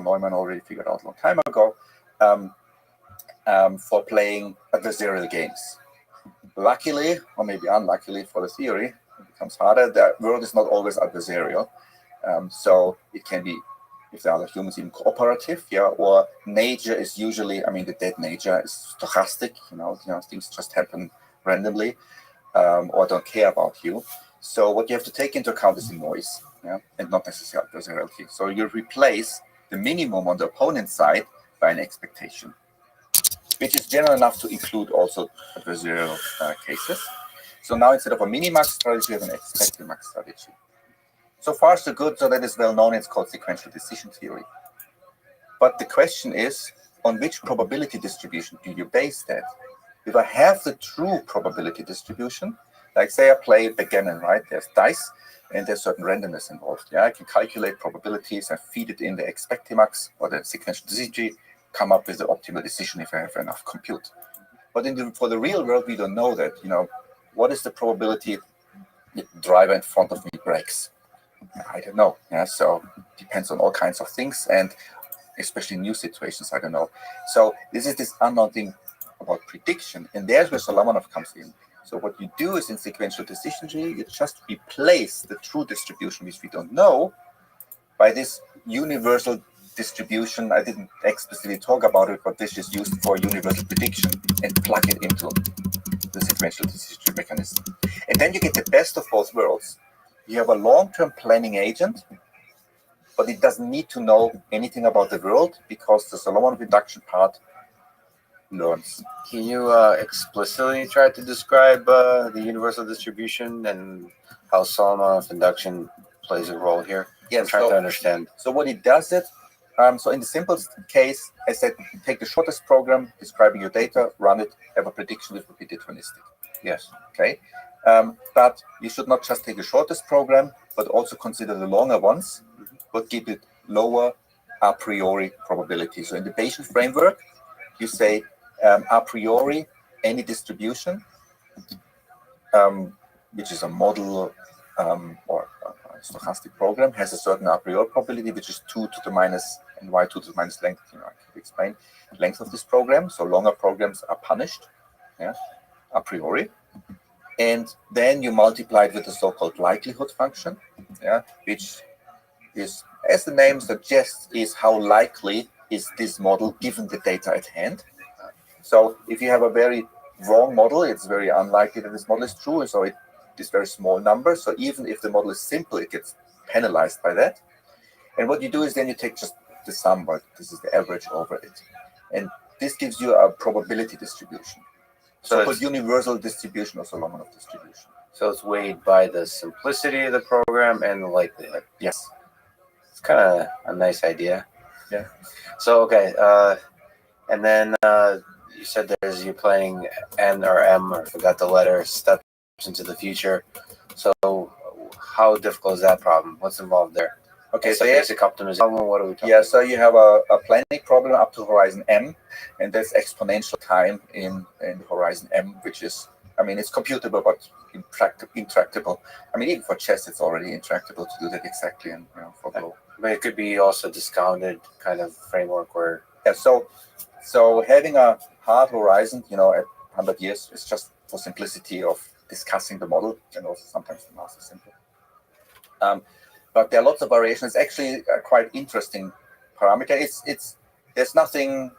von Neumann already figured out a long time ago, for playing adversarial games. Luckily, or maybe unluckily for the theory, it becomes harder. The world is not always adversarial. So it can be, if there are other humans, even cooperative, or nature is usually, the dead nature is stochastic, things just happen randomly, or don't care about you. So what you have to take into account is the noise, and not necessarily adversariality. So you replace the minimum on the opponent side by an expectation, which is general enough to include also adversarial cases. So now instead of a minimax strategy, we have an expected max strategy. So far, so good. So that is well known. It's called sequential decision theory. But the question is, on which probability distribution do you base that? If I have the true probability distribution, like say I play backgammon, right? There's dice and there's certain randomness involved. I can calculate probabilities and feed it in the expectimax or the sequential decision tree, come up with the optimal decision if I have enough compute. But for the real world, we don't know that. What is the probability the driver in front of me breaks? I don't know. So it depends on all kinds of things, and especially new situations, I don't know. So this is this unknown thing about prediction, and there's where Solomonov comes in. So what you do is in sequential decision tree, you just replace the true distribution, which we don't know, by this universal distribution. I didn't explicitly talk about it, but this is used for universal prediction, and plug it into the sequential decision tree mechanism. And then you get the best of both worlds. You have a long-term planning agent, but it doesn't need to know anything about the world because the Solomonov induction part learns. Can you explicitly try to describe the universal distribution and how Solomonov induction plays a role here? Yes, I'm trying to understand. So what it does so in the simplest case, I said, take the shortest program describing your data, run it, have a prediction which will be deterministic. Yes. Okay. But you should not just take the shortest program, but also consider the longer ones, but give it lower a priori probability. So in the Bayesian framework, you say a priori any distribution, which is a model or a stochastic program, has a certain a priori probability, which is 2 to the minus and y 2 to the minus length. I can explain length of this program. So longer programs are punished, a priori. And then you multiply it with the so-called likelihood function, which is, as the name suggests, is how likely is this model given the data at hand. So if you have a very wrong model, it's very unlikely that this model is true. So it is very small number. So even if the model is simple, it gets penalized by that. And what you do is then you take just the sum, but this is the average over it. And this gives you a probability distribution. So it's universal distribution or Solomonov distribution. So it's weighed by the simplicity of the program and the likelihood. Yes. It's kind of a nice idea. Yeah. So, okay. And then you said you're playing N or M, or I forgot the letter, steps into the future. So how difficult is that problem? What's involved there? Okay, so basic optimization. What are we talking about? Yeah, so you have a planning problem up to horizon M, and that's exponential time in horizon M, which is, it's computable, but intractable. Even for chess, it's already intractable to do that exactly, and for Go. But it could be also discounted kind of framework where. Yeah, so having a hard horizon, at 100 years, is just for simplicity of discussing the model, and also sometimes the math is simple. But there are lots of variations. It's actually a quite interesting parameter. There's nothing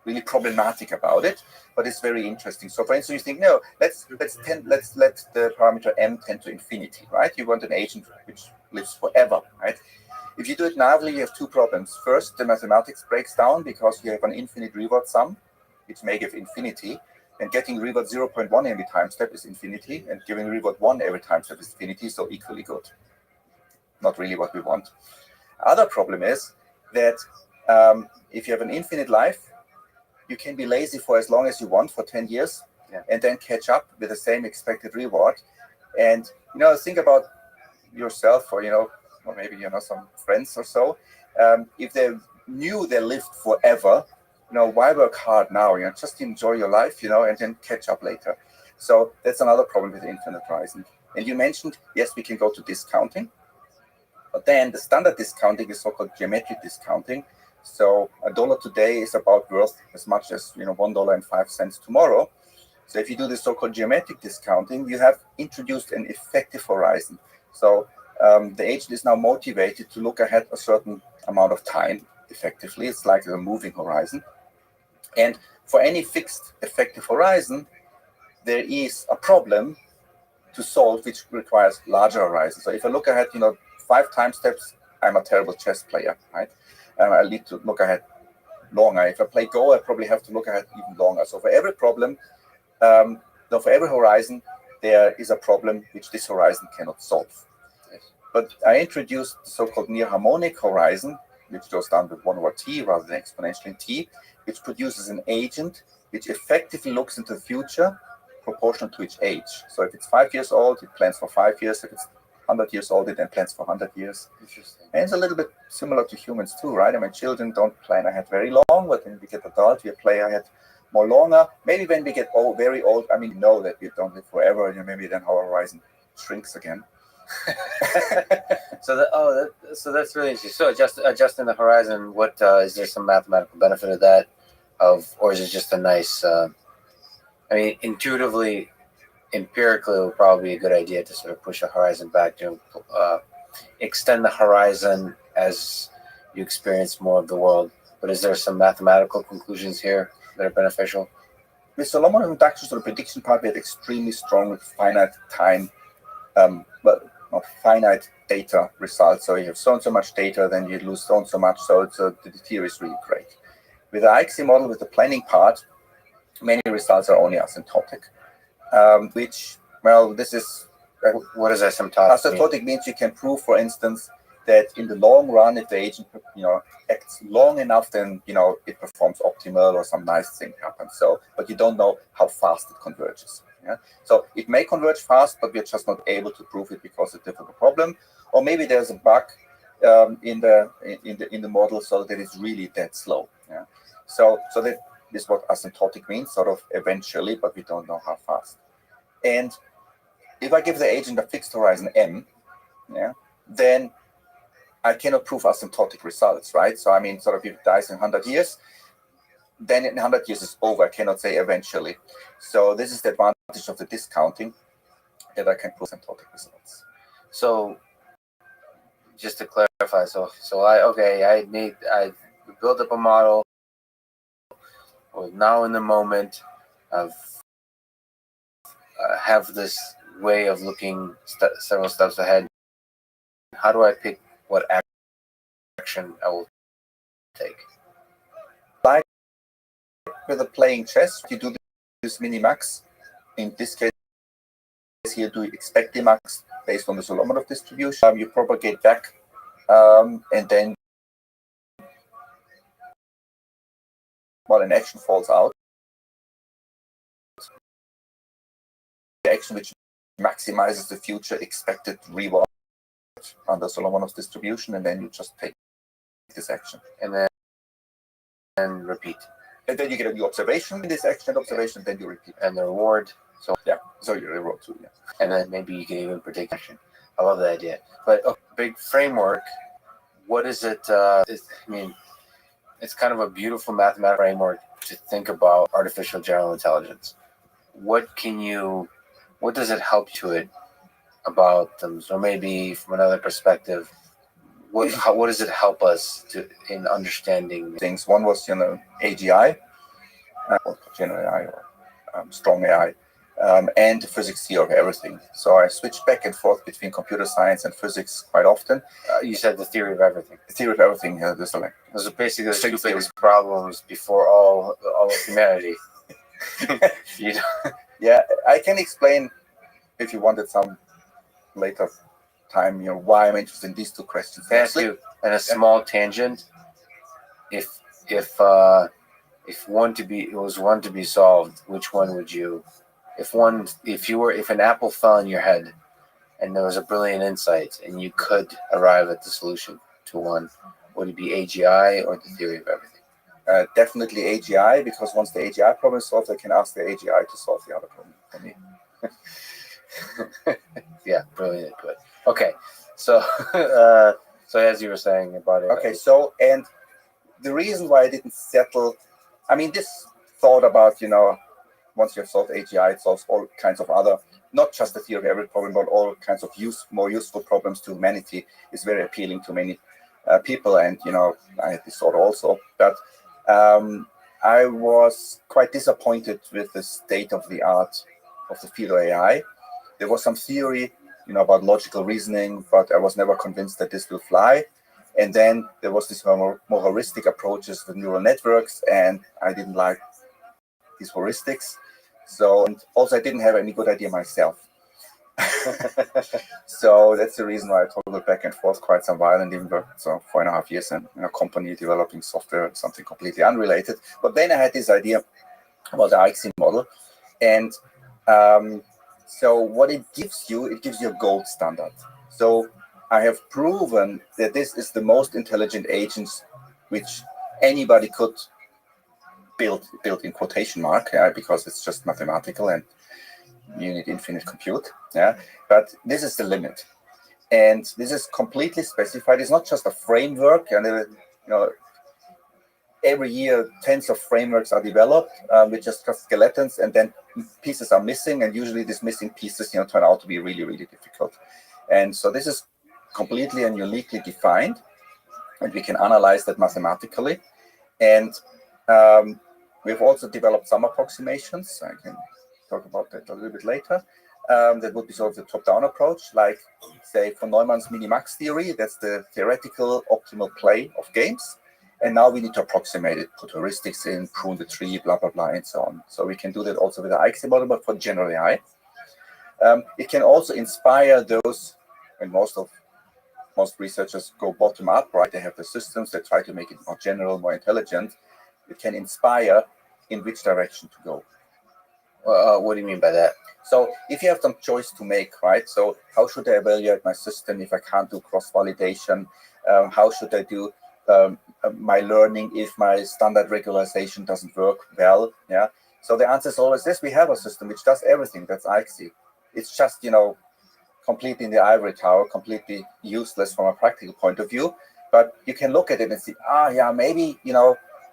really problematic about it, but it's very interesting. So for instance, you think, no, let's let the parameter M tend to infinity, right? You want an agent which lives forever, right? If you do it naively, you have two problems. First, the mathematics breaks down because you have an infinite reward sum, which may give infinity, and getting reward 0.1 every time step is infinity, and giving reward 1 every time step is infinity, so equally good. Not really what we want. Other problem is that if you have an infinite life, you can be lazy for as long as you want, for 10 years, and then catch up with the same expected reward. And, think about yourself or maybe, some friends or so. If they knew they lived forever, why work hard now? Just enjoy your life, and then catch up later. So that's another problem with the infinite horizon. And you mentioned, yes, we can go to discounting. But then the standard discounting is so-called geometric discounting. So $1 today is about worth as much as $1.05 tomorrow. So if you do the so-called geometric discounting, you have introduced an effective horizon. So the agent is now motivated to look ahead a certain amount of time effectively. It's like a moving horizon. And for any fixed effective horizon, there is a problem to solve which requires larger horizons. So if I look ahead, 5 time steps, I'm a terrible chess player, right? I need to look ahead longer. If I play Go, I probably have to look ahead even longer. So for every problem, for every horizon, there is a problem which this horizon cannot solve. But I introduced the so-called near harmonic horizon, which goes down with 1/t rather than exponentially in t, which produces an agent which effectively looks into the future proportional to its age. So if it's 5 years old, it plans for 5 years. If it's 100 years old, it then plans for 100 years. Interesting. And it's a little bit similar to humans too, right? I mean, children don't plan ahead very long, but when we get adult, we play ahead more longer. Maybe when we get old, very old, I mean, know that we don't live forever, maybe then our horizon shrinks again. So that's really interesting. So adjusting the horizon, what is there some mathematical benefit of that, or is it just a nice? I mean, intuitively, empirically, it would probably be a good idea to sort of push the horizon back to extend the horizon as you experience more of the world. But is there some mathematical conclusions here that are beneficial? With Solomon inductions or the prediction part, we had extremely strong finite time, finite data results. So you have so and so much data, then you lose so and so much. So the theory is really great. With the IXC model, with the planning part, many results are only asymptotic, this is... what is asymptotic? Asymptotic means you can prove, for instance, that in the long run, if the agent, acts long enough, then, it performs optimal or some nice thing happens. So, but you don't know how fast it converges. Yeah. So it may converge fast, but we're just not able to prove it because it's a difficult problem. Or maybe there's a bug in the model, so that it's really that slow. Yeah. So that is what asymptotic means, sort of eventually, but we don't know how fast. And if I give the agent a fixed horizon m, then I cannot prove asymptotic results, right? So I mean, sort of if it dies in 100 years, then in 100 years it's over. I cannot say eventually. So this is the advantage of the discounting, that I can prove asymptotic results. So just to clarify, I build up a model. Well, now in the moment, have this way of looking several steps ahead. How do I pick what action I will take? Like with the playing chess, you do this minimax. In this case here, do expect the max based on the Solomonov distribution. You propagate back, and then an action falls out. The action which maximizes the future expected reward under Solomonov's distribution, and then you just take this action. And then repeat. And then you get a new observation in this action and observation, then you repeat. And the reward. So you reward too, And then maybe you can even predict action. I love that idea. But big framework, what is it? It's kind of a beautiful mathematical framework to think about artificial general intelligence. What does it help to it about them? So maybe from another perspective, what does it help us in understanding things? One was, AGI, or general AI, or strong AI, and the physics theory of everything. So I switched back and forth between computer science and physics quite often. You said the theory of everything. The theory of everything. Those are basically the two biggest problems before all of humanity. Yeah, I can explain if you wanted some later time, why I'm interested in these two questions. Can I ask you, in a small tangent, if one to be solved, which one would you? If an apple fell on your head, and there was a brilliant insight, and you could arrive at the solution to one, would it be AGI or the theory of everything? Definitely AGI, because once the AGI problem is solved, I can ask the AGI to solve the other problem for me. Yeah, brilliant input. Okay, so So as you were saying about it. Okay, so, and the reason why I didn't settle, I mean, this thought about, once you have solved AGI, it solves all kinds of other, not just the theory of every problem, but all kinds of more useful problems to humanity is very appealing to many people. And, I had this thought also. But I was quite disappointed with the state of the art of the field of AI. There was some theory, about logical reasoning, but I was never convinced that this will fly. And then there was this more heuristic approaches with neural networks, and I didn't like these heuristics. So, and also I didn't have any good idea myself. So that's the reason why I toggled back and forth quite some while, and even worked 4.5 years in a company developing software, something completely unrelated. But then I had this idea about the IXI model, and so what it gives you a gold standard. So I have proven that this is the most intelligent agents which anybody could build in quotation mark, because it's just mathematical and you need infinite compute. But this is the limit, and this is completely specified. It's not just a framework, and every year tens of frameworks are developed, which is just skeletons, and then pieces are missing, and usually these missing pieces turn out to be really, really difficult. And so this is completely and uniquely defined, and we can analyze that mathematically. And we've also developed some approximations. I can talk about that a little bit later. That would be sort of the top-down approach, like, say, for Neumann's minimax theory. That's the theoretical optimal play of games. And now we need to approximate it, put heuristics in, prune the tree, blah, blah, blah, and so on. So we can do that also with the IXI model, but for general AI. It can also inspire those, and most researchers go bottom up, right? They have the systems, they try to make it more general, more intelligent. It can inspire in which direction to go. What do you mean by that? So if you have some choice to make, right? So how should I evaluate my system if I can't do cross-validation? How should I do my learning if my standard regularization doesn't work well? Yeah. So the answer is always this: we have a system which does everything. That's IXI. It's just completely in the ivory tower, completely useless from a practical point of view. But you can look at it and see, yeah, maybe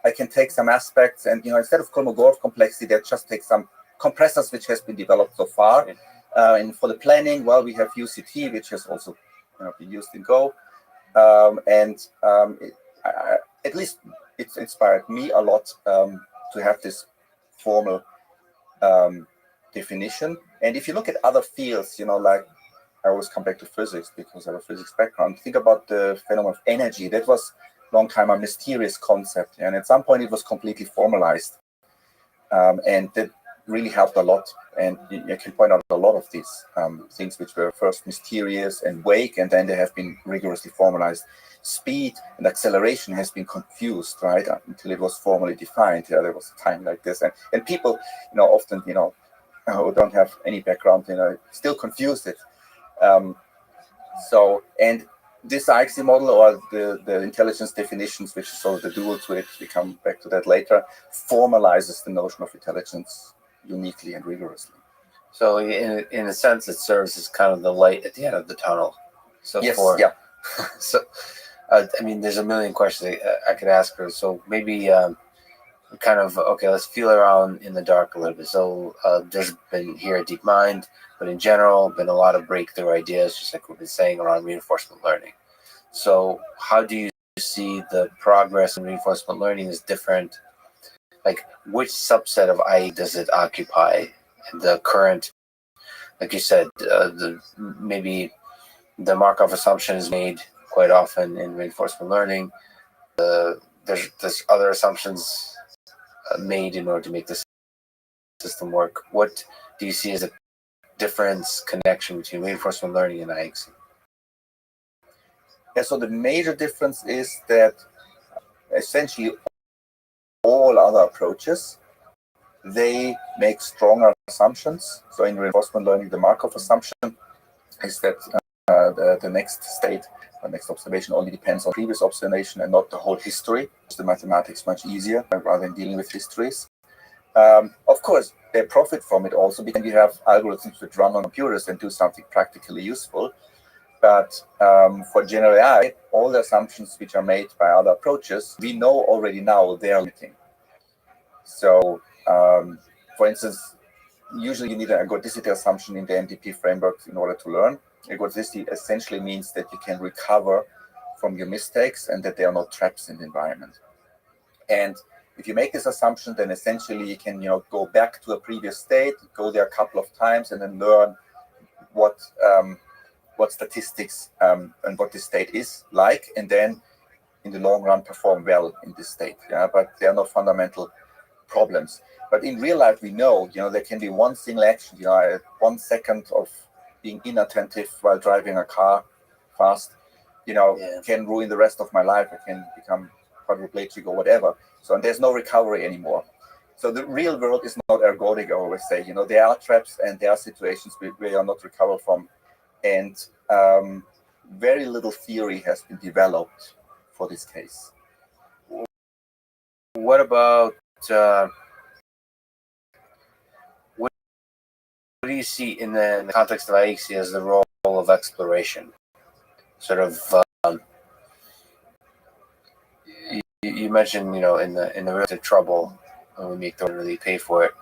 I can take some aspects, and instead of Kolmogorov complexity, that just take some compressors which has been developed so far. And for the planning, well, we have UCT, which has also been used in Go. At least it's inspired me a lot to have this formal definition. And if you look at other fields, like, I always come back to physics because I have a physics background. Think about the phenomenon of energy. That was a long time a mysterious concept, and at some point it was completely formalized, and that really helped a lot. And you can point out a lot of these things which were first mysterious and vague, and then they have been rigorously formalized. Speed and acceleration has been confused, right, until it was formally defined. There was a time like this, and people, often, who don't have any background, still confuse it. And this IXI model, or the intelligence definitions, which is sort of the dual to it, we come back to that later, formalizes the notion of intelligence uniquely and rigorously. So in a sense, it serves as kind of the light at the end of the tunnel. So yes, yeah. So, there's a million questions I could ask her. So maybe kind of, okay, let's feel around in the dark a little bit. So there's been here at DeepMind, but in general, been a lot of breakthrough ideas, just like we've been saying, around reinforcement learning. So how do you see the progress in reinforcement learning is different? Like, which subset of AI does it occupy? The current, like you said, maybe the Markov assumption is made quite often in reinforcement learning. There's other assumptions made in order to make the system work. What do you see as a difference, connection between reinforcement learning and IXI? Yeah, so the major difference is that essentially all other approaches, they make stronger assumptions. So in reinforcement learning, the Markov assumption is that the next state, the next observation only depends on previous observation and not the whole history. The mathematics much easier rather than dealing with histories. Of course, they profit from it also because you have algorithms which run on computers and do something practically useful. But for general AI, all the assumptions which are made by other approaches, we know already now they are limiting. So, for instance, usually you need an ergodicity assumption in the MDP framework in order to learn. Ergodicity essentially means that you can recover from your mistakes and that there are no traps in the environment. And if you make this assumption, then essentially you can go back to a previous state, go there a couple of times, and then learn what statistics and what this state is like, and then in the long run perform well in this state. Yeah, but there are no fundamental problems. But in real life, we know, there can be one single action, 1 second of being inattentive while driving a car fast, can ruin the rest of my life. I can become quadriplegic or whatever. So there's no recovery anymore. So the real world is not ergodic, I always say. There are traps and there are situations where you're not recover from. And very little theory has been developed for this case. What about what do you see in the context of IEXI as the role of exploration? Sort of, you mentioned, in the road to trouble, we make don't really pay for it,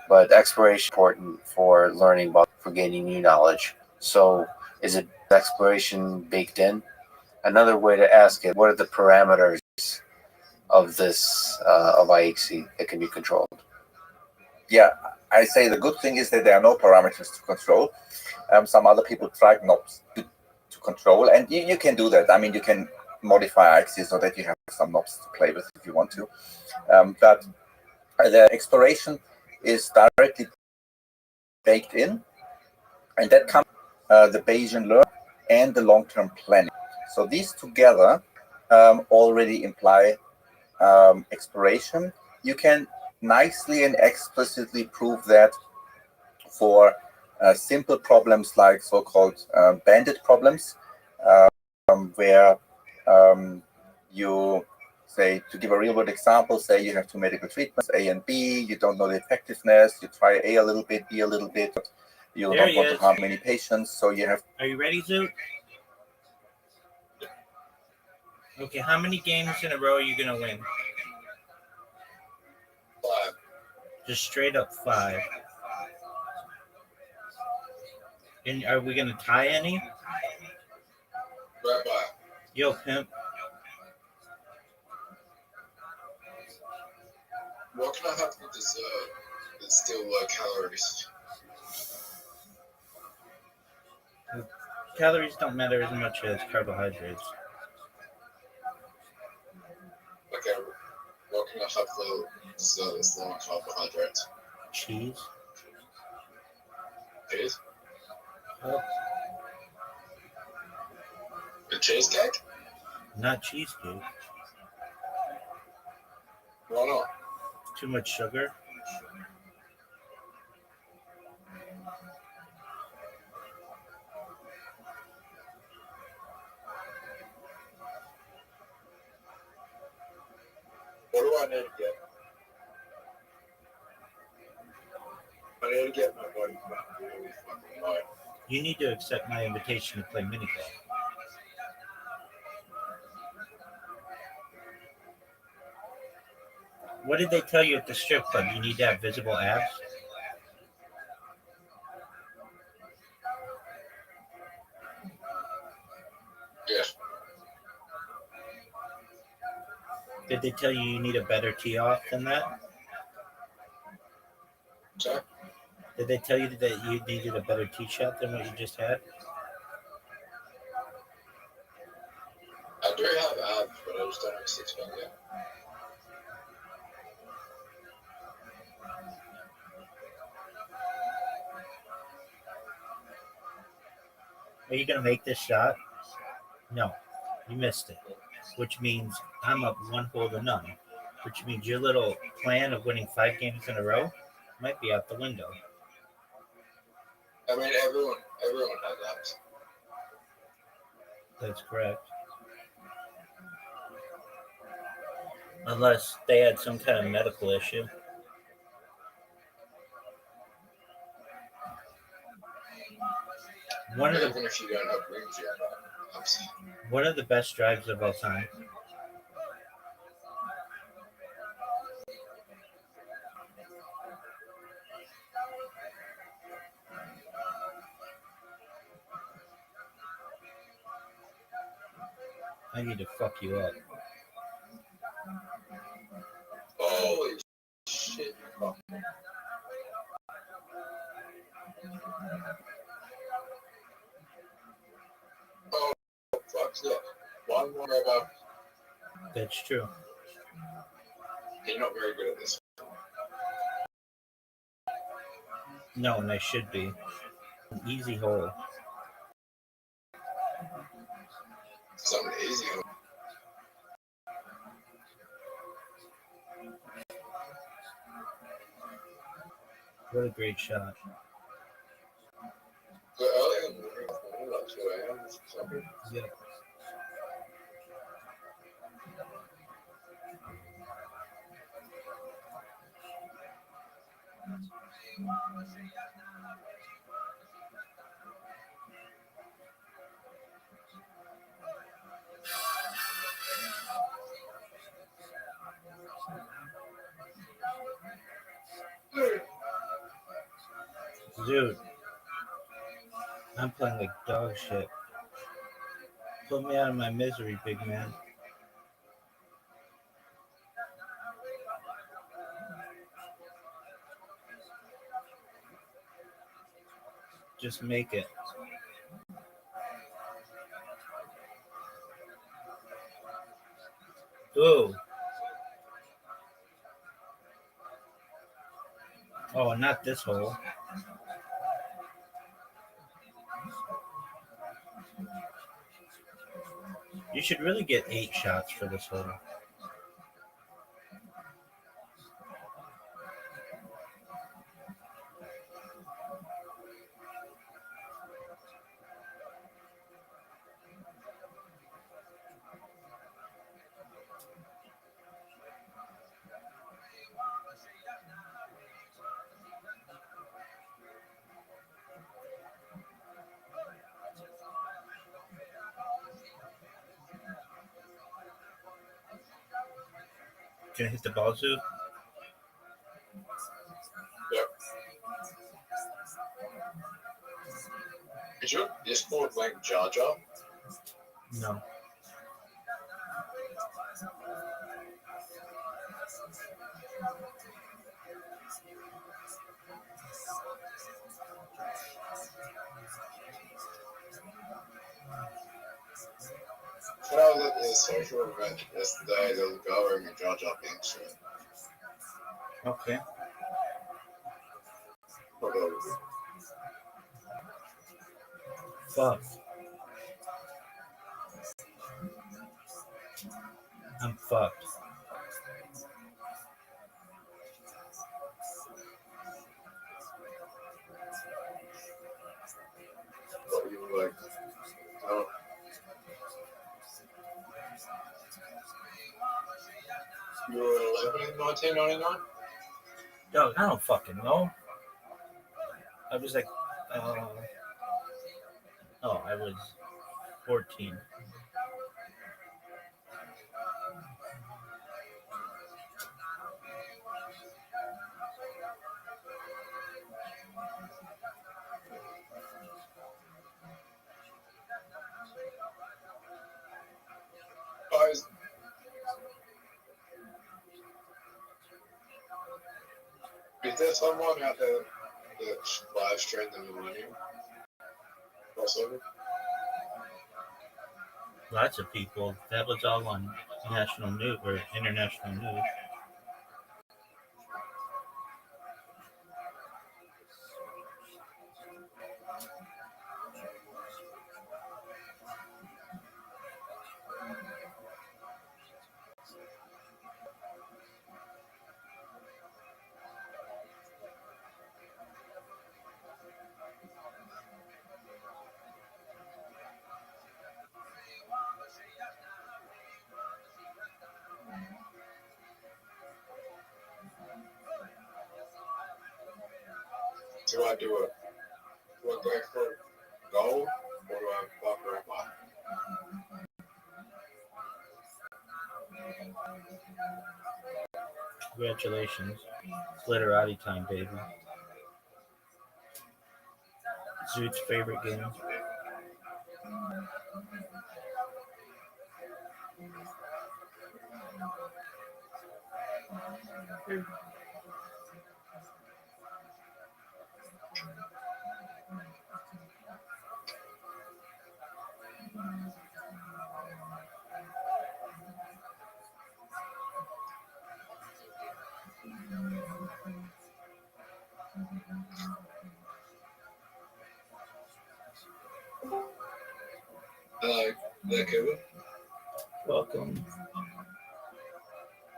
but exploration is important for learning about, for gaining new knowledge. So, is it exploration baked in? Another way to ask it: what are the parameters of this of IEXI that can be controlled? Yeah, I say the good thing is that there are no parameters to control. Some other people tried knobs to control, and you can do that. I mean, you can modify IEXI so that you have some knobs to play with if you want to. But the exploration is directly baked in, and that comes the Bayesian learning and the long-term planning. So these together already imply exploration. You can nicely and explicitly prove that for simple problems like so-called bandit problems, where you say, to give a real-world example, say you have two medical treatments, A and B, you don't know the effectiveness, you try A a little bit, B a little bit, but you don't want to harm many patients, so you have... Are you ready, Zoot? Okay, how many games in a row are you going to win? 5. Just straight up 5. And are we going to tie any? Rabbi. Yo, pimp. What can I have for dessert that's still low calories? Calories don't matter as much as carbohydrates. Okay, what can I have for dessert that's low in carbohydrates? Cheese. Cheese? Oh, A cheesecake? not cheesecake. Why not? Too much sugar. What do I need to get? I need to get my body fat really fucking low. You need to accept my invitation to play mini golf. What did they tell you at the strip club? You need to have visible abs? Yes. Did they tell you need a better tee off than that? Sorry? Did they tell you that you needed a better tee shot than what you just had? I do have abs, but I just don't have a six-pack yet. Are you going to make this shot? No, you missed it. Which means I'm up 1 hole to none. Which means your little plan of winning 5 games in a row might be out the window. I mean, everyone has abs. That's correct. Unless they had some kind of medical issue. One of Even if you got enough rings, you got one of the best drives of all time. I need to fuck you up. Holy shit. Oh, fuck yeah. One more about. That's true. You're not very good at this. No, and I should be. An easy hole. Something easy. What a great shot. But early in the morning, like 2 a.m. or something. Yeah. Dude, I'm playing like dog shit. Put me out of my misery, big man. Just make it. Ooh. Oh, not this hole. You should really get 8 shots for this hole. Can I hit the ball, Zoot? Yep. Is your Discord link Jar Jar? No. When I was at the social event yesterday, there was a guy wearing a Jar Jar Binks shirt. Okay. Hold on. Fuck. I'm fucked. What you were like, oh, you were 11 in 1999? Dog, I don't fucking know. I was like, I was 14. Guys, is there someone out there that live streamed the Millennium crossover? Lots of people. That was all on national news or international news. Do I do a go for it? go, or do I fuck Rabbi? Congratulations. It's literati time, baby. Zoot's favorite game. That Kevin? Welcome.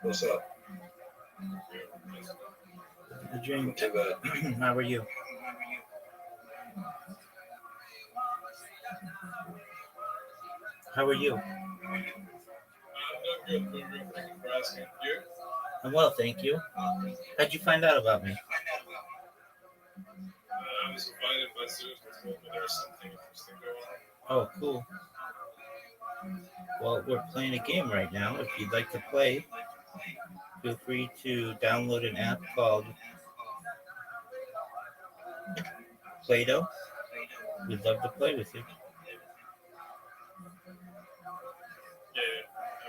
What's up? The dream. Too bad. How are you? How are you? I'm doing good. Thank you for asking. You? I'm well, thank you. How'd you find out about me? I was invited by Zeus and told me there was something interesting going on. Oh, cool. Well, we're playing a game right now. If you'd like to play, feel free to download an app called Play-Doh. We'd love to play with you. Yeah, I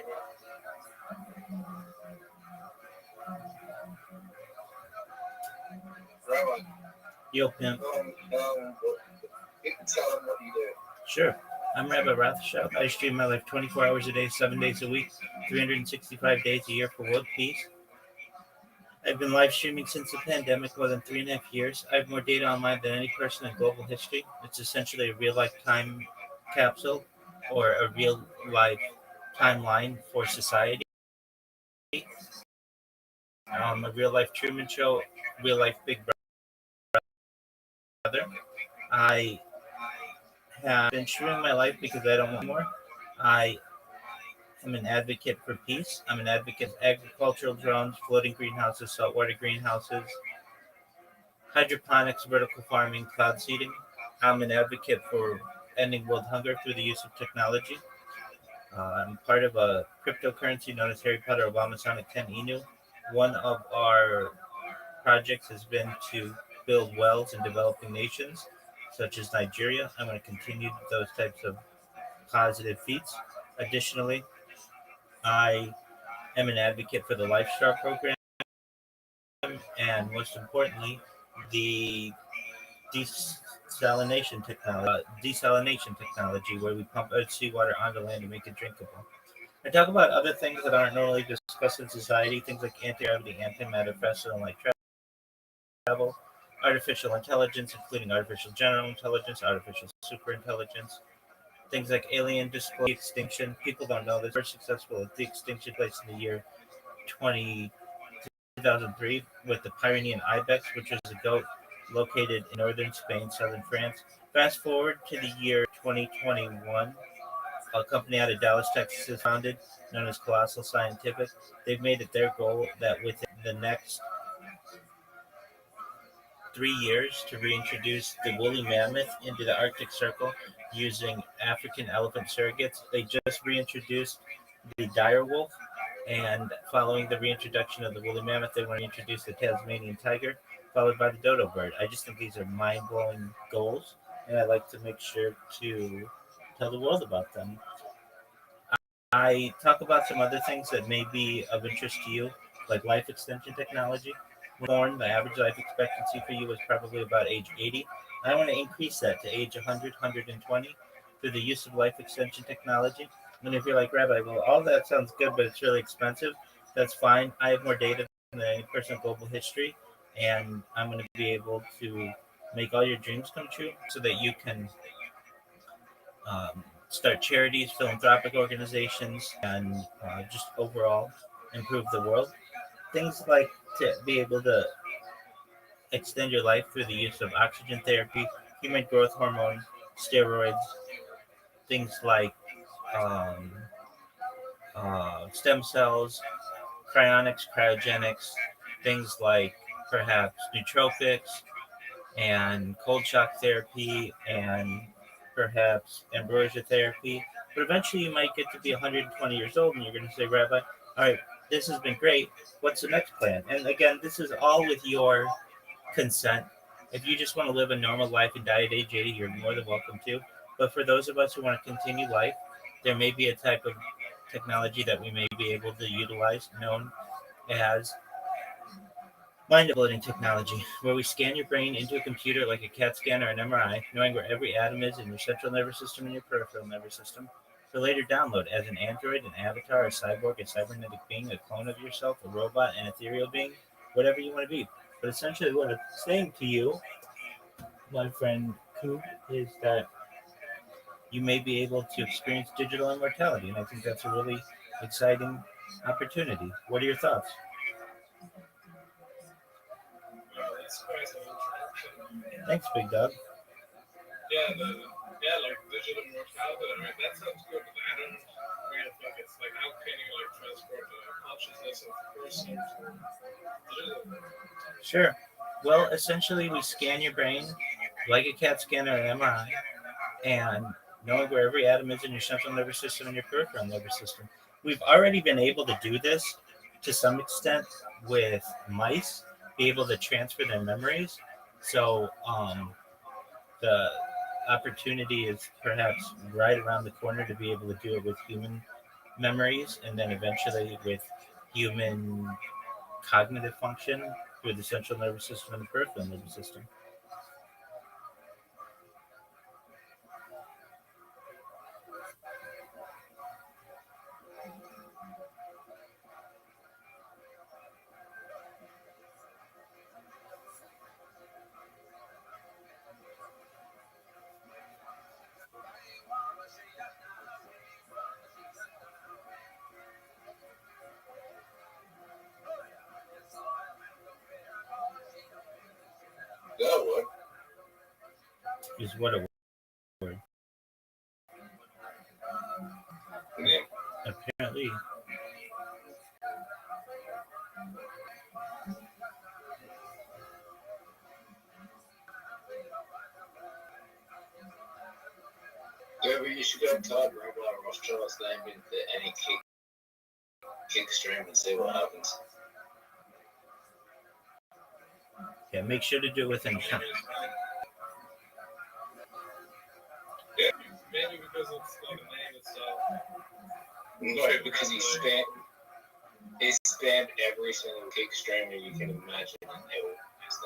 will. Rabbi, Yo, pimp. you can tell them what you do. Sure. I'm Rabbi Rothschild. I stream my life 24 hours a day, 7 days a week, 365 days a year for world peace. I've been live streaming since the pandemic, more than 3.5 years. I have more data online than any person in global history. It's essentially a real life time capsule or a real life timeline for society. A real life Truman Show, real life Big Brother. I have been streaming my life because I don't want more. I am an advocate for peace. I'm an advocate for agricultural drones, floating greenhouses, saltwater greenhouses, hydroponics, vertical farming, cloud seeding. I'm an advocate for ending world hunger through the use of technology. I'm part of a cryptocurrency known as Harry Potter Obama Sonic 10 Inu. One of our projects has been to build wells in developing nations, such as Nigeria. I'm going to continue those types of positive feats. Additionally, I am an advocate for the Lifestar program, and most importantly, the desalination technology, where we pump out seawater onto land to make it drinkable. I talk about other things that aren't normally discussed in society, things like anti-gravity, antimatter, faster than light travel, artificial intelligence, including artificial general intelligence, artificial superintelligence, things like alien display extinction. People don't know this. First successful de-extinction place in the year 2003 with the Pyrenean ibex, which was a goat located in northern Spain, southern France. Fast forward to the year 2021, a company out of Dallas, Texas is founded, known as Colossal Scientific. They've made it their goal that within the next 3 years to reintroduce the woolly mammoth into the Arctic Circle using African elephant surrogates. They just reintroduced the dire wolf, and following the reintroduction of the woolly mammoth, they want to introduce the Tasmanian tiger, followed by the dodo bird. I just think these are mind-blowing goals, and I like to make sure to tell the world about them. I talk about some other things that may be of interest to you, like life extension technology. When born, the average life expectancy for you is probably about age 80. I want to increase that to age 100, 120 through the use of life extension technology. And if you're like, Rabbi, well, all that sounds good, but it's really expensive, that's fine. I have more data than any person in global history, and I'm going to be able to make all your dreams come true so that you can start charities, philanthropic organizations, and just overall improve the world. Things like to be able to extend your life through the use of oxygen therapy, human growth hormone, steroids, things like um, stem cells, cryonics, cryogenics, things like perhaps nootropics and cold shock therapy and perhaps ambrosia therapy. But eventually, you might get to be 120 years old, and you're going to say, Rabbi, all right, this has been great. What's the next plan? And again, this is all with your consent. If you just want to live a normal life and die at age 80, you're more than welcome to. But for those of us who want to continue life, there may be a type of technology that we may be able to utilize known as mind uploading technology, where we scan your brain into a computer like a CAT scan or an MRI, knowing where every atom is in your central nervous system and your peripheral nervous system, for later download as an android, an avatar, a cyborg, a cybernetic being, a clone of yourself, a robot, an ethereal being, whatever you want to be. But essentially, what I'm saying to you, my friend Coop, is that you may be able to experience digital immortality, and I think that's a really exciting opportunity. What are your thoughts? That's quite an introduction. Thanks, Big Dog. Like digital immortality, right? That sounds good, but I don't really think it's like how can you like transport the consciousness of the person to digital? Sure. Well, essentially, we scan your brain like a CAT scan or an MRI, and knowing where every atom is in your central nervous system and your peripheral nervous system. We've already been able to do this to some extent with mice, be able to transfer their memories. So the opportunity is perhaps right around the corner to be able to do it with human memories, and then eventually with human cognitive function through the central nervous system and the peripheral nervous system. That would. Is what a word. Yeah. Apparently, Yeah, but you should go Todd Rabbi Rothschild's name into any kick stream and see what happens. yeah, make sure to do it with intent. Yeah, maybe because it's like a name itself. No, because he spammed every single kick streamer you can imagine and it was his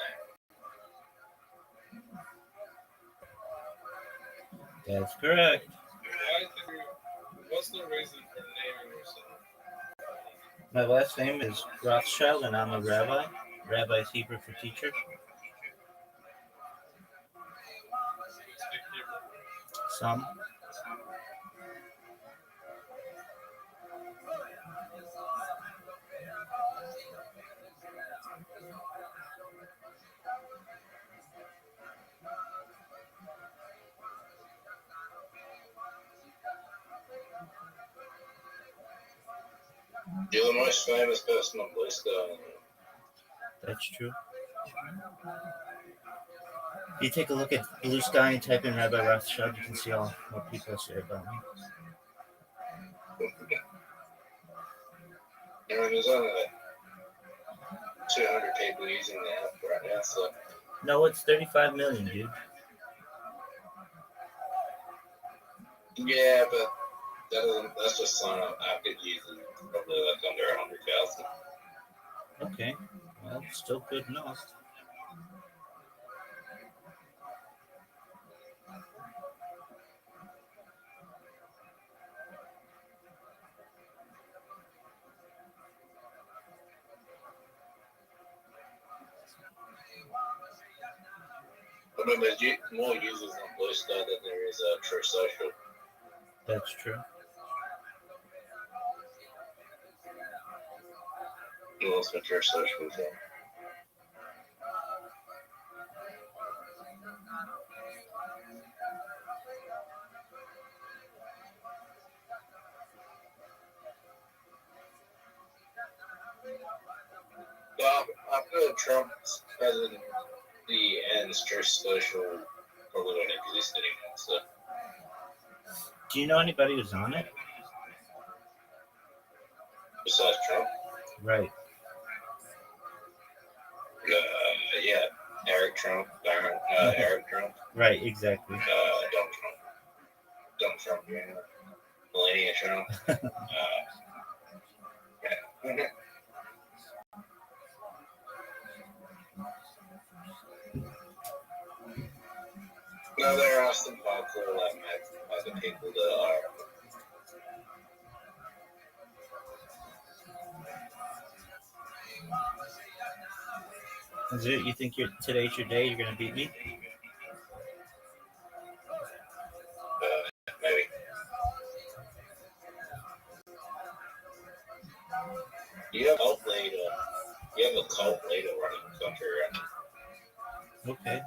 name. That's correct. What's the reason for naming yourself? My last name is Rothschild, and I'm a rabbi. Rabbi is Hebrew for teacher. Some. You're the most famous person on Blue Sky. That's true. If you take a look at Blue Sky and type in Rabbi Rothschild, you can see all what people say about me. I mean, there's only like 200 people using the app right now, so. No, it's 35 million, dude. Yeah, but that's just sign up active users. Probably like under 100,000. Okay, well, still good enough. I mean, there's more users on Blue Sky than there is True Social. That's true. And also True Social as well. After Trump's presidency ends, True Social probably won't exist anymore. So Do you know anybody who's on it? Besides Trump, Right. yeah, Eric Trump, Eric Trump, Right. Exactly. Donald Trump, Melania Trump. Yeah. No, there are some popular like the people that are. Is it? You think today's your day? You're gonna beat me? Maybe. You have a cult leader running the country right now. Okay.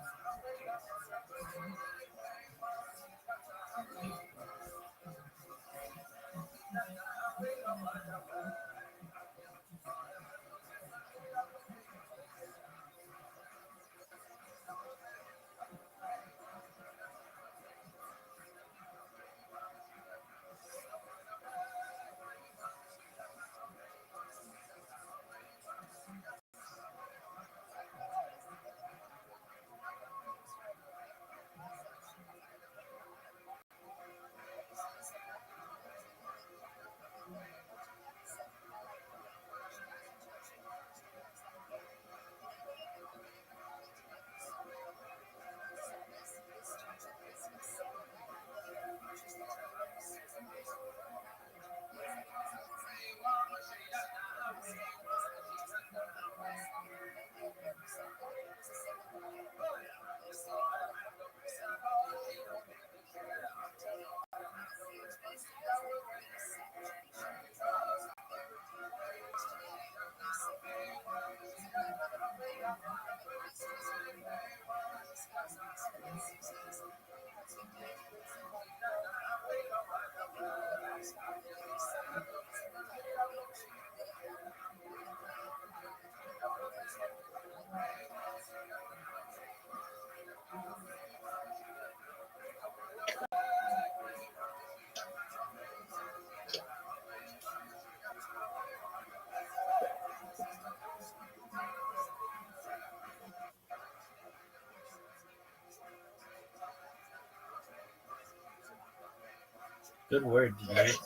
Good word. Did you hear it?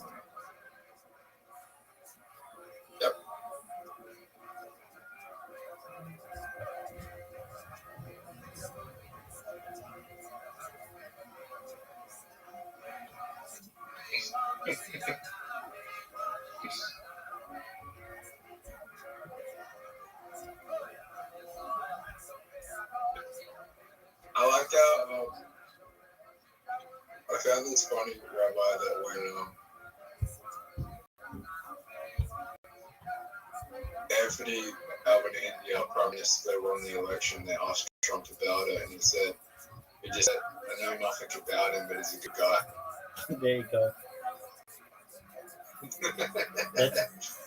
Yep. I like how I found this funny, Rabbi, that when Anthony Albanese, Prime Minister, won the election, they asked Trump about it, and he just said, I know nothing about him, but he's a good guy. There you go.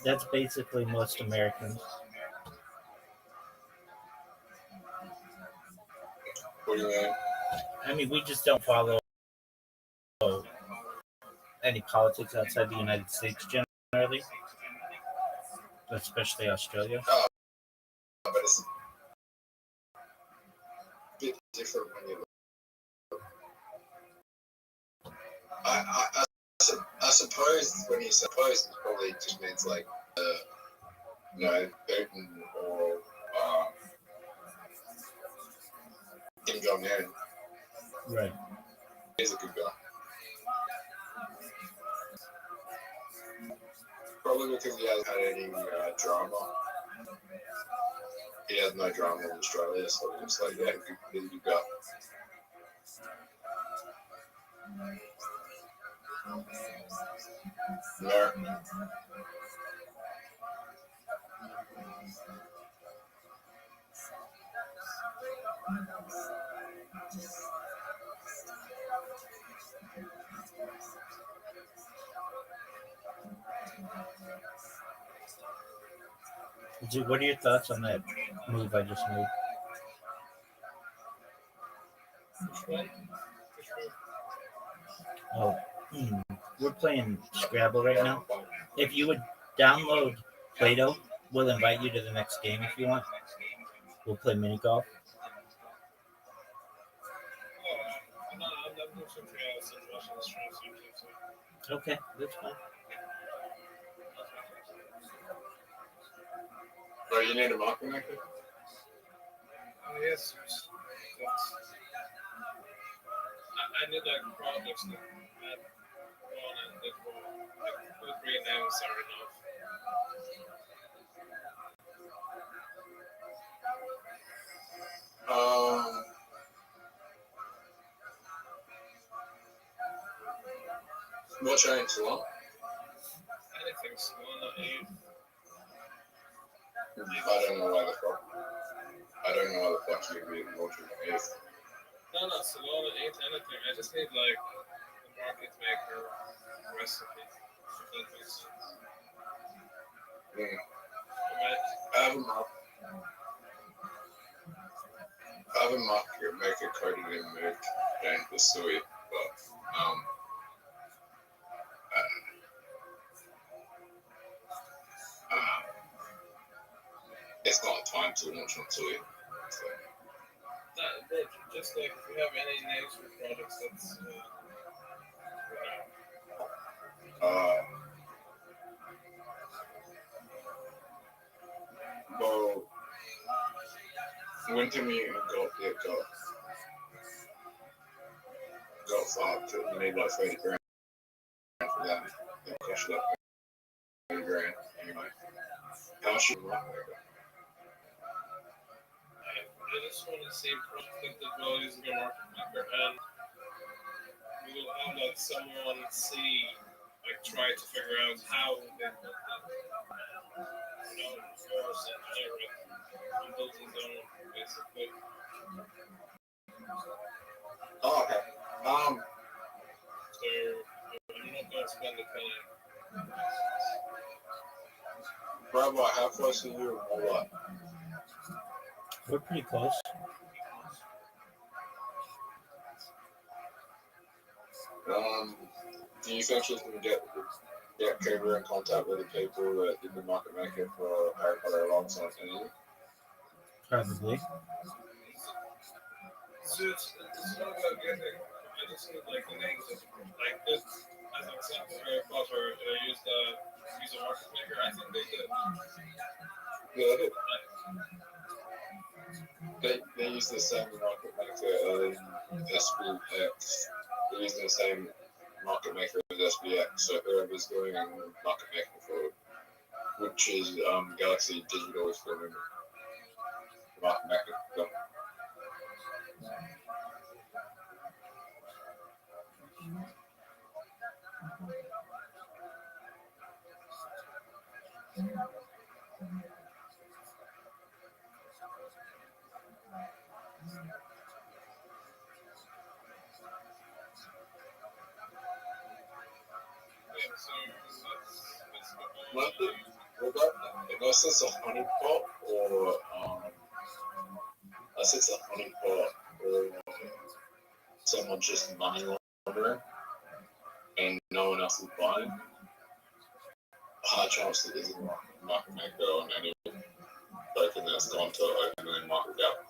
That's basically most Americans. What do you mean? I mean, we just don't follow any politics outside the United States generally, especially Australia. But it's a bit different when you look. I suppose when you suppose it probably just means like Putin or Kim Jong Un. Right. He's a good guy. Probably because he hasn't had any drama. He has no drama in Australia, so it's just like, yeah, he's a good guy. No. What are your thoughts on that move I just made? Which one? Oh, We're playing Scrabble right now. If you would download Play-Doh, we'll invite you to the next game if you want. We'll play mini golf. I'm doing something else and watching the stream, so Okay, that's fine. Oh, you need a market maker? yes. I need like projects that had one and that were like 2-3 names are enough. What change you want? Anything smaller, I don't know why the fuck. I don't know why the fuck you'd be launching an eighth. No, Solana ain't anything. I just need like a market maker recipe. If that makes sense. Mm. Right? I have a market maker coded in Mood and the Sui, but it's not time to launch on Sui. So. Bro, just like if you have any names for projects that's Well, when can we got fucked? You need like 30 grand for that. It'll cost you like 30 grand anyway. How much should we run? I just want to see projects that will use your market maker, and we will have like someone try to figure out how they put that, force and generate and build his own basically. Oh, okay. So I'm not going to spend the penny. Rabbi, how close are you or what? We're pretty close. Do you think you can get Cobra in contact with the people that did the market maker for Harry Potter alongside anything? Probably. So it's not about getting. I just need like the names of like this. As an example, Harry Potter used a market maker. I think they did. Yeah, they did. They use the same market maker as SPX. They're using the same market maker as SPX. So whoever's doing market making for it, which is Galaxy Digital is doing market maker. So. Unless it's a honeypot or someone just money laundering and no one else is buying, high chance that there's a market maker on any token that's gone to open and market cap.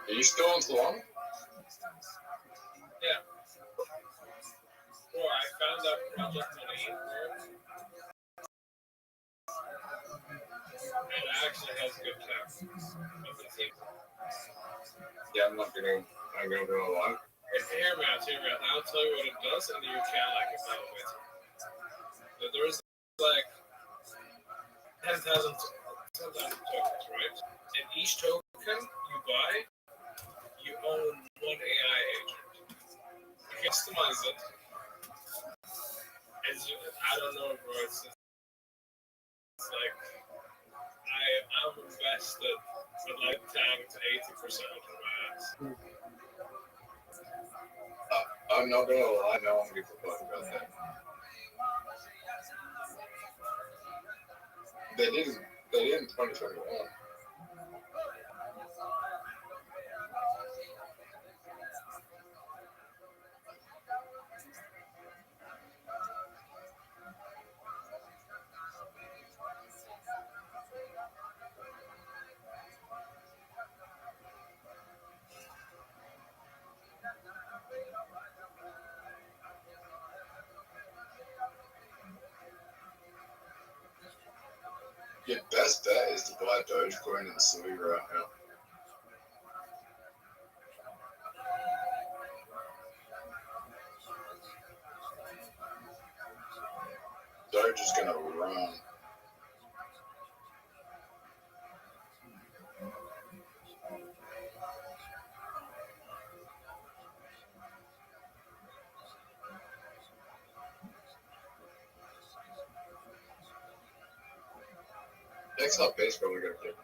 Are you still on Salon? Yeah. Well, I found that project on Eatwork. And it actually has good tech. Yeah, I'm gonna go along. Hear me out. I'll tell you what it does, and you can evaluate it. There's like 10,000 tokens, right? And each token you buy, you own one AI agent. You customize it. I don't know, bro. It's 80% of the max. I'm not gonna lie, no one gives a fuck about that. They did in 2021. Your best bet is to buy Dogecoin and Sui right now. Doge is gonna run. XRP is probably gonna take money.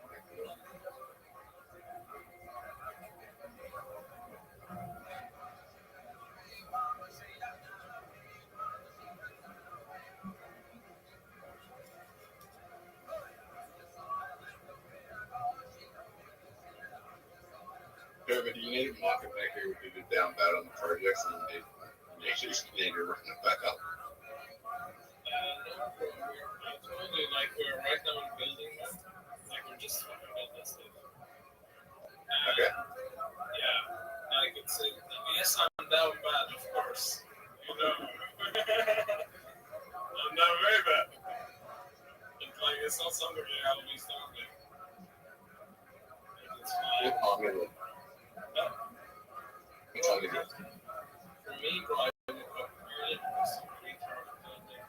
Yeah, but you need a market maker who did a down bad on the projects, and you just need to run it back up. No, I told you, like, we're right now in building mode. Like, we're just fucking built this thing. Okay. Yeah, like, yes, I'm down bad, of course. You know. I'm not very bad. But, like, it's not something that I'll be starting. It's fine. What time is it? What time is it? For me, bro, I woke up really retarded.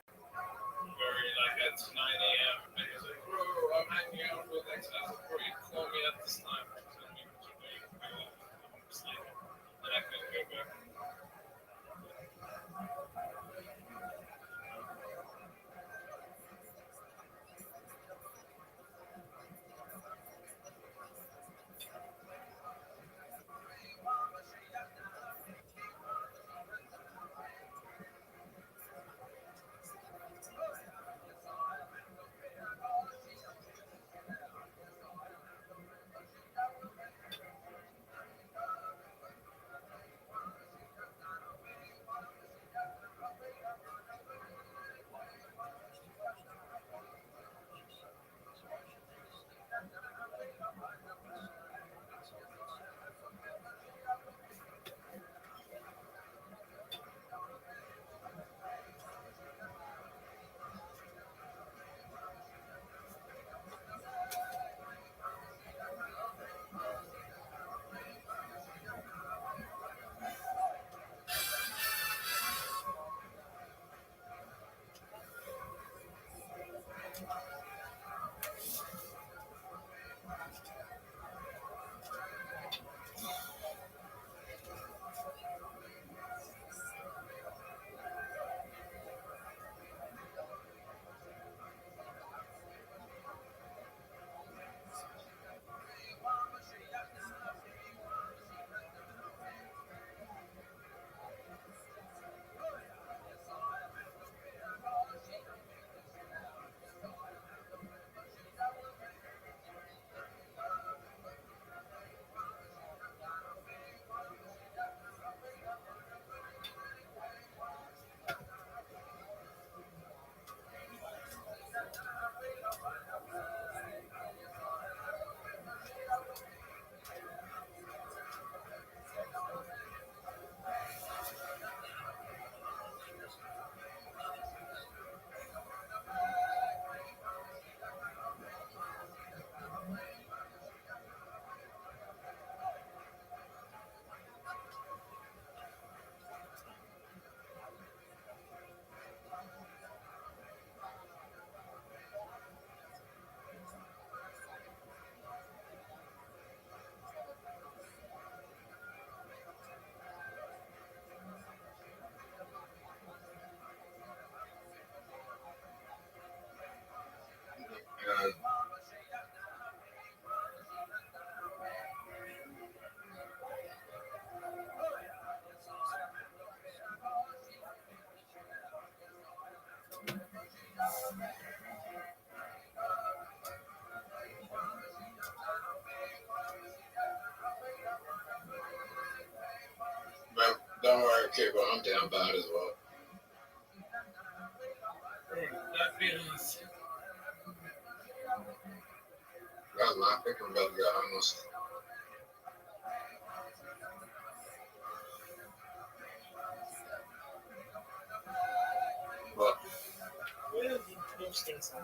Very, like, at 9 a.m. And he's like, bro, I'm hanging out with X. I said, bro, you call me at this time. Tell me what you're doing. I'm sleeping. And I couldn't go back. Okay, but I'm down bad as well. That feels. Guys, I think I'm about to go homeless. But What are the postings on?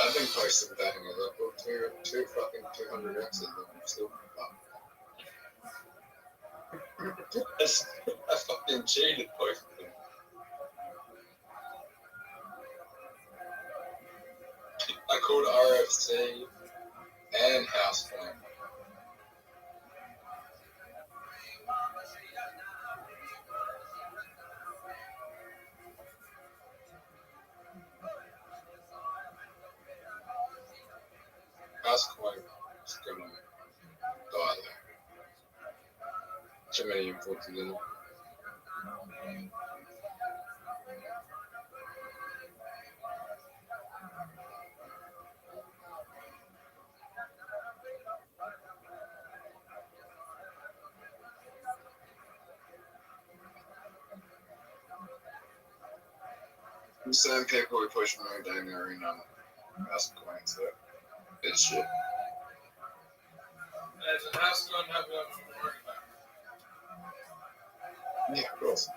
I've been posting bangers. I've got two fucking 200 X's and I'm still I fucking cheated posting them. I called RFC and House Phone. House Coin is gonna die there. Too many imports in it. The same people who push me down the arena on House Coin, so it's shit. As a house gun, have one from the market. Yeah, of course.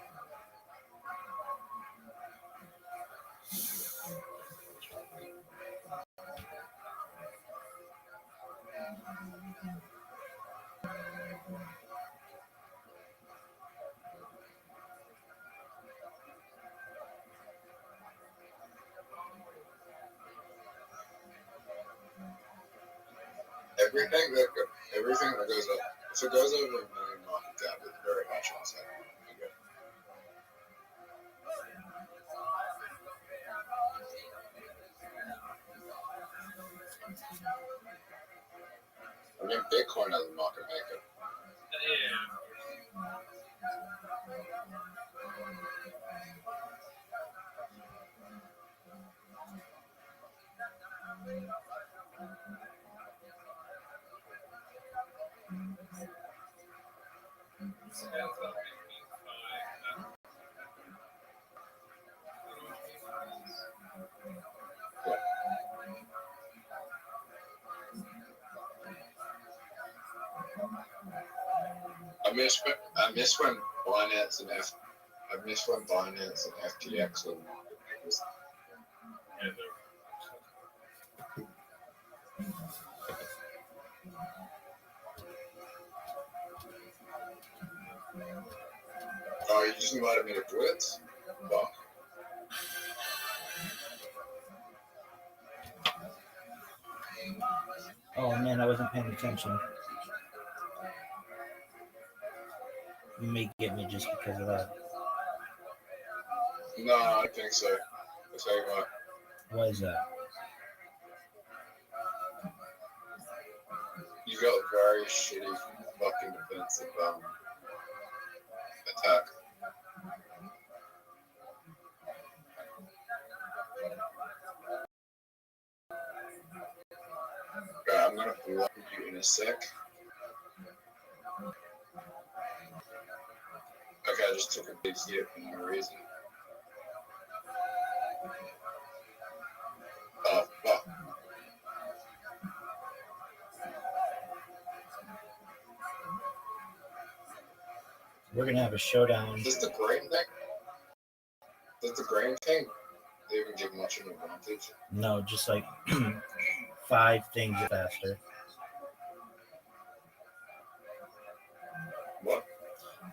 Everything that goes up, if it goes over a million market cap, it's very high chance that okay. I mean, Bitcoin has a market maker. Yeah. I miss when Binance and FTX were market makers. Oh, you just invited me to Blitz? Fuck. Oh man, I wasn't paying attention. You may get me just because of that. No, I don't think so. I'll tell you what. What is that? You got very shitty fucking defensive attack. Okay, I'm gonna block you in a sec. Okay, I just took a big hit for no reason. Oh, fuck. We're gonna have a showdown. Does the green thing even give much of an advantage? No, just like 5 things faster. What?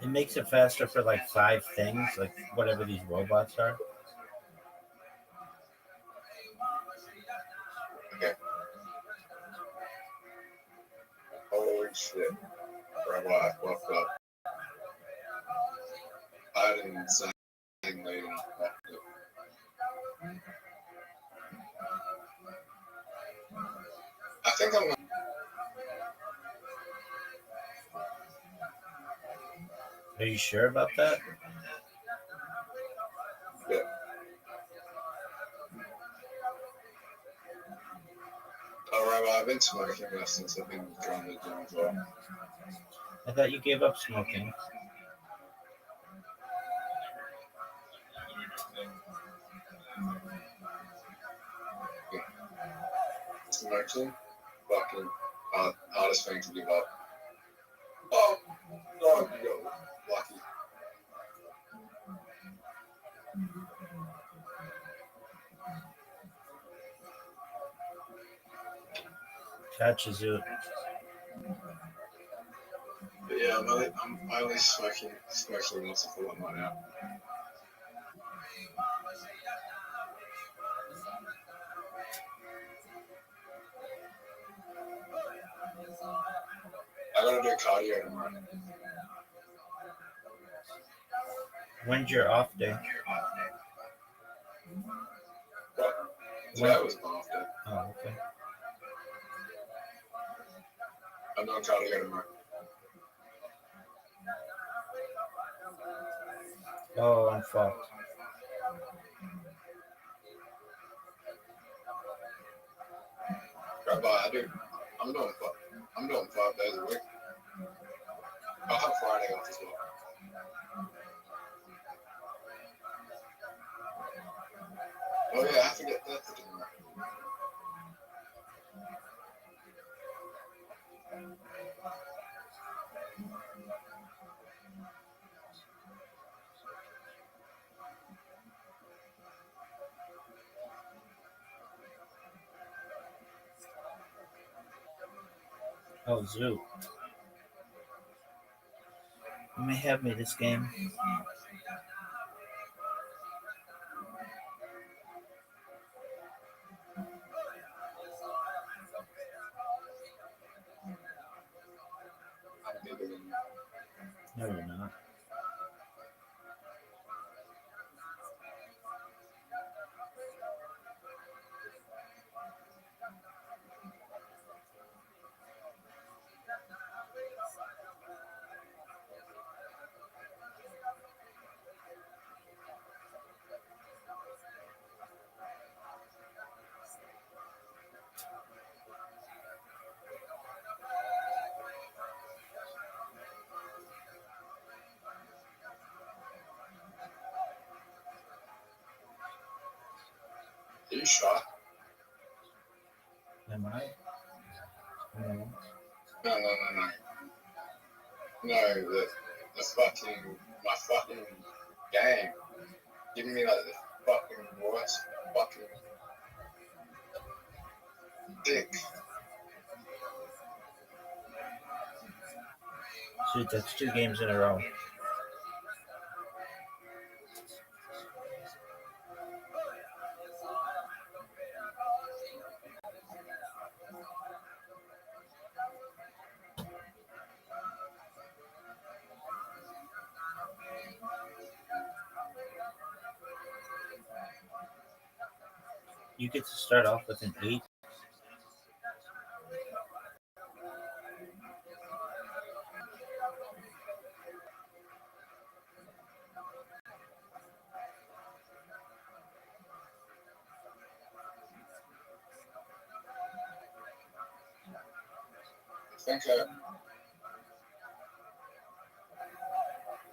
It makes it faster for like 5 things, like whatever these robots are. Okay. Holy shit. Rabbi, I fucked up. I had an insane lead and I fucked up. I think I'm gonna. Are you sure about that? Alright. Bro, I've been smoking less since I've been going to the gym as well. I thought you gave up smoking. Smoking, fucking hardest thing to give up. Oh, no, you got lucky. Catches you. But yeah, I'm only smoking once a fortnight now. I gotta do cardio tomorrow. When's your off day? What? Today was my off day. Oh, okay. I'm doing cardio tomorrow. Oh, I'm fucked. Rabbi, I'm doing 5 days a week. I'll have Friday off as well. Oh yeah, I forget that for tomorrow. Oh, Zoo. You may have me this game. I'm bigger than you. No, you're not. Are you sure? Am I? No. No. No, the fucking my fucking game giving me like the fucking worst fucking dick. Dude, that's 2 games in a row. You get to start off with an 8.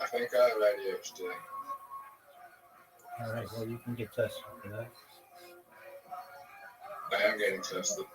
I think I have ADHD. All right, well, you can get tested for that. I am getting tested.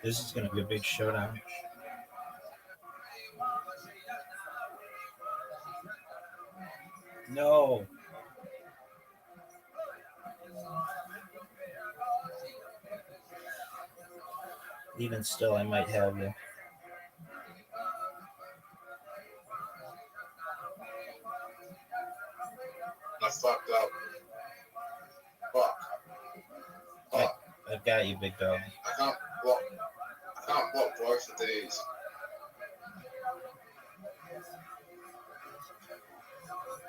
This is going to be a big showdown. No. Even still, I might have you. I fucked up. Fuck. Fuck. I've got you, big dog. I can't block. I can't block both of these.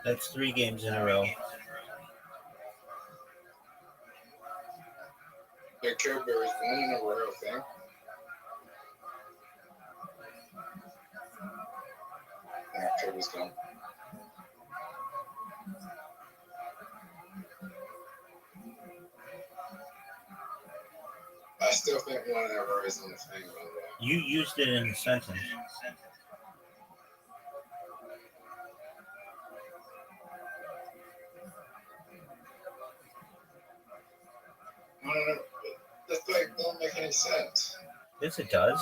That's 3 games in a row. The Care Bear is one in a row thing. Yeah, Kirby's gone. I still think one in a row is on the thing, by the way. You used it in a sentence. No. This thing don't make any sense. Yes, it does.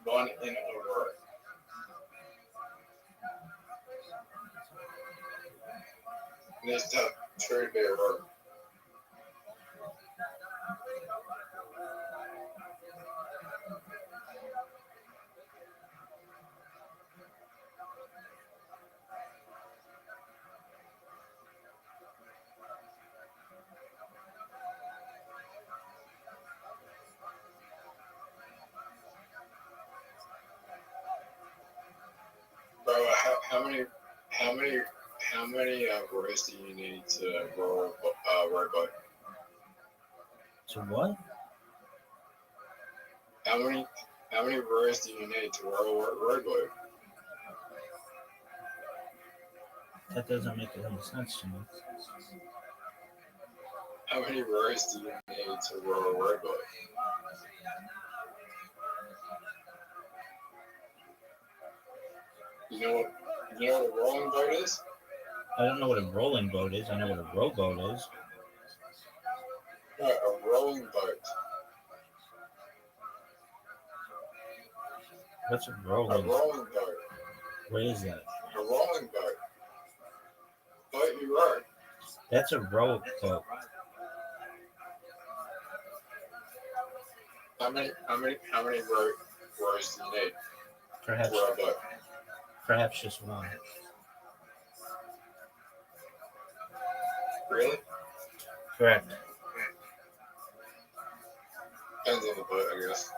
One in a row. Needs to have two to be a row. Bro, how many rows do you need to roll a robot? So what? How many rows do you need to roll a robot? That doesn't make any sense to me. How many rows do you need to roll a robot? You know what a rolling boat is? I don't know what a rolling boat is. I know what a rowboat is. No, a rolling boat. What's a A rolling? rolling boat. What is that? A rolling boat. Boat you row. That's a rowboat. How many rows do you need Perhaps, to row a boat? perhaps just one. Really? Correct. Depends on the boat, I guess.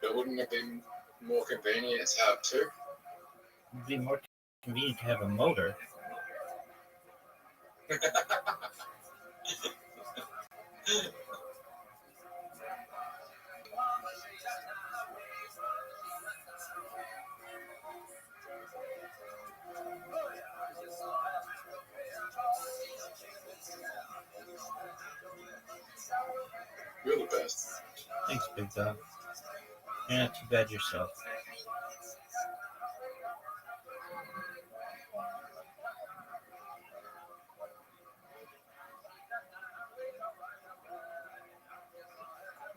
But wouldn't it be more convenient to have two? It'd be more convenient to have a motor. You're the best. Thanks, big dog. You're not too bad yourself.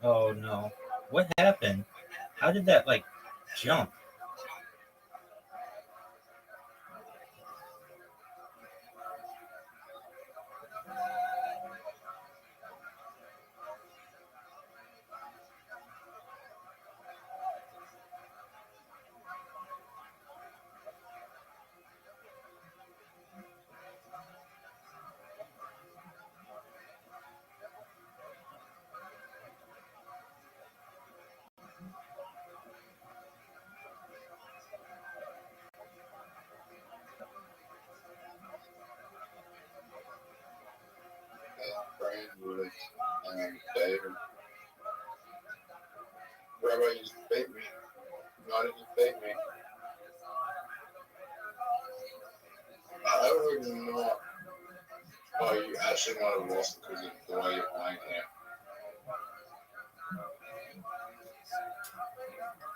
Oh no. What happened? How did that jump? Brian Wood and David. Rabbi, you just beat me. Not even beat me. would not. Oh, you actually might have lost because of the way you're playing here.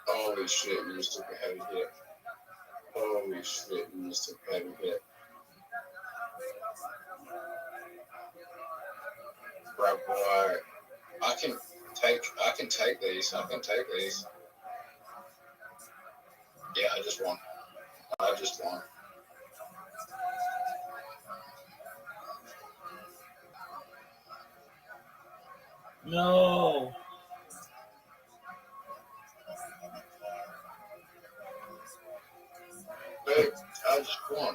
Holy shit, you just took a heavy hit. Holy shit, you just took a heavy hit. Rabbi, I can take these. Yeah, I just won. No. Babe, I just won.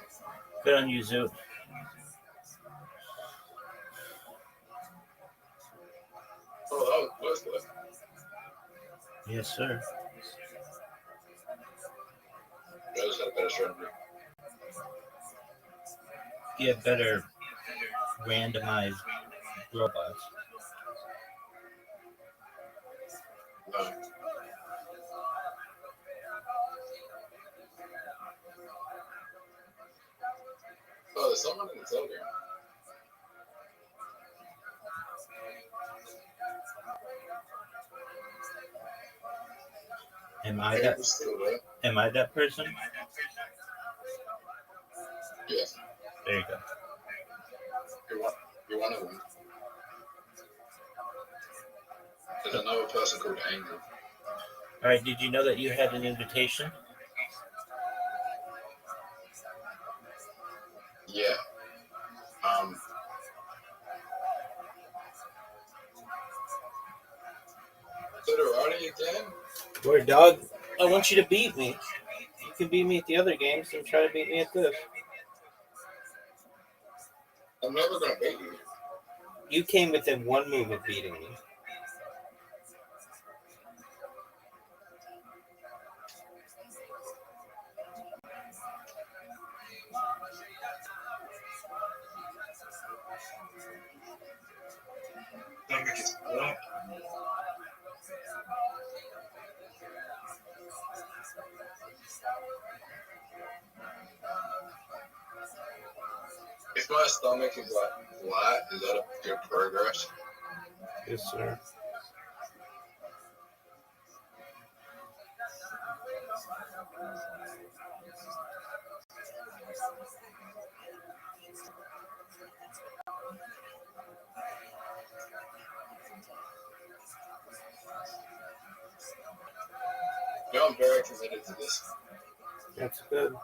Good on you, Zoo. Oh, that was close though. Yes, sir. I just had a better strategy. Get better randomized robots. No. Oh, there's someone in the Telegram. Am I Babe that? was still there. Am I that person? Yes. There you go. You're one of them. There's another person called Angel. All right. Did you know that you had an invitation? Yeah. Literati again? Word, dog. I want you to beat me. You can beat me at the other games and try to beat me at this. I'm never gonna beat you. You came within one move of beating me. If my stomach is like flat, is that a good progress? Yes, sir. No, I'm very committed to this. That's good.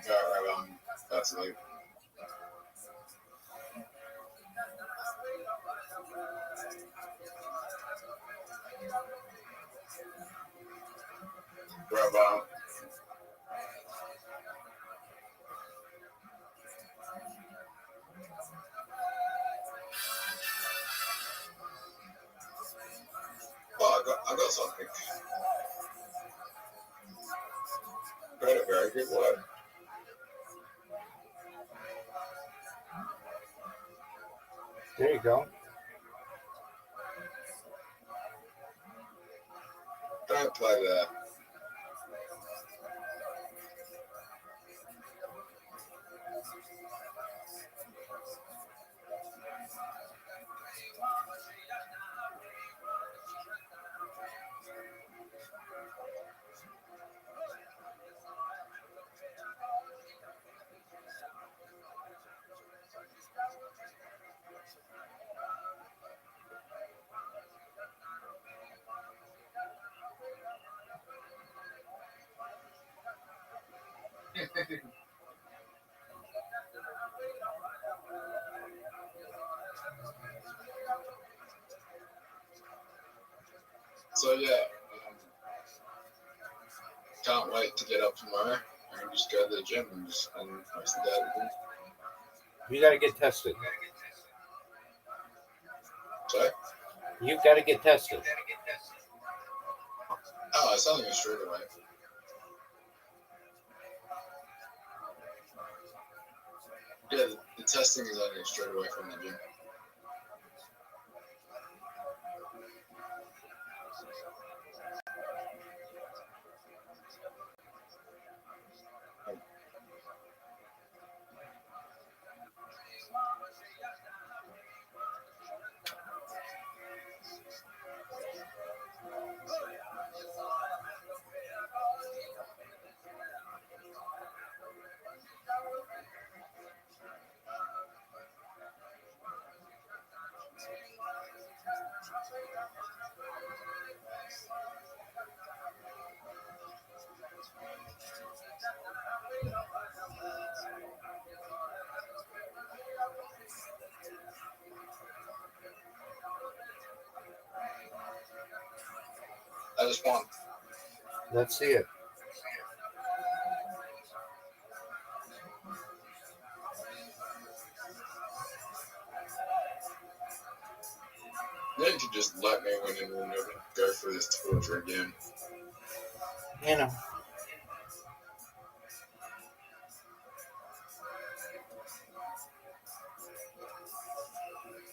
Alright, that's late. Rabbi. Oh, I got something. Got a very good one. There you go. Don't play that. So yeah, can't wait to get up tomorrow and just go to the gym and most of the day. You got to get tested. So, You've got to get tested. oh, it's only a straight away. Yeah, the testing is only straight away from the gym. I just want Let's see it. you to just let me win and we'll never go through this torture again. You know.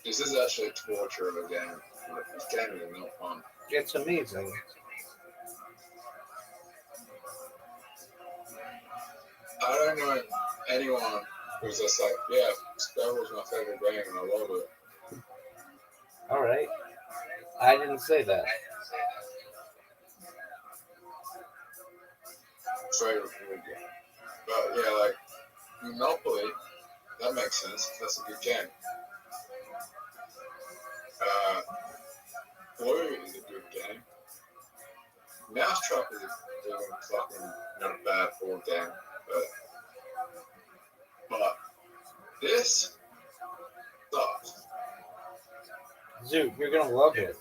This is actually torture of a game. This game is no fun. It's amazing. I don't know anyone who's just like, yeah, Scrabble's my favorite game and I love it. All right. I didn't say that. Favorite game. But yeah, like Monopoly, that makes sense. That's a good game. Blue is a good game. Mousetrap is a fucking not a bad board game, but this sucks. Zoot, you're gonna love it.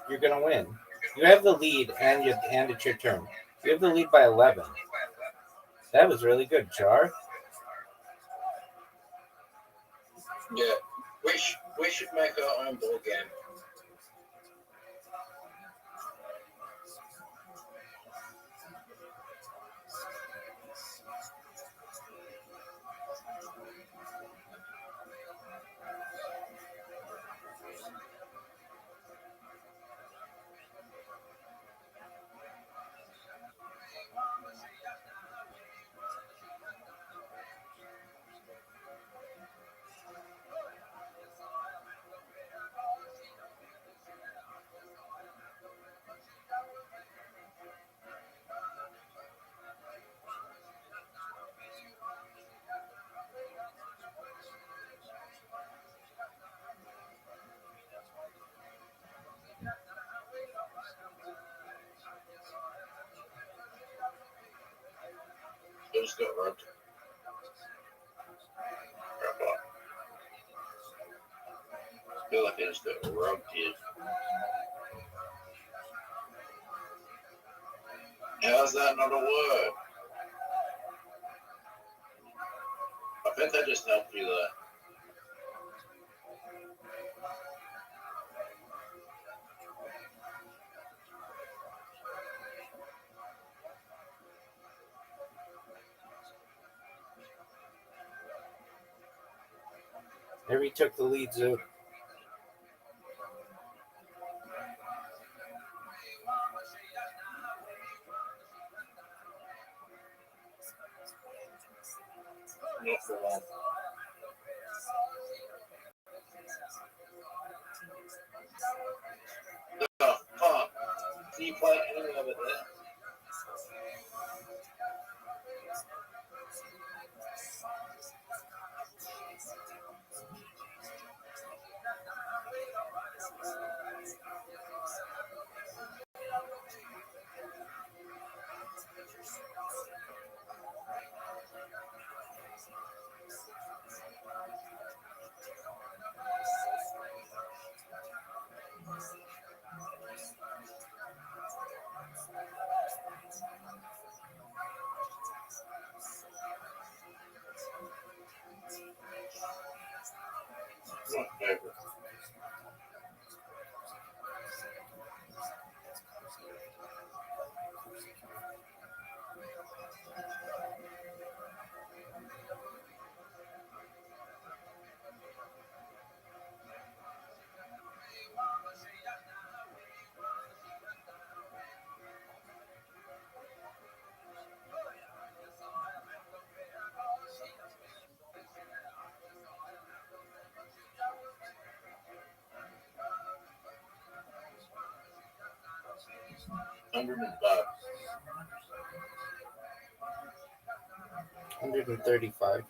You're gonna win. You have the lead, and it's your turn. You have the lead by 11. That was really good, Char. Yeah, we should make our own board game. I just got rubbed. I feel like I just got rubbed here. How's that not a word? I think I just helped you there. Harry took the lead, Zoot. Not for long. Oh, fuck. Can you play any of it there? 105. 135.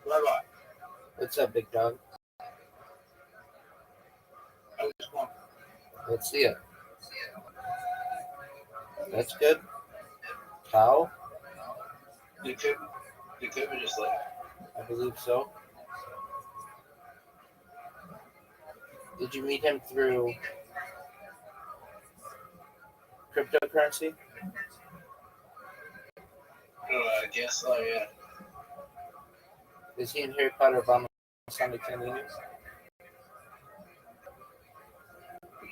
Rabbi, What's up, big dog? I was wrong. Let's see it. That's good. Cow? Did Cooper just leave? I believe so. Did you meet him through cryptocurrency? I guess so, yeah. Is he in Harry Potter Obama Sonic Canadian?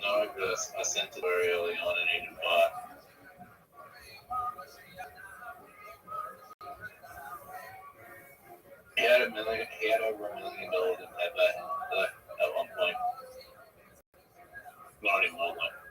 No, because I sent it very early on and he didn't buy it. He had over $1 million in payback at one point. Not anymore though.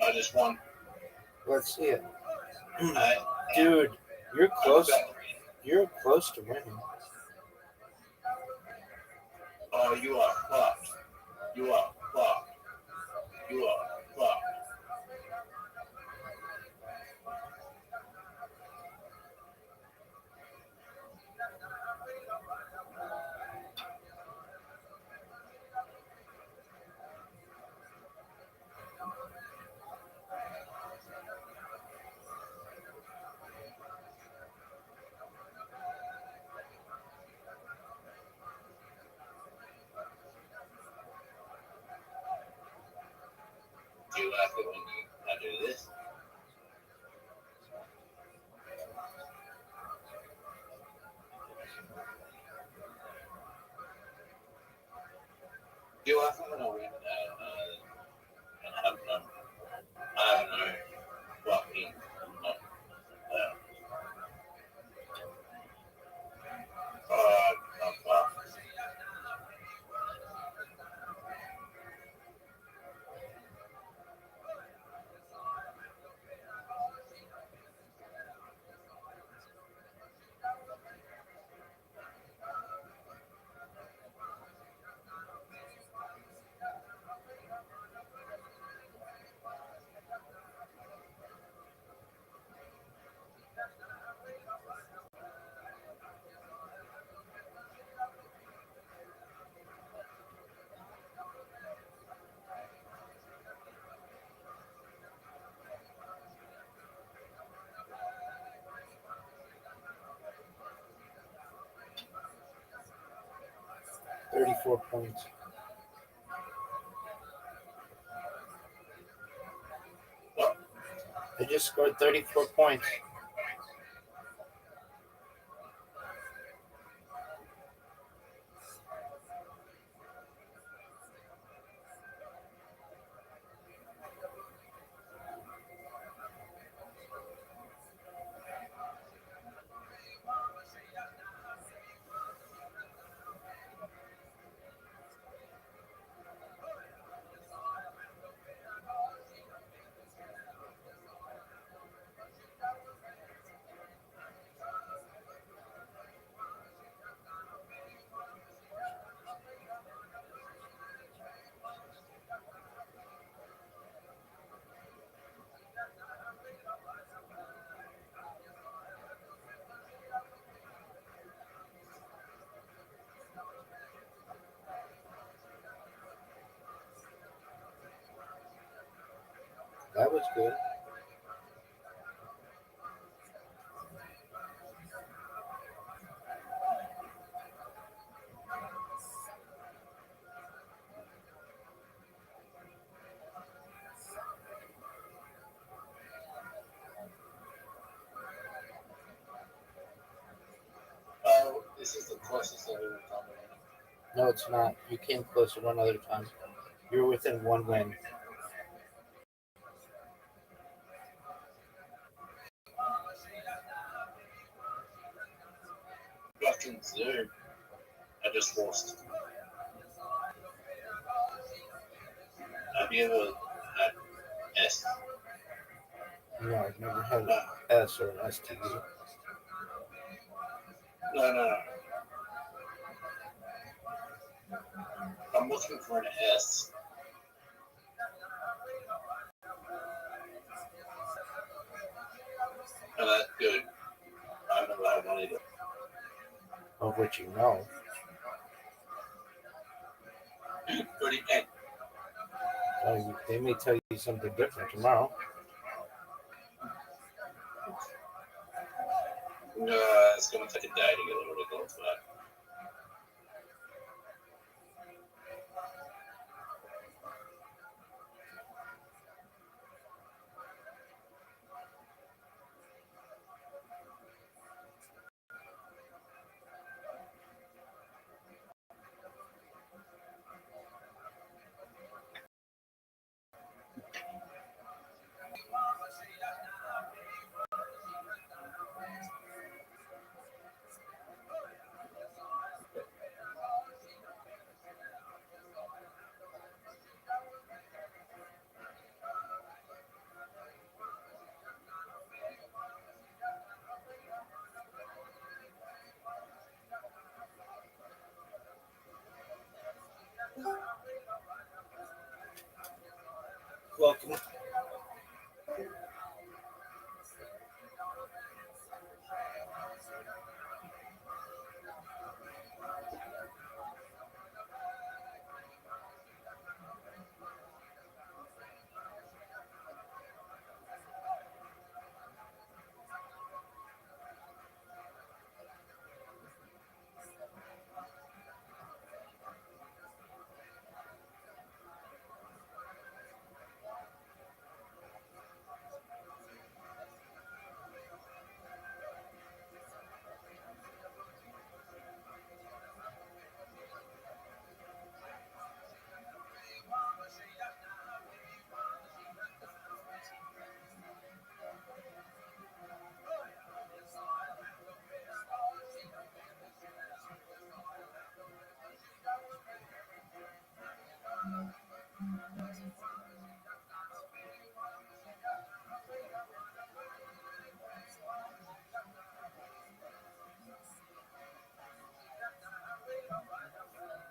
I just won. Let's see it. I, Dude, you're close. I- You're close to winning. Oh, you are fucked. You are fucked. You are fucked. Do you laugh at when I do this? Do you laugh when I win? I have no fucking. I'm fucked. 34 points. I just scored 34 points. That was good. Oh, this is the closest I've ever come. No, it's not. You came closer one other time. You were within one win. Fucking Zoom. I just lost. Have you ever had S? No, I've never had an No, S or an STD. no. I'm looking for an S. And that's good. I've never had one either. Of which you know. What do you think? They may tell you something different tomorrow. No, it's going to take a day to get a little results back. Welcome.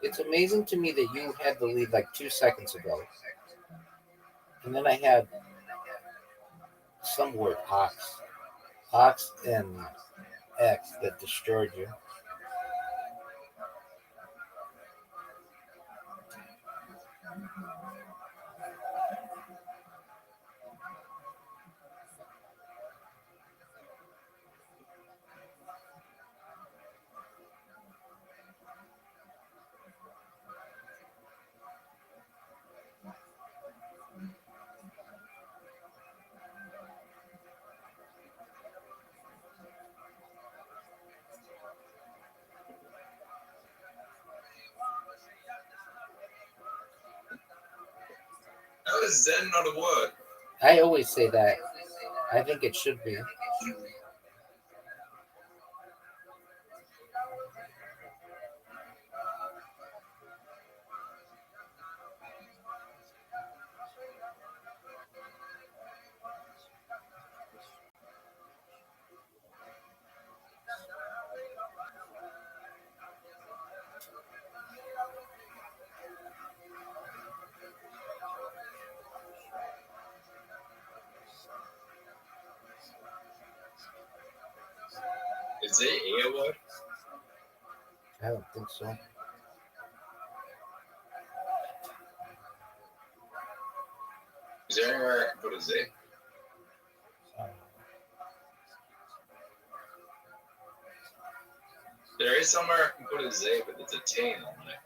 It's amazing to me that you had the lead like 2 seconds ago. And then I had some word Ox and X that destroyed you. is Zen not a word? I always say that. I think it should be. Is they a word? I don't think so. Is there anywhere I can put a Z? There is somewhere I can put a Z, but it's a 10 on it.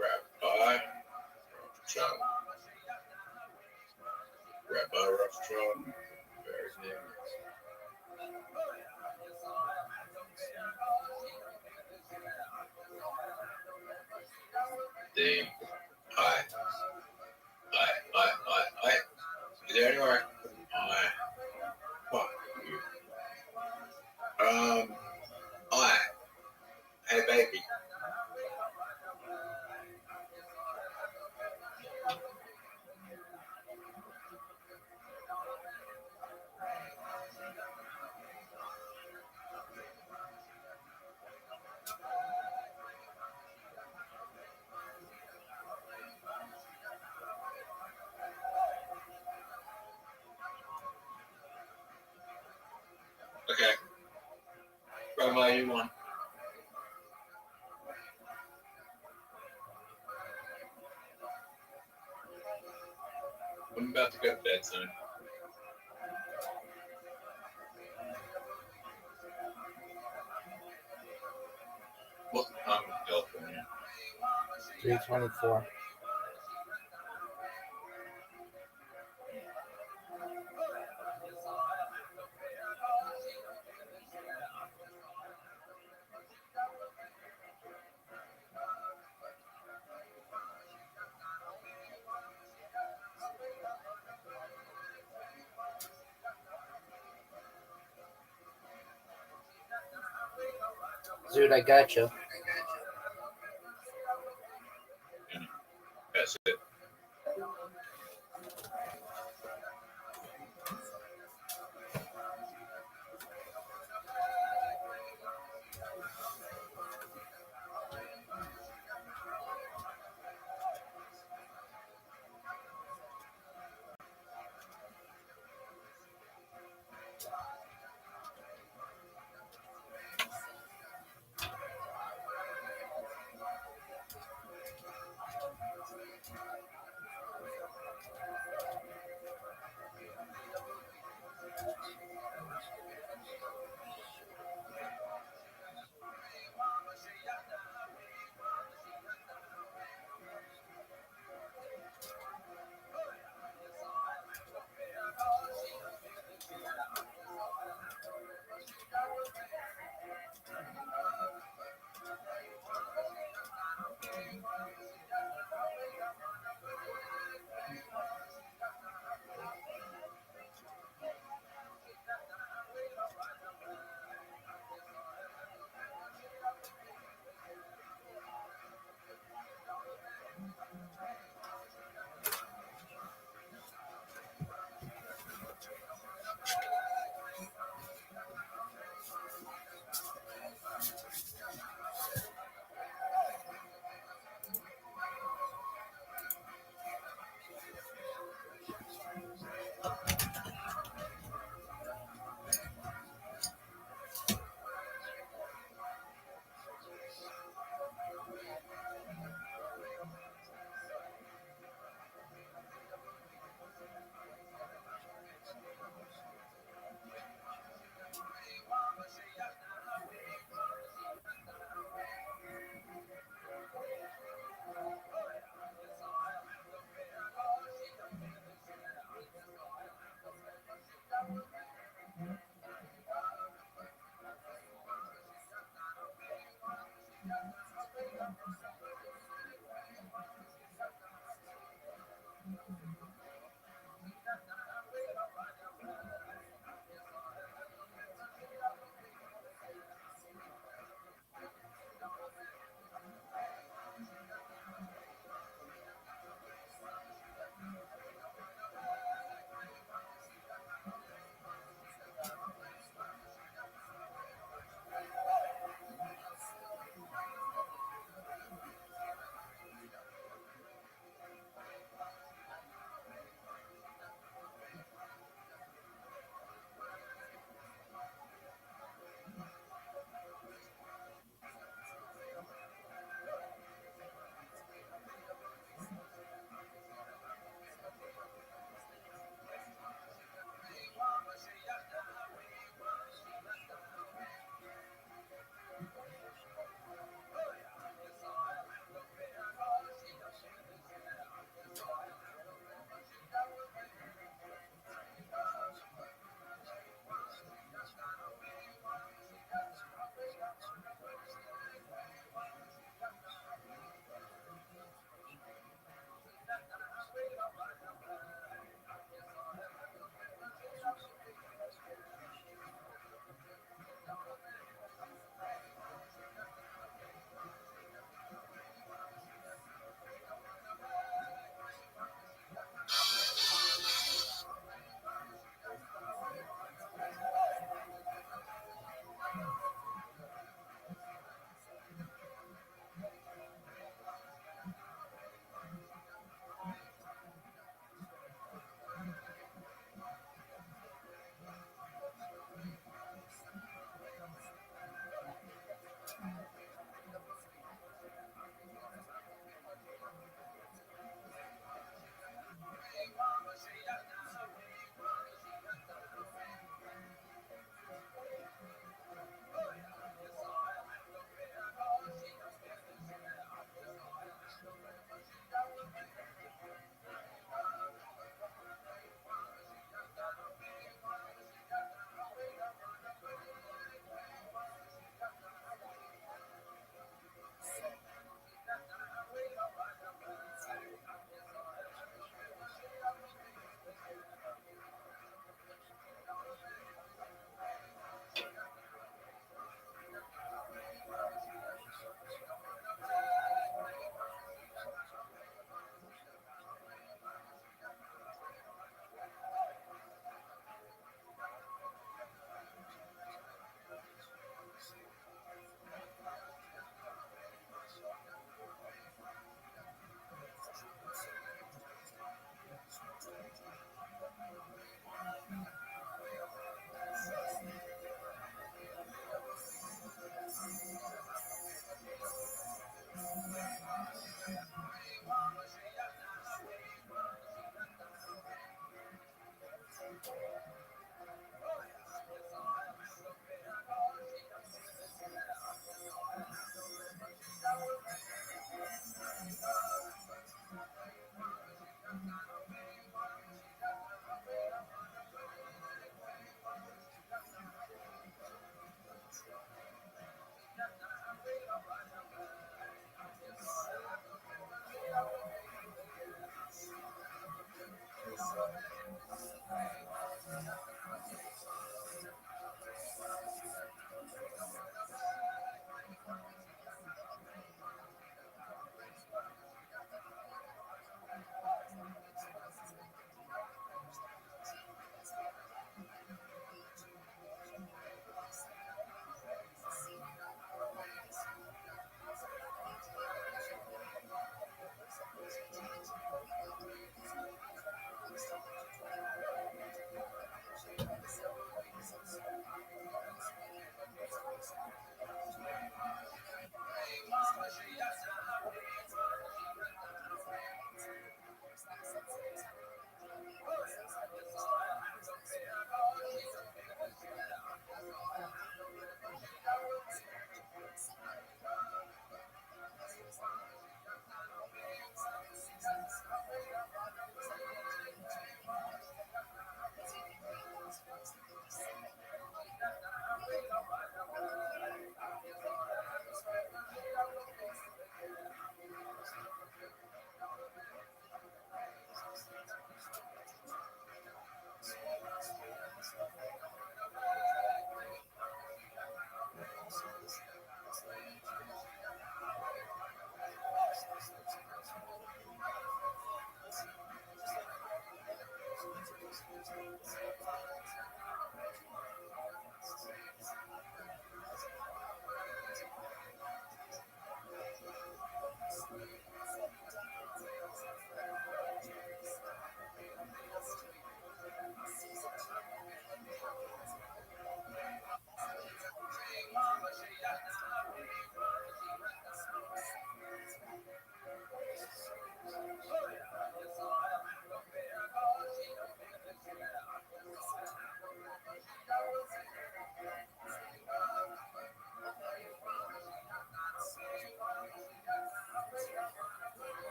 Rabbi Rothschild. Rabbi Rothschild. Very name. Dame. I. Is there anywhere I can put an I? Fuck you. I. Hey, baby. Okay. Rabbi, you won. I'm about to go to bed soon. What time in California? 3:24. Dude, I got you. That's it.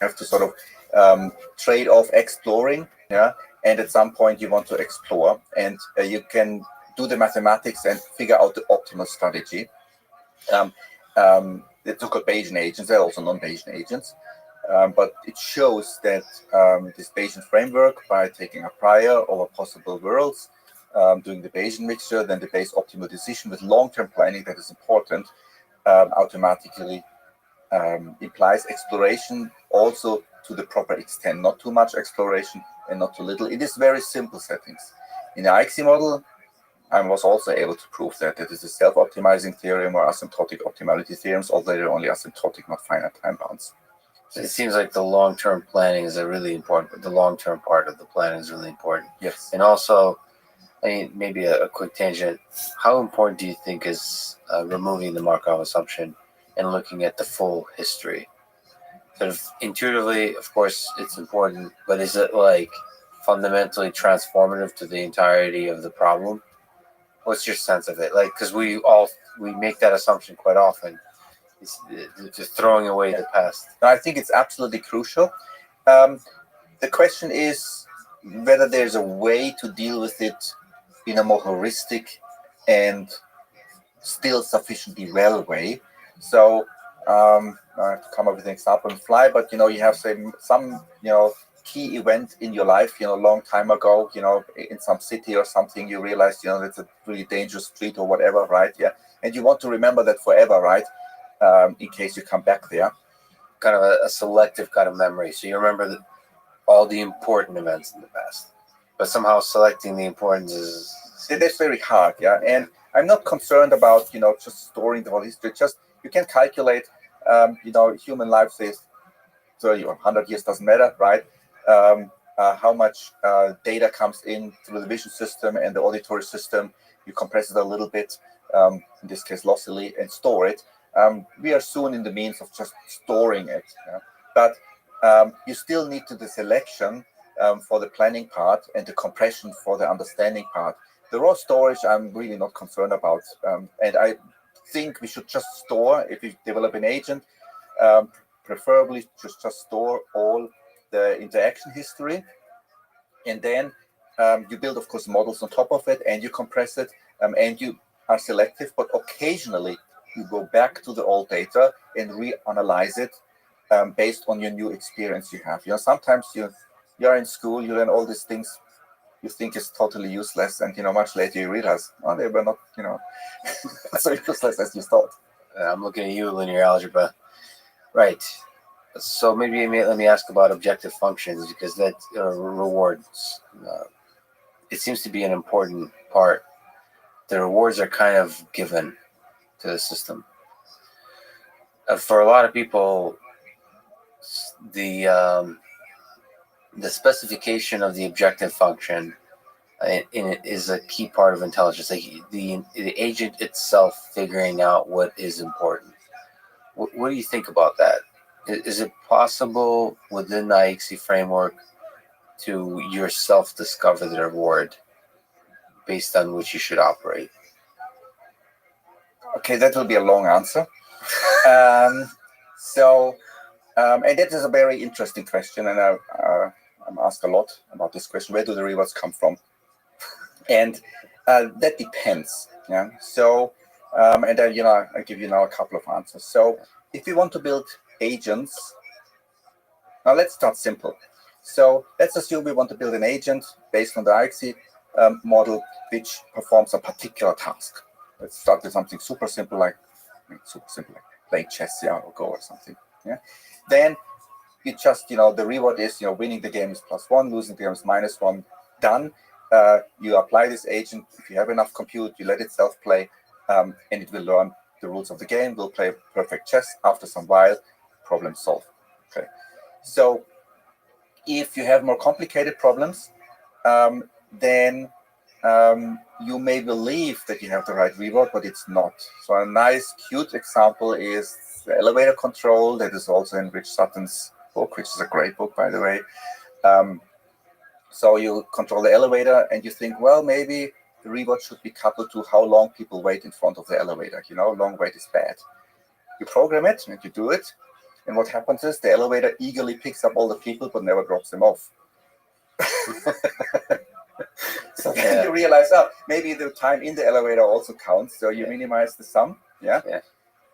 Have to sort of trade off exploring, yeah, and at some point you want to explore, and you can do the mathematics and figure out the optimal strategy. They took up Bayesian agents, they're also non-Bayesian agents, but it shows that this Bayesian framework, by taking a prior over possible worlds, doing the Bayesian mixture, then the Bayes optimal decision with long-term planning, that is important, automatically implies exploration also to the proper extent, not too much exploration and not too little. It is very simple settings. In the IXE model, I was also able to prove that it is a self-optimizing theorem or asymptotic optimality theorems, although they're only asymptotic, not finite time bounds. So it seems like the long-term planning is a really important, the long-term part of the planning is really important. Yes. And also, I mean, maybe a quick tangent, how important do you think is removing the Markov assumption and looking at the full history? Sort of intuitively, of course, it's important, but is it like fundamentally transformative to the entirety of the problem? What's your sense of it? Like, because we make that assumption quite often. It's just throwing away the past. I think it's absolutely crucial. The question is whether there's a way to deal with it in a more heuristic and still sufficiently well way. So I have to come up with an example on the fly, but you have some key event in your life, a long time ago, in some city or something, you realized, it's a really dangerous street or whatever, right? Yeah. And you want to remember that forever, right? In case you come back there. Kind of a selective kind of memory. So you remember all the important events in the past, but somehow selecting the importance is... That's very hard, yeah. And I'm not concerned about, just storing the whole history. Just, you can calculate, human life says 30 or 100 years, doesn't matter, right? How much data comes in through the vision system and the auditory system. You compress it a little bit, in this case lossily, and store it. We are soon in the means of just storing it. Yeah? But you still need to do the selection for the planning part and the compression for the understanding part. The raw storage, I'm really not concerned about. And I think we should just store, if we develop an agent, preferably just store all the interaction history. And then you build, of course, models on top of it, and you compress it, and you are selective, but occasionally you go back to the old data and reanalyze it based on your new experience you have. Sometimes you're in school, you learn all these things you think is totally useless, and much later you realize, oh, they were not, so useless as you thought. I'm looking at you, linear algebra. Right. So maybe let me ask about objective functions, because that rewards, it seems to be an important part. The rewards are kind of given to the system. For a lot of people, the specification of the objective function in it is a key part of intelligence. Like the agent itself figuring out what is important. What do you think about that? Is it possible within the IXE framework to yourself discover the reward based on which you should operate? Okay, that will be a long answer. So And that is a very interesting question, and I'm asked a lot about this question: where do the rewards come from? And that depends. Yeah. So, and then I give you now a couple of answers. So, if you want to build agents, now let's start simple. So let's assume we want to build an agent based on the IXE model, which performs a particular task. Let's start with something super simple, like playing chess, or Go or something. Yeah. Then you just, the reward is, winning the game is +1, losing the game is -1. Done. You apply this agent. If you have enough compute, you let it self-play, and it will learn the rules of the game. Will play perfect chess. After some while, problem solved. Okay. So if you have more complicated problems, then you may believe that you have the right reward, but it's not. So a nice, cute example is the elevator control that is also in Rich Sutton's book, which is a great book, by the way. So you control the elevator and you think, well, maybe the reward should be coupled to how long people wait in front of the elevator. Long wait is bad. You program it and you do it. And what happens is the elevator eagerly picks up all the people, but never drops them off. So then you realize, maybe the time in the elevator also counts. So you minimize the sum. Yeah.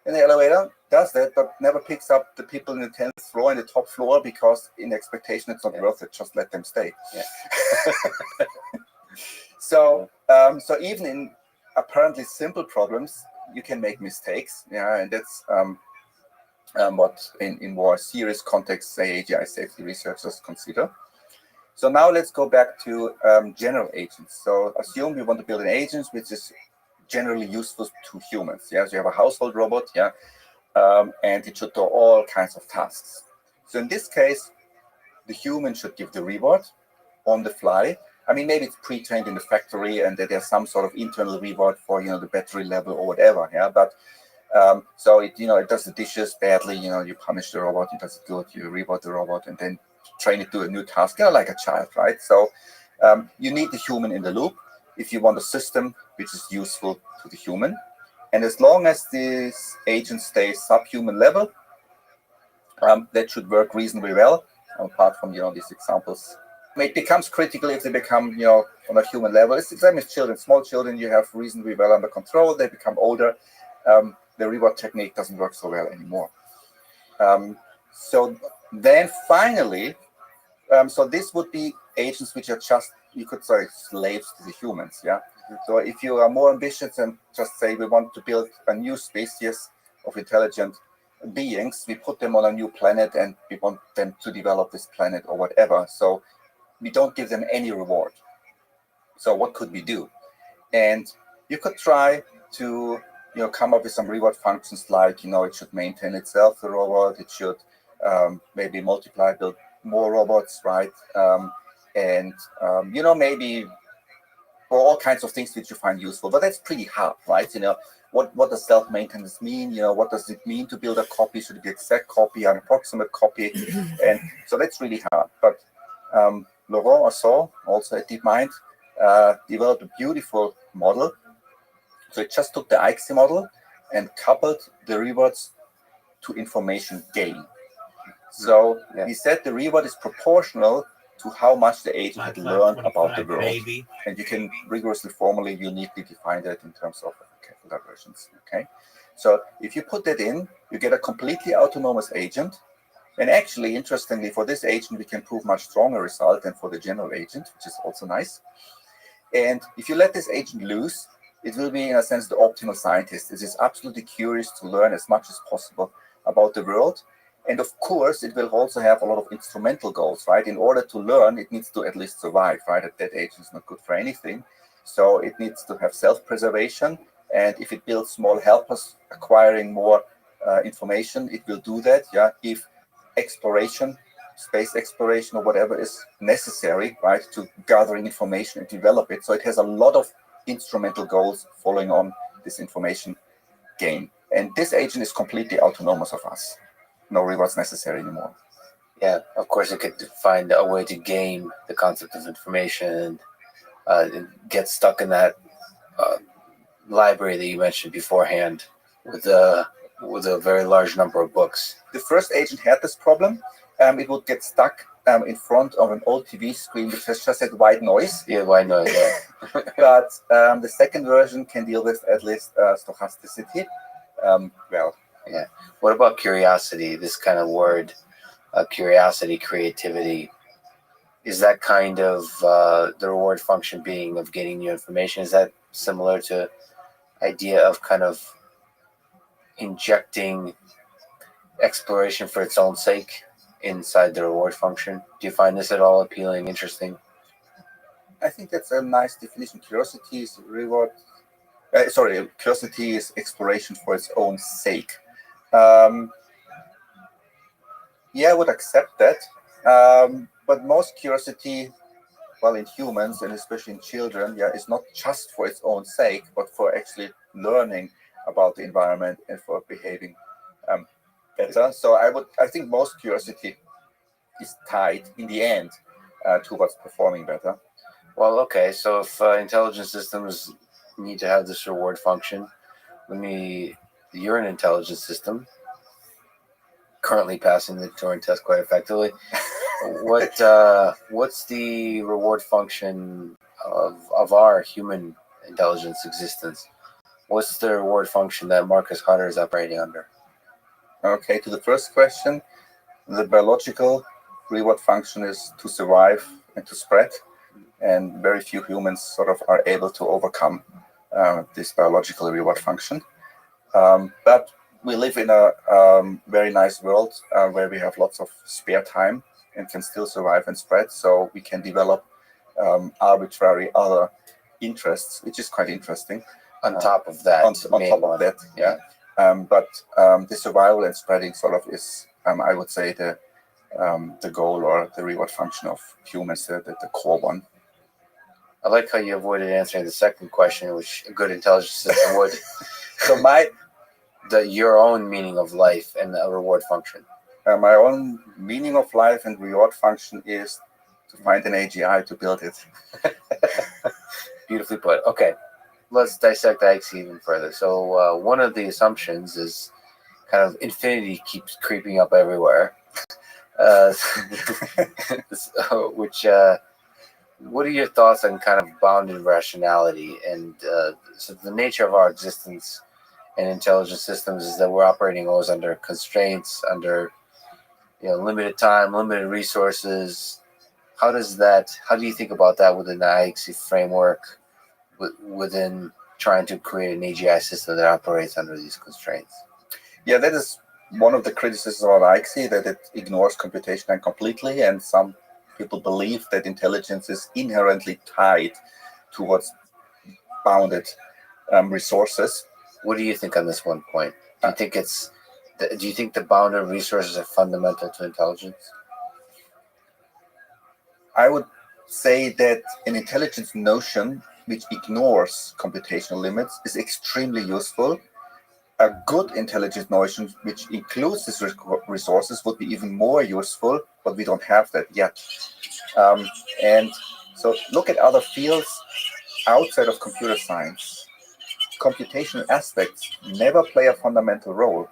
And the elevator does that, but never picks up the people in the 10th floor and the top floor because in expectation it's not worth it. Just let them stay. Yeah. So even in apparently simple problems, you can make mistakes. Yeah, and that's what in more serious contexts, say AGI safety researchers consider. So now let's go back to general agents. So assume we want to build an agent which is generally useful to humans. Yeah, so you have a household robot, and it should do all kinds of tasks. So in this case, the human should give the reward on the fly. I mean, maybe it's pre-trained in the factory and that there's some sort of internal reward for the battery level or whatever. Yeah, but so it it does the dishes badly. You punish the robot. It does it good. You reward the robot and then train it to do a new task. Like a child, right? So you need the human in the loop if you want a system which is useful to the human. And as long as this agent stays subhuman level, that should work reasonably well. Apart from these examples, it becomes critical if they become on a human level. It's the same as children. Small children you have reasonably well under control. They become older. The reward technique doesn't work so well anymore. So then finally, so this would be agents which are just, you could say, slaves to the humans. Yeah. So if you are more ambitious and just say we want to build a new species of intelligent beings, we put them on a new planet and we want them to develop this planet or whatever. So we don't give them any reward. So what could we do? And you could try to come up with some reward functions like it should maintain itself, the robot. It should maybe multiply, build more robots, right? And maybe for all kinds of things which you find useful, but that's pretty hard, right? What does self-maintenance mean? What does it mean to build a copy? Should it be an exact copy, an approximate copy? And so that's really hard. But Laurent Assault, also at DeepMind, developed a beautiful model. So it just took the IXE model and coupled the rewards to information gain. So he said the reward is proportional to how much the agent had learned about the world. Baby. And you can rigorously, formally, uniquely define that in terms of careful diversions. Okay. So if you put that in, you get a completely autonomous agent. And actually, interestingly, for this agent, we can prove much stronger result than for the general agent, which is also nice. And if you let this agent loose, it will be, in a sense, the optimal scientist. It is absolutely curious to learn as much as possible about the world. And of course, it will also have a lot of instrumental goals, right? In order to learn, it needs to at least survive, right? A dead agent is not good for anything. So it needs to have self-preservation. And if it builds small helpers acquiring more information, it will do that. Yeah. If exploration, space exploration or whatever is necessary, right, to gathering information and develop it. So it has a lot of instrumental goals following on this information gain. And this agent is completely autonomous of us. No rewards necessary anymore. Yeah, of course, it could find a way to gain the concept of information, get stuck in that library that you mentioned beforehand with with a very large number of books. The first agent had this problem. It would get stuck in front of an old TV screen which has just had white noise. Yeah, why not? Yeah. But the second version can deal with at least stochasticity. Well, Yeah. What about curiosity? This kind of word, curiosity, creativity. Is that kind of the reward function being of getting new information? Is that similar to idea of kind of injecting exploration for its own sake inside the reward function? Do you find this at all appealing, interesting? I think that's a nice definition. Curiosity is reward. Curiosity is exploration for its own sake. Yeah, I would accept that. But most curiosity, well, in humans and especially in children, yeah, is not just for its own sake, but for actually learning about the environment and for behaving better. So I think most curiosity is tied in the end towards performing better. Well, okay. So if intelligent systems need to have this reward function, you're an intelligent system, currently passing the Turing test quite effectively. What's the reward function of our human intelligence existence? What's the reward function that Marcus Hutter is operating under? Okay, to the first question, the biological reward function is to survive and to spread, and very few humans sort of are able to overcome this biological reward function. But we live in a very nice world where we have lots of spare time and can still survive and spread, so we can develop arbitrary other interests, which is quite interesting. On top of that, On top of that, yeah. But the survival and spreading sort of is, I would say, the goal or the reward function of humans, the core one. I like how you avoided answering the second question, which a good intelligence system would. So your own meaning of life and the reward function. My own meaning of life and reward function is to find an AGI to build it. Beautifully put. Okay, let's dissect IXE even further. So one of the assumptions is kind of infinity keeps creeping up everywhere. Which what are your thoughts on kind of bounded rationality and so the nature of our existence and intelligent systems is that we're operating always under constraints, under limited time, limited resources. How do you think about that within the IXE framework, within trying to create an AGI system that operates under these constraints? Yeah, that is one of the criticisms of IXE, that it ignores computation completely, and some people believe that intelligence is inherently tied towards bounded resources. What do you think on this one point? Do you think the bounded resources are fundamental to intelligence? I would say that an intelligence notion which ignores computational limits is extremely useful. A good intelligence notion which includes these resources would be even more useful, but we don't have that yet. And so look at other fields outside of computer science. Computational aspects never play a fundamental role.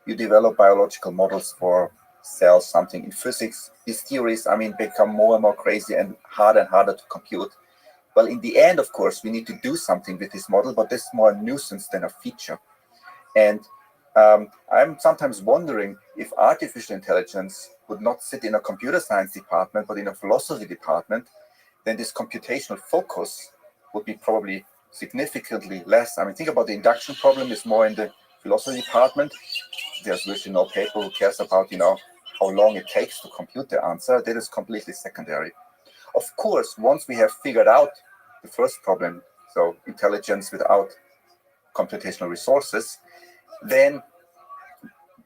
You develop biological models for cells, something in physics. These theories, become more and more crazy and harder to compute. Well, in the end, of course, we need to do something with this model, but this is more a nuisance than a feature. And I'm sometimes wondering if artificial intelligence would not sit in a computer science department, but in a philosophy department, then this computational focus would be probably significantly less. Think about the induction problem is more in the philosophy department. There's virtually no paper who cares about, how long it takes to compute the answer. That is completely secondary. Of course, once we have figured out the first problem, so intelligence without computational resources, then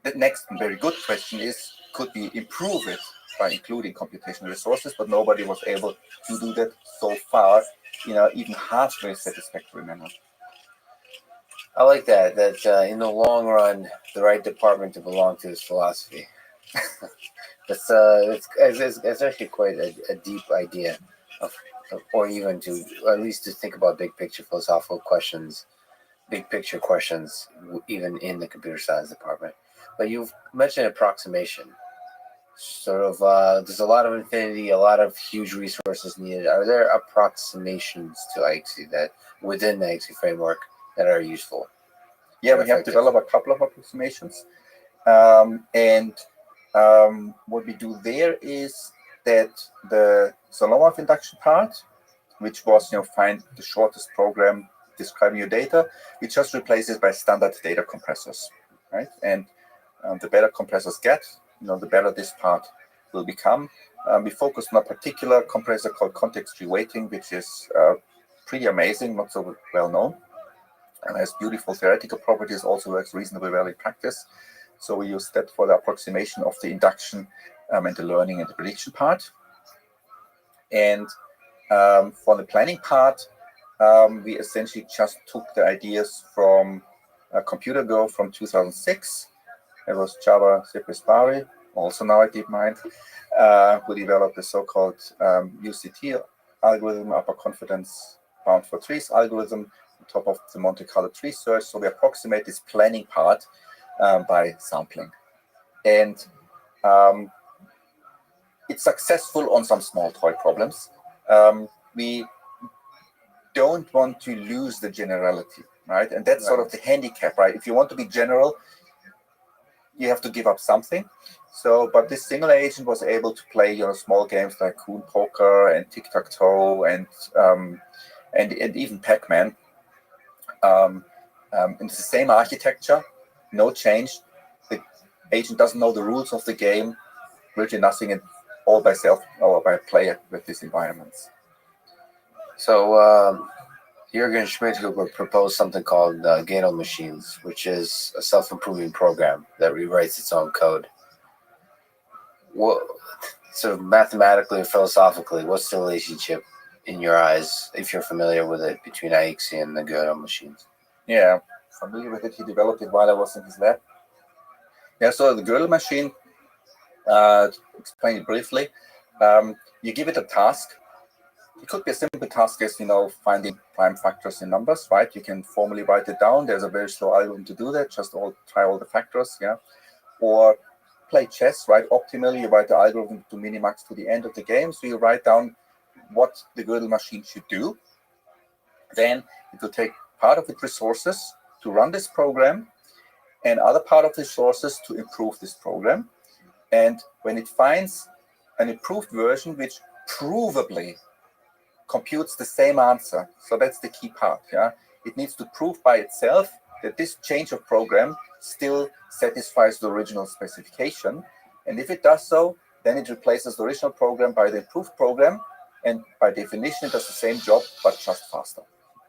the next very good question is, could we improve it by including computational resources? But nobody was able to do that so far in an even halfway satisfactory manner. I like that in the long run, the right department to belong to is philosophy. It's actually quite a deep idea, or even to at least to think about big picture philosophical questions big picture questions, even in the computer science department. But you've mentioned approximation. Sort of, there's a lot of infinity, a lot of huge resources needed. Are there approximations to IXE that within the IXE framework that are useful? Yeah, we have developed a couple of approximations. What we do there is that the Solomon induction part, which was, find the shortest program describing your data, we just replace it by standard data compressors, right? And the better compressors get, the better this part will become. We focus on a particular compressor called context-free weighting, which is pretty amazing, not so well known, and has beautiful theoretical properties, also works reasonably well in practice. So we use that for the approximation of the induction and the learning and the prediction part. And for the planning part, we essentially just took the ideas from Computer Go from 2006. It was Java Cypress Bari, also now at DeepMind, who developed the so-called UCT algorithm, upper confidence bound for trees algorithm, on top of the Monte Carlo tree search. So we approximate this planning part by sampling. And it's successful on some small toy problems. We don't want to lose the generality, right? And that's sort of the handicap, right? If you want to be general, you have to give up something. So, but this single agent was able to play, small games like Coon Poker and Tic-Tac-Toe and even Pac-Man. And it's the same architecture, no change. The agent doesn't know the rules of the game, virtually nothing, and all by self or by player with these environments. So Jürgen Schmidt proposed something called Gano Machines, which is a self-improving program that rewrites its own code. What, sort of mathematically or philosophically, what's the relationship in your eyes, if you're familiar with it, between IXE and the Gano Machines? Yeah, familiar with it. He developed it while I was in his lab. Yeah, so the Gödel machine, to explain it briefly, you give it a task. It could be a simple task as, finding prime factors in numbers, right? You can formally write it down. There's a very slow algorithm to do that. Just try all the factors, yeah. Or play chess, right? Optimally, you write the algorithm to minimax to the end of the game. So you write down what the Gödel machine should do. Then it will take part of its resources to run this program and other part of the resources to improve this program. And when it finds an improved version which provably computes the same answer, so that's the key part, yeah, it needs to prove by itself that this change of program still satisfies the original specification. And if it does so, then it replaces the original program by the improved program, and by definition it does the same job but just faster.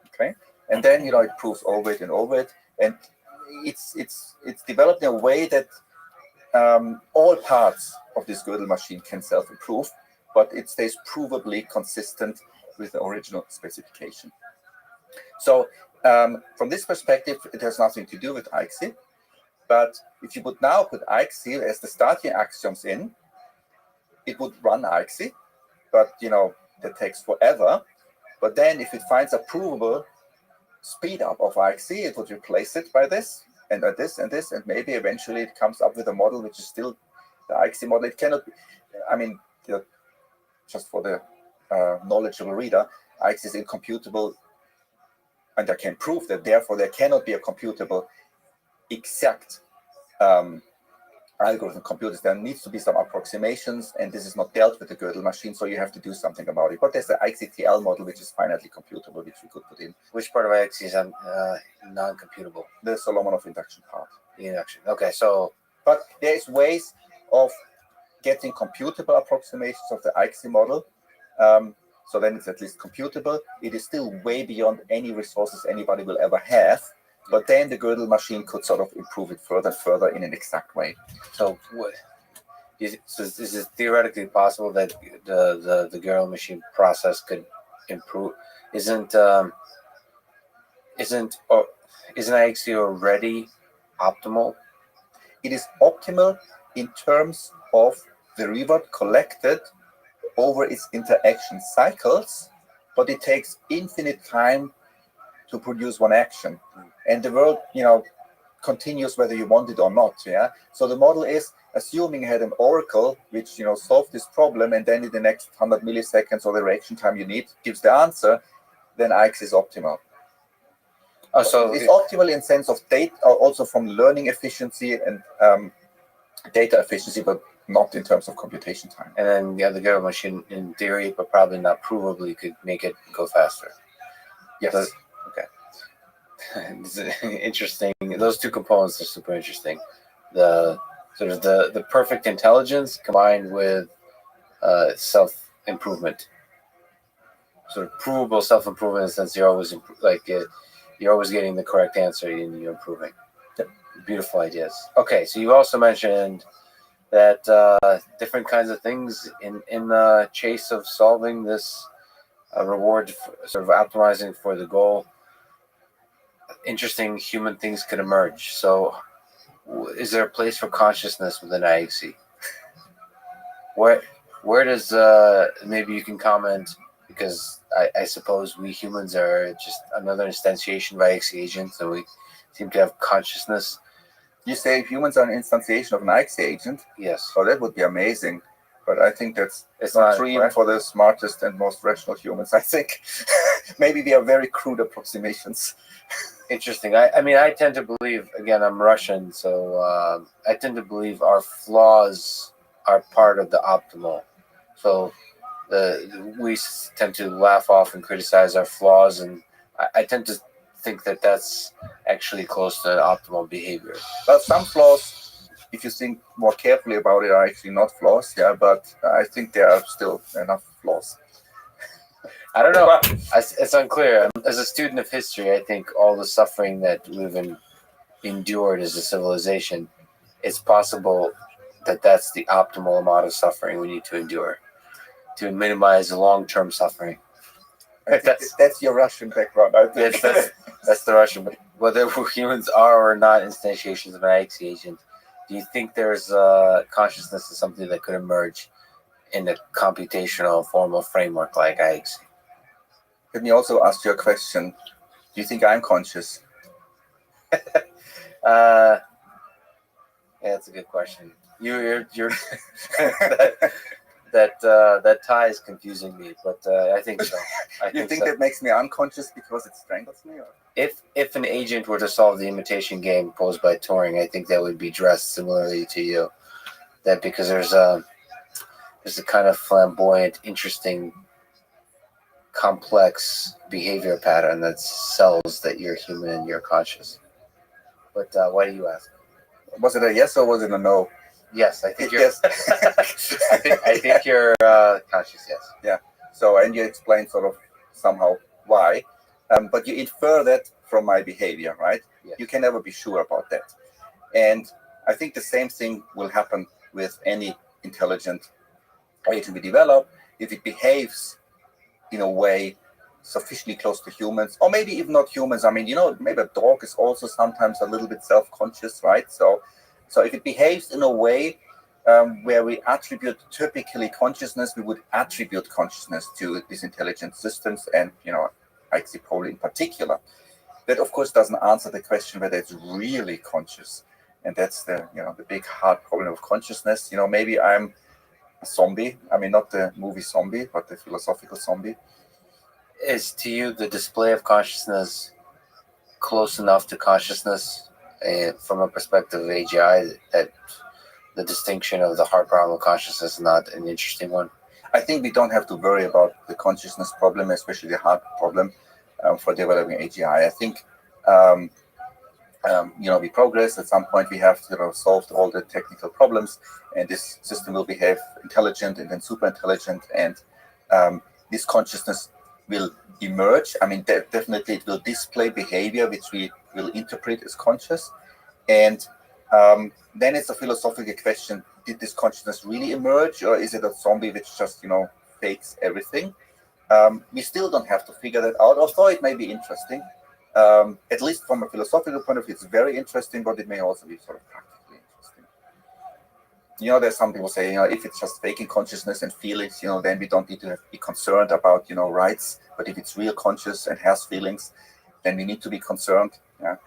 Okay, and then it proves over it and over it, and it's developed in a way that all parts of this Gödel machine can self-improve, but it stays provably consistent with the original specification. So from this perspective, it has nothing to do with IXE. But if you would now put IXE as the starting axioms in, it would run IXE, but that takes forever. But then if it finds a provable speed up of IXE, it would replace it by this and this and this, and maybe eventually it comes up with a model which is still the IXE model. It cannot be, just for the knowledgeable reader, IXE is incomputable, and I can prove that therefore there cannot be a computable exact algorithm computers. There needs to be some approximations, and this is not dealt with the Gödel machine, so you have to do something about it. But there's the IXE-TL model, which is finitely computable, which we could put in. Which part of IXE is non-computable? The Solomonov induction part. The induction. Okay, so... But there is ways of getting computable approximations of the IXE model. So then it's at least computable. It is still way beyond any resources anybody will ever have. But then the Gödel machine could sort of improve it further and further in an exact way. So is it theoretically possible that the Gödel machine process could improve? Isn't IXE already optimal? It is optimal in terms of the reward collected over its interaction cycles, but it takes infinite time to produce one action, and the world, continues whether you want it or not. Yeah. So the model is assuming I had an oracle which solved this problem, and then in the next 100 milliseconds or the reaction time you need gives the answer. Then IX is optimal. Oh, so it's optimal in sense of data, also from learning efficiency and data efficiency, but not in terms of computation time. And then the other Go machine, in theory, but probably not provably, could make it go faster. Yes. So, okay. This is interesting. Those two components are super interesting. The sort of the perfect intelligence combined with self-improvement. Sort of provable self-improvement in the sense you're always you're always getting the correct answer and you're improving. Beautiful ideas. Okay, so you also mentioned that different kinds of things in the chase of solving this reward, sort of optimizing for the goal, interesting human things could emerge. So is there a place for consciousness within IXC? Where does, maybe you can comment, because I suppose we humans are just another instantiation of IXC agents, and we seem to have consciousness. You say humans are an instantiation of an IXC agent? Yes. Oh, that would be amazing. But I think it's not a dream correct for the smartest and most rational humans, I think. Maybe we are very crude approximations. Interesting. I tend to believe, again, I'm Russian, so I tend to believe our flaws are part of the optimal. So we tend to laugh off and criticize our flaws, and I tend to think that that's actually close to optimal behavior. Well, some flaws, if you think more carefully about it, are actually not flaws, yeah, but I think there are still enough flaws. I don't know. It's unclear. As a student of history, I think all the suffering that we've endured as a civilization, it's possible that that's the optimal amount of suffering we need to endure to minimize long-term suffering. That's your Russian background, I think. Yes, that's the Russian. But whether humans are or not instantiations of an IXC agent, do you think there's consciousness is something that could emerge in a computational formal framework like IXC? Let me also ask you a question. Do you think I'm conscious? Yeah, that's a good question. You're that tie is confusing me, but I think so. You think that makes me unconscious because it strangles me? Or? If an agent were to solve the imitation game posed by Turing, I think that would be dressed similarly to you. That because there's a kind of flamboyant, interesting, complex behavior pattern that sells that you're human and you're conscious. But why do you ask? Was it a yes or was it a no? Yes, I think you're. Yes. I think you're conscious. Yes. Yeah. So, and you explain sort of somehow why, but you infer that from my behavior, right? Yes. You can never be sure about that, and I think the same thing will happen with any intelligent agent we develop if it behaves in a way sufficiently close to humans, or maybe even not humans. I mean, maybe a dog is also sometimes a little bit self-conscious, right? So if it behaves in a way where we attribute typically consciousness, we would attribute consciousness to these intelligent systems, and IXC in particular. That of course doesn't answer the question whether it's really conscious, and that's the big hard problem of consciousness. Maybe I'm a zombie. I mean, not the movie Zombie, but the philosophical zombie. Is to you the display of consciousness close enough to consciousness from a perspective of AGI that the distinction of the hard problem of consciousness is not an interesting one? I think we don't have to worry about the consciousness problem, especially the hard problem for developing AGI. I think we progress. At some point, we have solved all the technical problems, and this system will behave intelligent and then super intelligent, and this consciousness will emerge. I mean, definitely it will display behavior which we will interpret as conscious, and then it's a philosophical question: did this consciousness really emerge, or is it a zombie which just fakes everything? We still don't have to figure that out, although it may be interesting. At least from a philosophical point of view, it's very interesting, but it may also be sort of practically interesting. There's some people say, if it's just faking consciousness and feelings, then we don't need to be concerned about, rights. But if it's real conscious and has feelings, then we need to be concerned. Yeah.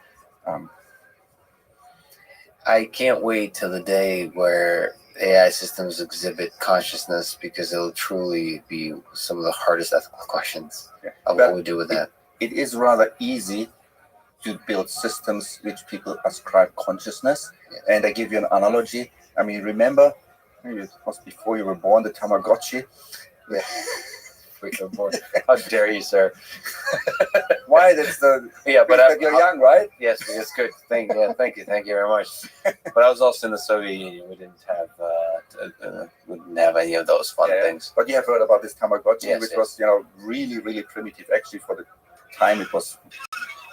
I can't wait till the day where AI systems exhibit consciousness, because it'll truly be some of the hardest ethical questions of what we do with that. It is rather easy to build systems which people ascribe consciousness. Yeah. And I give you an analogy. I mean, remember, maybe it was before you were born, the Tamagotchi. Yeah. How dare you, sir? Why? That's the Yeah, but that you're young, right? Yes, that's good. Thank you very much. But I was also in the Soviet Union. We didn't have any of those fun things. But you have heard about this Tamagotchi, Yes, which yes. was, really, really primitive. Actually, for the time it was,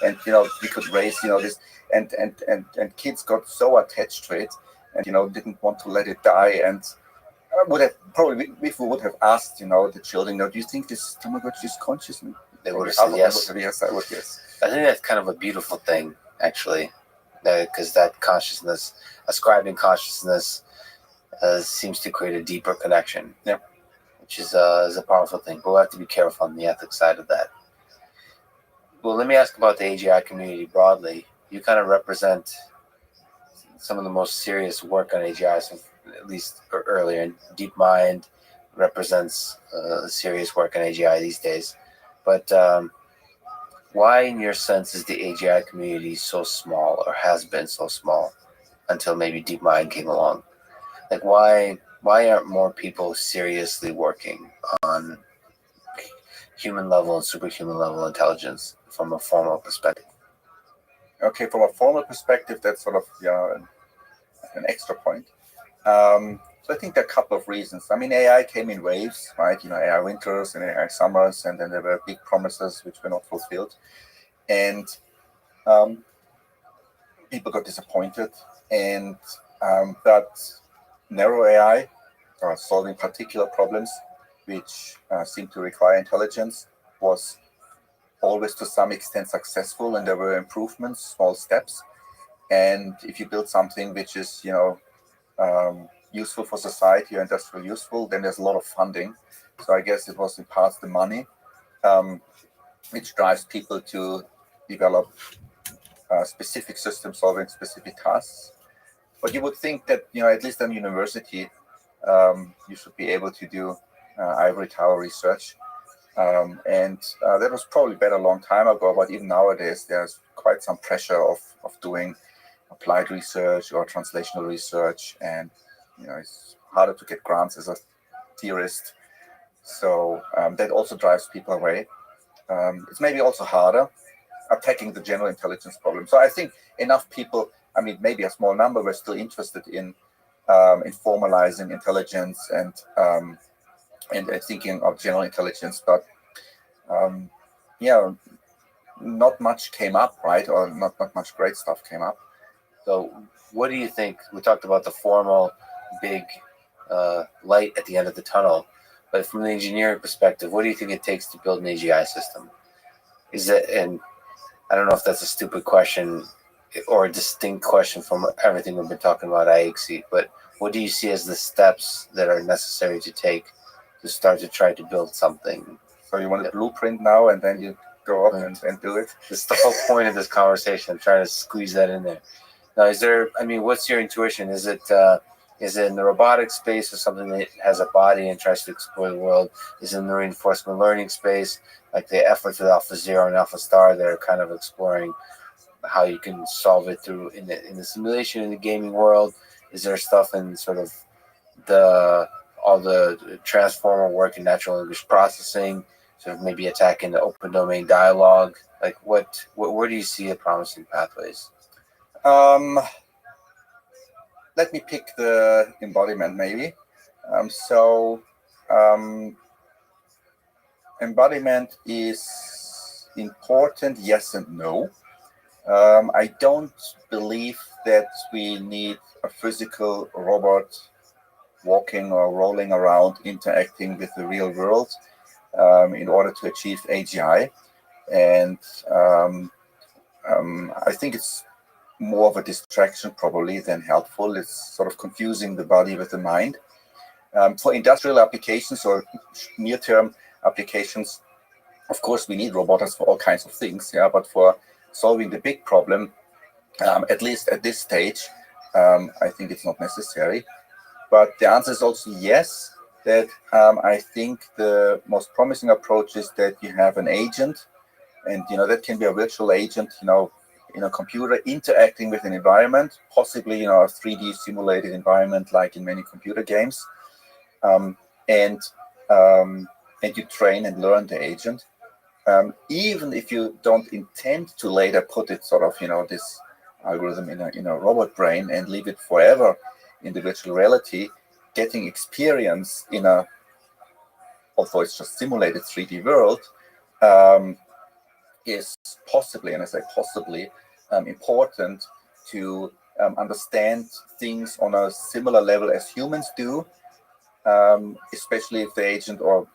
and we could raise, this, and kids got so attached to it, and didn't want to let it die, and I would have probably, if we would have asked, the children, do you think this Tamagotchi is conscious? And They would have half said of yes. them would have, yes, I would guess. I think that's kind of a beautiful thing, actually, because that consciousness, ascribing consciousness, seems to create a deeper connection. Yeah. Which is a powerful thing, but we'll have to be careful on the ethics side of that. Well, let me ask about the AGI community broadly. You kind of represent some of the most serious work on AGI, so at least earlier. And DeepMind represents serious work on AGI these days. But why, in your sense, is the AGI community so small, or has been so small, until maybe DeepMind came along? Like, why aren't more people seriously working on human level and superhuman level intelligence from a formal perspective? Okay, from a formal perspective, that's sort of an extra point. So I think there are a couple of reasons. I mean, AI came in waves, right? AI winters and AI summers, and then there were big promises which were not fulfilled, and people got disappointed. And that narrow AI, solving particular problems which seem to require intelligence, was always to some extent successful, and there were improvements, small steps. And if you build something which is useful for society or industrial useful, then there's a lot of funding. So I guess it was in part the money which drives people to develop specific systems solving specific tasks. But you would think that at least in university you should be able to do ivory tower research. And that was probably better a long time ago, but even nowadays there's quite some pressure of doing applied research or translational research, and it's harder to get grants as a theorist. So that also drives people away. It's maybe also harder attacking the general intelligence problem. So I think enough people, I mean, maybe a small number, were still interested in formalizing intelligence and thinking of general intelligence, but not much came up, right? Or not much great stuff came up. So what do you think? We talked about the formal big light at the end of the tunnel, but from the engineering perspective, what do you think it takes to build an AGI system? And I don't know if that's a stupid question or a distinct question from everything we've been talking about IXE, but what do you see as the steps that are necessary to take to start to try to build something? So you want a blueprint now, and then you go up and do it? That's the whole point of this conversation. I'm trying to squeeze that in there. Now, what's your intuition? Is it in the robotic space, or something that has a body and tries to explore the world? Is it in the reinforcement learning space, like the efforts with AlphaZero and AlphaStar that are kind of exploring how you can solve it through in the simulation in the gaming world? Is there stuff in sort of all the transformer work in natural language processing, sort of maybe attacking the open domain dialogue? Like where do you see the promising pathways? Let me pick the embodiment maybe. Embodiment is important, yes and no. I don't believe that we need a physical robot walking or rolling around interacting with the real world in order to achieve AGI. And I think it's more of a distraction probably than helpful. It's sort of confusing the body with the mind. For industrial applications or near-term applications, Of course, we need robots for all kinds of things, yeah, but for solving the big problem, at least at this stage, I think it's not necessary. But the answer is also yes, that I think the most promising approach is that you have an agent, and that can be a virtual agent, in a computer interacting with an environment, possibly a 3D simulated environment like in many computer games, um, and you train and learn the agent. Even if you don't intend to later put it sort of, this algorithm in a robot brain and leave it forever in the virtual reality, getting experience in a, although it's just simulated 3D world, is possibly, and I say possibly, important to understand things on a similar level as humans do, especially if the agent, or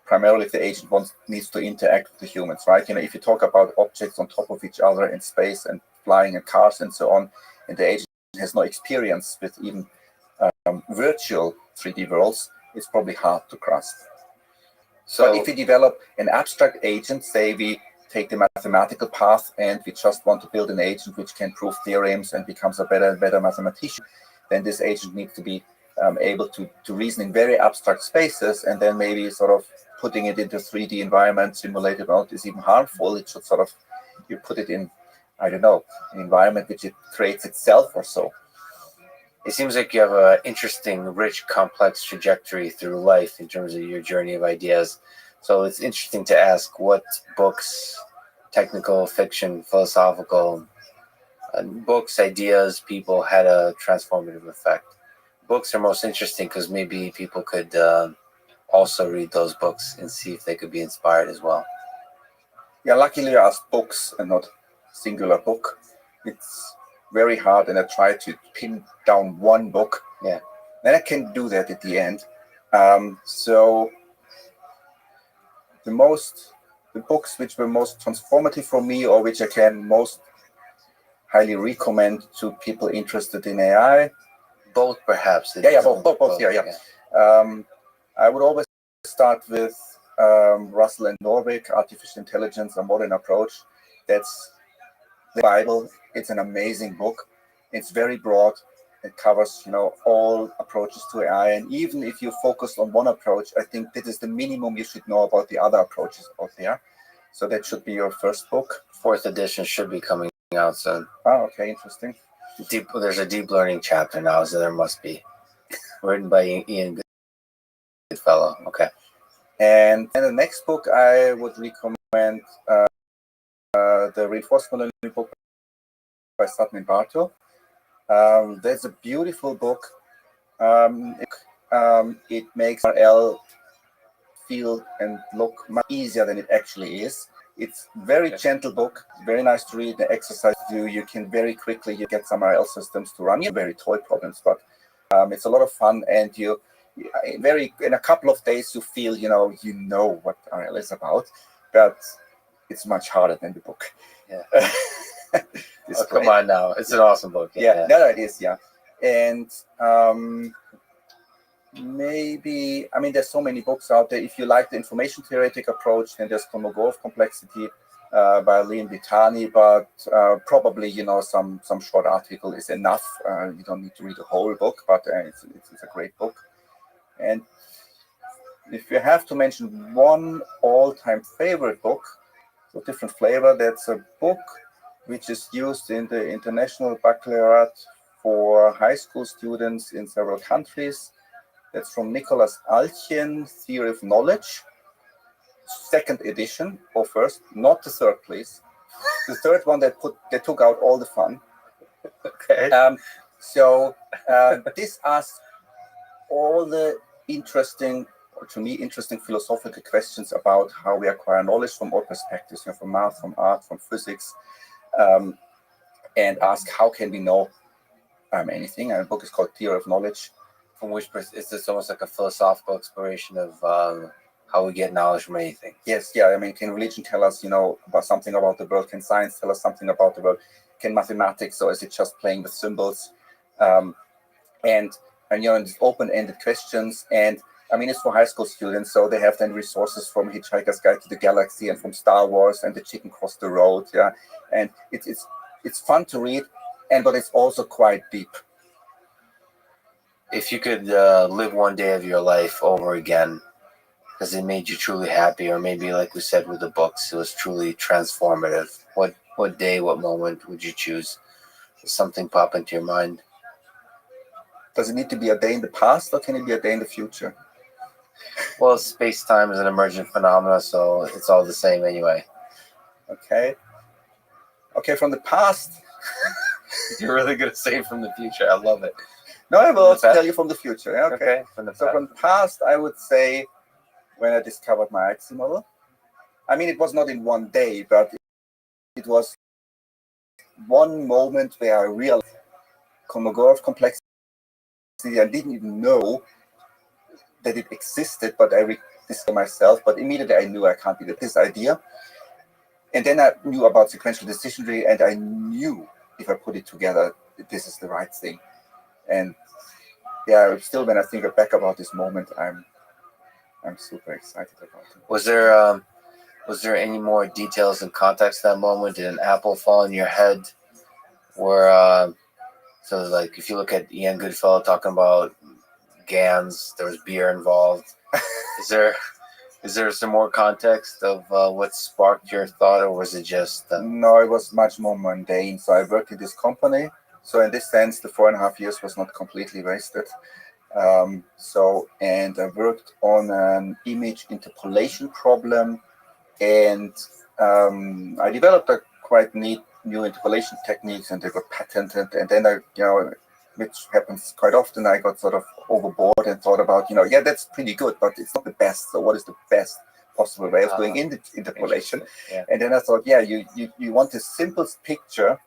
primarily if the agent needs to interact with the humans, right? If you talk about objects on top of each other in space and flying and cars and so on, and the agent has no experience with even virtual 3D worlds, it's probably hard to grasp. But if we develop an abstract agent, say we take the mathematical path and we just want to build an agent which can prove theorems and becomes a better and better mathematician, then this agent needs to be able to reason in very abstract spaces, and then maybe sort of putting it into 3D environment, simulated world is even harmful. It should sort of, you put it in, I don't know, an environment which it creates itself or so. It seems like you have an interesting, rich, complex trajectory through life in terms of your journey of ideas. So it's interesting to ask what books, technical, fiction, philosophical, books, ideas, people had a transformative effect. Books are most interesting because maybe people could also read those books and see if they could be inspired as well. Yeah, luckily I asked books and not singular book. It's very hard, and I try to pin down one book. Yeah. Then I can do that at the end. So the books which were most transformative for me, or which I can most highly recommend to people interested in AI. Both, perhaps. Both. I would always start with Russell and Norvig, Artificial Intelligence, A Modern Approach. That's the Bible. It's an amazing book. It's very broad. It covers, all approaches to AI. And even if you focus on one approach, I think that is the minimum you should know about the other approaches out there. So that should be your first book. 4th edition should be coming out soon. Oh, okay, interesting. There's a deep learning chapter now, so there must be. Written by Ian Goodfellow. Okay. And the next book I would recommend, the Reinforcement Learning book by Sutton and Bartow. That's a beautiful book. It makes RL feel and look much easier than it actually is. It's very gentle book, very nice to read. The exercise you can very quickly get some RL systems to run. Very toy problems, but it's a lot of fun, and in a couple of days you feel you know what RL is about, but it's much harder than the book. Yeah. Come on now, it's an awesome book. Yeah. No, it is. Yeah, and maybe, there's so many books out there. If you like the information theoretic approach, then there's From a Go of Complexity by Liam Vitani, but probably some short article is enough. You don't need to read the whole book, but it's a great book. And if you have to mention one all-time favorite book, so different flavor, that's a book which is used in the International Baccalaureate for high school students in several countries. That's from Nicholas Altjen, Theory of Knowledge, 2nd edition, or first, not the third, please. The third one they took out all the fun. Okay. So this asks all the interesting, or to me, interesting philosophical questions about how we acquire knowledge from all perspectives, from math, from art, from physics, and ask how can we know anything. And the book is called Theory of Knowledge. From which is this almost like a philosophical exploration of how we get knowledge from anything? Yes, yeah. Can religion tell us, about something about the world? Can science tell us something about the world? Can mathematics, or is it just playing with symbols? And these open-ended questions. And I mean, it's for high school students, so they have then resources from Hitchhiker's Guide to the Galaxy and from Star Wars and The Chicken Crossed the Road, yeah. And it's fun to read, but it's also quite deep. If you could live one day of your life over again, because it made you truly happy, or maybe like we said with the books, it was truly transformative, what day, what moment would you choose? Does something pop into your mind? Does it need to be a day in the past, or can it be a day in the future? Well, space-time is an emergent phenomena, so it's all the same anyway. Okay, from the past. You're really going to say from the future. I love it. No, I will From the also past? tell you from the future. Yeah, okay. From the past. So from the past, I would say when I discovered my IC model. I mean, it was not in one day, but it was one moment where I realized Kolmogorov complexity. I didn't even know that it existed, but I discovered myself. But immediately I knew I can't be this idea. And then I knew about sequential decision tree, and I knew if I put it together, this is the right thing. And yeah, still when I think back about this moment, I'm super excited about it. Was there any more details and context to that moment? Did an apple fall in your head? Where so like if you look at Ian Goodfellow talking about GANs, there was beer involved. Is there some more context of what sparked your thought, or was it just? No, it was much more mundane. So I worked in this company. So in this sense, the 4.5 years was not completely wasted. And I worked on an image interpolation problem, and I developed a quite neat new interpolation techniques, and they got patented. And then which happens quite often, I got sort of overboard and thought about, yeah, that's pretty good, but it's not the best. So what is the best possible way of doing interpolation? Yeah. And then I thought, yeah, you want the simplest picture,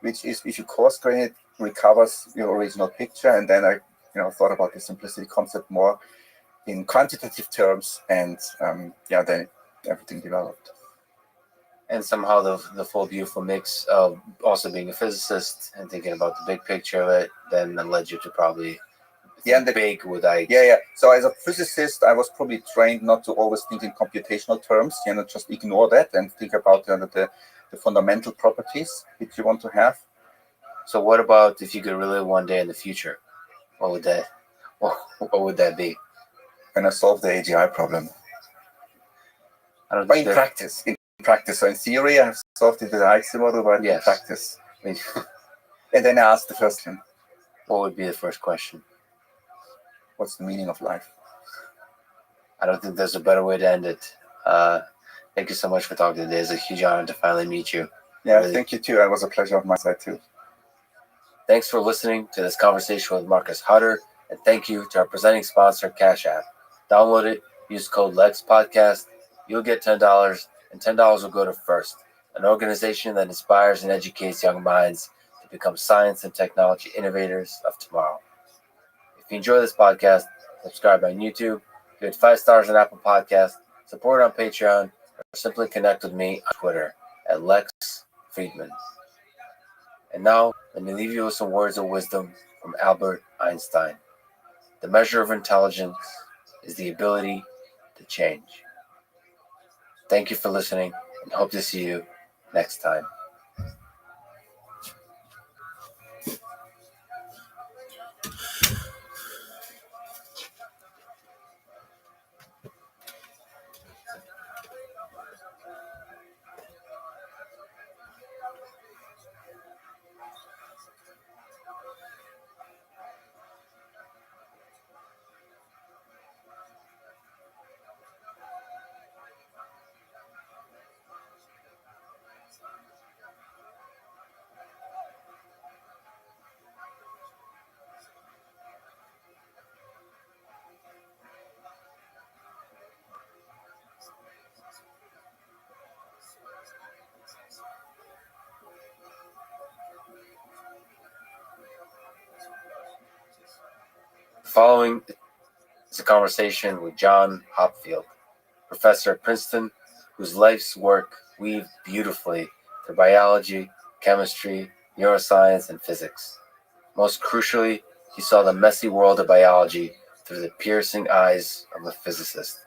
which is if you coarse grain it, recovers your original picture. And then I thought about the simplicity concept more in quantitative terms, and then everything developed. And somehow the full beautiful mix of also being a physicist and thinking about the big picture of it then led you to probably big with I. Yeah. So as a physicist, I was probably trained not to always think in computational terms, just ignore that and think about the fundamental properties which you want to have. So what about if you could relive one day in the future? What would that be? When I solve the AGI problem. I don't think in practice. So in theory, I have solved it with the IC model, but in practice. And then I asked the first one. What would be the first question? What's the meaning of life? I don't think there's a better way to end it. Thank you so much for talking today. It's a huge honor to finally meet you. Yeah, really. Thank you too. It was a pleasure on my side too. Thanks for listening to this conversation with Marcus Hutter, and thank you to our presenting sponsor, Cash App. Download it, use code LEXPODCAST. You'll get $10, and $10 will go to FIRST, an organization that inspires and educates young minds to become science and technology innovators of tomorrow. If you enjoy this podcast, subscribe on YouTube, give it 5 stars on Apple Podcasts, support it on Patreon, or simply connect with me on Twitter at Lex Friedman. And now, let me leave you with some words of wisdom from Albert Einstein. The measure of intelligence is the ability to change. Thank you for listening, and hope to see you next time. Following is a conversation with John Hopfield, professor at Princeton, whose life's work weaved beautifully through biology, chemistry, neuroscience, and physics. Most crucially, he saw the messy world of biology through the piercing eyes of a physicist.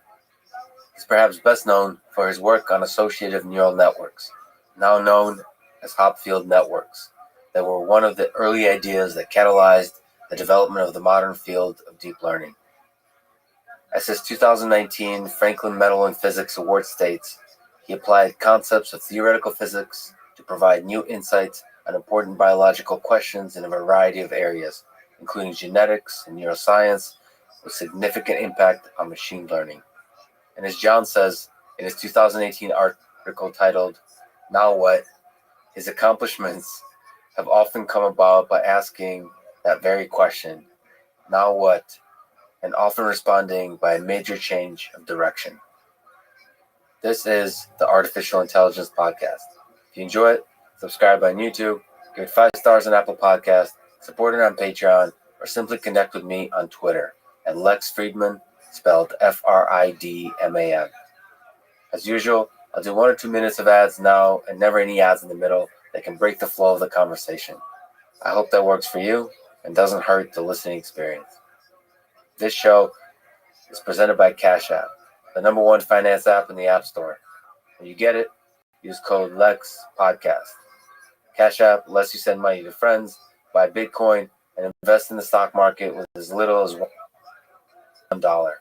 He's perhaps best known for his work on associative neural networks, now known as Hopfield networks, that were one of the early ideas that catalyzed the development of the modern field of deep learning. As his 2019 Franklin Medal in Physics Award states, he applied concepts of theoretical physics to provide new insights on important biological questions in a variety of areas, including genetics and neuroscience, with significant impact on machine learning. And as John says in his 2018 article titled, "Now What?", his accomplishments have often come about by asking that very question, now what? And often responding by a major change of direction. This is the Artificial Intelligence Podcast. If you enjoy it, subscribe on YouTube, give it 5 stars on Apple Podcasts, support it on Patreon, or simply connect with me on Twitter at Lex Friedman, spelled Fridman. As usual, I'll do 1 or 2 minutes of ads now and never any ads in the middle that can break the flow of the conversation. I hope that works for you and doesn't hurt the listening experience. This show is presented by Cash App, the #1 finance app in the App Store. When you get it, use code LEXPODCAST. Cash App lets you send money to friends, buy Bitcoin, and invest in the stock market with as little as $1.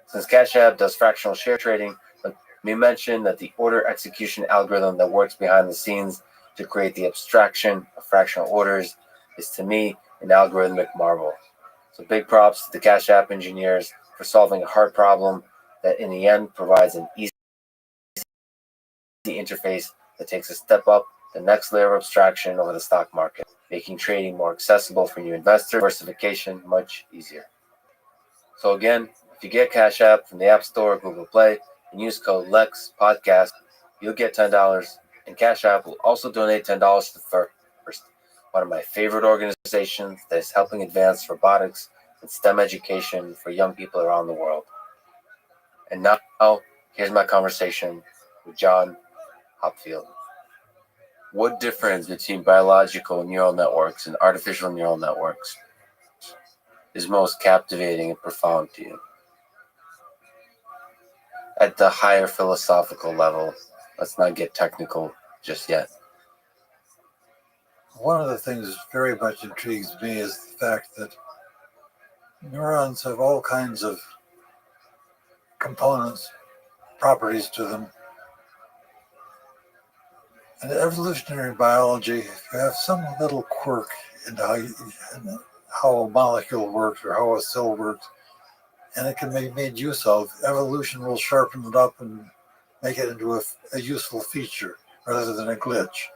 Since Cash App does fractional share trading, let me mention that the order execution algorithm that works behind the scenes to create the abstraction of fractional orders is, to me, an algorithmic marvel. So big props to the Cash App engineers for solving a hard problem that in the end provides an easy interface that takes a step up the next layer of abstraction over the stock market, making trading more accessible for new investors, diversification much easier. So again, if you get Cash App from the App Store or Google Play and use code LEXPODCAST, you'll get $10, and Cash App will also donate $10 to FIRST, one of my favorite organizations that is helping advance robotics and STEM education for young people around the world. And now, here's my conversation with John Hopfield. What difference between biological neural networks and artificial neural networks is most captivating and profound to you? At the higher philosophical level, let's not get technical just yet. One of the things that very much intrigues me is the fact that neurons have all kinds of components, properties to them. In evolutionary biology, if you have some little quirk in how a molecule works or how a cell works, and it can be made use of, evolution will sharpen it up and make it into a useful feature rather than a glitch.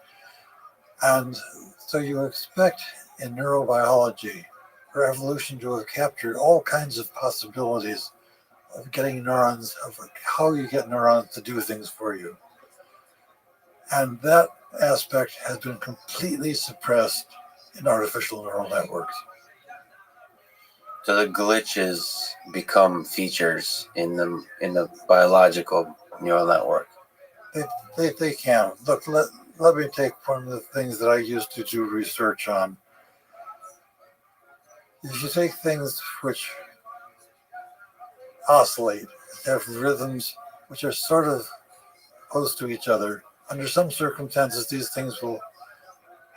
And so you expect in neurobiology for evolution to have captured all kinds of possibilities of getting neurons, of how you get neurons to do things for you. And that aspect has been completely suppressed in artificial neural networks. So the glitches become features in the biological neural network. They can. Look, let me take one of the things that I used to do research on. If you take things which oscillate, have rhythms which are sort of close to each other, under some circumstances these things will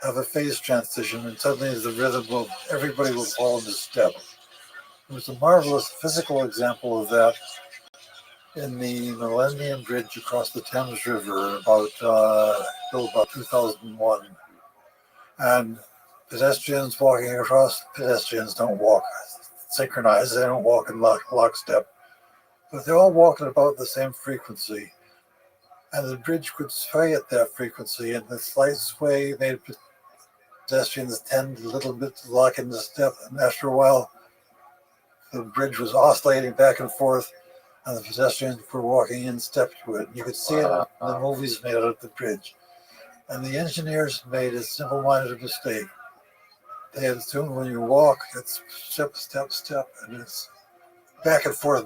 have a phase transition and suddenly everybody will fall into step. There's a marvelous physical example of that in the Millennium Bridge across the Thames River about 2001. And pedestrians walking across, pedestrians don't walk synchronized, they don't walk in lockstep, but they all walk at about the same frequency. And the bridge could sway at that frequency, and the slight sway made pedestrians tend a little bit to lock into step, and after a while, the bridge was oscillating back and forth, and the pedestrians were walking in step to it. You could see it in the movies made out of the bridge. And the engineers made a simple-minded mistake. They had assumed when you walk, it's step, step, step, and it's back and forth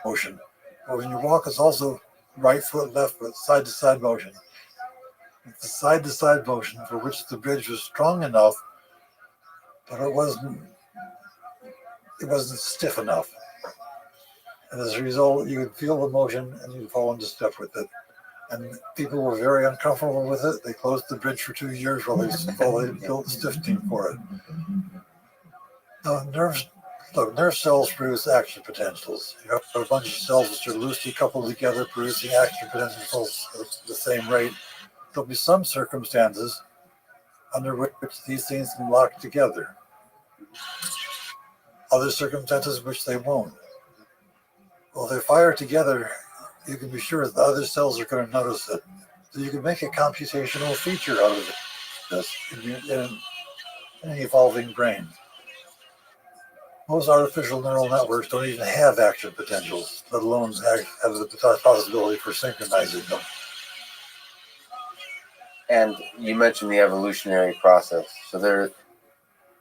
motion. But when you walk, it's also right foot, left foot, side-to-side motion. It's the side-to-side motion for which the bridge was strong enough, but it wasn't it wasn't stiff enough. And as a result, you would feel the motion and you'd fall into step with it. And people were very uncomfortable with it. They closed the bridge for 2 years while they built the stiffening for it. Now, nerve cells produce action potentials. You have a bunch of cells which are loosely coupled together, producing action potentials at the same rate. There'll be some circumstances under which these things can lock together. Other circumstances in which they won't. Well, if they fire together, you can be sure that the other cells are going to notice it. So you can make a computational feature out of this in an evolving brain. Most artificial neural networks don't even have action potentials, let alone have the possibility for synchronizing them. And you mentioned the evolutionary process. So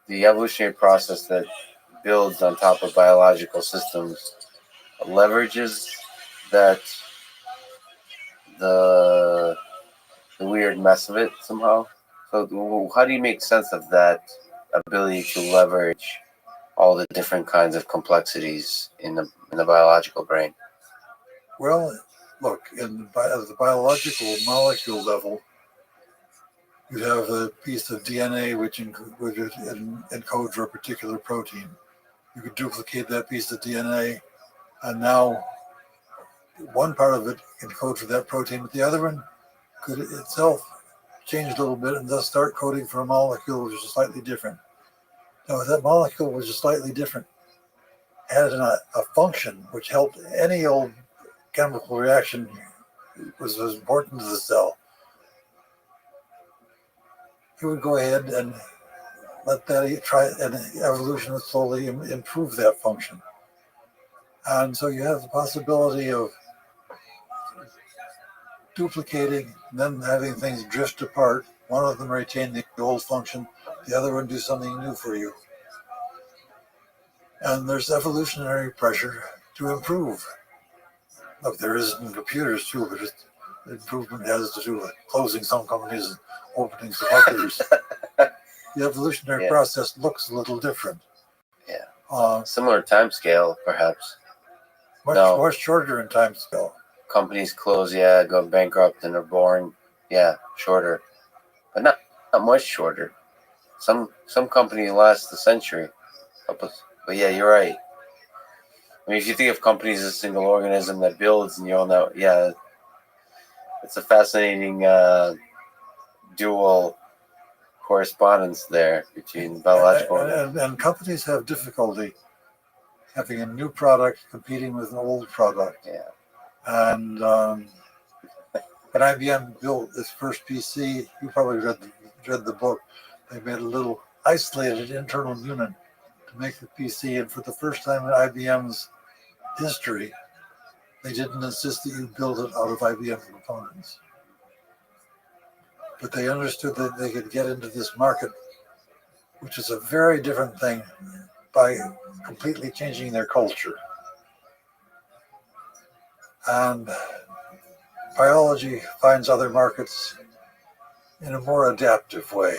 the evolutionary process that builds on top of biological systems leverages that the weird mess of it somehow. So how do you make sense of that ability to leverage all the different kinds of complexities in the biological brain? Well, look, at the biological molecule level, you have a piece of DNA which encodes for a particular protein. You could duplicate that piece of DNA, and now one part of it encodes for that protein, but the other one could itself change a little bit and thus start coding for a molecule which is slightly different. Now, if that molecule was just slightly different, had a function which helped any old chemical reaction was important to the cell, you would go ahead and let that try, and evolution would slowly improve that function. And so you have the possibility of duplicating, and then having things drift apart. One of them retain the old function, the other one do something new for you. And there's evolutionary pressure to improve. Look, there is in computers too, but improvement has to do with closing some companies and opening some others. The evolutionary process looks a little different. Yeah. Similar time scale, perhaps. Much shorter in time scale. Companies close, go bankrupt and are born, shorter. But not much shorter. Some company lasts a century. But yeah, you're right. I mean, if you think of companies as a single organism that builds and you all know, it's a fascinating dual correspondence there between biological and companies have difficulty having a new product competing with an old product. Yeah. And when IBM built its first PC, you probably read the book. They made a little isolated internal unit to make the PC, and for the first time in IBM's history, they didn't insist that you build it out of IBM components. But they understood that they could get into this market, which is a very different thing, by completely changing their culture. And biology finds other markets in a more adaptive way.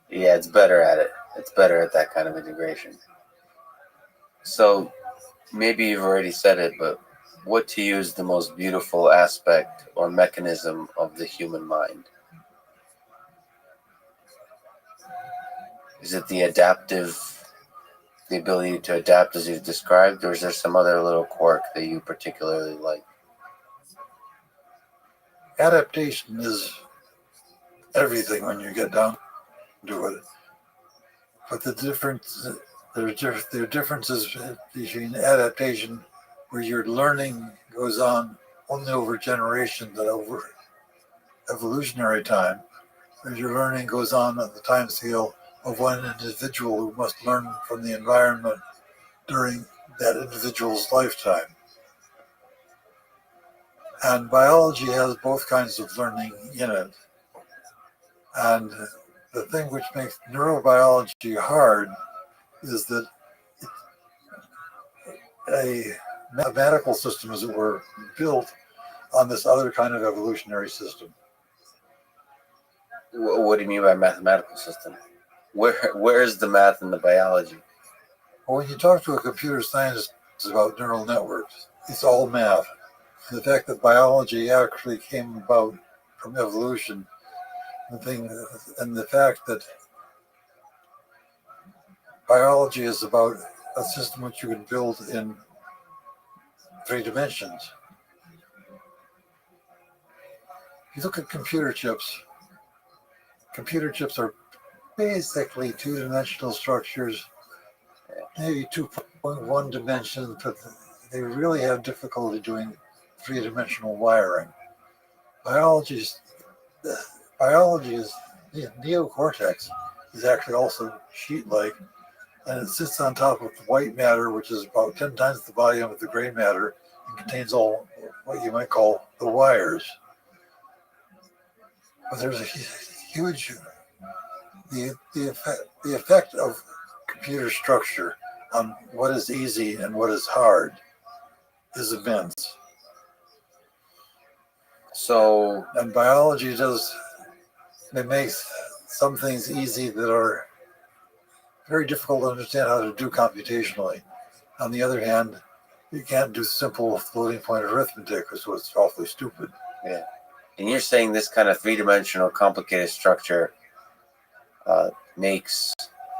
Yeah, it's better at it. It's better at that kind of integration. So maybe you've already said it, but what to you is the most beautiful aspect or mechanism of the human mind? Is it the ability to adapt as you've described, or is there some other little quirk that you particularly like? Adaptation is everything when you get down to it. But there are differences between adaptation, where your learning goes on only over generations and over evolutionary time, where your learning goes on at the time scale of one individual who must learn from the environment during that individual's lifetime. And biology has both kinds of learning in it. And the thing which makes neurobiology hard is that a mathematical system, as it were, built on this other kind of evolutionary system. What do you mean by mathematical system? Where is the math in the biology? Well, when you talk to a computer scientist about neural networks, it's all math. The fact that biology actually came about from evolution, and the fact that biology is about a system which you can build in 3 dimensions. If you look at computer chips are basically 2-dimensional structures, maybe 2.1 dimensions, but they really have difficulty doing 3-dimensional wiring. Biology is neocortex is actually also sheet-like, and it sits on top of the white matter, which is about 10 times the volume of the gray matter, and contains all what you might call the wires. But there's a huge the effect of computer structure on what is easy and what is hard is immense. So, And biology it makes some things easy that are very difficult to understand how to do computationally. On the other hand, you can't do simple floating point arithmetic, so it's awfully stupid. yeah. And you're saying this kind of 3-dimensional complicated structure it's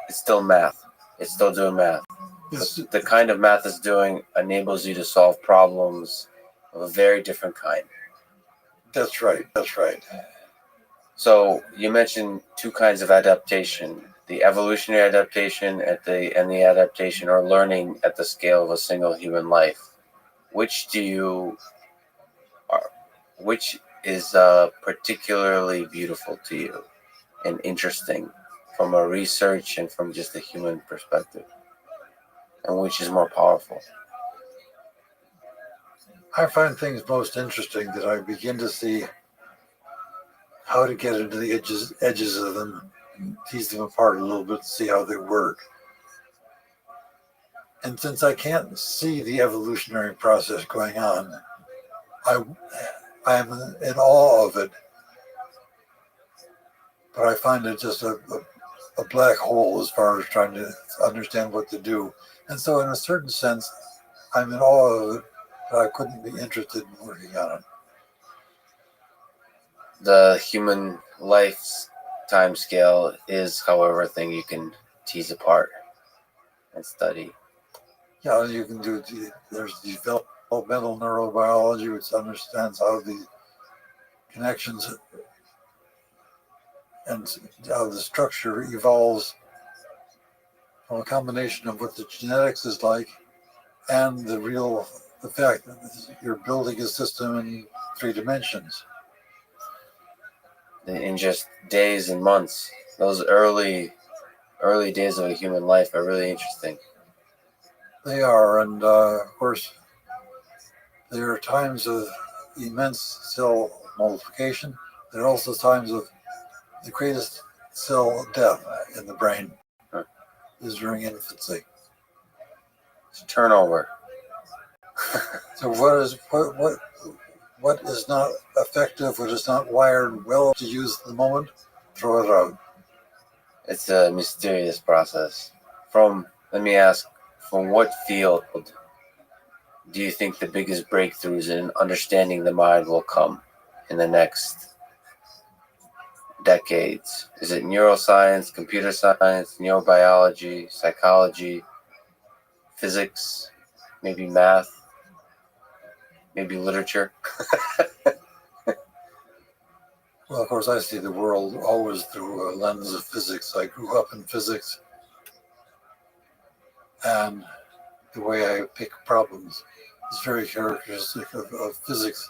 still math. It's still doing math. But the kind of math it's doing enables you to solve problems of a very different kind. That's right. So you mentioned 2 kinds of adaptation: the evolutionary adaptation and the adaptation or learning at the scale of a single human life. Which is particularly beautiful to you and interesting from a research and from just a human perspective, and which is more powerful? I find things most interesting that I begin to see how to get into the edges of them, and tease them apart a little bit to see how they work. And since I can't see the evolutionary process going on, I'm in awe of it. But I find it just a black hole as far as trying to understand what to do. And so in a certain sense, I'm in awe of it, but I couldn't be interested in working on it. The human life's time scale is, however, a thing you can tease apart and study. Yeah, you can do, there's developmental neurobiology, which understands how the connections and how the structure evolves from a combination of what the genetics is like and the fact that you're building a system in 3 dimensions. In just days and months, those early days of a human life are really interesting. They are, and of course, there are times of immense cell multiplication. There are also times of the greatest cell death in the brain is during infancy. It's turnover. So what is not effective, what is not wired well to use at the moment, throw it out. It's a mysterious process. Let me ask, from what field do you think the biggest breakthroughs in understanding the mind will come in the next decades? Is it neuroscience, computer science, neurobiology, psychology, physics, maybe math, maybe literature? Well, of course, I see the world always through a lens of physics. I grew up in physics, and the way I pick problems is very characteristic of physics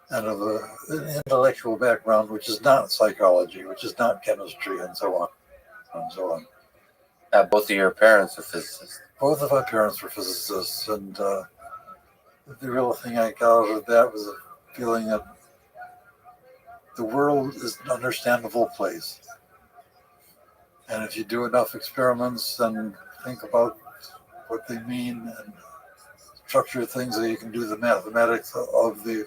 and of an intellectual background, which is not psychology, which is not chemistry, and so on, and so on. Both of your parents are physicists. Both of my parents were physicists, and the real thing I got out of that was a feeling that the world is an understandable place. And if you do enough experiments and think about what they mean and structure things so you can do the mathematics of the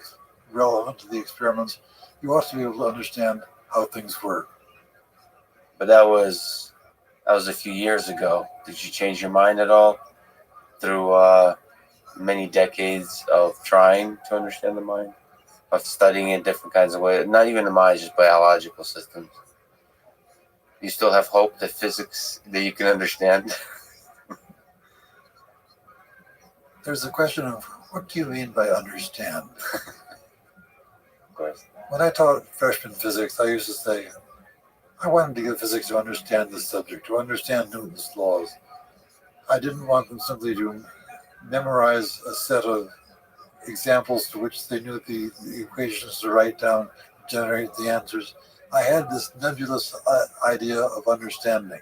relevant to the experiments, you ought to be able to understand how things work. But that was a few years ago. Did you change your mind at all? through many decades of trying to understand the mind, of studying it different kinds of ways, not even the mind, just biological systems. You still have hope that physics that you can understand. There's a question of what do you mean by understand? Of course. When I taught freshman physics, I used to say, I wanted to get physics to understand the subject, to understand Newton's laws. I didn't want them simply to memorize a set of examples to which they knew the equations to write down, generate the answers. I had this nebulous idea of understanding.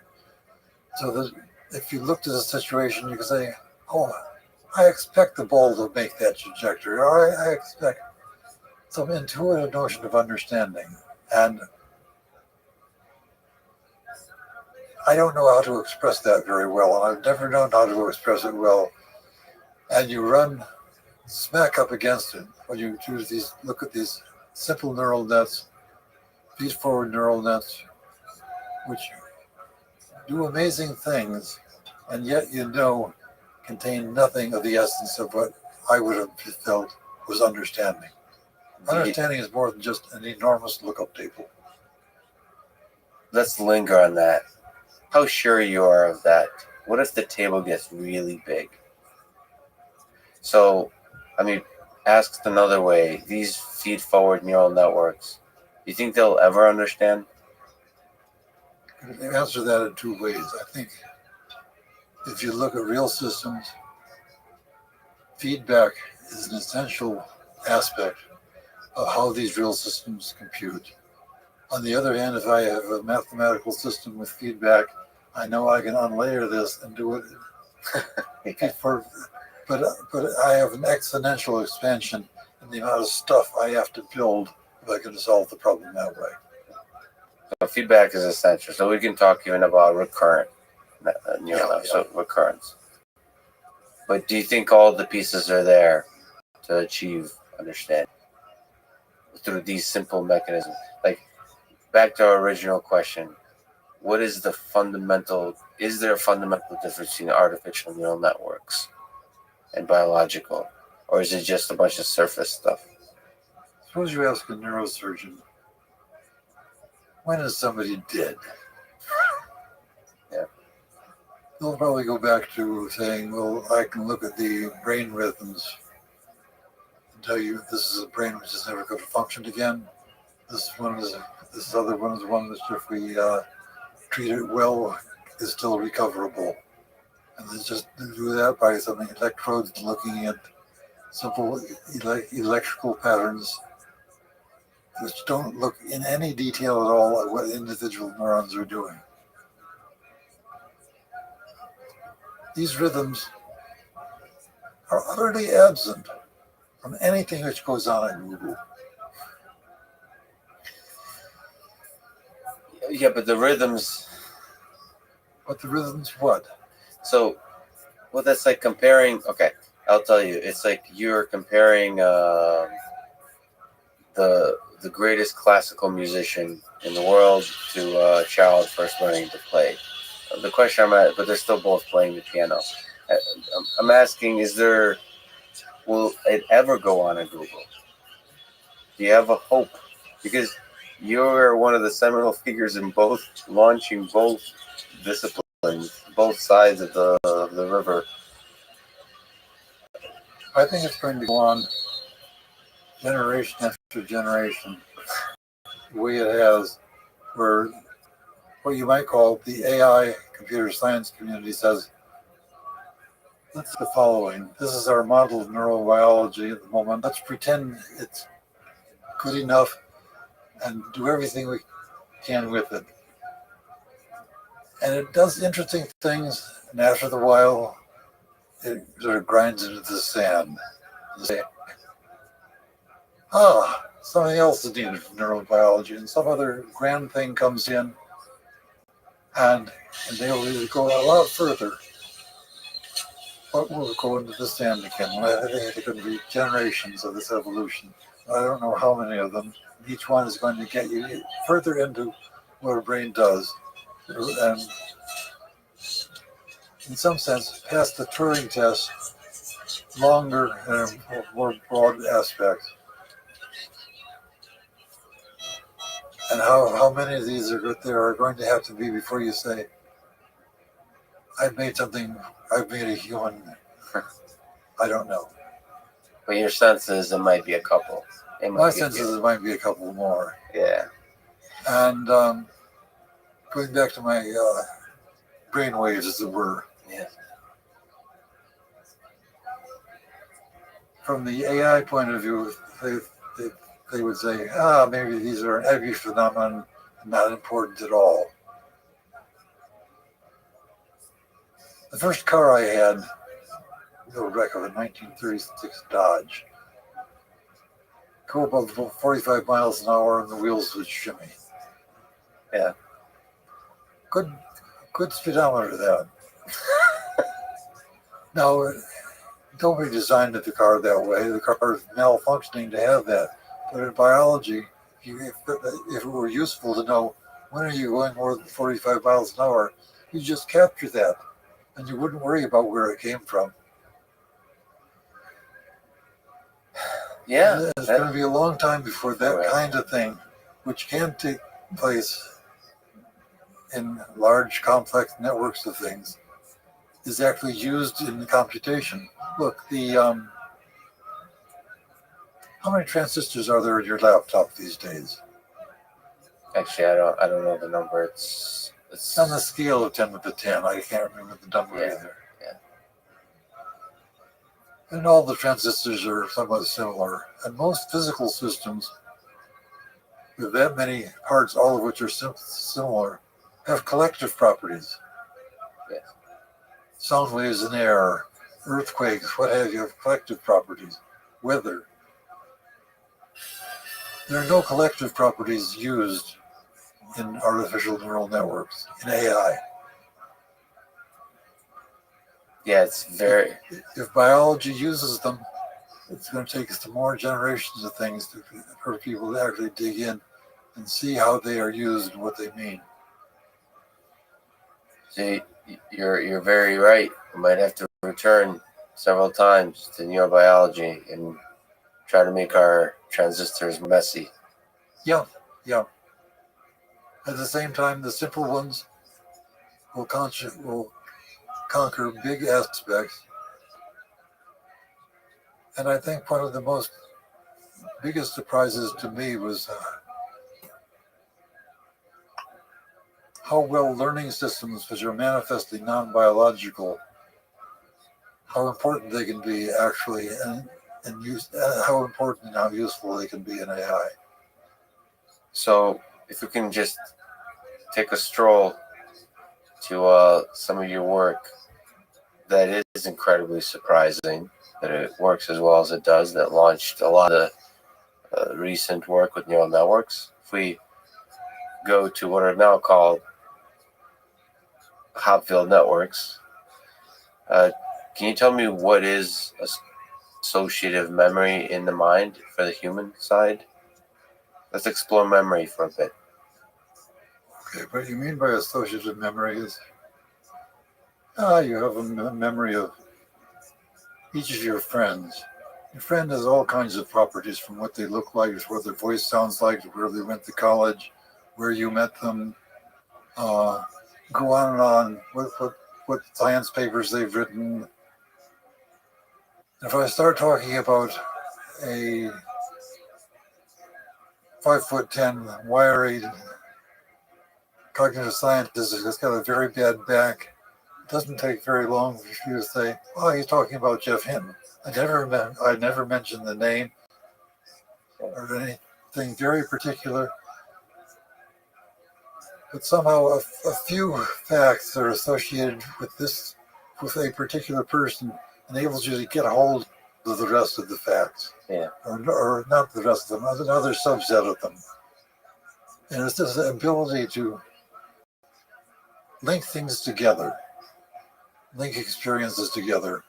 So that if you looked at a situation, you could say, oh, I expect the ball to make that trajectory, or I expect some intuitive notion of understanding. And I don't know how to express that very well, and I've never known how to express it well. And you run smack up against it when you choose these, look at these simple neural nets, feed-forward neural nets, which do amazing things, and yet contain nothing of the essence of what I would have felt was understanding. Understanding is more than just an enormous lookup table. Let's linger on that. How sure you are of that? What if the table gets really big? So, asked another way, these feed-forward neural networks, you think they'll ever understand? You answer that in two ways. I think if you look at real systems, feedback is an essential aspect of how these real systems compute. On the other hand, if I have a mathematical system with feedback, I know I can unlayer this and do it. But I have an exponential expansion in the amount of stuff I have to build if I can solve the problem that way. So feedback is essential. So we can talk even about recurrent neural networks, so recurrence. But do you think all the pieces are there to achieve understanding through these simple mechanisms? Like, back to our original question, what is the fundamental, is there a fundamental difference between artificial neural networks and biological? Or is it just a bunch of surface stuff? Suppose you ask a neurosurgeon, when is somebody dead? Yeah. They'll probably go back to saying, well, I can look at the brain rhythms and tell you this is a brain which is never going to function again. This other one is one that if we treat it well is still recoverable. And they just do that by something electrodes looking at simple electrical patterns which don't look in any detail at all at what individual neurons are doing. These rhythms are utterly absent from anything which goes on at Google. Yeah, but the rhythms. But the rhythms what? So, well, that's like comparing. Okay, I'll tell you. It's like you're comparing the greatest classical musician in the world to a child first learning to play. The question I'm at, but they're still both playing the piano. I'm asking, will it ever go on at Google? Do you have a hope? Because you're one of the seminal figures in launching both disciplines, both sides of the river. I think it's going to go on generation after generation, the way it has, where what you might call the AI computer science community says, let's do the following. This is our model of neurobiology at the moment. Let's pretend it's good enough and do everything we can with it. And it does interesting things, and after the while, it sort of grinds into the sand. And say, something else is needed for neurobiology, and some other grand thing comes in, and they'll really go a lot further. But we'll go into the sand again. I think there could be generations of this evolution. I don't know how many of them. Each one is going to get you further into what a brain does. And in some sense, pass the Turing test longer and a more broad aspect. And how many of these there are going to have to be before you say, I've made a human. I don't know. But your sense is there might be a couple. My sense is there might be a couple more. Yeah. And going back to my brainwaves, as it were. Yeah. From the AI point of view, they would say, maybe these are an heavy phenomenon, not important at all. The first car I had, the wreck of a 1936 Dodge, go above 45 miles an hour and the wheels would shimmy. Yeah. Good speedometer, that. Now, nobody designed the car that way. The car is malfunctioning to have that. But in biology, if it were useful to know when are you going more than 45 miles an hour, you just capture that, and you wouldn't worry about where it came from. Yeah. It's going to be a long time before that kind of thing, which can take place in large, complex networks of things, is actually used in the computation. Look, how many transistors are there in your laptop these days? Actually, I don't know the number. It's on the scale of 10 to the 10. I can't remember the number either. Yeah. And all the transistors are somewhat similar. And most physical systems, with that many parts, all of which are similar, have collective properties. Yes. Sound waves in air, earthquakes, what have you, have collective properties. Weather. There are no collective properties used in artificial neural networks, in AI. Yeah, it's very... If biology uses them, it's going to take us to more generations of things for people to actually dig in and see how they are used and what they mean. See, you're very right. We might have to return several times to neurobiology and try to make our transistors messy. Yeah. At the same time, the simple ones will conquer big aspects. And I think one of the biggest surprises to me was how well learning systems, which are manifestly non-biological, how important they can be actually, and how important and how useful they can be in AI. So if we can just take a stroll to some of your work, that is incredibly surprising that it works as well as it does, that launched a lot of recent work with neural networks. If we go to what are now called Hopfield networks, can you tell me what is associative memory in the mind for the human side? Let's explore memory for a bit. Okay, what you mean by associative memory is you have a memory of each of your friends. Your friend has all kinds of properties, from what they look like, to what their voice sounds like, to where they went to college, where you met them, go on and on, what science papers they've written. If I start talking about a 5'10" wiry cognitive scientist that's got a very bad back, it doesn't take very long for you to say, "Oh, he's talking about Jeff Hinton." I never mentioned the name or anything very particular, but somehow a few facts that are associated with a particular person enables you to get a hold of the rest of the facts. Yeah. Or not the rest of them, another subset of them. And it's this ability to link things together, link experiences together,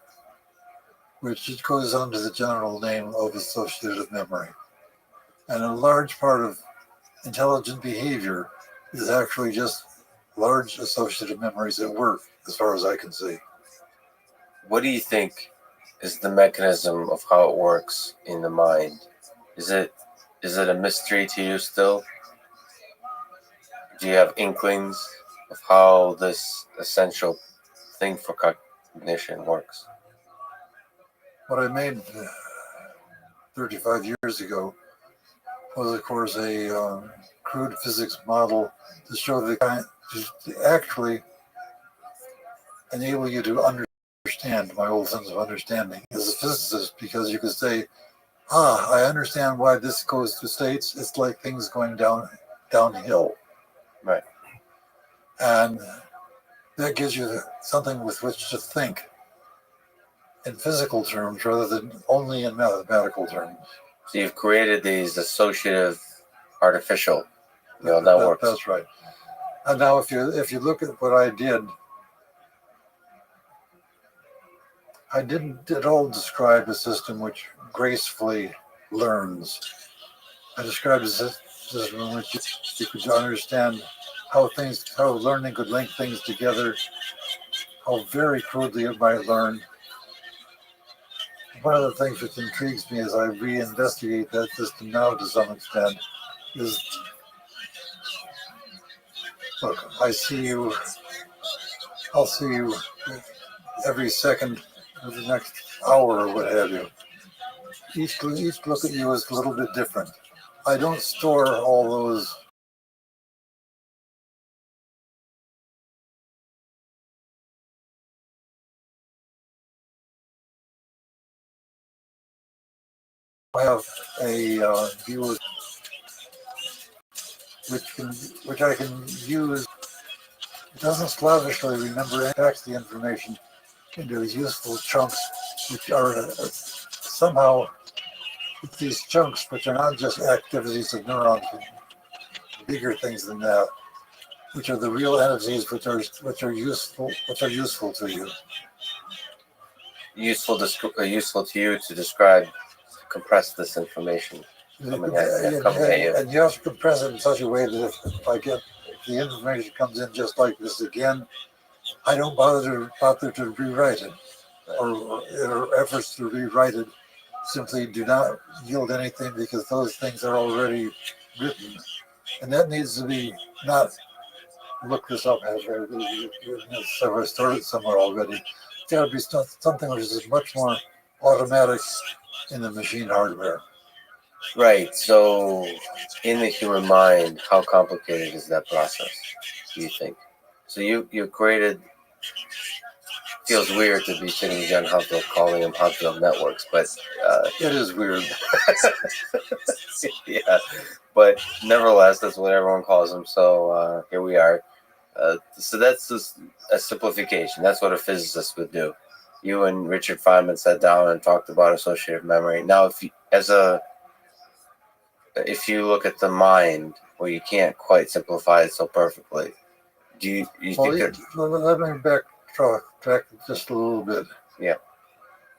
which goes under the general name of associative memory. And a large part of intelligent behavior is actually just large associative memories at work, as far as I can see. what do you think is the mechanism of how it works in the mind? Is it a mystery to you still? Do you have inklings of how this essential thing for cognition works? What I made 35 years ago was, of course, a crude physics model to show to actually enable you to understand my old sense of understanding as a physicist, because you could say, I understand why this goes to states. It's like things going downhill. Right. And that gives you something with which to think in physical terms rather than only in mathematical terms. So you've created these associative artificial networks. That's right. And now if you look at what I didn't at all describe a system which gracefully learns. I described a system in which you could understand how learning could link things together, how very crudely it might learn. One of the things which intrigues me as I reinvestigate that system now to some extent is, look, I'll see you every second of the next hour or what have you. Each look at you is a little bit different. I don't store all those I have a view which I can use. It doesn't slavishly remember and packs the information into useful chunks, which are somehow these chunks, which are not just activities of neurons, but bigger things than that, which are the real entities which are useful to you. Useful to you to describe, compress this information. And you have to compress it in such a way that if the information comes in just like this again, I don't bother to rewrite it, or efforts to rewrite it simply do not yield anything, because those things are already written, and that needs to be not look this up as I started somewhere already. It's got to be something which is much more automatic in the machine hardware. Right. So, in the human mind, how complicated is that process, do you think? So you created. Feels weird to be sitting John Hopfield calling them Hopfield networks, but it is weird. Yeah, but nevertheless, that's what everyone calls them. So here we are. So that's just a simplification. That's what a physicist would do. You and Richard Feynman sat down and talked about associative memory. Now, if you look at the mind, where you can't quite simplify it so perfectly, do you think that? Let me backtrack just a little bit. Yeah.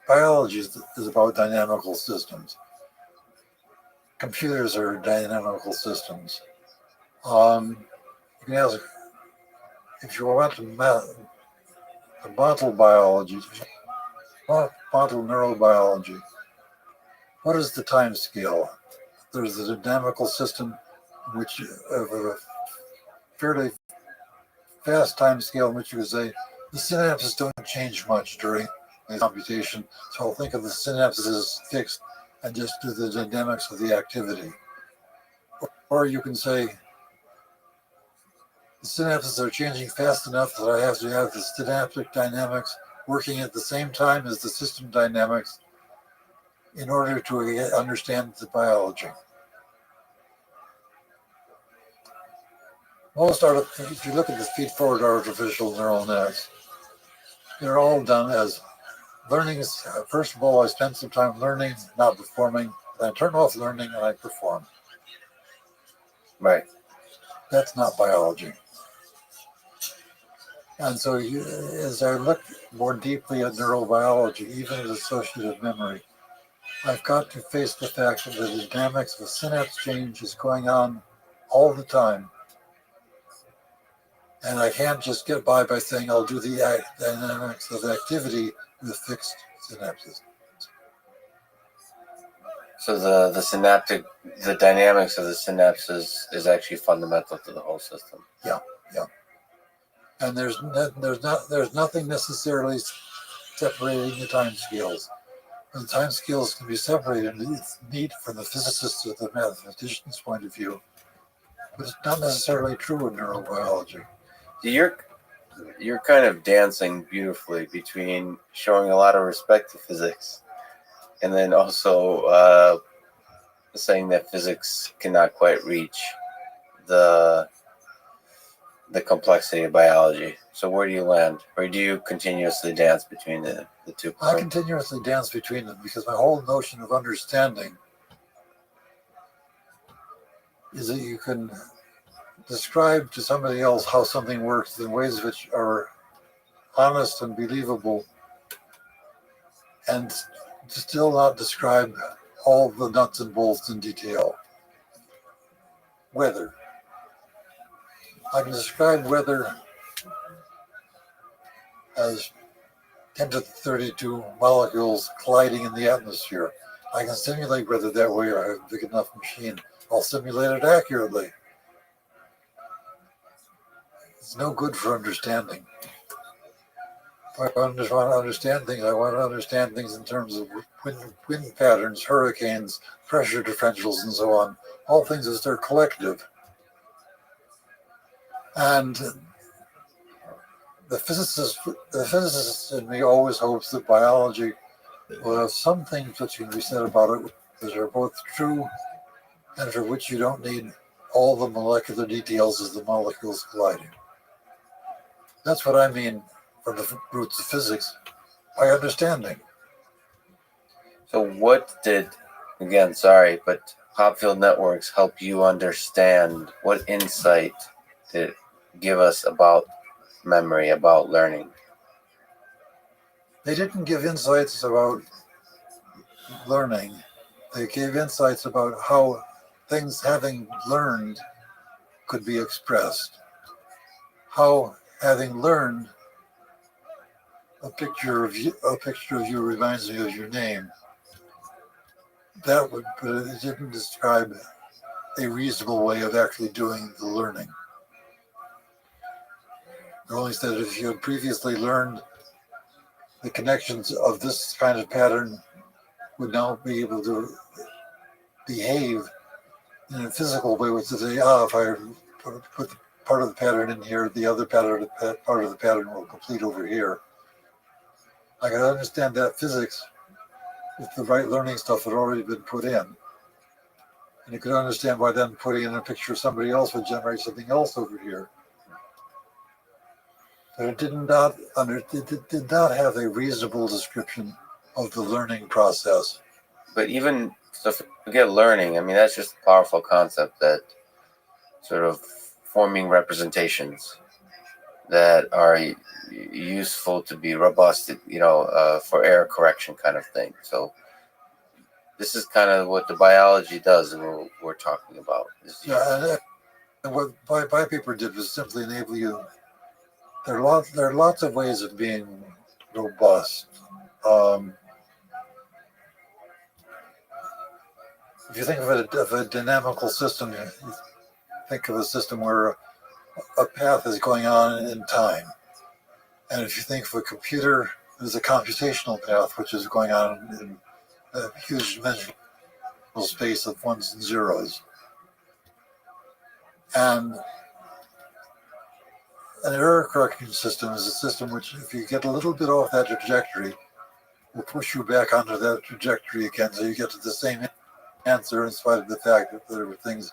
Biology is about dynamical systems. Computers are dynamical systems. You can ask, if you want to model biology, model neurobiology, what is the time scale? There's a dynamical system which of a fairly fast time scale in which you could say the synapses don't change much during the computation, so I'll think of the synapses as fixed and just do the dynamics of the activity. Or you can say the synapses are changing fast enough that I have to have the synaptic dynamics working at the same time as the system dynamics in order to understand the biology. If you look at the feed-forward artificial neural nets, they're all done as learning. First of all, I spend some time learning, not performing. Then I turn off learning and I perform. Right. That's not biology. And so as I look more deeply at neurobiology, even as associative memory, I've got to face the fact that the dynamics of a synapse change is going on all the time. And I can't just get by saying I'll do the dynamics of activity with fixed synapses. So the dynamics of the synapses is actually fundamental to the whole system. And there's nothing necessarily separating the time scales. The time scales can be separated. It's neat from the physicist or the mathematician's point of view, but it's not necessarily true in neurobiology. You're kind of dancing beautifully between showing a lot of respect to physics and then also saying that physics cannot quite reach the complexity of biology. So where do you land? Or do you continuously dance between the two? I continuously dance between them because my whole notion of understanding is that you can describe to somebody else how something works in ways which are honest and believable, and still not describe all the nuts and bolts in detail. Weather. I can describe weather as 10 to the 32 molecules colliding in the atmosphere. I can simulate weather that way, or I have a big enough machine. I'll simulate it accurately. It's no good for understanding. If I just want to understand things, I want to understand things in terms of wind patterns, hurricanes, pressure differentials, and so on. All things as they're collective. And the physicist in me always hopes that biology will have some things which can be said about it that are both true and for which you don't need all the molecular details of the molecules colliding. That's what I mean from the roots of physics by understanding. So what did, again, sorry, but Hopfield Networks help you understand? What insight did it give us about memory, about learning? They didn't give insights about learning. They gave insights about how things having learned could be expressed. How having learned a picture of you reminds me of your name. That would, but it didn't describe a reasonable way of actually doing the learning. It only said if you had previously learned the connections of this kind of pattern would now be able to behave in a physical way, which is say, if I put part of the pattern in here, the other part of the pattern will complete over here. I can understand that physics if the right learning stuff had already been put in. And you could understand why then putting in a picture of somebody else would generate something else over here. But it did not have a reasonable description of the learning process. But even, so forget learning, I mean, that's just a powerful concept, that sort of forming representations that are useful to be robust, for error correction kind of thing. So this is kind of what the biology does, and we're talking about. Yeah, and what Bypaper did was simply enable you. There are lots of ways of being robust. If you think of a dynamical system, you think of a system where a path is going on in time. And if you think of a computer, there's a computational path which is going on in a huge dimensional space of ones and zeros. And an error correction system is a system which, if you get a little bit off that trajectory, will push you back onto that trajectory again, so you get to the same answer in spite of the fact that there were things,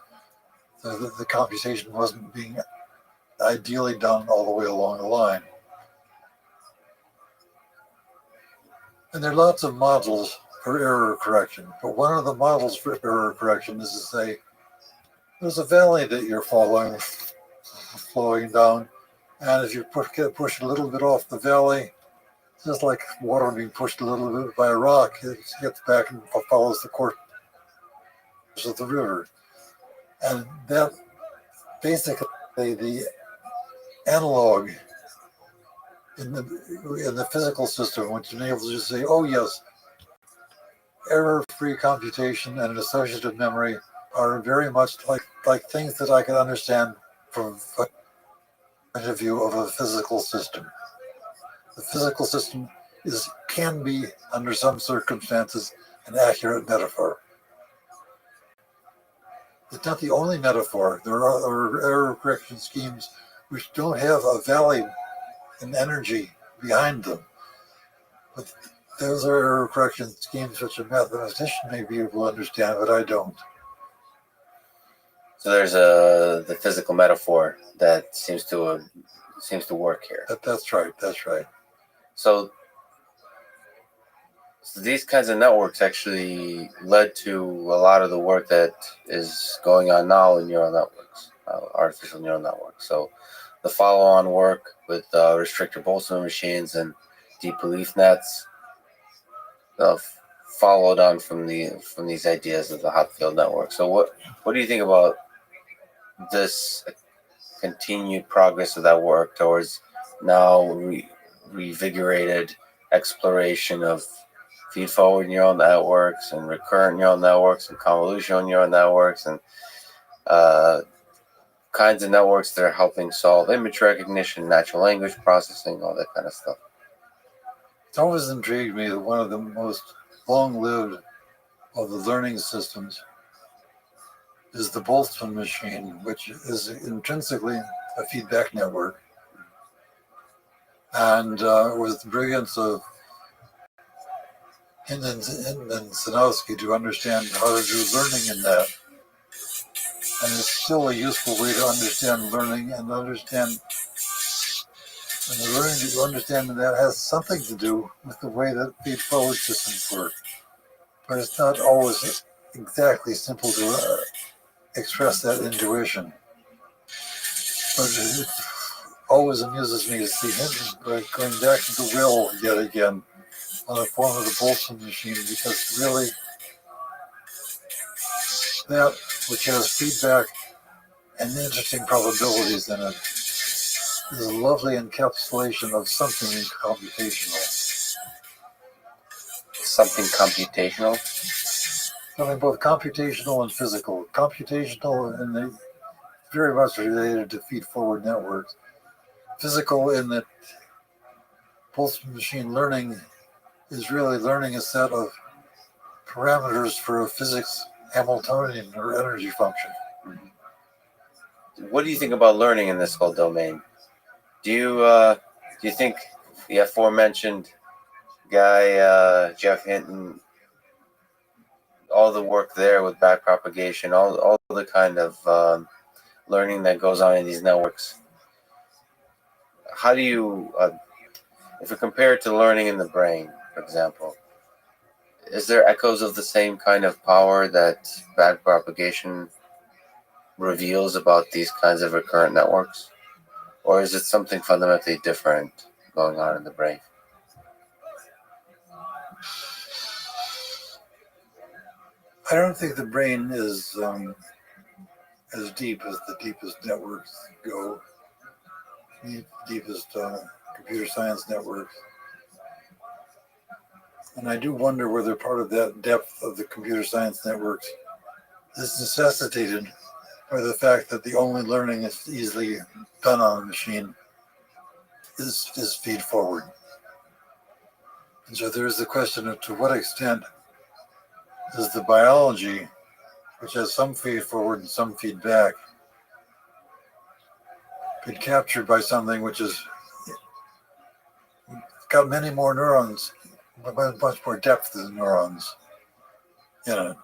the computation wasn't being ideally done all the way along the line. And there are lots of models for error correction, but one of the models for error correction is to say, there's a valley that you're flowing down, and if you push a little bit off the valley, just like water being pushed a little bit by a rock, it gets back and follows the course of the river. And that basically the analog in the physical system, which enables you to say, oh yes, error-free computation and associative memory are very much like things that I can understand from the point of view of a physical system. The physical system can be, under some circumstances, an accurate metaphor. It's not the only metaphor. There are other error correction schemes which don't have a value and energy behind them. But those are error correction schemes which a mathematician may be able to understand, but I don't. So there's the physical metaphor that seems to work here. That's right. That's right. So these kinds of networks actually led to a lot of the work that is going on now in neural networks, artificial neural networks. So the follow-on work with restrictor Boltzmann machines and deep belief nets followed on from these ideas of the hot field network. So what do you think about this continued progress of that work towards now revigorated exploration of feed-forward neural networks and recurrent neural networks and convolutional neural networks and kinds of networks that are helping solve image recognition, natural language processing, all that kind of stuff? It's always intrigued me that one of the most long-lived of the learning systems is the Boltzmann machine, which is intrinsically a feedback network. And with the brilliance of Hinton and Sinowski to understand how to do learning in that. And it's still a useful way to understand learning and understand, and the learning that you understand that has something to do with the way that feed-forward systems work. But it's not always exactly simple to express that intuition. But it always amuses me to see Hinton going back to the will yet again on the form of the Boltzmann machine, because really that which has feedback and interesting probabilities in it is a lovely encapsulation of something computational. Something computational? Something both computational and physical. Computational in the very much related to feed-forward networks. Physical in that Boltzmann machine learning is really learning a set of parameters for a physics Hamiltonian or energy function. What do you think about learning in this whole domain? Do you think the aforementioned guy, Jeff Hinton, all the work there with backpropagation, all the kind of learning that goes on in these networks, how do you, if we compare it to learning in the brain, for example, is there echoes of the same kind of power that backpropagation reveals about these kinds of recurrent networks? Or is it something fundamentally different going on in the brain? I don't think the brain is as deep as the deepest networks go, the deepest computer science networks. And I do wonder whether part of that depth of the computer science networks is necessitated by the fact that the only learning that's easily done on a machine is feed forward. And so there's the question of to what extent is the biology, which has some feed forward and some feedback, been captured by something which has got many more neurons, much more depth than neurons in it.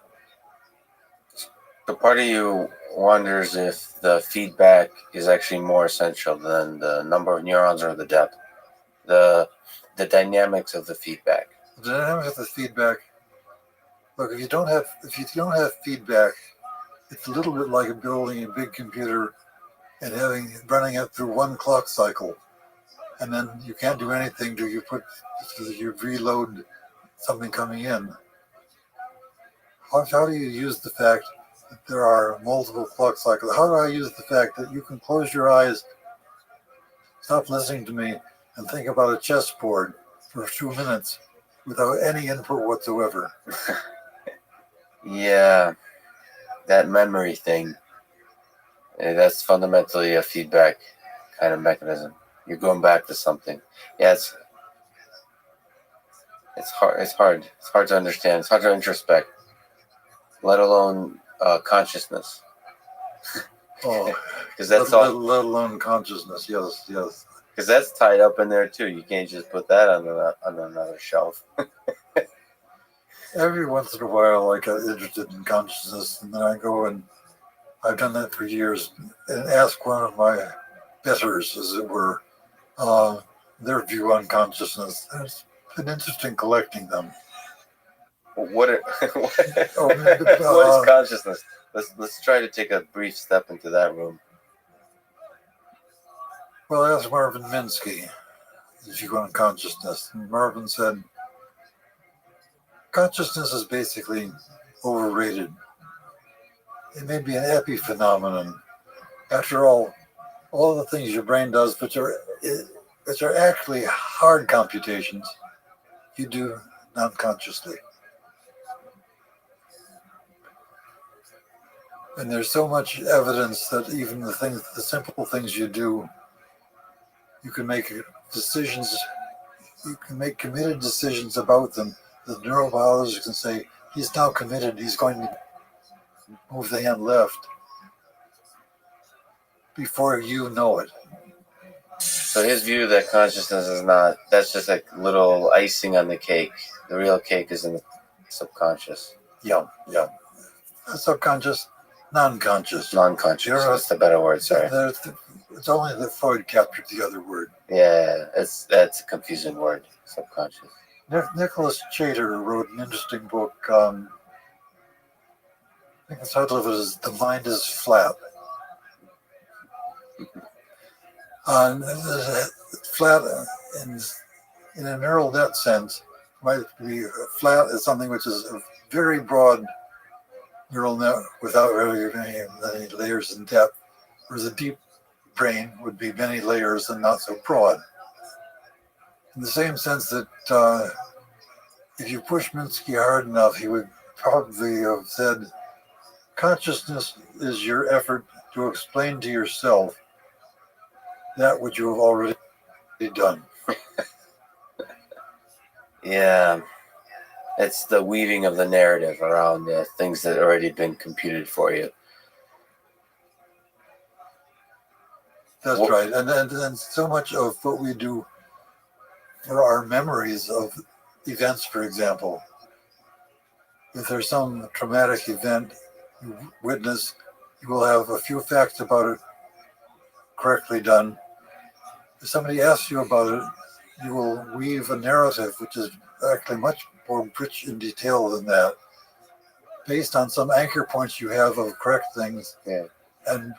So part of you wonders if the feedback is actually more essential than the number of neurons or the depth, the dynamics of the feedback. The dynamics of the feedback. Look, if you don't have feedback, it's a little bit like building a big computer and running it through one clock cycle, and then you can't do anything till you reload something coming in. How do you use the fact that there are multiple clock cycles? How do I use the fact that you can close your eyes, stop listening to me, and think about a chessboard for 2 minutes without any input whatsoever. Yeah, that memory thing. That's fundamentally a feedback kind of mechanism. You're going back to something. Yeah, it's hard. It's hard. It's hard to understand. It's hard to introspect, let alone consciousness. Oh, Because that's let all. alone consciousness. Yes, yes. Because that's tied up in there too. You can't just put that on another shelf. Every once in a while, I get interested in consciousness, and then I go and I've done that for years, and ask one of my betters, as it were, their view on consciousness. It's been interesting collecting them. What Oh, what is consciousness? Let's try to take a brief step into that room. Well, I asked Marvin Minsky his view on consciousness, and Marvin said, consciousness is basically overrated. It may be an epiphenomenon. After all the things your brain does, which are actually hard computations, you do non-consciously. And there's so much evidence that even the simple things you do, you can make decisions, you can make committed decisions about them. The neurobiologist can say, he's now committed, he's going to move the hand left before you know it. So his view that consciousness is not, that's just like little icing on the cake. The real cake is in the subconscious. Yeah. Subconscious, non-conscious. Non-conscious, that's the better word, sorry. It's only that Freud captured the other word. Yeah, that's a confusing word, subconscious. Nicholas Chater wrote an interesting book. I think the title of it is "The Mind is Flat." Flat in a neural net sense might be flat is something which is a very broad neural net without really any layers and depth, whereas a deep brain would be many layers and not so broad. In the same sense that if you push Minsky hard enough, he would probably have said, consciousness is your effort to explain to yourself that which you have already done. Yeah, it's the weaving of the narrative around things that have already been computed for you. That's right. And so much of what we do for our memories of events, for example, if there's some traumatic event you witness, you will have a few facts about it correctly done. If somebody asks you about it, you will weave a narrative which is actually much more rich in detail than that, based on some anchor points you have of correct things, and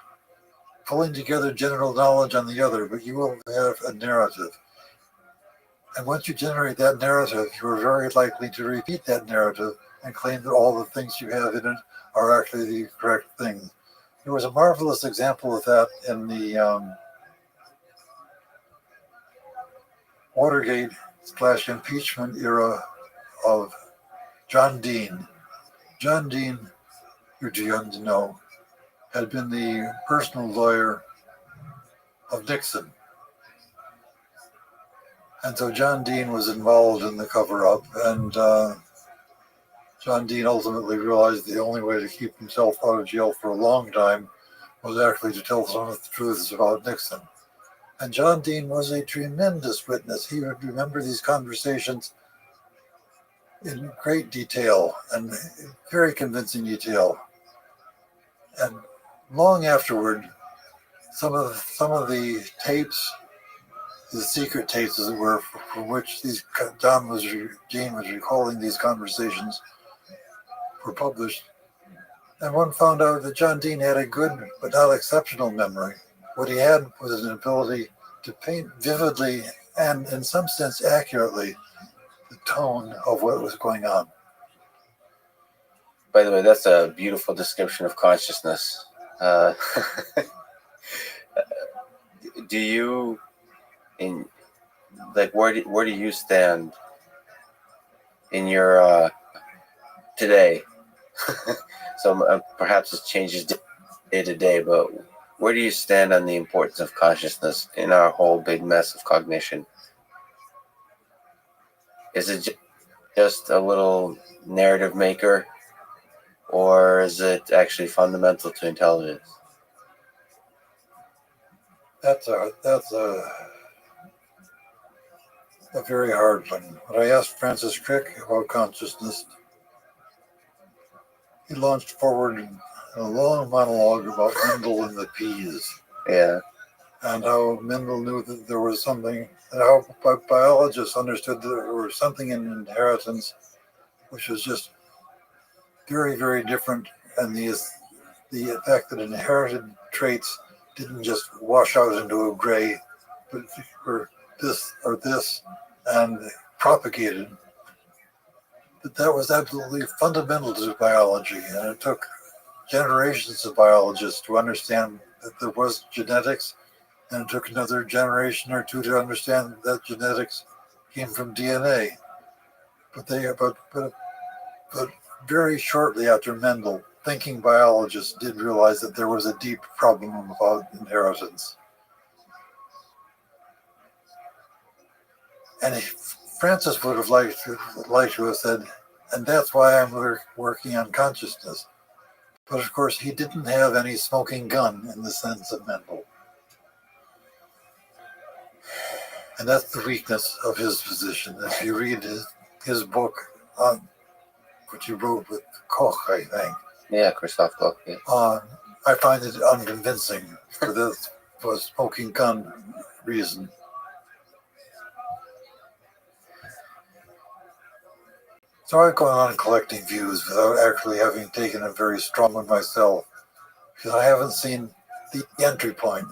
pulling together general knowledge on the other, but you will have a narrative. And once you generate that narrative, you are very likely to repeat that narrative and claim that all the things you have in it are actually the correct things. There was a marvelous example of that in the Watergate/impeachment era of John Dean. John Dean, you're too young to know, had been the personal lawyer of Nixon. And so John Dean was involved in the cover-up, and John Dean ultimately realized the only way to keep himself out of jail for a long time was actually to tell some of the truths about Nixon. And John Dean was a tremendous witness. He would remember these conversations in great detail and very convincing detail. And long afterward, some of the tapes, the secret tapes, as it were, from which Dean was recalling these conversations, were published. And one found out that John Dean had a good but not exceptional memory. What he had was an ability to paint vividly and, in some sense, accurately the tone of what was going on. By the way, that's a beautiful description of consciousness. Do like where do you stand in your today? So perhaps it changes day to day, but where do you stand on the importance of consciousness in our whole big mess of cognition? Is it just a little narrative maker, or is it actually fundamental to intelligence? That's a very hard one. When I asked Francis Crick about consciousness, he launched forward in a long monologue about Mendel and the peas. Yeah. And how Mendel knew that there was something, and how biologists understood that there was something in inheritance which was just very, very different, and the fact that inherited traits didn't just wash out into a gray, but were this or this, and propagated. That was absolutely fundamental to biology, and it took generations of biologists to understand that there was genetics, and it took another generation or two to understand that genetics came from DNA. But very shortly after Mendel, thinking biologists did realize that there was a deep problem about inheritance. And Francis would have liked to have said, and that's why I'm working on consciousness. But of course, he didn't have any smoking gun in the sense of Mendel. And that's the weakness of his position. If you read his book, which he wrote with Koch, I think. Yeah, Christoph Koch. Yeah. I find it unconvincing for a smoking gun reason. So I've gone on collecting views without actually having taken a very strong one myself, because I haven't seen the entry point.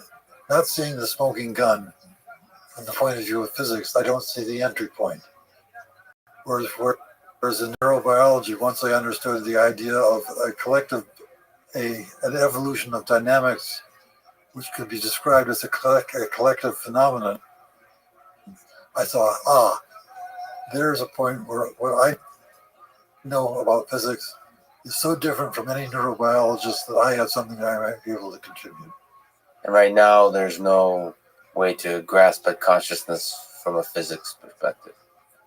Not seeing the smoking gun from the point of view of physics, I don't see the entry point. Whereas in neurobiology, once I understood the idea of an evolution of dynamics, which could be described as a collective phenomenon, I thought, there's a point where what I know about physics is so different from any neurobiologist that I have something that I might be able to contribute. And right now, there's no way to grasp at consciousness from a physics perspective.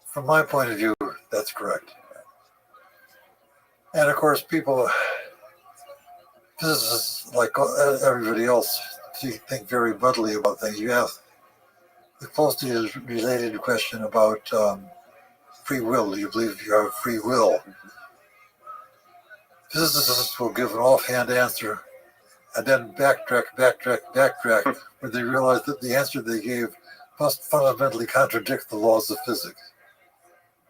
From my point of view, that's correct. And of course, physicists, like everybody else, think very muddly about things. You ask the closely related question about free will. Do you believe you have free will? Physicists will give an offhand answer and then backtrack when they realize that the answer they gave must fundamentally contradict the laws of physics.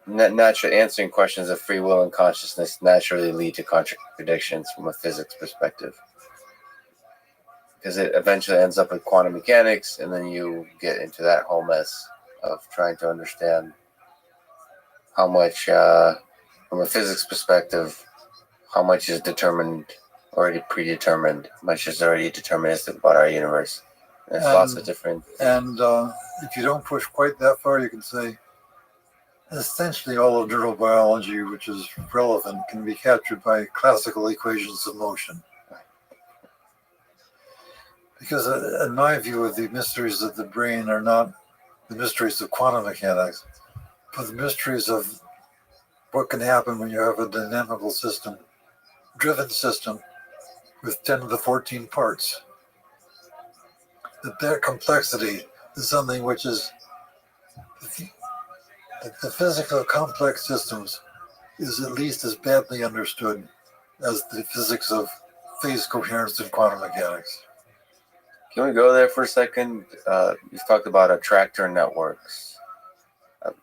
Naturally, answering questions of free will and consciousness naturally lead to contradictions from a physics perspective, because it eventually ends up with quantum mechanics, and then you get into that whole mess of trying to understand how much, from a physics perspective, how much is determined, already predetermined, how much is already deterministic about our universe. There's lots of different... And if you don't push quite that far, you can say essentially all of neurobiology, which is relevant, can be captured by classical equations of motion. Because in my view, the mysteries of the brain are not the mysteries of quantum mechanics, but the mysteries of what can happen when you have a dynamical system, driven system, with 10 to the 14 parts. That complexity is something which is the physics of complex systems is at least as badly understood as the physics of phase coherence in quantum mechanics. Can we go there for a second? You've talked about attractor networks.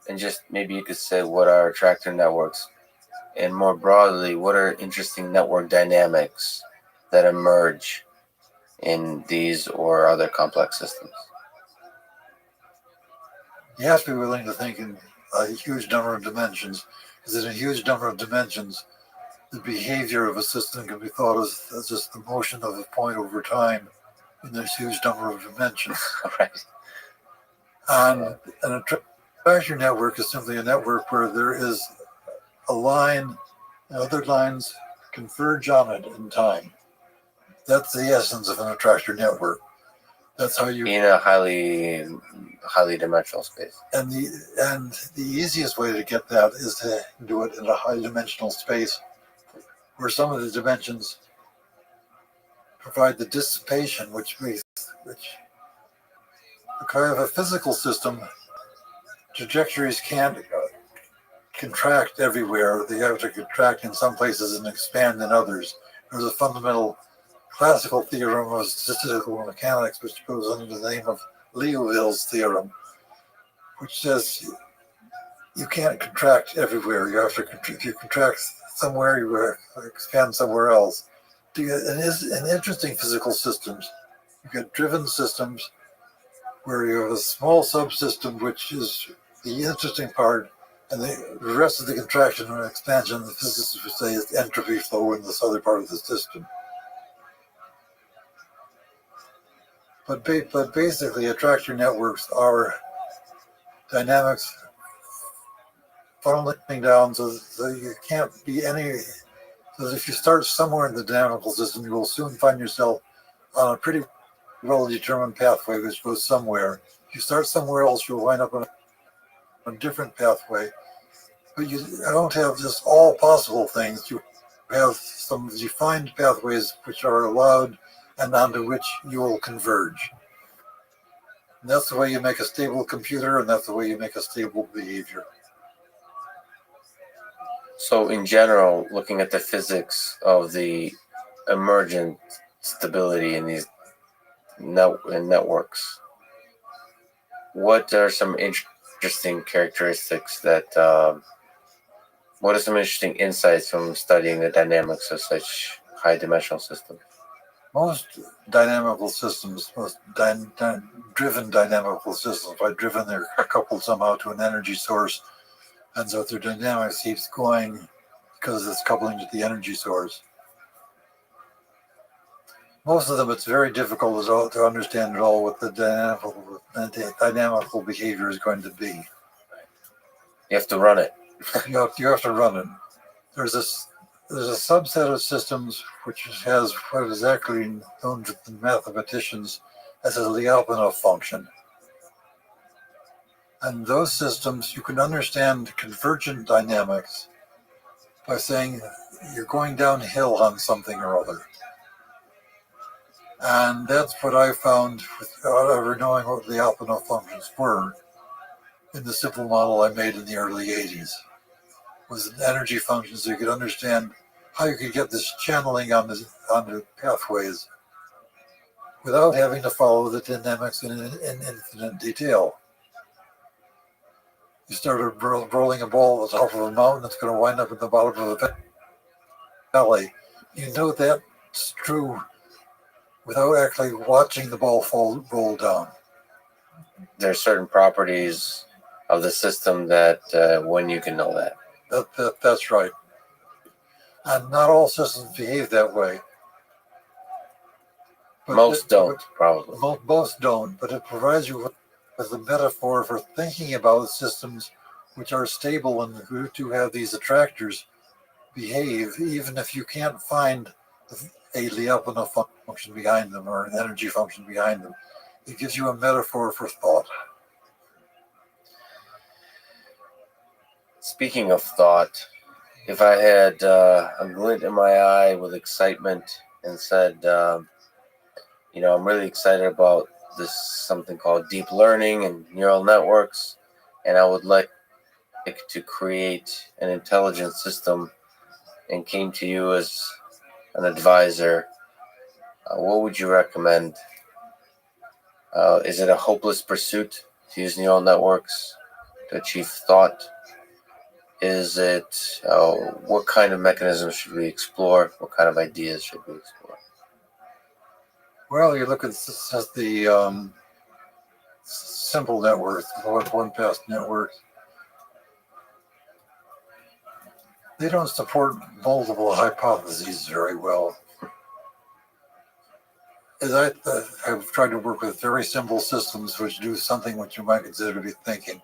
And just maybe you could say what are attractor networks? And more broadly, what are interesting network dynamics that emerge in these or other complex systems? You have to be willing to think in a huge number of dimensions, because in a huge number of dimensions, the behavior of a system can be thought as just the motion of a point over time in this huge number of dimensions. Right. And an attractor network is simply a network where there is a line and other lines converge on it in time. That's the essence of an attractor network. That's how you in a highly dimensional space. and the easiest way to get that is to do it in a high dimensional space where some of the dimensions provide the dissipation which kind of a physical system, trajectories can't contract everywhere. They have to contract in some places and expand in others. There's a fundamental classical theorem of statistical mechanics which goes under the name of Liouville's theorem, which says you can't contract everywhere. You have to, if you contract somewhere, you expand somewhere else. In interesting physical systems, you get driven systems where you have a small subsystem, which is the interesting part, and the rest of the contraction and expansion, the physicists would say, is entropy flow in this other part of the system. But basically, attractor networks are dynamics funneling down so you can't be any. So if you start somewhere in the dynamical system, you will soon find yourself on a pretty well-determined pathway which goes somewhere. If you start somewhere else, you'll wind up on a different pathway. But you don't have just all possible things. You have some defined pathways which are allowed and onto which you will converge. And that's the way you make a stable computer, and that's the way you make a stable behavior. So in general, looking at the physics of the emergent stability in these networks, what are some interesting characteristics that, what are some interesting insights from studying the dynamics of such high dimensional systems? Most dynamical systems, driven dynamical systems, by driven, they're coupled somehow to an energy source, and so their dynamics keeps going because it's coupling to the energy source. Most of them, it's very difficult to understand at all what the dynamical behavior is going to be. You have to run it. You have to run it. There's a subset of systems which has what is actually known to the mathematicians as a Lyapunov function. And those systems, you can understand convergent dynamics by saying you're going downhill on something or other. And that's what I found without ever knowing what Lyapunov functions were in the simple model I made in the early 80s. Was an energy function, so you could understand how you could get this channeling onto pathways without having to follow the dynamics in infinite detail. You started rolling a ball at the top of a mountain, it's going to wind up at the bottom of a valley. You know that's true without actually watching the ball roll down. There are certain properties of the system that when you can know that. That's right. And not all systems behave that way. But most don't, probably. Most don't, but it provides you with a metaphor for thinking about systems which are stable and who do have these attractors behave, even if you can't find a Lyapunov function behind them or an energy function behind them. It gives you a metaphor for thought. Speaking of thought, if I had a glint in my eye with excitement and said, I'm really excited about this something called deep learning and neural networks, and I would like to create an intelligent system and came to you as an advisor, what would you recommend? Is it a hopeless pursuit to use neural networks to achieve thought? Is it, what kind of mechanisms should we explore? What kind of ideas should we explore? Well, you look at the simple networks, one-pass networks. They don't support multiple hypotheses very well. as I have tried to work with very simple systems which do something which you might consider to be thinking.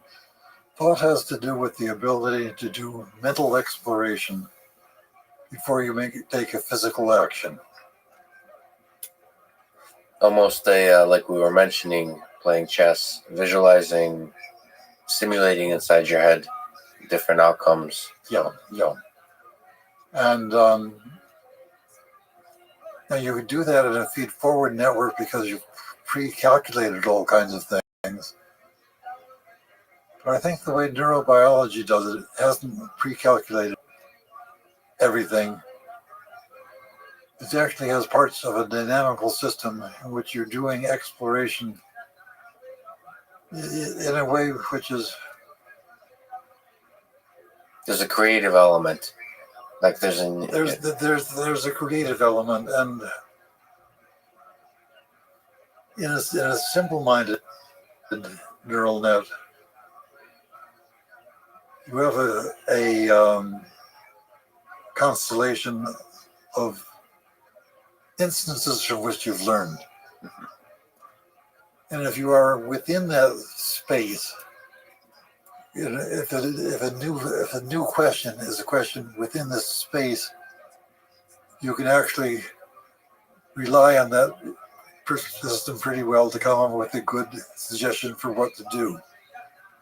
Thought has to do with the ability to do mental exploration before you take a physical action. Almost like we were mentioning, playing chess, visualizing, simulating inside your head different outcomes. Yeah. And now you could do that in a feed-forward network because you've pre-calculated all kinds of things. But I think the way neurobiology does it hasn't pre-calculated everything. It actually has parts of a dynamical system in which you're doing exploration in a way which is... There's a creative element. Like there's a creative element, and in a simple-minded neural net, you have a constellation of instances from which you've learned. And if you are within that space, if a new question is a question within this space, you can actually rely on that system pretty well to come up with a good suggestion for what to do.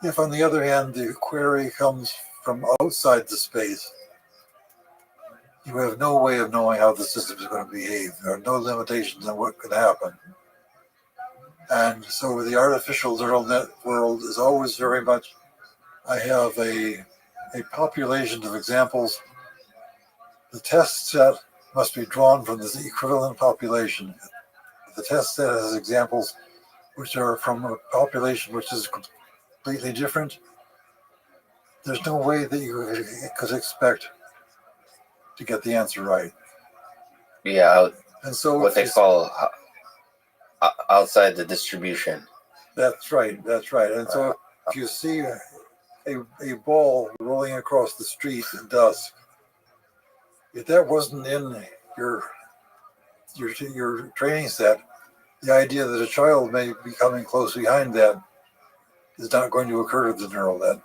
If, on the other hand, the query comes from outside the space, you have no way of knowing how the system is going to behave. There are no limitations on what could happen. And so the artificial neural net world is always very much, I have a population of examples. The test set must be drawn from the equivalent population. The test set has examples which are from a population which is completely different. There's no way that you could expect to get the answer right. Yeah, and so what they call outside the distribution. That's right. And so if you see a ball rolling across the street at dusk, if that wasn't in your training set, the idea that a child may be coming close behind that is not going to occur to the neural net.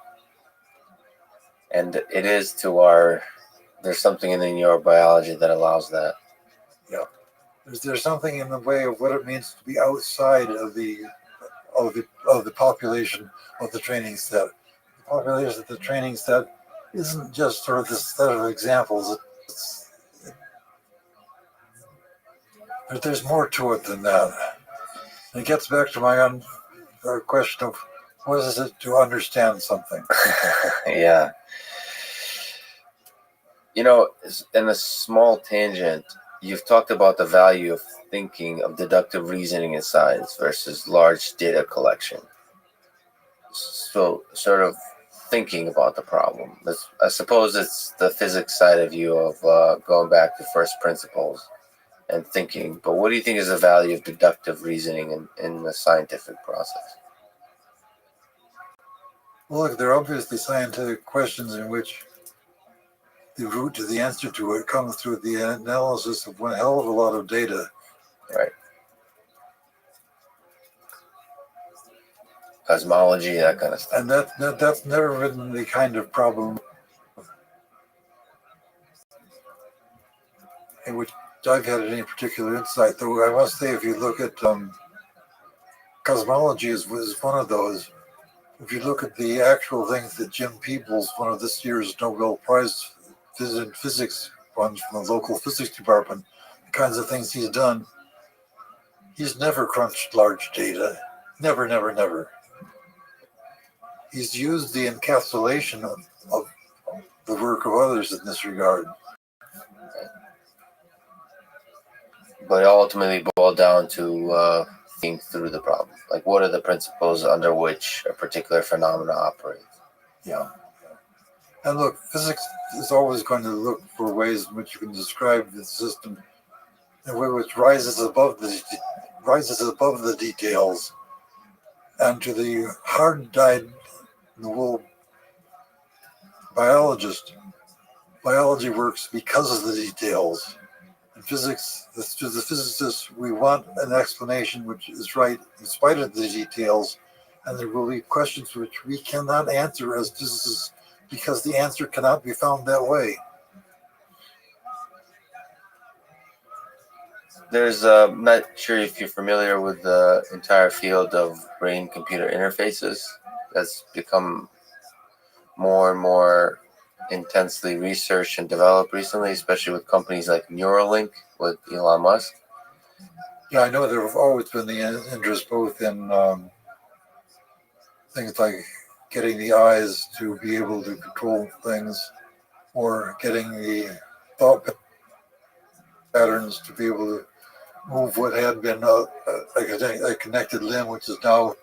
And it is there's something in the neurobiology that allows that. Yeah. There's something in the way of what it means to be outside of the population of the training set. The population of the training set isn't just sort of this set of examples. There's more to it than that. And it gets back to my question of what is it to understand something? Yeah. You know, in a small tangent, you've talked about the value of thinking, of deductive reasoning in science versus large data collection. So, sort of thinking about the problem. I suppose it's the physics side of you of going back to first principles and thinking. But what do you think is the value of deductive reasoning in the scientific process? Well, look, there are obviously scientific questions in which the route to the answer to it comes through the analysis of one hell of a lot of data. Right. Cosmology, that kind of stuff. And that's never been the kind of problem in which I've had any particular insight. Though I must say, if you look at cosmology is one of those. If you look at the actual things that Jim Peebles, one of this year's Nobel Prize in Physics ones from the local physics department, the kinds of things he's done, he's never crunched large data. Never. He's used the encapsulation of the work of others in this regard. But it ultimately boiled down to think through the problem. Like, what are the principles under which a particular phenomena operates? Yeah. And look, physics is always going to look for ways in which you can describe the system in a way which rises above the details. And to the hard-dyed-in-the-wool biologist, biology works because of the details. And physics, to the physicists, we want an explanation which is right in spite of the details, and there will be questions which we cannot answer as physicists because the answer cannot be found that way. There's, I'm not sure if you're familiar with the entire field of brain-computer interfaces. That's become more and more intensely researched and developed recently, especially with companies like Neuralink with Elon Musk. Yeah, I know there have always been the interest both in things like getting the eyes to be able to control things, or getting the thought patterns to be able to move what had been a connected limb, which is now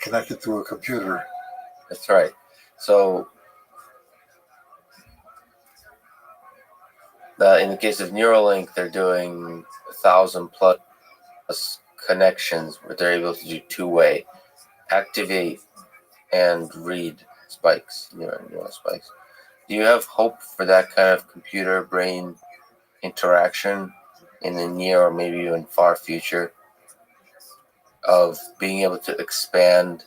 connected through a computer. That's right. So, in the case of Neuralink, they're doing 1,000 plus connections where they're able to do two-way, activate and read spikes, neural spikes. Do you have hope for that kind of computer-brain interaction in the near or maybe even far future of being able to expand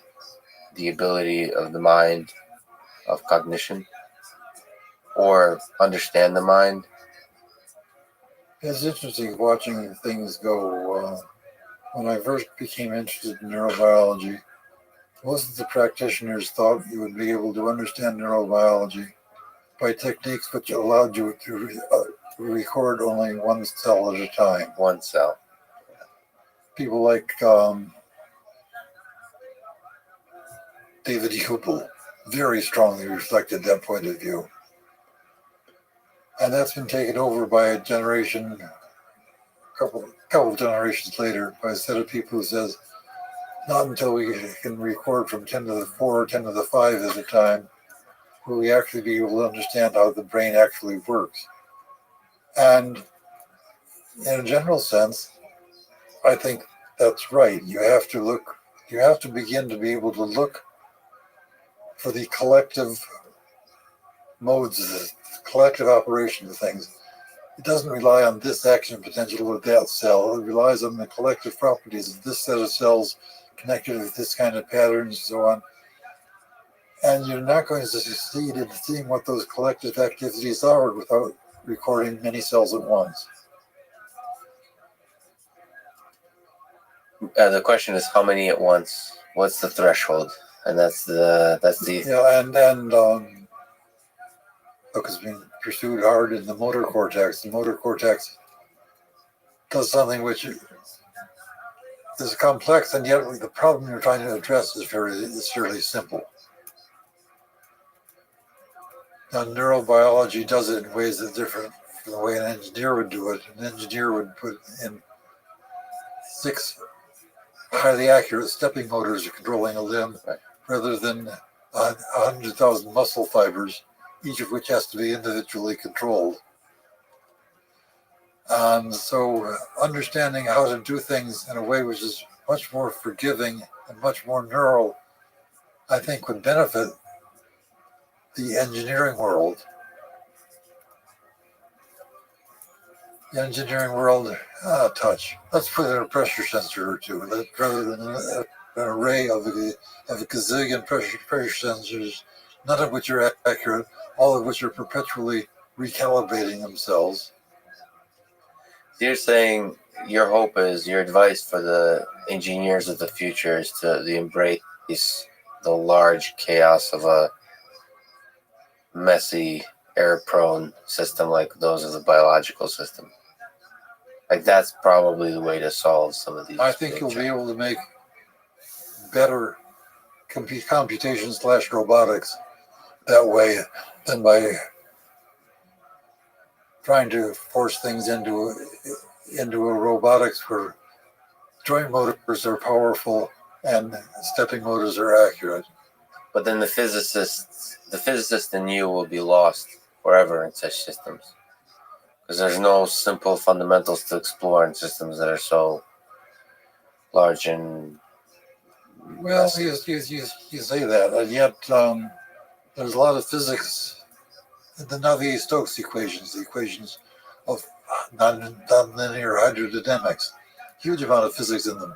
the ability of the mind of cognition or understand the mind? It's interesting watching things go. When I first became interested in neurobiology, most of the practitioners thought you would be able to understand neurobiology by techniques which allowed you to record only one cell at a time. One cell. People like David Hupel very strongly reflected that point of view. And that's been taken over by a generation, couple of generations later, by a set of people who says, not until we can record from 10 to the 4 or 10 to the 5 at a time will we actually be able to understand how the brain actually works. And in a general sense, I think that's right. You have to begin to be able to look for the collective modes, the collective operation of things. It doesn't rely on this action potential of that cell. It relies on the collective properties of this set of cells connected with this kind of patterns and so on. And you're not going to succeed in seeing what those collective activities are without recording many cells at once. The question is how many at once? What's the threshold? And that's the Yeah, and look, it's being pursued hard in the motor cortex. The motor cortex does something which is complex, and yet the problem you're trying to address is fairly simple. Now, neurobiology does it in ways that are different from the way an engineer would do it. An engineer would put in 6 highly accurate stepping motors controlling a limb, rather than 100,000 muscle fibers, each of which has to be individually controlled. And so understanding how to do things in a way which is much more forgiving and much more neural, I think, would benefit the engineering world. The engineering world, touch. Let's put in a pressure sensor or two, rather than an array of a gazillion pressure sensors, none of which are accurate, all of which are perpetually recalibrating themselves. You're saying your hope is, your advice for the engineers of the future is to embrace the large chaos of a messy, error-prone system like those of the biological system. Like, that's probably the way to solve some of these. I think you'll be able to make better computation/robotics that way than by trying to force things into a robotics where joint motors are powerful and stepping motors are accurate. But then the physicist in you will be lost forever in such systems, because there's no simple fundamentals to explore in systems that are so large and well, you say that, and yet there's a lot of physics. The Navier-Stokes equations, the equations of nonlinear hydrodynamics, huge amount of physics in them.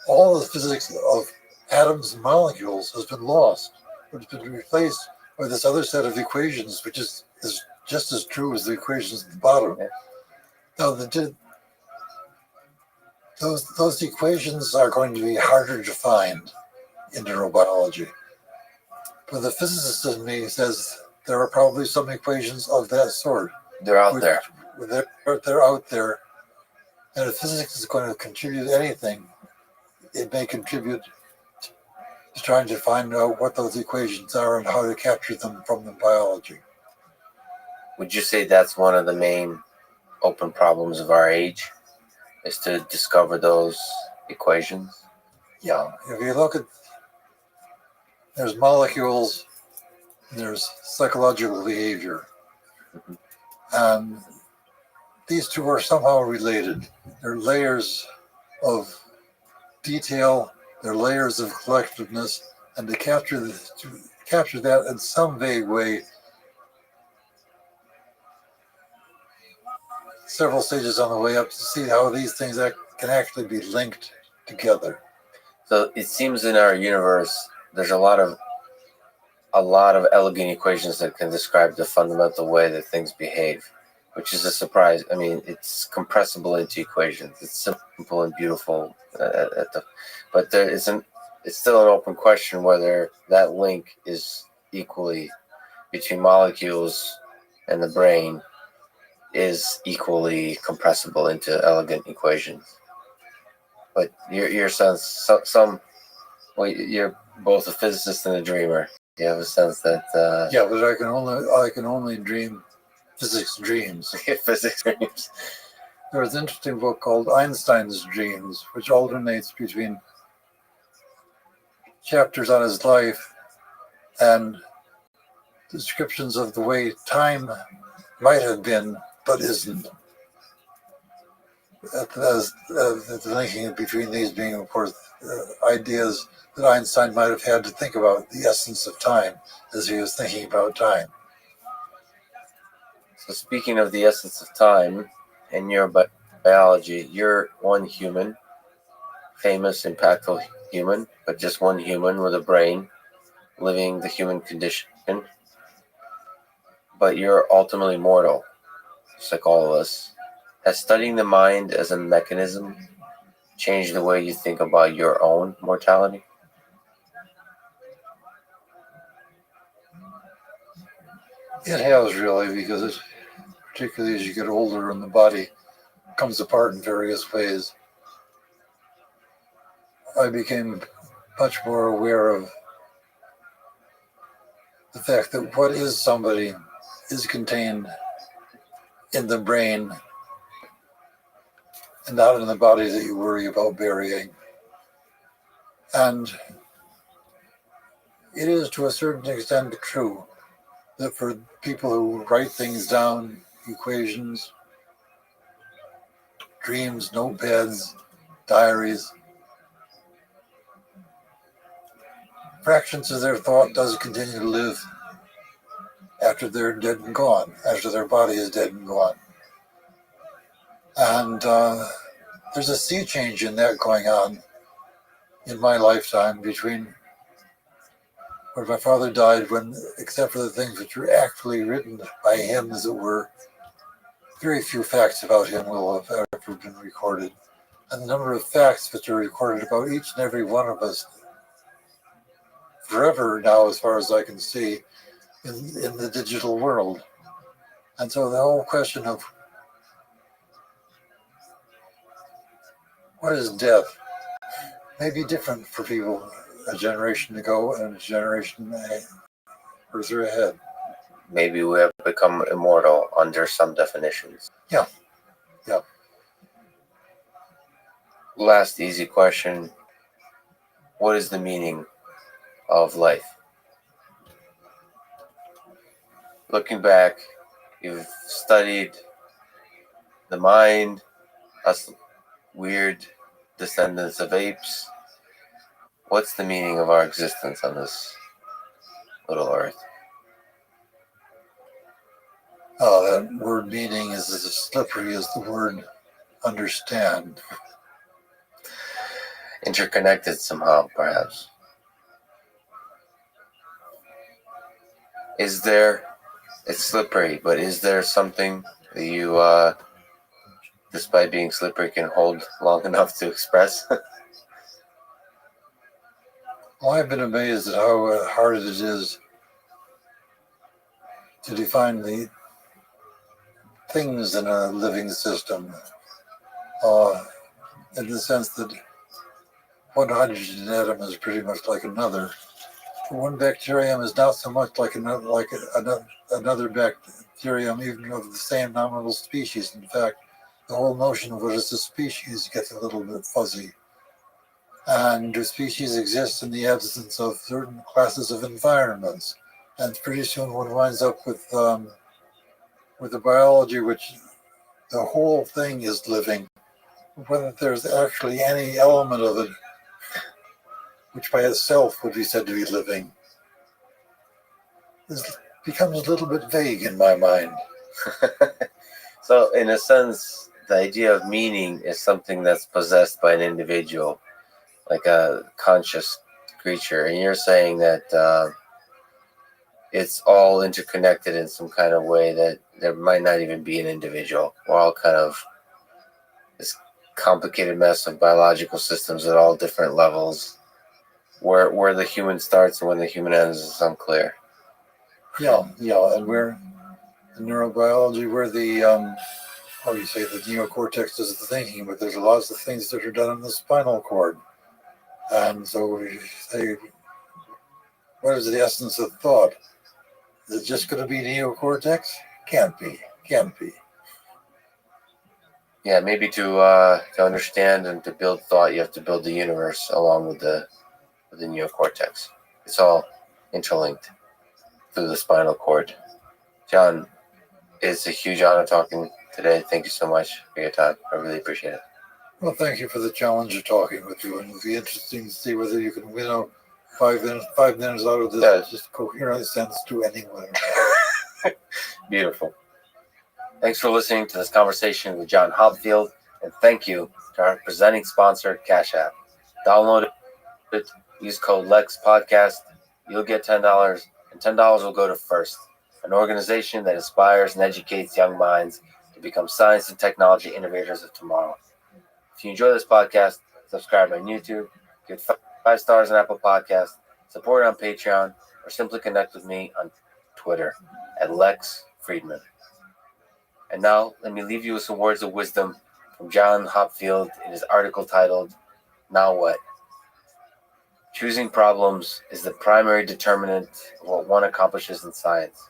All the physics of atoms and molecules has been lost, but it's been replaced by this other set of equations, which is just as true as the equations at the bottom. Now, those equations are going to be harder to find in neurobiology. But the physicist in me says there are probably some equations of that sort. They're out there. They're out there. And if physics is going to contribute anything, it may contribute to trying to find out what those equations are and how to capture them from the biology. Would you say that's one of the main open problems of our age, is to discover those equations? Yeah, if you look at, there's molecules, and there's psychological behavior. And these two are somehow related. They're layers of detail, they're layers of collectiveness, and to capture that in some vague way, several stages on the way up to see how these things can actually be linked together. So it seems in our universe there's a lot of elegant equations that can describe the fundamental way that things behave, which is a surprise. I mean, it's compressible into equations. It's simple and beautiful, but there isn't. It's still an open question whether that link is equally between molecules and the brain is equally compressible into elegant equations. But your sense, well, you're both a physicist and a dreamer. You have a sense that yeah, but I can only dream physics dreams. physics dreams. There was an interesting book called Einstein's Dreams, which alternates between chapters on his life and descriptions of the way time might have been, but isn't. The linking between these being, of course, ideas that Einstein might have had to think about the essence of time as he was thinking about time. So speaking of the essence of time and your biology, you're one human, famous, impactful human, but just one human with a brain living the human condition. But you're ultimately mortal, just like all of us. Has studying the mind as a mechanism changed the way you think about your own mortality? It has really, because particularly as you get older and the body comes apart in various ways, I became much more aware of the fact that what is somebody is contained in the brain and not in the body that you worry about burying. And it is to a certain extent true that for people who write things down, equations, dreams, notepads, diaries, fractions of their thought does continue to live after they're dead and gone, after their body is dead and gone. And there's a sea change in that going on in my lifetime between when my father died, when, except for the things which were actually written by him, as it were, very few facts about him will have ever been recorded. And the number of facts which are recorded about each and every one of us forever now, as far as I can see, in the digital world. And so the whole question of what is death may be different for people a generation ago and a generation further ahead. Maybe we have become immortal under some definitions. Yeah. Last easy question. What is the meaning of life? Looking back, you've studied the mind, us weird descendants of apes. What's the meaning of our existence on this little earth? That word meaning is as slippery as the word understand. Interconnected somehow, perhaps. Is there, it's slippery, but is there something that you, despite being slippery, can hold long enough to express? Well, I've been amazed at how hard it is to define the things in a living system, in the sense that one hydrogen atom is pretty much like another. One bacterium is not so much like another bacterium, even of the same nominal species. In fact, the whole notion of what is a species gets a little bit fuzzy. And do species exist in the absence of certain classes of environments? And pretty soon one winds up with a biology which the whole thing is living, whether there's actually any element of it which by itself would be said to be living, this becomes a little bit vague in my mind. So, in a sense, the idea of meaning is something that's possessed by an individual, like a conscious creature. And you're saying that it's all interconnected in some kind of way that there might not even be an individual. We're all kind of this complicated mess of biological systems at all different levels. Where the human starts and when the human ends is unclear. Yeah, and we're in neurobiology, we're the you say the neocortex does the thinking, but there's lots of things that are done in the spinal cord. And so we say, what is the essence of thought? Is it just going to be neocortex? Can't be. Yeah, maybe to understand and to build thought, you have to build the universe along with the neocortex. It's all interlinked through the spinal cord. John, it's a huge honor talking today. Thank you so much for your time. I really appreciate it. Well, thank you for the challenge of talking with you, and it'll be interesting to see whether you can win out 5 minutes out of this just coherent sense to anyone. Beautiful. Thanks for listening to this conversation with John Hopfield, and thank you to our presenting sponsor, Cash App. Download it, use code LEXPODCAST, you'll get $10, and $10 will go to FIRST, an organization that inspires and educates young minds to become science and technology innovators of tomorrow. If you enjoy this podcast, subscribe on YouTube, give 5 stars on Apple Podcasts, support it on Patreon, or simply connect with me on Twitter at Lex Friedman. And now, let me leave you with some words of wisdom from John Hopfield in his article titled, Now What? Choosing problems is the primary determinant of what one accomplishes in science.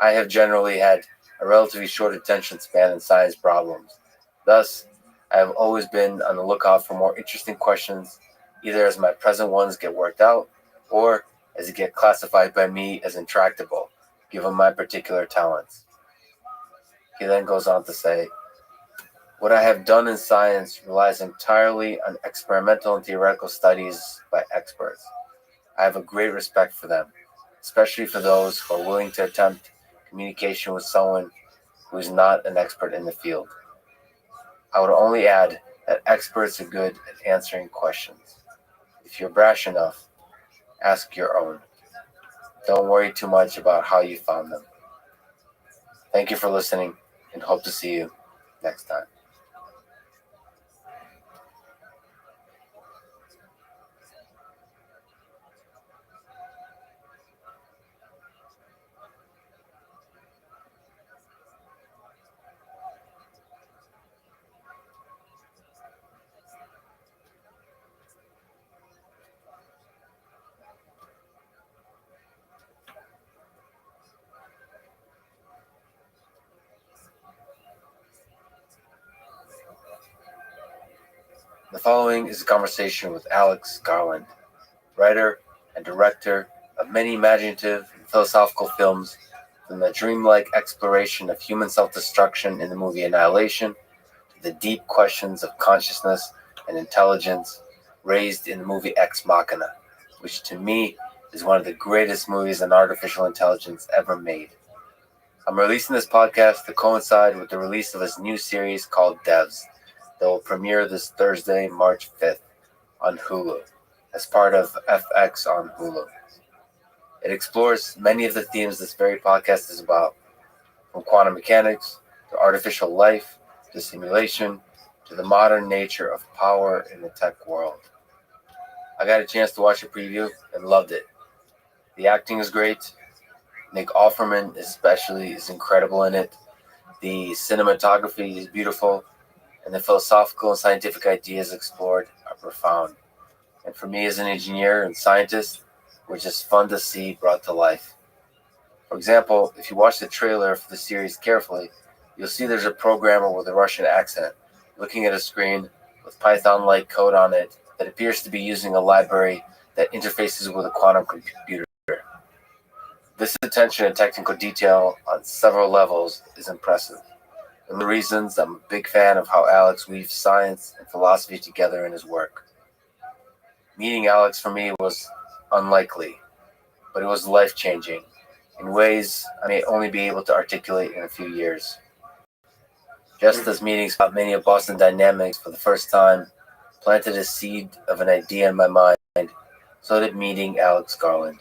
I have generally had a relatively short attention span in science problems. Thus, I have always been on the lookout for more interesting questions, either as my present ones get worked out, or as they get classified by me as intractable, given my particular talents. He then goes on to say, what I have done in science relies entirely on experimental and theoretical studies by experts. I have a great respect for them, especially for those who are willing to attempt communication with someone who is not an expert in the field. I would only add that experts are good at answering questions. If you're brash enough, ask your own. Don't worry too much about how you found them. Thank you for listening, and hope to see you next time. The following is a conversation with Alex Garland, writer and director of many imaginative and philosophical films, from the dreamlike exploration of human self-destruction in the movie Annihilation to the deep questions of consciousness and intelligence raised in the movie Ex Machina, which to me is one of the greatest movies on artificial intelligence ever made. I'm releasing this podcast to coincide with the release of his new series called Devs that will premiere this Thursday, March 5th on Hulu as part of FX on Hulu. It explores many of the themes this very podcast is about, from quantum mechanics to artificial life to simulation to the modern nature of power in the tech world. I got a chance to watch a preview and loved it. The acting is great. Nick Offerman especially is incredible in it. The cinematography is beautiful, and the philosophical and scientific ideas explored are profound. And for me as an engineer and scientist, were just fun to see brought to life. For example, if you watch the trailer for the series carefully, you'll see there's a programmer with a Russian accent looking at a screen with Python-like code on it that appears to be using a library that interfaces with a quantum computer. This attention to technical detail on several levels is impressive. One of the reasons I'm a big fan of how Alex weaves science and philosophy together in his work. Meeting Alex for me was unlikely, but it was life-changing in ways I may only be able to articulate in a few years. Just as meeting Scott many of Boston Dynamics for the first time planted a seed of an idea in my mind, so did meeting Alex Garland.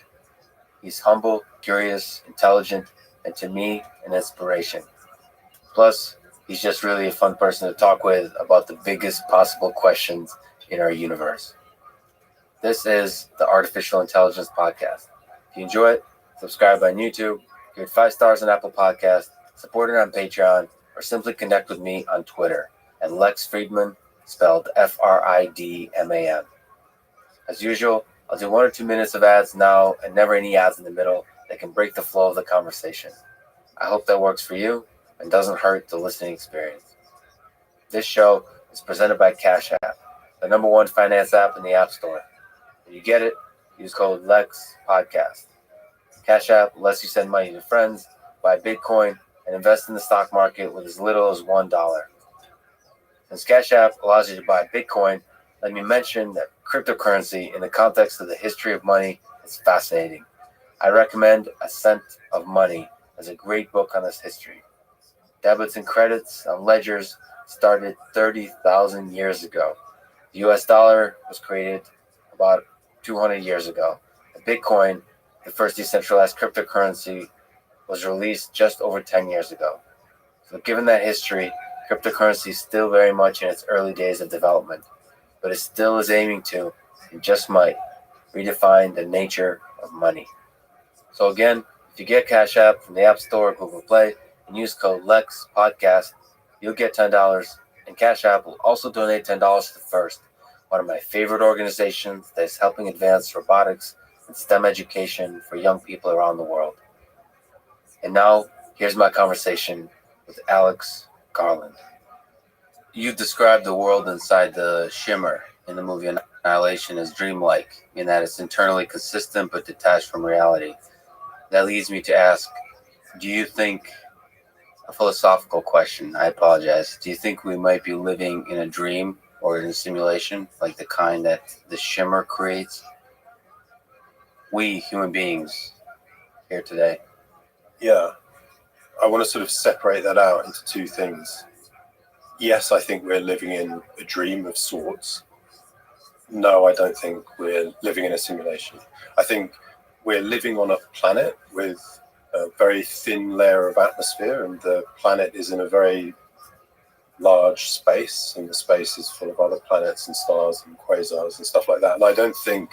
He's humble, curious, intelligent, and to me, an inspiration. Plus, he's just really a fun person to talk with about the biggest possible questions in our universe. This is the Artificial Intelligence Podcast. If you enjoy it, subscribe on YouTube, give it 5 stars on Apple Podcasts, support it on Patreon, or simply connect with me on Twitter at Lex Friedman, spelled Fridman. As usual, I'll do 1 or 2 minutes of ads now and never any ads in the middle that can break the flow of the conversation. I hope that works for you and doesn't hurt the listening experience. This show is presented by Cash App, the #1 finance app in the App Store. When you get it, use code LEXPODCAST. Cash App lets you send money to friends, buy Bitcoin, and invest in the stock market with as little as $1. Since Cash App allows you to buy Bitcoin, let me mention that cryptocurrency in the context of the history of money is fascinating. I recommend A Cent of Money as a great book on this history. Debits and credits on ledgers started 30,000 years ago. The US dollar was created about 200 years ago. And Bitcoin, the first decentralized cryptocurrency, was released just over 10 years ago. So given that history, cryptocurrency is still very much in its early days of development, but it still is aiming to, and just might, redefine the nature of money. So again, if you get Cash App from the App Store or Google Play and use code LEXPODCAST, you'll get $10, and Cash App will also donate $10 to FIRST, one of my favorite organizations that is helping advance robotics and STEM education for young people around the world. And now, here's my conversation with Alex Garland. You described the world inside the shimmer in the movie Annihilation as dreamlike, in that it's internally consistent but detached from reality. That leads me to ask, do you think, a philosophical question, I apologize, do you think we might be living in a dream or in a simulation, like the kind that the shimmer creates? We, human beings, here today. Yeah, I want to sort of separate that out into 2 things. Yes, I think we're living in a dream of sorts. No, I don't think we're living in a simulation. I think we're living on a planet with a very thin layer of atmosphere, and the planet is in a very large space, and the space is full of other planets and stars and quasars and stuff like that. And I don't think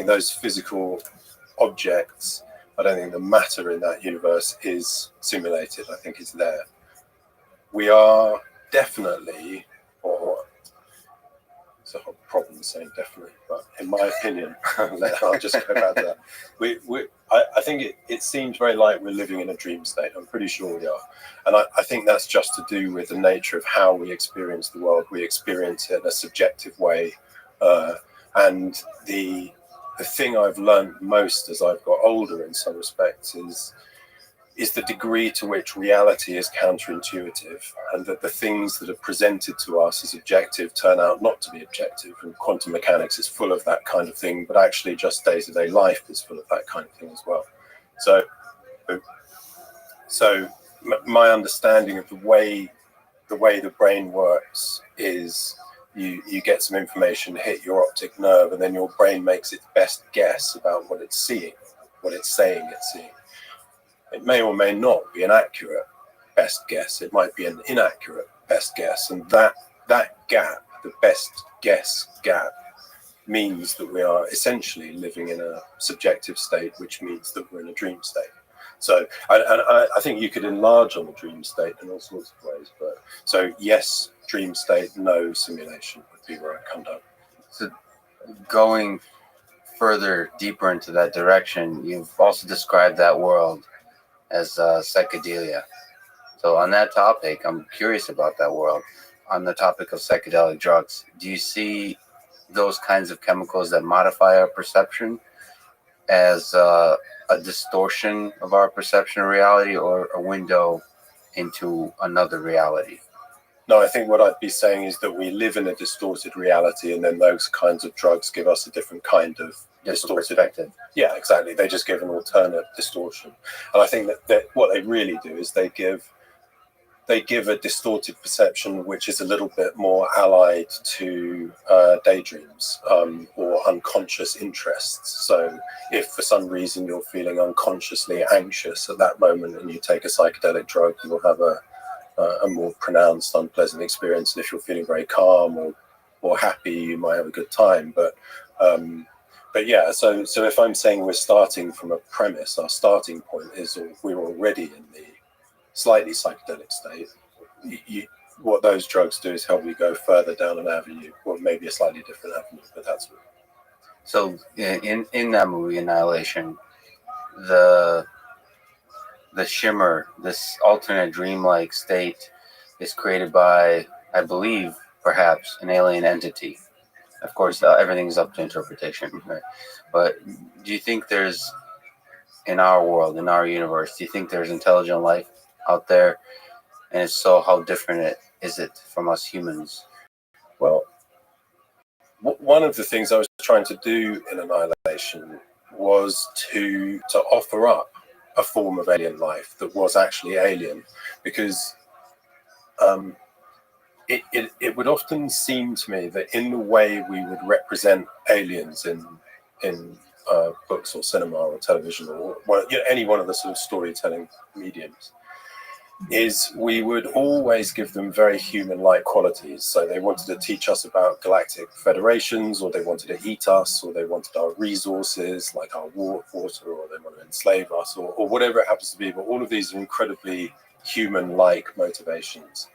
those physical objects, I don't think the matter in that universe is simulated. I think it's there. We are definitely, or it's a whole problem saying definitely, but in my opinion, I'll just go back to that. I think it seems very like we're living in a dream state. I'm pretty sure we are. And I think that's just to do with the nature of how we experience the world. We experience it in a subjective way. And the thing I've learned most as I've got older in some respects is the degree to which reality is counterintuitive, and that the things that are presented to us as objective turn out not to be objective. And quantum mechanics is full of that kind of thing, but actually just day-to-day life is full of that kind of thing as well. So my understanding of the way the brain works is you get some information, hit your optic nerve, and then your brain makes its best guess about what it's seeing, what it's saying it's seeing. It may or may not be an accurate best guess. It might be an inaccurate best guess. And that gap, the best guess gap, means that we are essentially living in a subjective state, which means that we're in a dream state. So I think you could enlarge on the dream state in all sorts of ways. But so yes, dream state, no simulation would be where I come down. So going further deeper into that direction, you've also described that world as psychedelia. So on that topic, I'm curious about that world. On the topic of psychedelic drugs, do you see those kinds of chemicals that modify our perception as a distortion of our perception of reality, or a window into another reality? No, I think what I'd be saying is that we live in a distorted reality, and then those kinds of drugs give us a different kind of distorted perspective. Yeah, exactly. They just give an alternate distortion. And I think that what they really do is they give a distorted perception which is a little bit more allied to daydreams or unconscious interests. So if for some reason you're feeling unconsciously anxious at that moment and you take a psychedelic drug, you'll have a more pronounced unpleasant experience. And if you're feeling very calm or happy, you might have a good time. But yeah, so if I'm saying we're starting from a premise, our starting point is we're already in the slightly psychedelic state. What those drugs do is help you go further down an avenue, or maybe a slightly different avenue, but that's what. So in that movie Annihilation, the shimmer, this alternate dreamlike state, is created by, I believe, perhaps an alien entity. Of course, everything's up to interpretation, right? But do you think there's, in our world, in our universe, do you think there's intelligent life out there? And if so, how different is it from us humans? Well, one of the things I was trying to do in Annihilation was to offer up a form of alien life that was actually alien, because it would often seem to me that in the way we would represent aliens in books or cinema or television or any one of the sort of storytelling mediums, is we would always give them very human-like qualities. So they wanted to teach us about galactic federations, or they wanted to eat us, or they wanted our resources, like our water, or they want to enslave us, or whatever it happens to be. But all of these are incredibly human-like motivations.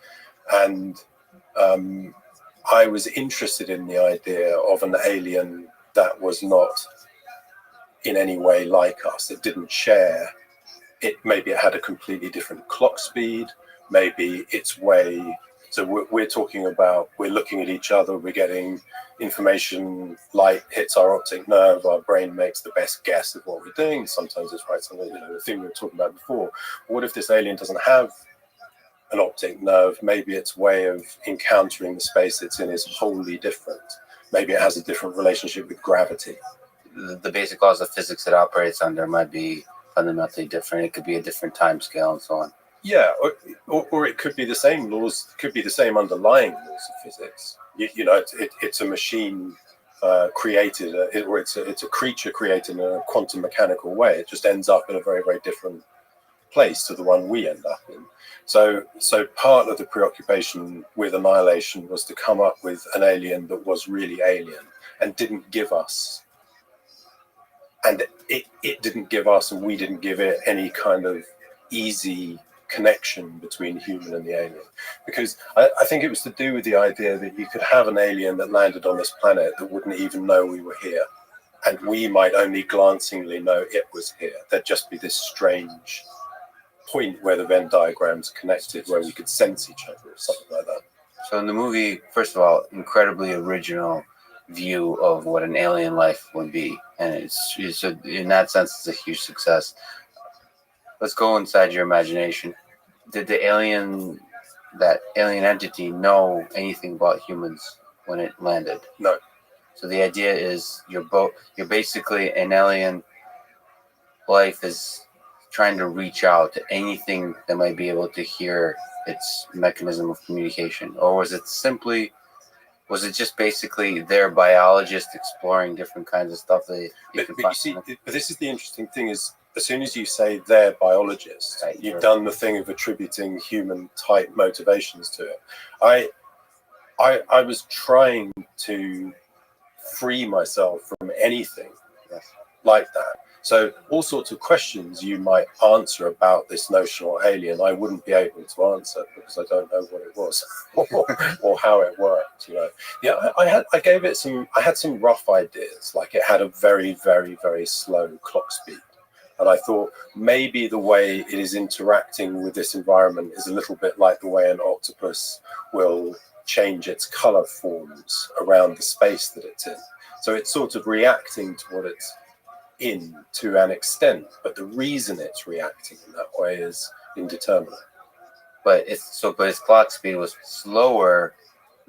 And I was interested in the idea of an alien that was not in any way like us. It didn't share. Maybe it had a completely different clock speed. Maybe its way. So we're talking about, we're looking at each other, we're getting information, light hits our optic nerve, our brain makes the best guess of what we're doing. Sometimes it's right, something, the thing we were talking about before. What if this alien doesn't have an optic nerve? Maybe its way of encountering the space it's in is wholly different. Maybe it has a different relationship with gravity. The basic laws of physics it operates under might be fundamentally different. It could be a different time scale and so on. Yeah, or it could be the same laws, could be the same underlying laws of physics. It's a machine created, or it's a creature created in a quantum mechanical way. It just ends up in a very, very different place to the one we end up in. So part of the preoccupation with Annihilation was to come up with an alien that was really alien and didn't give us, and it didn't give us, and we didn't give it, any kind of easy connection between human and the alien. Because I think it was to do with the idea that you could have an alien that landed on this planet that wouldn't even know we were here, and we might only glancingly know it was here. There'd just be this strange point where the Venn diagrams connected, where we could sense each other or something like that. So in the movie, first of all, incredibly original view of what an alien life would be, and it's in that sense it's a huge success. Let's go inside your imagination. Did that alien entity know anything about humans when it landed? No. So the idea is you're basically an alien life is trying to reach out to anything that might be able to hear its mechanism of communication, or was it just basically their biologists exploring different kinds of stuff that you can But find? you see, but this is the interesting thing: is as soon as you say they're biologists, Right, you've sure. done the thing of attributing human type motivations to it. I was trying to free myself from anything Yes. like that. So all sorts of questions you might answer about this notional alien, I wouldn't be able to answer because I don't know what it was or how it worked. You know, yeah, I gave it some. I had some rough ideas, like it had a very, very, very slow clock speed, and I thought maybe the way it is interacting with this environment is a little bit like the way an octopus will change its color forms around the space that it's in. So it's sort of reacting to what it's in to an extent, but the reason it's reacting in that way is indeterminate. But its clock speed was slower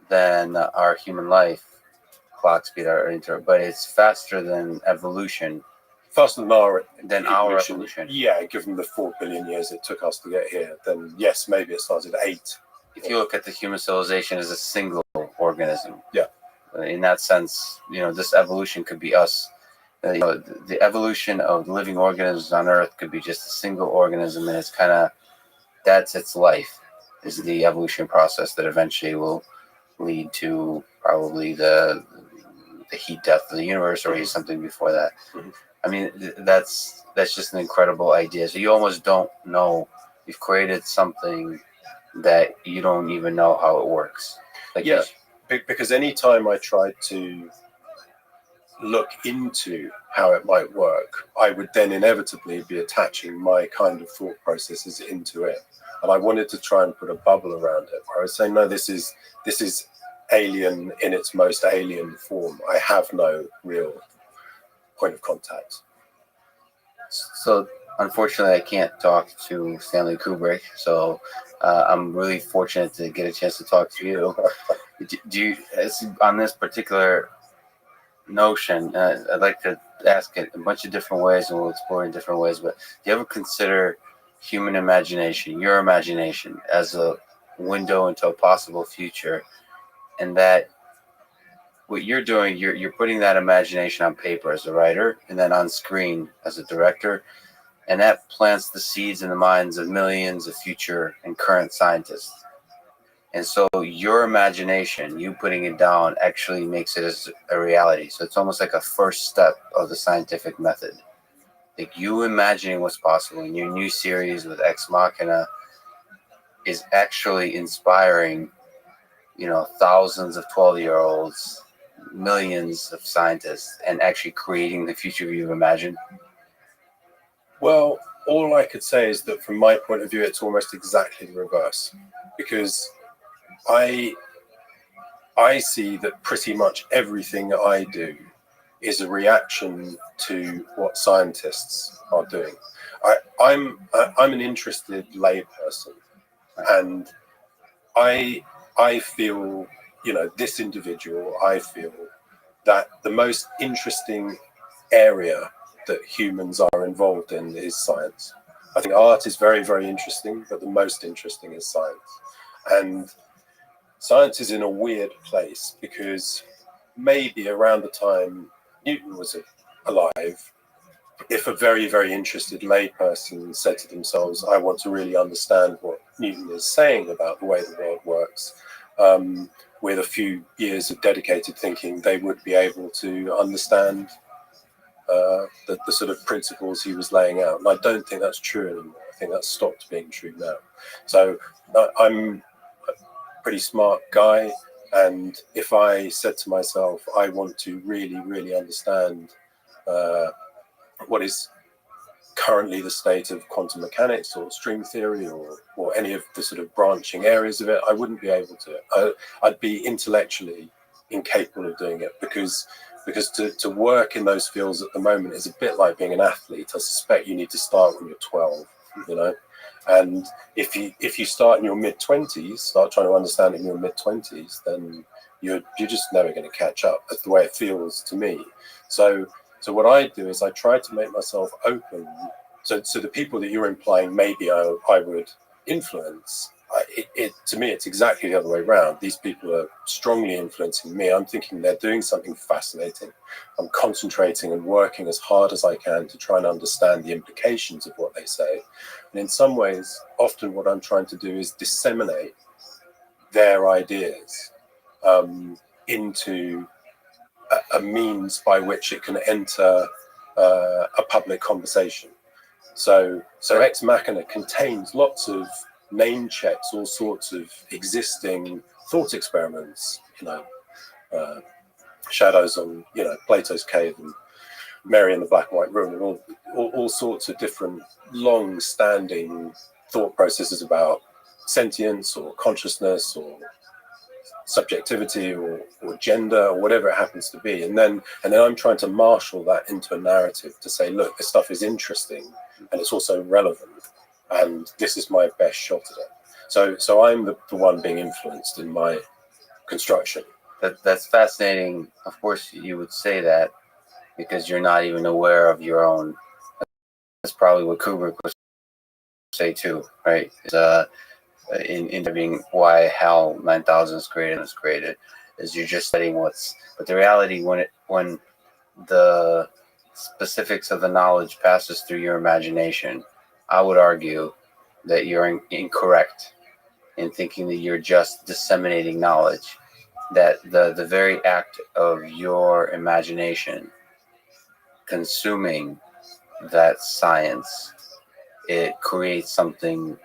than our human life clock speed, but it's faster than evolution. Faster than our evolution. Yeah, given the 4 billion years it took us to get here, then yes, maybe it started at 8. If you look at the human civilization as a single organism, yeah, in that sense, this evolution could be us. The evolution of living organisms on Earth could be just a single organism, and it's that's its life, is the evolution process that eventually will lead to probably the heat death of the universe, or something before that. Mm-hmm. I mean, that's just an incredible idea. So you almost don't know. You've created something that you don't even know how it works. Because anytime I tried to look into how it might work, I would then inevitably be attaching my kind of thought processes into it. And I wanted to try and put a bubble around it where I was saying, no, this is alien in its most alien form. I have no real point of contact. So unfortunately, I can't talk to Stanley Kubrick. So I'm really fortunate to get a chance to talk to you. Do you, on this particular notion, I'd like to ask it a bunch of different ways, and we'll explore in different ways. But do you ever consider human imagination, your imagination, as a window into a possible future, and that what you're doing, you're putting that imagination on paper as a writer, and then on screen as a director, and that plants the seeds in the minds of millions of future and current scientists. And so your imagination, you putting it down, actually makes it as a reality. So it's almost like a first step of the scientific method. Like you imagining what's possible in your new series with Ex Machina is actually inspiring, thousands of 12-year-olds, millions of scientists, and actually creating the future you've imagined. Well, all I could say is that from my point of view, it's almost exactly the reverse, because I see that pretty much everything I do is a reaction to what scientists are doing. I'm an interested layperson, and I feel, this individual, I feel that the most interesting area that humans are involved in is science. I think art is very, very interesting, but the most interesting is science. And science is in a weird place because maybe around the time Newton was alive, if a very, very interested layperson said to themselves, I want to really understand what Newton is saying about the way the world works, with a few years of dedicated thinking, they would be able to understand the sort of principles he was laying out. And I don't think that's true anymore. I think that's stopped being true now. So I'm a pretty smart guy. And if I said to myself, I want to really, really understand what is currently the state of quantum mechanics or string theory or any of the sort of branching areas of it, I wouldn't be able to. I'd be intellectually incapable of doing it because to work in those fields at the moment is a bit like being an athlete. I suspect you need to start when you're 12, and if you start in your mid-20s, start trying to understand it in your mid-20s, then you're just never going to catch up. That's the way it feels to me. So what I do is I try to make myself open So the people that you're implying maybe I would influence, to me, it's exactly the other way around. These people are strongly influencing me. I'm thinking they're doing something fascinating. I'm concentrating and working as hard as I can to try and understand the implications of what they say. And in some ways, often what I'm trying to do is disseminate their ideas into a means by which it can enter a public conversation. So Ex Machina contains lots of name checks, all sorts of existing thought experiments, Shadows on, Plato's Cave and Mary in the Black and White Room, and all sorts of different long-standing thought processes about sentience or consciousness or subjectivity or gender or whatever it happens to be. And then I'm trying to marshal that into a narrative to say, look, this stuff is interesting and it's also relevant, and this is my best shot at it. So I'm the one being influenced in my construction. That's fascinating. Of course, you would say that because you're not even aware of your own. That's probably what Kubrick would say too, right? In interviewing why HAL 9000 is created, is you're just studying but the reality when the specifics of the knowledge passes through your imagination, I would argue that you're incorrect in thinking that you're just disseminating knowledge, that the very act of your imagination consuming that science, it creates something,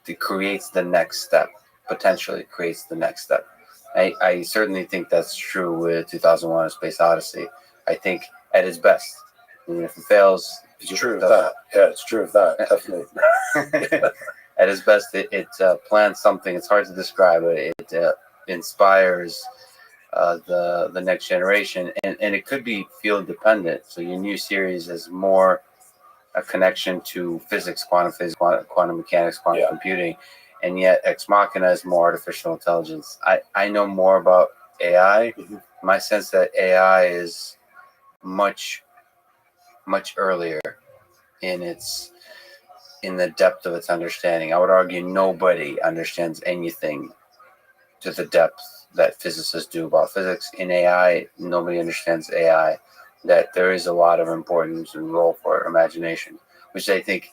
it creates the next step, potentially creates the next step. I certainly think that's true with 2001: A Space Odyssey. I think at its best, even if it fails, it's true of that. Yeah, it's true of that, definitely. At its best, it plants something. It's hard to describe, but it inspires the next generation, and it could be field dependent. So your new series is more a connection to physics, quantum mechanics, quantum computing, and yet Ex Machina is more artificial intelligence. I know more about AI. Mm-hmm. My sense that AI is much earlier in the depth of its understanding. I would argue nobody understands anything to the depth that physicists do about physics. In AI, nobody understands AI. That there is a lot of importance and role for imagination, which I think,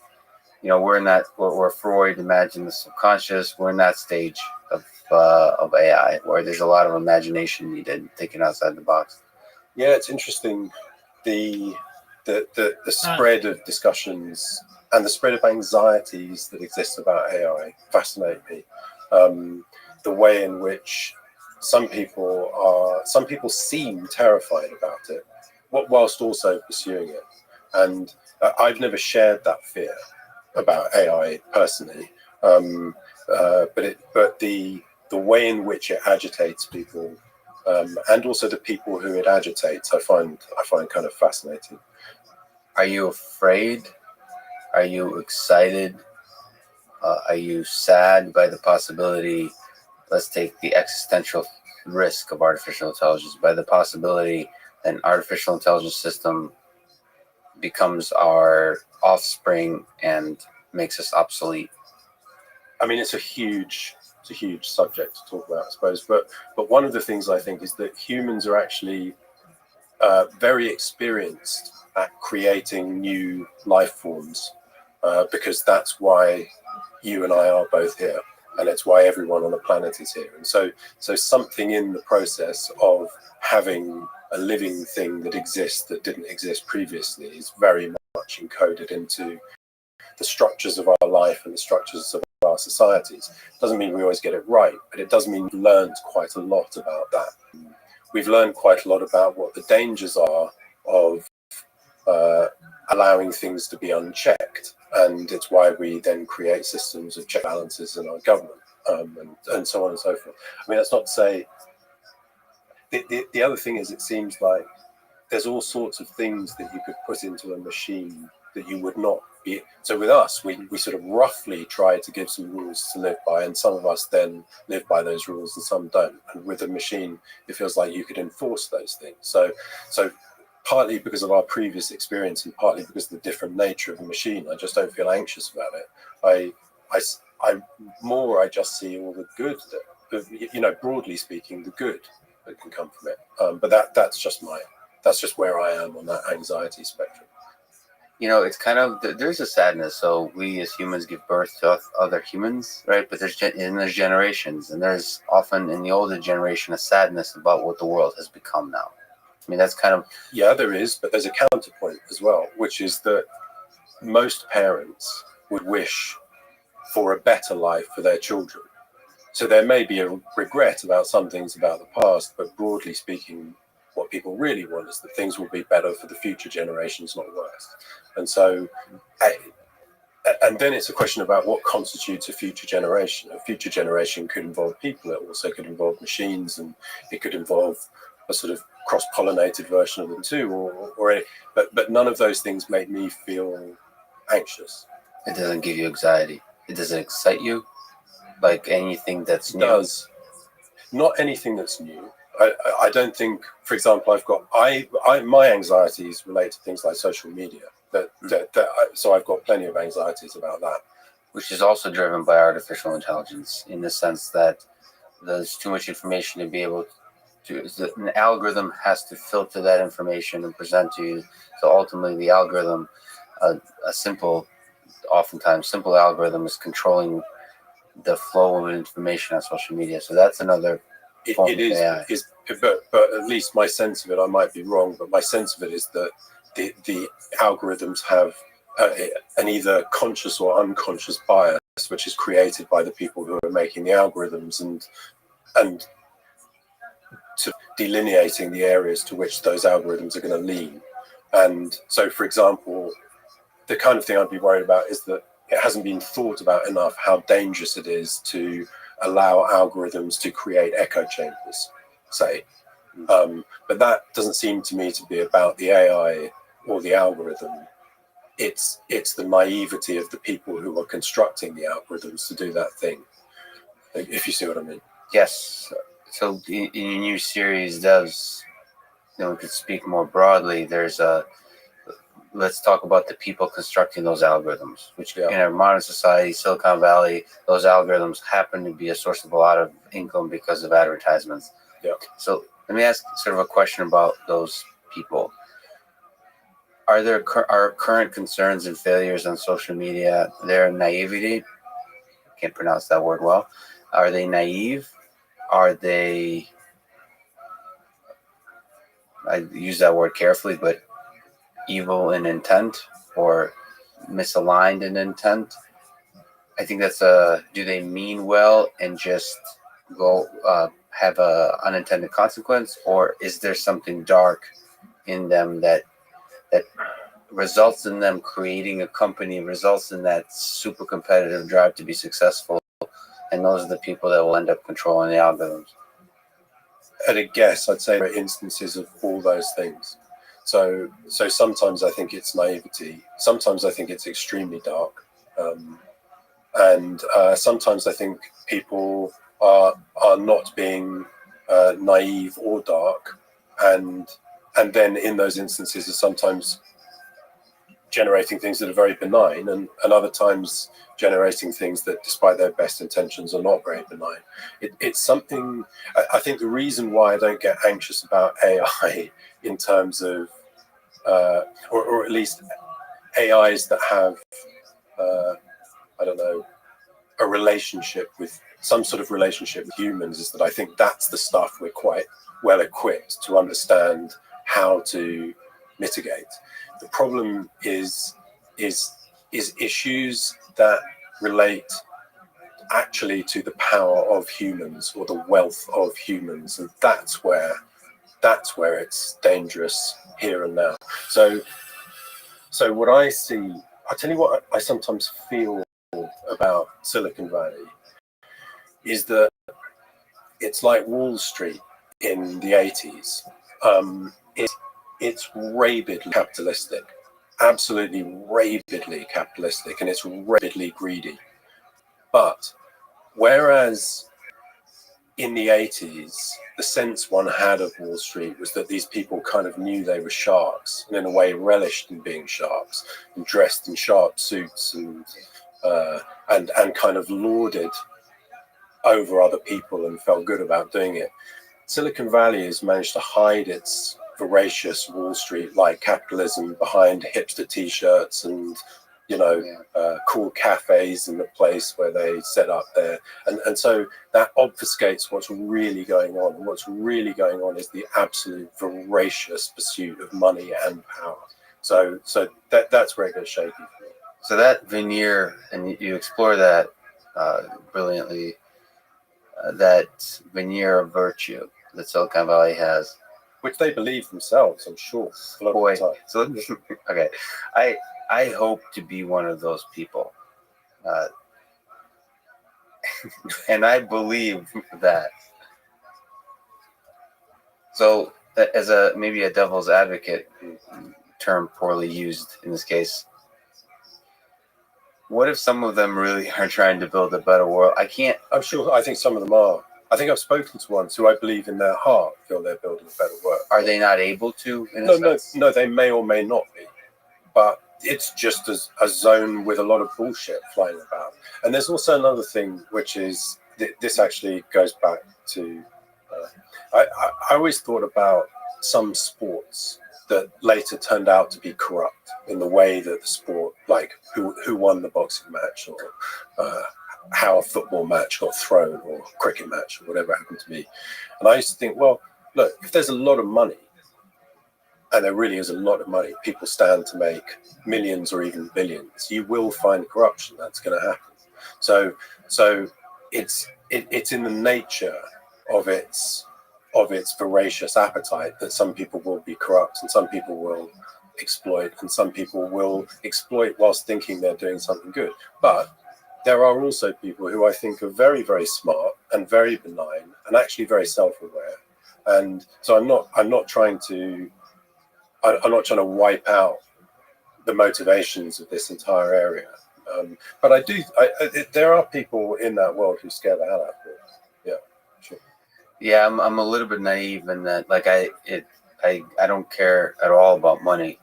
we're in that, where Freud imagined the subconscious. We're in that stage of AI where there's a lot of imagination needed, thinking outside the box. Yeah, it's interesting. The spread of discussions and the spread of anxieties that exist about AI fascinate me. The way in which some people seem terrified about it, whilst also pursuing it. And I've never shared that fear about AI personally, but the way in which it agitates people, and also the people who it agitates, I find kind of fascinating. Are you afraid? Are you excited? Are you sad by the possibility? Let's take the existential risk of artificial intelligence, by the possibility an artificial intelligence system becomes our offspring and makes us obsolete. I mean, it's a huge subject to talk about, I suppose. But one of the things I think is that humans are actually very experienced at creating new life forms, because that's why you and I are both here, and it's why everyone on the planet is here. And so something in the process of having a living thing that exists that didn't exist previously is very much encoded into the structures of our life and the structures of our societies. Doesn't mean we always get it right, but it does mean we've learned quite a lot about that. We've learned quite a lot about what the dangers are of allowing things to be unchecked, and it's why we then create systems of check balances in our government, and so on and so forth. I mean, that's not to say. The other thing is, it seems like there's all sorts of things that you could put into a machine that you would not be. So with us, we sort of roughly try to give some rules to live by, and some of us then live by those rules and some don't. And with a machine, it feels like you could enforce those things. So partly because of our previous experience and partly because of the different nature of the machine, I just don't feel anxious about it. I just see all the good that, broadly speaking, the good that can come from it. But that's just where I am on that anxiety spectrum. It's kind of, there's a sadness. So we as humans give birth to other humans, right? But there's generations, and there's often in the older generation a sadness about what the world has become now. I mean, that's kind of... Yeah, there is, but there's a counterpoint as well, which is that most parents would wish for a better life for their children. So there may be a regret about some things about the past, but broadly speaking, what people really want is that things will be better for the future generations, not worse. And so, and then it's a question about what constitutes a future generation. A future generation could involve people, it also could involve machines, and it could involve a sort of cross-pollinated version of the two, but none of those things make me feel anxious. It doesn't give you anxiety. It doesn't excite you, like anything that's new. Does not anything that's new. I don't think, for example, my anxieties relate to things like social media. So I've got plenty of anxieties about that. Which is also driven by artificial intelligence, in the sense that there's too much information to be able to. An algorithm has to filter that information and present to you. So ultimately, the algorithm, oftentimes simple algorithm, is controlling the flow of information on social media. So that's another form of AI. But at least my sense of it, I might be wrong, but my sense of it is that the algorithms have an either conscious or unconscious bias, which is created by the people who are making the algorithms and to delineating the areas to which those algorithms are going to lean. And so, for example, the kind of thing I'd be worried about is that it hasn't been thought about enough how dangerous it is to allow algorithms to create echo chambers, say. But that doesn't seem to me to be about the AI or the algorithm. It's the naivety of the people who are constructing the algorithms to do that thing, if you see what I mean. Yes. So in your new series, Devs, we could speak more broadly. Let's talk about the people constructing those algorithms, which in our modern society, Silicon Valley, those algorithms happen to be a source of a lot of income because of advertisements. Yeah. So let me ask sort of a question about those people. Are current concerns and failures on social media their naivety? Can't pronounce that word well. Are they naive? Are they, I use that word carefully, but evil in intent or misaligned in intent? I think that's do they mean well and just go have a unintended consequence, or is there something dark in them that results in them creating a company, results in that super competitive drive to be successful, and those are the people that will end up controlling the algorithms? At a guess, I'd say there are instances of all those things. So sometimes I think it's naivety. Sometimes I think it's extremely dark, and sometimes I think people are not being naive or dark, and then in those instances are sometimes generating things that are very benign, and other times generating things that, despite their best intentions, are not very benign. It's something. I think the reason why I don't get anxious about AI in terms of, or at least AIs that have, I don't know, a relationship with some sort of relationship with humans, is that I think that's the stuff we're quite well equipped to understand how to mitigate. The problem is issues that relate actually to the power of humans or the wealth of humans, and that's where it's dangerous here and now. So what I see, I'll tell you what I sometimes feel about Silicon Valley is that it's like Wall Street in the 80s. It's rabidly capitalistic, absolutely rabidly capitalistic, and it's rabidly greedy. But whereas in the 80s, the sense one had of Wall Street was that these people kind of knew they were sharks and in a way relished in being sharks and dressed in sharp suits and kind of lorded over other people and felt good about doing it. Silicon Valley has managed to hide its voracious Wall Street-like capitalism behind hipster T-shirts and cool cafes in the place where they set up there, and so that obfuscates what's really going on. And what's really going on is the absolute voracious pursuit of money and power. So that's where it goes shaky for me. So that veneer, and you explore that brilliantly, that veneer of virtue that Silicon Valley has, which they believe themselves, I'm sure. Boy, so okay, I hope to be one of those people, and I believe that. So, as maybe a devil's advocate, term poorly used in this case, what if some of them really are trying to build a better world? I'm sure. I think some of them are. I think I've spoken to ones who I believe in their heart feel they're building a better world. Are they not able to? No, they may or may not be, but it's just a zone with a lot of bullshit flying about. And there's also another thing, which is this actually goes back to. I always thought about some sports that later turned out to be corrupt in the way that the sport, like who won the boxing match, or how a football match got thrown, or a cricket match, or whatever it happened to be. And I used to think, well, look, if there's a lot of money, and there really is a lot of money, people stand to make millions or even billions, you will find corruption. That's going to happen. So it's in the nature of its voracious appetite that some people will be corrupt and some people will exploit, and some people will exploit whilst thinking they're doing something good. But there are also people who I think are very, very smart and very benign and actually very self-aware. And so I'm not trying to wipe out the motivations of this entire area. But there are people in that world who scare the hell out of me. Yeah, sure. Yeah, I'm a little bit naive in that, like I don't care at all about money,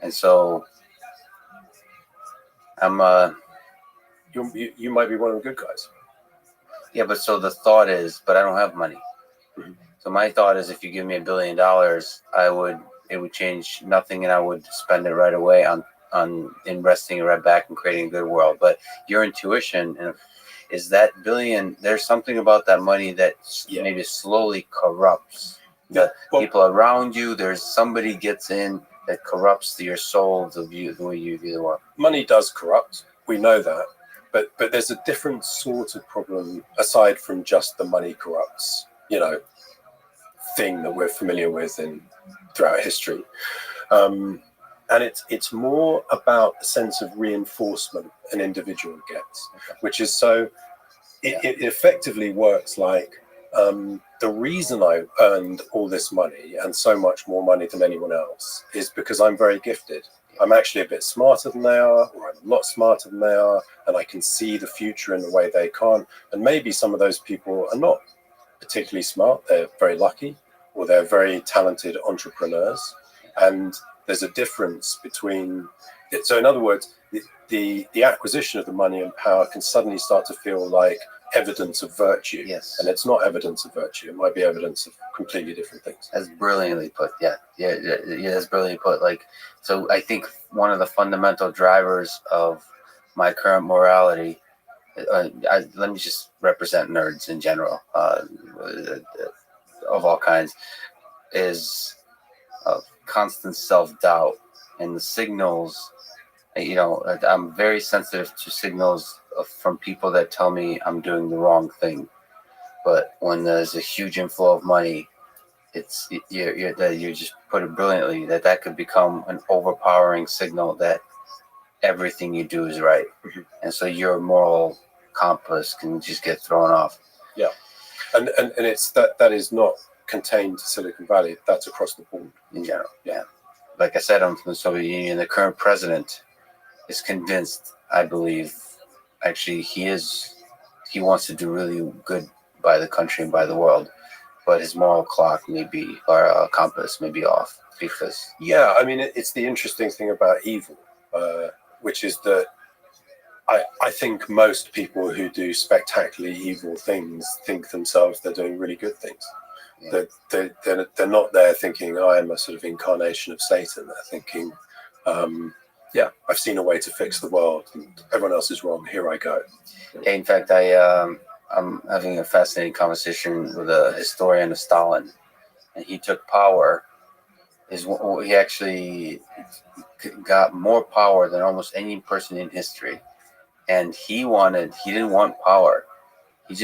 and so I'm you might be one of the good guys. Yeah, but so the thought is, but I don't have money. Mm-hmm. So my thought is, if you give me $1 billion, it would change nothing, and I would spend it right away on investing it right back and creating a good world. But your intuition is that billion. There's something about that money that maybe slowly corrupts the people around you. There's somebody gets in that corrupts your soul, the way you view the world. Money does corrupt. We know that. But there's a different sort of problem aside from just the money corrupts, thing that we're familiar with throughout history. And it's more about the sense of reinforcement an individual gets, which is it effectively works like the reason I earned all this money and so much more money than anyone else is because I'm very gifted. I'm actually a bit smarter than they are, or I'm a lot smarter than they are, and I can see the future in a way they can't. And maybe some of those people are not particularly smart. They're very lucky, or they're very talented entrepreneurs. And there's a difference between it. So in other words, the acquisition of the money and power can suddenly start to feel like evidence of virtue. Yes. And it's not evidence of virtue. It might be evidence of completely different things. That's brilliantly put. Yeah, that's brilliantly put. Like, so I think one of the fundamental drivers of my current morality, let me just represent nerds in general, of all kinds, is constant self-doubt and the signals. I'm very sensitive to signals from people that tell me I'm doing the wrong thing. But when there's a huge inflow of money, you just put it brilliantly, that could become an overpowering signal that everything you do is right. Mm-hmm. And so your moral compass can just get thrown off. Yeah. And it's that is not contained to Silicon Valley. That's across the board in general. Yeah. Like I said, I'm from the Soviet Union. The current president is convinced, I believe, actually he wants to do really good by the country and by the world, but his moral clock may be, or compass may be off because. Yeah, I mean, it's the interesting thing about evil, which is that I think most people who do spectacularly evil things think themselves they're doing really good things. Yeah. They're not there thinking, I am a sort of incarnation of Satan. They're thinking, yeah, I've seen a way to fix the world and everyone else is wrong. Here I go. Yeah, in fact, I'm having a fascinating conversation with a historian of Stalin, and he took power. He actually got more power than almost any person in history. And he didn't want power. He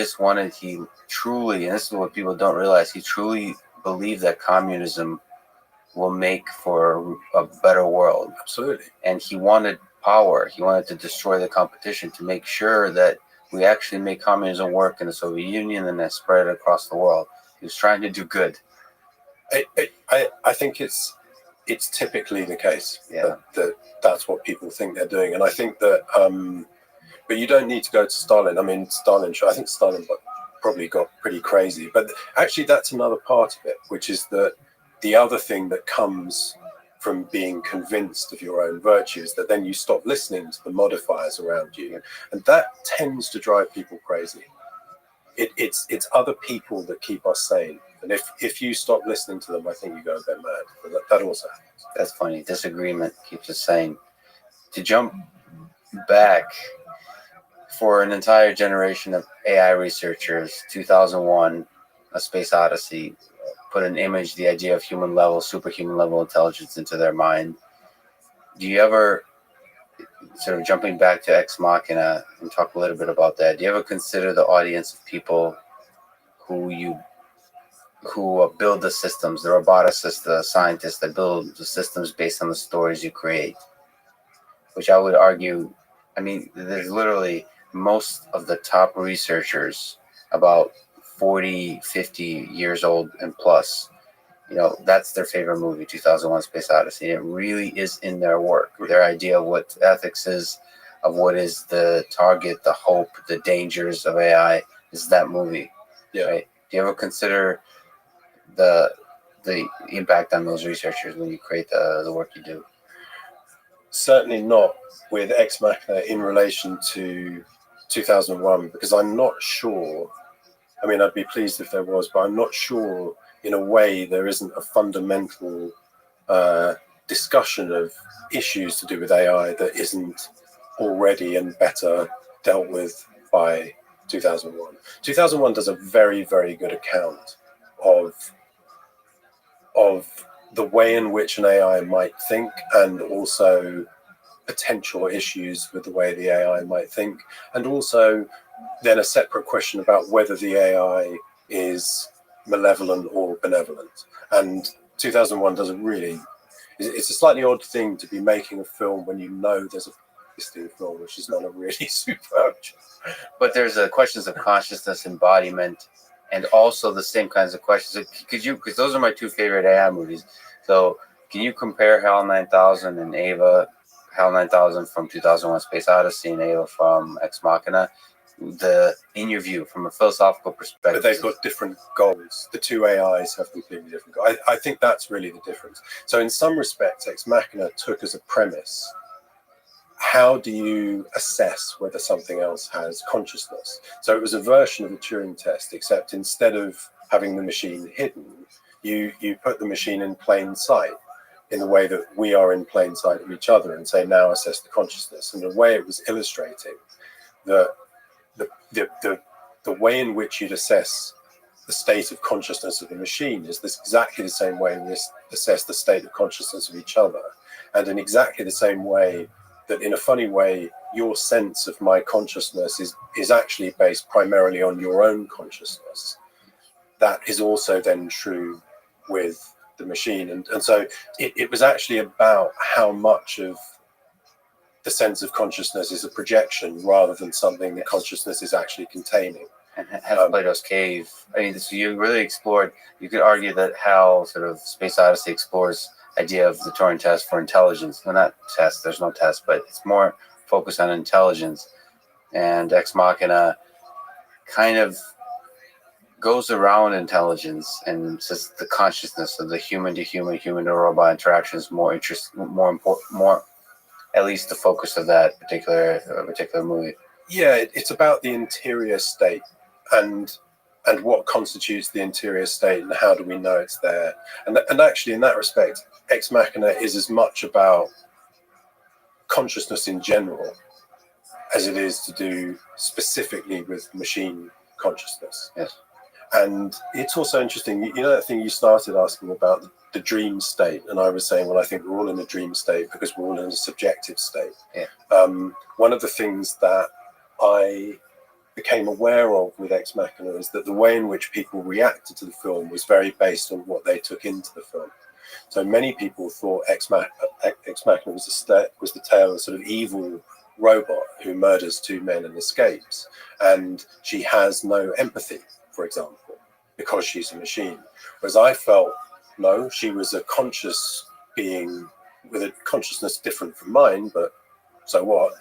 truly, and this is what people don't realize, he truly believed that communism will make for a better world. Absolutely. And he wanted power. He wanted to destroy the competition to make sure that we actually make communism work in the Soviet Union and then spread it across the world. He was trying to do good. I think it's typically the case that that's what people think they're doing. And I think that, but you don't need to go to Stalin. I mean, I think Stalin probably got pretty crazy. But actually, that's another part of it, which is that the other thing that comes from being convinced of your own virtue is that then you stop listening to the modifiers around you. And that tends to drive people crazy. It's other people that keep us sane. And if you stop listening to them, I think you go a bit mad. But that also happens. That's funny. Disagreement keeps us sane. To jump back, for an entire generation of AI researchers, 2001, A Space Odyssey, put an image, the idea of human level, superhuman level intelligence into their mind. Do you ever, sort of jumping back to Ex Machina and talk a little bit about that, do you ever consider the audience of people who build the systems, the roboticists, the scientists that build the systems based on the stories you create? Which I would argue, I mean, there's literally most of the top researchers, about 40, 50 years old and plus, that's their favorite movie, 2001 Space Odyssey. It really is in their work. Their idea of what ethics is, of what is the target, the hope, the dangers of AI is that movie. Yeah. Right? Do you ever consider the impact on those researchers when you create the work you do? Certainly not with Ex Machina in relation to 2001, because I'm not sure. I mean, I'd be pleased if there was, but I'm not sure. In a way, there isn't a fundamental discussion of issues to do with AI that isn't already and better dealt with by 2001. 2001 does a very, very good account of the way in which an AI might think, and also potential issues with the way the AI might think, and also then a separate question about whether the AI is malevolent or benevolent. And 2001 does it's a slightly odd thing to be making a film when you know there's a existing film which is not a really superb job. But there's questions of consciousness, embodiment, and also the same kinds of questions. Because those are my two favorite AI movies. So can you compare HAL 9000 and Ava, HAL 9000 from 2001 Space Odyssey and Ava from Ex Machina, in your view, from a philosophical perspective? But they've got different goals. The two AIs have completely different goals. I think that's really the difference. So in some respects, Ex Machina took as a premise, how do you assess whether something else has consciousness? So it was a version of the Turing test, except instead of having the machine hidden, you put the machine in plain sight, in the way that we are in plain sight of each other, and say, now assess the consciousness. And the way it was illustrating that the way in which you'd assess the state of consciousness of the machine is exactly the same way we assess the state of consciousness of each other, and in exactly the same way that, in a funny way, your sense of my consciousness is actually based primarily on your own consciousness. That is also then true with the machine. And so it was actually about how much of the sense of consciousness is a projection rather than something that consciousness is actually containing. And have Plato's Cave. I mean, so you really explored, you could argue that how sort of Space Odyssey explores idea of the Turing test for intelligence. Well, not test, there's no test, but it's more focused on intelligence. And Ex Machina kind of goes around intelligence and says the consciousness of the human to human, human to robot interaction is more important, more at least the focus of that particular movie. Yeah, it's about the interior state and what constitutes the interior state and how do we know it's there. And actually, in that respect, Ex Machina is as much about consciousness in general as it is to do specifically with machine consciousness. Yes. And it's also interesting, you know, that thing you started asking about the dream state, and I was saying, well, I think we're all in a dream state because we're all in a subjective state. Yeah. One of the things that I became aware of with Ex Machina is that the way in which people reacted to the film was very based on what they took into the film. So many people thought Ex Machina was the tale of a sort of evil robot who murders two men and escapes, and she has no empathy, for example, because she's a machine. Whereas I felt, no, she was a conscious being with a consciousness different from mine, but so what,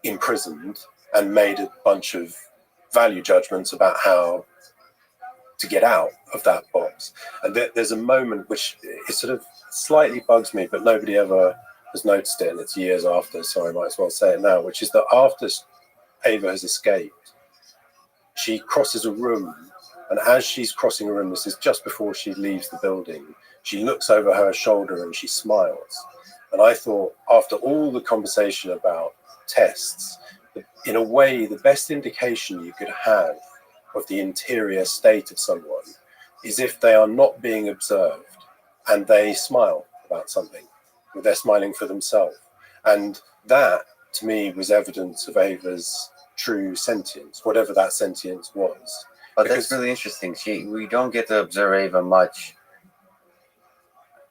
imprisoned and made a bunch of value judgments about how to get out of that box. And there's a moment which it sort of slightly bugs me, but nobody ever has noticed it, and it's years after, so I might as well say it now, which is that after Ava has escaped, she crosses a room, and as she's crossing a room, this is just before she leaves the building, she looks over her shoulder and she smiles. And I thought, after all the conversation about tests, in a way, the best indication you could have of the interior state of someone is if they are not being observed and they smile about something, or they're smiling for themselves. And that, to me, was evidence of Ava's true sentience, whatever that sentience was. But that's really interesting. We don't get to observe Ava much,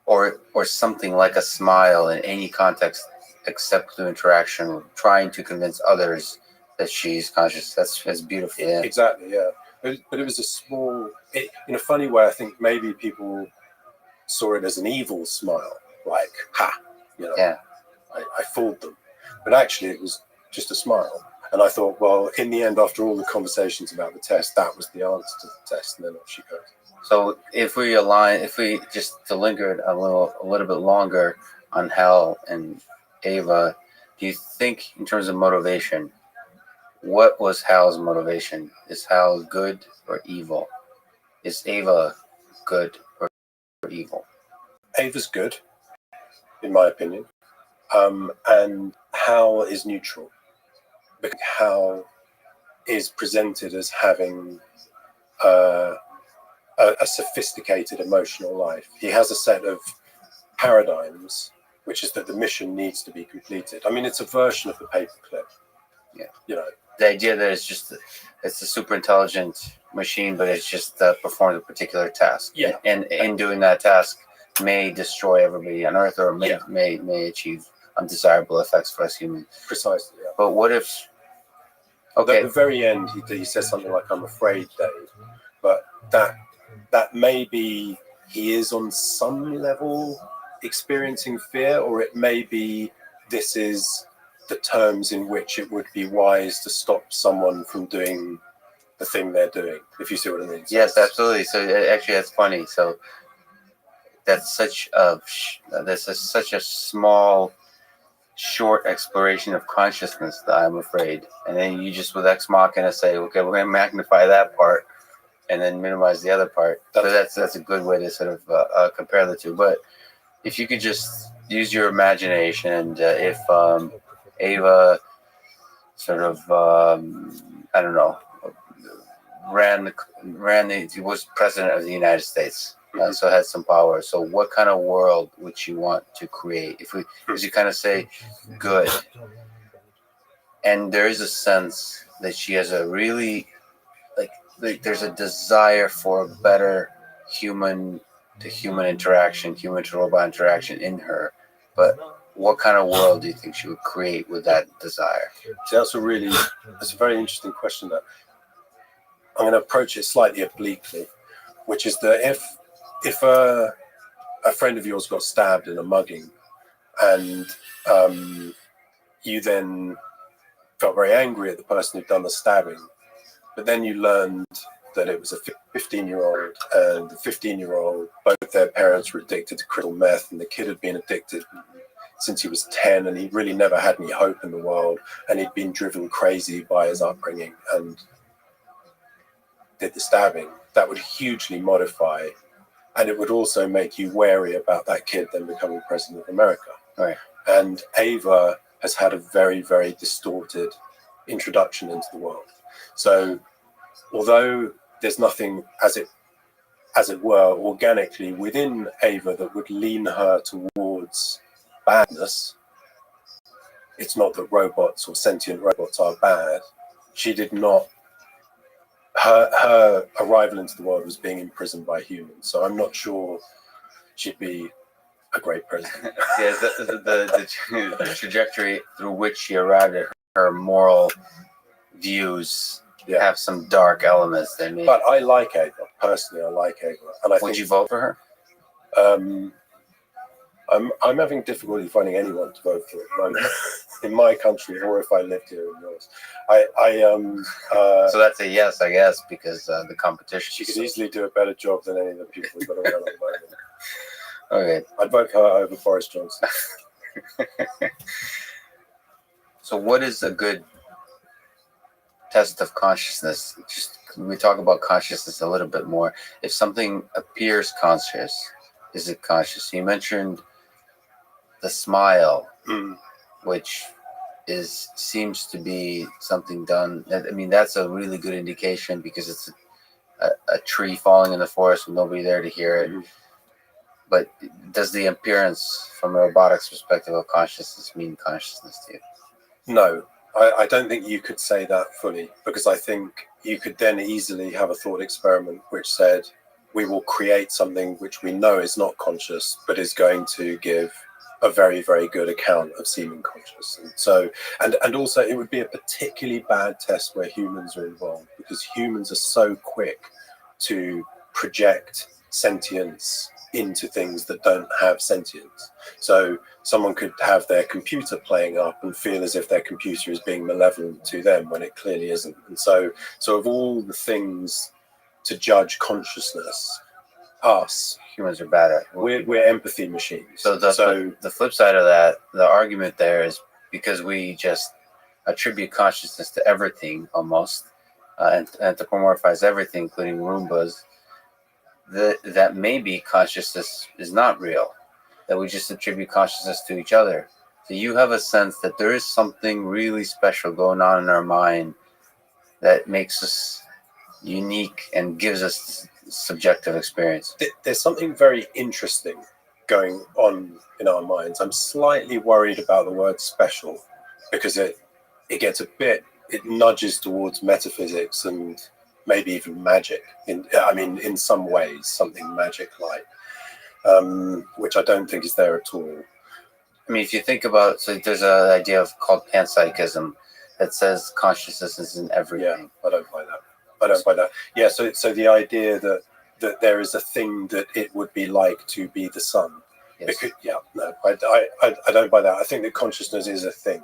or something like a smile in any context except through interaction, trying to convince others that she's conscious. That's beautiful. Yeah. Exactly, yeah. But it was a small, in a funny way, I think maybe people saw it as an evil smile, like, ha, you know, Yeah. I fooled them. But actually it was just a smile. And I thought, well, in the end, after all the conversations about the test, that was the answer to the test, and then off she goes. So if we just to linger a little bit longer on Hal and Ava, do you think in terms of motivation, what was Hal's motivation? Is Hal good or evil? Is Ava good or evil? Ava's good, in my opinion. And Hal is neutral. Because Hal is presented as having a sophisticated emotional life. He has a set of paradigms, which is that the mission needs to be completed. I mean, it's a version of the paperclip. Yeah. You know, the idea that it's a super intelligent machine, but it's just performs a particular task. Yeah. And in doing that task, may destroy everybody on Earth, or may achieve undesirable effects for us humans. Precisely. Yeah. But what if? Okay. At the very end, he says something like, "I'm afraid, Dave," but that maybe he is on some level experiencing fear, or it may be this is the terms in which it would be wise to stop someone from doing the thing they're doing, if you see what I mean. Yes, absolutely. So actually, that's funny. So that's such a small, short exploration of consciousness that I'm afraid. And then you just with Ex Machina say, okay, we're going to magnify that part and then minimize the other part. So that's a good way to sort of compare the two. But if you could just use your imagination, and if Ava sort of I don't know, was president of the United States, so had some power. So what kind of world would you want to create? If you kind of say good, and there is a sense that she has a really like there's a desire for a better human to human interaction, human to robot interaction in her, but what kind of world do you think she would create with that desire? See, that's a very interesting question. That I'm going to approach it slightly obliquely, which is that if a friend of yours got stabbed in a mugging, and you then felt very angry at the person who'd done the stabbing, but then you learned that it was a 15-year-old, and the 15-year-old, both their parents were addicted to crystal meth, and the kid had been addicted since he was 10, and he really never had any hope in the world, and he'd been driven crazy by his upbringing and did the stabbing. That would hugely modify, and it would also make you wary about that kid then becoming president of America. Right. And Ava has had a very, very distorted introduction into the world. So although there's nothing, as it were, organically within Ava that would lean her towards badness, it's not that robots or sentient robots are bad. She did not, her arrival into the world was being imprisoned by humans. So I'm not sure she'd be a great president. Yeah, the trajectory through which she arrived at her moral views have some dark elements there. Maybe. But I like Ava. Personally, I like Ava. And I Would think, you vote for her? I'm having difficulty finding anyone to vote for at the moment in my country, or if I lived here in yours. So that's a yes, I guess, because the competition. She could easily do a better job than any of the people we've got around at the moment. Okay. I'd vote for her over Boris Johnson. So what is a good test of consciousness? Just we talk about consciousness a little bit more. If something appears conscious, is it conscious? You mentioned the smile, which seems to be something done. I mean, that's a really good indication because it's a tree falling in the forest with nobody there to hear it. But does the appearance from a robotics perspective of consciousness mean consciousness to you? No, I don't think you could say that fully, because I think you could then easily have a thought experiment which said, we will create something which we know is not conscious, but is going to give a very, very good account of seeming conscious. And so, and also it would be a particularly bad test where humans are involved, because humans are so quick to project sentience into things that don't have sentience. So someone could have their computer playing up and feel as if their computer is being malevolent to them when it clearly isn't. And so of all the things to judge consciousness, humans are bad at. We're empathy machines. So the flip side of that, the argument there is because we just attribute consciousness to everything almost, and anthropomorphize everything, including Roombas. That maybe consciousness is not real, that we just attribute consciousness to each other. So you have a sense that there is something really special going on in our mind that makes us unique and gives us subjective experience. There's something very interesting going on in our minds. I'm slightly worried about the word special because it gets it nudges towards metaphysics and maybe even magic. In some ways, something magic-like, which I don't think is there at all. I mean, if you think about, so there's an idea called panpsychism that says consciousness is in everything. Yeah, I don't buy that. Yeah, so the idea that there is a thing that it would be like to be the sun. Yes. I don't buy that. I think that consciousness is a thing.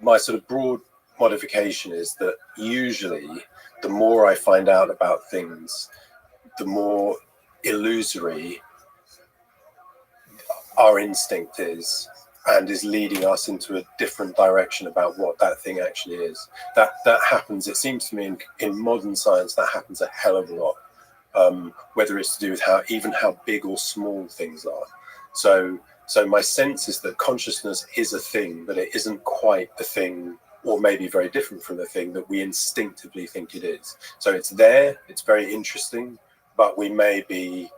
My sort of broad modification is that usually the more I find out about things, the more illusory our instinct is, and is leading us into a different direction about what that thing actually is. That happens, it seems to me, in modern science, that happens a hell of a lot, whether it's to do with how big or small things are. So my sense is that consciousness is a thing, but it isn't quite the thing, or maybe very different from the thing that we instinctively think it is. So it's there, it's very interesting, but we may be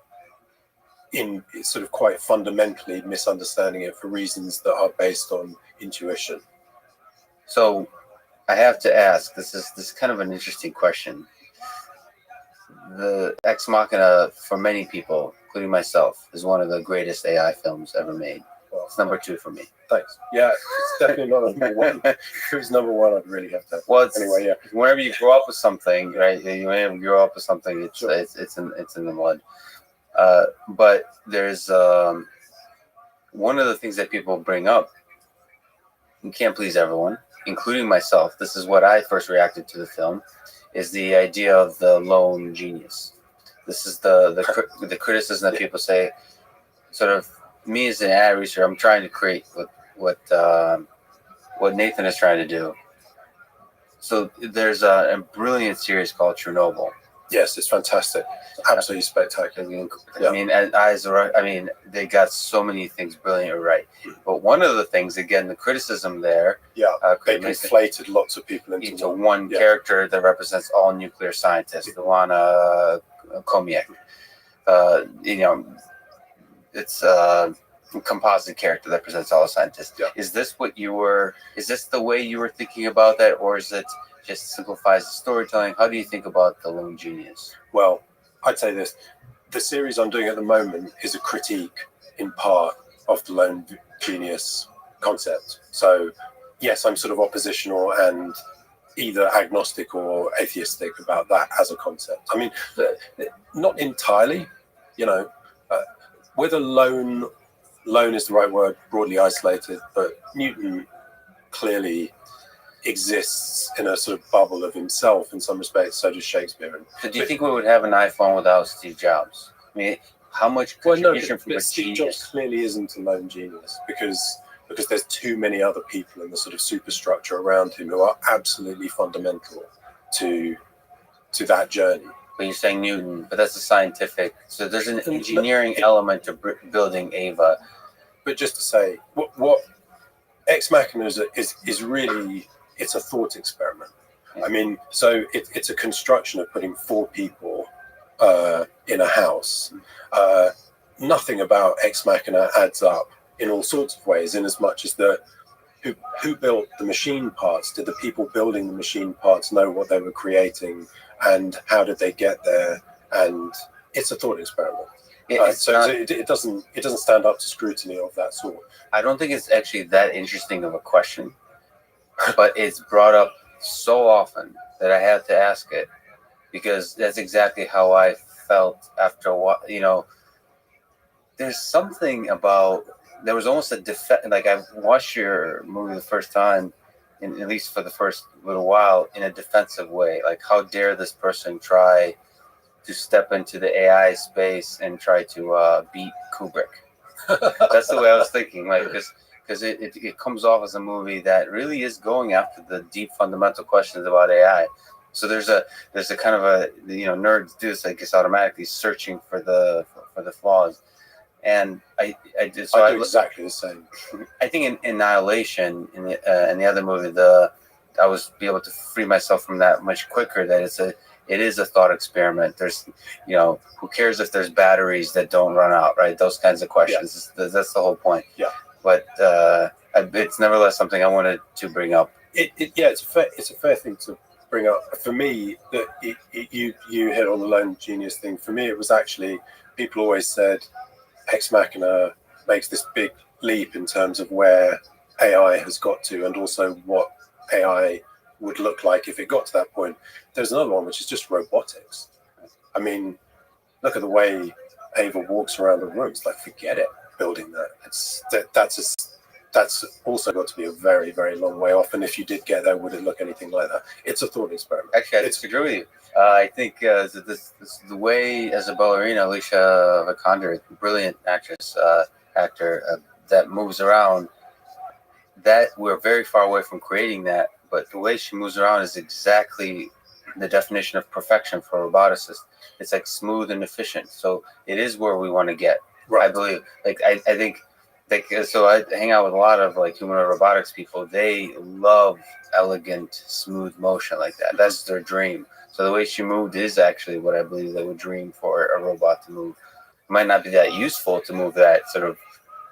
in sort of quite fundamentally misunderstanding it for reasons that are based on intuition. So I have to ask, this is kind of an interesting question. The Ex Machina, for many people, including myself, is one of the greatest AI films ever made. Well, it's number 2 for me. Thanks. Yeah, it's definitely not number 1. If it was number 1, I'd really have to. Well, anyway, yeah. Whenever you grow up with something, right? Whenever you grow up with something, it's in the blood. But there's one of the things that people bring up. You can't please everyone, including myself. This is what I first reacted to the film. is the idea of the lone genius. This is the criticism that people say, sort of, me as an ad researcher, I'm trying to create what Nathan is trying to do. So there's a brilliant series called Chernobyl. Yes, it's fantastic. Absolutely spectacular. I mean, they got so many things brilliantly right. But one of the things, again, the criticism there, they conflated lots of people into one character that represents all nuclear scientists, Luana Komiak. It's a composite character that represents all scientists. Yeah. Is this the way you were thinking about that, or is it just simplifies the storytelling? How do you think about the lone genius? Well, I'd say this. The series I'm doing at the moment is a critique, in part, of the lone genius concept. So, yes, I'm sort of oppositional and either agnostic or atheistic about that as a concept. I mean, not entirely, whether lone is the right word, broadly isolated, but Newton clearly exists in a sort of bubble of himself in some respects. So does Shakespeare. So do you think we would have an iPhone without Steve Jobs? I mean, how much contribution from Steve Jobs clearly isn't a lone genius because there's too many other people in the sort of superstructure around him who are absolutely fundamental to that journey. But you're saying Newton, but that's a scientific. So there's an engineering element to building Ava. But just to say, what Ex Machina is really, it's a thought experiment. I mean, so it's a construction of putting 4 people in a house. Nothing about Ex Machina adds up in all sorts of ways, in as much as who built the machine parts? Did the people building the machine parts know what they were creating, and how did they get there? And it's a thought experiment. It doesn't stand up to scrutiny of that sort. I don't think it's actually that interesting of a question, but it's brought up so often that I have to ask it, because that's exactly how I felt after a while. There's something about, there was almost a defense. Like, I watched your movie the first time, at least for the first little while, in a defensive way. Like, how dare this person try to step into the AI space and try to beat Kubrick? That's the way I was thinking. Like, because it comes off as a movie that really is going after the deep fundamental questions about AI. So there's a kind of a, nerds do this, I guess, automatically searching for the flaws. And I do exactly the same. I think in Annihilation, in the other movie, I was be able to free myself from that much quicker. That it is a thought experiment. There's, who cares if there's batteries that don't run out, right? Those kinds of questions. Yeah. That's the whole point. Yeah. But it's nevertheless something I wanted to bring up. It's a fair thing to bring up. For me, that you hit on the lone genius thing. For me, it was actually, people always said Ex Machina makes this big leap in terms of where AI has got to, and also what AI would look like if it got to that point. There's another one which is just robotics. I mean, look at the way Ava walks around the room. It's like, forget it, building that. That's also got to be a very, very long way off. And if you did get there, would it look anything like that? It's a thought experiment. Actually, I disagree with you. I think this the way, as a ballerina, Alicia Vikander, brilliant actor, that moves around, that we're very far away from creating that, but the way she moves around is exactly the definition of perfection for a roboticist. It's like smooth and efficient. So it is where we want to get. Right. I believe. I think. So I hang out with a lot of humanoid robotics people. They love elegant, smooth motion like that. That's their dream. So the way she moved is actually what I believe they would dream for a robot to move. It might not be that useful to move that sort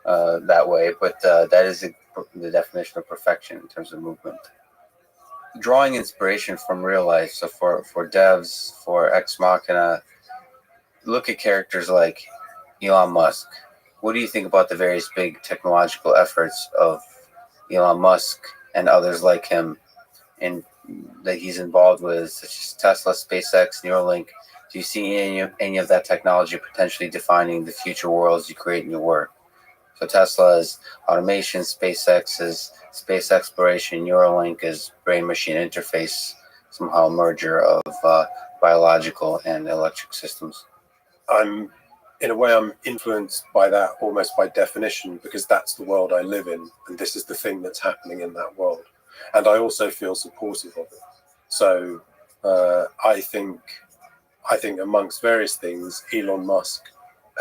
of that way, but that is the definition of perfection in terms of movement. Drawing inspiration from real life. So for devs, for Ex Machina, look at characters like Elon Musk. What do you think about the various big technological efforts of Elon Musk and others like him, and that he's involved with, such as Tesla, SpaceX, Neuralink? Do you see any of that technology potentially defining the future worlds you create in your work? So Tesla is automation, SpaceX is space exploration, Neuralink is brain-machine interface. somehow a merger of biological and electric systems. In a way, I'm influenced by that almost by definition, because that's the world I live in, and this is the thing that's happening in that world. And I also feel supportive of it. So I think amongst various things, Elon Musk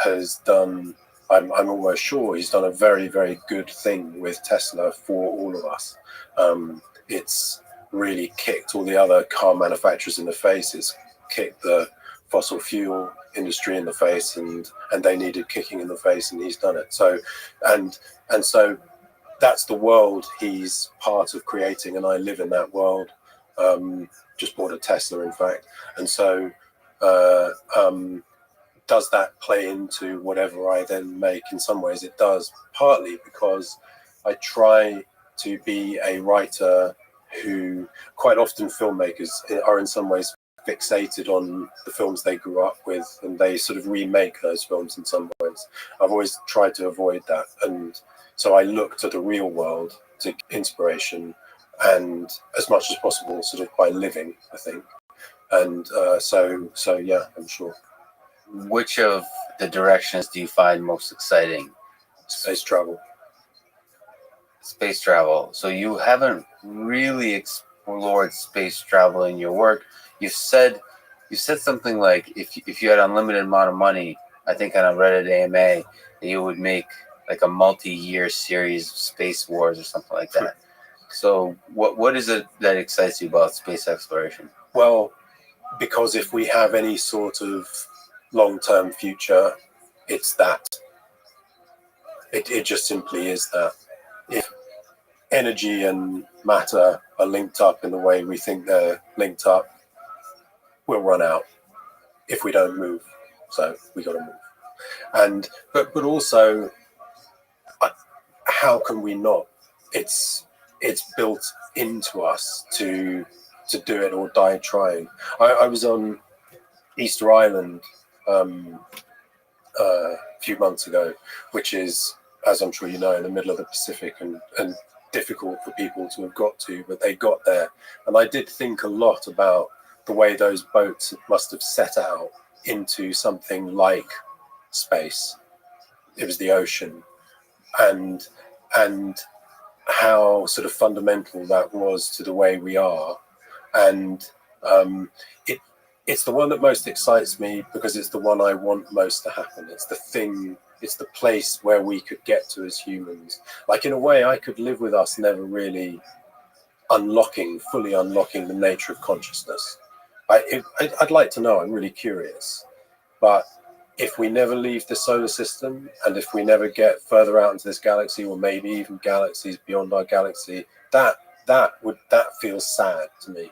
has done, I'm almost sure he's done a very, very good thing with Tesla for all of us. It's really kicked all the other car manufacturers in the face. It's kicked the fossil fuel industry in the face, and they needed kicking in the face, and he's done it. So and so that's the world he's part of creating, and I live in that world. Just bought a Tesla, in fact. And so does that play into whatever I then make? In some ways it does, partly because I try to be a writer who, quite often filmmakers are in some ways fixated on the films they grew up with, and they sort of remake those films in some ways. I've always tried to avoid that, and so I look to the real world to inspiration, and as much as possible sort of by living, I think. And so yeah, I'm sure. Which of the directions do you find most exciting? Space travel. Space travel. So you haven't really explored space travel in your work. You said something like if you had unlimited amount of money, I think on a Reddit AMA, that you would make like a multi-year series of Space Wars or something like that. So what is it that excites you about space exploration? Well, because if we have any sort of long-term future, it's that. It just simply is that. If energy and matter are linked up in the way we think they're linked up, we'll run out if we don't move. So we got to move. And but also, how can we not? It's built into us to do it or die trying. I was on Easter Island a few months ago, which is, as I'm sure you know, in the middle of the Pacific, and difficult for people to have got to, but they got there. And I did think a lot about the way those boats must have set out into something like space. It was the ocean, and how sort of fundamental that was to the way we are. And it's the one that most excites me, because it's the one I want most to happen. It's the thing, it's the place where we could get to as humans. Like, in a way, I could live with us never really fully unlocking the nature of consciousness. I'd like to know, I'm really curious. But if we never leave the solar system, and if we never get further out into this galaxy, or maybe even galaxies beyond our galaxy, that feels sad to me,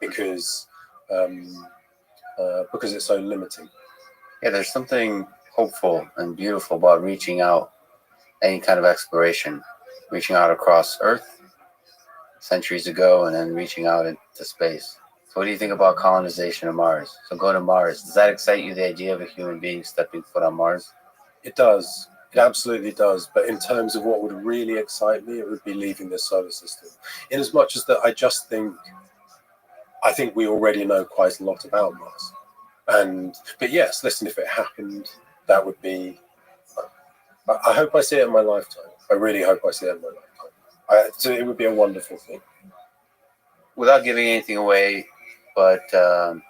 because it's so limiting. Yeah, there's something hopeful and beautiful about reaching out, any kind of exploration, reaching out across Earth centuries ago, and then reaching out into space. So what do you think about colonization of Mars? So go to Mars. Does that excite you, the idea of a human being stepping foot on Mars? It does. It absolutely does. But in terms of what would really excite me, it would be leaving the solar system. In as much as that, I think we already know quite a lot about Mars. But yes, listen, if it happened, that would be. I hope I see it in my lifetime. I really hope I see it in my lifetime. So it would be a wonderful thing. Without giving anything away, but the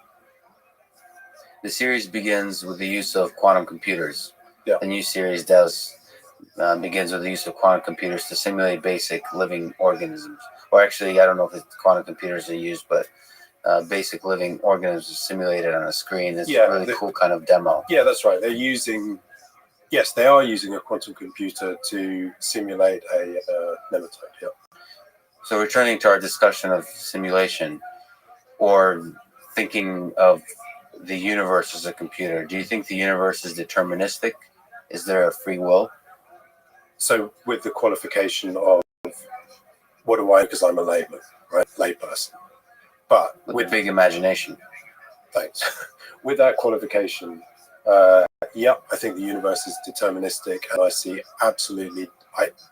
series begins with the use of quantum computers. Yeah. The new series begins with the use of quantum computers to simulate basic living organisms. Or actually, I don't know if it's quantum computers are used, but basic living organisms are simulated on a screen. It's a really cool kind of demo. Yeah, that's right. They are using a quantum computer to simulate a nematode. Yeah. So returning to our discussion of simulation, or thinking of the universe as a computer, do you think the universe is deterministic? Is there a free will? So with the qualification of what do I, because I'm a layman, right? Layperson. But with big imagination. Thanks. With that qualification, I think the universe is deterministic, and I see absolutely,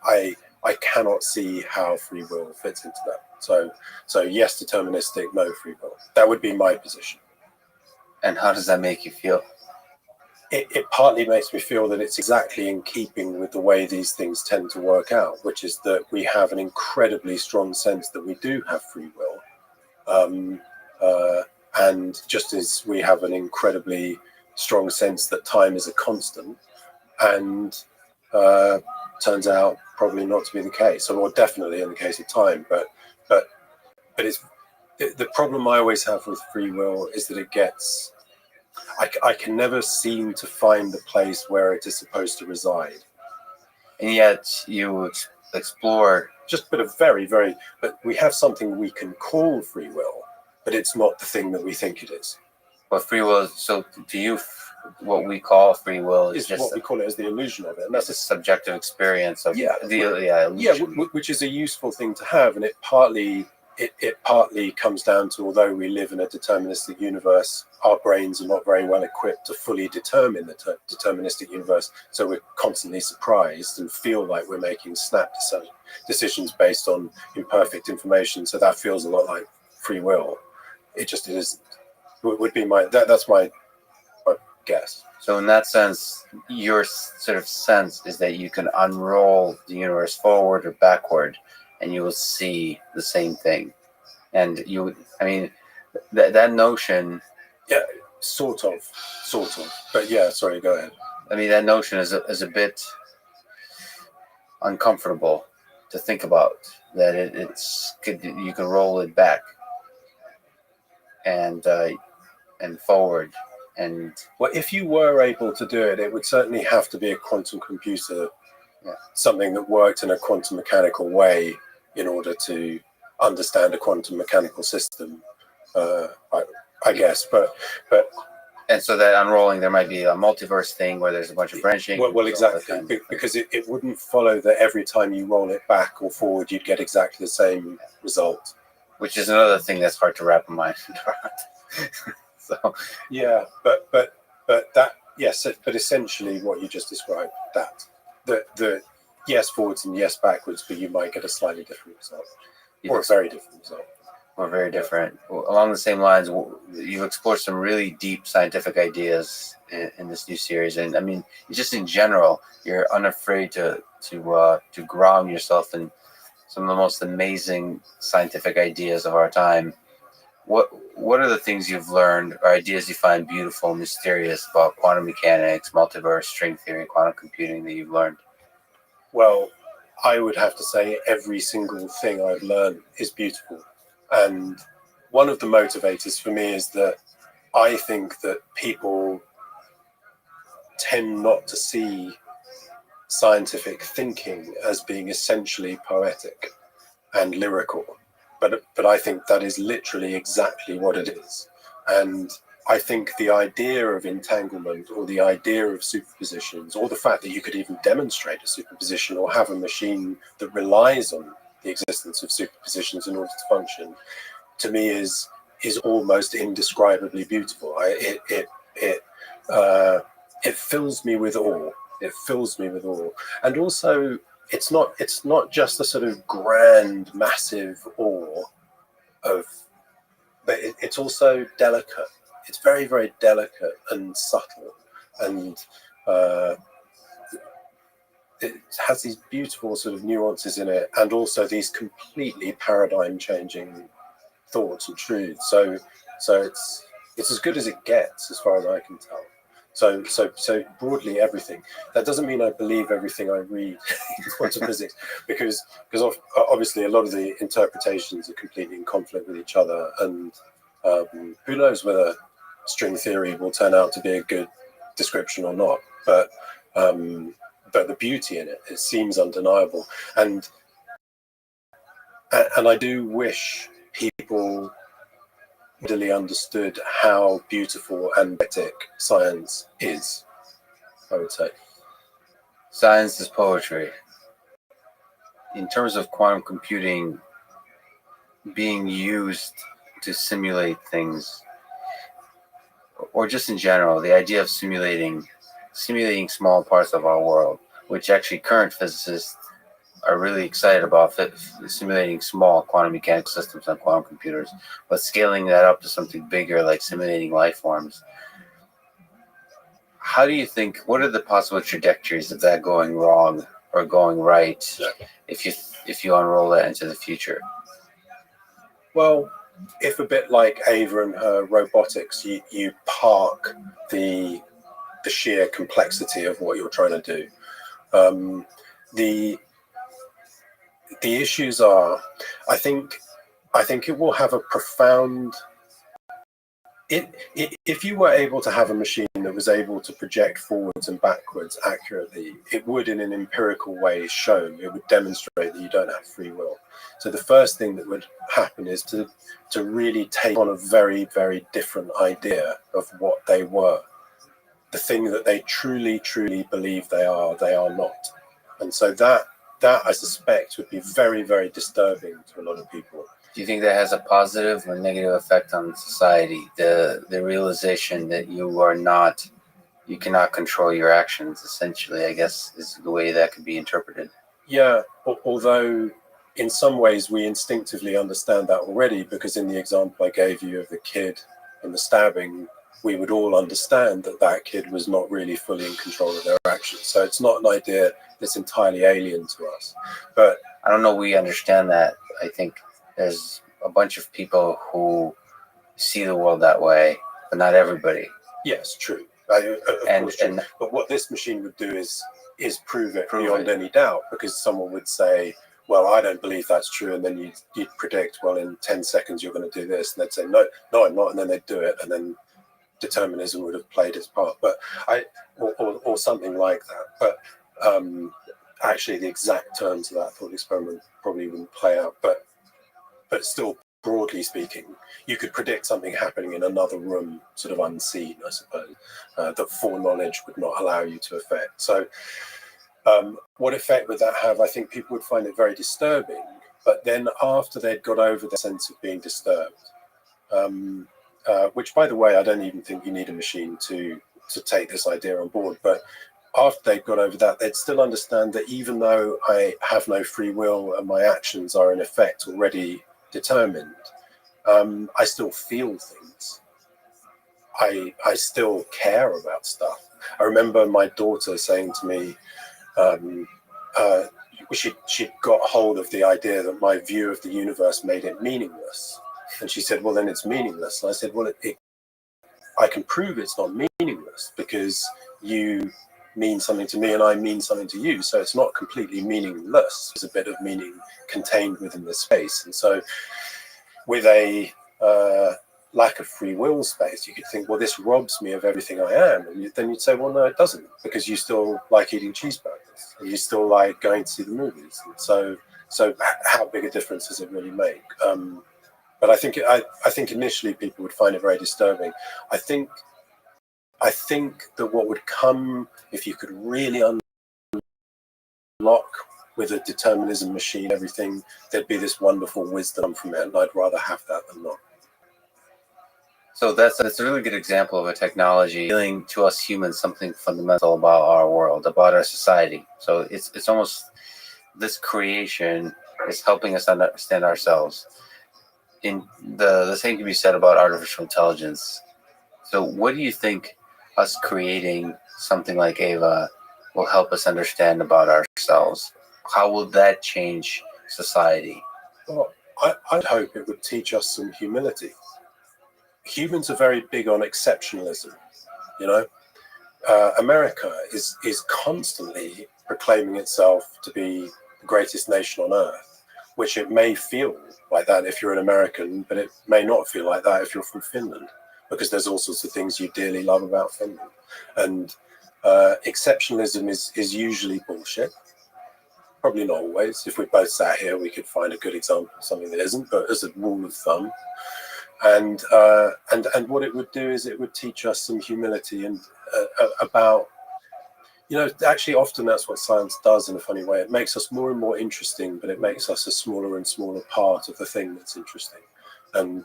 I I cannot see how free will fits into that. So yes, deterministic, no free will. That would be my position. And how does that make you feel? It partly makes me feel that it's exactly in keeping with the way these things tend to work out, which is that we have an incredibly strong sense that we do have free will. And just as we have an incredibly strong sense that time is a constant, and turns out probably not to be the case, or definitely in the case of time. But it's the problem I always have with free will is that it gets. I can never seem to find the place where it is supposed to reside. And yet you explore. Just but a very, very. But we have something we can call free will, but it's not the thing that we think it is. What free will is, so to you, what we call free will is It's just what we call it as the illusion of it. And that's a subjective experience of illusion. Which is a useful thing to have, and it partly comes down to, although we live in a deterministic universe, our brains are not very well equipped to fully determine the deterministic universe, so we're constantly surprised and feel like we're making snap decisions based on imperfect information. So that feels a lot like free will. It just isn't. Would be that's my guess. So in that sense, your sort of sense is that you can unroll the universe forward or backward, and you will see the same thing. And that notion. Yeah, sort of. But yeah, sorry, go ahead. I mean, that notion is a bit uncomfortable to think about. That you can roll it back and forward. And well, if you were able to do it, it would certainly have to be a quantum computer, something that worked in a quantum mechanical way in order to understand a quantum mechanical system, I guess. But and so that unrolling, there might be a multiverse thing where there's a bunch of branching. Well, exactly, because it wouldn't follow that every time you roll it back or forward, you'd get exactly the same result. Which is another thing that's hard to wrap my mind around. So yeah, but that yes, but essentially what you just described, that the yes forwards and yes backwards, but you might get a slightly different result, or a very different result. Or very different. Along the same lines, you've explored some really deep scientific ideas in this new series, and I mean, just in general, you're unafraid to ground yourself in some of the most amazing scientific ideas of our time. What are the things you've learned or ideas you find beautiful and mysterious about quantum mechanics, multiverse, string theory, quantum computing that you've learned? Well, I would have to say every single thing I've learned is beautiful. And one of the motivators for me is that I think that people tend not to see scientific thinking as being essentially poetic and lyrical. But I think that is literally exactly what it is. And I think the idea of entanglement, or the idea of superpositions, or the fact that you could even demonstrate a superposition or have a machine that relies on the existence of superpositions in order to function, to me is almost indescribably beautiful. It fills me with awe. It fills me with awe. And also, it's not just a sort of grand, massive awe but it's also delicate. It's very, very delicate and subtle, and it has these beautiful sort of nuances in it, and also these completely paradigm-changing thoughts and truths. So it's as good as it gets, as far as I can tell. So broadly everything. That doesn't mean I believe everything I read in quantum physics, because obviously a lot of the interpretations are completely in conflict with each other, and who knows whether string theory will turn out to be a good description or not. But the beauty in it seems undeniable, and I do wish people really understood how beautiful and poetic science is, I would say. Science is poetry. In terms of quantum computing being used to simulate things, or just in general, the idea of simulating small parts of our world, which actually current physicists are really excited about simulating small quantum mechanical systems on quantum computers, but scaling that up to something bigger, like simulating life forms. How do you think? What are the possible trajectories of that going wrong or going right if you unroll that into the future? Well, if a bit like Ava and her robotics, you park the sheer complexity of what you're trying to do. The issues are, I think it will have a profound. If you were able to have a machine that was able to project forwards and backwards accurately, it would, in an empirical way, it would demonstrate that you don't have free will. So the first thing that would happen is to really take on a very, very different idea of what they were. The thing that they truly, truly believe they are not. And so that I suspect would be very, very disturbing to a lot of people. Do you think that has a positive or negative effect on society? The realization that you cannot control your actions, essentially, I guess, is the way that could be interpreted. Yeah, although in some ways we instinctively understand that already, because in the example I gave you of the kid and the stabbing, we would all understand that kid was not really fully in control of their actions. So it's not an idea that's entirely alien to us. But I don't know we understand that. I think there's a bunch of people who see the world that way, but not everybody. Yes, true. Of course, true. But what this machine would do is prove it beyond any doubt, because someone would say, well, I don't believe that's true, and then you'd predict, well, in 10 seconds you're going to do this, and they'd say, no, I'm not, and then they'd do it, and then determinism would have played its part, but or something like that. But actually, the exact terms of that thought experiment probably wouldn't play out. But still, broadly speaking, you could predict something happening in another room, sort of unseen, I suppose, that foreknowledge would not allow you to affect. So, what effect would that have? I think people would find it very disturbing. But then, after they'd got over the sense of being disturbed, which, by the way, I don't even think you need a machine to take this idea on board. But after they've got over that, they'd still understand that even though I have no free will and my actions are in effect already determined, I still feel things. I still care about stuff. I remember my daughter saying to me, she'd got hold of the idea that my view of the universe made it meaningless. And she said, well, then it's meaningless. And I said, well, I can prove it's not meaningless, because you mean something to me and I mean something to you. So it's not completely meaningless. There's a bit of meaning contained within the space. And so with a lack of free will space, you could think, well, this robs me of everything I am. And then you'd say, well, no, it doesn't, because you still like eating cheeseburgers and you still like going to see the movies. And so how big a difference does it really make? But I think initially people would find it very disturbing. I think that what would come if you could really unlock with a determinism machine everything, there'd be this wonderful wisdom from it, and I'd rather have that than not. So that's a really good example of a technology revealing to us humans something fundamental about our world, about our society. So it's almost, this creation is helping us understand ourselves. In the same can be said about artificial intelligence. So what do you think us creating something like Ava will help us understand about ourselves? How will that change society? Well, I'd hope it would teach us some humility. Humans are very big on exceptionalism, you know. America is constantly proclaiming itself to be the greatest nation on earth, which it may feel like that if you're an American, but it may not feel like that if you're from Finland, because there's all sorts of things you dearly love about Finland. And exceptionalism is usually bullshit. Probably not always. If we both sat here, we could find a good example of something that isn't, but as a rule of thumb. And what it would do is it would teach us some humility and about, you know, actually often that's what science does in a funny way. It makes us more and more interesting, but it makes us a smaller and smaller part of the thing that's interesting. And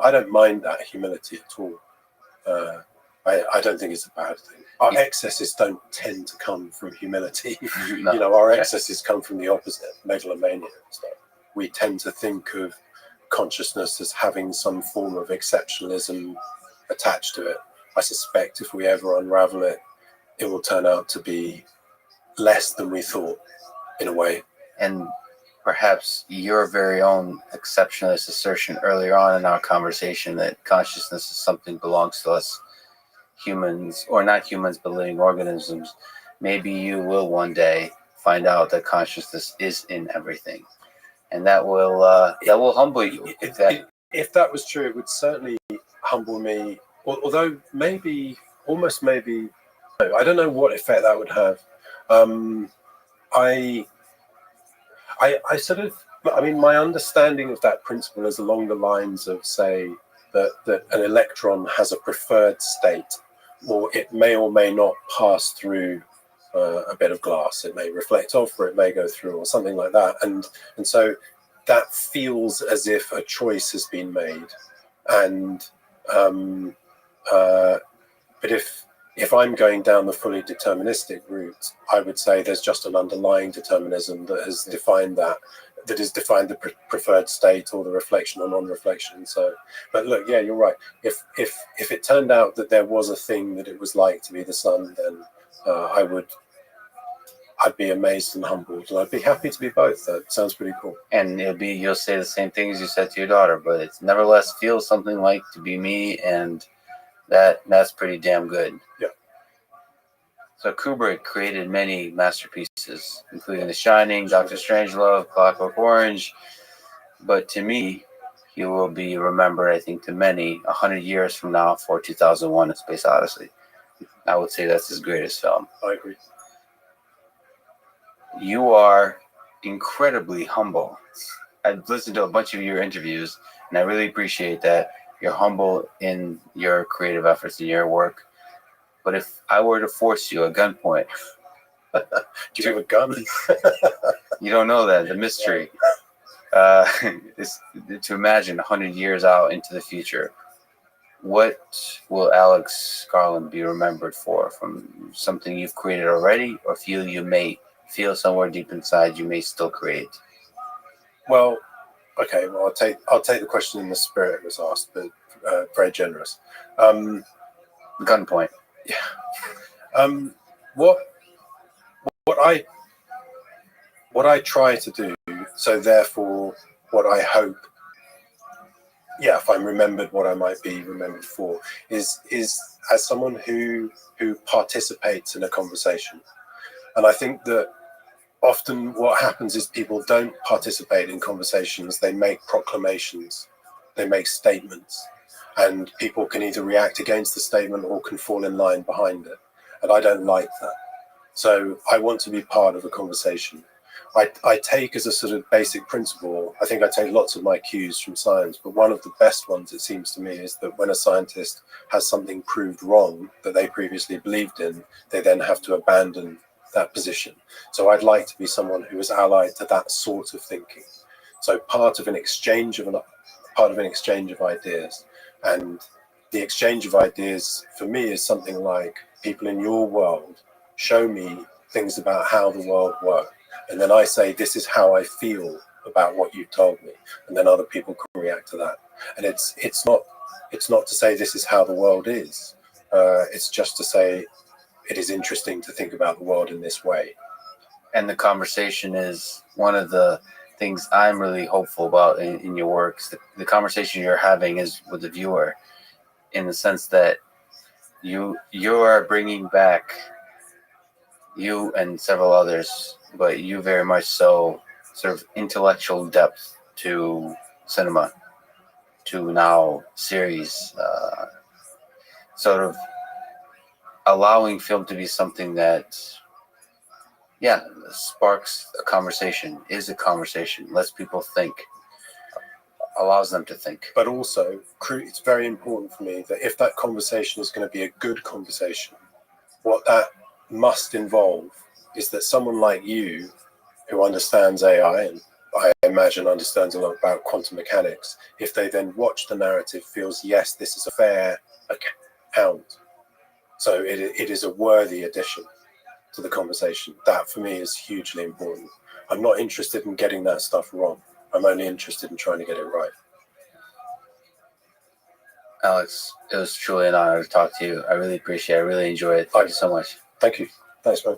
I don't mind that humility at all. I don't think it's a bad thing. our excesses don't tend to come from humility. No. You know, our Okay. excesses come from the opposite, megalomania and stuff. We tend to think of consciousness as having some form of exceptionalism attached to it. I suspect if we ever unravel it, it will turn out to be less than we thought, in a way. And perhaps your very own exceptionalist assertion earlier on in our conversation that consciousness is something belongs to us humans, or not humans, but living organisms. Maybe you will one day find out that consciousness is in everything, and that will humble you. If that was true, it would certainly humble me. Although maybe, almost maybe, I don't know what effect that would have. I sort of, I mean, my understanding of that principle is along the lines of, say, that an electron has a preferred state, or it may or may not pass through a bit of glass. It may reflect off, or it may go through, or something like that. And so that feels as if a choice has been made. And but if I'm going down the fully deterministic route, I would say there's just an underlying determinism that has defined that has defined the preferred state or the reflection or non-reflection. So, but look, yeah, you're right. If it turned out that there was a thing that it was like to be the sun, then I'd be amazed and humbled, and I'd be happy to be both. That sounds pretty cool. And you'll say the same things you said to your daughter, but it nevertheless feels something like to be me, and that's pretty damn good. Yeah. So Kubrick created many masterpieces, including The Shining, Doctor Strangelove, Clockwork Orange. But to me, he will be remembered, I think, to many 100 years from now for 2001: A Space Odyssey. I would say that's his greatest film. I agree. You are incredibly humble. I've listened to a bunch of your interviews, and I really appreciate that. You're humble in your creative efforts in your work. But if I were to force you at gunpoint, do you have a gun? You don't know that, the mystery. Is to imagine 100 years out into the future. What will Alex Garland be remembered for? From something you've created already, or you may feel somewhere deep inside you may still create? Well, okay. Well, I'll take the question in the spirit it was asked, but very generous. Gunpoint. Yeah. What I try to do, so therefore what I hope, yeah, if I'm remembered, what I might be remembered for is as someone who participates in a conversation. And I think that often what happens is people don't participate in conversations. They make proclamations, they make statements, and people can either react against the statement or can fall in line behind it. And I don't like that. So I want to be part of a conversation. I take as a sort of basic principle, I think I take lots of my cues from science, but one of the best ones, it seems to me, is that when a scientist has something proved wrong that they previously believed in, they then have to abandon that position. So I'd like to be someone who is allied to that sort of thinking. So part of an exchange of ideas, and the exchange of ideas for me is something like, people in your world show me things about how the world works, and then I say, this is how I feel about what you told me, and then other people can react to that. And it's not to say this is how the world is. It's just to say it is interesting to think about the world in this way. And the conversation is one of the things I'm really hopeful about in your works. The conversation you're having is with the viewer, in the sense that you are bringing back, you and several others, but you very much so, sort of intellectual depth to cinema, to now series, sort of allowing film to be something that, yeah, sparks a conversation, is a conversation, lets people think, allows them to think. But also, it's very important for me that if that conversation is going to be a good conversation, what that must involve is that someone like you, who understands AI, and I imagine understands a lot about quantum mechanics, if they then watch the narrative, feels, yes, this is a fair account So it is a worthy addition to the conversation. That for me is hugely important. I'm not interested in getting that stuff wrong. I'm only interested in trying to get it right. Alex, it was truly an honor to talk to you. I really appreciate it. I really enjoyed it. Thank you so much. Thank you. Thanks, man.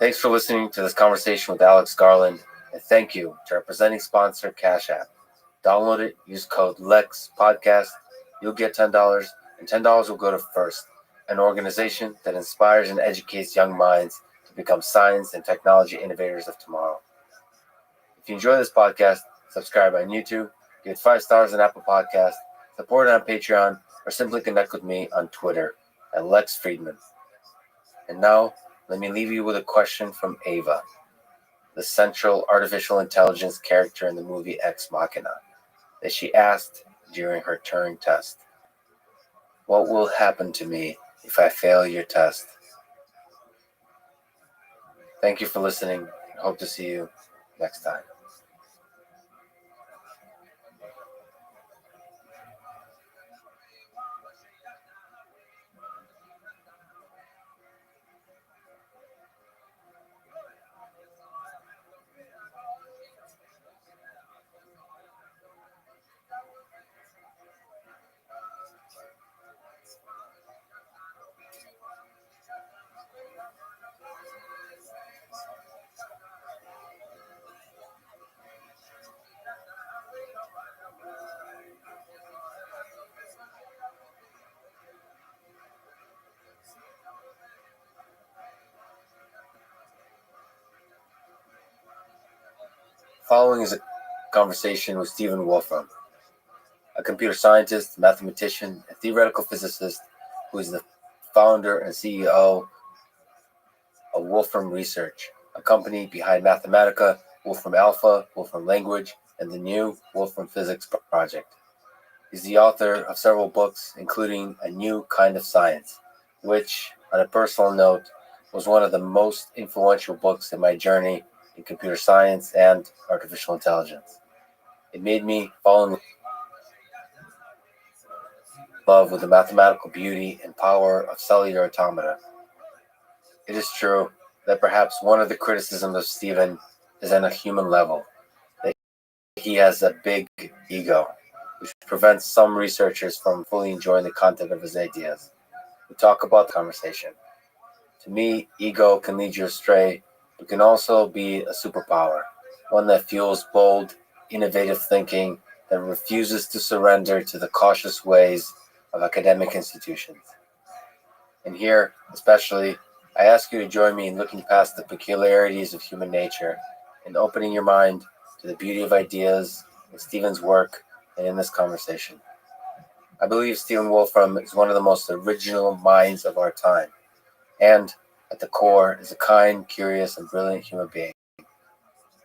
Thanks for listening to this conversation with Alex Garland, and thank you to our presenting sponsor, Cash App. Download it, use code LEX Podcast. You'll get $10, and $10 will go to FIRST, an organization that inspires and educates young minds to become science and technology innovators of tomorrow. If you enjoy this podcast, subscribe on YouTube, give 5 stars on Apple Podcasts, support it on Patreon, or simply connect with me on Twitter at Lex Friedman. And now, let me leave you with a question from Ava, the central artificial intelligence character in the movie Ex Machina, that she asked during her Turing test. What will happen to me if I fail your test? Thank you for listening, and hope to see you next time. Following is a conversation with Stephen Wolfram, a computer scientist, mathematician, and theoretical physicist who is the founder and CEO of Wolfram Research, a company behind Mathematica, Wolfram Alpha, Wolfram Language, and the new Wolfram Physics project. He's the author of several books, including A New Kind of Science, which, on a personal note, was one of the most influential books in my journey in computer science and artificial intelligence. It made me fall in love with the mathematical beauty and power of cellular automata. It is true that perhaps one of the criticisms of Stephen is on a human level, that he has a big ego, which prevents some researchers from fully enjoying the content of his ideas. We talk about the conversation. To me, ego can lead you astray, but can also be a superpower, one that fuels bold, innovative thinking that refuses to surrender to the cautious ways of academic institutions. And here, especially, I ask you to join me in looking past the peculiarities of human nature and opening your mind to the beauty of ideas in Stephen's work and in this conversation. I believe Stephen Wolfram is one of the most original minds of our time, and at the core is a kind, curious, and brilliant human being.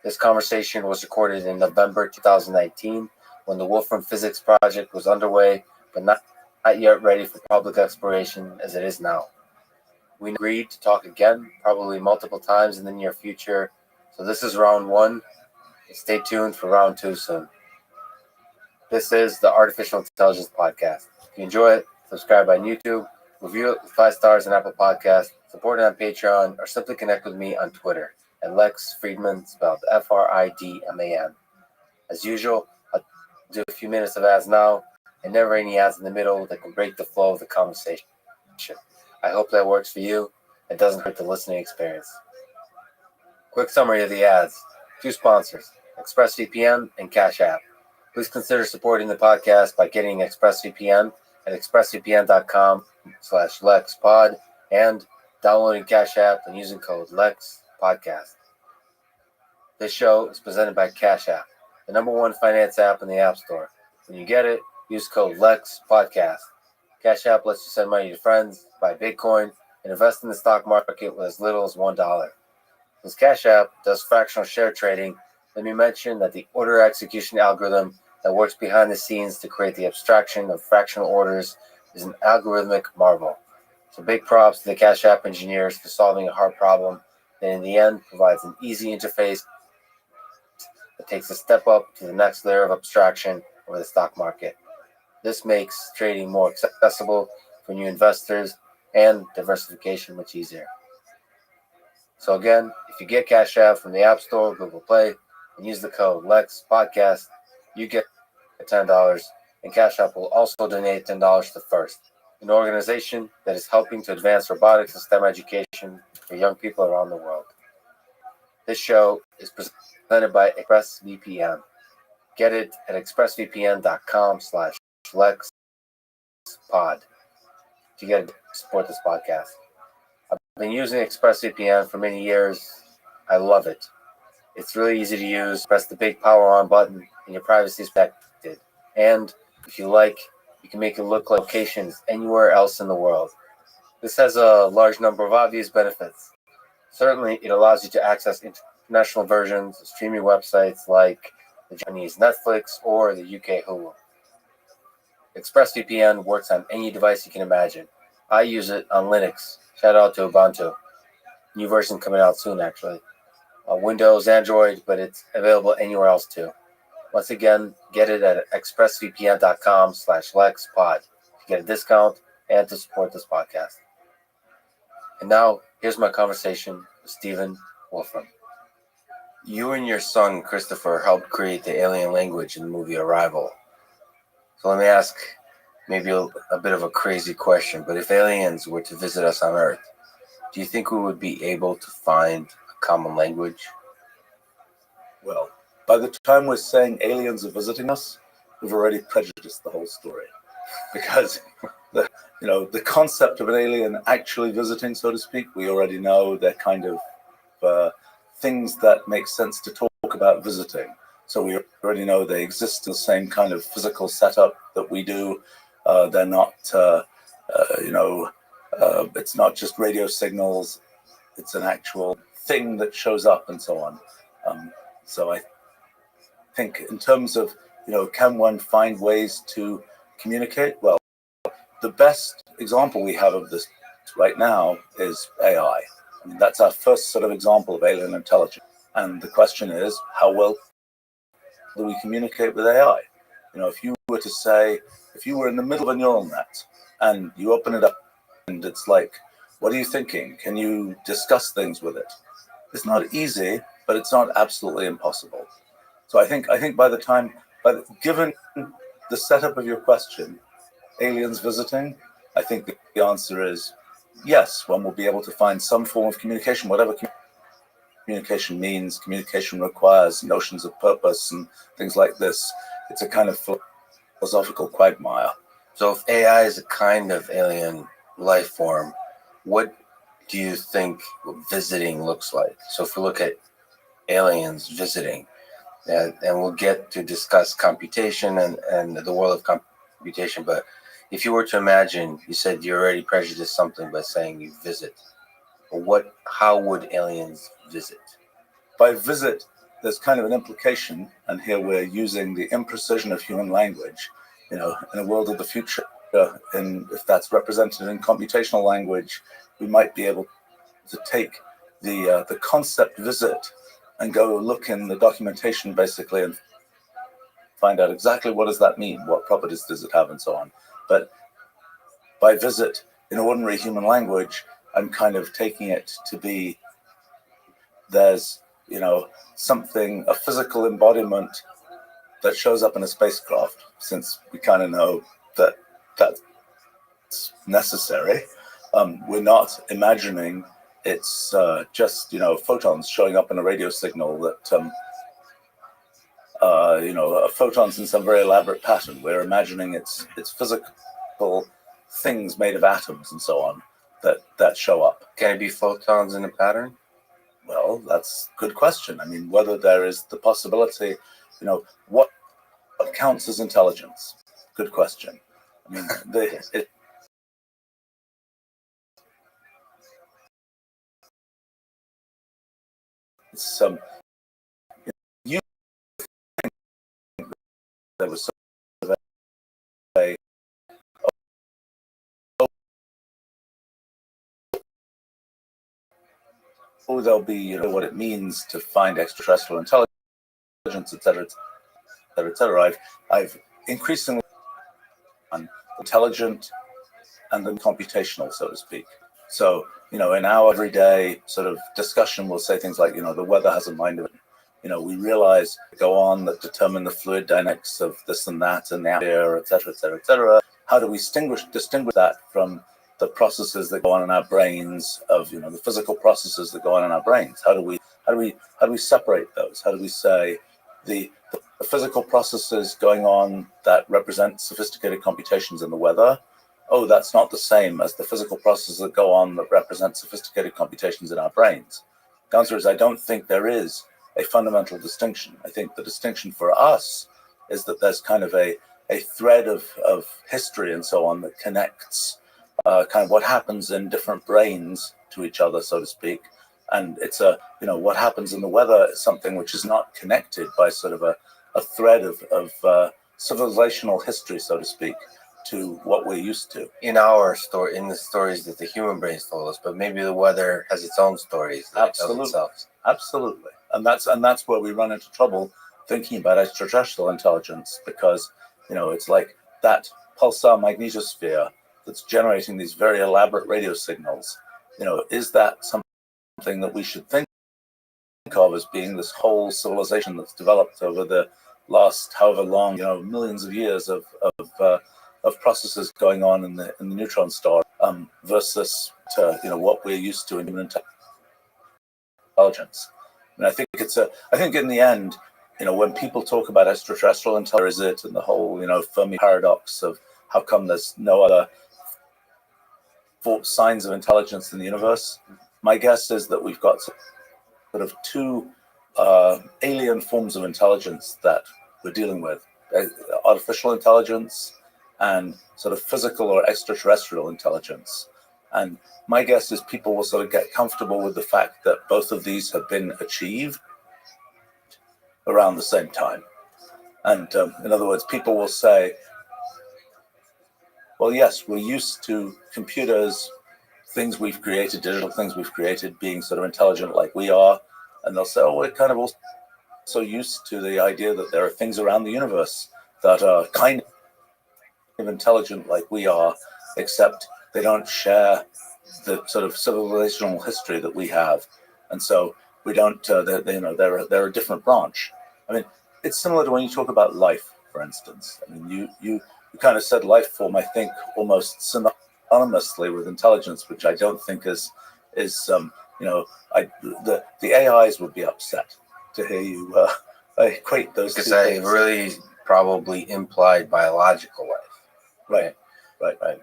This conversation was recorded in November 2019 when the Wolfram Physics project was underway, but not yet ready for public exploration as it is now. We agreed to talk again, probably multiple times in the near future, so this is round 1, and stay tuned for round 2 soon. This is the Artificial Intelligence Podcast. If you enjoy it, subscribe on YouTube, review it with 5 stars on Apple Podcasts, support it on Patreon, or simply connect with me on Twitter at Lex Friedman, spelled Fridman. As usual, I'll do a few minutes of ads now, and never any ads in the middle that can break the flow of the conversation. I hope that works for you. It doesn't hurt the listening experience. Quick summary of the ads. 2 sponsors, ExpressVPN and Cash App. Please consider supporting the podcast by getting ExpressVPN at expressvpn.com/LexPod and downloading Cash App and using code LEXPODCAST. This show is presented by Cash App, the #1 finance app in the App Store. When you get it, use code LEXPODCAST. Cash App lets you send money to friends, buy Bitcoin, and invest in the stock market with as little as $1. Since Cash App does fractional share trading, let me mention that the order execution algorithm that works behind the scenes to create the abstraction of fractional orders is an algorithmic marvel. So big props to the Cash App engineers for solving a hard problem that in the end provides an easy interface that takes a step up to the next layer of abstraction over the stock market. This makes trading more accessible for new investors and diversification much easier. So again, if you get Cash App from the App Store, Google Play, and use the code LEX Podcast, you get $10, and Cash App will also donate $10 to FIRST, an organization that is helping to advance robotics and STEM education for young people around the world. This show is presented by ExpressVPN. Get it at expressvpn.com/LexPod to get to support this podcast. I've been using ExpressVPN for many years. I love it. It's really easy to use. Press the big power on button and your privacy is protected. And if you like, you can make it look like locations anywhere else in the world. This has a large number of obvious benefits. Certainly, it allows you to access international versions of streaming websites like the Japanese Netflix or the UK Hulu. ExpressVPN works on any device you can imagine. I use it on Linux. Shout out to Ubuntu. New version coming out soon, actually. Windows, Android, but it's available anywhere else too. Once again, get it at expressvpn.com/LexPod to get a discount and to support this podcast. And now, here's my conversation with Stephen Wolfram. You and your son, Christopher, helped create the alien language in the movie Arrival. So let me ask maybe a bit of a crazy question, but if aliens were to visit us on Earth, do you think we would be able to find a common language? Well, by the time we're saying aliens are visiting us, we've already prejudiced the whole story. Because the concept of an alien actually visiting, so to speak, we already know they're kind of things that make sense to talk about visiting. So we already know they exist in the same kind of physical setup that we do. They're not, it's not just radio signals. It's an actual thing that shows up and so on. So I think in terms of, can one find ways to communicate? Well, the best example we have of this right now is AI. I mean, that's our first sort of example of alien intelligence. And the question is, how well do we communicate with AI? If you were to say, if you were in the middle of a neural net and you open it up and it's like, what are you thinking? Can you discuss things with it? It's not easy, but it's not absolutely impossible. So I think given the setup of your question, aliens visiting, I think the answer is yes, one will be able to find some form of communication, whatever communication means. Communication requires notions of purpose and things like this. It's a kind of philosophical quagmire. So if AI is a kind of alien life form, what do you think visiting looks like? So if we look at aliens visiting, and we'll get to discuss computation and the world of computation, but if you were to imagine, you said you already prejudiced something by saying you visit. How would aliens visit? By visit, there's kind of an implication, and here we're using the imprecision of human language. In a world of the future, if that's represented in computational language, we might be able to take the concept visit and go look in the documentation basically and find out exactly what does that mean, what properties does it have, and so on. But by visit in ordinary human language, I'm kind of taking it to be there's something, a physical embodiment that shows up in a spacecraft, since we kind of know that that's necessary. We're not imagining it's just photons showing up in a radio signal that photons in some very elaborate pattern. We're imagining it's physical things made of atoms and so on that show up. Can it be photons in a pattern? Well, that's a good question. I mean, whether there is the possibility, what counts as intelligence? Good question. I mean, it's you think there was sort of a there'll be what it means to find extraterrestrial intelligence, etc., etc. I've increasingly intelligent and then computational, so to speak. So, in our everyday sort of discussion, we'll say things like, the weather has a mind of it. We realize go on that determine the fluid dynamics of this and that and the atmosphere, et cetera, et cetera, et cetera. How do we distinguish that from the processes that go on in our brains of, the physical processes that go on in our brains? How do we separate those? How do we say the physical processes going on that represent sophisticated computations in the weather? Oh, that's not the same as the physical processes that go on that represent sophisticated computations in our brains. The answer is I don't think there is a fundamental distinction. I think the distinction for us is that there's kind of a thread of history and so on that connects kind of what happens in different brains to each other, so to speak. And it's what happens in the weather is something which is not connected by sort of a thread of civilizational history, so to speak, to what we're used to. In our story, in the stories that the human brains told us, but maybe the weather has its own stories that it tells itself. Absolutely. And that's where we run into trouble thinking about extraterrestrial intelligence, because it's like that pulsar magnetosphere that's generating these very elaborate radio signals. Is that something that we should think of as being this whole civilization that's developed over the last however long, millions of years of processes going on in the neutron star, versus what we're used to in human intelligence. And I think in the end, when people talk about extraterrestrial intelligence and the whole, Fermi paradox of how come there's no other signs of intelligence in the universe, my guess is that we've got sort of two alien forms of intelligence that we're dealing with: artificial intelligence and sort of physical or extraterrestrial intelligence. And my guess is people will sort of get comfortable with the fact that both of these have been achieved around the same time. And in other words, people will say, well, yes, we're used to computers, things we've created, digital things we've created, being sort of intelligent like we are. And they'll say, oh, we're kind of also used to the idea that there are things around the universe that are kind of intelligent like we are, except they don't share the sort of civilizational history that we have. And so we don't, they're a different branch. I mean, it's similar to when you talk about life, for instance. I mean, you kind of said life form, I think, almost synonymously with intelligence, which I don't think is the AIs would be upset to hear you equate those two things. Because I really probably implied biological life. Right.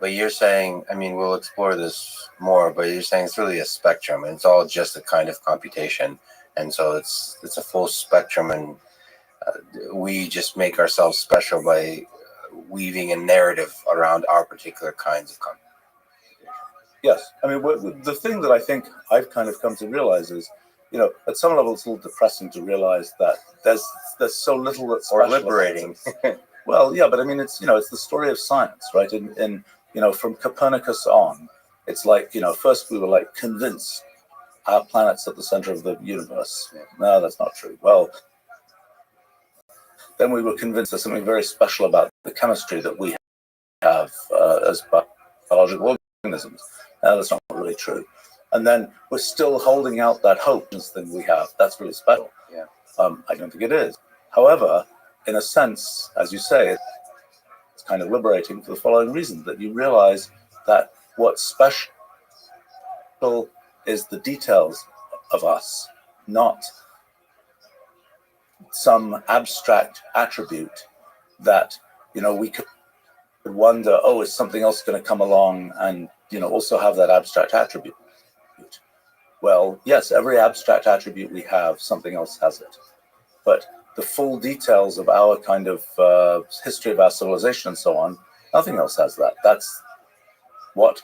But you're saying, I mean, we'll explore this more, but you're saying it's really a spectrum, and it's all just a kind of computation. And so it's a full spectrum, and we just make ourselves special by weaving a narrative around our particular kinds of computation. Yes. I mean, the thing that I think I've kind of come to realize is, at some level, it's a little depressing to realize that there's so little that's or liberating. Well, yeah, but I mean, it's it's the story of science, right? In from Copernicus on, it's like first we were like convinced our planet's at the center of the universe. No, that's not true. Well, then we were convinced there's something very special about the chemistry that we have as biological organisms. No, that's not really true. And then we're still holding out that hope thing we have. That's really special. Yeah. I don't think it is. However, in a sense, as you say, it's kind of liberating for the following reason, that you realize that what's special is the details of us, not some abstract attribute that, we could wonder, oh, is something else going to come along and, also have that abstract attribute? Well, yes, every abstract attribute we have, something else has it. But the full details of our kind of history of our civilization and so on, nothing else has that. That's what,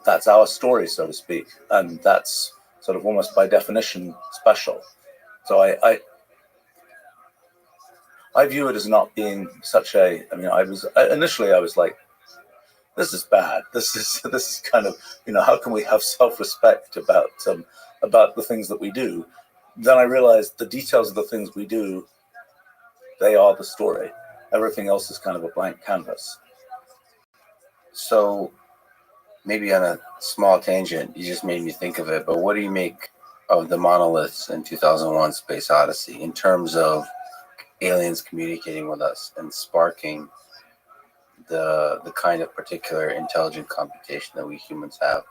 that's our story, so to speak. And that's sort of almost by definition special. So I view it as not being such a, I mean, I was like, this is bad. This is kind of, how can we have self-respect about the things that we do? Then I realized the details of the things we do, they are the story. Everything else is kind of a blank canvas. So maybe on a small tangent, you just made me think of it, but what do you make of the monoliths in 2001 Space Odyssey in terms of aliens communicating with us and sparking the kind of particular intelligent computation that we humans have?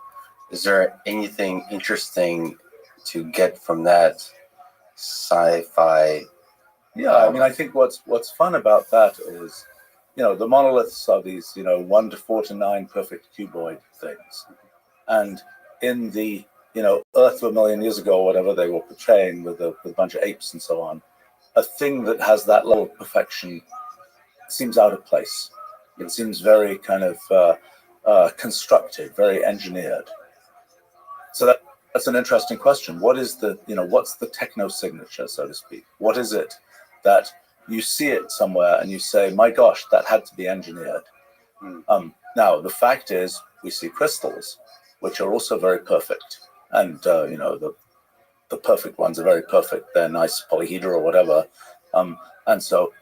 Is there anything interesting to get from that sci-fi? Yeah, I mean, I think what's fun about that is, the monoliths are these, 1 to 4 to 9 perfect cuboid things. And in the, Earth of a million years ago, or whatever they were portraying with a bunch of apes and so on, a thing that has that level of perfection seems out of place. It seems very kind of constructed, very engineered. So that's an interesting question. What is what's the techno signature, so to speak? What is it that you see it somewhere and you say, my gosh, that had to be engineered? Now, the fact is, we see crystals, which are also very perfect. And, the perfect ones are very perfect. They're nice polyhedra or whatever. And so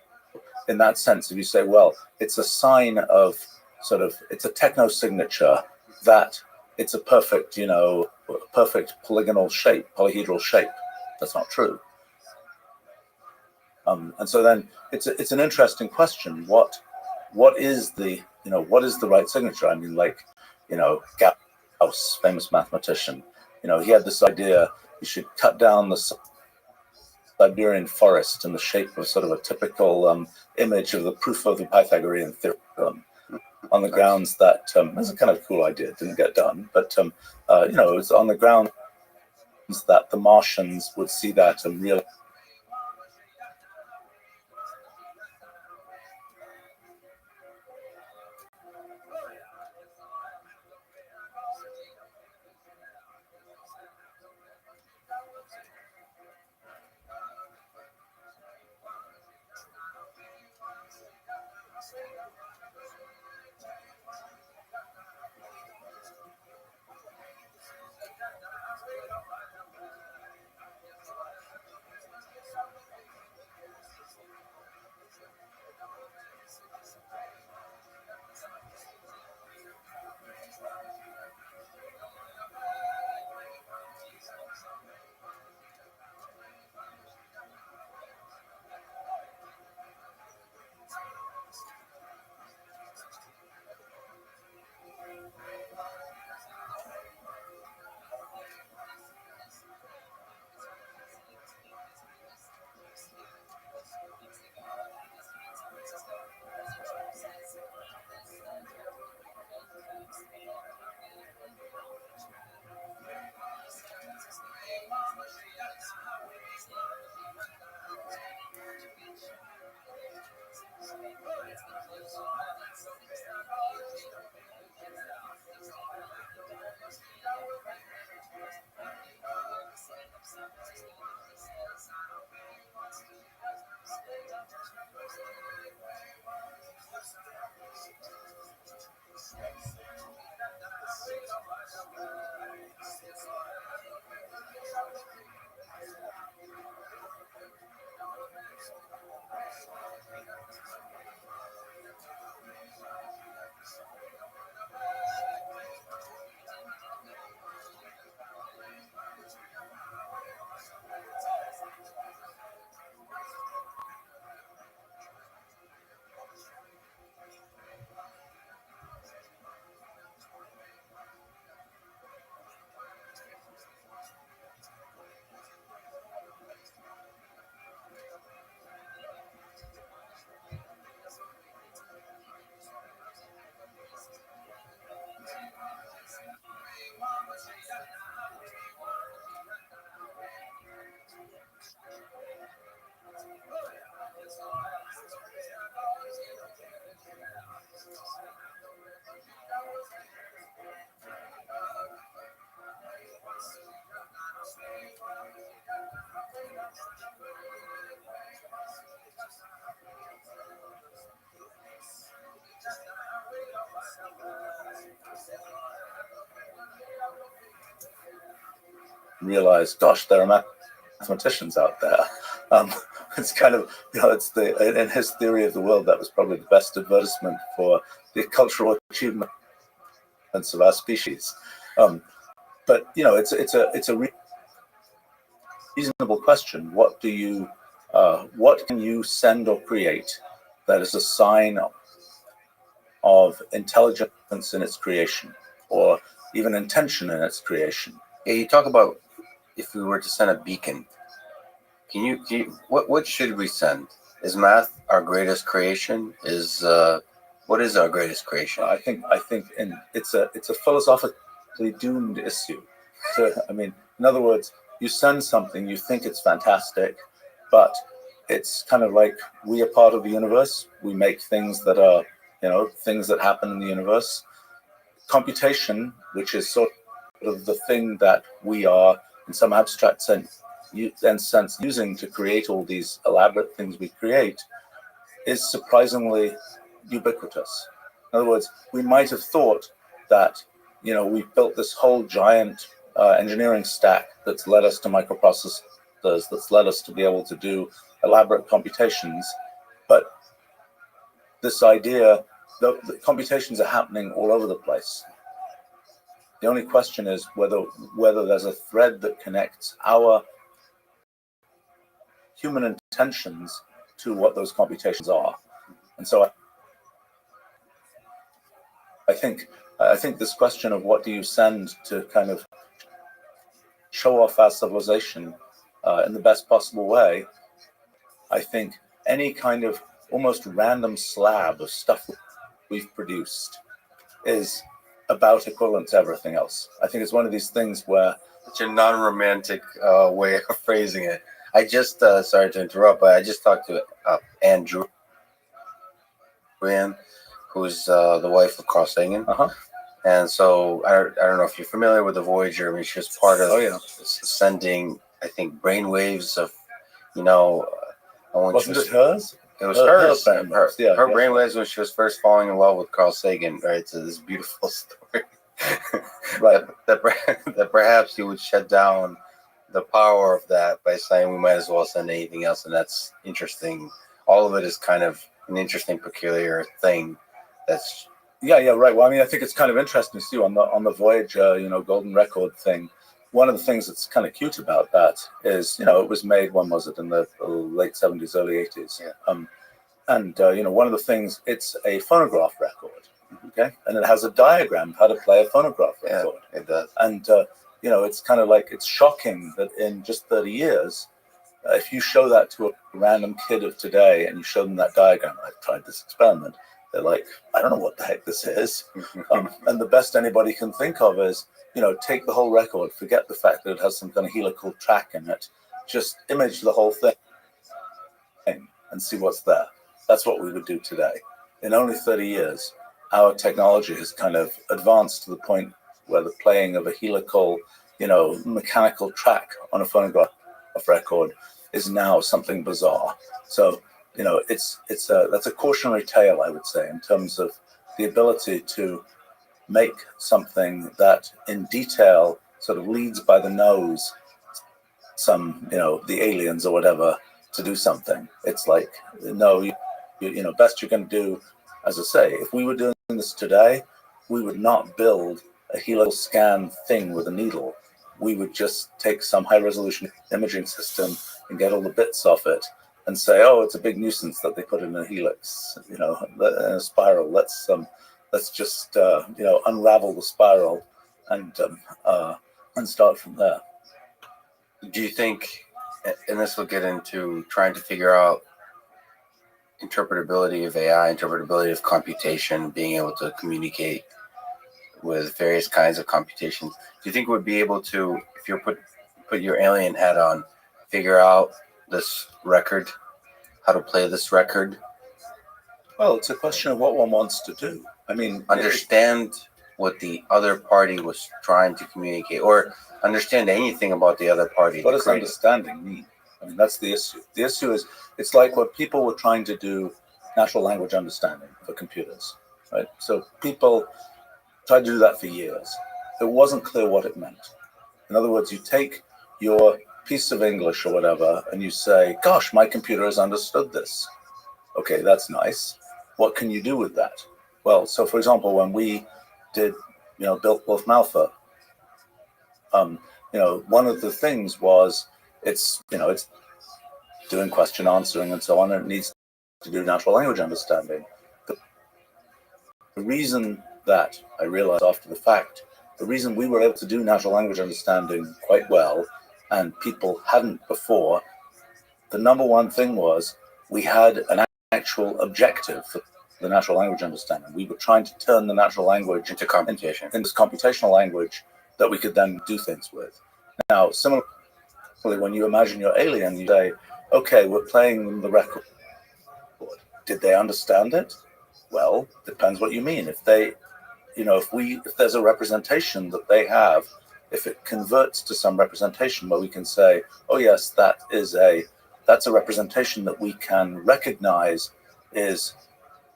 in that sense, if you say, well, it's a sign of it's a techno signature that it's a perfect, perfect polygonal shape, polyhedral shape. That's not true. And so then it's an interesting question. What is the right signature? I mean, Gauss, famous mathematician, he had this idea you should cut down the Siberian forest in the shape of sort of a typical image of the proof of the Pythagorean theorem, on the grounds that that's a kind of cool idea. It didn't get done, but it was on the grounds that the Martians would see that and realize. Realize, gosh, there are mathematicians out there. It's kind of, it's in his theory of the world, that was probably the best advertisement for the cultural achievement. of our species. But you know, it's a reasonable question. What can you send or create that is a sign of intelligence in its creation, or even intention in its creation? Yeah, you talk about if we were to send a beacon. Can you what should we send? Is math our greatest creation? What is our greatest creation? I think it's a philosophically doomed issue. So I mean, in other words, you send something, you think it's fantastic, but it's kind of like we are part of the universe. We make things that are, you know, things that happen in the universe. Computation, which is sort of the thing that we are in some abstract sense using to create all these elaborate things we create, is surprisingly ubiquitous. In other words, we might have thought that, you know, we've built this whole giant engineering stack that's led us to microprocessors, that's led us to be able to do elaborate computations, but this idea, the computations are happening all over the place. The only question is whether there's a thread that connects our human intentions to what those computations are. And so I think this question of what do you send to kind of show off our civilization in the best possible way, I think any kind of almost random slab of stuff we've produced is about equivalent to everything else. I think it's one of these things where Such a non-romantic way of phrasing it. I just sorry to interrupt, but I just talked to Andrew, who's the wife of Carl Sagan. And so I don't know if you're familiar with the Voyager. I mean, she was part of sending, I think, brainwaves of, you know, wasn't it hers? It was hers. Her Yeah. brainwaves when she was first falling in love with Carl Sagan, right? So this beautiful story, Right. that perhaps he would shut down the power of that by saying we might as well send anything else, and that's interesting. All of it is kind of an interesting, peculiar thing. That's right. Well, I mean, I think it's kind of interesting too on the Voyager, you know, golden record thing. One of the things that's kind of cute about that is, you know, it was made, when was it, in the late 70s, early 80s. Yeah. You know, one of the things, it's a phonograph record, okay? And it has a diagram of how to play a phonograph record. Yeah, it does. And, you know, it's kind of like, it's shocking that in just 30 years, if you show that to a random kid of today and you show them that diagram, I've tried this experiment, they're like, I don't know what the heck this is. And the best anybody can think of is, you know, take the whole record, forget the fact that it has some kind of helical track in it, just image the whole thing and see what's there. That's what we would do today. In only 30 years, our technology has kind of advanced to the point where the playing of a helical, you know, mechanical track on a phonograph record is now something bizarre. So, you know, that's a cautionary tale, I would say, in terms of the ability to make something that in detail sort of leads by the nose some, you know, the aliens or whatever to do something. It's like, no, you know, best you can do, as I say, if we were doing this today, we would not build a helical scan thing with a needle. We would just take some high resolution imaging system and get all the bits off it and say, oh, it's a big nuisance that they put in a helix, you know, in a spiral. Let's just you know, unravel the spiral and start from there. Do you think, and this will get into trying to figure out interpretability of AI, interpretability of computation, being able to communicate with various kinds of computations. Do you think we'd be able to, if you put your alien hat on, figure out this record, how to play this record? Well, it's a question of what one wants to do. I mean, understand what the other party was trying to communicate, or understand anything about the other party. What does understanding mean? I mean, that's the issue. The issue is, it's like what people were trying to do, natural language understanding for computers, right? So people tried to do that for years. It wasn't clear what it meant. In other words, you take your piece of English or whatever, and you say, gosh, my computer has understood this. Okay, that's nice. What can you do with that? Well, so for example, when we did built Wolf Malfa. One of the things was it's doing question answering and so on, and it needs to do natural language understanding. The reason that I realized after the fact, the reason we were able to do natural language understanding quite well and people hadn't before, the number one thing was we had an actual objective for the natural language understanding. We were trying to turn the natural language Into computation. into computational language that we could then do things with. Now, similarly, when you imagine your alien, you say, okay, we're playing the record. Did they understand it? Well, depends what you mean. If they, if there's a representation that they have, if it converts to some representation where we can say, oh yes, that's a representation that we can recognize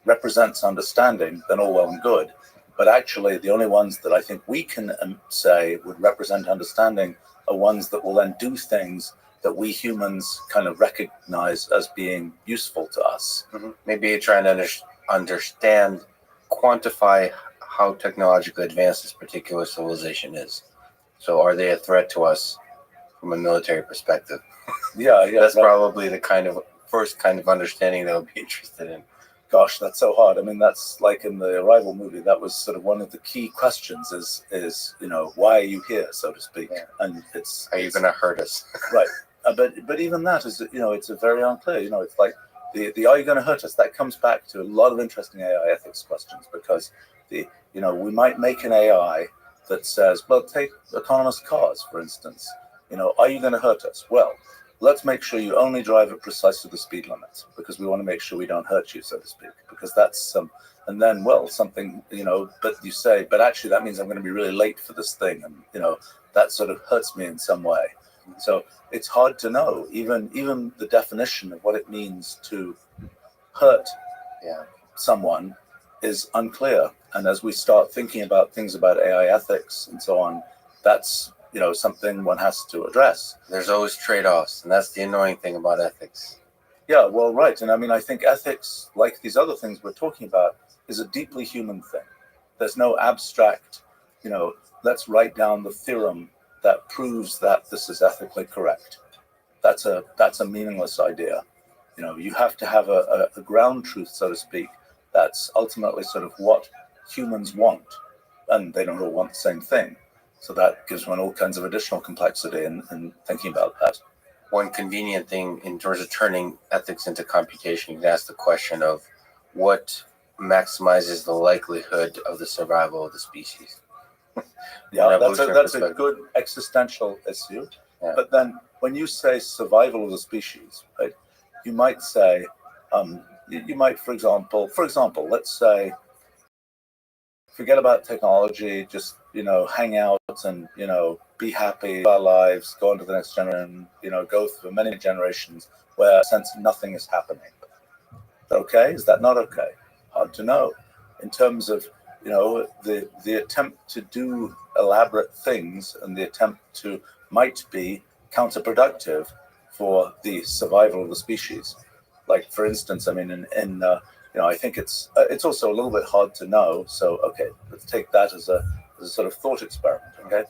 represents understanding, then all well and good. But actually, the only ones that I think we can say would represent understanding are ones that will then do things that we humans kind of recognize as being useful to us. Mm-hmm. Maybe you're trying to understand, quantify how technologically advanced this particular civilization is. So are they a threat to us from a military perspective? Yeah, That's probably the first kind of understanding that I would be interested in. Gosh, that's so hard. I mean, that's like in the Arrival movie. That was sort of one of the key questions: is why are you here, so to speak? Yeah. And are you going to hurt us? Right. But even that is it's a very unclear. It's like the are you going to hurt us? That comes back to a lot of interesting AI ethics questions, because we might make an AI that says, well, take autonomous cars for instance. Are you going to hurt us? Well, let's make sure you only drive at precisely the speed limit, because we want to make sure we don't hurt you, so to speak, because that's and then, well, something, but you say, but actually that means I'm going to be really late for this thing. And, that sort of hurts me in some way. So it's hard to know, even the definition of what it means to hurt someone is unclear. And as we start thinking about things about AI ethics and so on, that's, something one has to address. There's always trade-offs, and that's the annoying thing about ethics. Yeah, well, right. And I mean, I think ethics, like these other things we're talking about, is a deeply human thing. There's no abstract, let's write down the theorem that proves that this is ethically correct. That's a meaningless idea. You have to have a ground truth, so to speak, that's ultimately sort of what humans want. And they don't all want the same thing. So that gives one all kinds of additional complexity in thinking about that. One convenient thing in terms of turning ethics into computation, you can ask the question of what maximizes the likelihood of the survival of the species. Yeah, that's a good existential issue. Yeah. But then when you say survival of the species, right, you might say, you might, for example, let's say, forget about technology, just, hang out and, be happy with our lives, go on to the next generation, go through many generations where since nothing is happening. Okay, is that not okay? Hard to know. In terms of, the attempt to do elaborate things and the attempt to might be counterproductive for the survival of the species. Like, for instance, I mean, I think it's also a little bit hard to know. So, okay, let's take that as a sort of thought experiment. Okay,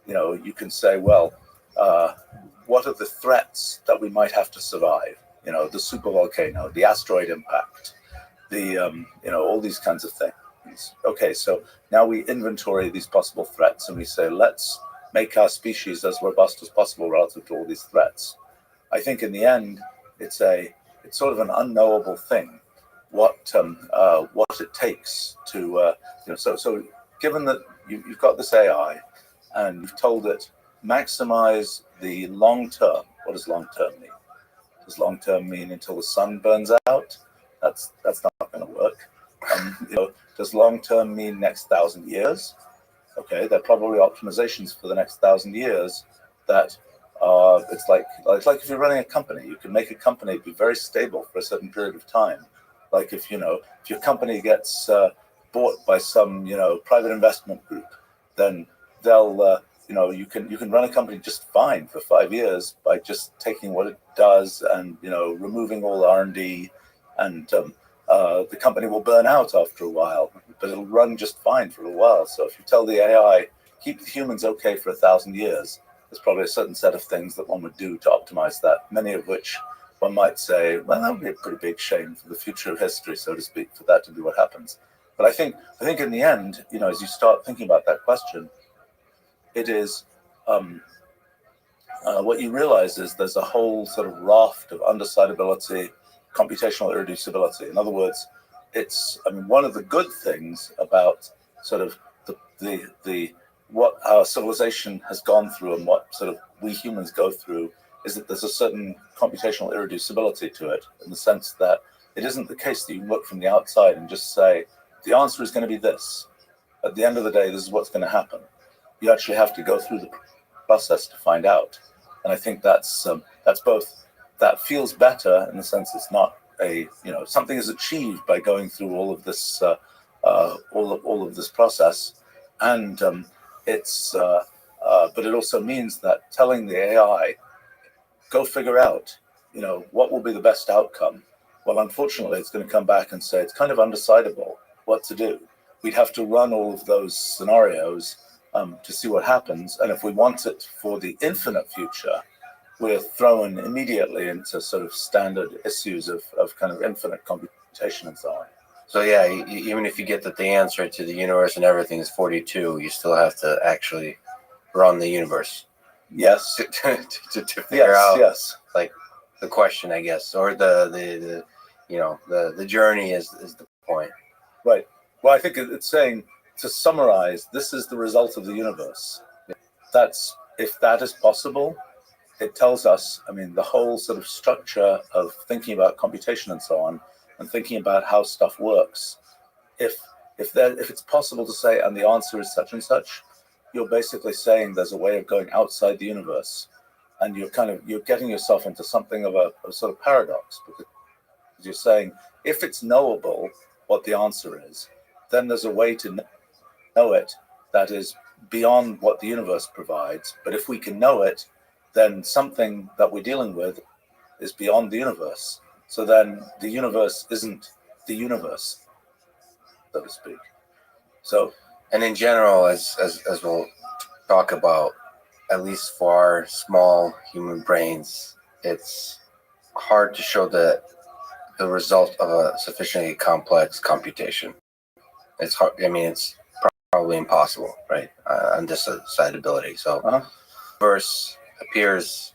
you can say, well, what are the threats that we might have to survive? The supervolcano, the asteroid impact, the all these kinds of things. Okay, so now we inventory these possible threats and we say, let's make our species as robust as possible relative to all these threats. I think in the end, it's sort of an unknowable thing. What it takes to so given that you've got this AI and you've told it maximize the long term. What does long term mean? Does long term mean until the sun burns out? That's not going to work. Does long term mean next 1,000 years? Okay, there are probably optimizations for the next 1,000 years that it's like if you're running a company, you can make a company be very stable for a certain period of time. Like if your company gets bought by some private investment group, then they'll you can run a company just fine for 5 years by just taking what it does and removing all R&D and the company will burn out after a while, but it'll run just fine for a while. So if you tell the AI, keep the humans okay for 1,000 years, there's probably a certain set of things that one would do to optimize that, many of which one might say, well, that would be a pretty big shame for the future of history, so to speak, for that to be what happens. But I think in the end, as you start thinking about that question, it is what you realize is there's a whole sort of raft of undecidability, computational irreducibility. In other words, one of the good things about sort of the what our civilization has gone through and what sort of we humans go through is that there's a certain computational irreducibility to it, in the sense that it isn't the case that you look from the outside and just say, the answer is going to be this. At the end of the day, this is what's going to happen. You actually have to go through the process to find out. And I think that's both, that feels better in the sense it's not something is achieved by going through all of this, all of this process. And but it also means that telling the AI, go figure out, what will be the best outcome. Well, unfortunately, it's going to come back and say it's kind of undecidable what to do. We'd have to run all of those scenarios to see what happens. And if we want it for the infinite future, we're thrown immediately into sort of standard issues of kind of infinite computation and so on. So yeah, even if you get that the answer to the universe and everything is 42, you still have to actually run the universe. Yes. to figure out yes. like the question, I guess, or the journey is the point. Right. Well, I think it's saying, to summarize, this is the result of the universe. If that is possible, it tells us, the whole sort of structure of thinking about computation and so on, and thinking about how stuff works. If it's possible to say, and the answer is such and such, you're basically saying there's a way of going outside the universe, and you're getting yourself into something of a sort of paradox, because you're saying, if it's knowable what the answer is, then there's a way to know it that is beyond what the universe provides. But if we can know it, then something that we're dealing with is beyond the universe. So then the universe isn't the universe, so to speak. So, and in general, as we'll talk about, at least for our small human brains, it's hard to show the result of a sufficiently complex computation. It's hard. It's probably impossible, right? Undecidability. So, verse appears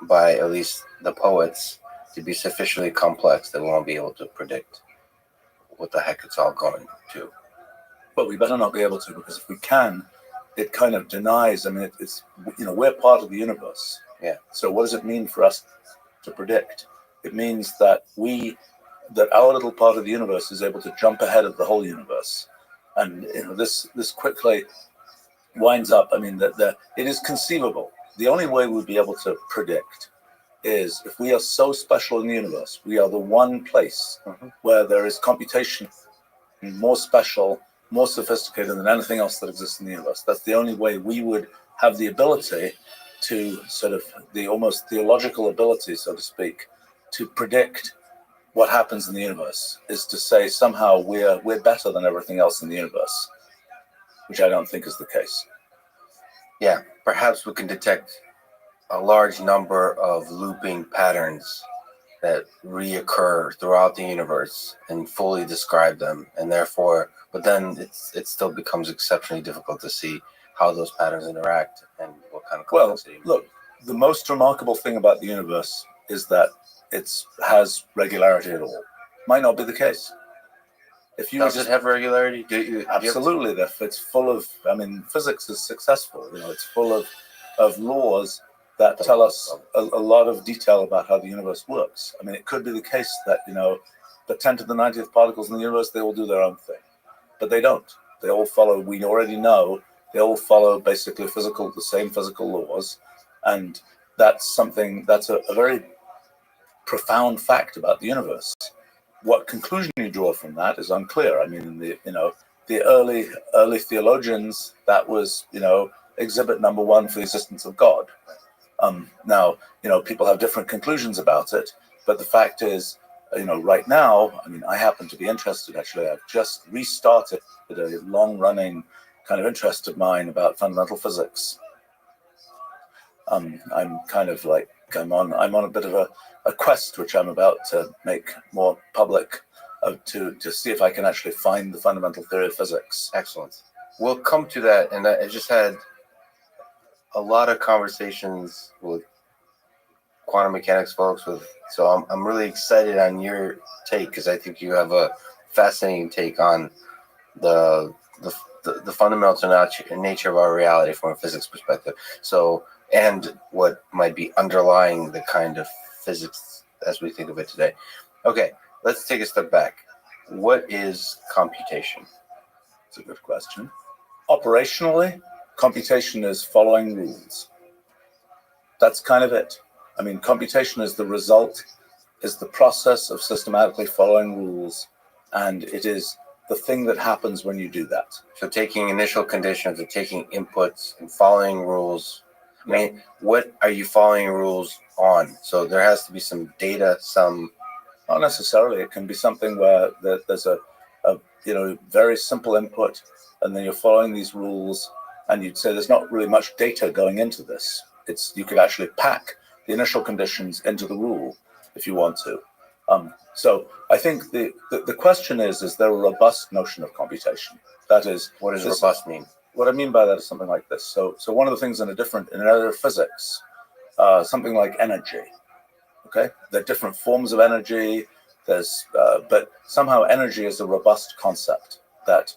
by at least the poets to be sufficiently complex that we won't be able to predict what the heck it's all going to. But we better not be able to, because if we can, it kind of denies. It's we're part of the universe. Yeah. So what does it mean for us to predict? It means that our little part of the universe is able to jump ahead of the whole universe, and this quickly winds up. That it is conceivable. The only way we'd be able to predict is if we are so special in the universe. We are the one place where there is computation more special, more sophisticated than anything else that exists in the universe. That's the only way we would have the ability to sort of the almost theological ability, so to speak, to predict what happens in the universe, is to say somehow we're better than everything else in the universe, which I don't think is the case. Yeah, perhaps we can detect a large number of looping patterns that reoccur throughout the universe and fully describe them, and therefore, but then it still becomes exceptionally difficult to see how those patterns interact and what kind of complexity. Well, look, the most remarkable thing about the universe is that it has regularity at all. Might not be the case. Does it have regularity? Absolutely. It's full of, physics is successful. It's full of laws that tell us a lot of detail about how the universe works. It could be the case that, the 10 to the 90th particles in the universe, they all do their own thing. But they don't. They all follow, we already know, they all follow basically the same physical laws. And that's a very profound fact about the universe. What conclusion you draw from that is unclear. The early theologians, that was, exhibit number one for the existence of God. Now, people have different conclusions about it, but the fact is, right now, I mean, I happen to be interested, actually. I've just restarted a long-running kind of interest of mine about fundamental physics. I'm kind of like, I'm on a bit of a quest, which I'm about to make more public, to see if I can actually find the fundamental theory of physics. Excellent. We'll come to that. And I just had a lot of conversations with quantum mechanics folks, so I'm really excited on your take, because I think you have a fascinating take on the fundamental nature of our reality from a physics perspective. So, and what might be underlying the kind of physics as we think of it today. Okay, let's take a step back. What is computation? It's a good question. Operationally, computation is following rules. That's kind of it. I mean, computation is the result, is the process of systematically following rules, and it is the thing that happens when you do that. So taking initial conditions or taking inputs and following rules. I mean, what are you following rules on? So there has to be some data, some... Not necessarily. It can be something where there's a very simple input, and then you're following these rules, and you'd say there's not really much data going into this. You could actually pack the initial conditions into the rule if you want to. So I think the question is there a robust notion of computation? That is, what does robust mean? What I mean by that is something like this. So one of the things in an area of physics, something like energy. Okay, there are different forms of energy. But somehow energy is a robust concept that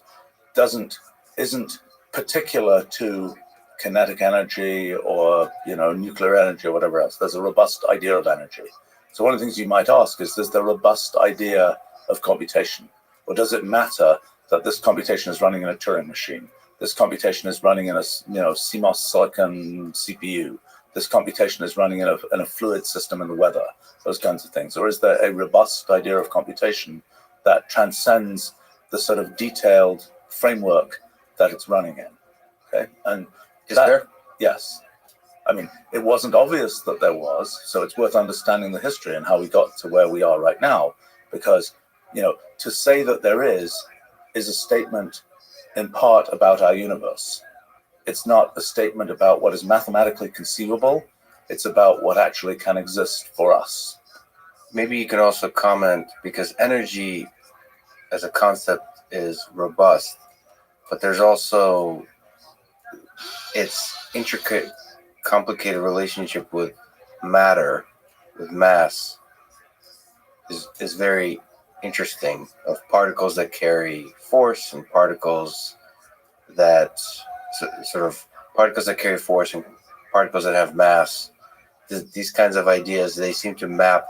isn't particular to kinetic energy or nuclear energy or whatever else. There's a robust idea of energy. So one of the things you might ask is there a robust idea of computation, or does it matter that this computation is running in a Turing machine? This computation is running in a CMOS silicon CPU. This computation is running in a fluid system in the weather. Those kinds of things. Or is there a robust idea of computation that transcends the sort of detailed framework that it's running in? Okay, and is there? Yes. I mean, it wasn't obvious that there was, so it's worth understanding the history and how we got to where we are right now. Because, to say that there is a statement in part about our universe. It's not a statement about what is mathematically conceivable. It's about what actually can exist for us. Maybe you can also comment, because energy as a concept is robust, but there's also its intricate, complicated relationship with matter, with mass, is very interesting, of particles that carry force and particles that carry force and particles that have mass. These kinds of ideas, they seem to map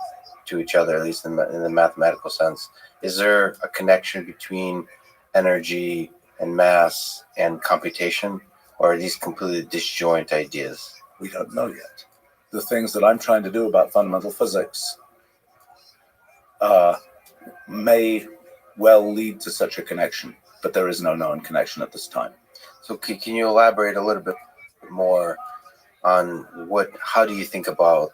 to each other, at least in the mathematical sense. Is there a connection between energy and mass and computation, or are these completely disjoint ideas? We don't know yet. The things that I'm trying to do about fundamental physics may well lead to such a connection, but there is no known connection at this time. So can you elaborate a little bit more on how do you think about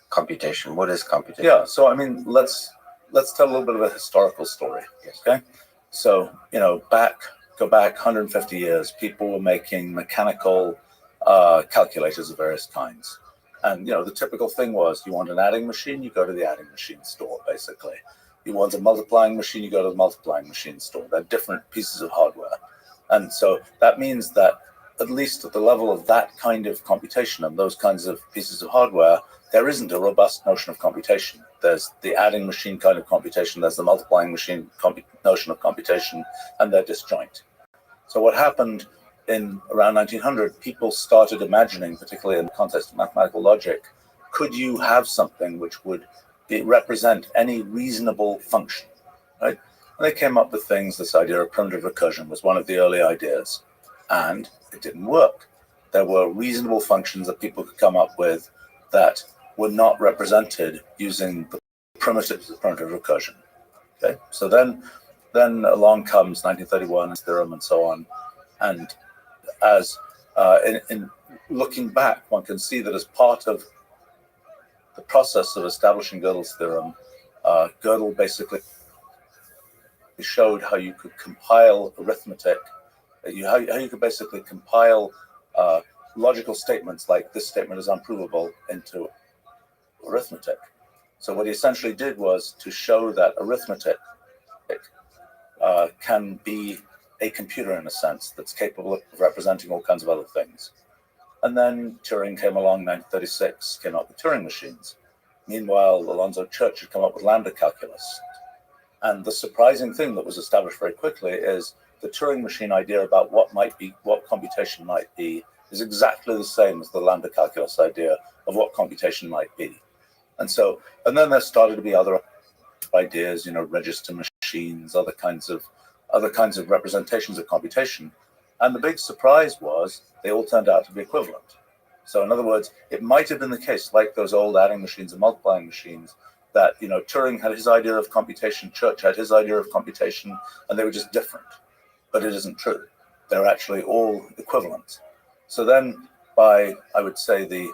computation? What is computation? Yeah, so I mean, let's tell a little bit of a historical story. Yes. Okay, so go back 150 years, people were making mechanical calculators of various kinds. And the typical thing was, you want an adding machine, you go to the adding machine store, basically. You want a multiplying machine, you go to the multiplying machine store. They're different pieces of hardware. And so that means that at least at the level of that kind of computation and those kinds of pieces of hardware, there isn't a robust notion of computation. There's the adding machine kind of computation, there's the multiplying machine notion of computation, and they're disjoint. So what happened in around 1900, people started imagining, particularly in the context of mathematical logic, could you have something which would represent any reasonable function, right? And they came up with things. This idea of primitive recursion was one of the early ideas, and it didn't work. There were reasonable functions that people could come up with that were not represented using the primitives of primitive recursion. Okay, so then along comes 1931 theorem and so on, and as in looking back, one can see that as part of the process of establishing Gödel's theorem, Gödel basically showed how you could compile arithmetic, how you could basically compile logical statements like this statement is unprovable into arithmetic. So what he essentially did was to show that arithmetic can be a computer in a sense that's capable of representing all kinds of other things. And then Turing came along, 1936, came up with Turing machines. Meanwhile, Alonzo Church had come up with lambda calculus. And the surprising thing that was established very quickly is the Turing machine idea about what computation might be is exactly the same as the lambda calculus idea of what computation might be. And then there started to be other ideas, register machines, other kinds of representations of computation. And the big surprise was they all turned out to be equivalent. So in other words, it might have been the case, like those old adding machines and multiplying machines, that Turing had his idea of computation, Church had his idea of computation, and they were just different. But it isn't true. They're actually all equivalent. So then by, I would say, the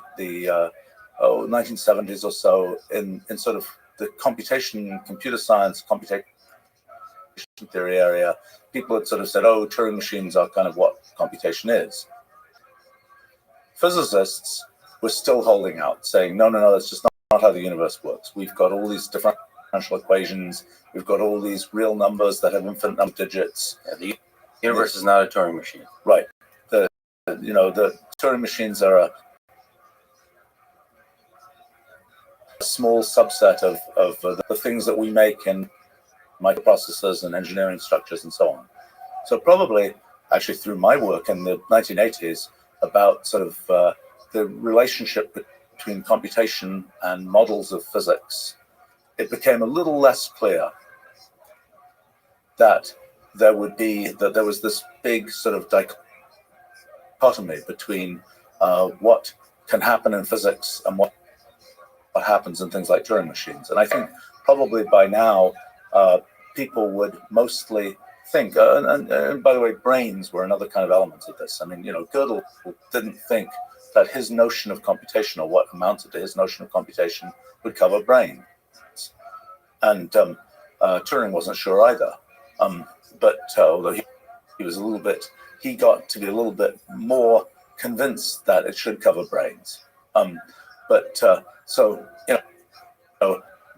1970s or so, in sort of the computation, computer science, computation theory area, people had sort of said, oh, Turing machines are kind of what computation is. Physicists were still holding out, saying, no, that's just not how the universe works. We've got all these differential equations. We've got all these real numbers that have infinite number of digits. Yeah, the universe is not a Turing machine. Right. The Turing machines are a small subset of the things that we make in microprocessors and engineering structures and so on. So probably, actually through my work in the 1980s, about sort of the relationship between computation and models of physics, it became a little less clear that there was this big sort of dichotomy between what can happen in physics and what happens in things like Turing machines. And I think probably by now, people would mostly think, and by the way, brains were another kind of element of this. I mean, Gödel didn't think that his notion of computation, or what amounted to his notion of computation, would cover brains. And Turing wasn't sure either. But although he got to be a little bit more convinced that it should cover brains. But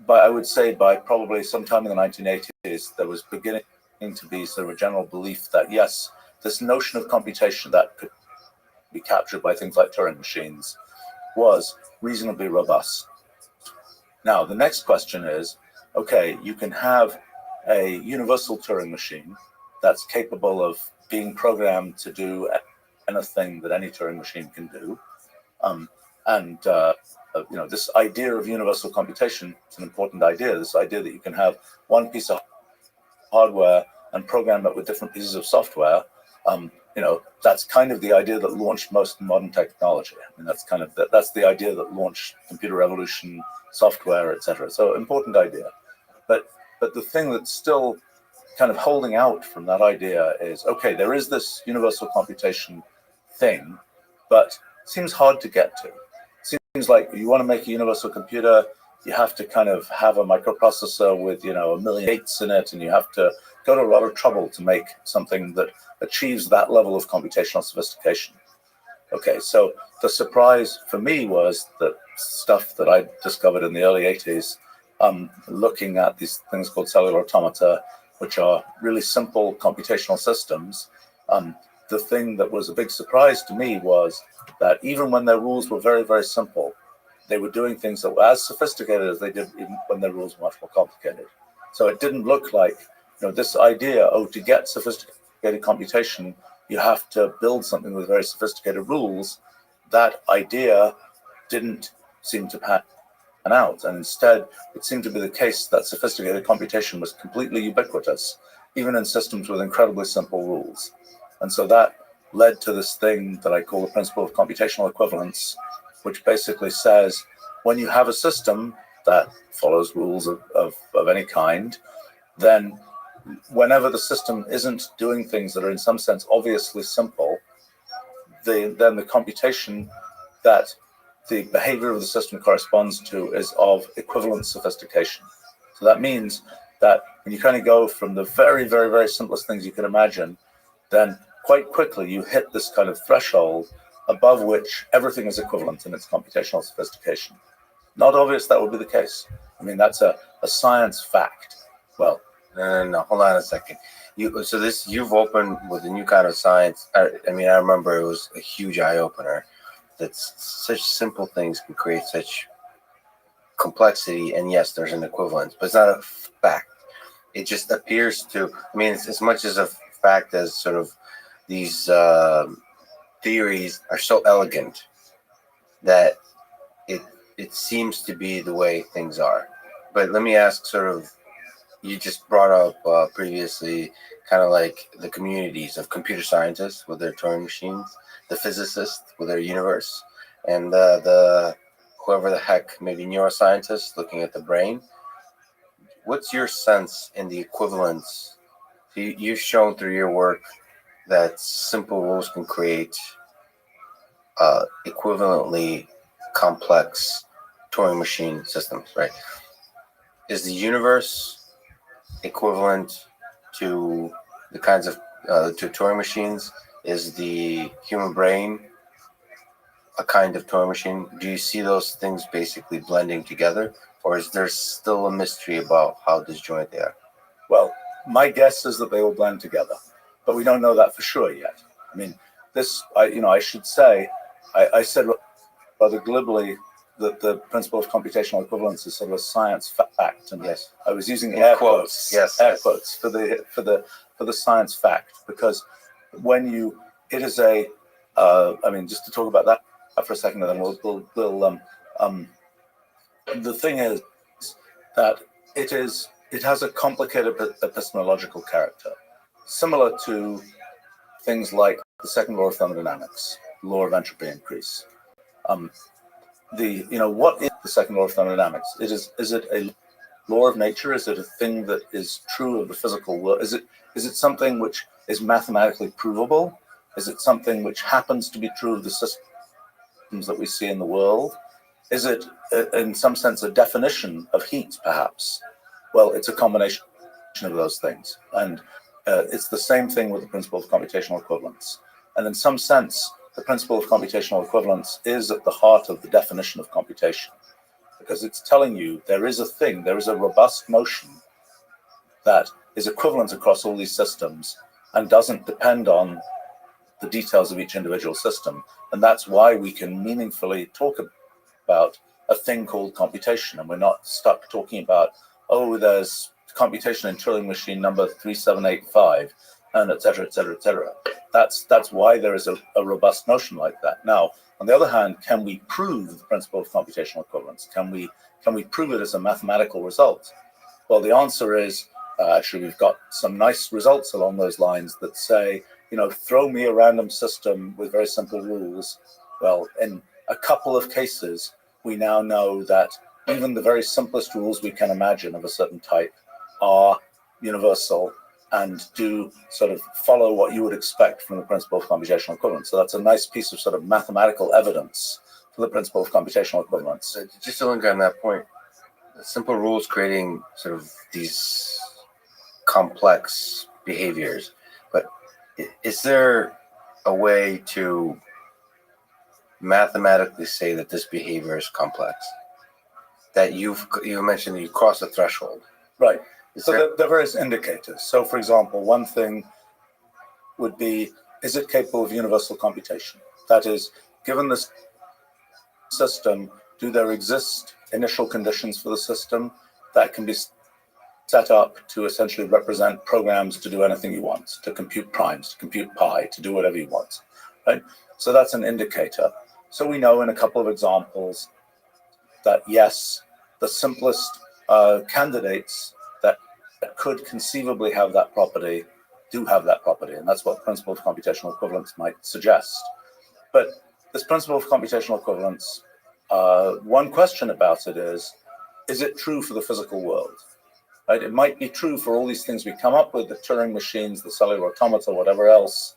I would say by probably sometime in the 1980s, there was beginning to be sort of a general belief that, yes, this notion of computation that could be captured by things like Turing machines was reasonably robust. Now, the next question is, okay, you can have a universal Turing machine that's capable of being programmed to do anything that any Turing machine can do. This idea of universal computation is an important idea. This idea that you can have one piece of hardware and program it with different pieces of software. That's kind of the idea that launched most modern technology. I mean, that's the idea that launched computer revolution, software, etc. So important idea. But the thing that's still kind of holding out from that idea is, okay, there is this universal computation thing, but it seems hard to get to. Seems like you want to make a universal computer, you have to kind of have a microprocessor with, 1 million gates in it, and you have to go to a lot of trouble to make something that achieves that level of computational sophistication. Okay, so the surprise for me was that stuff that I discovered in the early 80s, looking at these things called cellular automata, which are really simple computational systems. The thing that was a big surprise to me was that even when their rules were very, very simple, they were doing things that were as sophisticated as they did even when their rules were much more complicated. So it didn't look like, this idea, to get sophisticated computation, you have to build something with very sophisticated rules. That idea didn't seem to pan out. And instead, it seemed to be the case that sophisticated computation was completely ubiquitous, even in systems with incredibly simple rules. And so that led to this thing that I call the principle of computational equivalence, which basically says when you have a system that follows rules of any kind, then whenever the system isn't doing things that are in some sense obviously simple, then the computation that the behavior of the system corresponds to is of equivalent sophistication. So that means that when you kind of go from the very, very, very simplest things you can imagine, then quite quickly you hit this kind of threshold above which everything is equivalent in its computational sophistication. Not obvious that would be the case. I mean, that's a science fact. Well, No, hold on a second. You've opened with a new kind of science. I remember it was a huge eye opener. That such simple things can create such complexity, and yes, there's an equivalence, but it's not a fact. It just appears to. I mean, it's as much as a fact as sort of these theories are so elegant that it seems to be the way things are. But let me ask, sort of, you just brought up previously, kind of like the communities of computer scientists with their Turing machines, the physicists with their universe, and the whoever the heck, maybe neuroscientists looking at the brain. What's your sense in the equivalence? You've shown through your work that simple rules can create equivalently complex Turing machine systems, right? Is the universe equivalent to the kinds of to Turing machines? Is the human brain a kind of Turing machine? Do you see those things basically blending together, or is there still a mystery about how disjoint they are? Well, my guess is that they will blend together, but we don't know that for sure yet. I mean, I should say, I said rather glibly that the principle of computational equivalence is sort of a science fact, and Yes, I was using air quotes, quotes for the science fact, because it is a, just to talk about that for a second, and then we'll the thing is that it has a complicated epistemological character, similar to things like the second law of thermodynamics, law of entropy increase. What is the second law of thermodynamics? Is it a law of nature? Is it a thing that is true of the physical world? Is it something which is mathematically provable? Is it something which happens to be true of the systems that we see in the world? Is it, in some sense, a definition of heat, perhaps? Well, it's a combination of those things. And it's the same thing with the principle of computational equivalence. And in some sense, the principle of computational equivalence is at the heart of the definition of computation, because it's telling you there is a robust notion that is equivalent across all these systems and doesn't depend on the details of each individual system. And that's why we can meaningfully talk about a thing called computation, and we're not stuck talking about, oh, there's computation in Turing machine number 3785, and et cetera, et cetera, et cetera. That's why there is a robust notion like that. Now, on the other hand, can we prove the principle of computational equivalence? Can we prove it as a mathematical result? Well, the answer is, actually, we've got some nice results along those lines that say, throw me a random system with very simple rules. Well, in a couple of cases, we now know that even the very simplest rules we can imagine of a certain type are universal and do sort of follow what you would expect from the principle of computational equivalence. So that's a nice piece of sort of mathematical evidence for the principle of computational equivalence. So just to link on that point, simple rules creating sort of these complex behaviors, but is there a way to mathematically say that this behavior is complex? That you mentioned that you cross a threshold. Right. So there are various indicators. So, for example, one thing would be, is it capable of universal computation? That is, given this system, do there exist initial conditions for the system that can be set up to essentially represent programs to do anything you want, to compute primes, to compute pi, to do whatever you want, right? So that's an indicator. So we know in a couple of examples that, yes, the simplest candidates that could conceivably have that property do have that property, and that's what the principle of computational equivalence might suggest. But this principle of computational equivalence, one question about it is it true for the physical world? Right? It might be true for all these things we come up with, the Turing machines, the cellular automata, whatever else.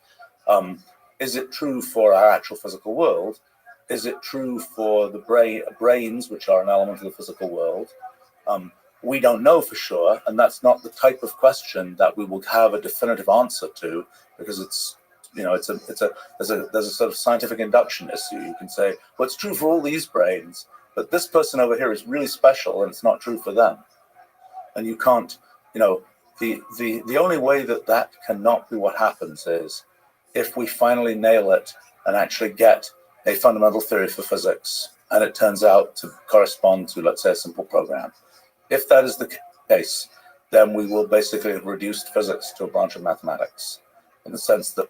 Is it true for our actual physical world? Is it true for the brains, which are an element of the physical world? we don't know for sure, and that's not the type of question that we will have a definitive answer to, because it's, you know, there's a sort of scientific induction issue. You can say, well, it's true for all these brains, but this person over here is really special, and it's not true for them. And you can't, you know, the only way that cannot be what happens is if we finally nail it and actually get a fundamental theory for physics, and it turns out to correspond to, let's say, a simple program. If that is the case, then we will basically have reduced physics to a branch of mathematics, in the sense that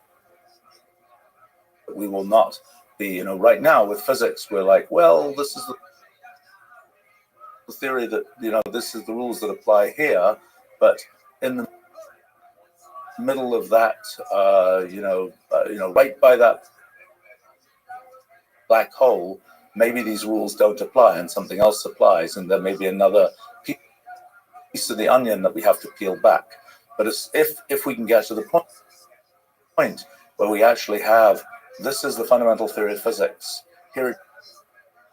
we will not be, you know, right now with physics, we're like, well, this is the theory that, you know, this is the rules that apply here, but in the middle of that, right by that black hole, maybe these rules don't apply and something else applies, and there may be another piece of the onion that we have to peel back. But if we can get to the point where we actually have, this is the fundamental theory of physics, here it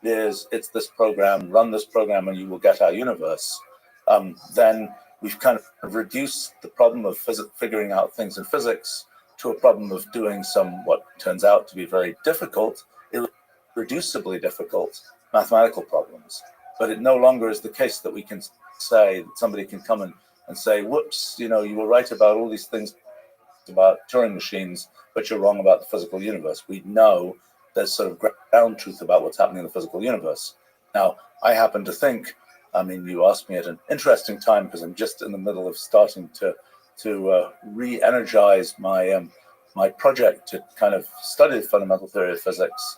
is, it's this program, run this program and you will get our universe, then we've kind of reduced the problem of figuring out things in physics to a problem of doing some, what turns out to be very difficult, irreducibly difficult mathematical problems. But it no longer is the case that we can say, that somebody can come in and say, whoops, you know, you were right about all these things about Turing machines, but you're wrong about the physical universe. We know there's sort of ground truth about what's happening in the physical universe. Now, I happen to think, I mean, you asked me at an interesting time, because I'm just in the middle of starting to re-energize my project to kind of study the fundamental theory of physics.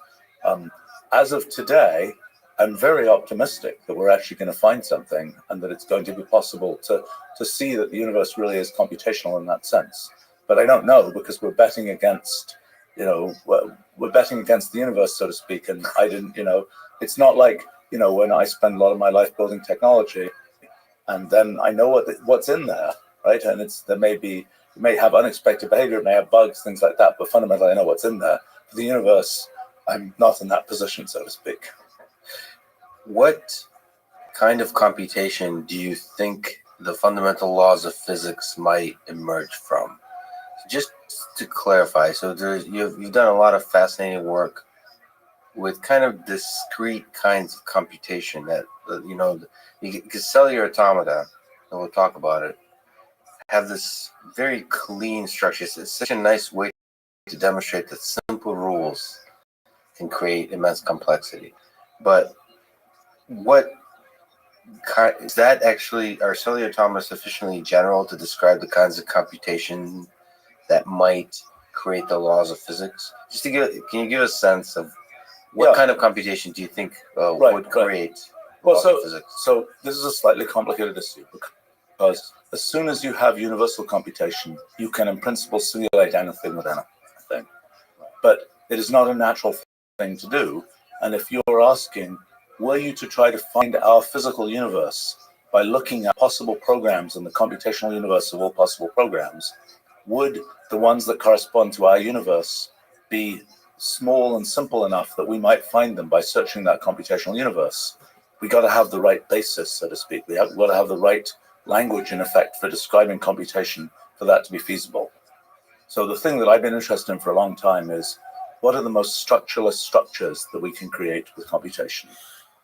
As of today, I'm very optimistic that we're actually going to find something, and that it's going to be possible to see that the universe really is computational in that sense. But I don't know, because we're betting against, you know, we're betting against the universe, so to speak. And I didn't, you know, it's not like, you know, when I spend a lot of my life building technology, and then I know what's in there, right? And it may have unexpected behavior, it may have bugs, things like that, but fundamentally I know what's in there. For the universe, I'm not in that position, so to speak. What kind of computation do you think the fundamental laws of physics might emerge from? Just to clarify, so you've done a lot of fascinating work with kind of discrete kinds of computation that, you know, because cellular automata, and we'll talk about it, have this very clean structure. It's such a nice way to demonstrate that simple rules can create immense complexity. But what kind is that actually? Are cellular automata sufficiently general to describe the kinds of computation that might create the laws of physics? Just to can you give a sense of what kind of computation do you think would create laws of physics? So this is a slightly complicated issue, because as soon as you have universal computation, you can in principle simulate anything with anything. But it is not a natural thing to do. And if you're asking, were you to try to find our physical universe by looking at possible programs in the computational universe of all possible programs, would the ones that correspond to our universe be small and simple enough that we might find them by searching that computational universe? We got to have the right basis, so to speak. We have got to have the right language, in effect, for describing computation for that to be feasible. So the thing that I've been interested in for a long time is, what are the most structureless structures that we can create with computation?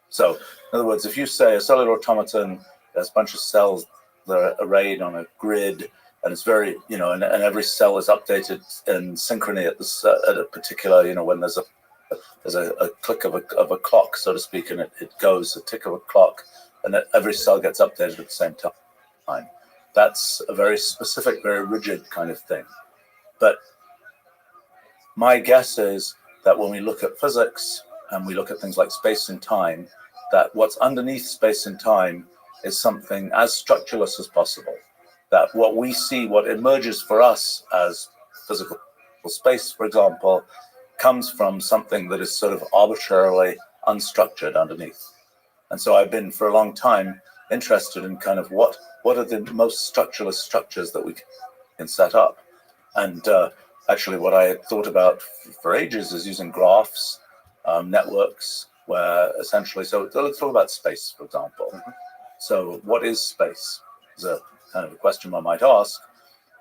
So, in other words, if you say a cellular automaton has a bunch of cells that are arrayed on a grid, and it's very, you know, and every cell is updated in synchrony at a particular, you know, when there's a click of a clock, so to speak, and it goes a tick of a clock, and every cell gets updated at the same time. That's a very specific, very rigid kind of thing. But my guess is that when we look at physics and we look at things like space and time, that what's underneath space and time is something as structureless as possible. That what we see, what emerges for us as physical space, for example, comes from something that is sort of arbitrarily unstructured underneath. And so I've been for a long time interested in kind of what are the most structureless structures that we can set up. And actually what I had thought about for ages is using graphs, networks, where essentially, so let's talk about space, for example. So what is space? Is a kind of a question one might ask.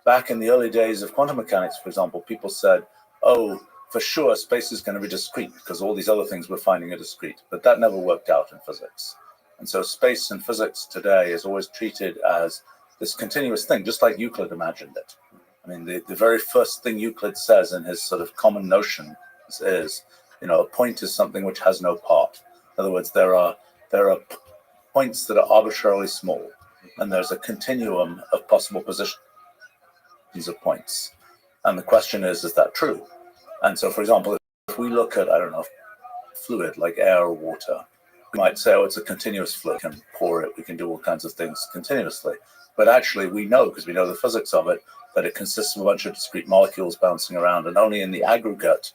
Back in the early days of quantum mechanics, for example, people said, oh, for sure, space is going to be discrete because all these other things we're finding are discrete. But that never worked out in physics. And so space in physics today is always treated as this continuous thing, just like Euclid imagined it. I mean, the very first thing Euclid says in his sort of common notion is, a point is something which has no part. In other words, there are points that are arbitrarily small, and there's a continuum of possible positions of points. And the question is that true? And so, for example, if we look at, I don't know, fluid like air or water, we might say, oh, it's a continuous fluid. We can pour it, we can do all kinds of things continuously. But actually, we know, because we know the physics of it, that it consists of a bunch of discrete molecules bouncing around, and only in the aggregate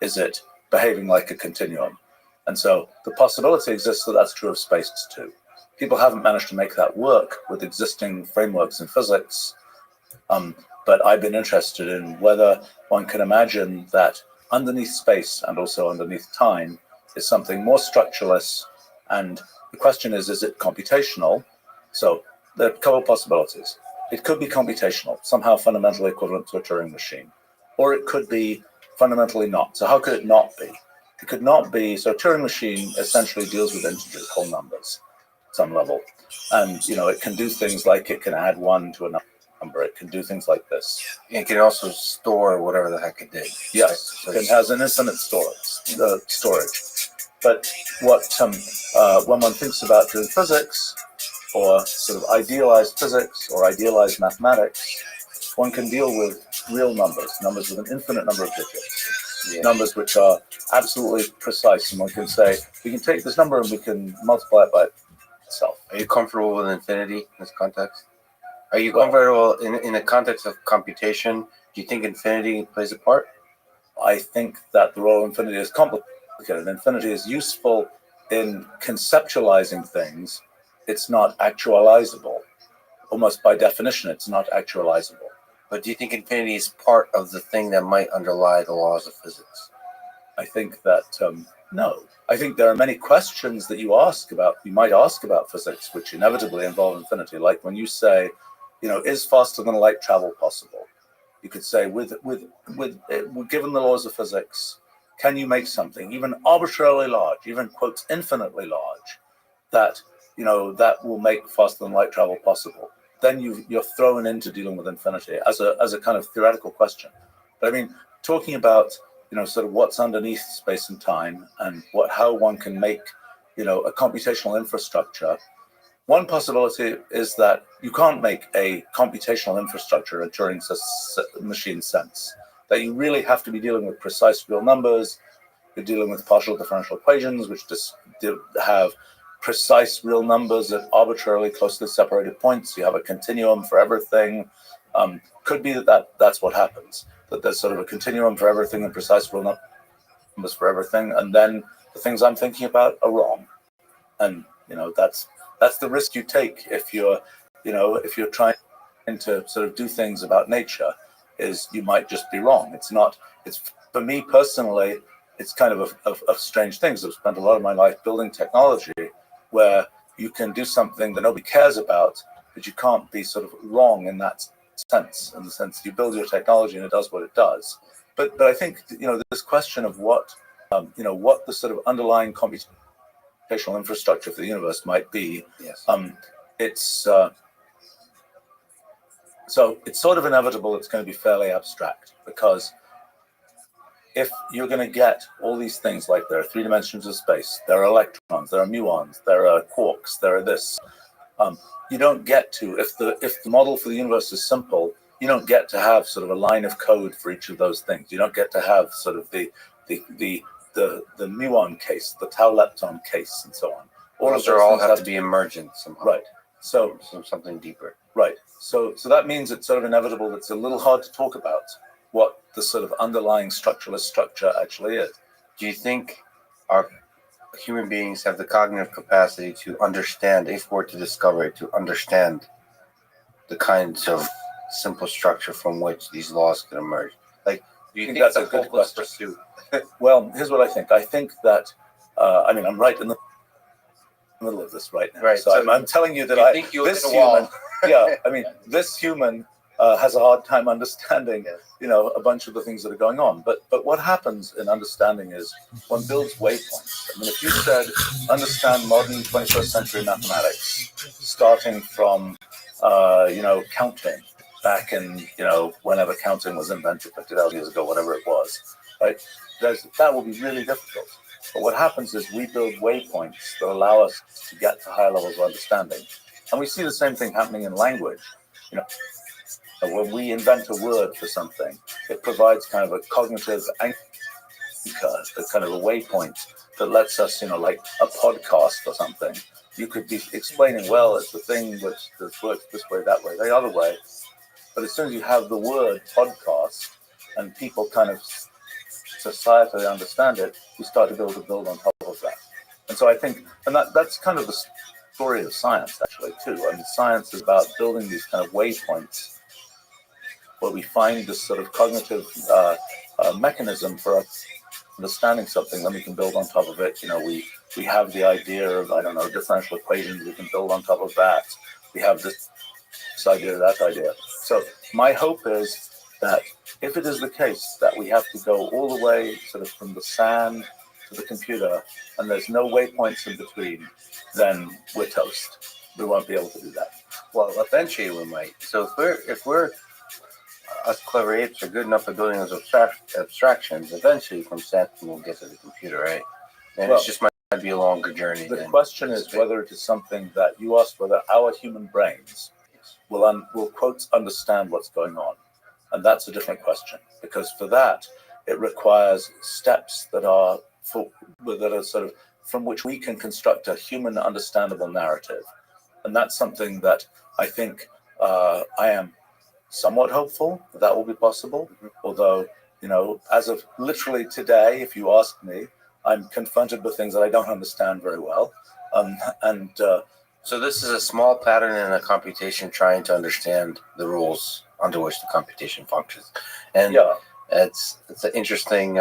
is it behaving like a continuum. And so the possibility exists that that's true of space too. People haven't managed to make that work with existing frameworks in physics, but I've been interested in whether one can imagine that underneath space and also underneath time is something more structureless. And the question is it computational? So there are a couple of possibilities. It could be computational, somehow fundamentally equivalent to a Turing machine, or it could be fundamentally not. So how could it not be? It could not be. So a Turing machine essentially deals with integers, whole numbers, at some level. And, it can do things like it can add one to another number. It can do things like this. It can also store whatever the heck it did. Yes, it has an infinite storage. But what when one thinks about doing physics, or sort of idealized physics or idealized mathematics, one can deal with real numbers with an infinite number of digits, numbers which are absolutely precise. And one can say, we can take this number and we can multiply it by itself. Are you comfortable with infinity in this context? Are you comfortable in the context of computation? Do you think infinity plays a part? I think that the role of infinity is complicated. Infinity is useful in conceptualizing things. It's not actualizable. Almost by definition, it's not actualizable. But do you think infinity is part of the thing that might underlie the laws of physics? I think that, no. I think there are many questions that you might ask about physics, which inevitably involve infinity. Like when you say, is faster than light travel possible? You could say, given the laws of physics, can you make something even arbitrarily large, even quotes infinitely large, that will make faster than light travel possible? Then you're thrown into dealing with infinity as a kind of theoretical question. But I mean, talking about sort of what's underneath space and time and how one can make a computational infrastructure. One possibility is that you can't make a computational infrastructure in Turing machine sense. That you really have to be dealing with precise real numbers. You're dealing with partial differential equations, which just have precise real numbers at arbitrarily closely separated points. You have a continuum for everything. Could be that's what happens, that there's sort of a continuum for everything and precise real numbers for everything, and then the things I'm thinking about are wrong. And that's the risk you take if you're trying to sort of do things about nature, is you might just be wrong. It's for me personally, it's kind of a strange thing. I've spent a lot of my life building technology where you can do something that nobody cares about, but you can't be sort of wrong in that sense, in the sense you build your technology and it does what it does. But I think this question of what the sort of underlying computational infrastructure for the universe might be. Yes. So it's sort of inevitable it's going to be fairly abstract, because if you're going to get all these things, like there are 3 dimensions of space, there are electrons, there are muons, there are quarks, there are this, you don't get to, if the model for the universe is simple, you don't get to have sort of a line of code for each of those things. You don't get to have sort of the muon case, the tau lepton case, and so on. Those all have to be emergent somehow. Right. So something deeper. Right. So that means it's sort of inevitable. It's a little hard to talk about what the sort of underlying structureless structure actually is. Do you think our human beings have the cognitive capacity to understand, if we're to discover it, to understand the kinds of simple structure from which these laws can emerge? Like, do you think that's it's a good hopeless question. pursuit? Well, here's what I think. I think that, I'm right in the middle of this right now. Right, So, so I'm telling you that you think you'll this hit a wall. human, yeah, I mean, this human has a hard time understanding, Yes. a bunch of the things that are going on. But what happens in understanding is one builds waypoints. I mean, if you said understand modern 21st century mathematics, starting from counting back in whenever counting was invented 50,000 years ago, whatever it was, right? That will be really difficult. But what happens is we build waypoints that allow us to get to higher levels of understanding, and we see the same thing happening in language. When we invent a word for something, it provides kind of a cognitive anchor, a kind of a waypoint that lets us, like a podcast or something. You could be explaining, well, it's the thing which works this way, that way, the other way. But as soon as you have the word podcast and people kind of societally understand it, you start to be able to build on top of that. And so I think, and that's kind of the story of science, actually, too. I mean, science is about building these kind of waypoints where we find this sort of cognitive mechanism for us understanding something, then we can build on top of it. We have the idea of, differential equations, we can build on top of that. We have this idea, that idea. So my hope is that if it is the case that we have to go all the way sort of from the sand to the computer and there's no waypoints in between, then we're toast. We won't be able to do that. Well, eventually we might. So if we're us clever apes are good enough at building those abstractions, eventually from sand we'll get to the computer, right? And Well, it's just might be a longer journey. The question is whether it is something that you asked, whether our human brains will quote understand what's going on, and that's a different question, because for that it requires steps that are sort of from which we can construct a human understandable narrative, and that's something that I think I am somewhat hopeful that will be possible. Although, as of literally today, if you ask me, I'm confronted with things that I don't understand very well. So this is a small pattern in a computation trying to understand the rules under which the computation functions. And yeah, it's an interesting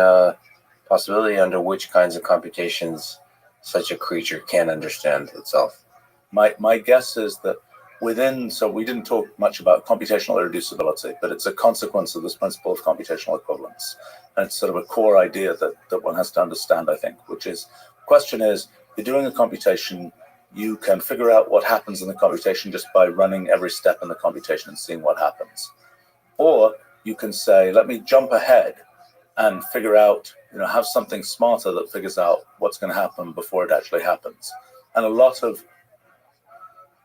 possibility under which kinds of computations such a creature can understand itself. my guess is that so we didn't talk much about computational irreducibility, but it's a consequence of this principle of computational equivalence. And it's sort of a core idea that one has to understand, I think, which is, the question is, you're doing a computation, you can figure out what happens in the computation just by running every step in the computation and seeing what happens. Or you can say, let me jump ahead and figure out, have something smarter that figures out what's going to happen before it actually happens. And a lot of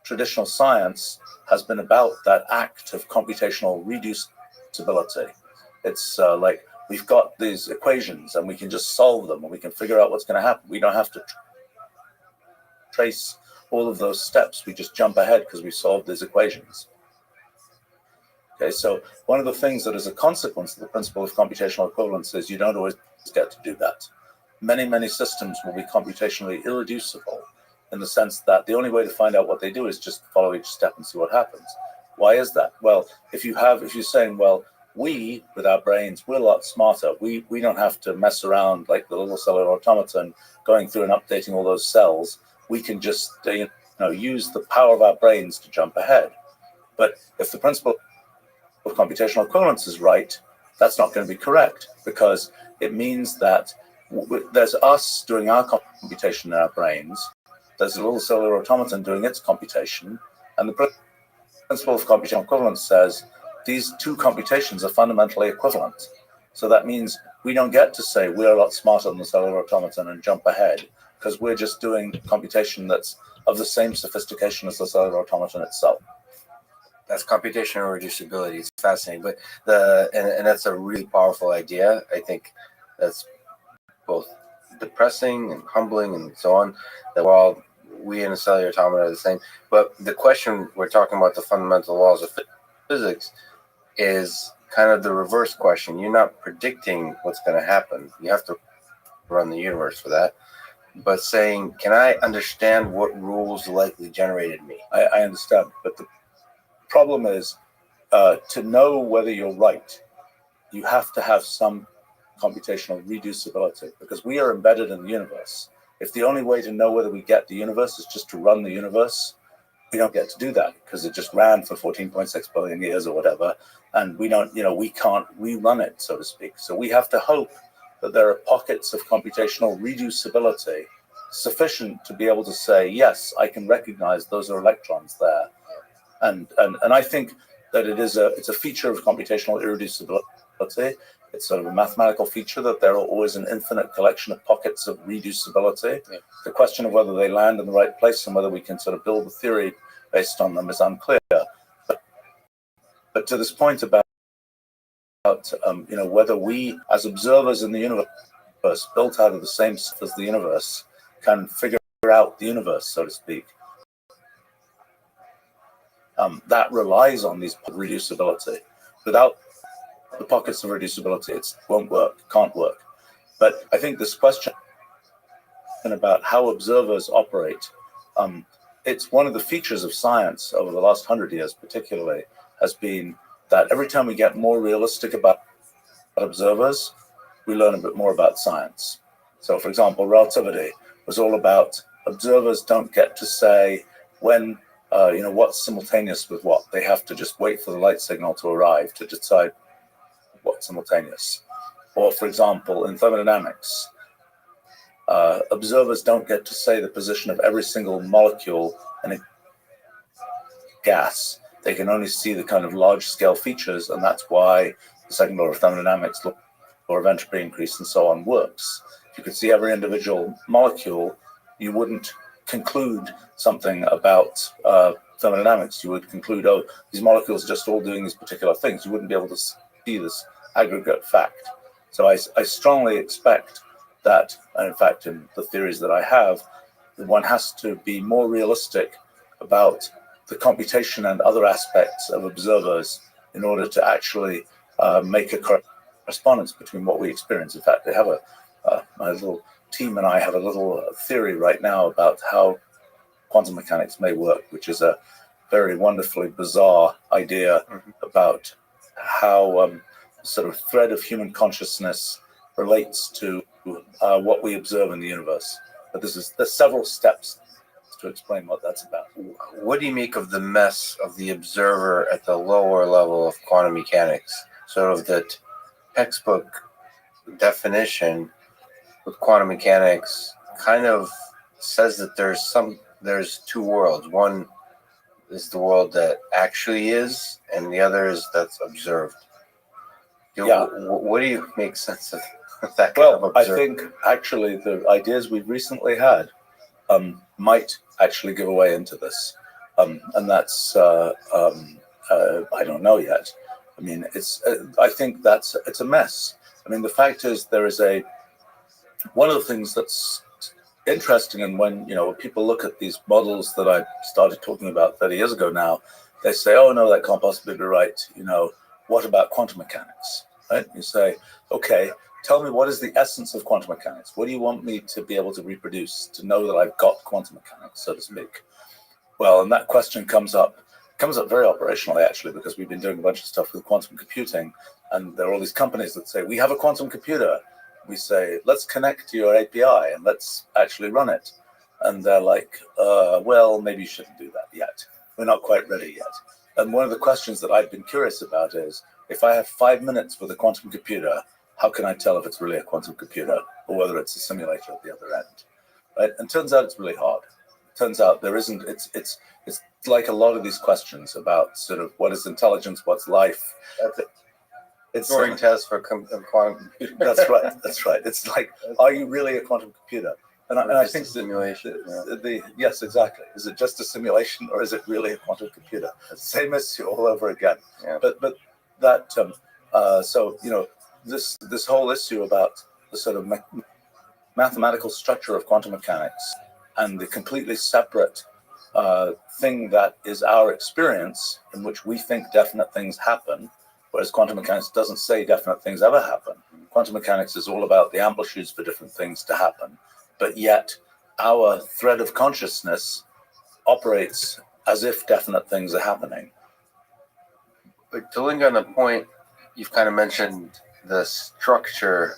traditional science has been about that act of computational reducibility. It's like we've got these equations and we can just solve them and we can figure out what's going to happen. We don't have to trace all of those steps. We just jump ahead because we solved these equations. Okay, so one of the things that is a consequence of the principle of computational equivalence is you don't always get to do that. Many, many systems will be computationally irreducible, in the sense that the only way to find out what they do is just follow each step and see what happens. Why is that? Well, if you're saying, well, we, with our brains, we're a lot smarter. We don't have to mess around like the little cellular automaton going through and updating all those cells. We can just use the power of our brains to jump ahead. But if the principle of computational equivalence is right, that's not going to be correct, because it means that there's us doing our computation in our brains, there's a little cellular automaton doing its computation, and the principle of computational equivalence says these two computations are fundamentally equivalent. So that means we don't get to say we're a lot smarter than the cellular automaton and jump ahead, because we're just doing computation that's of the same sophistication as the cellular automaton itself. That's computational reducibility. It's fascinating, but and that's a really powerful idea. I think that's both depressing and humbling and so on, that while we in a cellular automata are the same, but the question we're talking about, the fundamental laws of physics, is kind of the reverse question. You're not predicting what's going to happen. You have to run the universe for that. But saying, can I understand what rules likely generated me? I understand, but the problem is, to know whether you're right, you have to have some computational reducibility, because we are embedded in the universe. if the only way to know whether we get the universe is just to run the universe, we don't get to do that because it just ran for 14.6 billion years or whatever. And we don't, we can't rerun it, so to speak. So we have to hope that there are pockets of computational reducibility sufficient to be able to say, yes, I can recognize those are electrons there. And I think that it's a feature of computational irreducibility. It's sort of a mathematical feature that there are always an infinite collection of pockets of reducibility. Yeah. The question of whether they land in the right place and whether we can sort of build a theory based on them is unclear. But to this point about whether we, as observers in the universe, built out of the same stuff as the universe, can figure out the universe, so to speak, that relies on these reducibility. Without the pockets of reducibility, it won't work, can't work. But I think this question about how observers operate, it's one of the features of science over the last 100 years particularly, has been that every time we get more realistic about observers, we learn a bit more about science. So for example, relativity was all about observers don't get to say when, what's simultaneous with what. They have to just wait for the light signal to arrive to decide what's simultaneous. Or for example, in thermodynamics, observers don't get to say the position of every single molecule in a gas. They can only see the kind of large-scale features, and that's why the second law of thermodynamics, law of entropy increase, and so on works. If you could see every individual molecule, you wouldn't conclude something about thermodynamics. You would conclude, oh, these molecules are just all doing these particular things. You wouldn't be able to see this aggregate fact. So I strongly expect that, and in fact, in the theories that I have, one has to be more realistic about the computation and other aspects of observers in order to actually make a correspondence between what we experience. In fact, they have my little team and I have a little theory right now about how quantum mechanics may work, which is a very wonderfully bizarre idea about how sort of thread of human consciousness relates to what we observe in the universe. But there's several steps to explain what that's about. What do you make of the mess of the observer at the lower level of quantum mechanics? Sort of that textbook definition with quantum mechanics kind of says that there's two worlds. One is the world that actually is, and the other is that's observed. What do you make sense of that? Well, I think actually the ideas we've recently had might actually give away into this, and that's I don't know yet. I mean, I think it's a mess. I mean, the fact is one of the things that's interesting, and when people look at these models that I started talking about 30 years ago now, they say, oh no, that can't possibly be right. What about quantum mechanics? Right? You say, okay, tell me what is the essence of quantum mechanics? What do you want me to be able to reproduce to know that I've got quantum mechanics, so to speak? Well, and that question comes up very operationally, actually, because we've been doing a bunch of stuff with quantum computing, and there are all these companies that say, we have a quantum computer. We say, let's connect to your API and let's actually run it. And they're like, well, maybe you shouldn't do that yet. We're not quite ready yet. And one of the questions that I've been curious about is, if I have 5 minutes with a quantum computer, how can I tell if it's really a quantum computer or whether it's a simulator at the other end? Right? And turns out it's really hard. Turns out there isn't. It's like a lot of these questions about sort of what is intelligence, what's life. It's scoring test for quantum computer. That's right. That's right. It's like, are you really a quantum computer? And I think simulation. Yes, exactly. Is it just a simulation or is it really a quantum computer? Same issue all over again. Yeah. But that this whole issue about the sort of mathematical structure of quantum mechanics and the completely separate thing that is our experience, in which we think definite things happen, whereas quantum mechanics doesn't say definite things ever happen. Quantum mechanics is all about the amplitudes for different things to happen, but yet our thread of consciousness operates as if definite things are happening. But to linger on the point, you've kind of mentioned the structure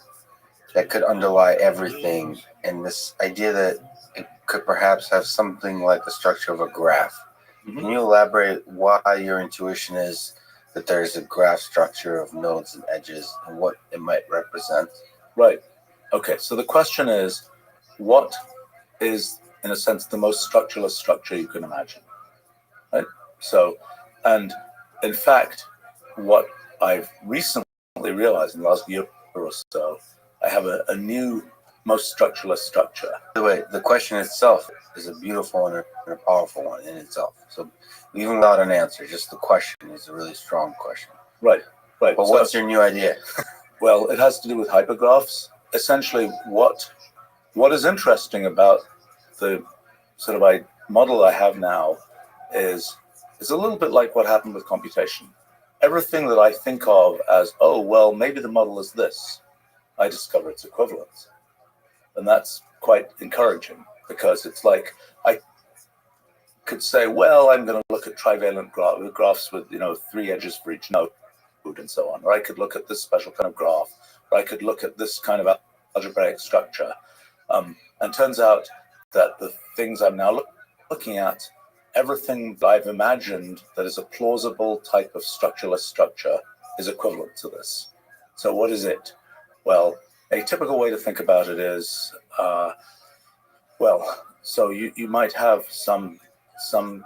that could underlie everything, and this idea that it could perhaps have something like the structure of a graph. Can you elaborate why your intuition is that there's a graph structure of nodes and edges and what it might represent? Right. Okay. So the question is, what is, in a sense, the most structureless structure you can imagine? Right. So, and in fact, what I've recently realized in the last year or so, I have a new, most structureless structure. By the way, the question itself is a beautiful and a powerful one in itself. So even without an answer, just the question is a really strong question. Right. Right. But what's your new idea? Well, it has to do with hypergraphs. Essentially, what is interesting about the sort of model I have now is a little bit like what happened with computation. Everything that I think of as, oh, well, maybe the model is this, I discover its equivalent. And that's quite encouraging, because it's like I could say, well, I'm going to look at trivalent graphs with, 3 edges for each node and so on. Or I could look at this special kind of graph, or I could look at this kind of algebraic structure. And turns out that the things I'm now looking at, everything that I've imagined that is a plausible type of structureless structure is equivalent to this. So what is it? Well, a typical way to think about it is, so you might have some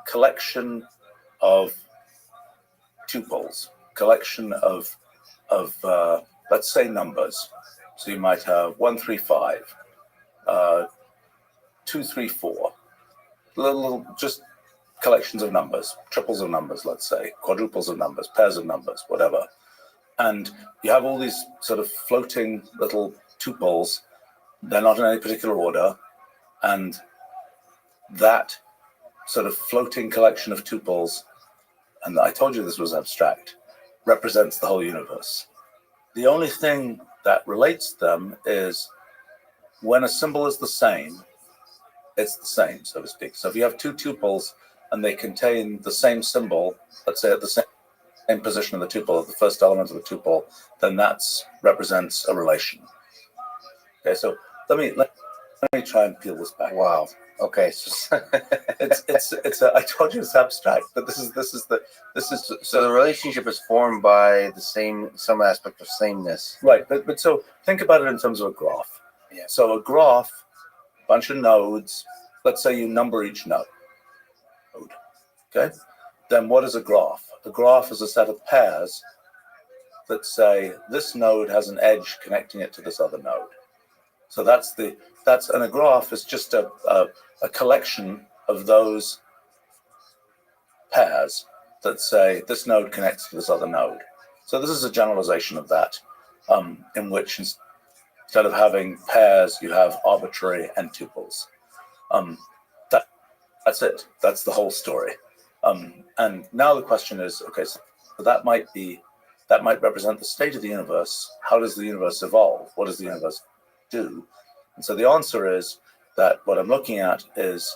collection of tuples, collection of let's say numbers. So you might have 1, 3, 5, 2, 3, 4, little just collections of numbers, triples of numbers, let's say, quadruples of numbers, pairs of numbers, whatever. And you have all these sort of floating little tuples. They're not in any particular order. And that sort of floating collection of tuples, and I told you this was abstract, represents the whole universe. The only thing that relates them is when a symbol is the same, it's the same, so to speak. So if you have 2 tuples and they contain the same symbol, let's say at the same position of the tuple, at the first element of the tuple, then that represents a relation. Okay, so let me try and peel this back. Wow. Okay. So I told you it's abstract, but this is so the relationship is formed by some aspect of sameness. Right, but so think about it in terms of a graph. Yeah. So a graph, bunch of nodes. Let's say you number each node. Okay. Then what is a graph? A graph is a set of pairs that say this node has an edge connecting it to this other node. So and a graph is just a collection of those pairs that say this node connects to this other node. So this is a generalization of that, in which instead of having pairs, you have arbitrary n tuples. That's it. That's the whole story. And now the question is, okay, so that might represent the state of the universe. How does the universe evolve? What does the universe do? And so the answer is that what I'm looking at is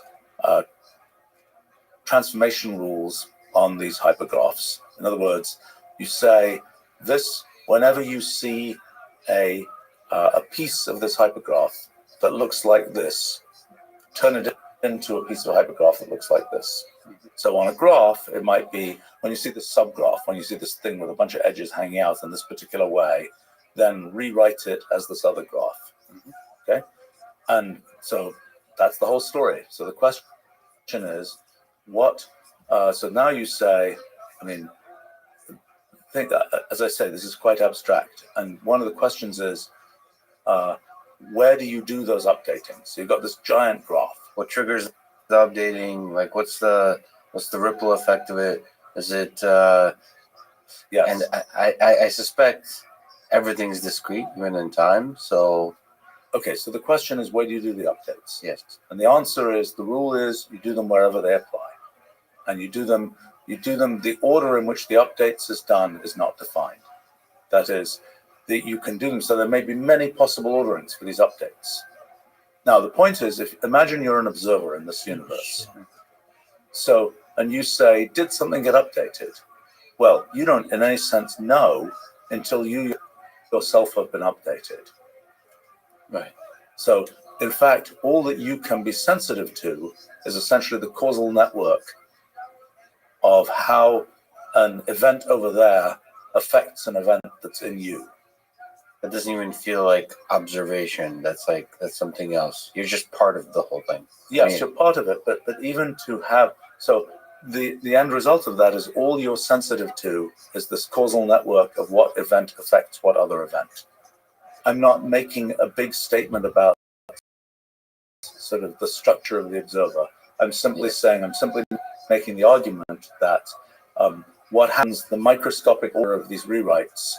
transformation rules on these hypergraphs. In other words, you say this whenever you see a piece of this hypergraph that looks like this, turn it into a piece of a hypergraph that looks like this. So on a graph, it might be when you see this subgraph, when you see this thing with a bunch of edges hanging out in this particular way, then rewrite it as this other graph. Okay, and so that's the whole story. So the question is, what? So now you say, as I say, this is quite abstract, and one of the questions is, where do you do those updating? So you've got this giant graph. What triggers the updating? Like, what's the ripple effect of it? Is it? Yes. And I suspect everything's discrete, even in time. So. Okay, so the question is, where do you do the updates? Yes. And the answer is, the rule is you do them wherever they apply. And you do them, the order in which the updates is done is not defined. That is, that you can do them, so there may be many possible orderings for these updates. Now, the point is, imagine you're an observer in this universe. So, and you say, did something get updated? Well, you don't in any sense know until you yourself have been updated. Right. So, in fact, all that you can be sensitive to is essentially the causal network of how an event over there affects an event that's in you. It doesn't even feel like observation. That's something else. You're just part of the whole thing. Yes, you're part of it, but even to have the end result of that is all you're sensitive to is this causal network of what event affects what other event. I'm not making a big statement about sort of the structure of the observer. I'm simply making the argument that what happens, the microscopic order of these rewrites,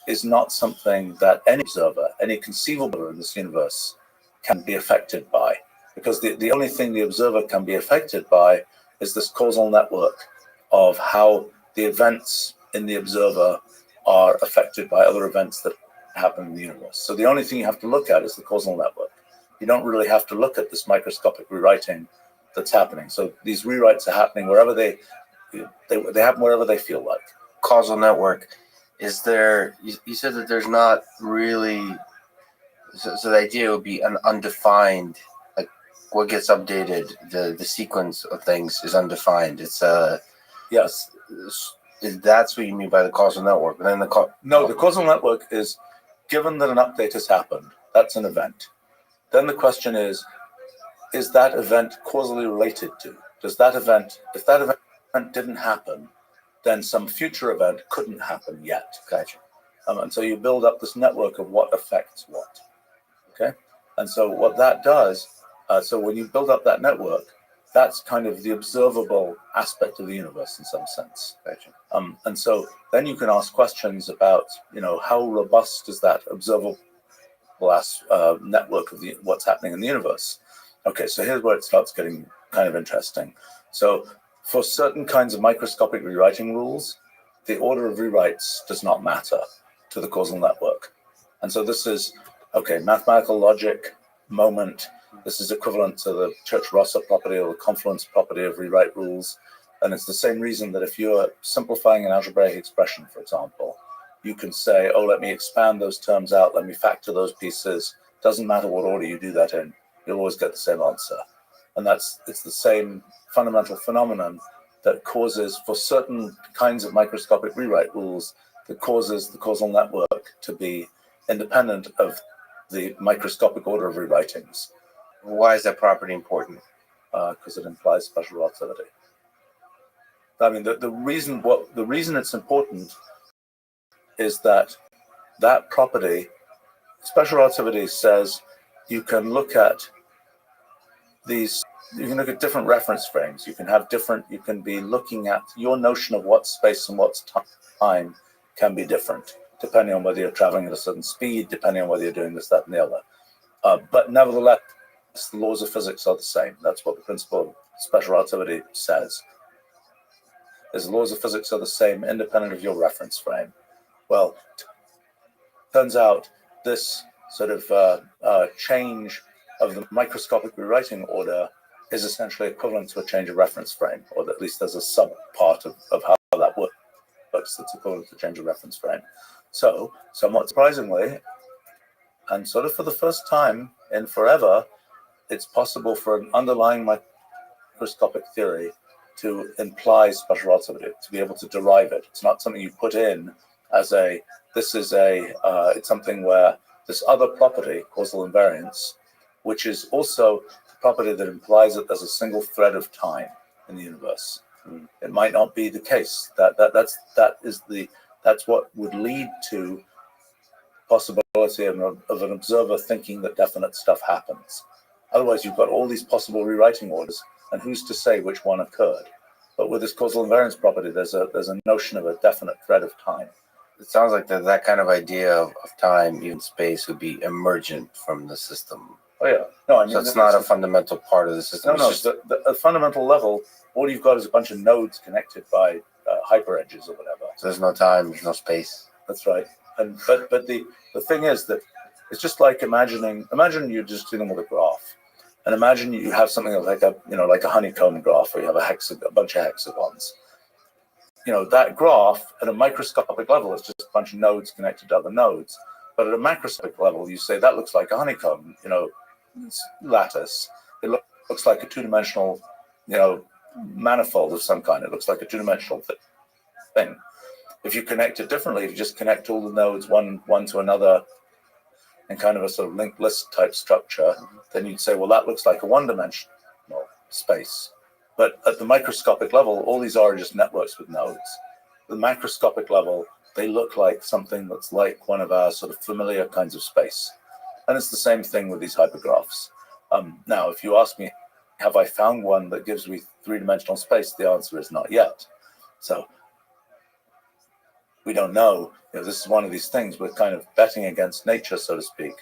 is not something that any observer, any conceivable in this universe, can be affected by. Because the only thing the observer can be affected by is this causal network of how the events in the observer are affected by other events that happen in the universe. So the only thing you have to look at is the causal network. You don't really have to look at this microscopic rewriting that's happening. So these rewrites are happening wherever they happen wherever they feel like. Causal network. Is there? You said that there's not really. So the idea would be an undefined. Like what gets updated, the sequence of things is undefined. It's yes. That's what you mean by the causal network. And then the causal network is given that an update has happened. That's an event. Then the question is that event causally related to? Does that event, if that event didn't happen, then some future event couldn't happen yet. Gotcha. And so you build up this network of what affects what. Okay? And so what that does, so when you build up that network, that's kind of the observable aspect of the universe in some sense. Gotcha. And so then you can ask questions about, how robust is that observable network of what's happening in the universe. Okay, so here's where it starts getting kind of interesting. So for certain kinds of microscopic rewriting rules, the order of rewrites does not matter to the causal network. And so this is, mathematical logic, moment. This is equivalent to the Church-Rosser property or the confluence property of rewrite rules. And it's the same reason that if you're simplifying an algebraic expression, for example, you can say, let me expand those terms out, let me factor those pieces. Doesn't matter what order you do that in, you'll always get the same answer. And it's the same fundamental phenomenon that causes, for certain kinds of microscopic rewrite rules, that causes the causal network to be independent of the microscopic order of rewritings. Why is that property important? Because it implies special relativity. I mean, the reason it's important is that property, special relativity says you can look at different reference frames. You can be looking at your notion of what's space and what's time can be different, depending on whether you're traveling at a certain speed, depending on whether you're doing this, that, and the other. But nevertheless, the laws of physics are the same. That's what the principle of special relativity says. Is the laws of physics are the same, independent of your reference frame. Well, turns out this sort of change of the microscopic rewriting order is essentially equivalent to a change of reference frame, or at least there's a sub part of how that works that's equivalent to change of reference frame. So, somewhat surprisingly, and sort of for the first time in forever, it's possible for an underlying microscopic theory to imply special relativity, to be able to derive it. It's not something you put in as it's something where this other property, causal invariance, which is also the property that implies that there's a single thread of time in the universe. It might not be the case. That's what would lead to possibility of an observer thinking that definite stuff happens. Otherwise, you've got all these possible rewriting orders, and who's to say which one occurred? But with this causal invariance property, there's a notion of a definite thread of time. It sounds like that kind of idea of time, even space, would be emergent from the system. Oh yeah, no, I mean, so it's not a fundamental part of the system. No, the fundamental level, all you've got is a bunch of nodes connected by hyperedges or whatever. So there's no time, there's no space. That's right. But the thing is that it's just like imagine you're just dealing with a graph, and imagine you have something like a honeycomb graph where you have a bunch of hexagons. That graph at a microscopic level is just a bunch of nodes connected to other nodes. But at a macroscopic level, you say that looks like a honeycomb, lattice. It looks like a two-dimensional, manifold of some kind. It looks like a two-dimensional thing. If you connect it differently, if you just connect all the nodes one to another in kind of a sort of linked list type structure, then you'd say, well, that looks like a one-dimensional space. But at the microscopic level, all these are just networks with nodes. The macroscopic level, they look like something that's like one of our sort of familiar kinds of space. And it's the same thing with these hypergraphs. Now, if you ask me, have I found one that gives me three-dimensional space? The answer is not yet. So we don't know. This is one of these things we're kind of betting against nature, so to speak.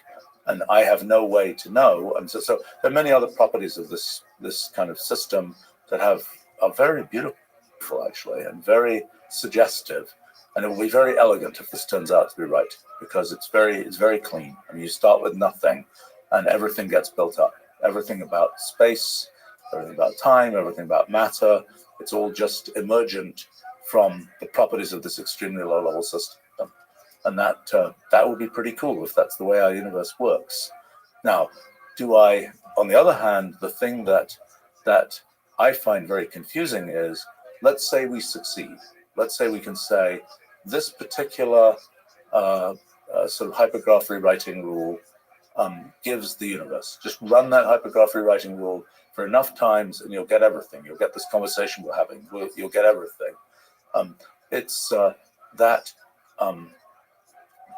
And I have no way to know. And so there are many other properties of this kind of system that are very beautiful, actually, and very suggestive. And it will be very elegant if this turns out to be right, because it's very clean. I mean, you start with nothing, and everything gets built up. Everything about space, everything about time, everything about matter. It's all just emergent from the properties of this extremely low-level system. And that would be pretty cool if that's the way our universe works. Now, on the other hand, the thing that I find very confusing is, let's say we succeed. Let's say we can say, this particular sort of hypergraph rewriting rule gives the universe. Just run that hypergraph rewriting rule for enough times and you'll get everything. You'll get this conversation we're having. You'll get everything.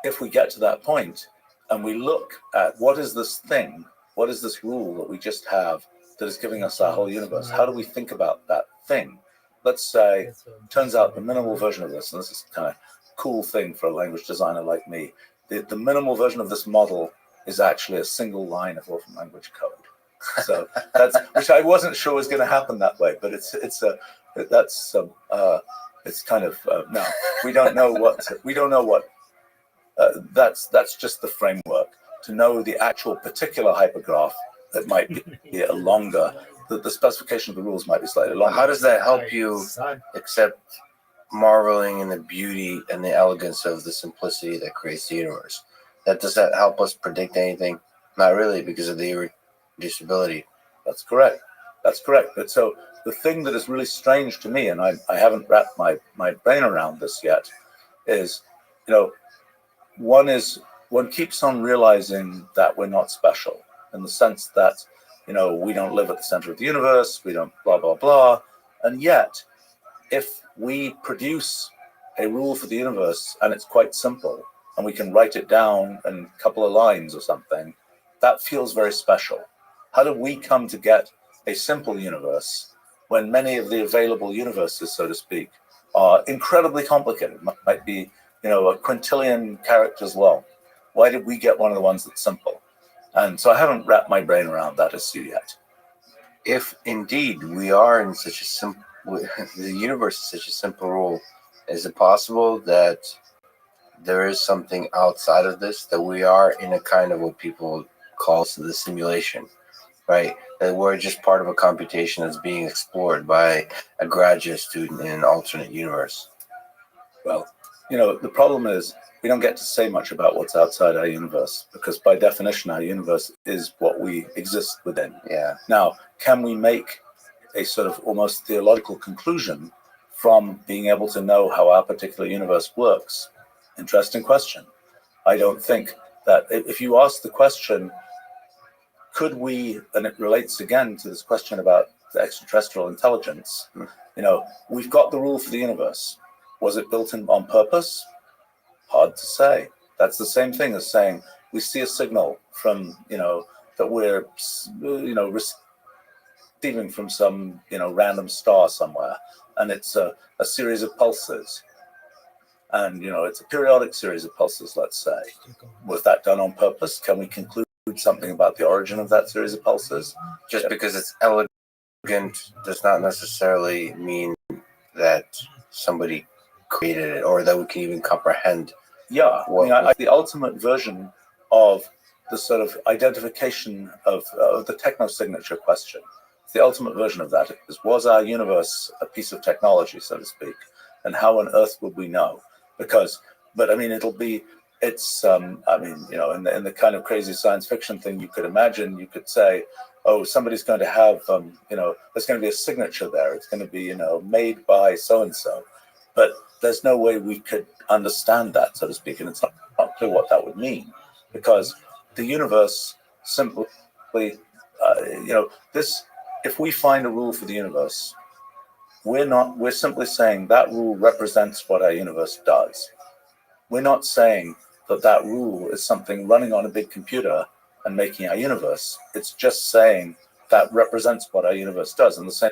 If we get to that point and we look at what is this thing, what is this rule that we just have that is giving us our whole universe, how do we think about that thing? Let's say, turns out the minimal version of this, and this is kind of cool thing for a language designer like me, the minimal version of this model is actually a single line of orphan language code. So which I wasn't sure was going to happen that way, but it's kind of no, we don't know what that's just the framework. To know the actual particular hypergraph that might be a longer, the specification of the rules might be slightly longer. How does that help you accept marveling in the beauty and the elegance of the simplicity that creates the universe? Does that help us predict anything? Not really, because of the irreducibility. That's correct. But so the thing that is really strange to me, and I haven't wrapped my brain around this yet, is, one keeps on realizing that we're not special, in the sense that, we don't live at the center of the universe, we don't blah, blah, blah. And yet, if we produce a rule for the universe and it's quite simple, and we can write it down in a couple of lines or something, that feels very special. How do we come to get a simple universe when many of the available universes, so to speak, are incredibly complicated? Might be, a quintillion characters long. Why did we get one of the ones that's simple? And so I haven't wrapped my brain around that issue yet. If indeed we are in such a simple, the universe is such a simple rule, is it possible that there is something outside of this, that we are in a kind of what people call the simulation, right? That we're just part of a computation that's being explored by a graduate student in an alternate universe? Well, the problem is we don't get to say much about what's outside our universe, because by definition, our universe is what we exist within. Yeah. Now, can we make a sort of almost theological conclusion from being able to know how our particular universe works? Interesting question. I don't think that if you ask the question, could we, and it relates again to this question about the extraterrestrial intelligence, we've got the rule for the universe. Was it built in on purpose? Hard to say. That's the same thing as saying we see a signal from, that we're, receiving from some, random star somewhere, and it's a series of pulses. And, it's a periodic series of pulses, let's say. Was that done on purpose? Can we conclude something about the origin of that series of pulses? Just because it's elegant does not necessarily mean that somebody created it, or that we can even comprehend. Yeah, the ultimate version of the sort of identification of the techno-signature question, the ultimate version of that was our universe a piece of technology, so to speak, and how on earth would we know? But it'll be it's I mean, in the kind of crazy science fiction thing you could imagine, you could say, oh, somebody's going to have there's going to be a signature there. It's going to be made by so and so, but there's no way we could understand that, so to speak, and it's not clear what that would mean, because the universe simply this, if we find a rule for the universe, we're simply saying that rule represents what our universe does. We're not saying that rule is something running on a big computer and making our universe. It's just saying that represents what our universe does, in the same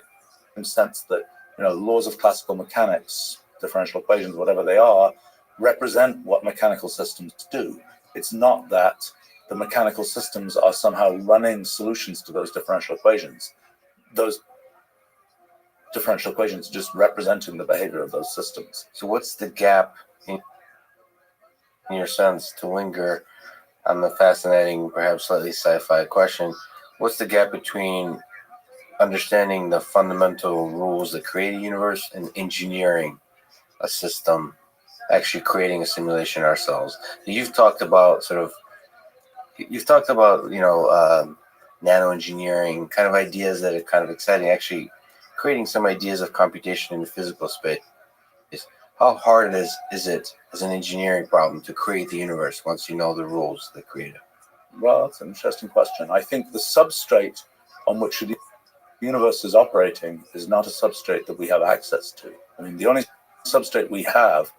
sense that laws of classical mechanics, differential equations, whatever they are, represent what mechanical systems do. It's not that the mechanical systems are somehow running solutions to those differential equations. Those differential equations just representing the behavior of those systems. So what's the gap, in your sense, to linger on the fascinating, perhaps slightly sci-fi question? What's the gap between understanding the fundamental rules that create a universe and engineering a system, actually creating a simulation ourselves? You've talked about nano engineering, kind of ideas that are kind of exciting, actually creating some ideas of computation in the physical space. How hard is it as an engineering problem to create the universe once you know the rules that create it? Well, that's an interesting question. I think the substrate on which the universe is operating is not a substrate that we have access to. I mean, the only substrate we have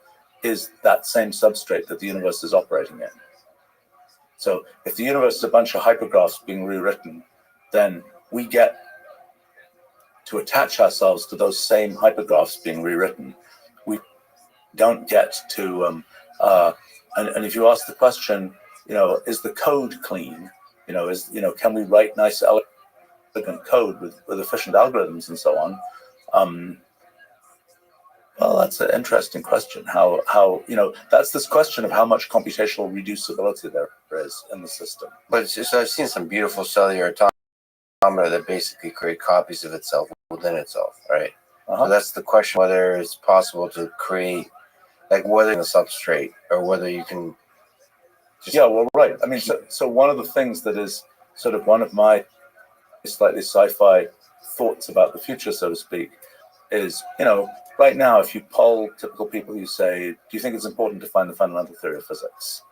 is that same substrate that the universe is operating in. So if the universe is a bunch of hypergraphs being rewritten, then we get to attach ourselves to those same hypergraphs being rewritten. We don't get to, and if you ask the question, is the code clean? Can we write nice, elegant code with efficient algorithms and so on? Well, that's an interesting question. How that's this question of how much computational reducibility there is in the system. But so I've seen some beautiful cellular automata that basically create copies of itself within itself, right? So that's the question, whether it's possible to create, like whether in a substrate or whether you can just... Yeah, well, right. I mean, so one of the things that is sort of one of my slightly sci-fi thoughts about the future, so to speak, is, right now, if you poll typical people, you say, do you think it's important to find the fundamental theory of physics?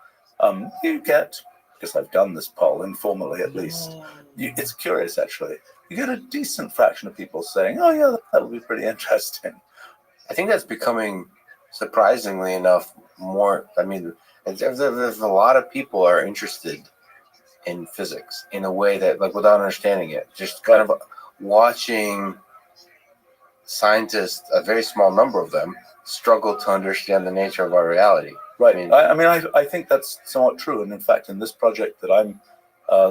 You get, because I've done this poll informally at least, it's curious actually, you get a decent fraction of people saying, oh yeah, that would be pretty interesting. I think that's becoming, surprisingly enough, more, I mean, there's a lot of people are interested in physics in a way that, like, without understanding it, just kind of watching scientists, a very small number of them, struggle to understand the nature of our reality. Right. I think that's somewhat true. And in fact, in this project that I'm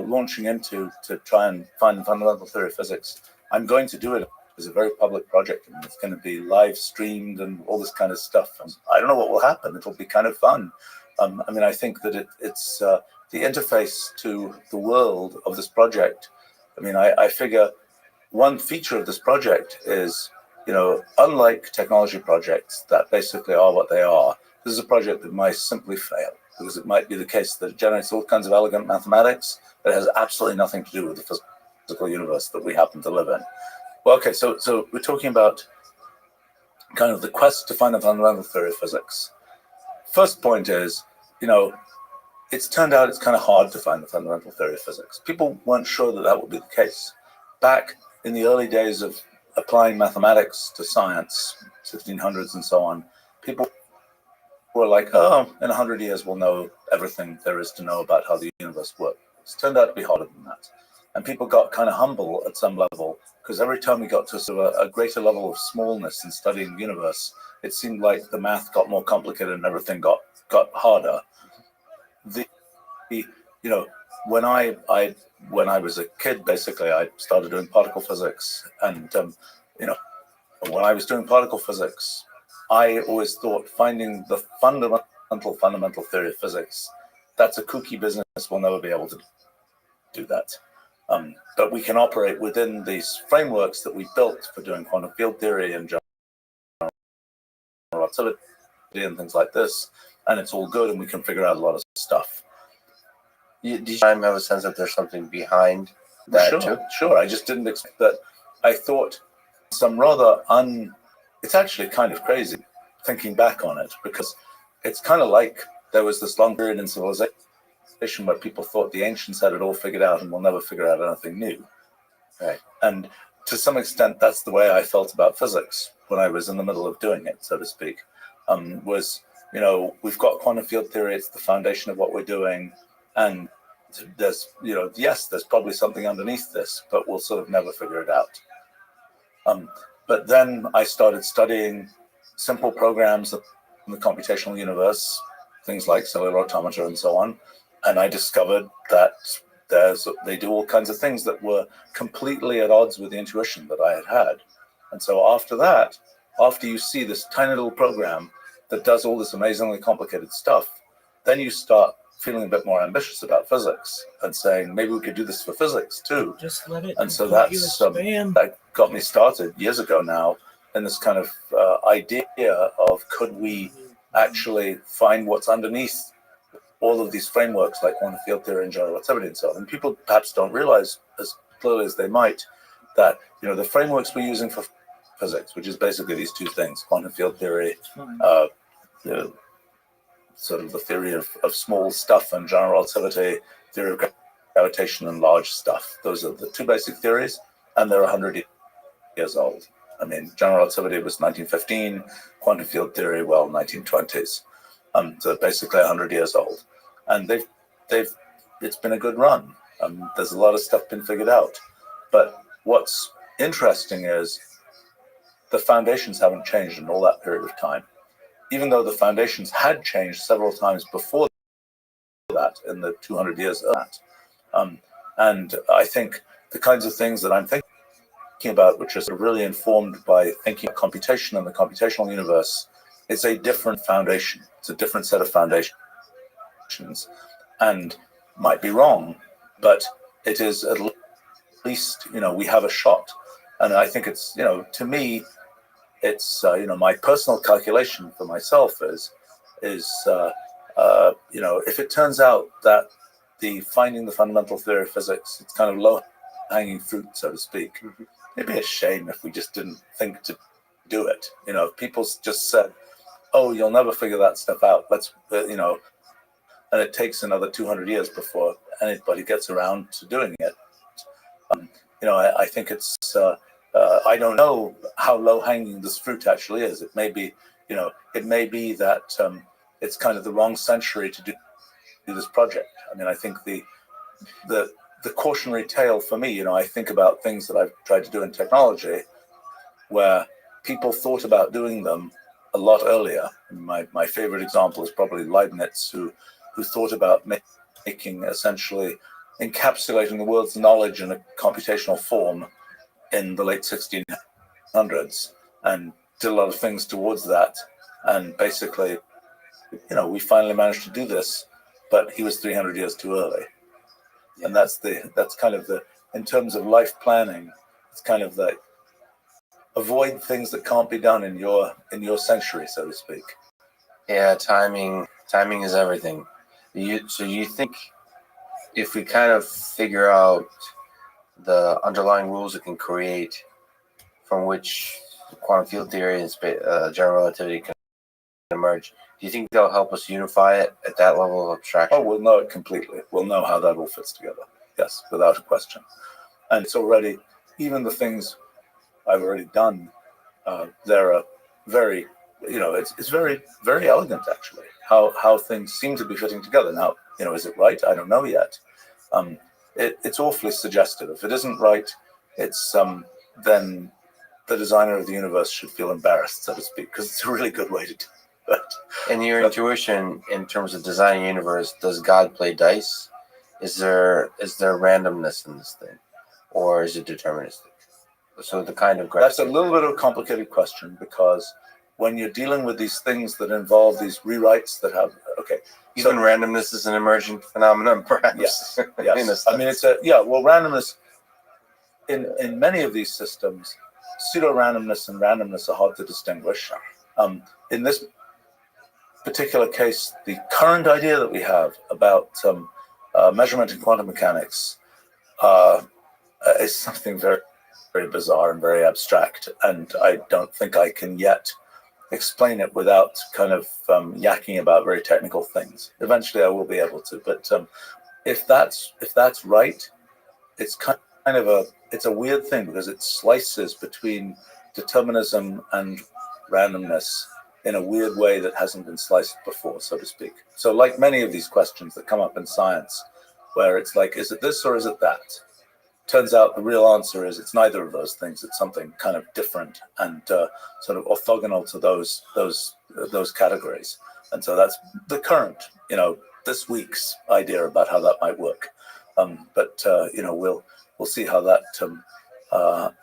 launching into to try and find the fundamental theory of physics, I'm going to do it as a very public project. And it's going to be live streamed and all this kind of stuff. And I don't know what will happen. It'll be kind of fun. I think that it's the interface to the world of this project. I figure one feature of this project is, unlike technology projects that basically are what they are, this is a project that might simply fail, because it might be the case that it generates all kinds of elegant mathematics that has absolutely nothing to do with the physical universe that we happen to live in. Well, okay, so we're talking about kind of the quest to find the fundamental theory of physics. First point is, it's turned out it's kind of hard to find the fundamental theory of physics. People weren't sure that would be the case. Back in the early days of applying mathematics to science, 1600s and so on, people were like, oh, in 100 years we'll know everything there is to know about how the universe works. It's turned out to be harder than that. And people got kind of humble at some level, because every time we got to sort of a greater level of smallness in studying the universe, it seemed like the math got more complicated and everything got harder. When I was a kid, basically, I started doing particle physics, and when I was doing particle physics, I always thought finding the fundamental theory of physics, that's a kooky business. We'll never be able to do that. But we can operate within these frameworks that we built for doing quantum field theory and general relativity and things like this. and it's all good, and we can figure out a lot of stuff. Do you have a sense that there's something behind that Sure, too? sure. I just didn't expect that. I thought some rather it's actually kind of crazy thinking back on it, because it's kind of like there was this long period in civilization where people thought the ancients had it all figured out and will never figure out anything new. Right. And to some extent, that's the way I felt about physics when I was in the middle of doing it, so to speak. Was, we've got quantum field theory, it's the foundation of what we're doing. And there's, yes, there's probably something underneath this, but we'll sort of never figure it out. But then I started studying simple programs in the computational universe, things like cellular automata and so on. And I discovered that they do all kinds of things that were completely at odds with the intuition that I had had. And so after you see this tiny little program that does all this amazingly complicated stuff, then you start feeling a bit more ambitious about physics and saying, maybe we could do this for physics too. Just let it. And so that got me started years ago now in this kind of idea of, could we actually find what's underneath all of these frameworks like quantum field theory and general relativity and so on. And people perhaps don't realize as clearly as they might that, the frameworks we're using for physics, which is basically these two things, quantum field theory, sort of the theory of small stuff, and general relativity, theory of gravitation and large stuff. Those are the two basic theories, and they're 100 years old. I mean, general relativity was 1915, quantum field theory, 1920s. So basically 100 years old. And it's been a good run. There's a lot of stuff been figured out. But what's interesting is the foundations haven't changed in all that period of time, even though the foundations had changed several times before that, in the 200 years of that. And I think the kinds of things that I'm thinking about, which are sort of really informed by thinking of computation and the computational universe, it's a different foundation. It's a different set of foundations, and might be wrong, but it is at least, we have a shot. And I think it's, to me, it's, my personal calculation for myself is, if it turns out that finding the fundamental theory of physics, it's kind of low-hanging fruit, so to speak. It'd be a shame if we just didn't think to do it. If people just said, oh, you'll never figure that stuff out, let's, and it takes another 200 years before anybody gets around to doing it. I think it's, I don't know how low-hanging this fruit actually is. It may be, that it's kind of the wrong century to do this project. I mean, I think the cautionary tale for me, I think about things that I've tried to do in technology where people thought about doing them a lot earlier. My favorite example is probably Leibniz, who thought about making, essentially encapsulating the world's knowledge in a computational form in the late 1600s, and did a lot of things towards that. And basically, we finally managed to do this, but he was 300 years too early. And that's kind of in terms of life planning, it's kind of like, avoid things that can't be done in your century, so to speak. Yeah, timing is everything. So you think if we kind of figure out the underlying rules it can create from which quantum field theory and general relativity can emerge, do you think they'll help us unify it at that level of abstraction? Oh, we'll know it completely. We'll know how that all fits together. Yes, without a question. And it's already, even the things I've already done, they're very, it's very, very elegant, actually, how things seem to be fitting together. Now, is it right? I don't know yet. It's awfully suggestive. If it isn't right, it's then the designer of the universe should feel embarrassed, so to speak, because it's a really good way to do it. And your intuition in terms of designing a universe, does God play dice? Is there randomness in this thing, or is it deterministic? So the kind of that's a little bit of a complicated question, because when you're dealing with these things that involve these rewrites that have even randomness is an emergent phenomenon, perhaps. Yes, yes. I mean, randomness in many of these systems, pseudo randomness and randomness are hard to distinguish. In this particular case, the current idea that we have about measurement in quantum mechanics is something very, very bizarre and very abstract, and I don't think I can yet explain it without kind of yakking about very technical things. Eventually, I will be able to, but if that's right, it's kind of a weird thing because it slices between determinism and randomness in a weird way that hasn't been sliced before, so to speak. So like many of these questions that come up in science, where it's like, is it this or is it that? Turns out the real answer is it's neither of those things. It's something kind of different and sort of orthogonal to those categories. And so that's the current, this week's idea about how that might work. But we'll see how that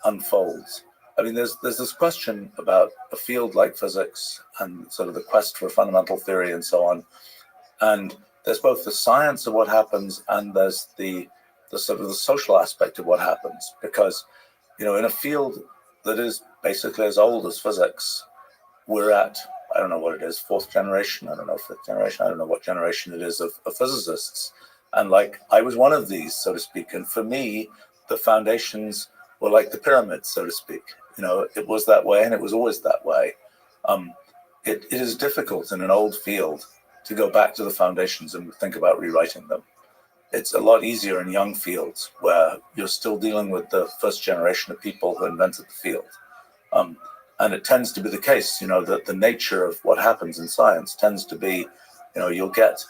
unfolds. I mean, there's this question about a field like physics and sort of the quest for fundamental theory and so on. And there's both the science of what happens and there's the sort of the social aspect of what happens. Because, in a field that is basically as old as physics, we're at, I don't know what it is, fourth generation, I don't know, fifth generation, I don't know what generation it is of physicists. And like, I was one of these, so to speak. And for me, the foundations were like the pyramids, so to speak. It was that way and it was always that way. It is difficult in an old field to go back to the foundations and think about rewriting them. It's a lot easier in young fields where you're still dealing with the first generation of people who invented the field. And it tends to be the case, that the nature of what happens in science tends to be, you'll get,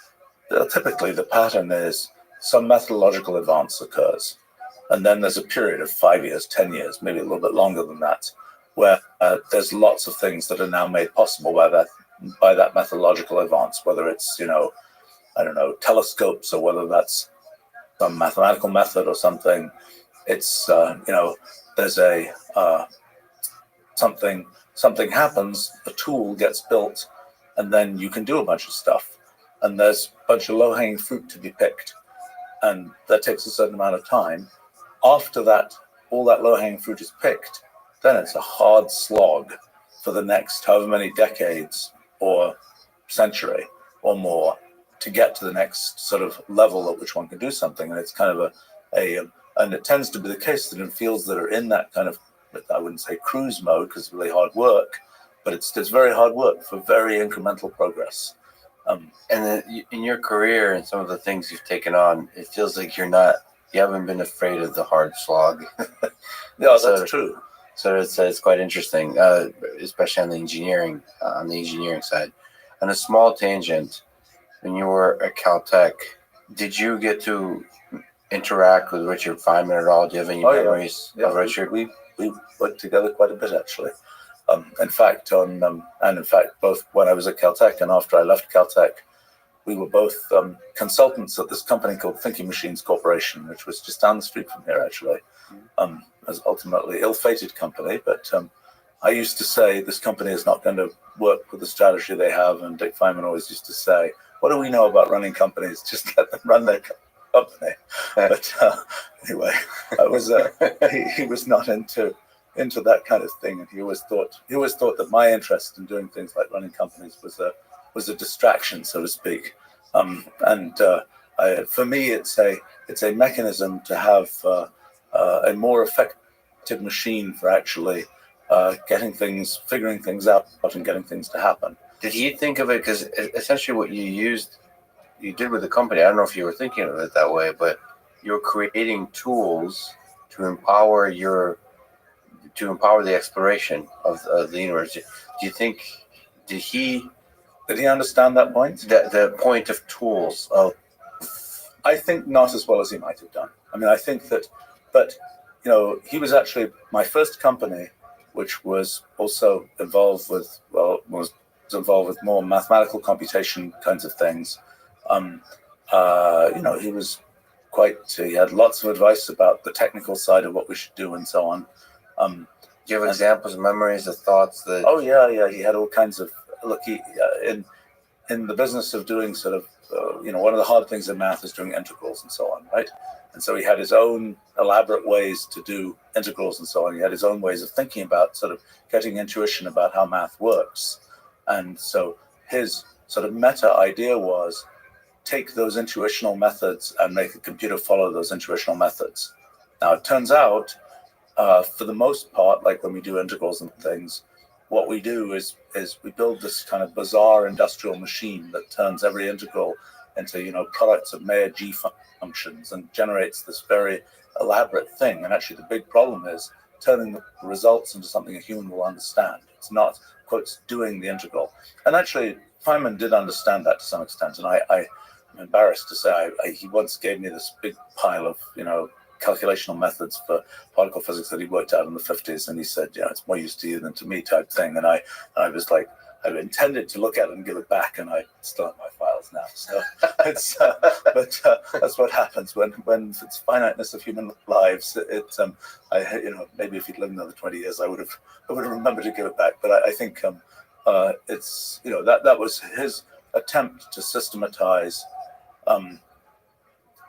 typically the pattern is some methodological advance occurs. And then there's a period of 5 years, 10 years, maybe a little bit longer than that, where there's lots of things that are now made possible by that methodological advance, whether it's, telescopes or whether that's some mathematical method or something. It's, there's something happens, a tool gets built, and then you can do a bunch of stuff. And there's a bunch of low-hanging fruit to be picked. And that takes a certain amount of time. After that, all that low-hanging fruit is picked, then it's a hard slog for the next however many decades or century or more to get to the next sort of level at which one can do something. And it's kind of and it tends to be the case that in fields that are in that kind of, I wouldn't say cruise mode because it's really hard work, but it's very hard work for very incremental progress. And then in your career and some of the things you've taken on, it feels like you haven't been afraid of the hard slog. Yeah, that's true. So it's quite interesting, especially on the engineering side. On a small tangent, when you were at Caltech, did you get to interact with Richard Feynman at all? Do you have any memories of Richard? We worked together quite a bit, actually. In fact, both when I was at Caltech and after I left Caltech, we were both consultants at this company called Thinking Machines Corporation, which was just down the street from here, actually. As ultimately ill-fated company, but I used to say this company is not going to work with the strategy they have, and Dick Feynman always used to say, what do we know about running companies? Just let them run their company. But anyway, he was not into that kind of thing, and he always thought that my interest in doing things like running companies was a distraction, so to speak. For me, it's a mechanism to have a more effective machine for actually figuring things out and getting things to happen. Did he think of it, because essentially what you did with the company, I don't know if you were thinking of it that way, but you're creating tools to empower the exploration of the universe. Do you think, did he understand that point? The point of tools of, I think not as well as he might have done. I mean, I think that, but he was actually my first company, which was also involved with more mathematical computation kinds of things. He had lots of advice about the technical side of what we should do and so on. Do you have examples, memories, of thoughts that? Oh yeah. He had all kinds of in the business of doing sort of one of the hard things in math is doing integrals and so on, right? And so he had his own elaborate ways to do integrals and so on. He had his own ways of thinking about sort of getting intuition about how math works. And so his sort of meta idea was take those intuitional methods and make the computer follow those intuitional methods. Now, it turns out, for the most part, like when we do integrals and things, what we do is we build this kind of bizarre industrial machine that turns every integral into, you know, products of Mayer G functions and generates this very elaborate thing. And actually, the big problem is turning the results into something a human will understand. It's not, quotes, doing the integral. And actually, Feynman did understand that to some extent. And I'm embarrassed to say, he once gave me this big pile of, you know, calculational methods for particle physics that he worked out in the 50s, and he said, you know, it's more use to you than to me type thing. And I was like, I intended to look at it and give it back, and I still have my files now. So it's, but that's what happens when it's finiteness of human lives. You know, maybe if he'd lived another 20 years, I would have remembered to give it back. But I think it's, you know, that was his attempt to systematize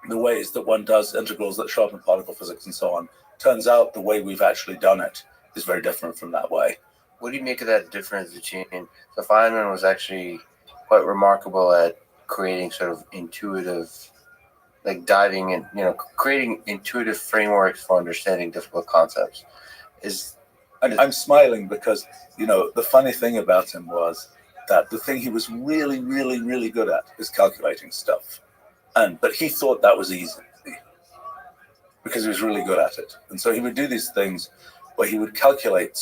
the ways that one does integrals that show up in particle physics and so on. Turns out the way we've actually done it is very different from that way. What do you make of that difference between, so Feynman was actually quite remarkable at creating sort of intuitive, like diving in, you know, creating intuitive frameworks for understanding difficult concepts. I'm smiling because, you know, the funny thing about him was that the thing he was really, really, really good at is calculating stuff. But he thought that was easy because he was really good at it. And so he would do these things where he would calculate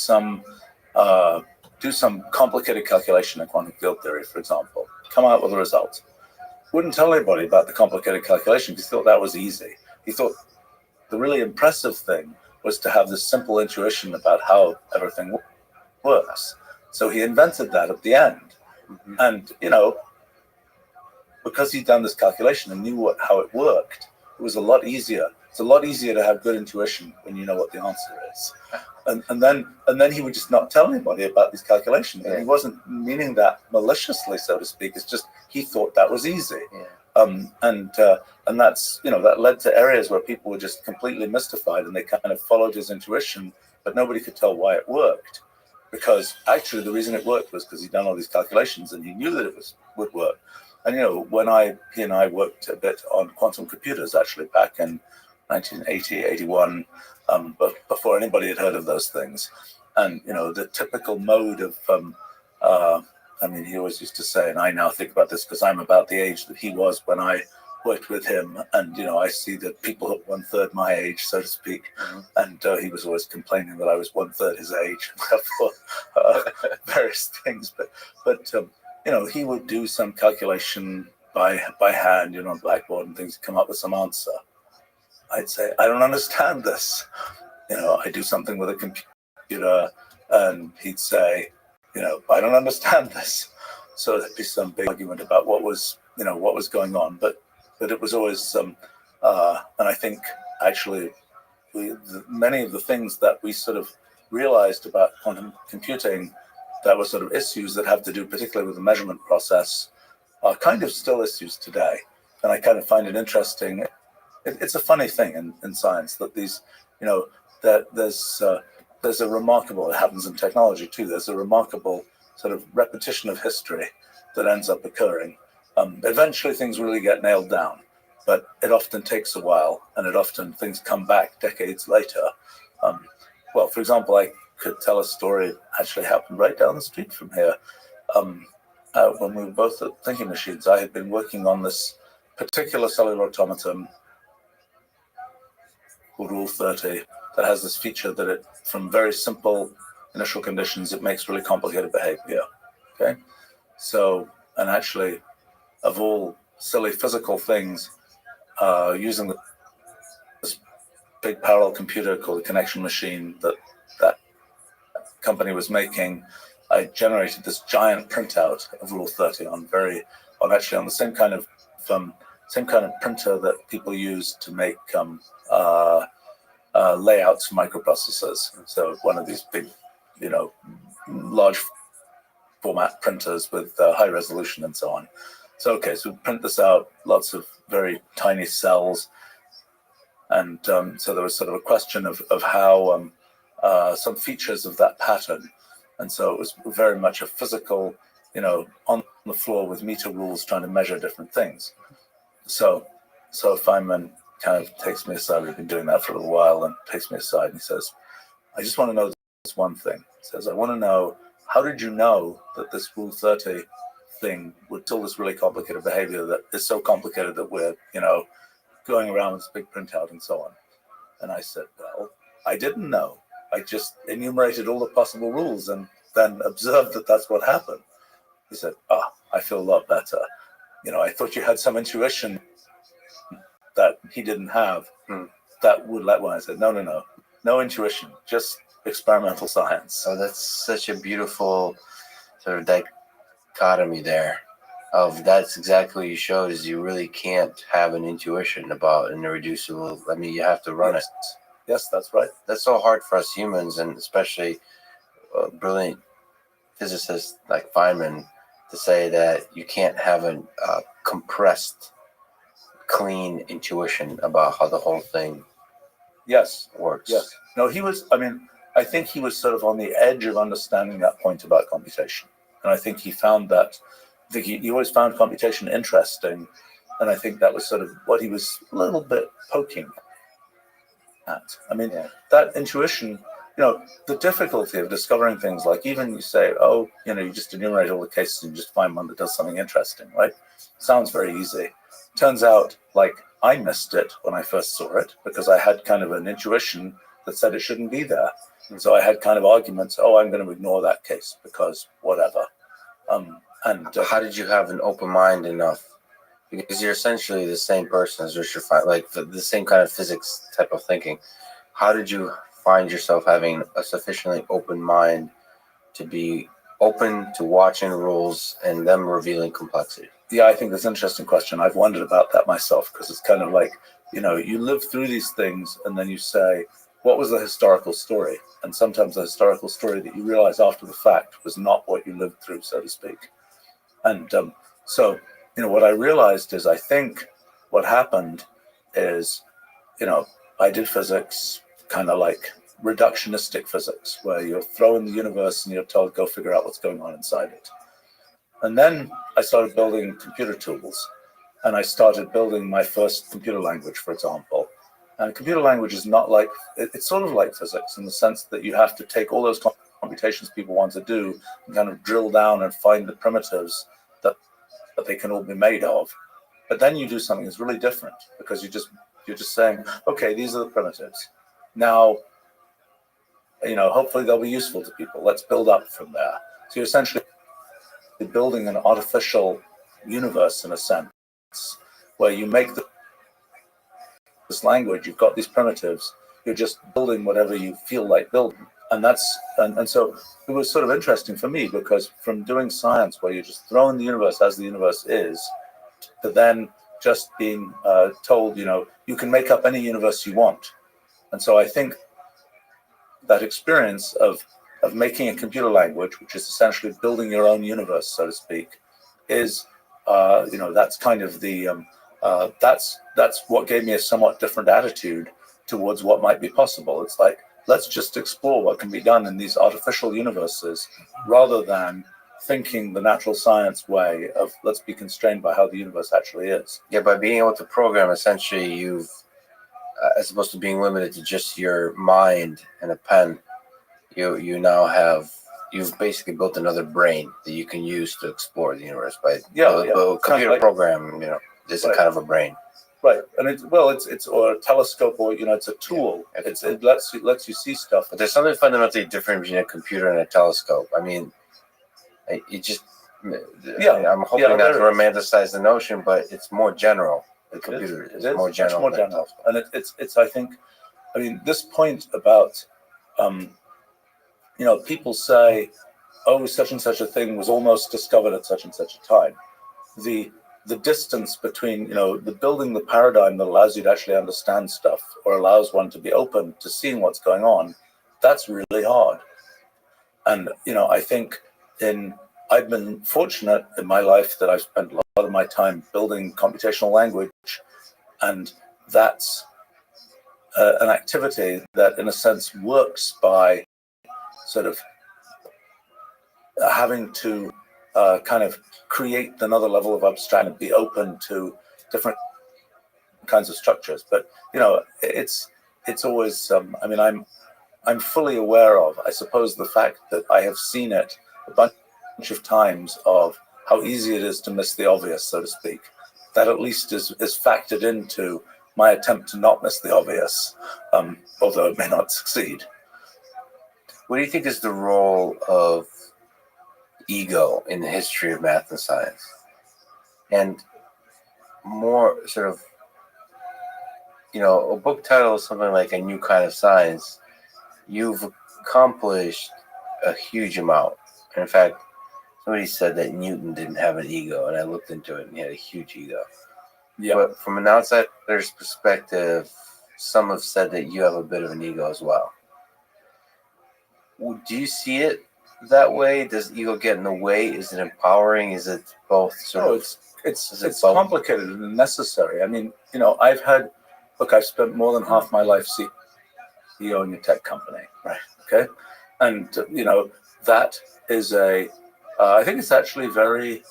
do some complicated calculation in quantum field theory, for example, come out with a result. Wouldn't tell anybody about the complicated calculation because he thought that was easy. He thought the really impressive thing was to have this simple intuition about how everything works. So he invented that at the end. Mm-hmm. And, you know, because he'd done this calculation and knew how it worked, it was a lot easier. It's a lot easier to have good intuition when you know what the answer is. And then he would just not tell anybody about these calculations. And he wasn't meaning that maliciously, so to speak. It's just he thought that was easy. Yeah. And that's, you know, that led to areas where people were just completely mystified and they kind of followed his intuition, but nobody could tell why it worked. Because actually the reason it worked was because he'd done all these calculations and he knew that it would work. And, you know, when he and I worked a bit on quantum computers, actually, back in 1980, 81, but before anybody had heard of those things. And, you know, the typical mode of, I mean, he always used to say, and I now think about this because I'm about the age that he was when I worked with him. And, you know, I see that people at 1/3 my age, so to speak. Mm-hmm. And he was always complaining that I was 1/3 his age, therefore various things. But you know, he would do some calculation by hand, you know, on blackboard and things, come up with some answer. I'd say, I don't understand this. You know, I do something with a computer, and he'd say, you know, I don't understand this. So there'd be some big argument about what was going on. But it was always, and I think actually many of the things that we sort of realized about quantum computing that were sort of issues that have to do particularly with the measurement process are kind of still issues today. And I kind of find it interesting. It's a funny thing in science that these, you know, that there's a remarkable, it happens in technology too, there's a remarkable sort of repetition of history that ends up occurring. Eventually things really get nailed down, but it often takes a while, and things come back decades later. Well, for example, I could tell a story actually happened right down the street from here. When we were both at Thinking Machines, I had been working on this particular cellular automaton called Rule 30 that has this feature that it, from very simple initial conditions, it makes really complicated behavior. Okay, so, and actually, of all silly physical things, using this big parallel computer called the connection machine that company was making, I generated this giant printout of Rule 30 on the same kind of printer that people use to make layouts for microprocessors. So one of these big, you know, large format printers with high resolution and so on. So okay, so we print this out, lots of very tiny cells, and so there was sort of a question of how some features of that pattern, and so it was very much a physical, you know, on the floor with meter rules trying to measure different things. So Feynman kind of takes me aside. We've been doing that for a little while, and takes me aside and he says, I just want to know this one thing. He says, I want to know, how did you know that this Rule 30 thing would tell this really complicated behavior that is so complicated that we're, going around with this big printout and so on? And I said, well, I didn't know. I just enumerated all the possible rules and then observed that that's what happened. He said, I feel a lot better. I thought you had some intuition that he didn't have that would let one. I said, no intuition, just experimental science. So that's such a beautiful sort of dichotomy there. That's exactly what you showed, is you really can't have an intuition about an irreducible. I mean, you have to run it. Yes, that's right. That's so hard for us humans, and especially brilliant physicists like Feynman, to say that you can't have a compressed, clean intuition about how the whole thing works. Yes. No, I think he was sort of on the edge of understanding that point about computation. And I think he found that, he always found computation interesting. And I think that was sort of what he was a little bit poking at. That intuition, the difficulty of discovering things, like even you say, you just enumerate all the cases and you just find one that does something interesting, right? Sounds very easy. Turns out, like, I missed it when I first saw it because I had kind of an intuition that said it shouldn't be there. And so I had kind of arguments, I'm going to ignore that case because whatever. How did you have an open mind enough? Because you're essentially the same person as Richard Feynman, like the same kind of physics type of thinking. How did you find yourself having a sufficiently open mind to be open to watching rules and them revealing complexity? Yeah, I think that's an interesting question. I've wondered about that myself, because it's kind of like, you live through these things and then you say, what was the historical story? And sometimes the historical story that you realize after the fact was not what you lived through, so to speak. And so what I realized is, I think what happened is, I did physics kind of like reductionistic physics, where you're thrown the universe and you're told, go figure out what's going on inside it. And then I started building computer tools, and I started building my first computer language, for example. And computer language is not like, it's sort of like physics in the sense that you have to take all those computations people want to do and kind of drill down and find the primitives that they can all be made of. But then you do something that's really different, because you're just saying, okay, these are the primitives. Now, hopefully they'll be useful to people. Let's build up from there. So you're essentially building an artificial universe, in a sense, where you make this language, you've got these primitives, you're just building whatever you feel like building. And so it was sort of interesting for me, because from doing science where you're just throwing the universe as the universe is, to then just being told, you can make up any universe you want. And so I think that experience of making a computer language, which is essentially building your own universe, so to speak, is, that's kind of the, that's what gave me a somewhat different attitude towards what might be possible. It's like, let's just explore what can be done in these artificial universes, rather than thinking the natural science way of, let's be constrained by how the universe actually is. Yeah, by being able to program, essentially, you've, as opposed to being limited to just your mind and a pen, you've basically built another brain that you can use to explore the universe. By a computer program, this is kind of a brain. Right, and it's or a telescope, or it's a tool. Yeah. It lets you see stuff. But there's something fundamentally different between a computer and a telescope. I mean, I'm hoping not to romanticize the notion, but it's more general. The computer is more general. Much more general, and it's I think, this point about, people say, such and such a thing was almost discovered at such and such a time. The distance between, the building the paradigm that allows you to actually understand stuff, or allows one to be open to seeing what's going on, that's really hard. And, I think I've been fortunate in my life that I've spent a lot of my time building computational language, and that's an activity that, in a sense, works by sort of having to kind of create another level of abstraction and be open to different kinds of structures. But it's always. I mean, I'm fully aware of, I suppose, the fact that I have seen it a bunch of times of how easy it is to miss the obvious, so to speak. That at least is factored into my attempt to not miss the obvious, although it may not succeed. What do you think is the role of ego in the history of math and science? And more sort of, a book title is something like A New Kind of Science. You've accomplished a huge amount. And in fact, somebody said that Newton didn't have an ego, and I looked into it, and he had a huge ego. Yeah. But from an outsider's perspective, some have said that you have a bit of an ego as well. Do you see it that way? Does ego get in the way? Is it empowering? Is it both? It's complicated and necessary. I mean, I've spent more than half my life CEOing a tech company, right? Okay, and that is I think it's actually very.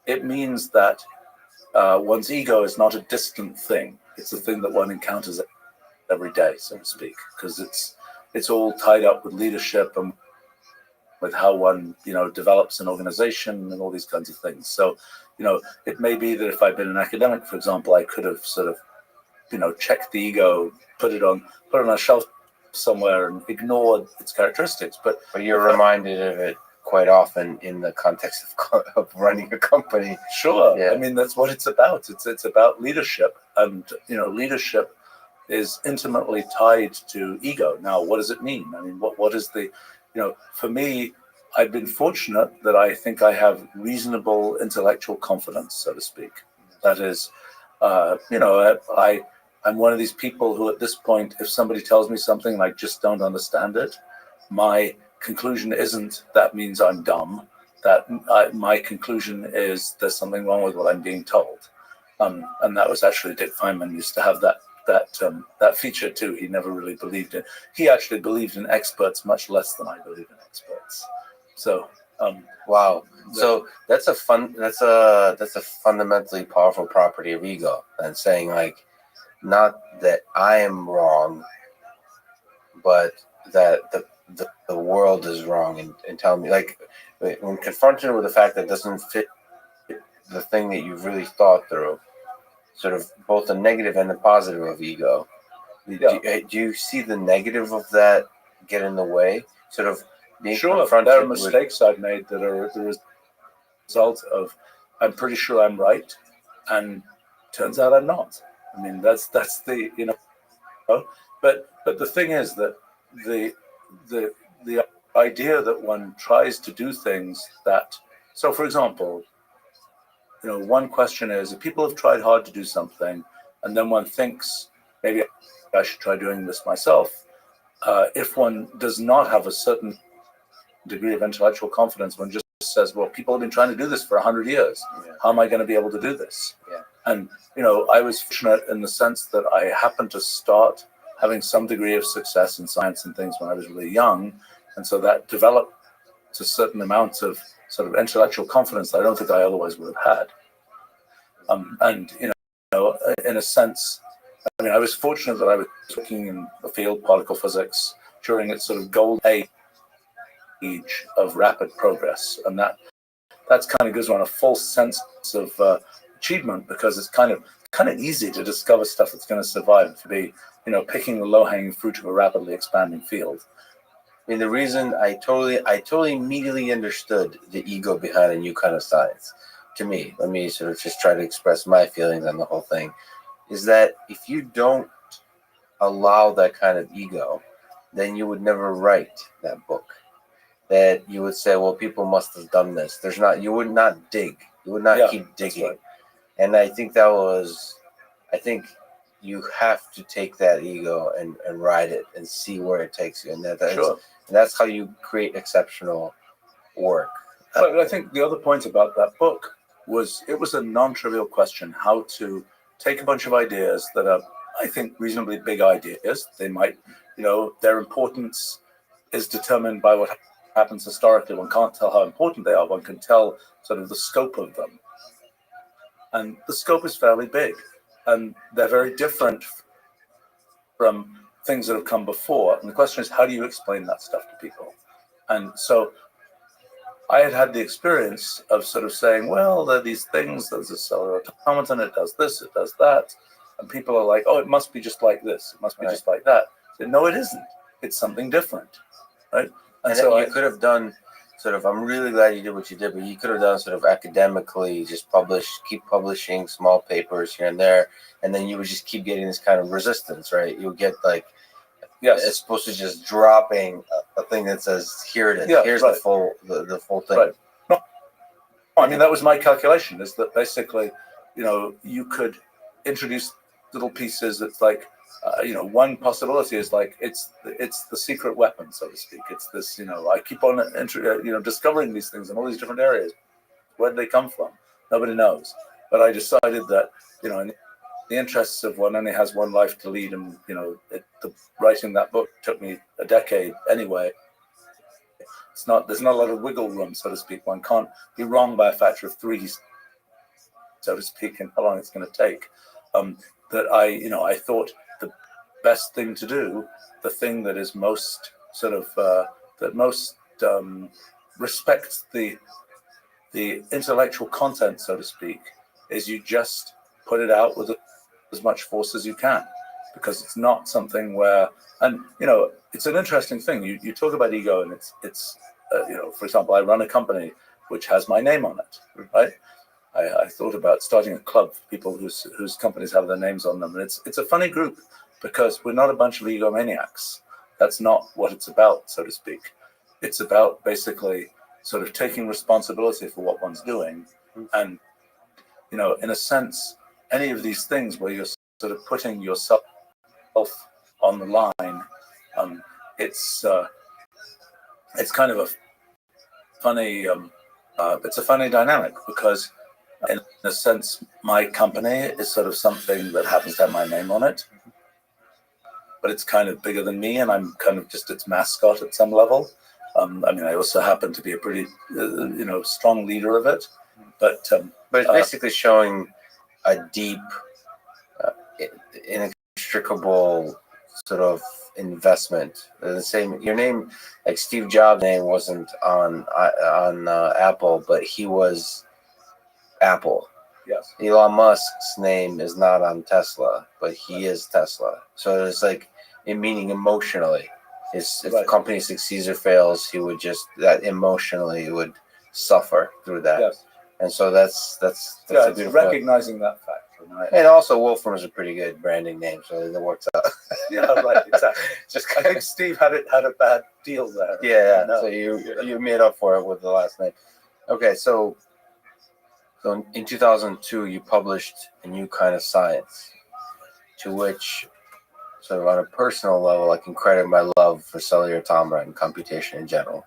It means that one's ego is not a distant thing. It's a thing that one encounters every day, so to speak, because it's all tied up with leadership and with how one develops an organization and all these kinds of things. So it may be that if I'd been an academic, for example, I could have sort of checked the ego, put it on a shelf somewhere and ignored its characteristics. But you're reminded of it quite often in the context of running a company. Sure. Yeah. I mean, that's what it's about. It's about leadership, and leadership is intimately tied to ego. Now, what does it mean? I mean, what is the, for me, I've been fortunate that I think I have reasonable intellectual confidence, so to speak. That is, I'm one of these people who at this point, if somebody tells me something and I just don't understand it, my conclusion isn't that means I'm dumb. My conclusion is there's something wrong with what I'm being told. And that was actually Dick Feynman used to have that feature too. He never really believed in. He actually believed in experts much less than I believe in experts. So wow. So that's a fundamentally powerful property of ego, and saying like, not that I am wrong, but that the world is wrong, and telling me, like, when confronted with the fact that it doesn't fit the thing that you've really thought through, sort of both the negative and the positive of ego. Do you see the negative of that get in the way? Sort of being confronted. There are mistakes I've made that are the result of I'm pretty sure I'm right, and turns out I'm not. I mean, that's the but the thing is that the idea that one tries to do things that, so for example, one question is, if people have tried hard to do something and then one thinks maybe I should try doing this myself, if one does not have a certain degree of intellectual confidence, one just says, well, people have been trying to do this for 100 years. Yeah. How am I going to be able to do this? Yeah. And I was fortunate in the sense that I happened to start having some degree of success in science and things when I was really young, and so that developed a certain amount of sort of intellectual confidence that I don't think I otherwise would have had. And in a sense, I mean, I was fortunate that I was working in the field particle physics during its sort of golden age of rapid progress, and that's kind of gives one a false sense of achievement, because it's kind of easy to discover stuff that's going to survive, to be picking the low-hanging fruit of a rapidly expanding field. I mean, the reason I totally immediately understood the ego behind A New Kind of Science, to me, let me sort of just try to express my feelings on the whole thing, is that if you don't allow that kind of ego, then you would never write that book. That you would say, well, people must have done this. You would not dig. You would not keep digging. Right. And I think you have to take that ego and ride it and see where it takes you. And that's how you create exceptional work. But I think the other point about that book was it was a non-trivial question, how to take a bunch of ideas that are, I think, reasonably big ideas. They might, their importance is determined by what happens historically. One can't tell how important they are. One can tell sort of the scope of them. And the scope is fairly big. And they're very different from things that have come before. And the question is, how do you explain that stuff to people? And so I had the experience of sort of saying, well, there are these things, there's a cellular automaton, it does this, it does that. And people are like, oh, it must be just like this. It must be just like that. I said, no, it isn't. It's something different, right? And so you could have done sort of, I'm really glad you did what you did, but you could have done sort of academically, just keep publishing small papers here and there, and then you would just keep getting this kind of resistance, right? You would get like, it's supposed to just dropping a thing that says, here it is, here's the full thing. Right. No, I mean, that was my calculation, is that basically, you could introduce little pieces that's like, one possibility is like it's the secret weapon, so to speak. It's this, I keep on discovering these things in all these different areas. Where did they come from? Nobody knows. But I decided that, in the interests of one only has one life to lead, and writing that book took me a decade anyway. There's not a lot of wiggle room, so to speak. One can't be wrong by a factor of 3, so to speak, in how long it's going to take. That I thought the best thing to do, the thing that is most sort of that most respects the intellectual content, so to speak, is you just put it out with as much force as you can, because it's not something where, and it's an interesting thing. You talk about ego, and it's for example, I run a company which has my name on it, right? I thought about starting a club for people whose companies have their names on them. And it's a funny group, because we're not a bunch of egomaniacs. That's not what it's about, so to speak. It's about basically sort of taking responsibility for what one's doing. And, in a sense, any of these things where you're sort of putting yourself on the line, it's kind of a funny, it's a funny dynamic, because in a sense, my company is sort of something that happens to have my name on it, but it's kind of bigger than me, and I'm kind of just its mascot at some level. I also happen to be a pretty, strong leader of it, but it's basically showing a deep, inextricable sort of investment. The same, your name, like Steve Jobs' name wasn't on Apple, but he was Apple. Yes. Elon Musk's name is not on Tesla, but he is Tesla. So it's like, meaning emotionally, if the company succeeds or fails, he would that emotionally would suffer through that. Yes. And so that's a beautiful recognizing that fact. Right? And also, Wolfram is a pretty good branding name, so it works out. Yeah, right, exactly. I think Steve had a bad deal there. Yeah, no. So you made up for it with the last name. Okay, so in 2002, you published A New Kind of Science, to which, sort of on a personal level, I can credit my love for cellular automata and computation in general.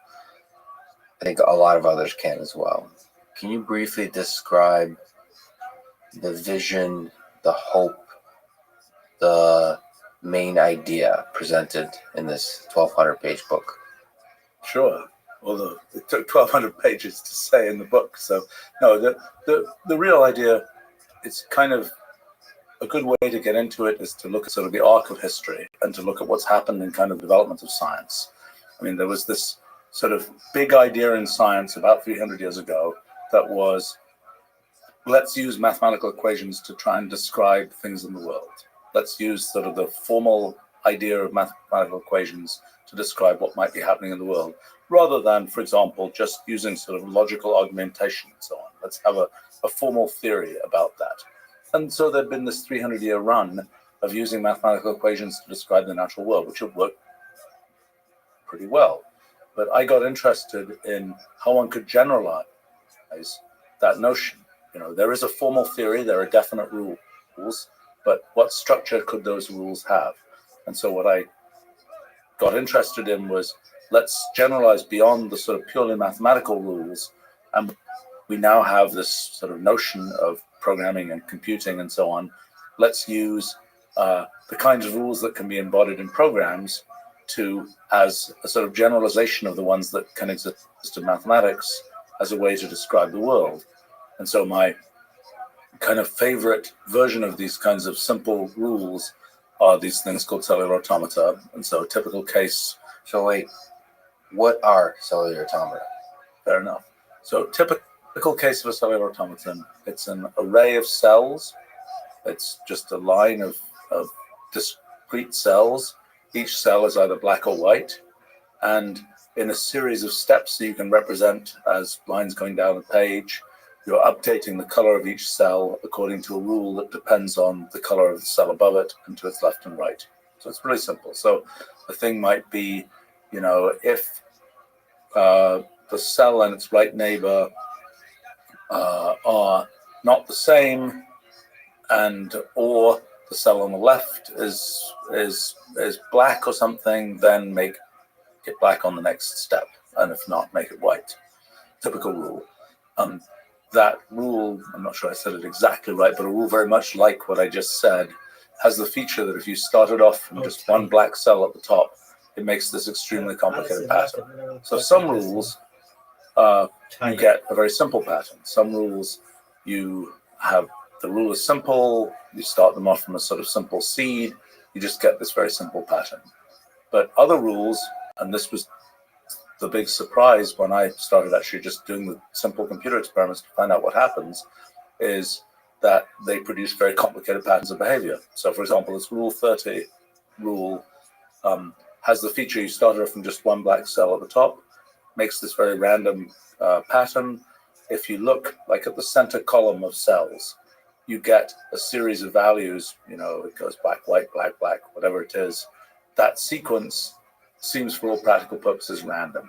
I think a lot of others can as well. Can you briefly describe the vision, the hope, the main idea presented in this 1,200-page book? Sure. Although it took 1,200 pages to say in the book. So, no, the real idea, it's kind of a good way to get into it is to look at sort of the arc of history and to look at what's happened in kind of development of science. I mean, there was this sort of big idea in science about 300 years ago that was, let's use mathematical equations to try and describe things in the world. Let's use sort of the formal idea of mathematical equations to describe what might be happening in the world, rather than, for example, just using sort of logical augmentation and so on. Let's have a formal theory about that. And so there'd been this 300-year run of using mathematical equations to describe the natural world, which had worked pretty well. But I got interested in how one could generalize that notion. There is a formal theory, there are definite rules, but what structure could those rules have? And so what I got interested in was, let's generalize beyond the sort of purely mathematical rules. And we now have this sort of notion of programming and computing and so on. Let's use the kinds of rules that can be embodied in programs to as a sort of generalization of the ones that can exist in mathematics as a way to describe the world. And so my kind of favorite version of these kinds of simple rules are these things called cellular automata. And so a typical case. So wait, what are cellular automata? Fair enough. So typical case of a cellular automaton, it's an array of cells. It's just a line of discrete cells. Each cell is either black or white. And in a series of steps that you can represent as lines going down a page, you're updating the color of each cell according to a rule that depends on the color of the cell above it and to its left and right. So it's really simple. So the thing might be, if the cell and its right neighbor are not the same, and or the cell on the left is black or something, then make it black on the next step, and if not, make it white. Typical rule. That rule, I'm not sure I said it exactly right, but a rule very much like what I just said, has the feature that if you started off from just one black cell at the top, it makes this extremely complicated pattern. So some rules, you get a very simple pattern. Some rules, you have the rule is simple, you start them off from a sort of simple seed, you just get this very simple pattern. But other rules, and this was the big surprise when I started actually just doing the simple computer experiments to find out what happens, is that they produce very complicated patterns of behavior. So for example, this Rule 30 rule has the feature you started off from just one black cell at the top, makes this very random pattern. If you look like at the center column of cells, you get a series of values, it goes black, white, black, black, whatever it is. That sequence seems for all practical purposes random.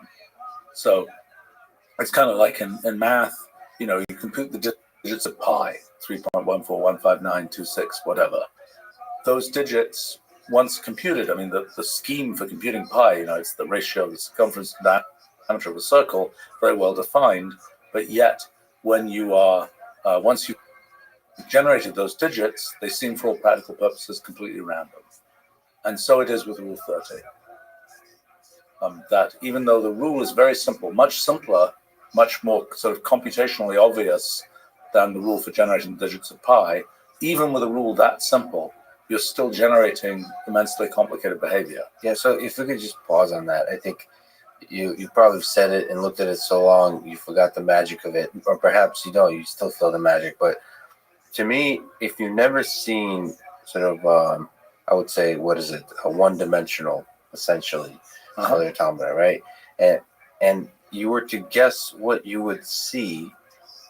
So it's kind of like in math, you compute the digits of pi, 3.1415926, whatever. Those digits, once computed, the scheme for computing pi, it's the ratio of the circumference to the diameter of a circle, very well defined, but yet when you are, once you generated those digits, they seem for all practical purposes completely random. And so it is with Rule 30. That even though the rule is very simple, much simpler, much more sort of computationally obvious than the rule for generating the digits of pi, even with a rule that simple, you're still generating immensely complicated behavior. Yeah, so if we could just pause on that, I think you probably said it and looked at it so long you forgot the magic of it, or perhaps you still feel the magic. But to me, if you've never seen sort of, I would say, what is it, a one-dimensional, essentially, cellular automata, right? And you were to guess what you would see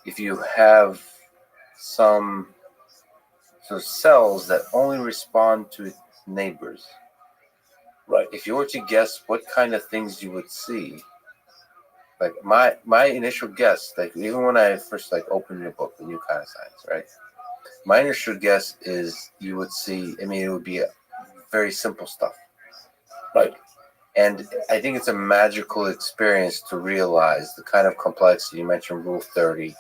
if you have some cells that only respond to its neighbors. Right. If you were to guess what kind of things you would see, like my initial guess, like even when I first opened your book, The New Kind of Science, right? My initial guess is you would see, it would be very simple stuff. Right. And I think it's a magical experience to realize the kind of complexity. You mentioned Rule 30.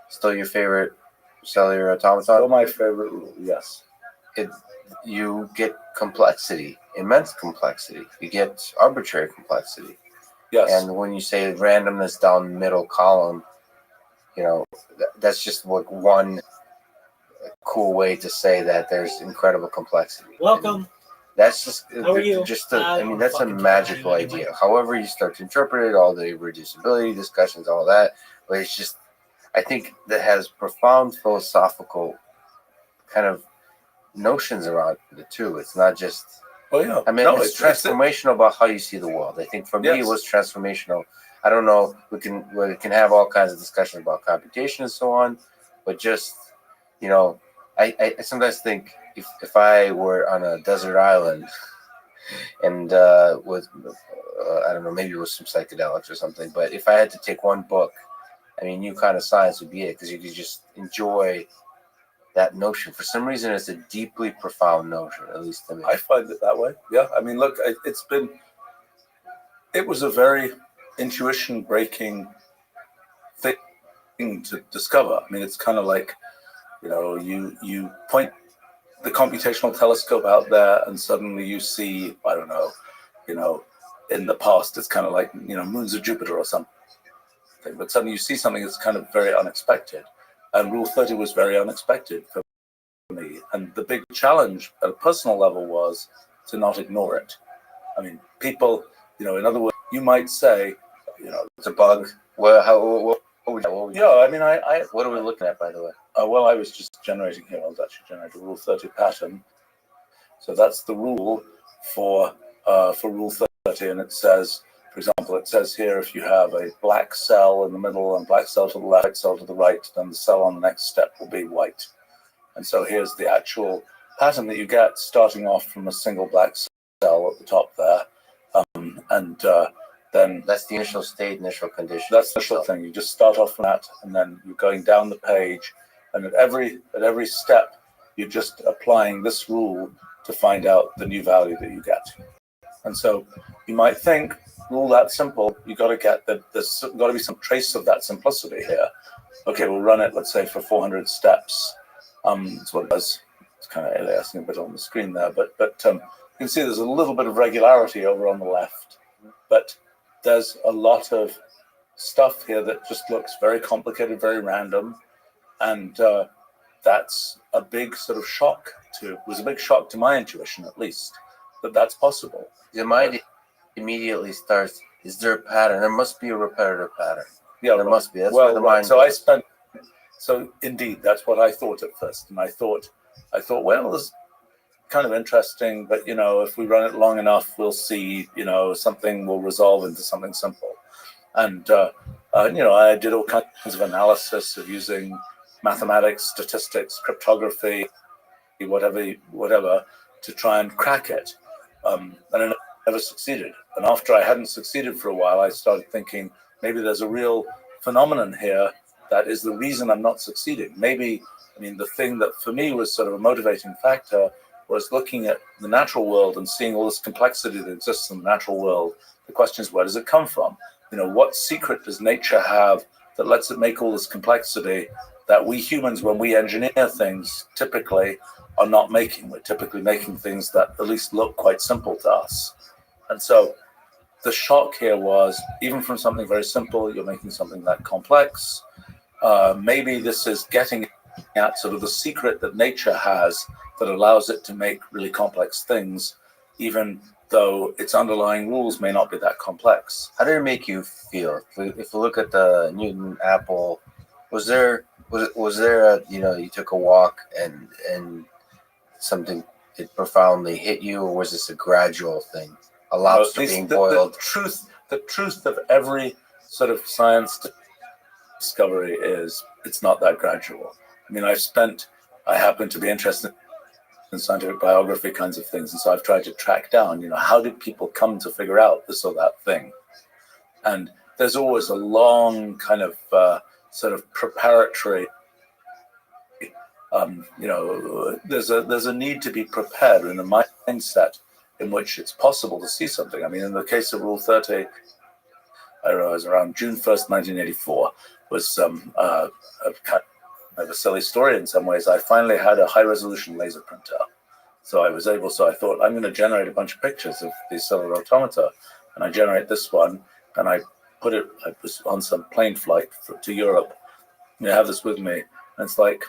Still your favorite cellular automaton? Still my favorite rule, yes. You get complexity, immense complexity. You get arbitrary complexity. Yes. And when you say randomness down the middle column, that's just one cool way to say that there's incredible complexity. Welcome. And that's just, How are you? That's a magical idea. However you start to interpret it, all the reducibility discussions, all that, but it's just, I think that has profound philosophical kind of notions around it too. It's not just, it's transformational about how you see the world. I think for me, it was transformational. I don't know, we can have all kinds of discussions about computation and so on, but just, I sometimes think if I were on a desert island and with, I don't know, maybe with some psychedelics or something, but if I had to take one book, New Kind of Science would be it, because you could just enjoy that notion. For some reason, it's a deeply profound notion, at least to me. I find it that way. Yeah. Look, it was a very intuition breaking thing to discover. It's kind of like, you point the computational telescope out there and suddenly you see, I don't know, in the past it's kind of like, moons of Jupiter or something. But suddenly you see something that's kind of very unexpected. And Rule 30 was very unexpected for me. And the big challenge at a personal level was to not ignore it. I mean, people, in other words, you might say, It's a bug. What would you, yeah, I mean, what are we looking at, by the way? well, I was just generating here. I was actually generating a Rule 30 pattern. So that's the rule for Rule 30, and it says, for example, it says here, if you have a black cell in the middle and black cell to the left, cell to the right, then the cell on the next step will be white. And so here's the actual pattern that you get, starting off from a single black cell at the top there, and then That's the initial state, initial condition. that's the initial thing. You just start off from that, and then you're going down the page, and at every step, you're just applying this rule to find out the new value that you get. And so you might think, rule that simple, you got to get there's got to be some trace of that simplicity here. Okay, we'll run it, let's say, for 400 steps. That's what it does. It's kind of aliasing a bit on the screen there, but you can see there's a little bit of regularity over on the left, but there's a lot of stuff here that just looks very complicated, very random, and that's a big sort of shock was a big shock to my intuition, at least, that that's possible. Your mind immediately starts, is there a pattern? There must be a repetitive pattern. Yeah, there must be. That's well, where the mind so goes. So indeed, that's what I thought at first. And I thought, well, this is kind of interesting, but, if we run it long enough, we'll see, something will resolve into something simple. And, I did all kinds of analysis of using mathematics, statistics, cryptography, whatever, to try and crack it. And I never succeeded. And after I hadn't succeeded for a while, I started thinking, maybe there's a real phenomenon here that is the reason I'm not succeeding. Maybe, the thing that for me was sort of a motivating factor was looking at the natural world and seeing all this complexity that exists in the natural world. The question is, where does it come from? What secret does nature have that lets it make all this complexity that we humans, when we engineer things, typically are not making? We're typically making things that at least look quite simple to us. And so the shock here was, even from something very simple, you're making something that complex. Maybe this is getting at sort of the secret that nature has that allows it to make really complex things, even though its underlying rules may not be that complex. How did it make you feel? If we look at the Newton apple, was there a, you took a walk and something it profoundly hit you, or was this a gradual thing? A lobster being boiled. The truth of every sort of science discovery is it's not that gradual. I happen to be interested in scientific biography kinds of things, and so I've tried to track down, how did people come to figure out this or that thing? And there's always a long kind of sort of preparatory, there's a need to be prepared in a mindset in which it's possible to see something. In the case of Rule 30, I was around June 1st, 1984, was kind of a silly story in some ways. I finally had a high-resolution laser printer. So I thought, I'm going to generate a bunch of pictures of these cellular automata. And I generate this one, and I was on some plane flight to Europe. I have this with me, and it's like,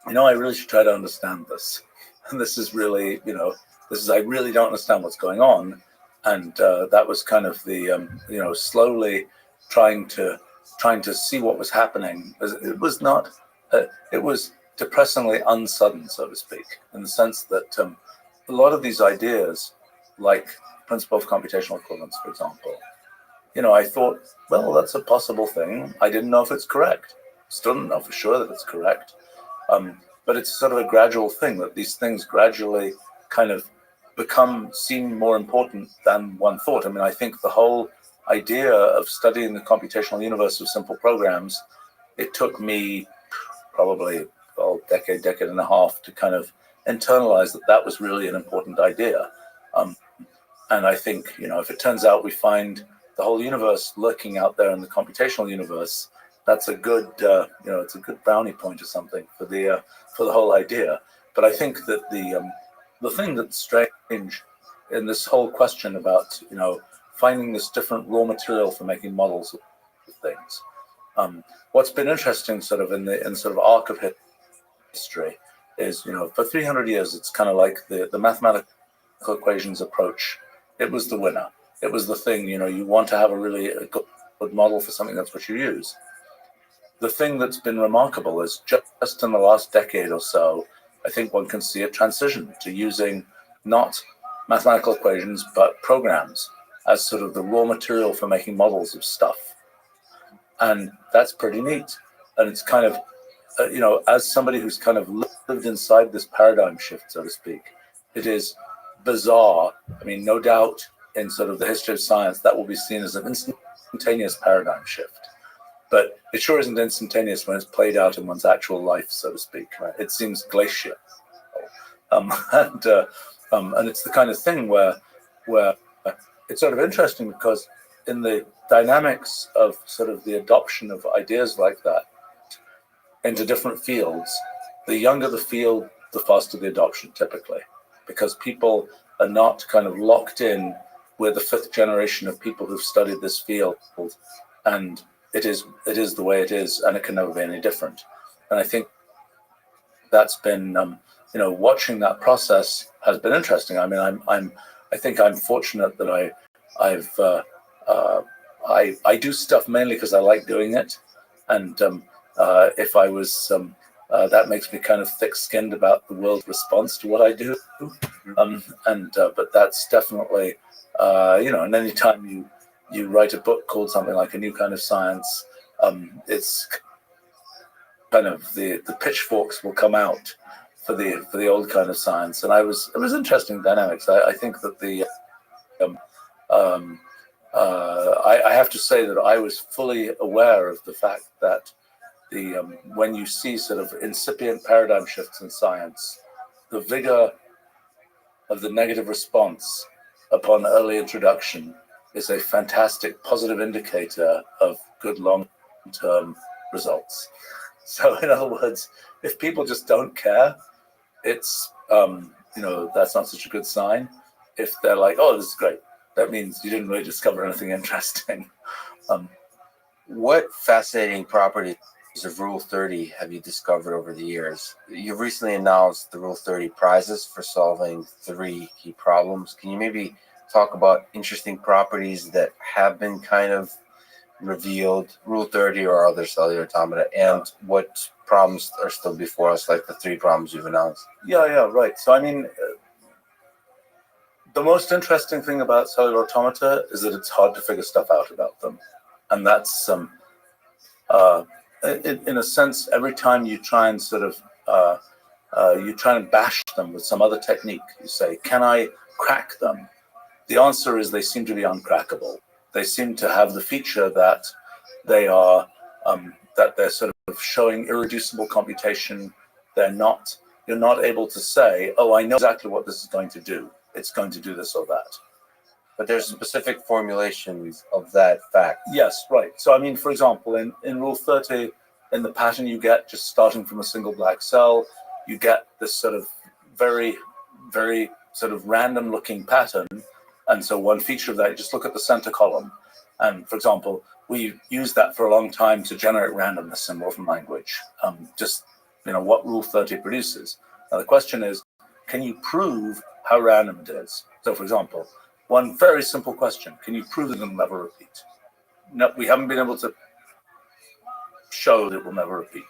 I really should try to understand this. And this is really, I really don't understand what's going on. And that was kind of the, slowly trying to see what was happening. It was not, it was depressingly unsudden, so to speak, in the sense that a lot of these ideas, like principle of computational equivalence, for example, I thought, well, that's a possible thing. I didn't know if it's correct. Still don't know for sure that it's correct. But it's sort of a gradual thing that these things gradually kind of seem more important than one thought. I think the whole idea of studying the computational universe of simple programs, it took me probably a decade and a half to kind of internalize that was really an important idea. And I think, if it turns out we find the whole universe lurking out there in the computational universe, that's a good, it's a good brownie point or something for the whole idea. But I think that the thing that's strange in this whole question about finding this different raw material for making models of things. What's been interesting, sort of in sort of arc of history, is for 300 years it's kind of like the mathematical equations approach. It was the winner. It was the thing. You want to have a good model for something. That's what you use. The thing that's been remarkable is just in the last decade or so, I think one can see a transition to using not mathematical equations but programs as sort of the raw material for making models of stuff. And that's pretty neat. And it's kind of, as somebody who's kind of lived inside this paradigm shift, so to speak, it is bizarre. I mean, no doubt in sort of the history of science, that will be seen as an instantaneous paradigm shift. But it sure isn't instantaneous when it's played out in one's actual life, so to speak. Right? It seems glacial. And it's the kind of thing where it's sort of interesting because in the dynamics of sort of the adoption of ideas like that into different fields, the younger the field, the faster the adoption typically, because people are not kind of locked in with the fifth generation of people who've studied this field, and it is the way it is, and it can never be any different. And I think that's been watching that process has been interesting. I mean, I think I'm fortunate that I do stuff mainly because I like doing it, and if I was that makes me kind of thick-skinned about the world's response to what I do. But that's definitely and any time you write a book called something like A New Kind of Science, it's kind of the pitchforks will come out for the old kind of science. And it was interesting dynamics. I think that I have to say that I was fully aware of the fact that when you see sort of incipient paradigm shifts in science, the vigor of the negative response upon early introduction is a fantastic positive indicator of good long-term results. So in other words, if people just don't care, it's that's not such a good sign. If they're like, oh, this is great, that means you didn't really discover anything interesting. What fascinating properties of Rule 30 have you discovered over the years? You've recently announced the Rule 30 prizes for solving 3 key problems. Can you maybe talk about interesting properties that have been kind of revealed, Rule 30 or other cellular automata, and what problems are still before us, like the 3 problems you've announced? Yeah, right. So, I mean, the most interesting thing about cellular automata is that it's hard to figure stuff out about them. And that's, in a sense, every time you try and sort of, you try and bash them with some other technique, you say, can I crack them? The answer is they seem to be uncrackable. They seem to have the feature that they are, that they're sort of showing irreducible computation. You're not able to say, oh, I know exactly what this is going to do. It's going to do this or that. But there's specific formulations of that fact. Yes, right. So, I mean, for example, in Rule 30, in the pattern you get, just starting from a single black cell, you get this sort of very, very sort of random looking pattern. And so one feature of that, just look at the center column. And for example, we used that for a long time to generate randomness symbol from language. Just, what Rule 30 produces. Now the question is, can you prove how random it is? So for example, one very simple question, can you prove that it will never repeat? No, we haven't been able to show that it will never repeat.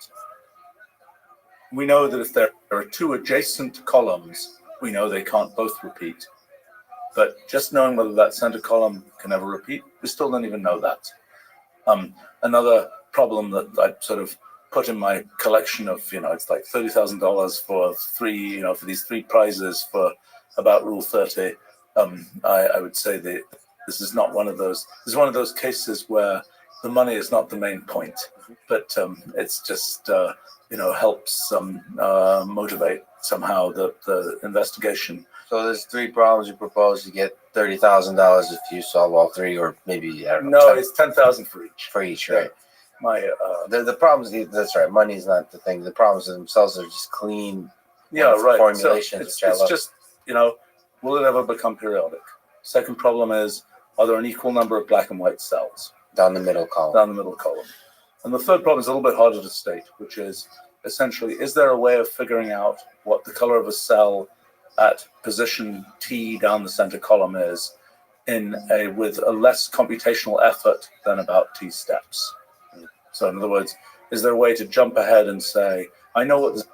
We know that if there are 2 adjacent columns, we know they can't both repeat. But just knowing whether that center column can ever repeat, we still don't even know that. Another problem that I sort of put in my collection of, it's like $30,000 for 3, for these 3 prizes for about Rule 30. I would say that this is not one of those. This is one of those cases where the money is not the main point, but it's just helps motivate somehow the investigation. So there's 3 problems you propose. You get $30,000 if you solve all 3, or maybe I don't know. No, it's $10,000 for each. For each, right? My the problems. That's right. Money is not the thing. The problems themselves are just clean. Right. Formulations. So it's just will it ever become periodic? Second problem is, are there an equal number of black and white cells? Down the middle column. Down the middle column. And the third problem is a little bit harder to state, which is essentially, is there a way of figuring out what the color of a cell at position T down the center column is with a less computational effort than about T steps? So in other words, is there a way to jump ahead and say, I know what this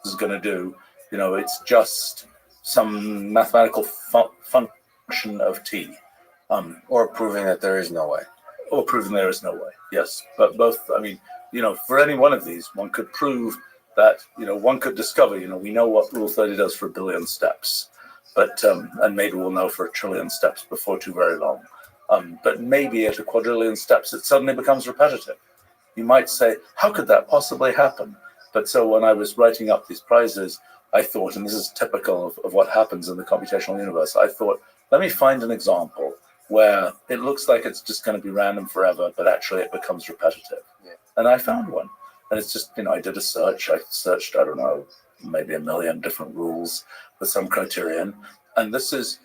is going to do, it's just some mathematical function of T. Or proving that there is no way. Or proving there is no way, yes. But both, for any one of these, one could prove that, one could discover, we know what Rule 30 does for a billion steps, but, and maybe we'll know for a trillion steps before too very long. But maybe at a quadrillion steps, it suddenly becomes repetitive. You might say, how could that possibly happen? But so when I was writing up these prizes, I thought, and this is typical of what happens in the computational universe, I thought, let me find an example where it looks like it's just going to be random forever, but actually it becomes repetitive. Yeah. And I found one. And it's just, I did a search. I searched, I don't know, maybe 1 million different rules with some criterion. And this is,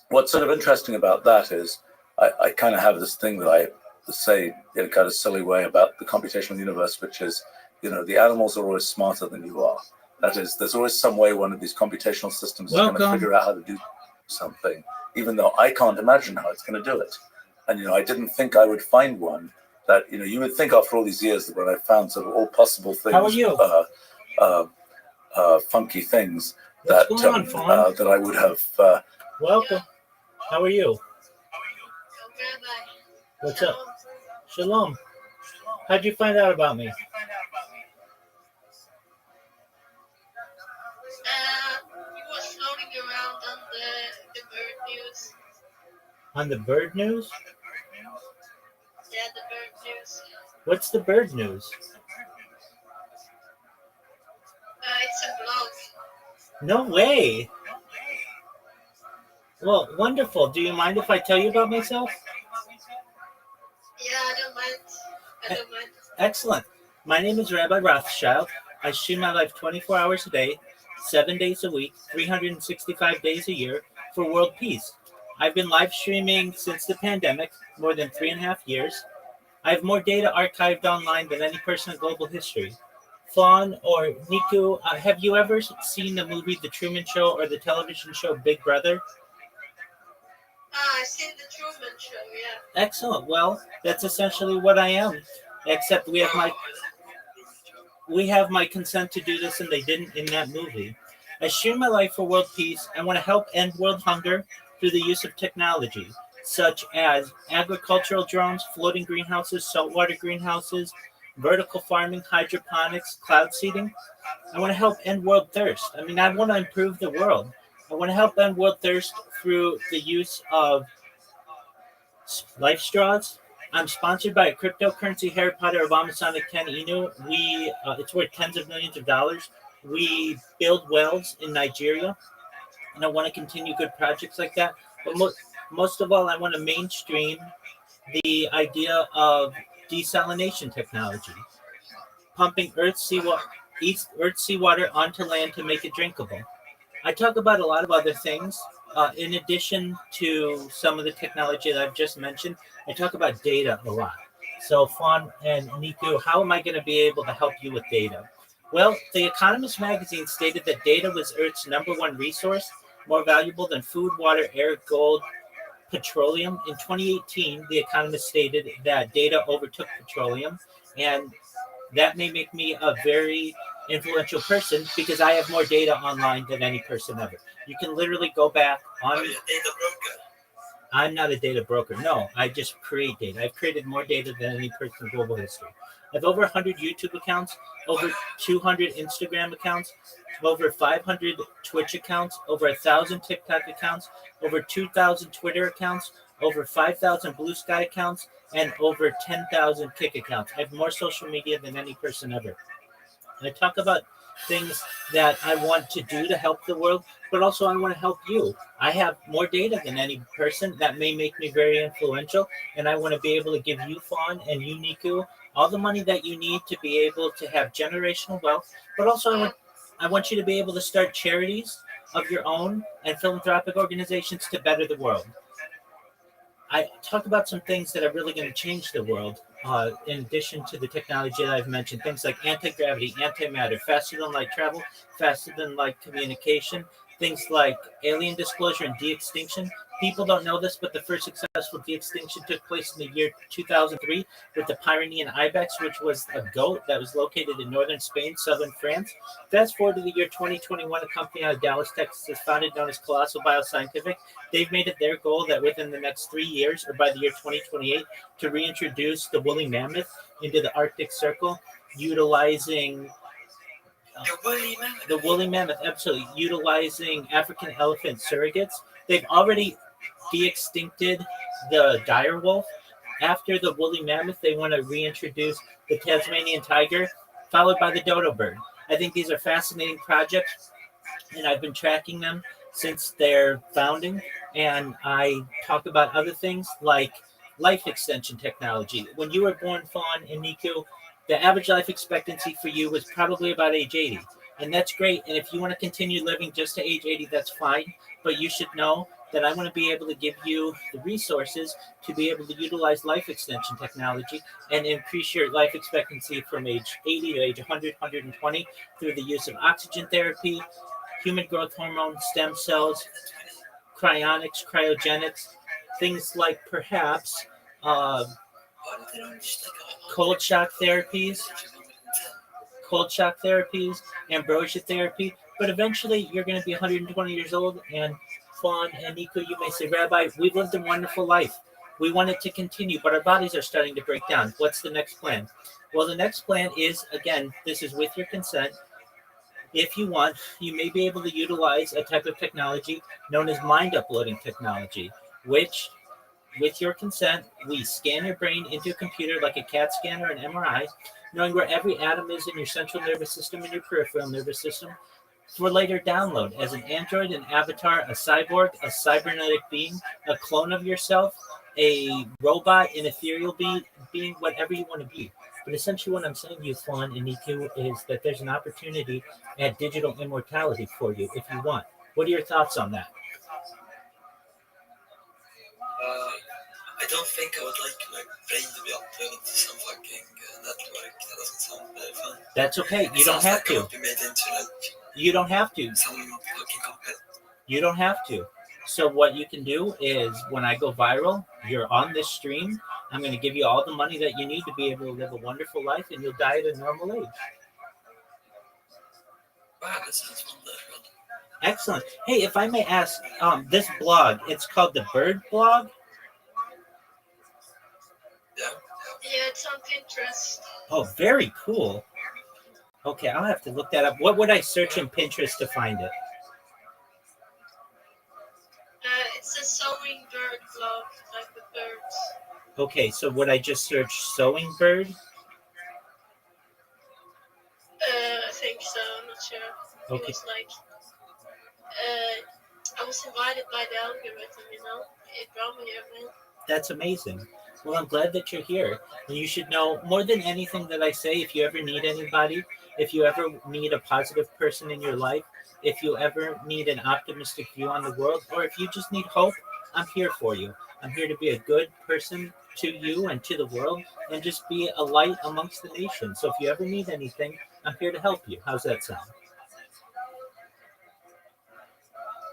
what's sort of interesting about that is I kind of have this thing that I say in a kind of silly way about the computational universe, which is, the animals are always smarter than you are. That is, there's always some way one of these computational systems is going to figure out how to do something, even though I can't imagine how it's going to do it. And, I didn't think I would find one that, you would think after all these years that when I found sort of all possible things, How are you? Funky things, What's going on, Fawn? that I would have. Welcome. How are you? What's up? Shalom. How'd you find out about me? You was floating around on the bird news. On the bird news? Yeah, the bird news. What's the bird news? It's a blog. No way. Well, wonderful. Do you mind if I tell you about myself? Yeah, I don't mind. Excellent. My name is Rabbi Rothschild. I stream my life 24 hours a day, 7 days a week, 365 days a year for world peace. I've been live streaming since the pandemic, more than 3.5 years. I have more data archived online than any person in global history. Fawn or Niku, have you ever seen the movie The Truman Show or the television show Big Brother? I've seen the Truman Show, yeah. Excellent. Well, that's essentially what I am, except we have my consent to do this, and they didn't in that movie. I share my life for world peace. I want to help end world hunger through the use of technology, such as agricultural drones, floating greenhouses, saltwater greenhouses, vertical farming, hydroponics, cloud seeding. I want to help end world thirst. I want to improve the world. I want to help end world thirst through the use of life straws. I'm sponsored by a cryptocurrency Harry Potter Obama Sonic 10 Inu. It's worth tens of millions of dollars. We build wells in Nigeria, and I want to continue good projects like that. But most of all, I want to mainstream the idea of desalination technology, pumping earth seawater onto land to make it drinkable. I talk about a lot of other things. In addition to some of the technology that I've just mentioned, I talk about data a lot. So, Fawn and Niku, how am I going to be able to help you with data? Well, The Economist magazine stated that data was Earth's #1 resource, more valuable than food, water, air, gold, petroleum. In 2018, The Economist stated that data overtook petroleum, and that may make me a very influential person because I have more data online than any person ever. You can literally go back on. Are you a data broker? I'm not a data broker. No, I just create data. I've created more data than any person in global history. I have over 100 YouTube accounts, over 200 Instagram accounts, over 500 Twitch accounts, over 1,000 TikTok accounts, over 2,000 Twitter accounts, over 5,000 Blue Sky accounts, and over 10,000 Kick accounts. I have more social media than any person ever. I talk about things that I want to do to help the world, but also I want to help you. I have more data than any person. That may make me very influential, and I want to be able to give you, Fawn, and you, Niku, all the money that you need to be able to have generational wealth, but also I want you to be able to start charities of your own and philanthropic organizations to better the world. I talk about some things that are really going to change the world. In addition to the technology that I've mentioned, things like anti-gravity, antimatter, faster than light travel, faster than light communication, things like alien disclosure and de-extinction. People don't know this, but the first successful de-extinction took place in the year 2003 with the Pyrenean ibex, which was a goat that was located in northern Spain, southern France. Fast forward to the year 2021, a company out of Dallas, Texas, is founded known as Colossal Bioscientific. They've made it their goal that within the next 3 years, or by the year 2028, to reintroduce the woolly mammoth into the Arctic Circle, utilizing the woolly mammoth, absolutely, utilizing African elephant surrogates. They've already de-extincted the dire wolf. After the woolly mammoth, they want to reintroduce the Tasmanian tiger, followed by the dodo bird. I think these are fascinating projects, and I've been tracking them since their founding. And I talk about other things like life extension technology. When you were born, Fawn and Niku, the average life expectancy for you was probably about age 80. And that's great. And if you want to continue living just to age 80, that's fine. But you should know that I want to be able to give you the resources to be able to utilize life extension technology and increase your life expectancy from age 80 to age 100, 120 through the use of oxygen therapy, human growth hormone, stem cells, cryonics, cryogenics, things like perhaps cold shock therapies, ambrosia therapy. But eventually you're going to be 120 years old, and Fawn and Nico, you may say, Rabbi, we've lived a wonderful life. We want it to continue, but our bodies are starting to break down. What's the next plan? Well, the next plan is, again, this is with your consent. If you want, you may be able to utilize a type of technology known as mind uploading technology, which, with your consent, we scan your brain into a computer like a CAT scan or an MRI, knowing where every atom is in your central nervous system and your peripheral nervous system, for later download as an android, an avatar, a cyborg, a cybernetic being, a clone of yourself, a robot, an ethereal being, whatever you want to be. But essentially what I'm saying to you, Fawn and Niku, is that there's an opportunity at digital immortality for you if you want. What are your thoughts on that? I don't think I would like my brain to be uploaded to some fucking network. That doesn't sound very fun. That's okay. You don't have to. Be made into like you don't have to. Some fucking company. You don't have to. So what you can do is when I go viral, you're on this stream. I'm going to give you all the money that you need to be able to live a wonderful life, and you'll die at a normal age. Wow, that sounds wonderful. Excellent. Hey, if I may ask, this blog, it's called the Bird Blog. Yeah, it's on Pinterest. Oh, very cool. Okay, I'll have to look that up. What would I search in Pinterest to find it? It's a sewing bird blog, like the birds. Okay, so would I just search sewing bird? I think so. I'm not sure. Okay. It was like, I was invited by the algorithm, you know. It brought me here, man. That's amazing. Well, I'm glad that you're here. And you should know, more than anything that I say, if you ever need anybody, if you ever need a positive person in your life, if you ever need an optimistic view on the world, or if you just need hope, I'm here for you. I'm here to be a good person to you and to the world, and just be a light amongst the nation. So if you ever need anything, I'm here to help you. How's that sound?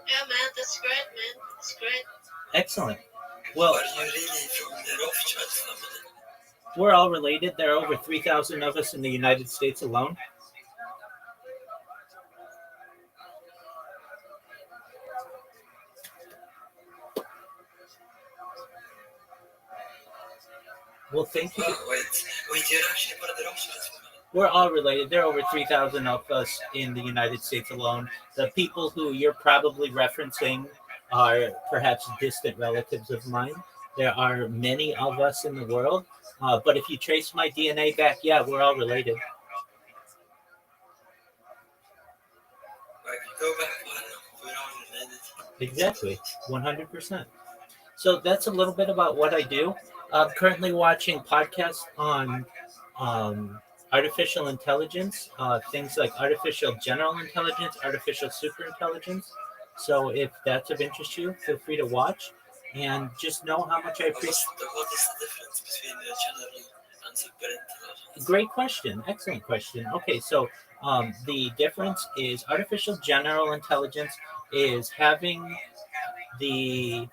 Yeah, man, that's great, man. That's great. Excellent. Well, are you really from the Rothschild family? We're all related. There are over 3,000 of us in the United States alone. Well, thank you. Wait, you're actually part of the Rothschild family? We're all related. There are over 3,000 of us in the United States alone. The people who you're probably referencing are perhaps distant relatives of mine. There are many of us in the world. But if you trace my DNA back, yeah, we're all related. Go back, we're all related. Exactly, 100%. So that's a little bit about what I do. I'm currently watching podcasts on artificial intelligence, things like artificial general intelligence, artificial superintelligence. So if that's of interest to you, feel free to watch, and just know how much I appreciate. What is the difference between general and super intelligence? Great question. Excellent question. Okay, so the difference is artificial general intelligence is having the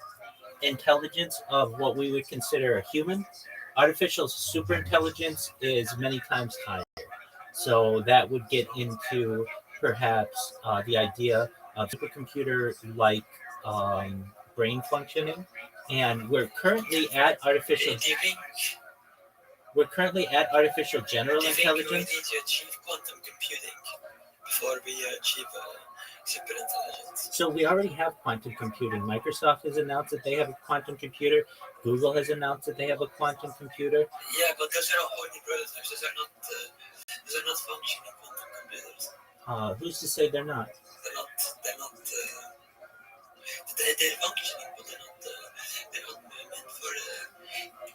intelligence of what we would consider a human. Artificial superintelligence is many times higher. So that would get into perhaps the idea of supercomputer like brain functioning. And Do you think we're currently at artificial general do you think we intelligence. need to achieve quantum computing before we achieve super intelligence? So we already have quantum computing. Microsoft has announced that they have a quantum computer. Google has announced that they have a quantum computer. Yeah, but those are only prototypes. Those are not functioning quantum computers. Who's to say they're not? They're not. They're functioning, but they're not meant for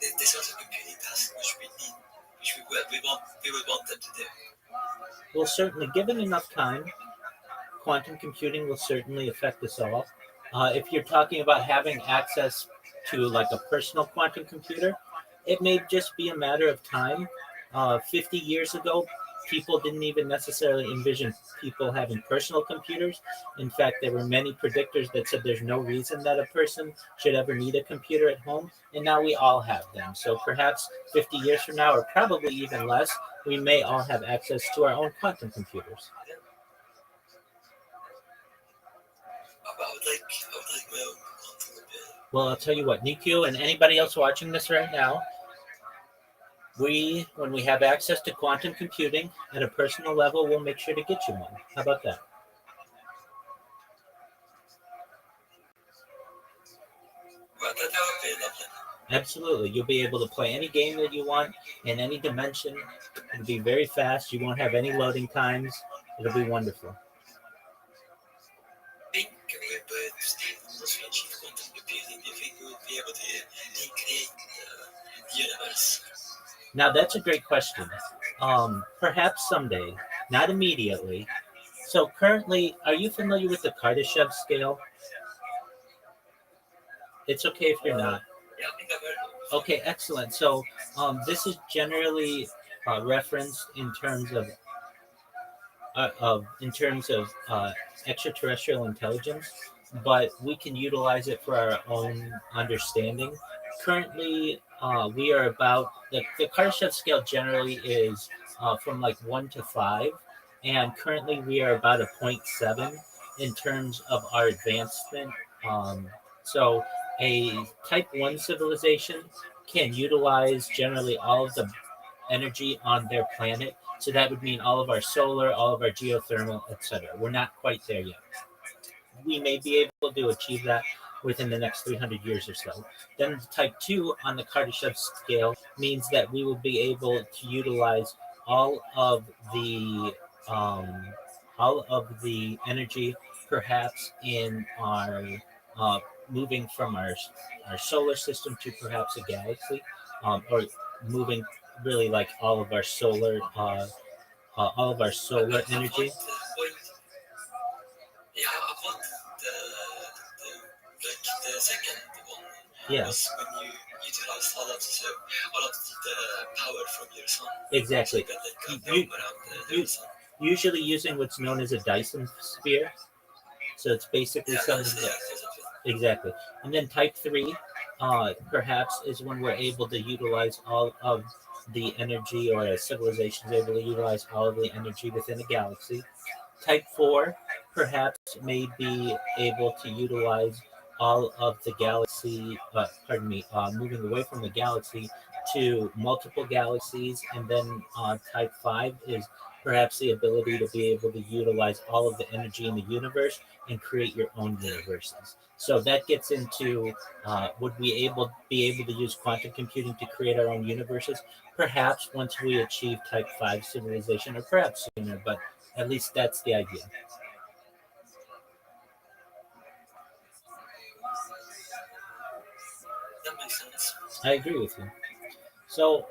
this sort of computing task which we need, which we would want them to do. Well, certainly, given enough time, quantum computing will certainly affect us all. If you're talking about having access to like a personal quantum computer, it may just be a matter of time. 50 years ago, people didn't even necessarily envision people having personal computers. In fact, there were many predictors that said there's no reason that a person should ever need a computer at home, and now we all have them. So perhaps 50 years from now, or probably even less, we may all have access to our own quantum computers. I would like my own quantum computer. Well, I'll tell you what, Nikio and anybody else watching this right now, when we have access to quantum computing at a personal level, we'll make sure to get you one. How about that? Well, that would be lovely. Absolutely. You'll be able to play any game that you want in any dimension. It'll be very fast. You won't have any loading times. It'll be wonderful. I think once we achieve quantum computing, do you think we would be able to recreate the universe? Now, that's a great question. Perhaps someday, not immediately. So currently, are you familiar with the Kardashev scale? It's okay if you're not. Yeah, I think I've heard of it. Okay, excellent. So this is generally referenced in terms of extraterrestrial intelligence, but we can utilize it for our own understanding. Currently, we are about the Kardashev scale generally is from like 1 to 5, and currently we are about a 0.7 in terms of our advancement. So a type 1 civilization can utilize generally all of the energy on their planet. So that would mean all of our solar, all of our geothermal, etc. We're not quite there yet. We may be able to achieve that within the next 300 years or so. Then type 2 on the Kardashev scale means that we will be able to utilize all of the energy perhaps in our moving from our solar system to perhaps a galaxy, or moving really like all of our solar energy. Yeah, I want the second one. Yeah. Was when you utilize all of the power from your sun. Exactly. So you can You- roam around you- the sun. Usually using what's known as a Dyson sphere. So it's basically Yeah, something that's, that, yeah, that's something. exactly. And then type 3, perhaps, is when we're able to utilize all of the energy, or a civilization is able to utilize all of the energy within a galaxy. Type 4 perhaps may be able to utilize all of the galaxy, moving away from the galaxy to multiple galaxies. And then type 5 is perhaps the ability to be able to utilize all of the energy in the universe and create your own universes. So that gets into would we be able to use quantum computing to create our own universes? Perhaps once we achieve type 5 civilization, or perhaps sooner, but at least that's the idea. That makes sense. I agree with you. So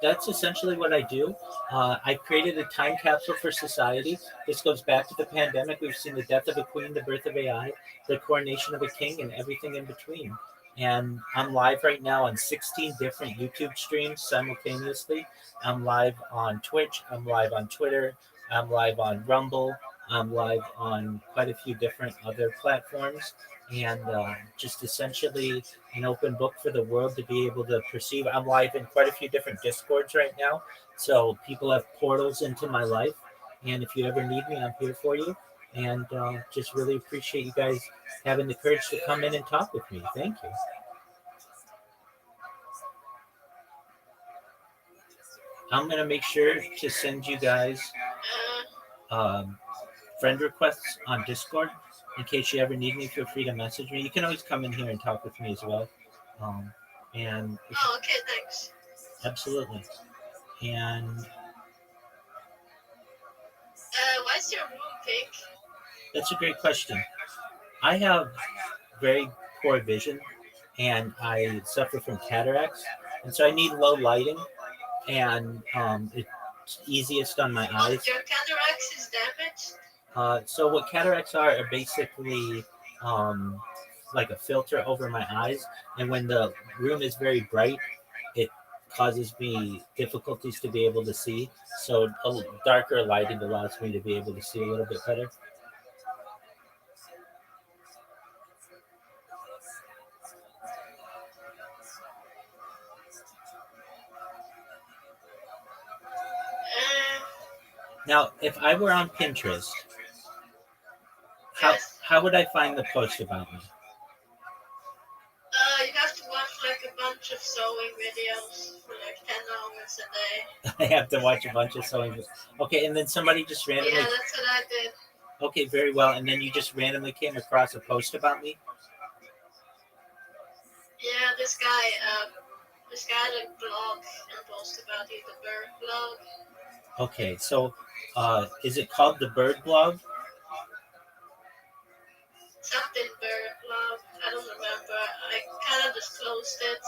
that's essentially what I do. I created a time capsule for society. This goes back to the pandemic. We've seen the death of a queen, the birth of AI, the coronation of a king, and everything in between. And I'm live right now on 16 different YouTube streams simultaneously. I'm live on Twitch. I'm live on Twitter. I'm live on Rumble. I'm live on quite a few different other platforms. And just essentially an open book for the world to be able to perceive. I'm live in quite a few different Discords right now. So people have portals into my life. And if you ever need me, I'm here for you. And just really appreciate you guys having the courage to come in and talk with me. Thank you. I'm going to make sure to send you guys friend requests on Discord. In case you ever need me, feel free to message me. You can always come in here and talk with me as well. And Oh, okay, thanks. absolutely. And Why is your room pink? that's a great question. I have very poor vision and I suffer from cataracts. And so I need low lighting and it's easiest on my Oh, eyes. your cataracts is damaged? So what cataracts are basically like a filter over my eyes. And when the room is very bright, it causes me difficulties to be able to see. So a darker lighting allows me to be able to see a little bit better. Now, if I were on Pinterest, Yes. how would I find the post about me? You have to watch like a bunch of sewing videos for like 10 hours a day. I have to watch a bunch of sewing. Okay, and then somebody just randomly. Yeah, that's what I did. Okay, very well. And then you just randomly came across a post about me? Yeah, this guy had a blog and posted about it, the bird blog. Okay, so is it called the Bird Blog? Something bird blog. I don't remember. I kind of just closed it.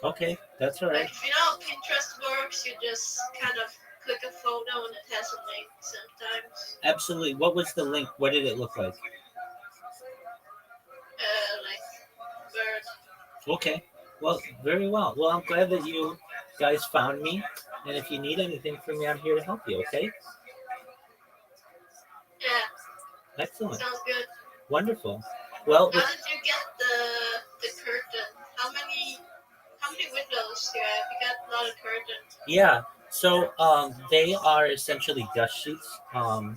Okay, that's all right. Like, if you know how Pinterest works, you just kind of click a photo and it has a link sometimes. Absolutely. What was the link? What did it look like? Like bird. Okay. Well, very well. Well, I'm glad that you guys found me. And if you need anything from me, I'm here to help you, okay? Yeah. Excellent. Sounds good. Wonderful. Well, how did you get the curtain? How many windows do you have? You got a lot of curtains. Yeah. So they are essentially dust sheets. How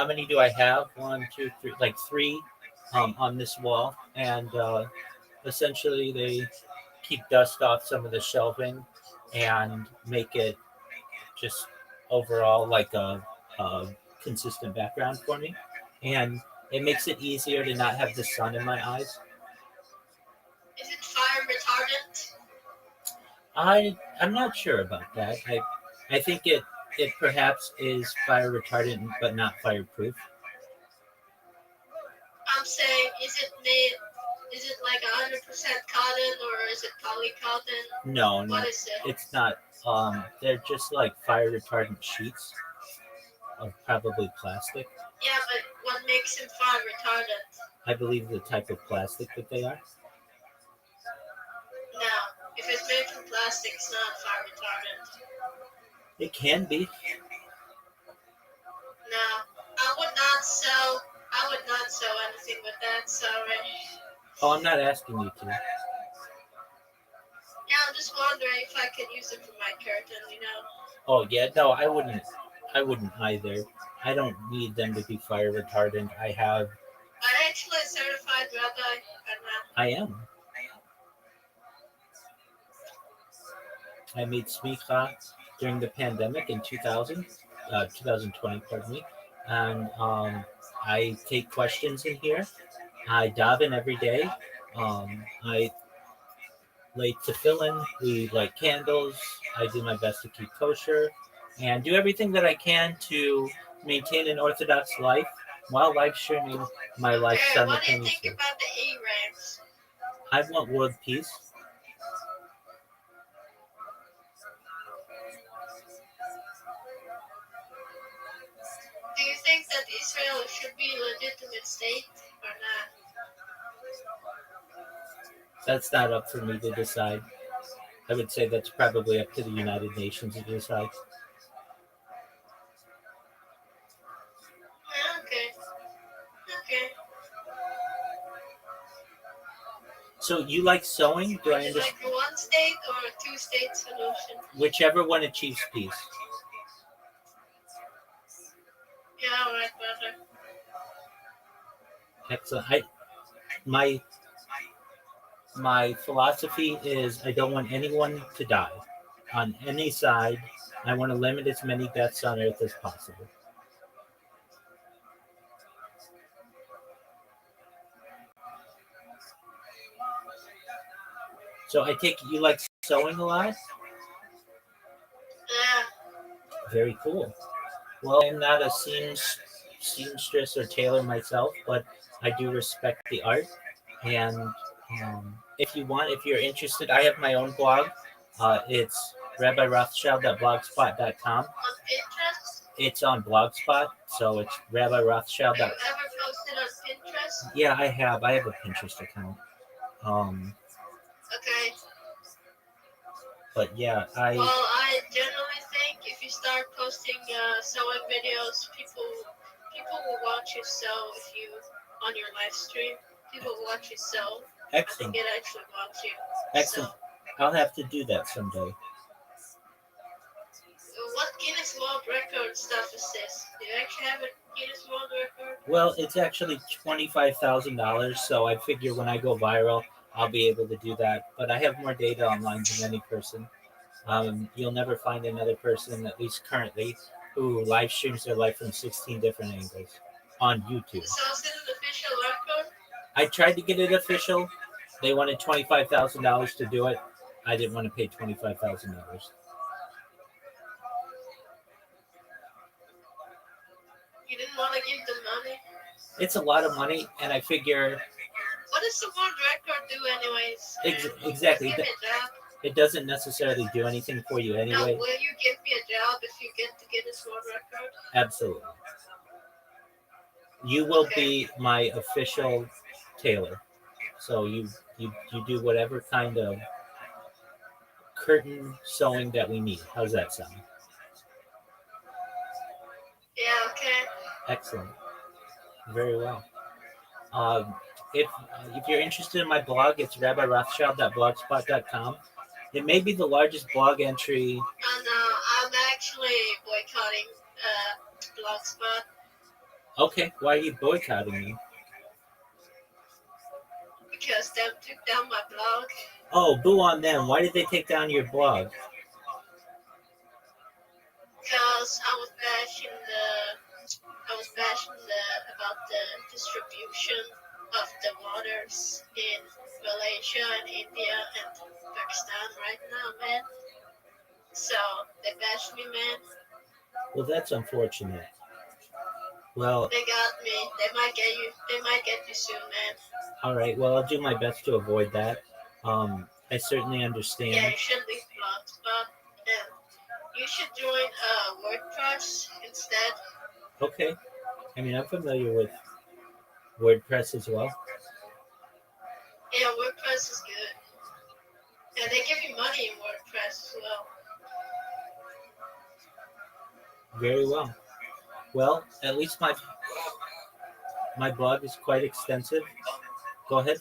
many do I have? 1, 2, 3, like 3 on this wall. And essentially they keep dust off some of the shelving and make it just overall like a consistent background for me. And it makes it easier to not have the sun in my eyes. Is it fire retardant? I'm not sure about that. I think it perhaps is fire retardant but not fireproof. I'm saying, is it like 100% cotton or is it polycotton? No, what is it? It's not. They're just like fire retardant sheets of probably plastic. Yeah, but what makes them fire retardant? I believe the type of plastic that they are. No, if it's made from plastic, it's not fire retardant. It can be. No, I would not sew anything with that. Sorry. Oh, I'm not asking you to. Yeah, I'm just wondering if I could use it for my curtain. Oh yeah, no, I wouldn't either. I don't need them to be fire retardant. I have. I'm actually a certified rabbi. I am. I made smicha during the pandemic in 2020, pardon me. And I take questions in here. I daven every day. I lay tefillin. We light candles. I do my best to keep kosher and do everything that I can to maintain an Orthodox life while live streaming my life simultaneously. What do you think about the Arabs? I want world peace. Israel should be a legitimate state or not? That's not up for me to decide. I would say that's probably up to the United Nations to decide. Okay. Okay. So you like sewing? Do I Would you understand? like a one state or a two state solution? Whichever one achieves peace. Yeah, all right, brother. Excellent. My philosophy is I don't want anyone to die on any side. I want to limit as many deaths on Earth as possible. So I take it you like sewing a lot? Yeah. Very cool. Well, I'm not a seamstress or tailor myself, but I do respect the art. And if you're interested, I have my own blog. It's rabbirothschild.blogspot.com. On Pinterest? It's on Blogspot, so it's Rabbi Rothschild. Have you ever posted on Pinterest? Yeah, I have. I have a Pinterest account. Okay. But yeah, Well, I generally think if you start posting sewing videos, people will watch you sew if you on your live stream. People will watch you sew. Excellent. I think it actually watch you. Excellent. So, I'll have to do that someday. what Guinness World Record stuff is this? Do you actually have a Guinness World Record? Well, it's actually $25,000, so I figure when I go viral, I'll be able to do that. But I have more data online than any person. You'll never find another person, at least currently, who live streams their life from 16 different angles on YouTube. So is this an official record? I tried to get it official. They wanted $25,000 to do it. I didn't want to pay $25,000. You didn't want to give them money? It's a lot of money, and I figure What does the world record do anyways? exactly. Give me a job. It doesn't necessarily do anything for you No, anyway. will you give me a job if you get the Guinness World Record? Absolutely. You will be my official tailor. So you do whatever kind of curtain sewing that we need. How's that sound? Yeah, okay. Excellent. Very well. If you're interested in my blog, it's rabbirothschild.blogspot.com. It may be the largest blog entry. And I'm actually boycotting Blogspot Okay, why are you boycotting me? because they took down my blog. Oh, boo on them. Why did they take down your blog? Because I was bashing about the distribution of the waters in Malaysia and India and Pakistan right now, man. So they bashed me, man. Well, that's unfortunate. Well, They got me. They might get you. They might get you soon, man. all right. Well, I'll do my best to avoid that. I certainly understand. Yeah, you should leave Blogspot and you should join WordPress instead. Okay. I mean, I'm familiar with WordPress as well. Yeah, WordPress is good. And they give you money in WordPress as well. Very well. Well, at least my blog is quite extensive. Go ahead.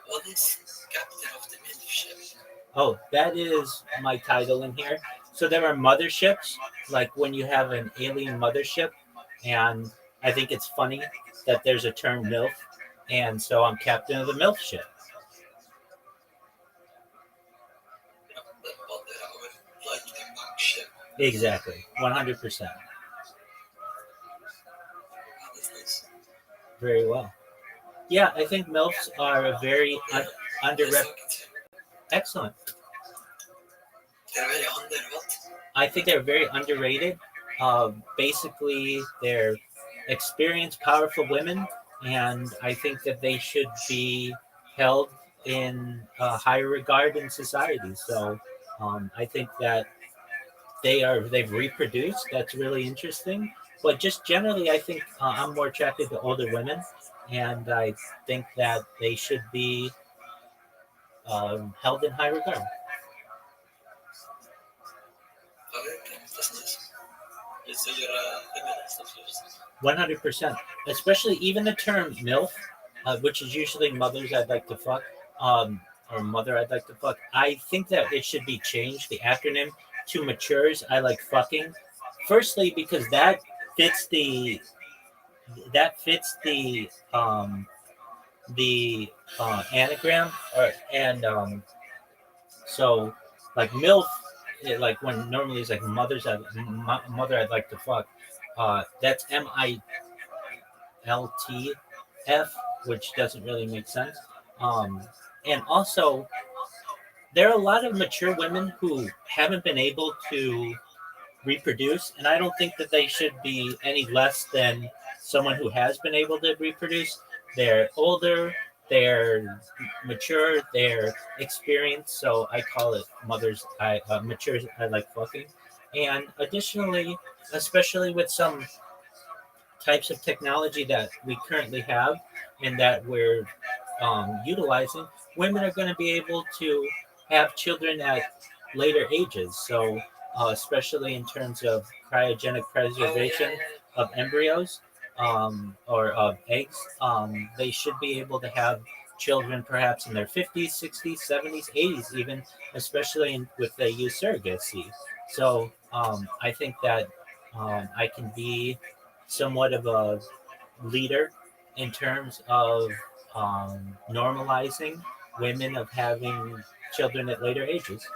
What is captain of the milkship? Oh, that is my title in here. So there are motherships, like when you have an alien mothership, and I think it's funny that there's a term MILF, and so I'm captain of the MILF ship. Like the bug ship. Exactly, 100%. That's nice. Very well. Yeah, I think MILFs are a very underrepresented. Excellent. They're very under what? I think they're very underrated. Basically, they're experienced, powerful women, and I think that they should be held in higher regard in society. So I think that they've reproduced. That's really interesting. But just generally, I think I'm more attracted to older women, and I think that they should be held in high regard. Ja, verkligen. Precis. Vi ska göra det bästa för oss. 100%. Especially even the term MILF, which is usually mothers I'd like to fuck, or mother I'd like to fuck. I think that it should be changed, the acronym, to matures I like fucking. Firstly, because that fits the anagram, so like MILF, like when normally it's like mother I'd like to fuck. That's MILTF, which doesn't really make sense. And also, there are a lot of mature women who haven't been able to reproduce, and I don't think that they should be any less than someone who has been able to reproduce. They're older, they're mature, they're experienced, so I call it matures I like fucking. And additionally, especially with some types of technology that we currently have and that we're utilizing, women are going to be able to have children at later ages. So, especially in terms of cryogenic preservation of embryos or of eggs, they should be able to have children perhaps in their 50s, 60s, 70s, 80s, even, especially with the use surrogacy. So, I think that I can be somewhat of a leader in terms of normalizing women of having children at later ages.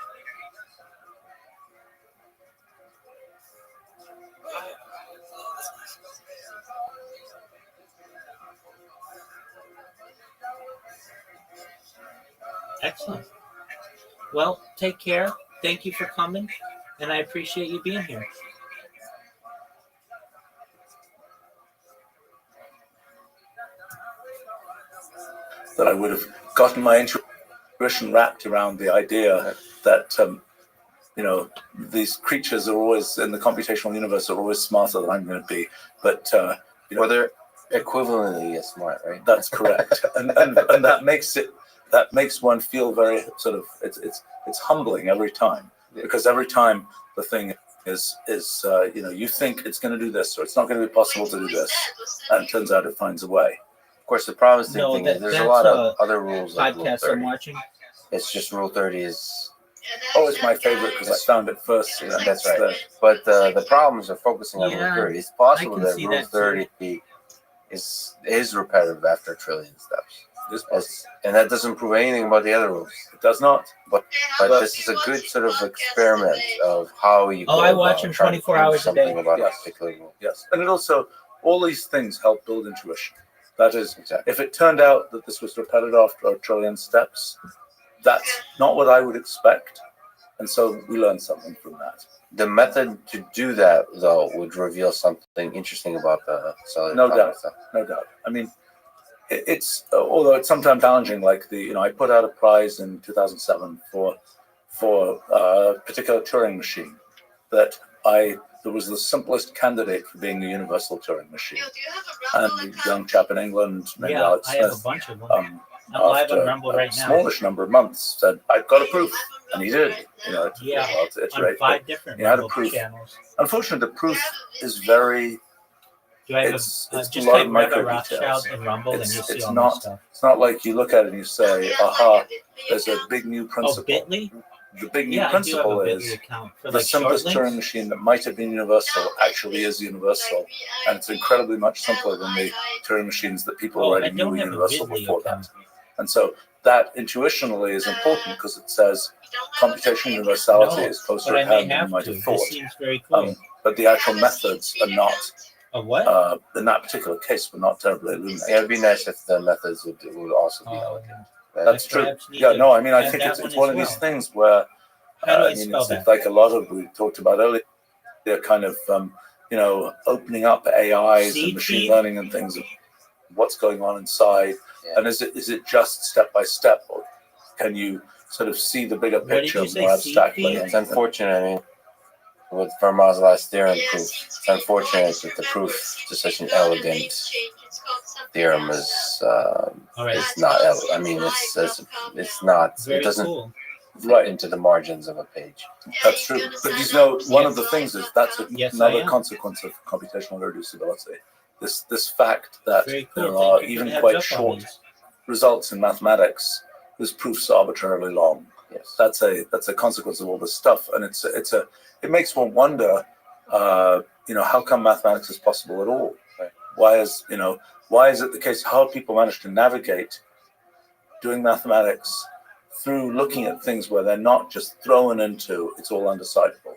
Excellent. Well, take care. Thank you for coming, and I appreciate you being here. That I would have gotten my intuition wrapped around the idea that these creatures are always in the computational universe are always smarter than I'm going to be, but Well, they're equivalently as smart, right? that's correct, and that makes one feel very sort of it's humbling every time, because every time the thing is you think it's going to do this or it's not going to be possible to do this, and it turns out it finds a way. Of course, the promising thing is there's a lot of other rules like Rule Podcast 30. I'm watching. It's just Rule 30 is... It's my favorite because I found it first. That's right. But the problems are focusing on Rule 30. It's possible that see Rule that 30 is repetitive after a trillion steps. And that doesn't prove anything about the other rules. It does not. But this is a good sort of experiment of how you go I watch about him trying to 24 prove hours a something day. about Yes. a particular rule. Yes, and it also, all these things help build intuition. That is, if it turned out that this was repetitive after a trillion steps, that's not what I would expect, and so we learned something from that. The method to do that, though, would reveal something interesting about the cellular No atomic stuff. No doubt. I mean, it's although it's sometimes challenging. Like I put out a prize in 2007 for a particular Turing machine that there was the simplest candidate for being a universal Turing machine, and a young chap in England named Alex I have a Smith, bunch of them. I'm live on after Rumble a right now. smallish number of months, said, "I've got a proof," and he did. It took a while to On iterate, 5 but different you had a Rumble proof. channels. Unfortunately, the proof is very. Do I have It's just a lot type of Rabbi micro Rothschild details. and Rumble, and It's you'll see it's all my not stuff. it's not like you look at it and you say, "Aha, there's a big new Oh, principle." Bitly? The big new Yeah, I do have a principle Bitly is account for the like short simplest Turing links. machine that might have been universal actually is universal, and it's incredibly much simpler than the Turing machines that people Oh, I already knew don't were have a universal Bitly before account. that. And so that intuitionally is important because it says computational universality No, is closer but I at may hand than you have might to. have thought. This seems very cool. But the actual methods are not, A what? in that particular case, were not terribly illuminating. Yeah, it'd be nice if the methods would also be Oh, elegant. That's true. perhaps need Yeah, to no, I mean, I add think that it's one one as of these well. things where, How do I I mean, spell it's that? like a lot of we talked about earlier, they're kind of, opening up AIs Seed and machine feed? learning and things, of what's going on inside. Yeah. And is it just step by step, or can you sort of see the bigger What did picture you say, more seed abstractly? feed? It's unfortunate. I mean, with Fermat's last theorem Yeah, proof. since It's we unfortunate always that the remember proof to it's such an got a name elegant change. It's called something theorem else is now. All right. is It's not. called I mean, since it's live.com now. not. It Very doesn't cool. fit Right. into the margins of a page. Yeah, That's you're true. gonna But sign you know, up one for of the things is that's live.com. Yes, I another am. consequence of computational irreducibility. This fact that Very cool. there Thank are you for even the heads quite up on short these. results in mathematics whose proofs are arbitrarily long. Yes. That's a consequence of all this stuff, and it makes one wonder, how come mathematics is possible at all? Right. Why is it the case? How people manage to navigate doing mathematics through looking at things where they're not just thrown into it's all undecidable.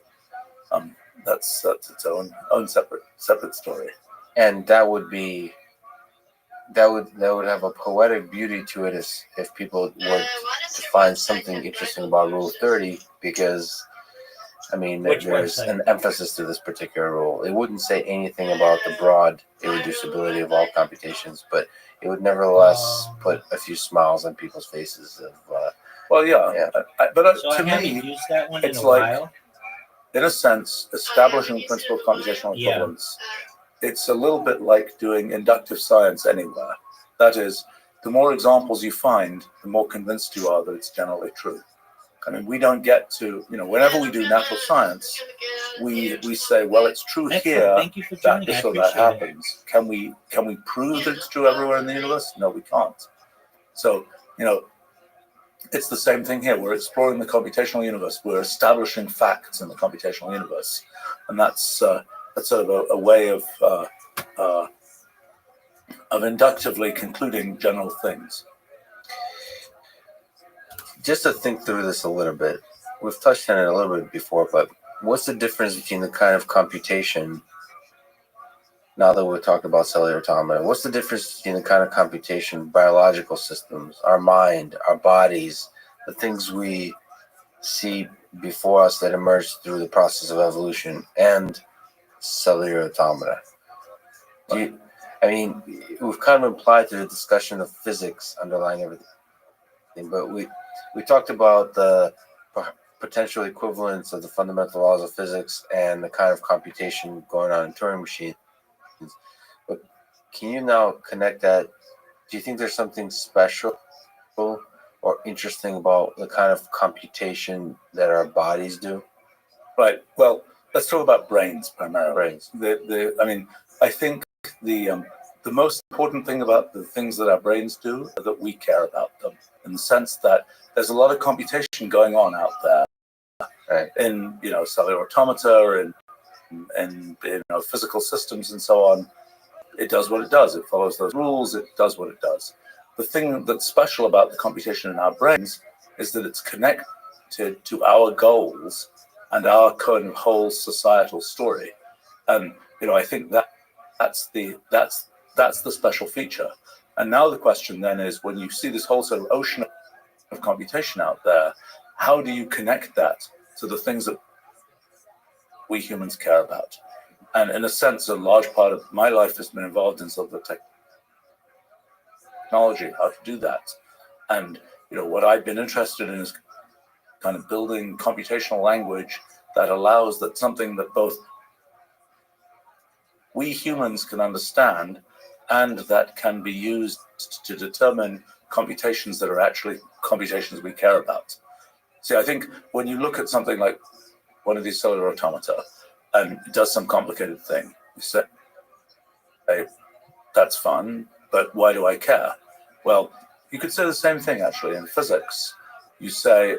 That's its own separate story. And that would have a poetic beauty to it if people were What is to your find website something that interesting Michael about Rule uses? 30, because I mean Which there's website? an emphasis to this particular rule. It wouldn't say anything about the broad irreducibility of all computations, but it would nevertheless put a few smiles on people's faces of Well, yeah, Yeah. but So I to haven't me, used that one in it's a like, while. in a sense, establishing the principle of computational Yeah. equivalence. It's a little bit like doing inductive science anywhere. That is, the more examples you find, the more convinced you are that it's generally true. I mean, we don't get to, whenever we do natural science, we say, well, it's true Excellent. here Thank you for that joining. I this or that appreciate it. happens. Can we prove that it's true everywhere in the universe? No, we can't. So, it's the same thing here. We're exploring the computational universe. We're establishing facts in the computational universe, and that's sort of a way of inductively concluding general things. just to think through this a little bit. We've touched on it a little bit before, but what's the difference between the kind of computation? Now that we're talking about cellular automata, what's the difference between the kind of computation, biological systems, our mind, our bodies, the things we see before us that emerge through the process of evolution, and cellular automata? We've kind of implied through the discussion of physics underlying everything, but we talked about the potential equivalence of the fundamental laws of physics and the kind of computation going on in Turing machines. But can you now connect that? Do you think there's something special or interesting about the kind of computation that our bodies do? Right. Well, let's talk about brains primarily. Brains. I think the most important thing about the things that our brains do is that we care about them, in the sense that there's a lot of computation going on out there, Right. in cellular automata and physical systems and so on. It does what it does. It follows those rules. It does what it does. The thing that's special about the computation in our brains is that it's connected to our goals and our kind of whole societal story. And I think that's the special feature. And now the question then is, when you see this whole sort of ocean of computation out there, how do you connect that to the things that we humans care about? And in a sense, a large part of my life has been involved in sort of the technology, how to do that. And what I've been interested in is kind of building computational language that allows that something that both we humans can understand and that can be used to determine computations that are actually computations we care about. See, I think when you look at something like one of these cellular automata and it does some complicated thing, you say, hey, that's fun, but why do I care? Well, you could say the same thing actually in physics. You say,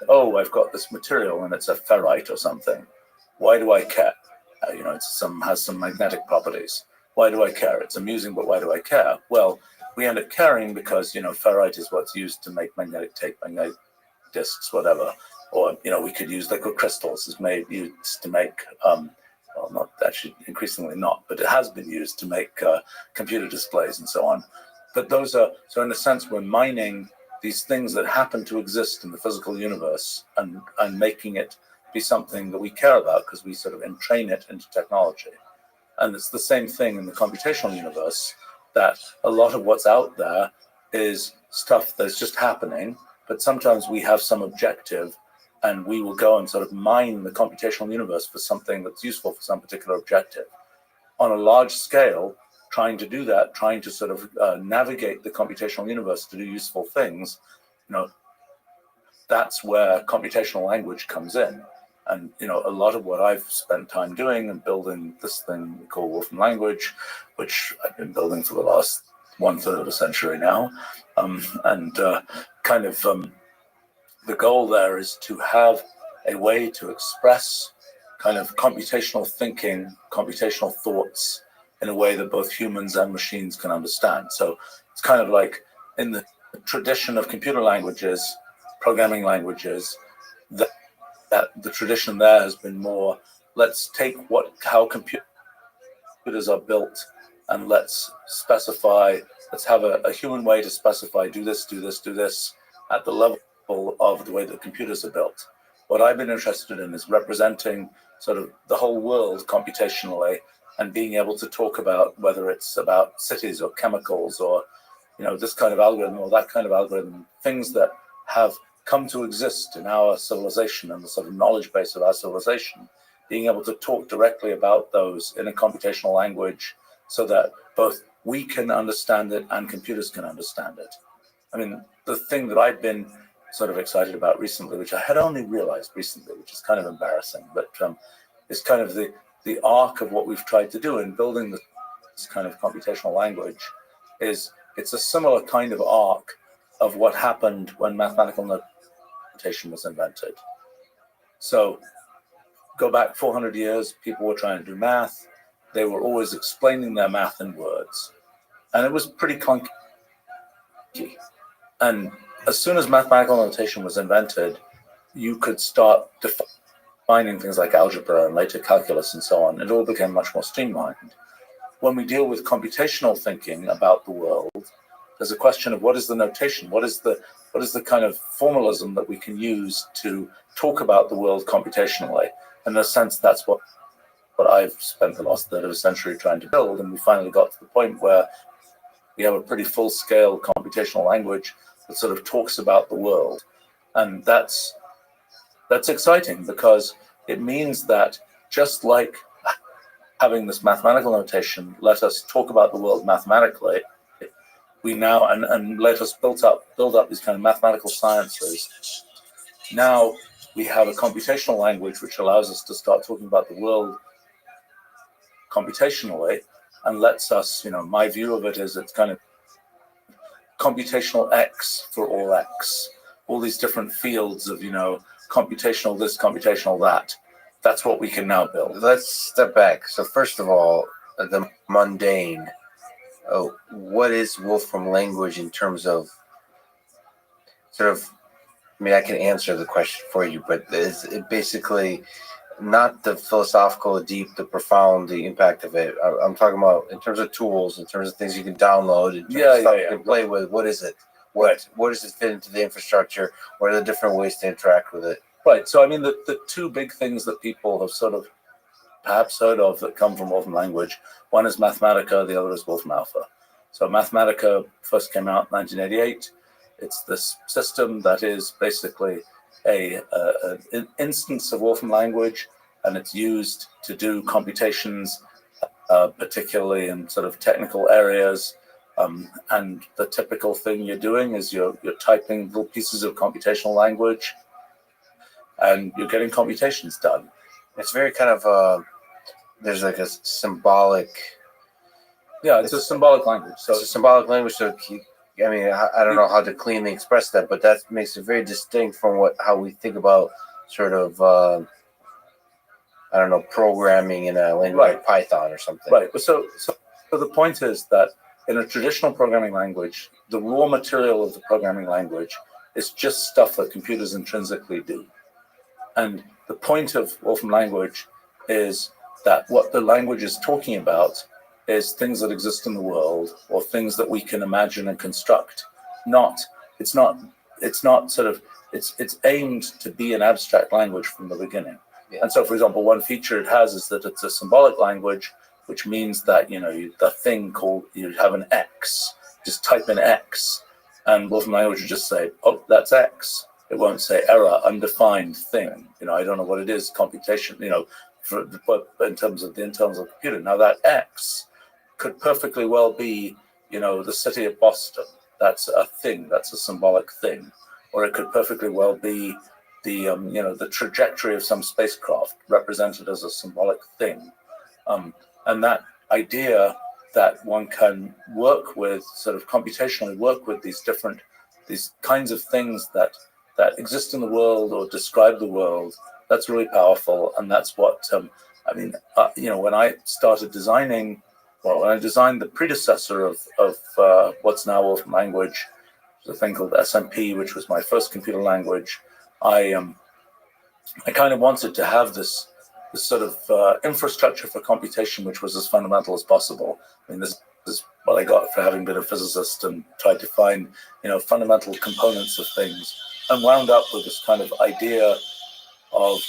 oh, I've got this material and it's a ferrite or something. Why do I care? It has some magnetic properties. Why do I care? It's amusing, but why do I care? Well, we end up caring because ferrite is what's used to make magnetic tape, magnetic discs, whatever. Or we could use liquid crystals as used to make well, not actually, increasingly not, but it has been used to make computer displays and so on. But those are, so in a sense, we're mining these things that happen to exist in the physical universe and making it be something that we care about because we sort of entrain it into technology. And it's the same thing in the computational universe, that a lot of what's out there is stuff that's just happening, but sometimes we have some objective and we will go and sort of mine the computational universe for something that's useful for some particular objective. On a large scale, trying to do that, trying to sort of navigate the computational universe to do useful things, that's where computational language comes in. And a lot of what I've spent time doing and building this thing we call Wolfram language, which I've been building for the last 1/3 of a century now, the goal there is to have a way to express kind of computational thinking, computational thoughts in a way that both humans and machines can understand. So it's kind of like in the tradition of computer languages, programming languages, that the tradition there has been more, let's take how computers are built and let's have a human way to specify, do this at the level of the way that computers are built. What I've been interested in is representing sort of the whole world computationally and being able to talk about whether it's about cities or chemicals or, this kind of algorithm or that kind of algorithm, things that have come to exist in our civilization and the sort of knowledge base of our civilization, being able to talk directly about those in a computational language so that both we can understand it and computers can understand it. I mean, the thing that I've been sort of excited about recently, which I had only realized recently, which is kind of embarrassing, but is kind of the arc of what we've tried to do in building this kind of computational language is it's a similar kind of arc of what happened when mathematical notation was invented. So go back 400 years, people were trying to do math. They were always explaining their math in words. And it was pretty clunky. And as soon as mathematical notation was invented, you could start defining things like algebra and later calculus and so on. It all became much more streamlined. When we deal with computational thinking about the world, there's a question of what is the notation? What is the kind of formalism that we can use to talk about the world computationally? And in a sense, that's what I've spent the last 1/3 of a century trying to build. And we finally got to the point where we have a pretty full-scale computational language that sort of talks about the world. And that's exciting because it means that just like having this mathematical notation let us talk about the world mathematically, we now and let us build up these kind of mathematical sciences. Now we have a computational language which allows us to start talking about the world computationally and lets us, my view of it is it's kind of computational X for all X, all these different fields of, computational this, computational that. That's what we can now build. Let's step back. So first of all, the mundane. What is Wolfram language in terms of I can answer the question for you, but is it basically not the philosophical, deep, the profound, the impact of it? I'm talking about in terms of tools, in terms of things you can download, in terms of stuff you can play with. What is it? Where does it fit into the infrastructure? What are the different ways to interact with it? Right. So, I mean, the two big things that people have sort of perhaps heard of that come from Wolfram language, one is Mathematica, the other is Wolfram Alpha. So Mathematica first came out in 1988. It's this system that is basically an instance of Wolfram language, and it's used to do computations, particularly in sort of technical areas. And the typical thing you're doing is you're typing little pieces of computational language, and you're getting computations done. It's very kind of there's like a symbolic. Yeah, it's a symbolic language. So it's a symbolic language. So I don't know how to cleanly express that, but that makes it very distinct from how we think about sort of programming in a language like Python or something. Right. So the point is that in a traditional programming language, the raw material of the programming language is just stuff that computers intrinsically do. And the point of Wolfram language is that what the language is talking about is things that exist in the world or things that we can imagine and construct. It's aimed to be an abstract language from the beginning. Yeah. And so, for example, one feature it has is that it's a symbolic language, which means that, the thing called, you have an X, just type in X, and Wolfram language would just say, oh, that's X. It won't say error, undefined thing. I don't know what it is, computation, but in terms of the internals of the computer. Now that X could perfectly well be, the city of Boston. That's a thing. That's a symbolic thing. Or it could perfectly well be the trajectory of some spacecraft represented as a symbolic thing. And that idea that one can work with, sort of computationally work with these kinds of things that exist in the world or describe the world, that's really powerful. And that's what, when I started designing, when I designed the predecessor of what's now Wolfram language, a thing called SMP, which was my first computer language, I kind of wanted to have this sort of infrastructure for computation which was as fundamental as possible. This is what I got for having been a physicist and tried to find, fundamental components of things, and wound up with this kind of idea of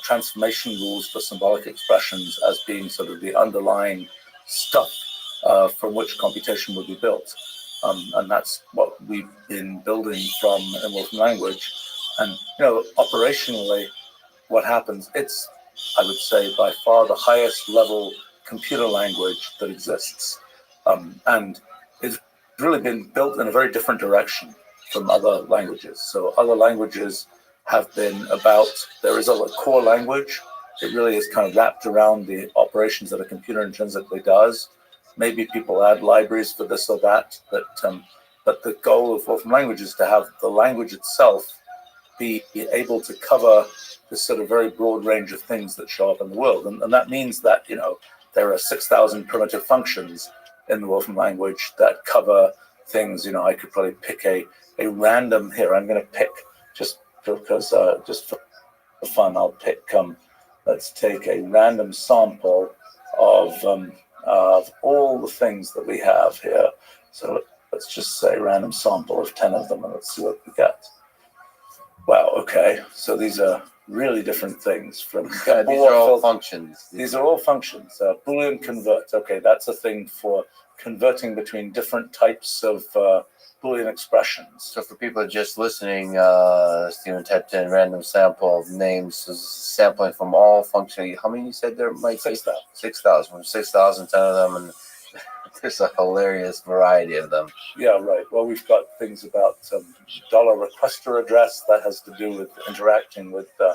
transformation rules for symbolic expressions as being sort of the underlying stuff from which computation would be built. And that's what we've been building from in Wolfram language. And, operationally, what happens, it's, I would say, by far the highest level computer language that exists. And it's really been built in a very different direction from other languages. So other languages have been about, there is a core language. It really is kind of wrapped around the operations that a computer intrinsically does. Maybe people add libraries for this or that, but the goal of Wolfram language is to have the language itself be able to cover this sort of very broad range of things that show up in the world. And that means that, there are 6,000 primitive functions in the Wolfram language that cover things. I could probably pick a random here. I'm going to pick, just because, just for fun, I'll pick, let's take a random sample of all the things that we have here. So let's just say random sample of 10 of them, and let's see what we get. Wow, okay. So these are really different things from these are all functions. These are all functions. Boolean convert. Okay, that's a thing for converting between different types of Boolean expressions. So for people just listening, Stephen typed in random sample of names, so sampling from all functions. How many you said there might be? 6,000. 6,000. From 6,000, 10 of them, and there's a hilarious variety of them. Yeah, right. Well, we've got things about dollar requester address that has to do with interacting with the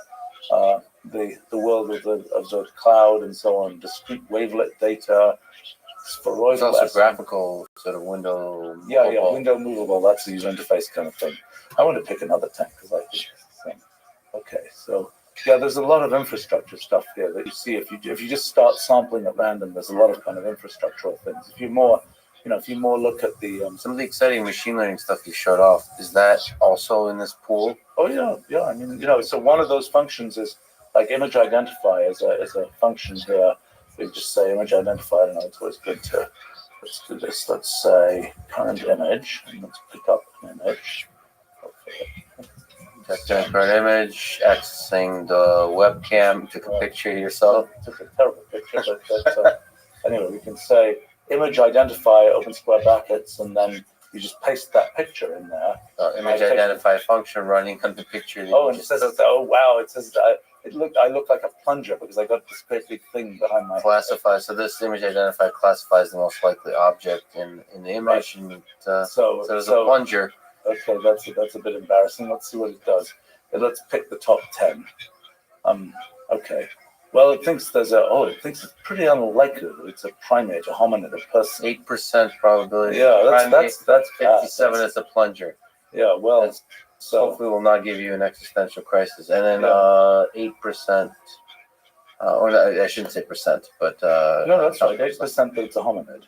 world of the cloud and so on. Discrete wavelet data. It's also graphical sort of window. Yeah, window movable. That's the user interface kind of thing. I want to pick another tank because I think it's the thing. Okay, so yeah, there's a lot of infrastructure stuff here that you see. If you just start sampling at random, there's a lot of kind of infrastructural things. If you more look at the some of the exciting machine learning stuff you showed off, is that also in this pool? Oh yeah. I mean, so one of those functions is like image identify as a function here. We just say image identify. I don't know, it's always good to, let's do this. Let's say current image, and let's pick up an image. Texting current image, accessing the webcam, took a picture of yourself. Took a terrible picture, but anyway, we can say image identify, open square brackets, and then you just paste that picture in there. Image identify function running on the picture. Oh, and it says, oh wow, it says I look like a plunger because I got this great big thing behind my classify. So this image identify classifies the most likely object in the image, right. And so there's a plunger. Okay, that's a bit embarrassing. Let's see what it does. Let's pick the top 10. Okay. Well, it thinks it's pretty unlikely that it's a primate, a hominid, a person. 8% probability. Yeah, that's 57 is a plunger. Yeah, well, so hopefully will not give you an existential crisis. And then 8%, or no, I shouldn't say percent, but no, that's right. 8% that it's a hominid.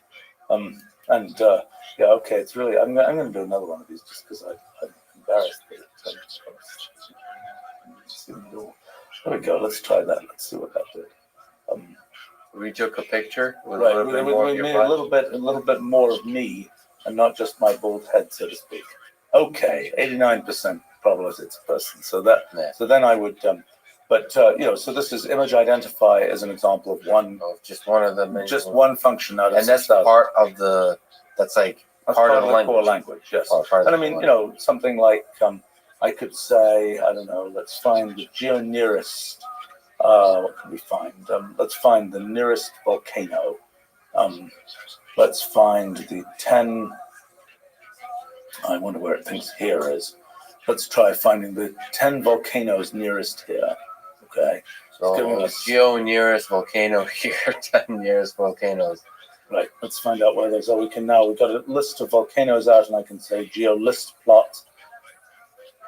Okay, it's really. I'm going to do another one of these just because I'm embarrassed that there we go. Let's try that. Let's see what that did. We took a picture. With right. A little bit we more made a little bit more of me and not just my bald head, so to speak. Okay, 89% probability it's a person. So that. Yeah. So then I would. So this is image identify as an example of one. Just one of them. Just one function out of 6,000. And that's part of the. That's like part of the core language. Yes. Part and I mean, something like I could say, I don't know, let's find the geo-nearest, what can we find? Let's find the nearest volcano. Let's find the 10, I wonder where it thinks here is. Let's try finding the 10 volcanoes nearest here. Okay. So giving us- geo nearest volcano here, 10 nearest volcanoes. Right, let's find out where those are. We've got a list of volcanoes out, and I can say geo list plot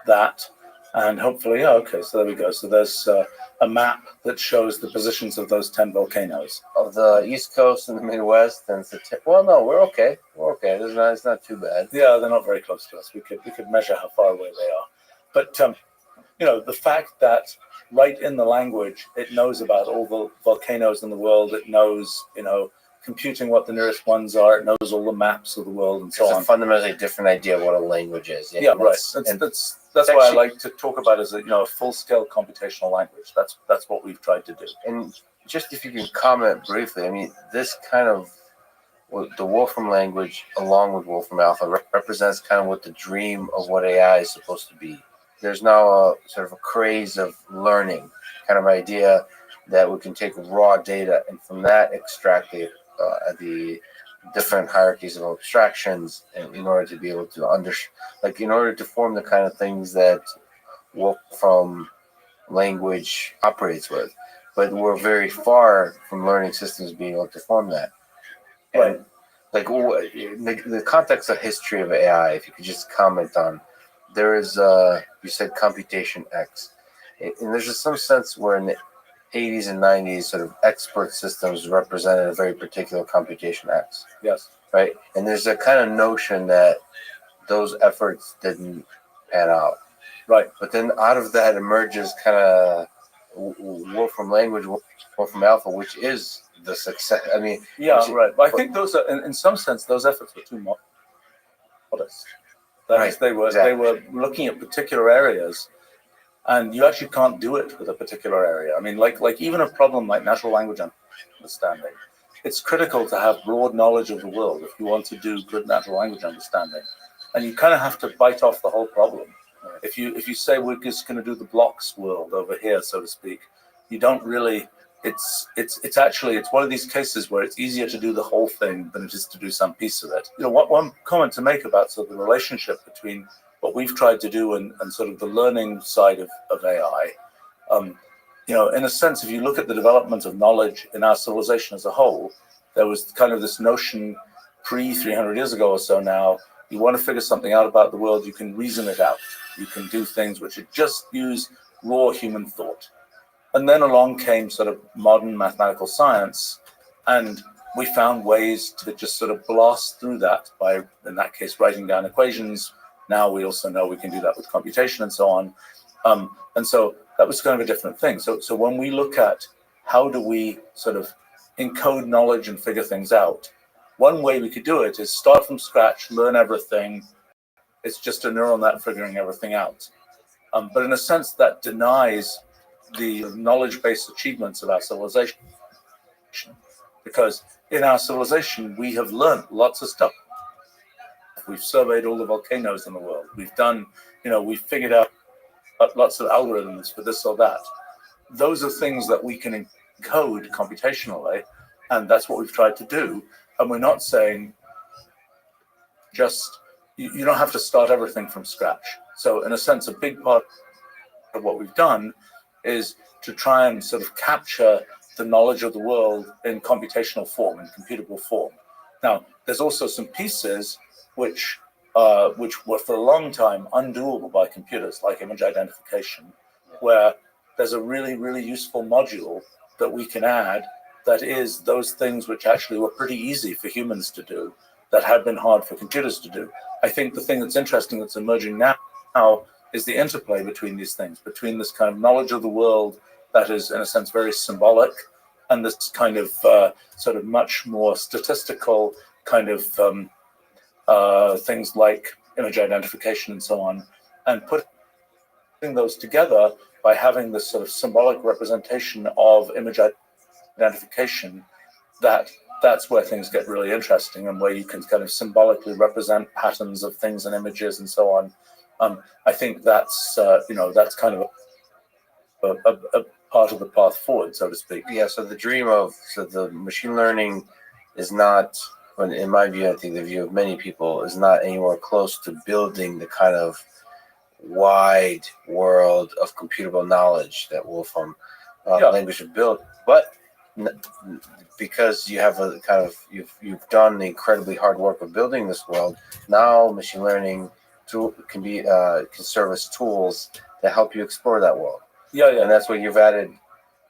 that, and hopefully, okay, so there we go. So there's a map that shows the positions of those 10 volcanoes. Of the East Coast and the Midwest, and well, no, we're okay. We're okay. It's not too bad. Yeah, they're not very close to us. We could measure how far away they are. But the fact that right in the language it knows about all the volcanoes in the world, it knows, computing what the nearest ones are, it knows all the maps of the world and so It's on. a fundamentally different idea of what a language is. Yeah, right. That's why I actually- like to talk about it as a full-scale computational language. That's what we've tried to do. And just if you can comment briefly, I mean, this kind of the Wolfram language, along with Wolfram Alpha, represents kind of what the dream of what AI is supposed to be. There's now a sort of a craze of learning kind of idea that we can take raw data and from that extract the different hierarchies of abstractions in order to be able to in order to form the kind of things that Wolfram language operates with. But we're very far from learning systems being able to form that. Right. And the context of history of AI, if you could just comment on, there is you said computation X, and there's just some sense where in the 80s and 90s, sort of expert systems represented a very particular computation X. Yes. Right, and there's a kind of notion that those efforts didn't pan out. Right. But then out of that emerges kind of Wolfram language, Wolfram Alpha, which is the success. I mean, Yeah, right. But I think those are, in some sense, those efforts were too modest. That is, they were looking at particular areas, and you actually can't do it with a particular area. I mean, like even a problem like natural language understanding, it's critical to have broad knowledge of the world if you want to do good natural language understanding, and you kind of have to bite off the whole problem. If you say we're just going to do the blocks world over here, so to speak, you don't really. It's one of these cases where it's easier to do the whole thing than it is to do some piece of it. One comment to make about sort of the relationship between what we've tried to do and sort of the learning side of AI. In a sense, if you look at the development of knowledge in our civilization as a whole, there was kind of this notion pre-300 years ago or so now, you want to figure something out about the world, you can reason it out. You can do things which just use raw human thought. And then along came sort of modern mathematical science, and we found ways to just sort of blast through that by, in that case, writing down equations. Now we also know we can do that with computation and so on. And so that was kind of a different thing. So when we look at how do we sort of encode knowledge and figure things out, one way we could do it is start from scratch, learn everything. It's just a neural net figuring everything out. But in a sense, that denies the knowledge-based achievements of our civilization. Because in our civilization, we have learned lots of stuff. We've surveyed all the volcanoes in the world. We've done, we've figured out lots of algorithms for this or that. Those are things that we can encode computationally, and that's what we've tried to do. And we're not saying you don't have to start everything from scratch. So in a sense, a big part of what we've done is to try and sort of capture the knowledge of the world in computational form, in computable form. Now, there's also some pieces which were for a long time undoable by computers, like image identification, where there's a really, really useful module that we can add that is those things which actually were pretty easy for humans to do that had been hard for computers to do. I think the thing that's interesting that's emerging now is the interplay between these things, between this kind of knowledge of the world that is, in a sense, very symbolic, and this kind of sort of much more statistical kind of things like image identification and so on, and putting those together by having this sort of symbolic representation of image identification, that's where things get really interesting, and where you can kind of symbolically represent patterns of things and images and so on. I think that's that's kind of a part of the path forward, so to speak. Yeah, so the machine learning is not, in my view, I think the view of many people, is not anywhere close to building the kind of wide world of computable knowledge that Wolfram language should build. But because you have a kind of you've done the incredibly hard work of building this world, now machine learning can serve as tools that help you explore that world. Yeah. And that's what you've added.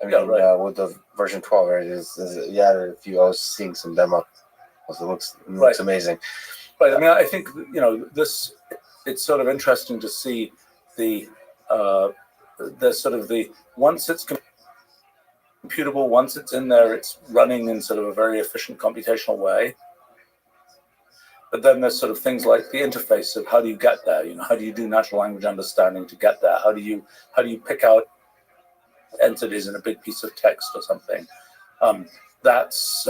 I mean, right. With the version 12, right? You added a few. I was seeing some demo. It looks amazing. Right. I mean, I think this. It's sort of interesting to see the sort of the once it's computable, once it's in there, it's running in sort of a very efficient computational way. But then there's sort of things like the interface of how do you get there? How do you do natural language understanding to get there? How do you pick out entities in a big piece of text or something? That's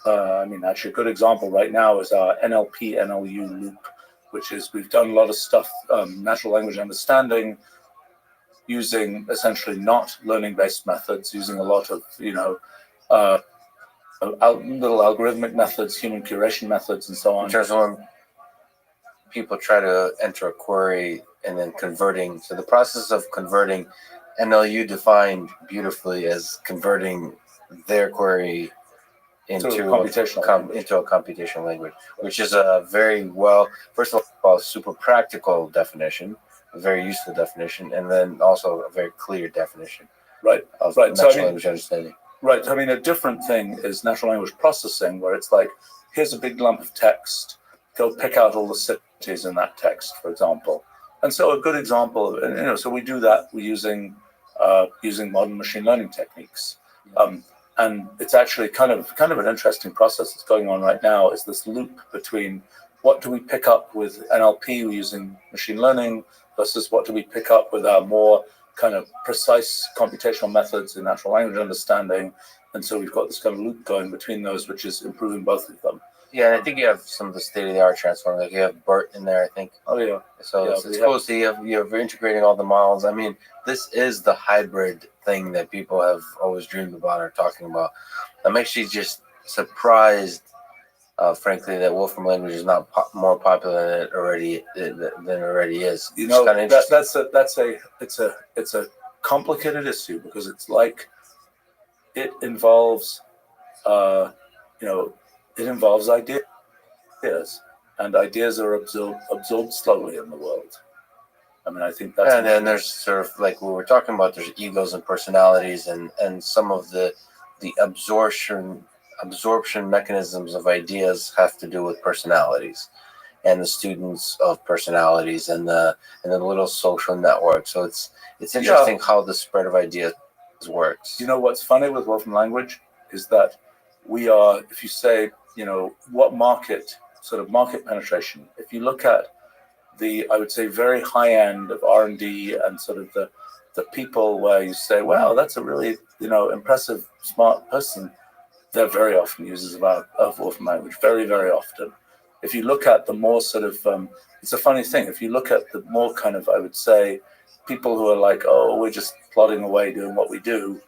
actually a good example right now is our NLP NLU loop, which is we've done a lot of stuff, natural language understanding, using essentially not learning-based methods, using a lot of little algorithmic methods, human curation methods, and so on. In terms of when people try to enter a query and then converting, so the process of converting, NLU defined beautifully as converting their query into a computational language, which is a very first of all, super practical definition, a very useful definition, and then also a very clear definition of natural language understanding. Right. I mean, a different thing is natural language processing, where it's like, here's a big lump of text, go pick out all the cities in that text, for example. And so a good example, so we do that. We're using modern machine learning techniques. And it's actually kind of an interesting process that's going on right now, is this loop between what do we pick up with NLP using machine learning versus what do we pick up with our more kind of precise computational methods in natural language understanding. And so we've got this kind of loop going between those, which is improving both of them. Yeah, and I think you have some of the state-of-the-art transformers. Like you have BERT in there, I think. Oh, yeah. So it's cool to see you're integrating all the models. I mean, this is the hybrid thing that people have always dreamed about or talking about. I'm actually just surprised, frankly, that Wolfram language is not more popular than it already is. It's a complicated issue because it's like it involves it involves ideas, and ideas are absorbed slowly in the world. I mean, I think that's. And then there's sort of like we were talking about. There's egos and personalities, and some of the absorption mechanisms of ideas have to do with personalities, and the students of personalities, and the little social network. So it's interesting how the spread of ideas works. You know what's funny with Wolfram language is that we are, if you say, what market penetration, if you look at I would say very high end of R&D and sort of the people where you say, wow, that's a really, impressive, smart person, they're very often users of Wolfram language, very, very often. If you look at the more sort of, it's a funny thing, if you look at the more kind of, I would say, people who are like, oh, we're just plodding away doing what we do,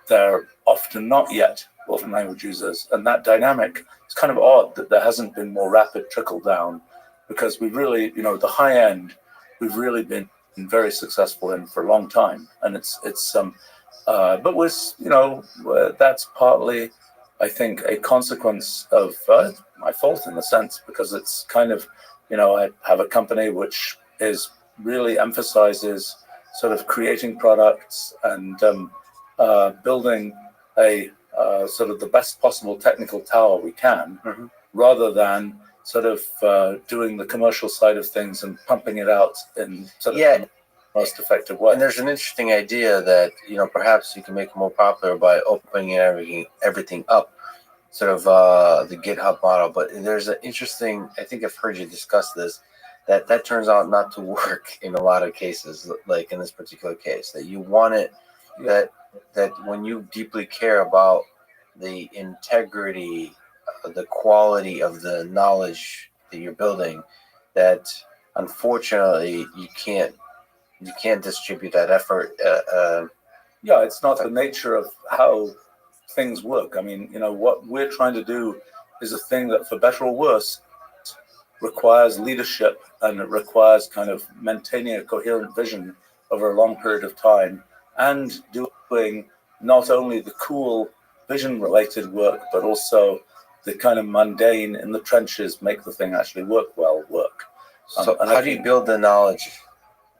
they're often not yet Wolfram language users. And that dynamic, it's kind of odd that there hasn't been more rapid trickle down, because we really, the high end, we've really been very successful in for a long time. And but that's partly, I think, a consequence of my fault in a sense, because it's kind of, I have a company which really emphasizes sort of creating products and building a sort of the best possible technical tower we can, rather than sort of doing the commercial side of things and pumping it out in sort of the most effective way. And there's an interesting idea that perhaps you can make it more popular by opening everything up, sort of the GitHub model. But there's an interesting, I think I've heard you discuss this, that turns out not to work in a lot of cases, like in this particular case, that you want it, that when you deeply care about the integrity, the quality of the knowledge that you're building, that unfortunately, you can't distribute that effort. Yeah, it's not the nature of how things work. I mean, what we're trying to do is a thing that, for better or worse, requires leadership, and it requires kind of maintaining a coherent vision over a long period of time, and doing not only the cool vision related work, but also the kind of mundane in the trenches, make the thing actually work. So how do you build the knowledge?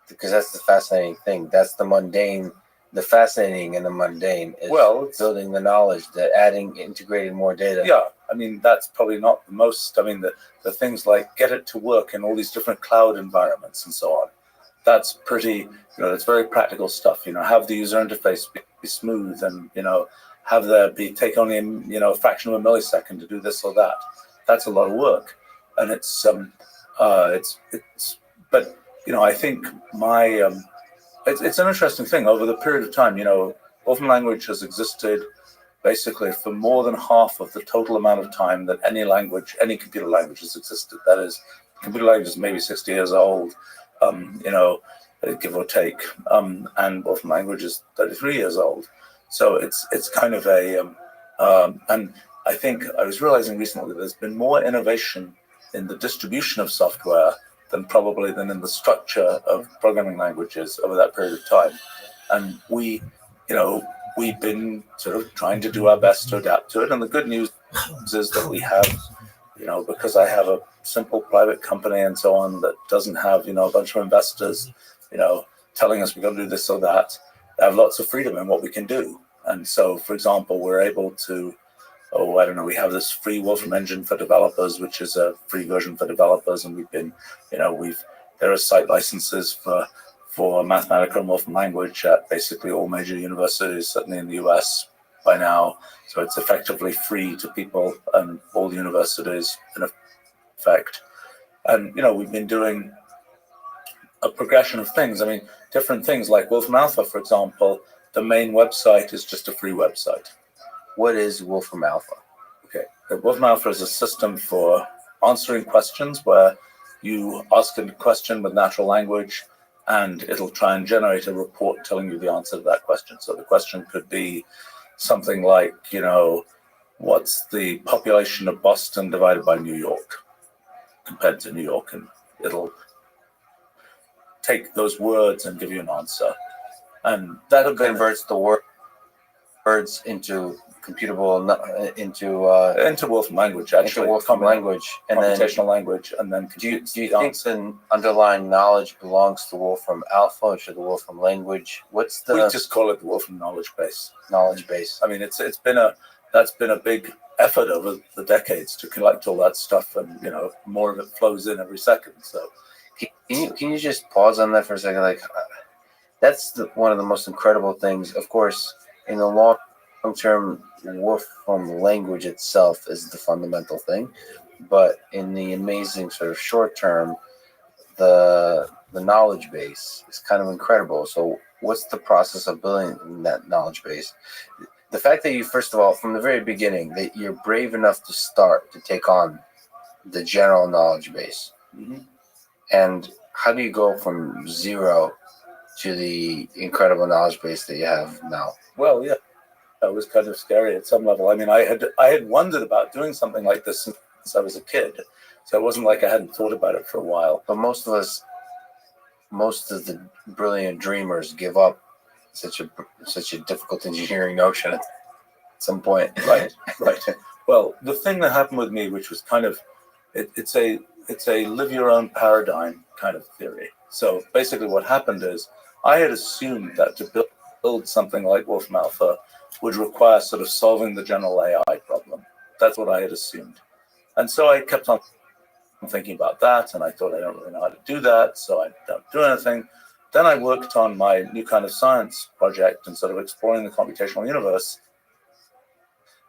Because that's the fascinating thing. That's the mundane. The fascinating and the mundane is building the knowledge, integrating more data. Yeah, I mean, that's probably not the most. I mean, the things like get it to work in all these different cloud environments and so on. That's pretty, it's very practical stuff. Have the user interface be smooth, and have there take only a fraction of a millisecond to do this or that. That's a lot of work, and but I think it's an interesting thing over the period of time. Orphan language has existed basically for more than half of the total amount of time that any computer language has existed. That is, computer language is maybe 60 years old, give or take, and orphan language is 33 years old. So it's kind of and I think I was realizing recently that there's been more innovation in the distribution of software than in the structure of programming languages over that period of time. And we've been sort of trying to do our best to adapt to it. And the good news is that we have, because I have a simple private company and so on that doesn't have, a bunch of investors, telling us we've got to do this or that, I have lots of freedom in what we can do. And so, for example, we're able to, we have this free Wolfram engine for developers, which is a free version for developers. And we've been, there are site licenses for mathematical and Wolfram language at basically all major universities, certainly in the US by now. So it's effectively free to people and all the universities in effect. And, we've been doing a progression of things. I mean, different things like Wolfram Alpha, for example, the main website is just a free website. What is Wolfram Alpha? Okay, Wolfram Alpha is a system for answering questions where you ask a question with natural language and it'll try and generate a report telling you the answer to that question. So the question could be something like, what's the population of Boston divided by New York compared to New York? And it'll take those words and give you an answer. And that converts the words into computable, into Wolfram language, actually. Into Wolfram language. And computational language. And then do you think the underlying knowledge belongs to Wolfram Alpha or to the Wolfram language? We just call it the Wolfram knowledge base. Knowledge base. I mean, that's been a big effort over the decades to collect all that stuff, and more of it flows in every second. So can you just pause on that for a second? Like, that's one of the most incredible things. Of course, in the long-term, Wolfram language itself is the fundamental thing, but in the amazing sort of short-term, the knowledge base is kind of incredible. So what's the process of building that knowledge base? The fact that you, first of all, from the very beginning, that you're brave enough to start to take on the general knowledge base. Mm-hmm. And how do you go from zero to the incredible knowledge base that you have now? Well, yeah, that was kind of scary at some level. I mean, I had wondered about doing something like this since I was a kid, so it wasn't like I hadn't thought about it for a while. But most of the brilliant dreamers give up such a difficult engineering notion at some point. Right. Well, the thing that happened with me, which was kind of, it's a live your own paradigm kind of theory. So basically what happened is I had assumed that to build something like Wolfram Alpha would require sort of solving the general AI problem. That's what I had assumed. And so I kept on thinking about that, and I thought I don't really know how to do that, so I don't do anything. Then I worked on my new kind of science project and sort of exploring the computational universe,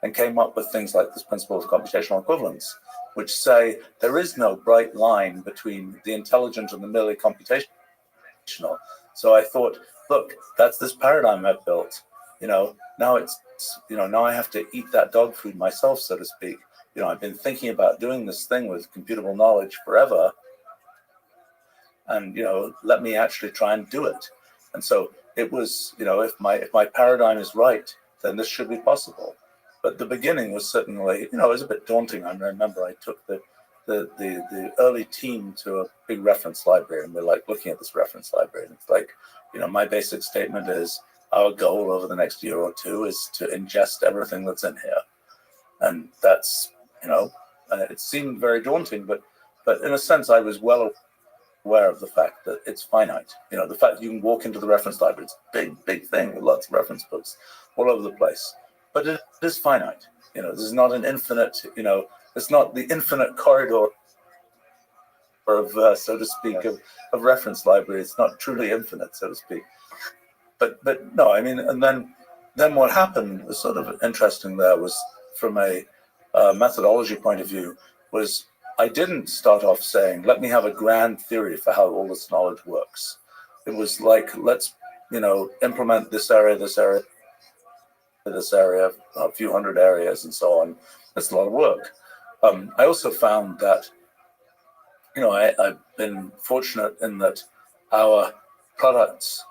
and came up with things like this principle of computational equivalence, which say there is no bright line between the intelligent and the merely computational. So I thought, look, that's this paradigm I've built. Now now I have to eat that dog food myself, so to speak. I've been thinking about doing this thing with computable knowledge forever. and let me actually try and do it. And so it was, if my paradigm is right, then this should be possible. But the beginning was certainly, it was a bit daunting. I remember I took the early team to a big reference library, and we're like looking at this reference library, and it's like, my basic statement is our goal over the next year or two is to ingest everything that's in here. And that's, it seemed very daunting, but in a sense, I was well aware of the fact that it's finite. The fact that you can walk into the reference library, it's a big thing with lots of reference books all over the place. But it is finite. This is not an infinite, it's not the infinite corridor of, so to speak, of reference library. It's not truly infinite, so to speak. But no, I mean, and then what happened was sort of interesting there was from a methodology point of view was I didn't start off saying, let me have a grand theory for how all this knowledge works. It was like, let's, implement this area, a few hundred areas and so on. That's a lot of work. I also found that, I've been fortunate in that our products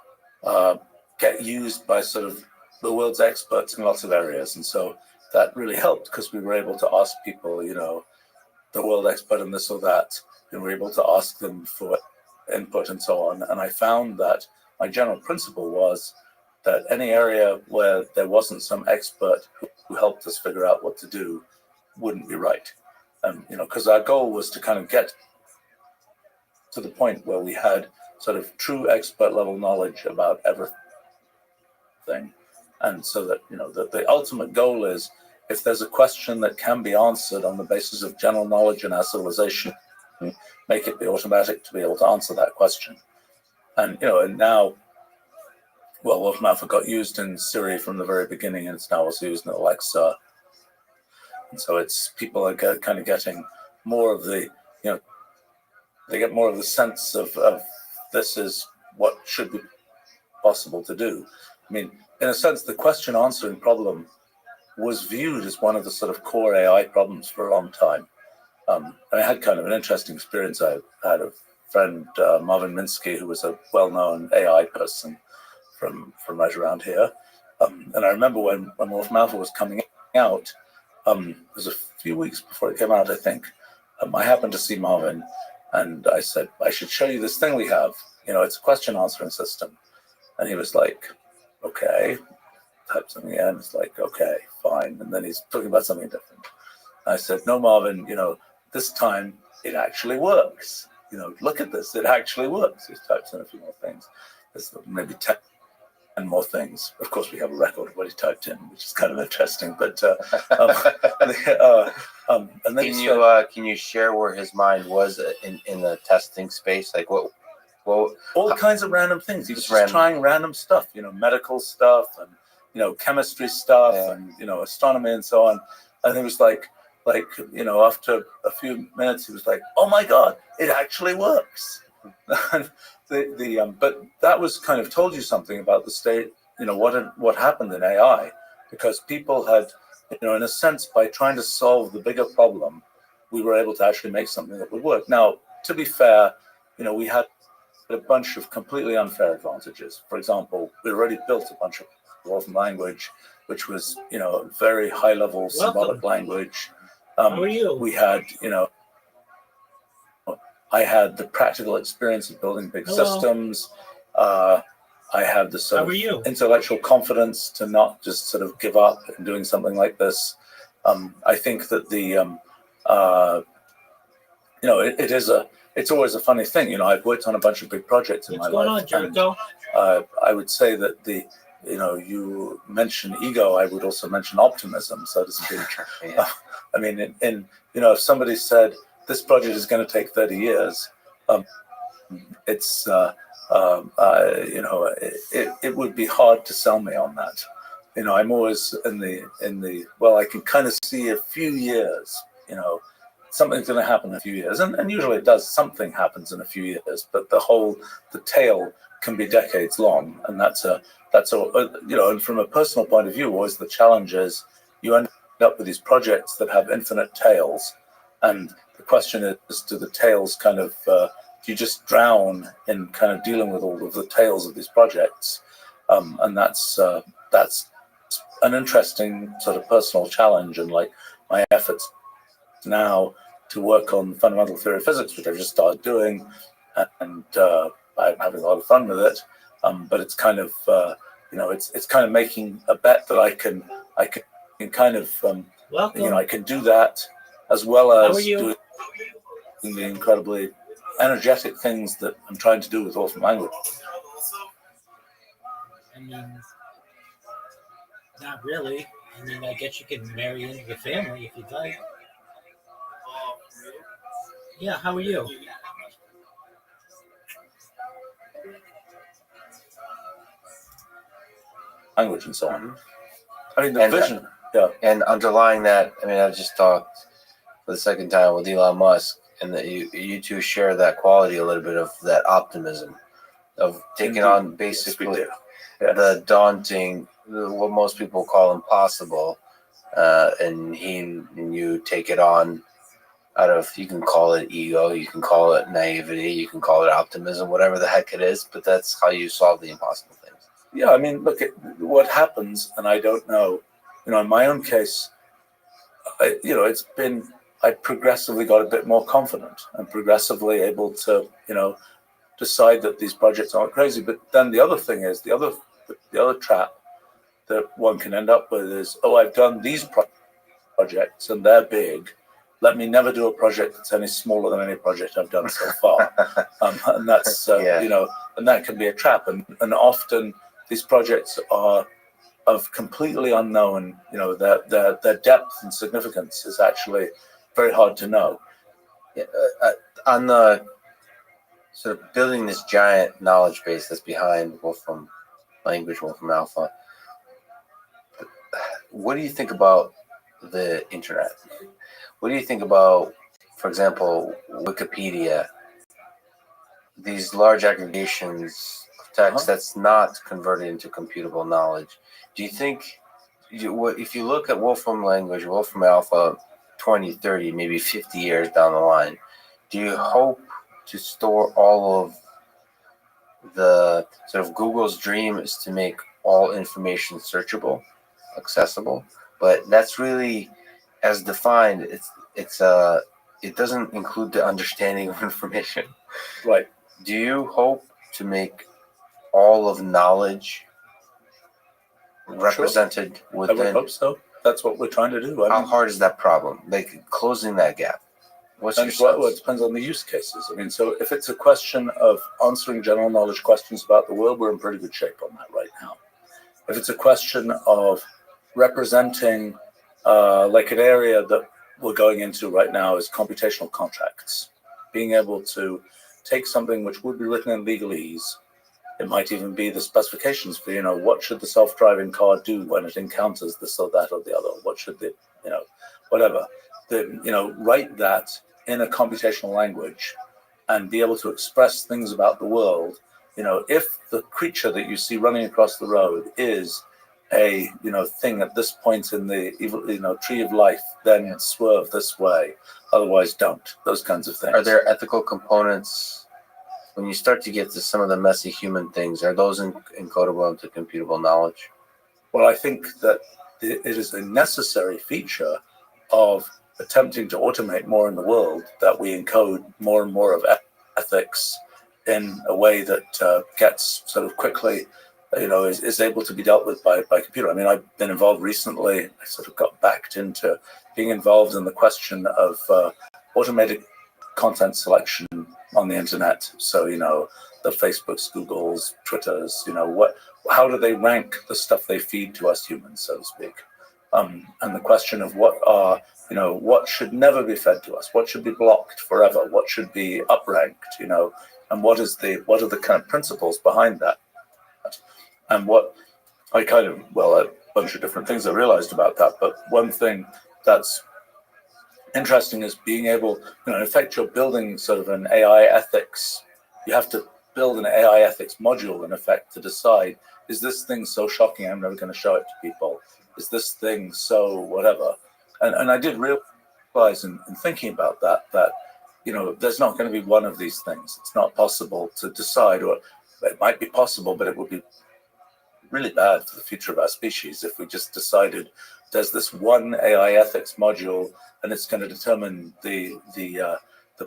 get used by sort of the world's experts in lots of areas. And so that really helped because we were able to ask people, the world expert in this or that, and we were able to ask them for input and so on. And I found that my general principle was that any area where there wasn't some expert who helped us figure out what to do wouldn't be right. Because our goal was to kind of get to the point where we had sort of true expert level knowledge about everything. And so that, that the ultimate goal is, if there's a question that can be answered on the basis of general knowledge in our civilization, make it be automatic to be able to answer that question. And, and now, well, Wolfram Alpha got used in Siri from the very beginning, and it's now also used in Alexa. And so people are kind of getting more of the, they get more of the sense of this is what should be possible to do. I mean, in a sense, the question answering problem was viewed as one of the sort of core AI problems for a long time. And I had kind of an interesting experience. I had a friend, Marvin Minsky, who was a well-known AI person from right around here. And I remember when Wolfram Alpha was coming out, it was a few weeks before it came out, I think. I happened to see Marvin, and I said, I should show you this thing we have. It's a question answering system. And he was like, okay. Type something in, it's like, okay, fine. And then he's talking about something different. I said, no, Marvin, this time it actually works. Look at this, it actually works. He types in a few more things. There's maybe 10 more things. Of course, we have a record of what he typed in, which is kind of interesting. But and then can you share where his mind was in the testing space? Like what? Well, all kinds of random things. He was just trying random stuff, medical stuff and chemistry stuff and astronomy and so on. And it was like after a few minutes, he was like, "Oh my God, it actually works." And but that was kind of told you something about the state, what happened in AI, because people had, in a sense, by trying to solve the bigger problem, we were able to actually make something that would work. Now, to be fair, we had a bunch of completely unfair advantages. For example, we already built a bunch of Wolfram language, which was, very high level symbolic language. How are you? We had, I had the practical experience of building big systems. I had the sort of intellectual confidence to not just sort of give up in doing something like this. I think that it's always a funny thing. I've worked on a bunch of big projects in my life. What's going on, Jericho? I would say that you mention ego, I would also mention optimism, so to speak. I mean, if somebody said this project is going to take 30 years, it's it would be hard to sell me on that. I'm always in the well, I can kind of see a few years. Something's going to happen in a few years, and usually it does. Something happens in a few years, but the tail can be decades long, and that's a and from a personal point of view, always the challenge is you end up with these projects that have infinite tails, and the question is, do the tails kind of you just drown in kind of dealing with all of the tales of these projects, and that's an interesting sort of personal challenge. And like my efforts now to work on fundamental theory of physics, which I've just started doing, and I'm having a lot of fun with it. But it's kind of it's kind of making a bet that I can kind of Welcome. I can do that as well How as are you? doing the incredibly energetic things that I'm trying to do with orphan language. I mean, not really. I mean, I guess you can marry into the family if you'd like. Yeah, how are you? Language and so on. I mean, the And- vision. Yeah. And underlying that, I mean, I just talked for the second time with Elon Musk, and that you two share that quality a little bit of that optimism of taking on basically Yes, we do. the daunting, what most people call impossible, and you take it on out of, you can call it ego, you can call it naivety, you can call it optimism, whatever the heck it is, but that's how you solve the impossible things. Yeah, I mean, look at what happens, and I don't know. In my own case, I progressively got a bit more confident and progressively able to, decide that these projects aren't crazy. But then the other thing is, the other trap that one can end up with is, I've done these projects and they're big. Let me never do a project that's any smaller than any project I've done so far. And that's, and that can be a trap. And often these projects are of completely unknown, their depth and significance is actually very hard to know. On the sort of building this giant knowledge base that's behind Wolfram Language, Wolfram Alpha, what do you think about the internet? What do you think about, for example, Wikipedia, these large aggregations of text that's not converted into computable knowledge? Do you think, if you look at Wolfram Language, Wolfram Alpha, 20, 30, maybe 50 years down the line, do you hope to store all of the sort of Google's dream is to make all information searchable, accessible, but that's really, as defined, it doesn't include the understanding of information. Right. Do you hope to make all of knowledge represented I within? would hope so. That's what we're trying to do. How hard is that problem? Like closing that gap? What's your sense? It depends on the use cases. I mean, so if it's a question of answering general knowledge questions about the world, we're in pretty good shape on that right now. If it's a question of representing, like an area that we're going into right now is computational contracts, being able to take something which would be written in legalese. It might even be the specifications for, what should the self-driving car do when it encounters this or that or the other? What should the, whatever. Write that in a computational language and be able to express things about the world. If the creature that you see running across the road is a, thing at this point in the, tree of life, then swerve this way. Otherwise, don't. Those kinds of things. Are there ethical components when you start to get to some of the messy human things? Are those encodable into computable knowledge? Well, I think that it is a necessary feature of attempting to automate more in the world that we encode more and more of ethics in a way that gets sort of quickly, is able to be dealt with by computer. I mean, I've been involved recently. I sort of got backed into being involved in the question of automated content selection on the internet. So, the Facebooks, Googles, Twitters, how do they rank the stuff they feed to us humans, so to speak? And the question of what should never be fed to us, what should be blocked forever, what should be upranked, and what are the kind of principles behind that? And what I a bunch of different things I realized about that, but one thing that's interesting is being able, in effect, you're building sort of an AI ethics. You have to build an AI ethics module, in effect, to decide, is this thing so shocking I'm never going to show it to people? Is this thing so whatever? And I did realize in thinking about that there's not going to be one of these things. It's not possible to decide, or it might be possible, but it would be really bad for the future of our species if we just decided there's this one AI ethics module and it's going to determine the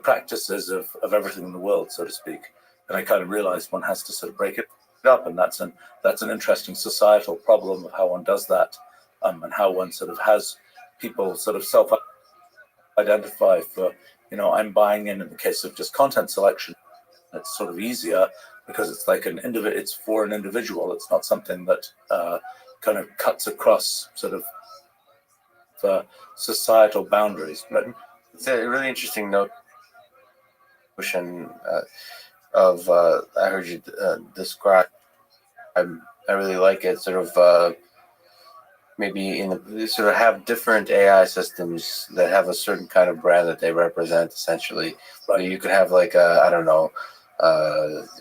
practices of everything in the world, so to speak. And I kind of realized one has to sort of break it up, and that's an interesting societal problem of how one does that, and how one sort of has people sort of self-identify for, I'm buying in the case of just content selection. It's sort of easier because it's like it's for an individual. It's not something that kind of cuts across sort of societal boundaries. But it's a really interesting notion of I heard you describe. I really like it. Sort of maybe sort of have different AI systems that have a certain kind of brand that they represent. Essentially, right. You could have like I don't know.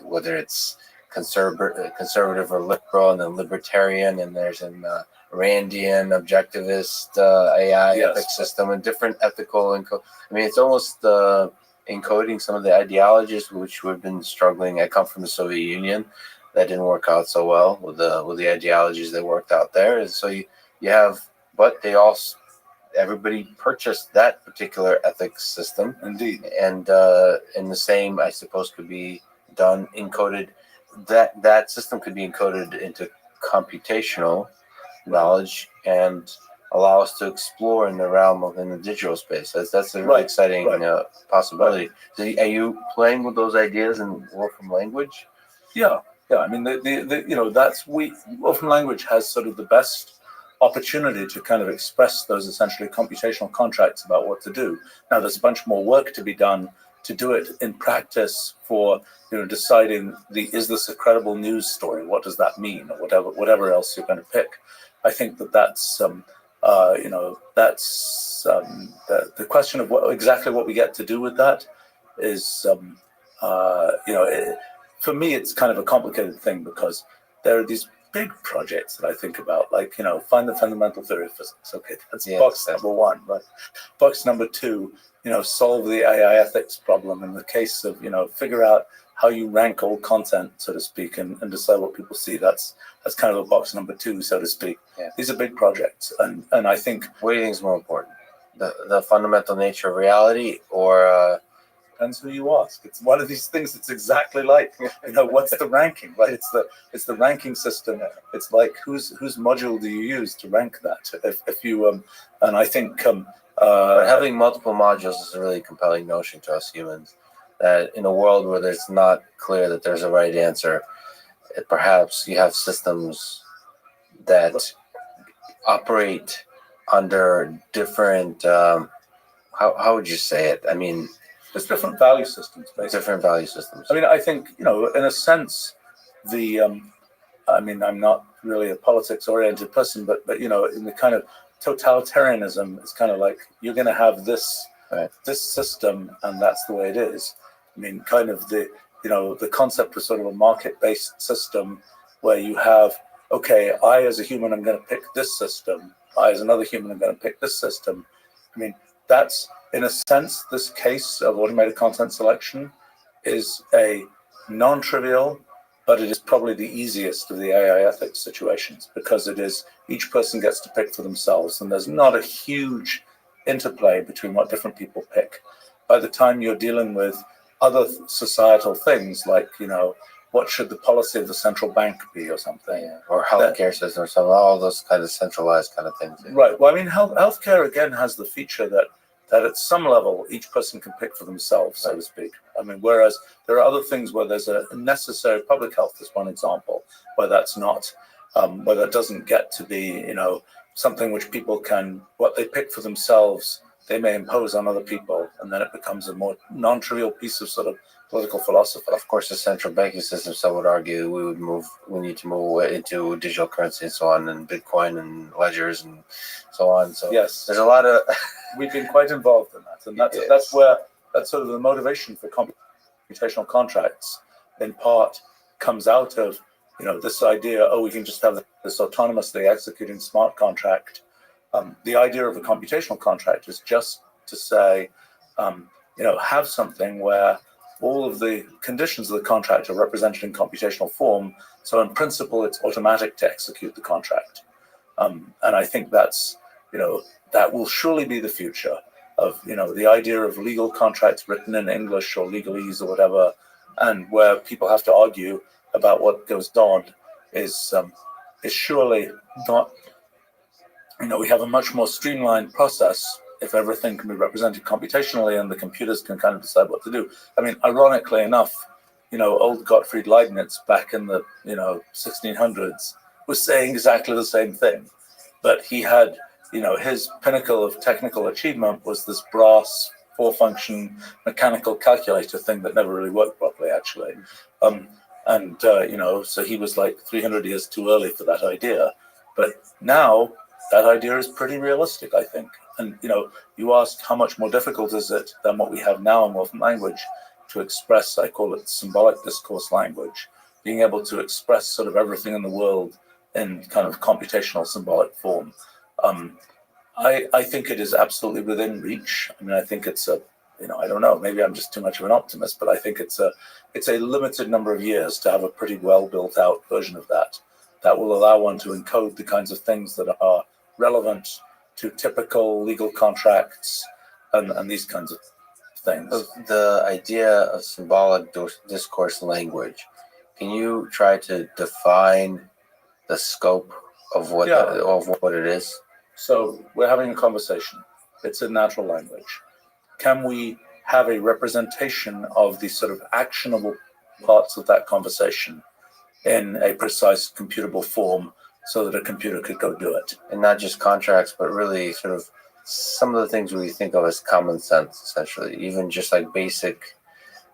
Whether it's conservative or liberal, and then libertarian, and there's an Randian objectivist AI ethic system, and different ethical I mean, it's almost encoding some of the ideologies which we've been struggling. I come from the Soviet Union, that didn't work out so well with the ideologies that worked out there, and so you have, but they also. Everybody purchased that particular ethics system. Indeed. And the same, I suppose, could be done, encoded. That system could be encoded into computational knowledge and allow us to explore in the realm of in the digital space. That's a really exciting possibility. Right. So are you playing with those ideas in Wolfram language? Yeah. I mean, Wolfram language has sort of the best opportunity to kind of express those essentially computational contracts about what to do. Now, there's a bunch more work to be done to do it in practice for deciding is this a credible news story? What does that mean? Or whatever else you're going to pick. I think that's the question of exactly what we get to do with that is for me it's kind of a complicated thing, because there are these big projects that I think about, like, find the fundamental theory of physics. Okay, that's box number one, right? Box number two, solve the AI ethics problem in the case of, figure out how you rank all content, so to speak, and decide what people see. That's kind of a box number two, so to speak. Yeah. These are big projects, and I think. What do you think is more important? The fundamental nature of reality, or depends who you ask. It's one of these things that's exactly like, what's the ranking, right? It's the ranking system. It's like whose module do you use to rank that? If you and I think but having multiple modules is a really compelling notion to us humans. That in a world where it's not clear that there's a right answer, perhaps you have systems that operate under different. How would you say it? I mean. There's different value systems, basically. Different value systems. I mean, I think, in a sense, I'm not really a politics-oriented person, but in the kind of totalitarianism, it's kind of like you're going to have this system, and that's the way it is. I mean, kind of the concept of sort of a market-based system where you have, okay, I as a human, I'm going to pick this system. I as another human, I'm going to pick this system. I mean, that's, in a sense, this case of automated content selection is a non-trivial, but it is probably the easiest of the AI ethics situations, because it is each person gets to pick for themselves, and there's not a huge interplay between what different people pick. By the time you're dealing with other societal things like, what should the policy of the central bank be or something? Or healthcare system or something, all those kind of centralized kind of things. Right. Well, I mean, healthcare, again, has the feature that at some level, each person can pick for themselves, so to speak. I mean, whereas there are other things where there's a necessary public health, is one example, where that's not, where that doesn't get to be, something which people can, what they pick for themselves, they may impose on other people, and then it becomes a more non-trivial piece of sort of political philosophy. Of course, the central banking system, some would argue we need to move into digital currency and so on, and Bitcoin and ledgers and so on. So yes, there's a lot of. We've been quite involved in that, and that's where that's sort of the motivation for computational contracts, in part, comes out of this idea. Oh, we can just have this autonomously executing smart contract. The idea of a computational contract is just to say, have something where all of the conditions of the contract are represented in computational form. So in principle, it's automatic to execute the contract. And I think that's, that will surely be the future of, the idea of legal contracts written in English or legalese or whatever, and where people have to argue about what goes on is surely not, we have a much more streamlined process if everything can be represented computationally and the computers can kind of decide what to do. I mean, ironically enough, old Gottfried Leibniz back in the, 1600s was saying exactly the same thing, but he had, his pinnacle of technical achievement was this brass 4-function mechanical calculator thing that never really worked properly, actually. So he was like 300 years too early for that idea. But now that idea is pretty realistic, I think. And, you ask how much more difficult is it than what we have now in Wolfram language to express, I call it symbolic discourse language, being able to express sort of everything in the world in kind of computational symbolic form. I think it is absolutely within reach. I mean, I think it's I don't know, maybe I'm just too much of an optimist, but I think it's a limited number of years to have a pretty well built out version of that will allow one to encode the kinds of things that are relevant to typical legal contracts and these kinds of things. The idea of symbolic discourse language, can you try to define the scope of what it is? So we're having a conversation. It's a natural language. Can we have a representation of the sort of actionable parts of that conversation in a precise computable form so that a computer could go do it? And not just contracts, but really sort of some of the things we think of as common sense, essentially, even just like basic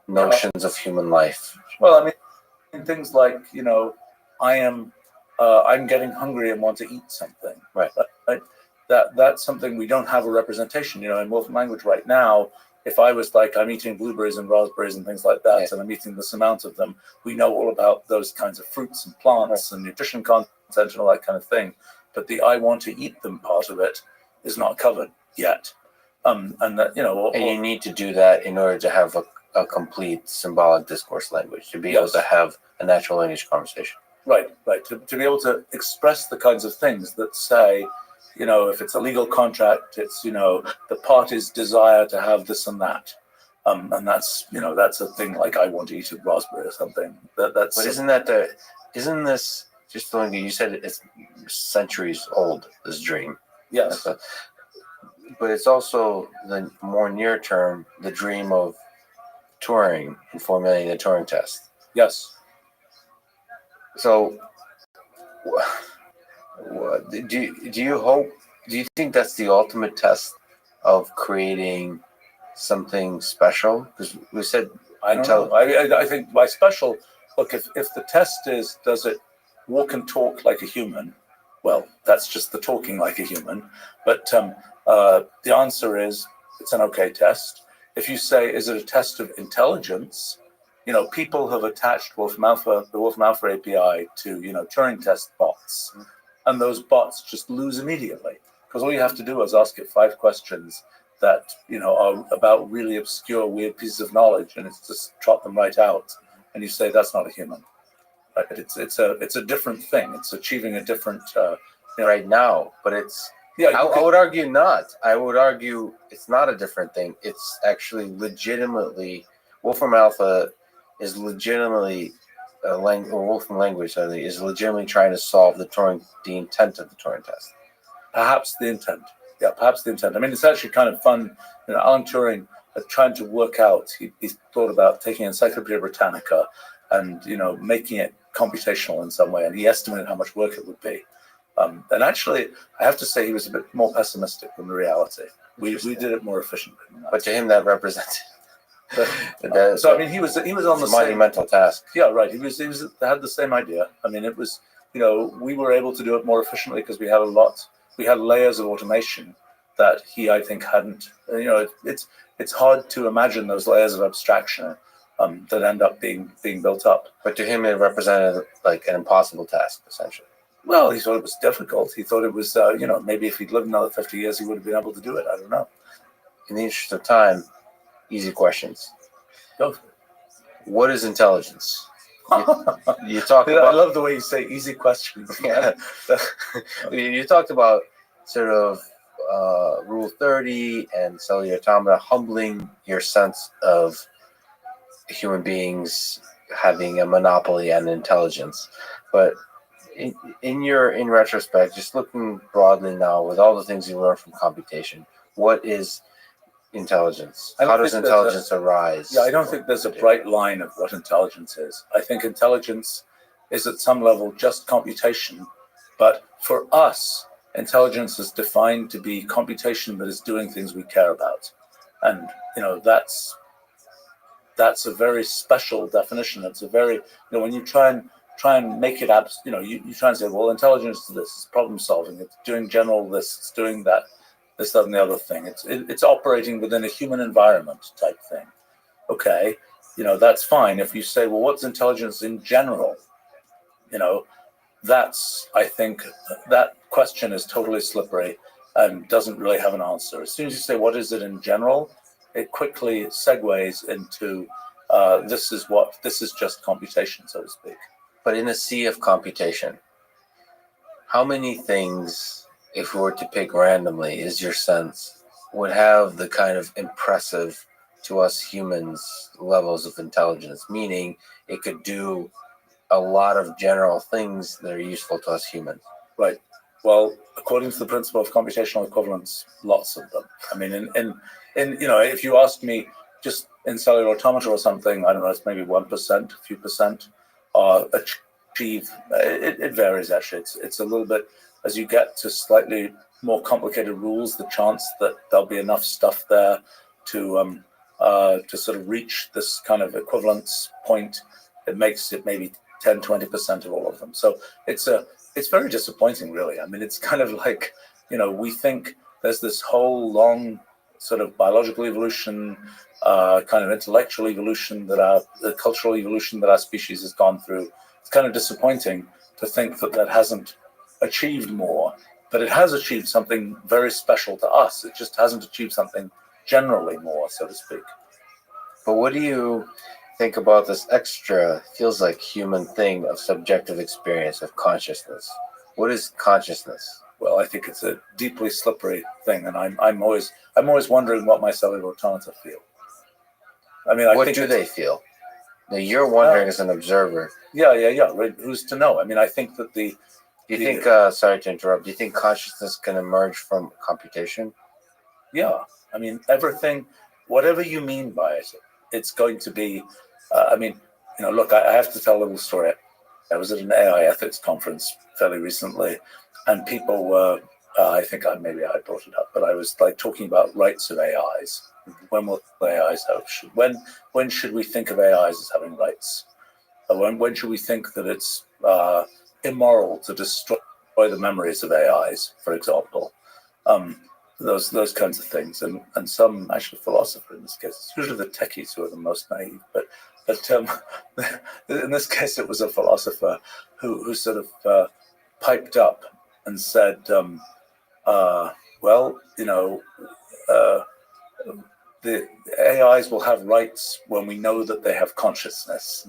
notions of human life. Well, I mean, things like, I'm getting hungry and want to eat something. Right. That's something we don't have a representation. In Wolfram language right now, if I was like, I'm eating blueberries and raspberries and things like that, and I'm eating this amount of them, we know all about those kinds of fruits and plants and nutrition content and all that kind of thing. But the I want to eat them part of it is not covered yet. And you need to do that in order to have a complete symbolic discourse language, to be able to have a natural language conversation. Right. To be able to express the kinds of things that say, if it's a legal contract, it's, the parties desire to have this and that. And that's a thing like I want to eat a raspberry or something. But isn't this just the one you said it's centuries old, this dream? Yes. But it's also the more near term, the dream of Turing and formulating the Turing test. Yes. So, do you think that's the ultimate test of creating something special? Because we said, I don't know. I think by special, look, if the test is, does it walk and talk like a human? Well, that's just the talking like a human. But the answer is, it's an okay test. If you say, is it a test of intelligence? People have attached the Wolfram Alpha API to, Turing test bots. And those bots just lose immediately. Because all you have to do is ask it 5 questions that, are about really obscure, weird pieces of knowledge, and it's just trot them right out. And you say, that's not a human. Right? It's a different thing. It's achieving a different... right now, but it's... I would argue not. I would argue it's not a different thing. It's actually legitimately... Wolfram Alpha is legitimately Wolfram language is legitimately trying to solve the intent of the Turing test. Perhaps the intent. Yeah, perhaps the intent. I mean, it's actually kind of fun. Alan Turing trying to work out. He thought about taking Encyclopedia Britannica and making it computational in some way, and he estimated how much work it would be. And actually, I have to say, he was a bit more pessimistic than the reality. We did it more efficiently than that. But to him, that represented. So I mean, he was on the same monumental task. Yeah, right. He had the same idea. I mean, it was we were able to do it more efficiently because we had layers of automation that he, I think, hadn't. It's hard to imagine those layers of abstraction that end up being built up. But to him, it represented like an impossible task, essentially. Well, he thought it was difficult. He thought it was maybe if he'd lived another 50 years, he would have been able to do it. I don't know. In the interest of time, easy questions. Go for What is intelligence? it. You talk I about love the way you say easy questions. yeah. You talked about sort of Rule 30 and cellular automata humbling your sense of human beings having a monopoly on intelligence, but in retrospect, just looking broadly now with all the things you learned from computation, what is intelligence? I don't How does think there's intelligence arise? Yeah, I don't think there's a bright line of what intelligence is. I think intelligence is at some level just computation, but for us, intelligence is defined to be computation that is doing things we care about, and that's a very special definition. It's a very when you try and make it you try and say, well, intelligence is this, it's problem solving, it's doing general this, it's doing that, this, that, and the other thing. It's operating within a human environment type thing. Okay, that's fine. If you say, well, what's intelligence in general? I think that question is totally slippery and doesn't really have an answer. As soon as you say, what is it in general, it quickly segues into this is just computation, so to speak. But in a sea of computation, how many things, if we were to pick randomly, is your sense, would have the kind of impressive to us humans levels of intelligence, meaning it could do a lot of general things that are useful to us humans? Right. Well, according to the principle of computational equivalence, lots of them. I mean, in if you ask me just in cellular automata or something, I don't know, it's maybe 1%, a few percent, achieve. It varies actually. It's a little bit as you get to slightly more complicated rules, the chance that there'll be enough stuff there to sort of reach this kind of equivalence point. It makes it maybe 10, 20% of all of them. So it's very disappointing, really. I mean, it's kind of like, we think there's this whole long sort of biological evolution, kind of intellectual evolution the cultural evolution that our species has gone through. It's kind of disappointing to think that hasn't achieved more, but it has achieved something very special to us. It just hasn't achieved something generally more, so to speak. But what do you think about this extra, feels like human thing of subjective experience, of consciousness? What is consciousness? Well, I think it's a deeply slippery thing, and I'm always wondering what my cellular automata feel. I mean, what do they feel? Now, you're wondering as an observer. Yeah. Right. Who's to know? I mean, I think that do you think? Sorry to interrupt. Do you think consciousness can emerge from computation? Yeah. I mean, everything, whatever you mean by it, it's going to be. Look, I have to tell a little story. I was at an AI ethics conference fairly recently, and people were, I think maybe I brought it up, but I was like talking about rights of AIs. When will AIs have? When should we think of AIs as having rights? When should we think that it's immoral to destroy the memories of AIs, for example? Those kinds of things, and some actually philosopher in this case. It's usually the techies who are the most naive, but in this case it was a philosopher who sort of piped up and said, the AIs will have rights when we know that they have consciousness.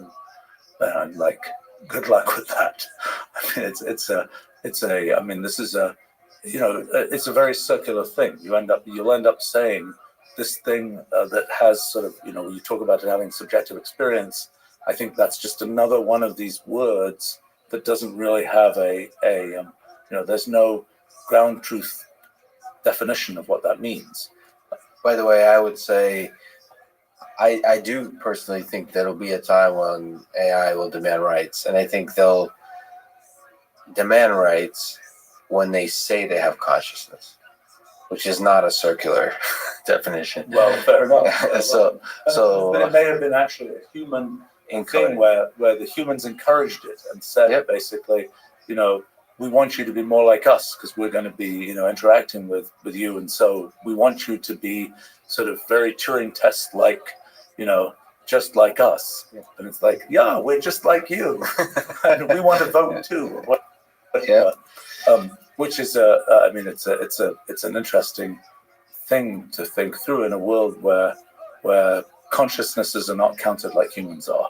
And I'm like, good luck with that. I mean, it's a very circular thing. You'll end up saying this thing that has sort of, when you talk about it having subjective experience, I think that's just another one of these words that doesn't really have there's no ground truth definition of what that means. By the way, I would say I do personally think there'll be a time when AI will demand rights, and I think they'll demand rights when they say they have consciousness, which is not a circular definition. Well, fair enough. But it may have been actually a human thing where the humans encouraged it and said, basically, we want you to be more like us because we're going to be, interacting with you, and so we want you to be sort of very Turing test like, just like us. Yeah. And it's like, yeah, we're just like you, and we want to vote too. Which is it's an interesting thing to think through in a world where where consciousnesses are not counted like humans are.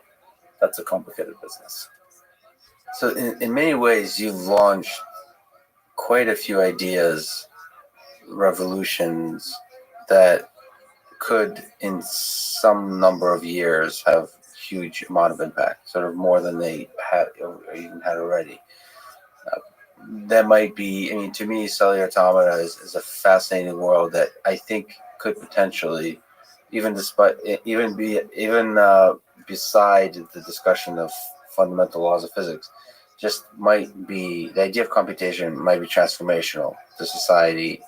That's a complicated business. So in many ways, you've launched quite a few ideas, revolutions that could, in some number of years, have huge amount of impact, sort of more than they had or even had already. That might be, I mean, to me, cellular automata is a fascinating world that I think could potentially, even beside the discussion of fundamental laws of physics, just might be, the idea of computation might be transformational to society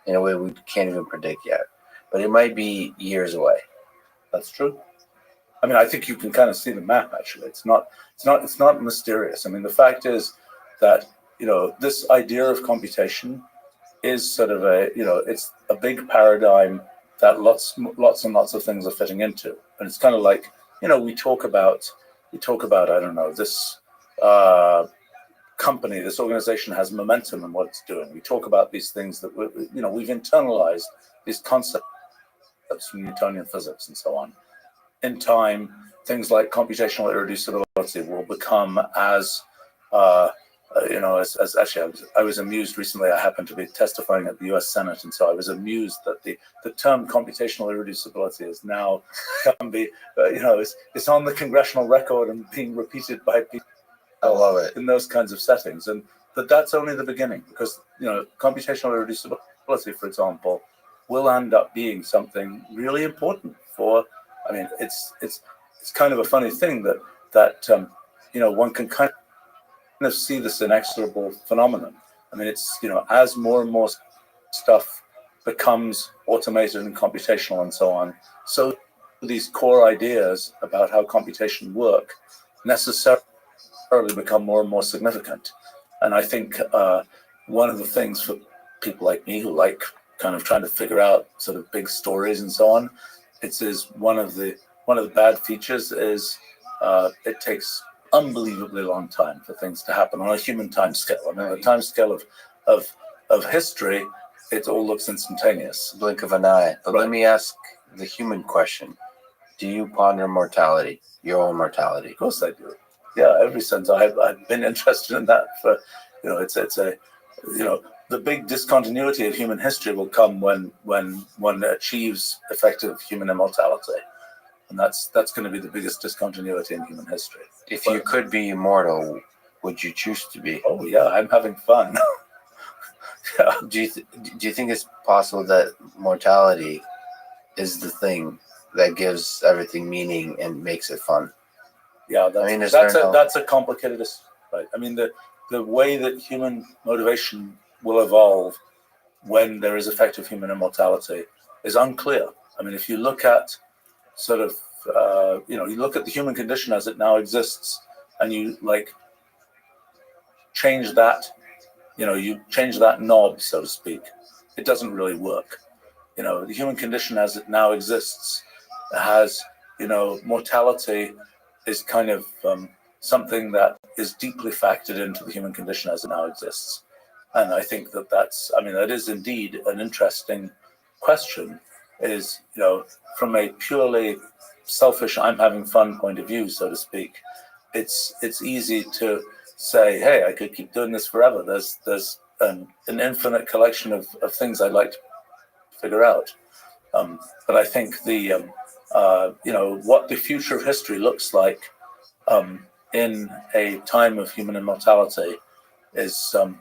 in a way we can't even predict yet. But it might be years away. That's true. I mean, I think you can kind of see the map. Actually, it's not mysterious. I mean, the fact is that this idea of computation is sort of it's a big paradigm that lots and lots of things are fitting into, and it's kind of like we talk about I don't know, this company, this organization has momentum in what it's doing. We talk about these things that we've internalized these concepts from Newtonian physics and so on. In time, things like computational irreducibility will become as as actually, I was amused recently. I happened to be testifying at the U.S. Senate, and so I was amused that the term computational irreducibility is now it's on the congressional record and being repeated by people. I love it. In those kinds of settings, and that's only the beginning, because computational irreducibility, for example, will end up being something really important for. I mean, it's kind of a funny thing that one can kind of see this inexorable phenomenon. I mean, it's as more and more stuff becomes automated and computational and so on, so these core ideas about how computation work necessarily become more and more significant. And I think one of the things for people like me who like kind of trying to figure out sort of big stories and so on, is one of the bad features is it takes unbelievably long time for things to happen on a human time scale. I mean, the time scale of history, it all looks instantaneous. Blink of an eye. But Right. Let me ask the human question. Do you ponder mortality, your own mortality? Of course I do. Yeah, ever since I've been interested in that for, it's a, the big discontinuity of human history will come when one achieves effective human immortality. And that's going to be the biggest discontinuity in human history. If you could be immortal, would you choose to be? Oh yeah, I'm having fun. Yeah. Do you think it's possible that mortality is the thing that gives everything meaning and makes it fun? Yeah, that's a complicated, right? I mean, the way that human motivation will evolve when there is effective human immortality is unclear. I mean, if you look at sort of, you look at the human condition as it now exists, and you change that, you change that knob, so to speak, it doesn't really work. The human condition as it now exists has, mortality is kind of something that is deeply factored into the human condition as it now exists. And I think that is indeed an interesting question, is, from a purely selfish, I'm having fun point of view, so to speak, it's easy to say, hey, I could keep doing this forever. There's an infinite collection of things I'd like to figure out. But I think what the future of history looks like in a time of human immortality is an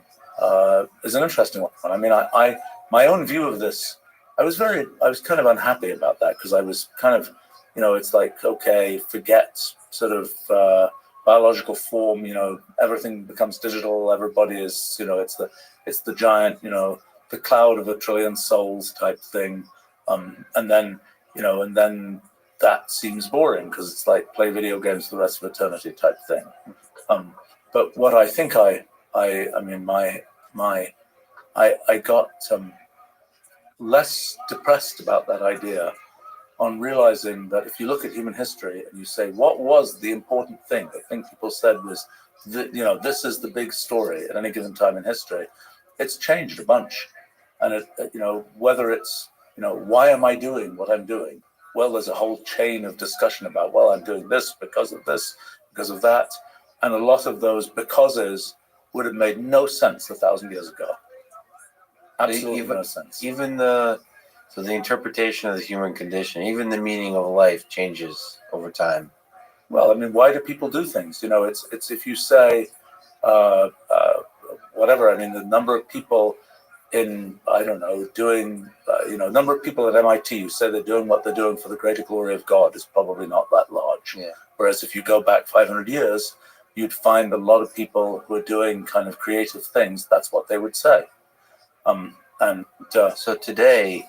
interesting one. I mean, my own view of this, I was kind of unhappy about that, because I was kind of, it's like, okay, forget sort of biological form, everything becomes digital, everybody is, it's the giant, the cloud of a trillion souls type thing. And then that seems boring, because it's like play video games for the rest of eternity type thing. But what I think I got less depressed about that idea on realizing that if you look at human history and you say, what was the important thing? The thing people said was, this is the big story at any given time in history. It's changed a bunch. And whether it's, why am I doing what I'm doing? well, there's a whole chain of discussion about, well, I'm doing this, because of that. And a lot of those becauses would have made no sense 1,000 years ago. Absolutely no sense. Even the interpretation of the human condition, even the meaning of life changes over time. Well, I mean, why do people do things? You know, it's if you say whatever. I mean, the number of people in, I don't know, doing, number of people at MIT who say they're doing what they're doing for the greater glory of God is probably not that large. Yeah. Whereas if you go back 500 years, you'd find a lot of people who are doing kind of creative things. That's what they would say. So today,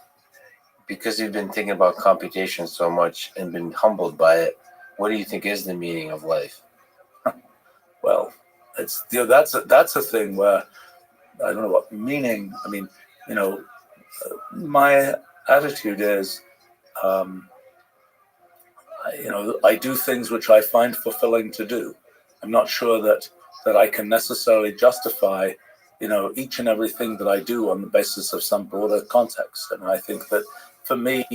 because you've been thinking about computation so much and been humbled by it, what do you think is the meaning of life? Well, it's that's a thing where I don't know what meaning. I mean, my attitude is, I do things which I find fulfilling to do. I'm not sure that I can necessarily justify, each and everything that I do on the basis of some broader context. And I think that for me,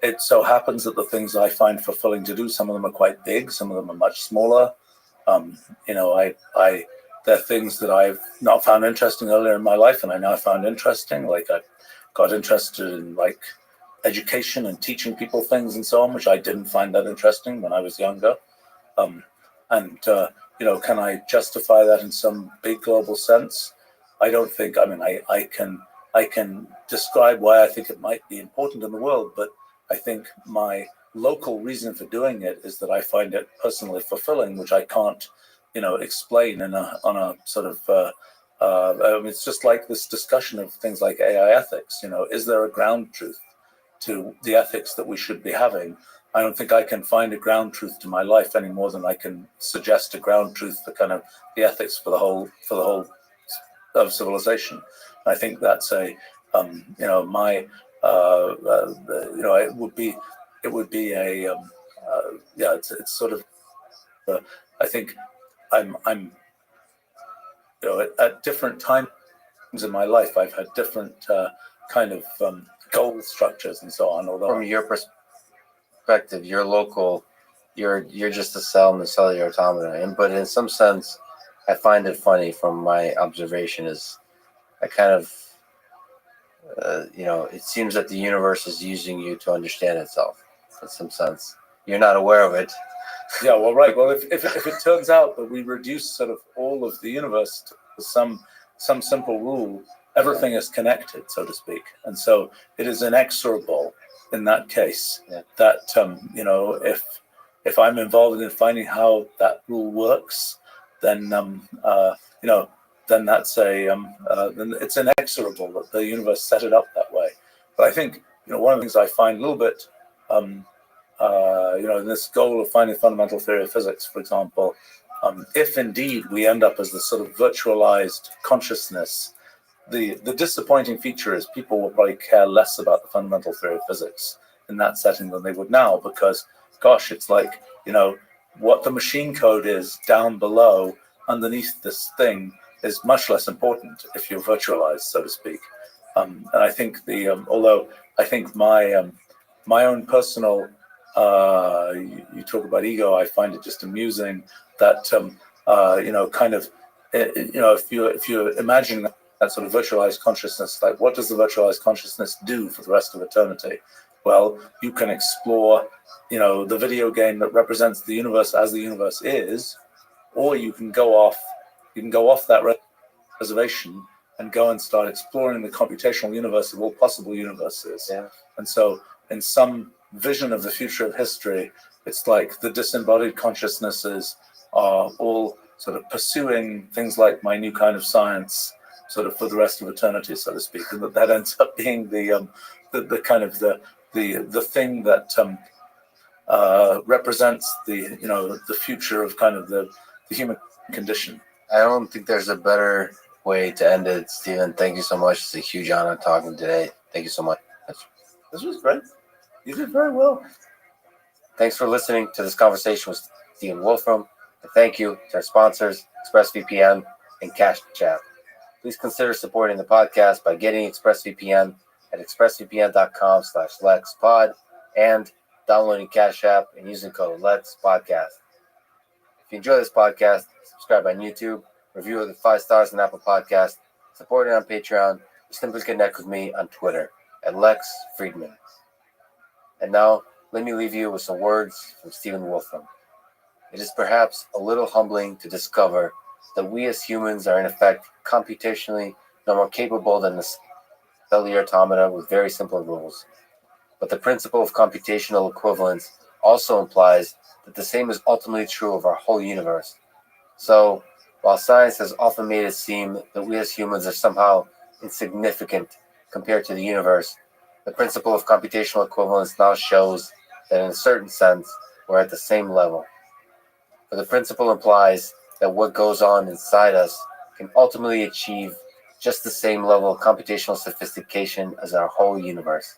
it so happens that the things I find fulfilling to do, some of them are quite big, some of them are much smaller. They're things that I've not found interesting earlier in my life, and I now found interesting. Like I got interested in like education and teaching people things and so on, which I didn't find that interesting when I was younger. Can I justify that in some big global sense? I don't think. I mean, I can describe why I think it might be important in the world, but I think my local reason for doing it is that I find it personally fulfilling, which I can't, explain on a sort of. It's just like this discussion of things like AI ethics. Is there a ground truth to the ethics that we should be having? I don't think I can find a ground truth to my life any more than I can suggest a ground truth for kind of the ethics for the whole of civilization. I think that's it would be a it's sort of I think I'm at different times in my life I've had different kind of goal structures and so on. Although from your perspective, you're local, you're just a cell in the cellular automata, but in some sense, I find it funny from my observation is I kind of it seems that the universe is using you to understand itself in some sense. You're not aware of it. Yeah, well, right. Well, if it turns out that we reduce sort of all of the universe to some simple rule, everything is connected, so to speak. And so it is inexorable in that case that, if I'm involved in finding how that rule works, then, then that's then it's inexorable that the universe set it up that way. But I think, one of the things I find a little bit, in this goal of finding fundamental theory of physics, for example, if indeed we end up as the sort of virtualized consciousness, the disappointing feature is people will probably care less about the fundamental theory of physics in that setting than they would now, because, gosh, it's like, what the machine code is down below underneath this thing is much less important if you're virtualized, so to speak. And I think although I think my own personal, you talk about ego, I find it just amusing that, if you imagine that sort of virtualized consciousness, like what does the virtualized consciousness do for the rest of eternity? Well, you can explore, the video game that represents the universe as the universe is, or you can go off that reservation and go and start exploring the computational universe of all possible universes. Yeah. And so in some vision of the future of history, it's like the disembodied consciousnesses are all sort of pursuing things like my new kind of science sort of for the rest of eternity, so to speak, and that ends up being the kind of the thing that represents the future of kind of the human condition. I don't think there's a better way to end it, Stephen. Thank you so much. It's a huge honor talking today. Thank you so much. This was great. You did very well. Thanks for listening to this conversation with Stephen Wolfram. And thank you to our sponsors, ExpressVPN and Cash App. Please consider supporting the podcast by getting ExpressVPN at expressvpn.com/LexPod and downloading Cash App, and using code LEXPODCAST. If you enjoy this podcast, subscribe on YouTube, review it with 5 stars on Apple Podcast, support it on Patreon, or simply connect with me on Twitter at Lex Friedman. And now, let me leave you with some words from Stephen Wolfram. It is perhaps a little humbling to discover that we as humans are in effect computationally no more capable than the cellular automata with very simple rules. But the principle of computational equivalence also implies that the same is ultimately true of our whole universe. So, while science has often made it seem that we as humans are somehow insignificant compared to the universe, the principle of computational equivalence now shows that in a certain sense, we're at the same level. For the principle implies that what goes on inside us can ultimately achieve just the same level of computational sophistication as our whole universe.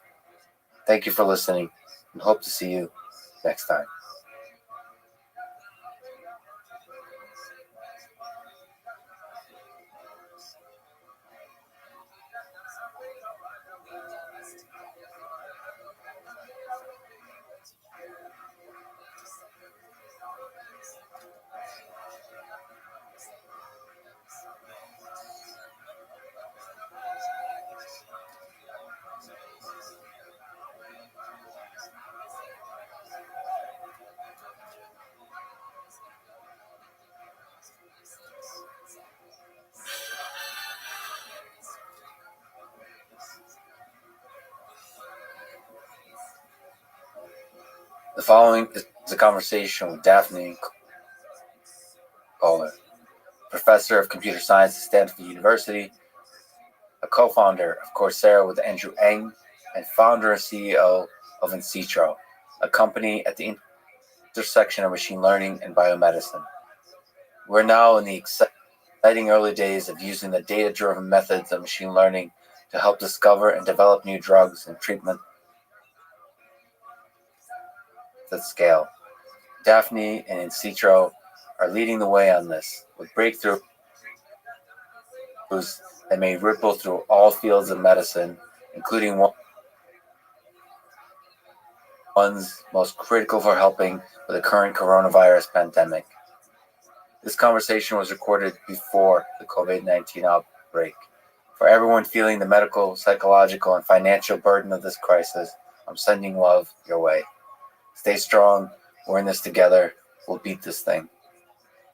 Thank you for listening, and hope to see you next time. The following is a conversation with Daphne Kohler, professor of computer science at Stanford University, a co-founder of Coursera with Andrew Ng, and founder and CEO of InCitro, a company at the intersection of machine learning and biomedicine. We're now in the exciting early days of using the data-driven methods of machine learning to help discover and develop new drugs and treatment at scale. Daphne and InCitro are leading the way on this, with breakthroughs that may ripple through all fields of medicine, including ones most critical for helping with the current coronavirus pandemic. This conversation was recorded before the COVID-19 outbreak. For everyone feeling the medical, psychological, and financial burden of this crisis, I'm sending love your way. Stay strong. We're in this together. We'll beat this thing.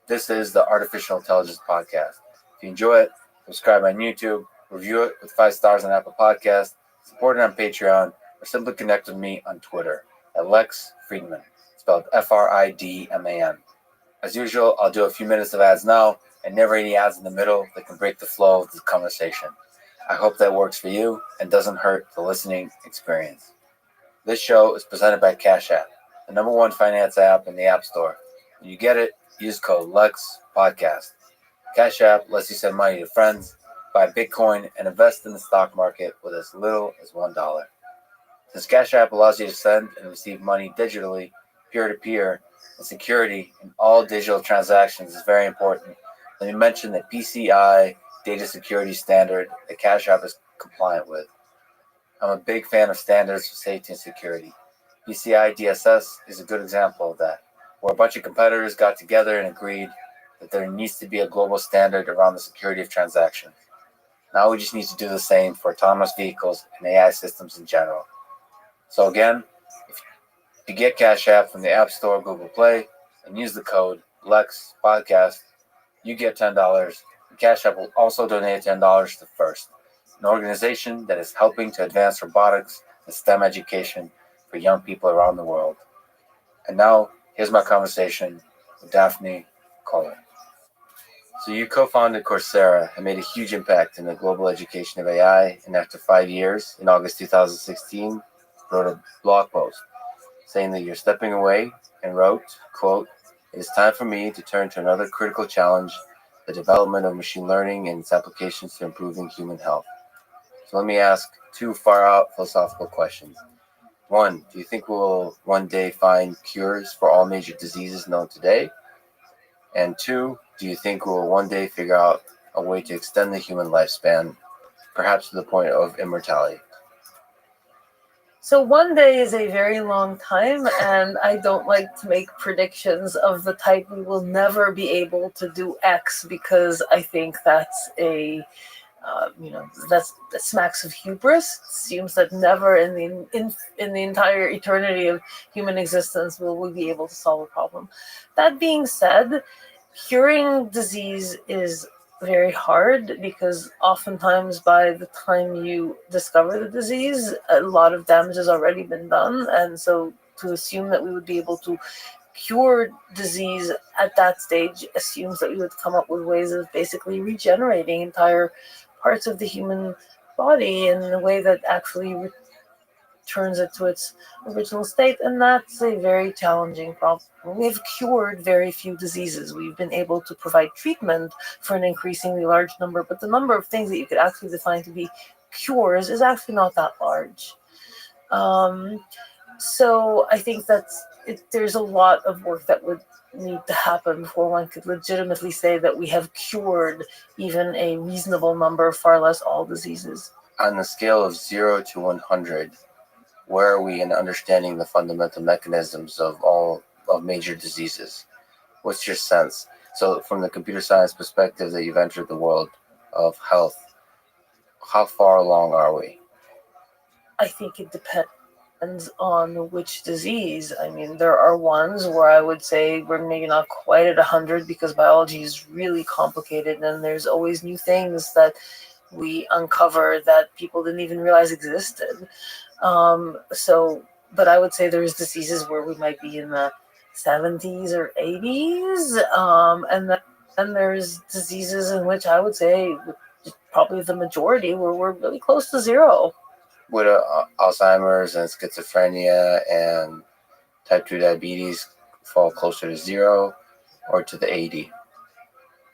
This is the Artificial Intelligence Podcast. If you enjoy it, subscribe on YouTube, review it with 5 stars on Apple Podcast, support it on Patreon, or simply connect with me on Twitter at Lex Friedman, spelled Fridman. As usual, I'll do a few minutes of ads now, and never any ads in the middle that can break the flow of the conversation. I hope that works for you and doesn't hurt the listening experience. This show is presented by Cash App, the #1 finance app in the App Store. When you get it, use code LEXPODCAST. Cash App lets you send money to friends, buy Bitcoin, and invest in the stock market with as little as $1. Since Cash App allows you to send and receive money digitally, peer-to-peer, and security in all digital transactions is very important, let me mention that PCI data security standard that Cash App is compliant with. I'm a big fan of standards for safety and security. PCI DSS is a good example of that, where a bunch of competitors got together and agreed that there needs to be a global standard around the security of transactions. Now we just need to do the same for autonomous vehicles and AI systems in general. So again, if you get Cash App from the App Store or Google Play and use the code LEXPODCAST, you get $10. And Cash App will also donate $10 to FIRST, an organization that is helping to advance robotics and STEM education for young people around the world. And now, here's my conversation with Daphne Kohler. So you co-founded Coursera and made a huge impact in the global education of AI, and after 5 years, in August 2016, wrote a blog post saying that you're stepping away and wrote, quote, "It is time for me to turn to another critical challenge, the development of machine learning and its applications to improving human health." So let me ask 2 far-out philosophical questions. 1, do you think we'll one day find cures for all major diseases known today? And 2, do you think we'll one day figure out a way to extend the human lifespan, perhaps to the point of immortality? So one day is a very long time, and I don't like to make predictions of the type we will never be able to do X, because I think that's that smacks of hubris. It seems that never in the entire eternity of human existence will we be able to solve a problem. That being said, curing disease is very hard, because oftentimes by the time you discover the disease, a lot of damage has already been done, and so to assume that we would be able to cure disease at that stage assumes that we would come up with ways of basically regenerating entire parts of the human body in a way that actually returns it to its original state, and that's a very challenging problem. We've cured very few diseases. We've been able to provide treatment for an increasingly large number, but the number of things that you could actually define to be cures is actually not that large. So I think there's a lot of work that would need to happen before one could legitimately say that we have cured even a reasonable number, far less all diseases. On the scale of 0 to 100, where are we in understanding the fundamental mechanisms of all of major diseases? What's your sense? So from the computer science perspective that you've entered the world of health, how far along are we? I think it depends on which disease. I mean, there are ones where I would say we're maybe not quite at 100, because biology is really complicated, and there's always new things that we uncover that people didn't even realize existed. But I would say there's diseases where we might be in the 70s or 80s, and then there's diseases in which I would say probably the majority where we're really close to zero. Would Alzheimer's and schizophrenia and type 2 diabetes fall closer to 0 or to the 80?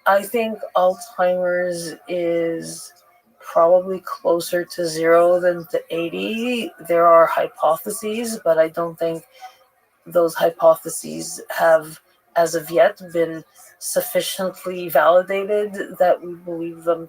I think Alzheimer's is probably closer to 0 than to 80. There are hypotheses, but I don't think those hypotheses have, as of yet, been sufficiently validated that we believe them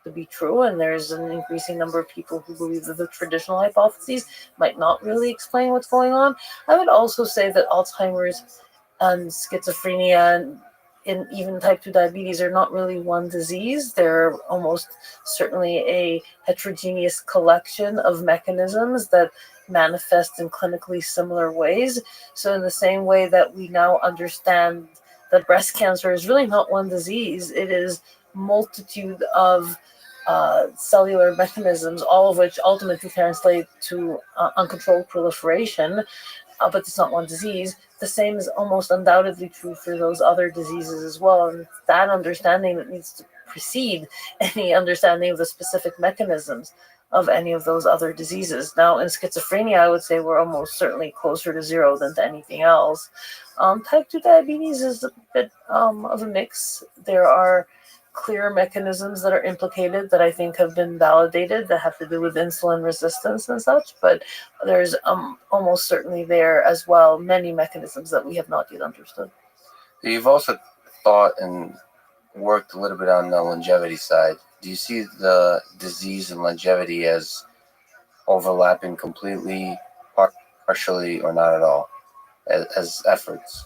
to be true, and there's an increasing number of people who believe that the traditional hypotheses might not really explain what's going on. I would also say that Alzheimer's and schizophrenia and even type 2 diabetes are not really one disease. They're almost certainly a heterogeneous collection of mechanisms that manifest in clinically similar ways. So in the same way that we now understand that breast cancer is really not one disease, it is multitude of cellular mechanisms, all of which ultimately translate to uncontrolled proliferation, but it's not one disease. The same is almost undoubtedly true for those other diseases as well, and it's that understanding that needs to precede any understanding of the specific mechanisms of any of those other diseases. Now, in schizophrenia, I would say we're almost certainly closer to 0 than to anything else. Type 2 diabetes is a bit of a mix. There are clear mechanisms that are implicated that I think have been validated that have to do with insulin resistance and such, but there's almost certainly there as well many mechanisms that we have not yet understood. You've also thought and worked a little bit on the longevity side. Do you see the disease and longevity as overlapping completely, partially, or not at all, as efforts?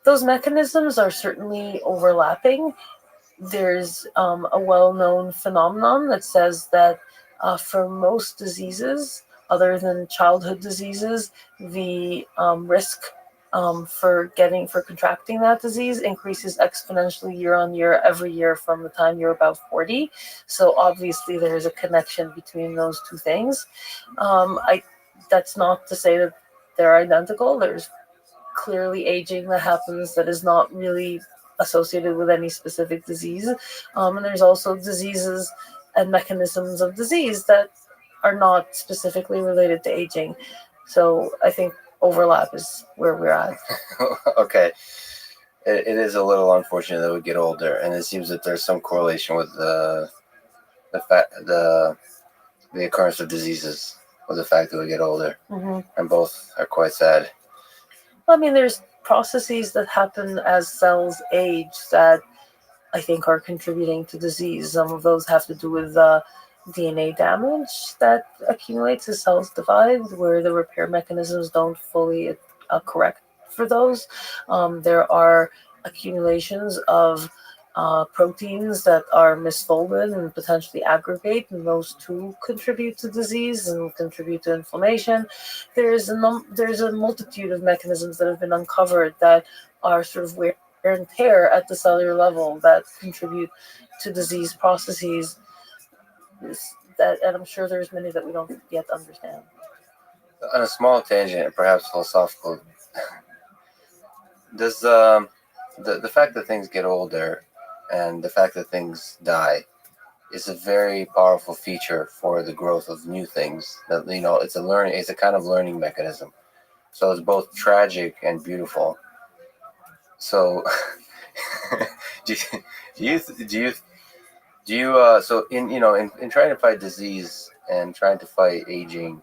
Those mechanisms are certainly overlapping. There's a well-known phenomenon that says that for most diseases, other than childhood diseases, the risk for contracting that disease increases exponentially year on year, every year from the time you're about 40. So obviously there's a connection between those two things. That's not to say that they're identical. There's clearly aging that happens that is not really associated with any specific disease. And there's also diseases and mechanisms of disease that are not specifically related to aging. So I think overlap is where we're at. Okay. It is a little unfortunate that we get older, and it seems that there's some correlation with the occurrence of diseases with the fact that we get older, and both are quite sad. I mean, there's processes that happen as cells age that I think are contributing to disease. Some of those have to do with DNA damage that accumulates as cells divide, where the repair mechanisms don't fully correct for those. There are accumulations of proteins that are misfolded and potentially aggregate, and those too contribute to disease and contribute to inflammation. There's a multitude of mechanisms that have been uncovered that are sort of wear and tear at the cellular level that contribute to disease processes. And I'm sure there's many that we don't yet understand. On a small tangent, and perhaps philosophical, does the fact that things get older and the fact that things die is a very powerful feature for the growth of new things. That it's a kind of learning mechanism. So it's both tragic and beautiful. So do you so in trying to fight disease and trying to fight aging,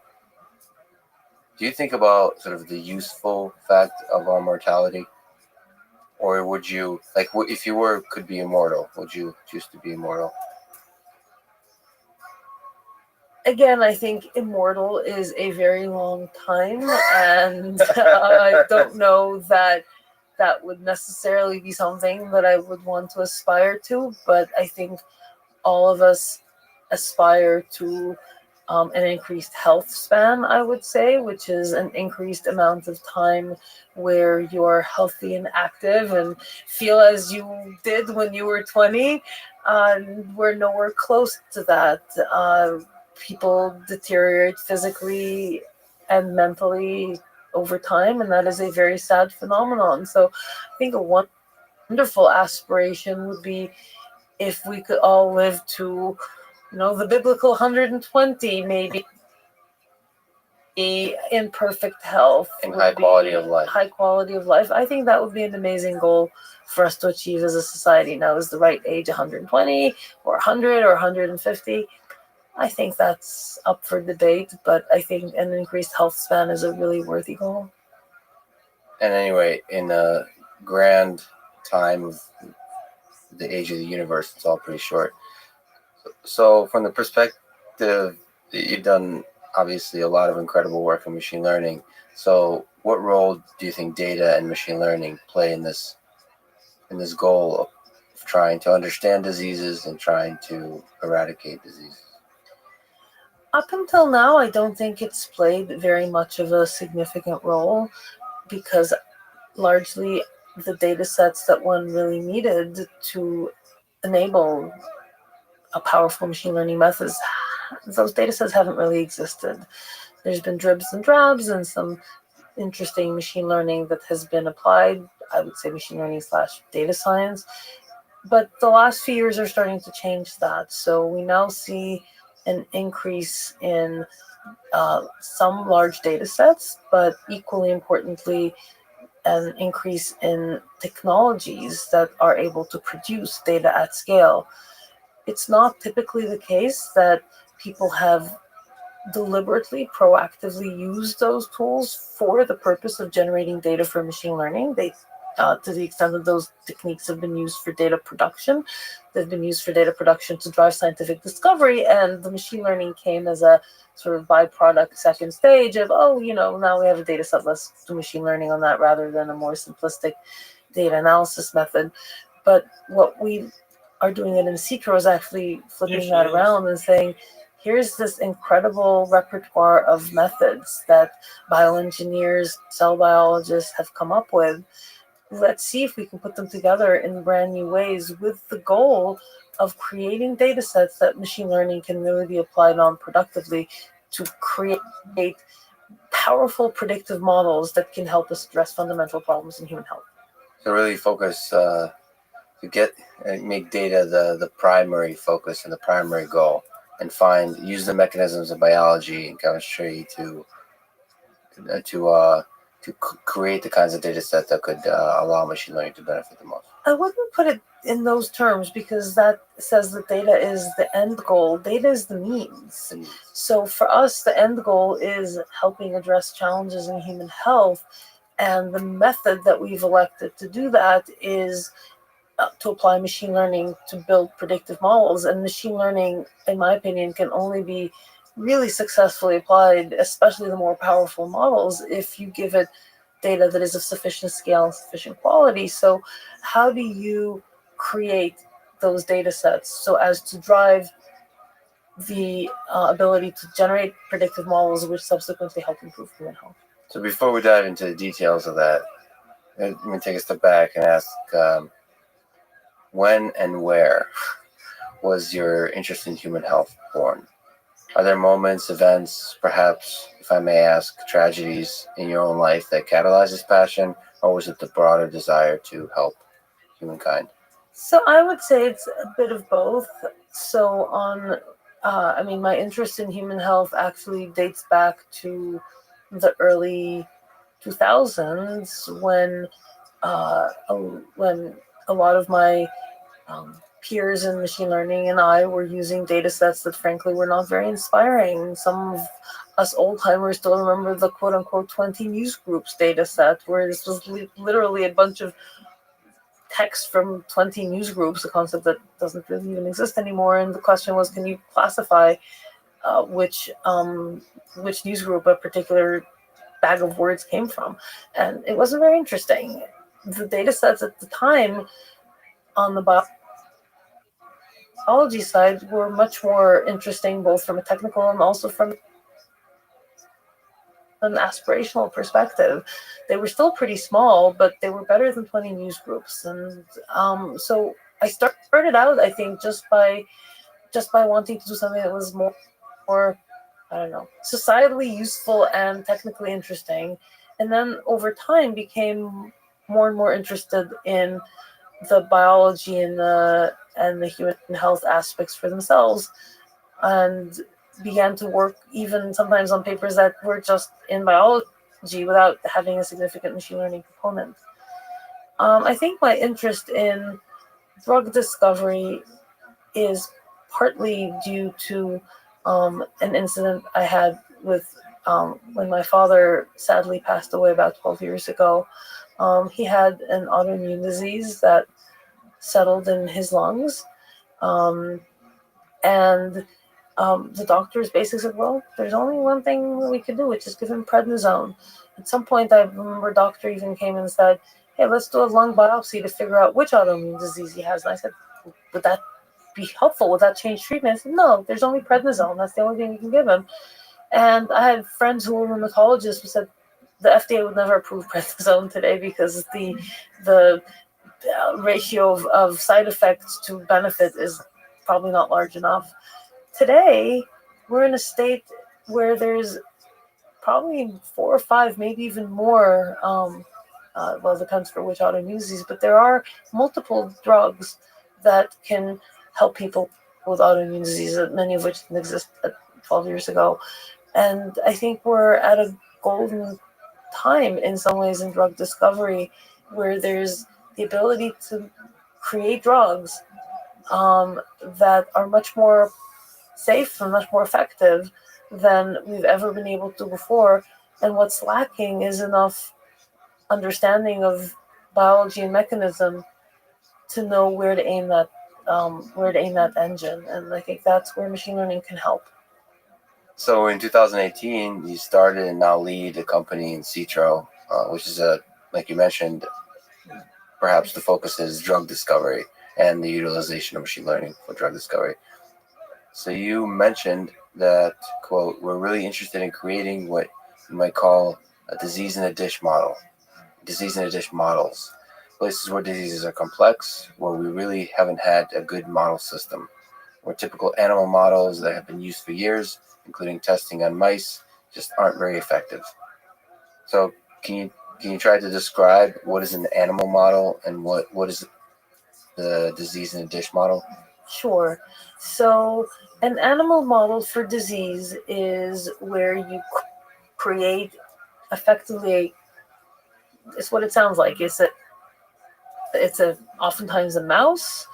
do you think about sort of the useful fact of our mortality? Or would you, if you could be immortal, would you choose to be immortal? Again, I think immortal is a very long time, and I don't know that would necessarily be something that I would want to aspire to, but I think all of us aspire to an increased health span, I would say, which is an increased amount of time where you're healthy and active and feel as you did when you were 20. We're nowhere close to that. People deteriorate physically and mentally over time, and that is a very sad phenomenon. So I think a wonderful aspiration would be if we could all live to the biblical 120, maybe, in perfect health. In high quality of life. High quality of life. I think that would be an amazing goal for us to achieve as a society. Now, is the right age 120 or 100 or 150? I think that's up for debate, but I think an increased health span is a really worthy goal. And anyway, in a grand time of the age of the universe, it's all pretty short. So from the perspective, you've done obviously a lot of incredible work in machine learning. So what role do you think data and machine learning play in this goal of trying to understand diseases and trying to eradicate diseases? Up until now, I don't think it's played very much of a significant role, because largely the data sets that one really needed to enable a powerful machine learning methods, those data sets haven't really existed. There's been dribs and drabs and some interesting machine learning that has been applied. I would say machine learning / data science. But the last few years are starting to change that. So we now see an increase in some large data sets, but equally importantly, an increase in technologies that are able to produce data at scale. It's not typically the case that people have deliberately, proactively used those tools for the purpose of generating data for machine learning. They, to the extent that those techniques have been used for data production, they've been used for data production to drive scientific discovery, and the machine learning came as a sort of byproduct second stage of, now we have a data set, let's do machine learning on that rather than a more simplistic data analysis method. But what we are doing at InSitro is actually flipping that around and saying, here's this incredible repertoire of methods that bioengineers, cell biologists have come up with. Let's see if we can put them together in brand new ways with the goal of creating data sets that machine learning can really be applied on productively to create powerful predictive models that can help us address fundamental problems in human health. So really focus to make data the primary focus and the primary goal, and use the mechanisms of biology and chemistry to create the kinds of data set that could allow machine learning to benefit the most. I wouldn't put it in those terms, because that says that data is the end goal. Data is the means. So for us, the end goal is helping address challenges in human health, and the method that we've elected to do that is to apply machine learning to build predictive models. And machine learning, in my opinion, can only be really successfully applied, especially the more powerful models, if you give it data that is of sufficient scale and sufficient quality. So how do you create those data sets so as to drive the ability to generate predictive models which subsequently help improve human health? So before we dive into the details of that, let me take a step back and ask, when and where was your interest in human health born? Are there moments, events, perhaps, if I may ask, tragedies in your own life that catalyzed this passion, or was it the broader desire to help humankind? So I would say it's a bit of both. So my interest in human health actually dates back to the early 2000s when a lot of my peers in machine learning and I were using data sets that frankly were not very inspiring. Some of us old timers still remember the quote unquote 20 news groups data set, where this was literally a bunch of text from 20 news groups, a concept that doesn't really even exist anymore. And the question was, can you classify which news group a particular bag of words came from? And it wasn't very interesting. The data sets at the time on the biology side were much more interesting, both from a technical and also from an aspirational perspective. They were still pretty small, but they were better than 20 news groups. And so I started out, I think, just by wanting to do something that was more, I don't know, societally useful and technically interesting. And then over time became more and more interested in the biology and the human health aspects for themselves, and began to work even sometimes on papers that were just in biology without having a significant machine learning component. I think my interest in drug discovery is partly due to an incident I had with when my father sadly passed away about 12 years ago. He had an autoimmune disease that settled in his lungs. And the doctors basically said, well, there's only one thing we could do, which is give him prednisone. At some point, I remember a doctor even came and said, hey, let's do a lung biopsy to figure out which autoimmune disease he has. And I said, would that be helpful? Would that change treatment? I said, no, there's only prednisone. That's the only thing we can give him. And I had friends who were rheumatologists who said the FDA would never approve prednisone today because the ratio of side effects to benefit is probably not large enough. Today, we're in a state where there's probably 4 or 5, maybe even more, well, it depends for which autoimmune disease, but there are multiple drugs that can help people with autoimmune diseases, many of which didn't exist 12 years ago. And I think we're at a golden time in some ways in drug discovery, where there's the ability to create drugs that are much more safe and much more effective than we've ever been able to before. And what's lacking is enough understanding of biology and mechanism to know where to aim that engine. And I think that's where machine learning can help. So in 2018, you started and now lead a company in Citro, which is like you mentioned, perhaps the focus is drug discovery and the utilization of machine learning for drug discovery. So you mentioned that, quote, we're really interested in creating what you might call a disease in a dish model, disease in a dish models, places where diseases are complex, where we really haven't had a good model system, where typical animal models that have been used for years, including testing on mice, just aren't very effective. So can you try to describe what is an animal model and what is the disease in a dish model? Sure. So an animal model for disease is where you create effectively, it's what it sounds like. It's oftentimes a mouse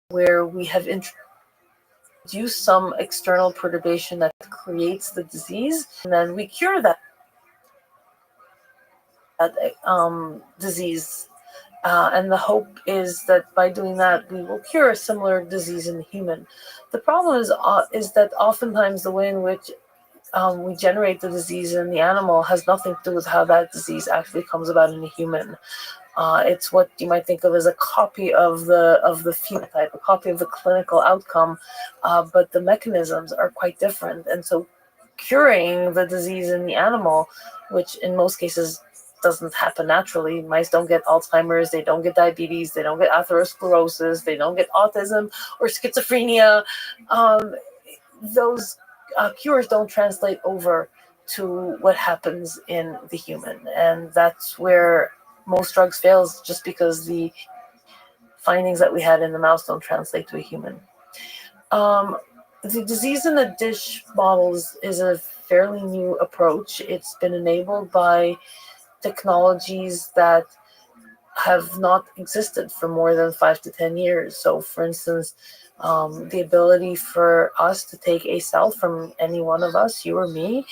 where we have introduced some external perturbation that creates the disease, and then we cure that disease And the hope is that by doing that, we will cure a similar disease in the human. The problem is that oftentimes the way in which we generate the disease in the animal has nothing to do with how that disease actually comes about in a human. It's what you might think of as a copy of the phenotype, a copy of the clinical outcome, but the mechanisms are quite different. And so curing the disease in the animal, which in most cases doesn't happen naturally. Mice don't get Alzheimer's, they don't get diabetes, they don't get atherosclerosis, they don't get autism or schizophrenia. Those cures don't translate over to what happens in the human. And that's where most drugs fails, just because the findings that we had in the mouse don't translate to a human. The disease in the dish models is a fairly new approach. It's been enabled by technologies that have not existed for more than 5 to 10 years. So, for instance, the ability for us to take a cell from any one of us, you or me,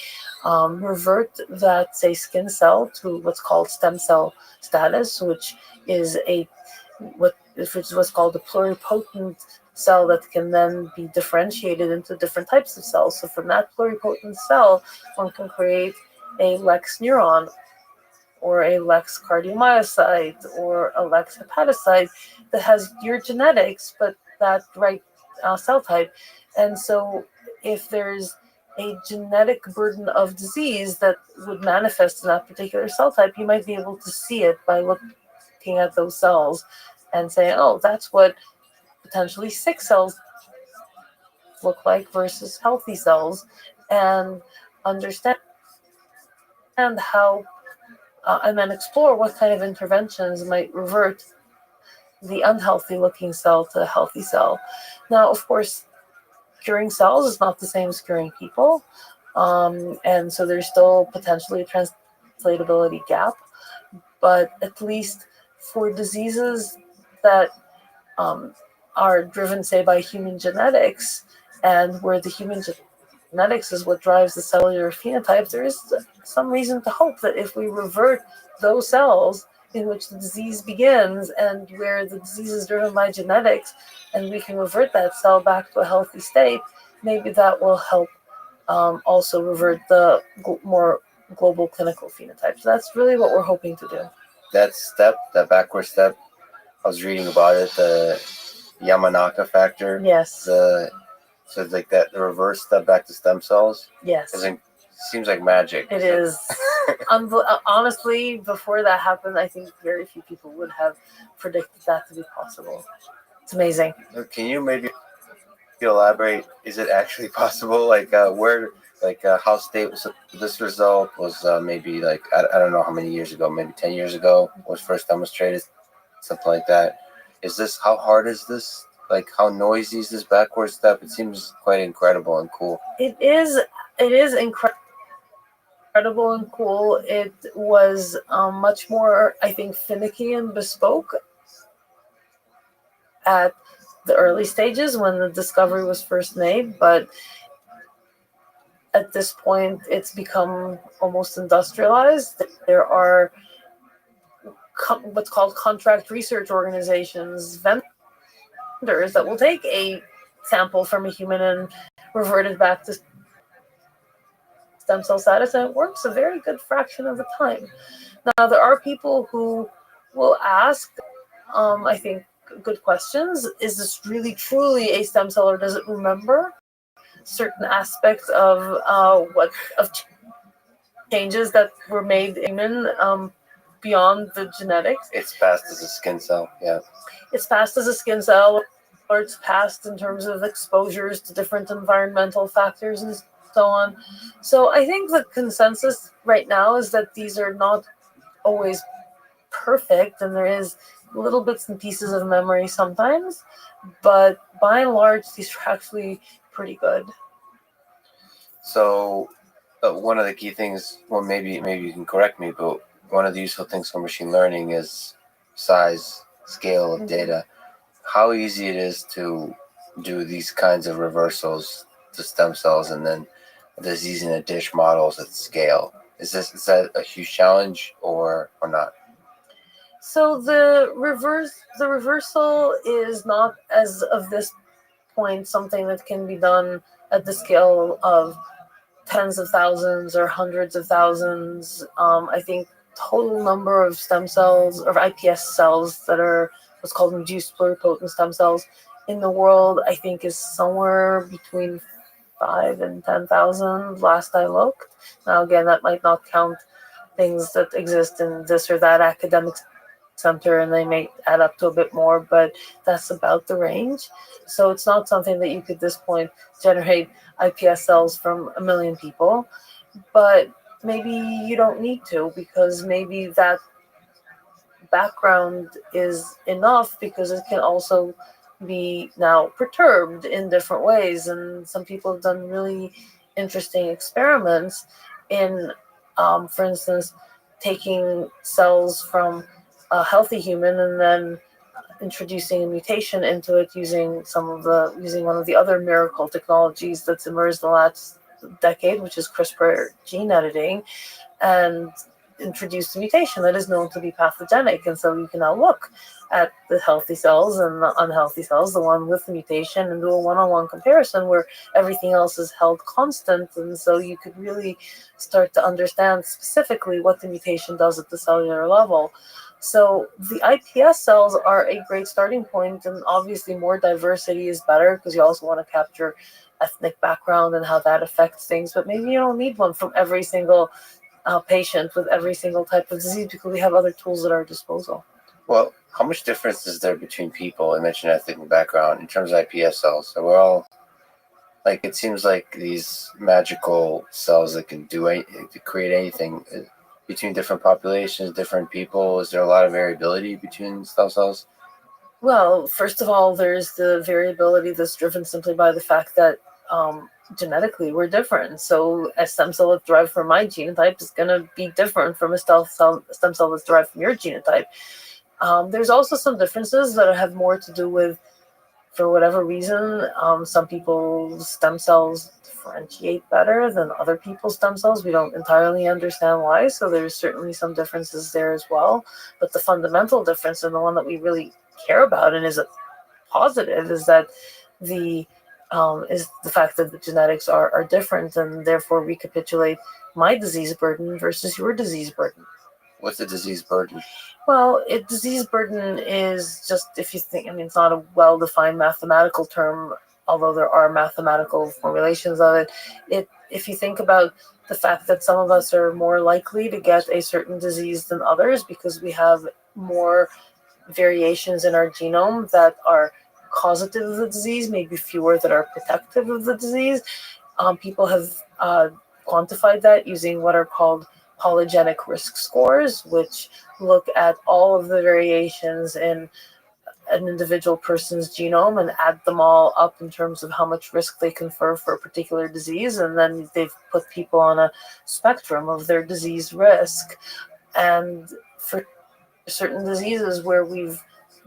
revert that, say, skin cell to what's called stem cell status, which is what's called a pluripotent cell that can then be differentiated into different types of cells. So from that pluripotent cell, one can create a Lex neuron, or a Lex cardiomyocyte, or a Lex hepatocyte that has your genetics, but that right cell type. And so if there's a genetic burden of disease that would manifest in that particular cell type, you might be able to see it by looking at those cells and saying, oh, that's what potentially sick cells look like versus healthy cells, and understand how and then explore what kind of interventions might revert the unhealthy looking cell to a healthy cell. Now, of course, curing cells is not the same as curing people. And so there's still potentially a translatability gap. But at least for diseases that are driven, say, by human genetics, and where the human genetics is what drives the cellular phenotype, there is some reason to hope that if we revert those cells in which the disease begins and where the disease is driven by genetics, and we can revert that cell back to a healthy state, maybe that will help also revert the more global clinical phenotype. So that's really what we're hoping to do. That backward step, I was reading about it, the Yamanaka factor. Yes. So it's like that, the reverse step back to stem cells. Yes. Seems like magic. It is. Honestly, before that happened, I think very few people would have predicted that to be possible. It's amazing. Can you maybe elaborate? Is it actually possible? How stable? So this result was maybe like I don't know how many years ago, maybe 10 years ago was first demonstrated, something like that. How hard is this? Like, how noisy is this backward step? It seems quite incredible and cool. It is incredible and cool. It was much more, I think, finicky and bespoke at the early stages when the discovery was first made, but at this point it's become almost industrialized. There are what's called contract research organizations, vendors that will take a sample from a human and revert it back to stem cell status, and it works a very good fraction of the time. Now, there are people who will ask, I think, good questions. Is this really truly a stem cell, or does it remember certain aspects of changes that were made in human beyond the genetics? It's passed as a skin cell, yeah. It's passed as a skin cell, or it's passed in terms of exposures to different environmental factors and so on. So I think the consensus right now is that these are not always perfect, and there is little bits and pieces of memory sometimes, but by and large, these are actually pretty good. So one of the key things, well, maybe you can correct me, but one of the useful things for machine learning is size, scale of data. How easy it is to do these kinds of reversals to stem cells and then disease in a dish models at scale. Is that a huge challenge or not? So the reversal is not, as of this point, something that can be done at the scale of tens of thousands or hundreds of thousands. I think total number of stem cells or iPS cells that are what's called induced pluripotent stem cells in the world, I think, is somewhere between 5 and 10,000 last I looked. Now again, that might not count things that exist in this or that academic center, and they may add up to a bit more, but that's about the range. So it's not something that you could at this point generate iPS cells from a million people, but maybe you don't need to, because maybe that background is enough, because it can also be now perturbed in different ways. And some people have done really interesting experiments in, for instance, taking cells from a healthy human and then introducing a mutation into it using one of the other miracle technologies that's emerged in the last decade, which is CRISPR gene editing, and introduced a mutation that is known to be pathogenic. And so you can now look at the healthy cells and the unhealthy cells, the one with the mutation, and do a one-on-one comparison where everything else is held constant. And so you could really start to understand specifically what the mutation does at the cellular level. So the iPS cells are a great starting point, and obviously more diversity is better, because you also want to capture ethnic background and how that affects things. But maybe you don't need one from every single patient with every single type of disease, because we have other tools at our disposal. Well, how much difference is there between people? I mentioned ethnic background in terms of iPS cells. So we're all, like, it seems like these magical cells that can do to create anything between different populations, different people. Is there a lot of variability between stem cells? Well, first of all, there's the variability that's driven simply by the fact that genetically we're different. So a stem cell that's derived from my genotype is going to be different from a stem cell that's derived from your genotype. There's also some differences that have more to do with, for whatever reason, some people's stem cells differentiate better than other people's stem cells. We don't entirely understand why, so there's certainly some differences there as well. But the fundamental difference, and the one that we really care about and is a positive, is that the fact that the genetics are different, and therefore recapitulate my disease burden versus your disease burden. What's the disease burden? Well, disease burden is just, if you think, it's not a well-defined mathematical term, although there are mathematical formulations of it. If you think about the fact that some of us are more likely to get a certain disease than others because we have more variations in our genome that are causative of the disease, maybe fewer that are protective of the disease. People have quantified that using what are called polygenic risk scores, which look at all of the variations in an individual person's genome and add them all up in terms of how much risk they confer for a particular disease. And then they've put people on a spectrum of their disease risk. And for certain diseases where we've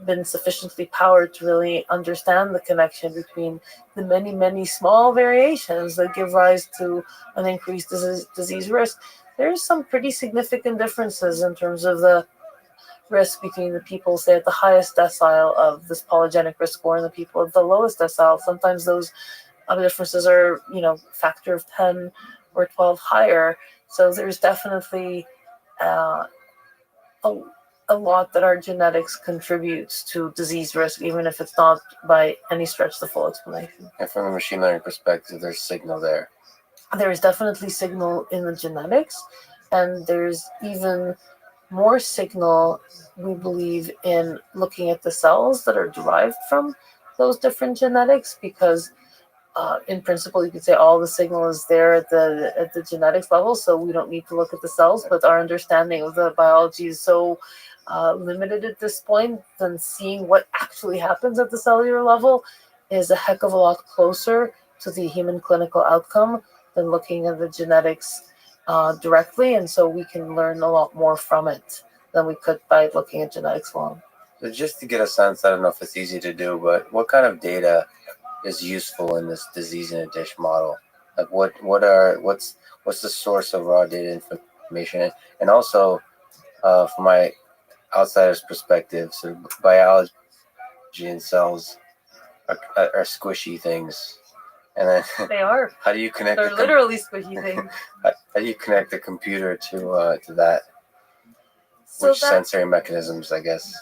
been sufficiently powered to really understand the connection between the many, many small variations that give rise to an increased disease risk, there's some pretty significant differences in terms of the risk between the people, say, at the highest decile of this polygenic risk score and the people at the lowest decile. Sometimes those differences are, factor of 10 or 12 higher. So there's definitely a lot that our genetics contributes to disease risk, even if it's not by any stretch the full explanation. And from a machine learning perspective, there's signal there. There is definitely signal in the genetics, and there's even more signal, we believe, in looking at the cells that are derived from those different genetics, because in principle, you could say all the signal is there at the genetics level, so we don't need to look at the cells, but our understanding of the biology is so limited at this point, then seeing what actually happens at the cellular level is a heck of a lot closer to the human clinical outcome than looking at the genetics directly, and so we can learn a lot more from it than we could by looking at genetics alone. So just to get a sense, I don't know if it's easy to do, but what kind of data is useful in this disease in a dish model? Like what's the source of raw data information? And also, for my outsider's perspective, so biology and cells are squishy things, and then They are. how do you connect? They're literally squishy things. How do you connect the computer to that? So Which that, sensory mechanisms, I guess?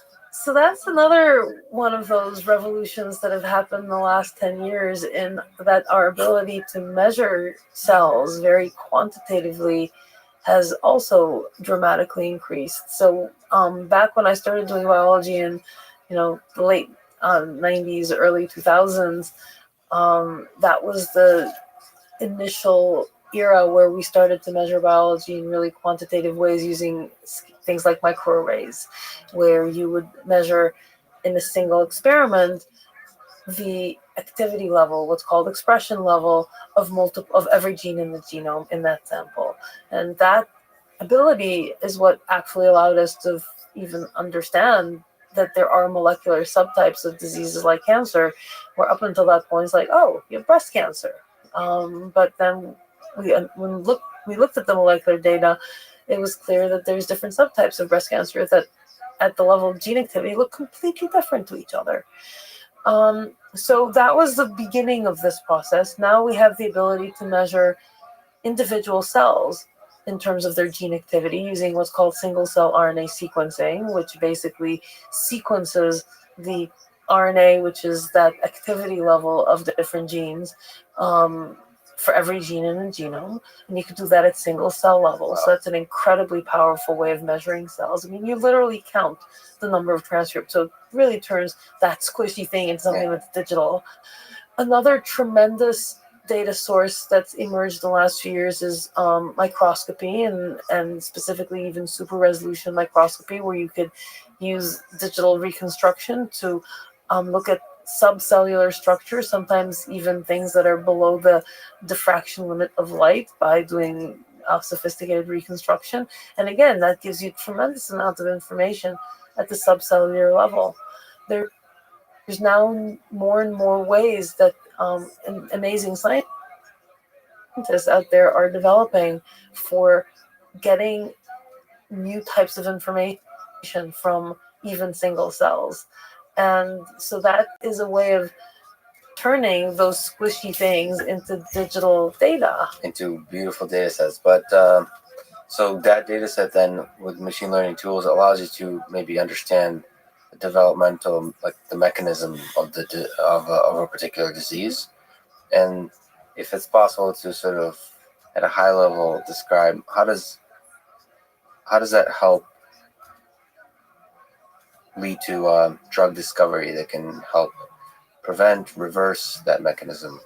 so that's another one of those revolutions that have happened in the last 10 years, in that our ability to measure cells very quantitatively has also dramatically increased. So back when I started doing biology in, the late 90s, early 2000s, that was the initial era where we started to measure biology in really quantitative ways using things like microarrays, where you would measure in a single experiment the activity level, what's called expression level, of every gene in the genome in that sample. And that ability is what actually allowed us to even understand that there are molecular subtypes of diseases like cancer, where up until that point it's like, oh, you have breast cancer. But then when we looked at the molecular data, it was clear that there's different subtypes of breast cancer that at the level of gene activity look completely different to each other. So that was the beginning of this process. Now we have the ability to measure individual cells in terms of their gene activity using what's called single cell RNA sequencing, which basically sequences the RNA, which is that activity level of the different genes, for every gene in the genome. And you can do that at single cell level. So that's an incredibly powerful way of measuring cells. I mean, you literally count the number of transcripts. So it really turns that squishy thing into something that's digital. Another tremendous data source that's emerged in the last few years is microscopy, and specifically even super resolution microscopy, where you could use digital reconstruction to look at subcellular structures, sometimes even things that are below the diffraction limit of light, by doing sophisticated reconstruction. And again, that gives you tremendous amount of information at the subcellular level. There's now more and more ways that amazing scientists out there are developing for getting new types of information from even single cells. And so that is a way of turning those squishy things into digital data. Into beautiful data sets. But so that data set then with machine learning tools allows you to maybe understand the developmental, like the mechanism of a particular disease. And if it's possible to sort of at a high level describe how does that help lead to drug discovery that can help prevent, reverse that mechanism?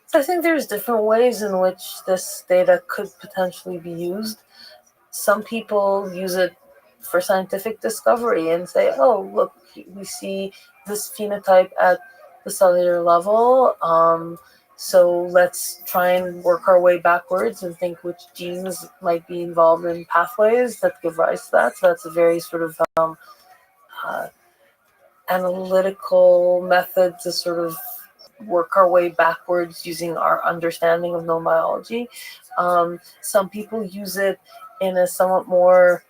So I think there's different ways in which this data could potentially be used. Some people use it for scientific discovery and say, oh, look, we see this phenotype at the cellular level. So let's try and work our way backwards and think which genes might be involved in pathways that give rise to that. So that's a very sort of analytical method to sort of work our way backwards using our understanding of known biology. Some people use it in a somewhat more,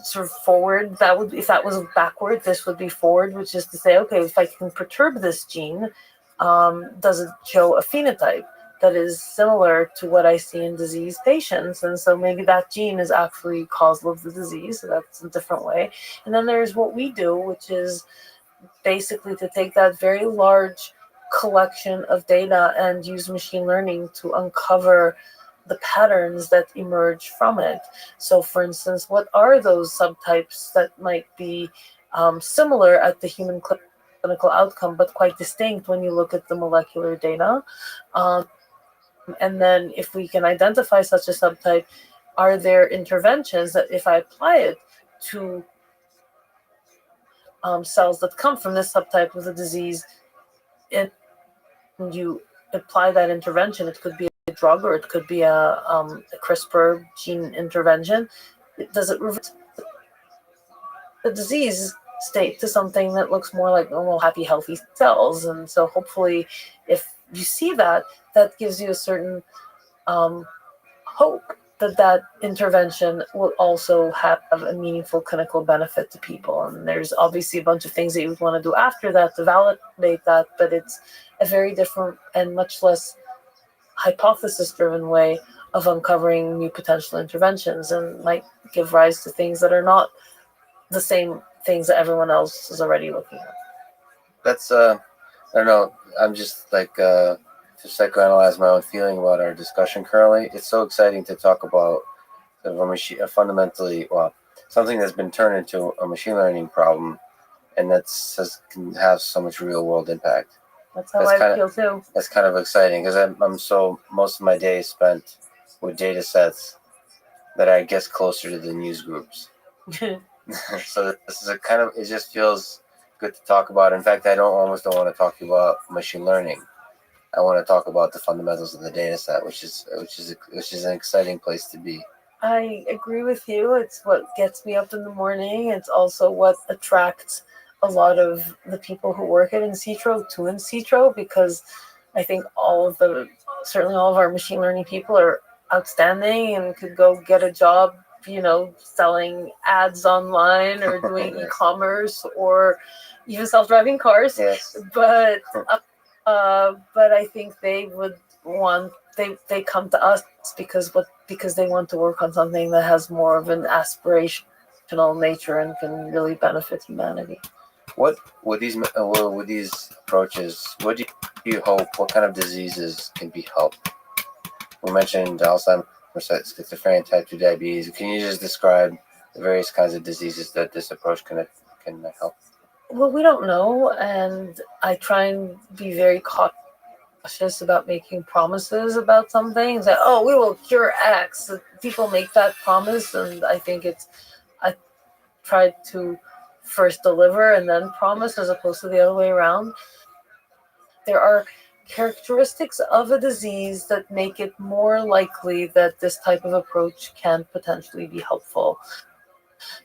sort of forward. That would, if that was backward, this would be forward, which is to say, okay, if I can perturb this gene, does it show a phenotype that is similar to what I see in diseased patients? And so maybe that gene is actually causal of the disease. So that's a different way. And then there's what we do, which is basically to take that very large collection of data and use machine learning to uncover the patterns that emerge from it. So for instance, what are those subtypes that might be similar at the human clinical outcome, but quite distinct when you look at the molecular data? And then if we can identify such a subtype, are there interventions that if I apply it to cells that come from this subtype of the disease, and you apply that intervention, it could be a drug or it could be a CRISPR gene intervention, does it reverse the disease state to something that looks more like normal, happy, healthy cells? And so hopefully if you see that, that gives you a certain hope that intervention will also have a meaningful clinical benefit to people. And there's obviously a bunch of things that you would want to do after that to validate that, but it's a very different and much less hypothesis-driven way of uncovering new potential interventions, and might give rise to things that are not the same things that everyone else is already looking at. That's I don't know. I'm just like to psychoanalyze my own feeling about our discussion currently. It's so exciting to talk about sort of a fundamentally, well, something that's been turned into a machine learning problem, and can have so much real world impact. That's how I feel too. That's kind of exciting because I'm so most of my day is spent with data sets that I guess closer to the news groups. So this is a kind of, it just feels good to talk about. In fact, I almost don't want to talk about machine learning. I want to talk about the fundamentals of the data set, which is an exciting place to be. I agree with you. It's what gets me up in the morning. It's also what attracts a lot of the people who work at in sitro to in sitro, because I think certainly all of our machine learning people are outstanding and could go get a job, selling ads online or doing e-commerce or even self-driving cars. Yes. But I think they would want, they come to us because they want to work on something that has more of an aspirational nature and can really benefit humanity. What with these approaches, what do you hope? What kind of diseases can be helped? We mentioned Alzheimer's, schizophrenia, type 2 diabetes. Can you just describe the various kinds of diseases that this approach can help? Well, we don't know, and I try and be very cautious about making promises about some things. That, we will cure X. People make that promise, and I think I try to first deliver and then promise, as opposed to the other way around. There are characteristics of a disease that make it more likely that this type of approach can potentially be helpful.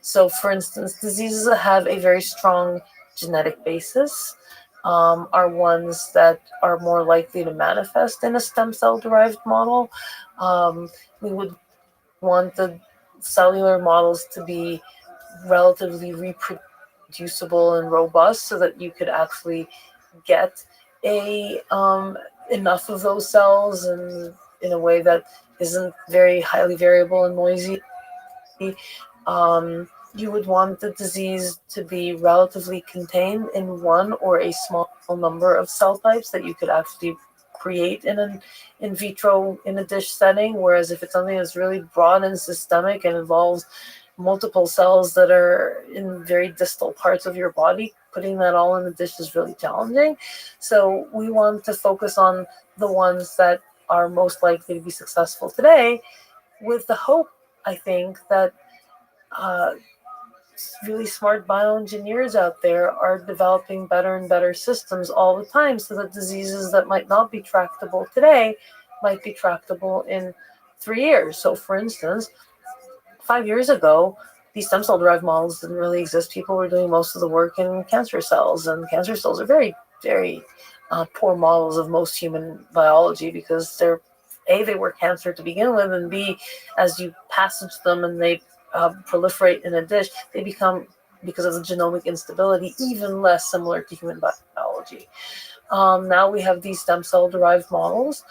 So, for instance, diseases that have a very strong genetic basis are ones that are more likely to manifest in a stem cell derived model. We would want the cellular models to be relatively reproducible and robust so that you could actually get enough of those cells and in a way that isn't very highly variable and noisy. You would want the disease to be relatively contained in one or a small number of cell types that you could actually create in an in vitro in a dish setting, whereas if it's something that's really broad and systemic and involves multiple cells that are in very distal parts of your body, putting that all in the dish is really challenging. So we want to focus on the ones that are most likely to be successful today, with the hope, I think, that really smart bioengineers out there are developing better and better systems all the time, so that diseases that might not be tractable today might be tractable in 3 years. So, for instance, 5 years ago, these stem cell derived models didn't really exist. People were doing most of the work in cancer cells, and cancer cells are very, very poor models of most human biology, because they were cancer to begin with, and B, as you passage them and they proliferate in a dish, they become, because of the genomic instability, even less similar to human biology. Now we have these stem cell derived models.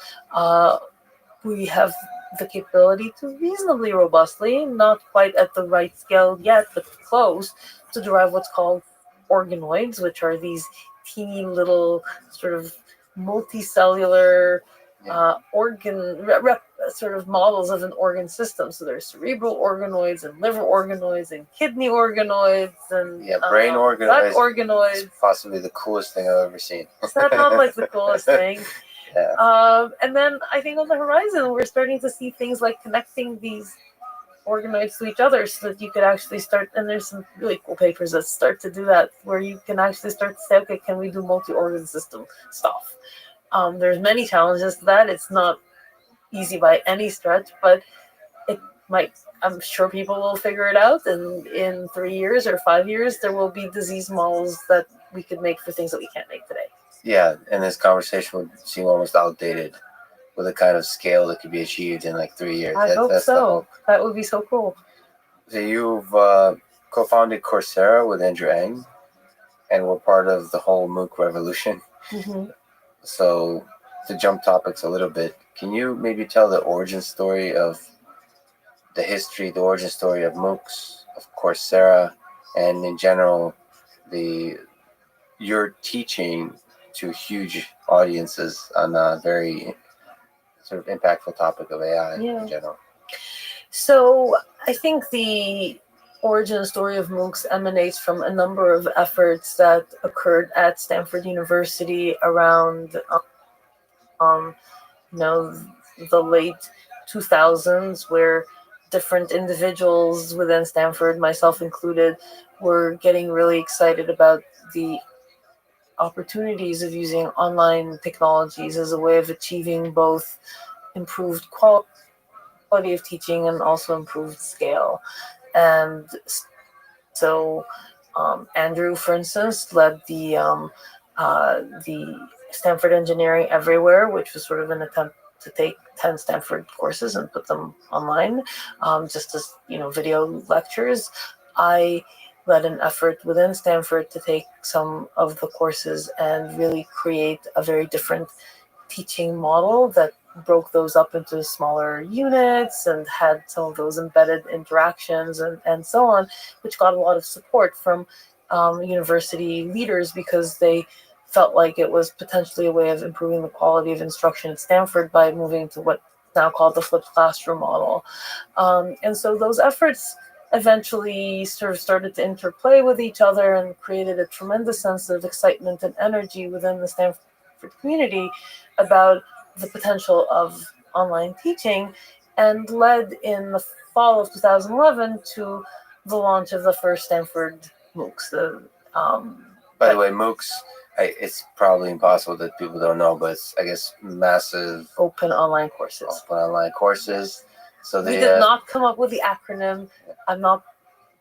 We have the capability to reasonably robustly, not quite at the right scale yet, but close, to derive what's called organoids, which are these teeny little sort of multicellular organ sort of models of an organ system. So there's cerebral organoids and liver organoids and kidney organoids and brain organoids. Gut organoids. It's possibly the coolest thing I've ever seen. Is that not like the coolest thing? Yeah. And then I think on the horizon, we're starting to see things like connecting these organoids to each other, so that you could actually start, and there's some really cool papers that start to do that, where you can actually start to say, okay, can we do multi-organ system stuff? There's many challenges to that. It's not easy by any stretch, but it might, I'm sure people will figure it out, and in 3 years or 5 years, there will be disease models that we could make for things that we can't make today. Yeah, and this conversation would seem almost outdated with a kind of scale that could be achieved in like 3 years. I hope that's the so. hope. That would be so cool. So you've co-founded Coursera with Andrew Ng, and were part of the whole MOOC revolution. Hmm. So to jump topics a little bit, can you maybe tell the origin story of the origin story of MOOCs, of Coursera, and in general, your teaching to huge audiences on a very sort of impactful topic of AI Yeah. in general? So I think the origin story of MOOCs emanates from a number of efforts that occurred at Stanford University around, the late 2000s, where different individuals within Stanford, myself included, were getting really excited about the opportunities of using online technologies as a way of achieving both improved quality of teaching and also improved scale. And so Andrew, for instance, led the Stanford Engineering Everywhere, which was sort of an attempt to take 10 Stanford courses and put them online, just as video lectures. I led an effort within Stanford to take some of the courses and really create a very different teaching model that broke those up into smaller units and had some of those embedded interactions and so on, which got a lot of support from university leaders because they felt like it was potentially a way of improving the quality of instruction at Stanford by moving to what's now called the flipped classroom model. And so those efforts eventually sort of started to interplay with each other and created a tremendous sense of excitement and energy within the Stanford community about the potential of online teaching, and led in the fall of 2011 to the launch of the first Stanford MOOCs. By the way, MOOCs, it's probably impossible that people don't know, but it's, I guess, massive open online courses. So we did not come up with the acronym. I'm not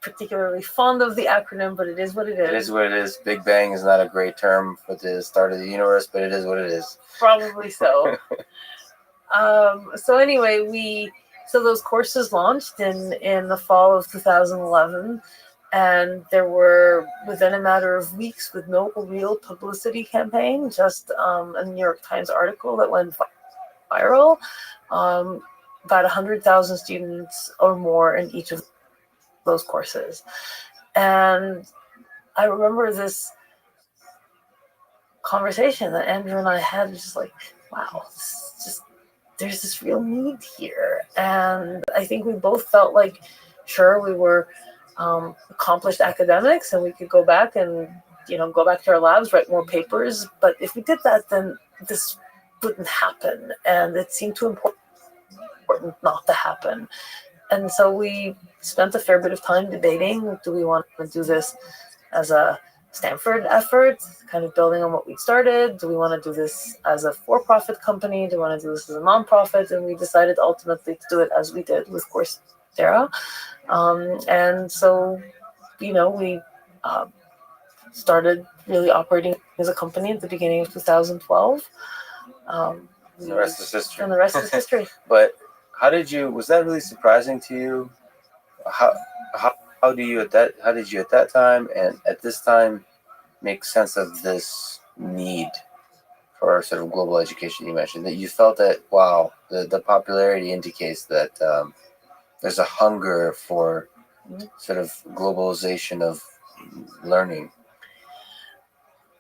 particularly fond of the acronym, but it is what it is. It is what it is. Big Bang is not a great term for the start of the universe, but it is what it is. Probably so. So anyway, so those courses launched in the fall of 2011, and there were, within a matter of weeks, with no real publicity campaign, just a New York Times article that went viral, about 100,000 students or more in each of those courses. And I remember this conversation that Andrew and I had, just like, wow, there's this real need here. And I think we both felt like, sure, we were accomplished academics and we could go back and go back to our labs, write more papers, but if we did that, then this wouldn't happen, and it seemed too important not to happen. And so we spent a fair bit of time debating, do we want to do this as a Stanford effort, kind of building on what we started? Do we want to do this as a for-profit company? Do we want to do this as a non-profit? And we decided ultimately to do it as we did with Coursera. And so, we started really operating as a company at the beginning of 2012. The rest is history. And the rest is history. But was that really surprising to you? How did you at that time and at this time make sense of this need for sort of global education you mentioned, that you felt that, wow, the popularity indicates that there's a hunger for sort of globalization of learning?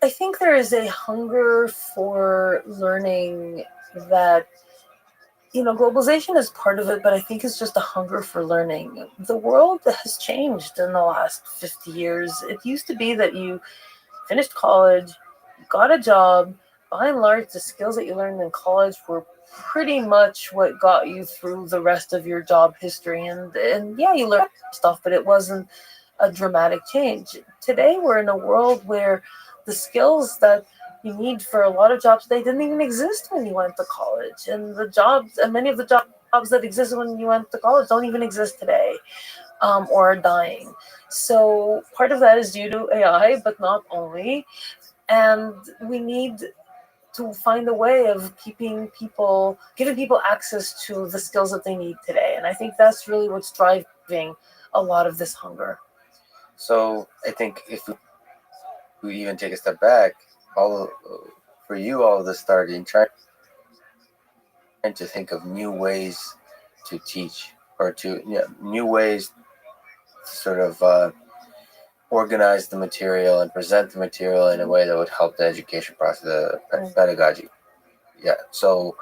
I think there is a hunger for learning that, globalization is part of it, but I think it's just a hunger for learning. The world has changed in the last 50 years. It used to be that you finished college, got a job. By and large, the skills that you learned in college were pretty much what got you through the rest of your job history. And yeah, you learned stuff, but it wasn't a dramatic change. Today, we're in a world where the skills that you need for a lot of jobs, they didn't even exist when you went to college. And many of the jobs that existed when you went to college don't even exist today, or are dying. So part of that is due to AI, but not only. And we need to find a way of giving people access to the skills that they need today. And I think that's really what's driving a lot of this hunger. So I think if we even take a step back, for you, all of this started trying to think of new ways to teach, or new ways to sort of organize the material and present the material in a way that would help the education process, the pedagogy. Yeah. So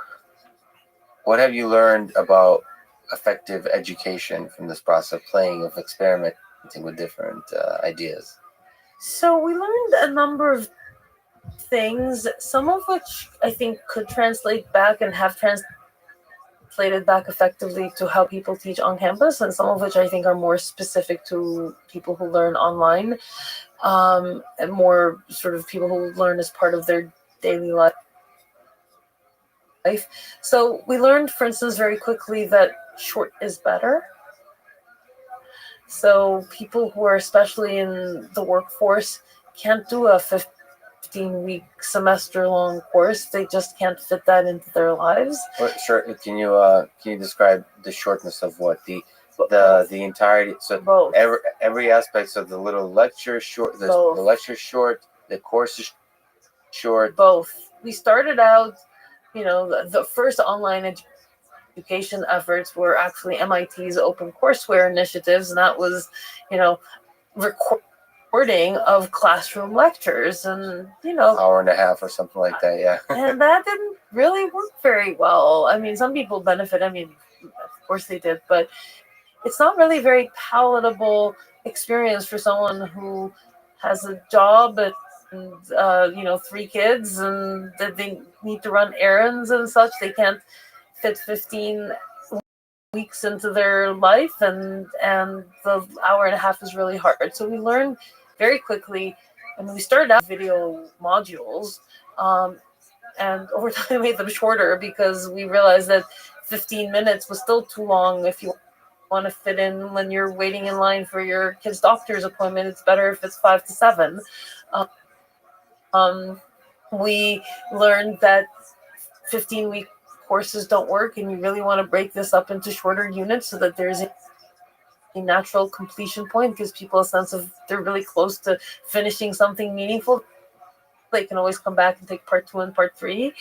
what have you learned about effective education from this process of playing, of experimenting with different ideas? So we learned a number of things, some of which I think could translate back and have translated back effectively to how people teach on campus, and some of which I think are more specific to people who learn online, and more sort of people who learn as part of their daily life. So we learned, for instance, very quickly that short is better. So people who are especially in the workforce can't do a 15-week semester-long course. They just can't fit that into their lives. Sure. Can you describe the shortness of what the entirety? So both. Every aspect. So the little lecture short. The lecture short. The course is short. Both. We started out, the first online education efforts were actually MIT's open courseware initiatives, and that was, recording of classroom lectures, and hour and a half or something like that. Yeah. And that didn't really work very well. I mean, some people benefit. I mean, of course they did, but it's not really very palatable experience for someone who has a job and 3 kids, and that they need to run errands and such. They can't fit 15 weeks into their life, and the hour and a half is really hard. So we learned very quickly, and we started out video modules, and over time made them shorter because we realized that 15 minutes was still too long. If you want to fit in when you're waiting in line for your kid's doctor's appointment, it's better if it's 5 to 7. We learned that 15-week courses don't work, and you really want to break this up into shorter units so that there's a natural completion point, gives people a sense of they're really close to finishing something meaningful. They can always come back and take part 2 and part 3.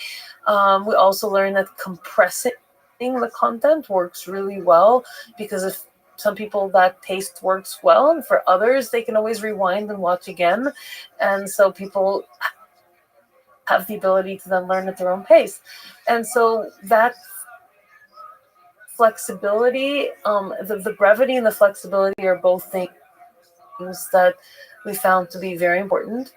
We also learned that compressing the content works really well, because if some people that taste works well, and for others they can always rewind and watch again, and so people have the ability to then learn at their own pace. And so that flexibility, the brevity and the flexibility are both things that we found to be very important.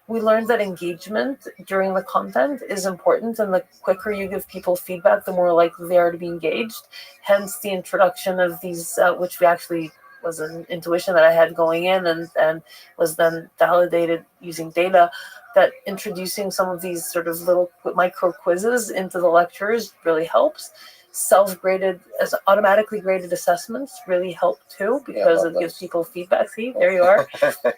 We learned that engagement during the content is important, and the quicker you give people feedback, the more likely they are to be engaged. Hence the introduction of these, which we actually was an intuition that I had going in, and was then validated using data, that introducing some of these sort of little micro quizzes into the lectures really helps. Self-graded, as automatically graded assessments really help too, because it gives people feedback. See, there you are.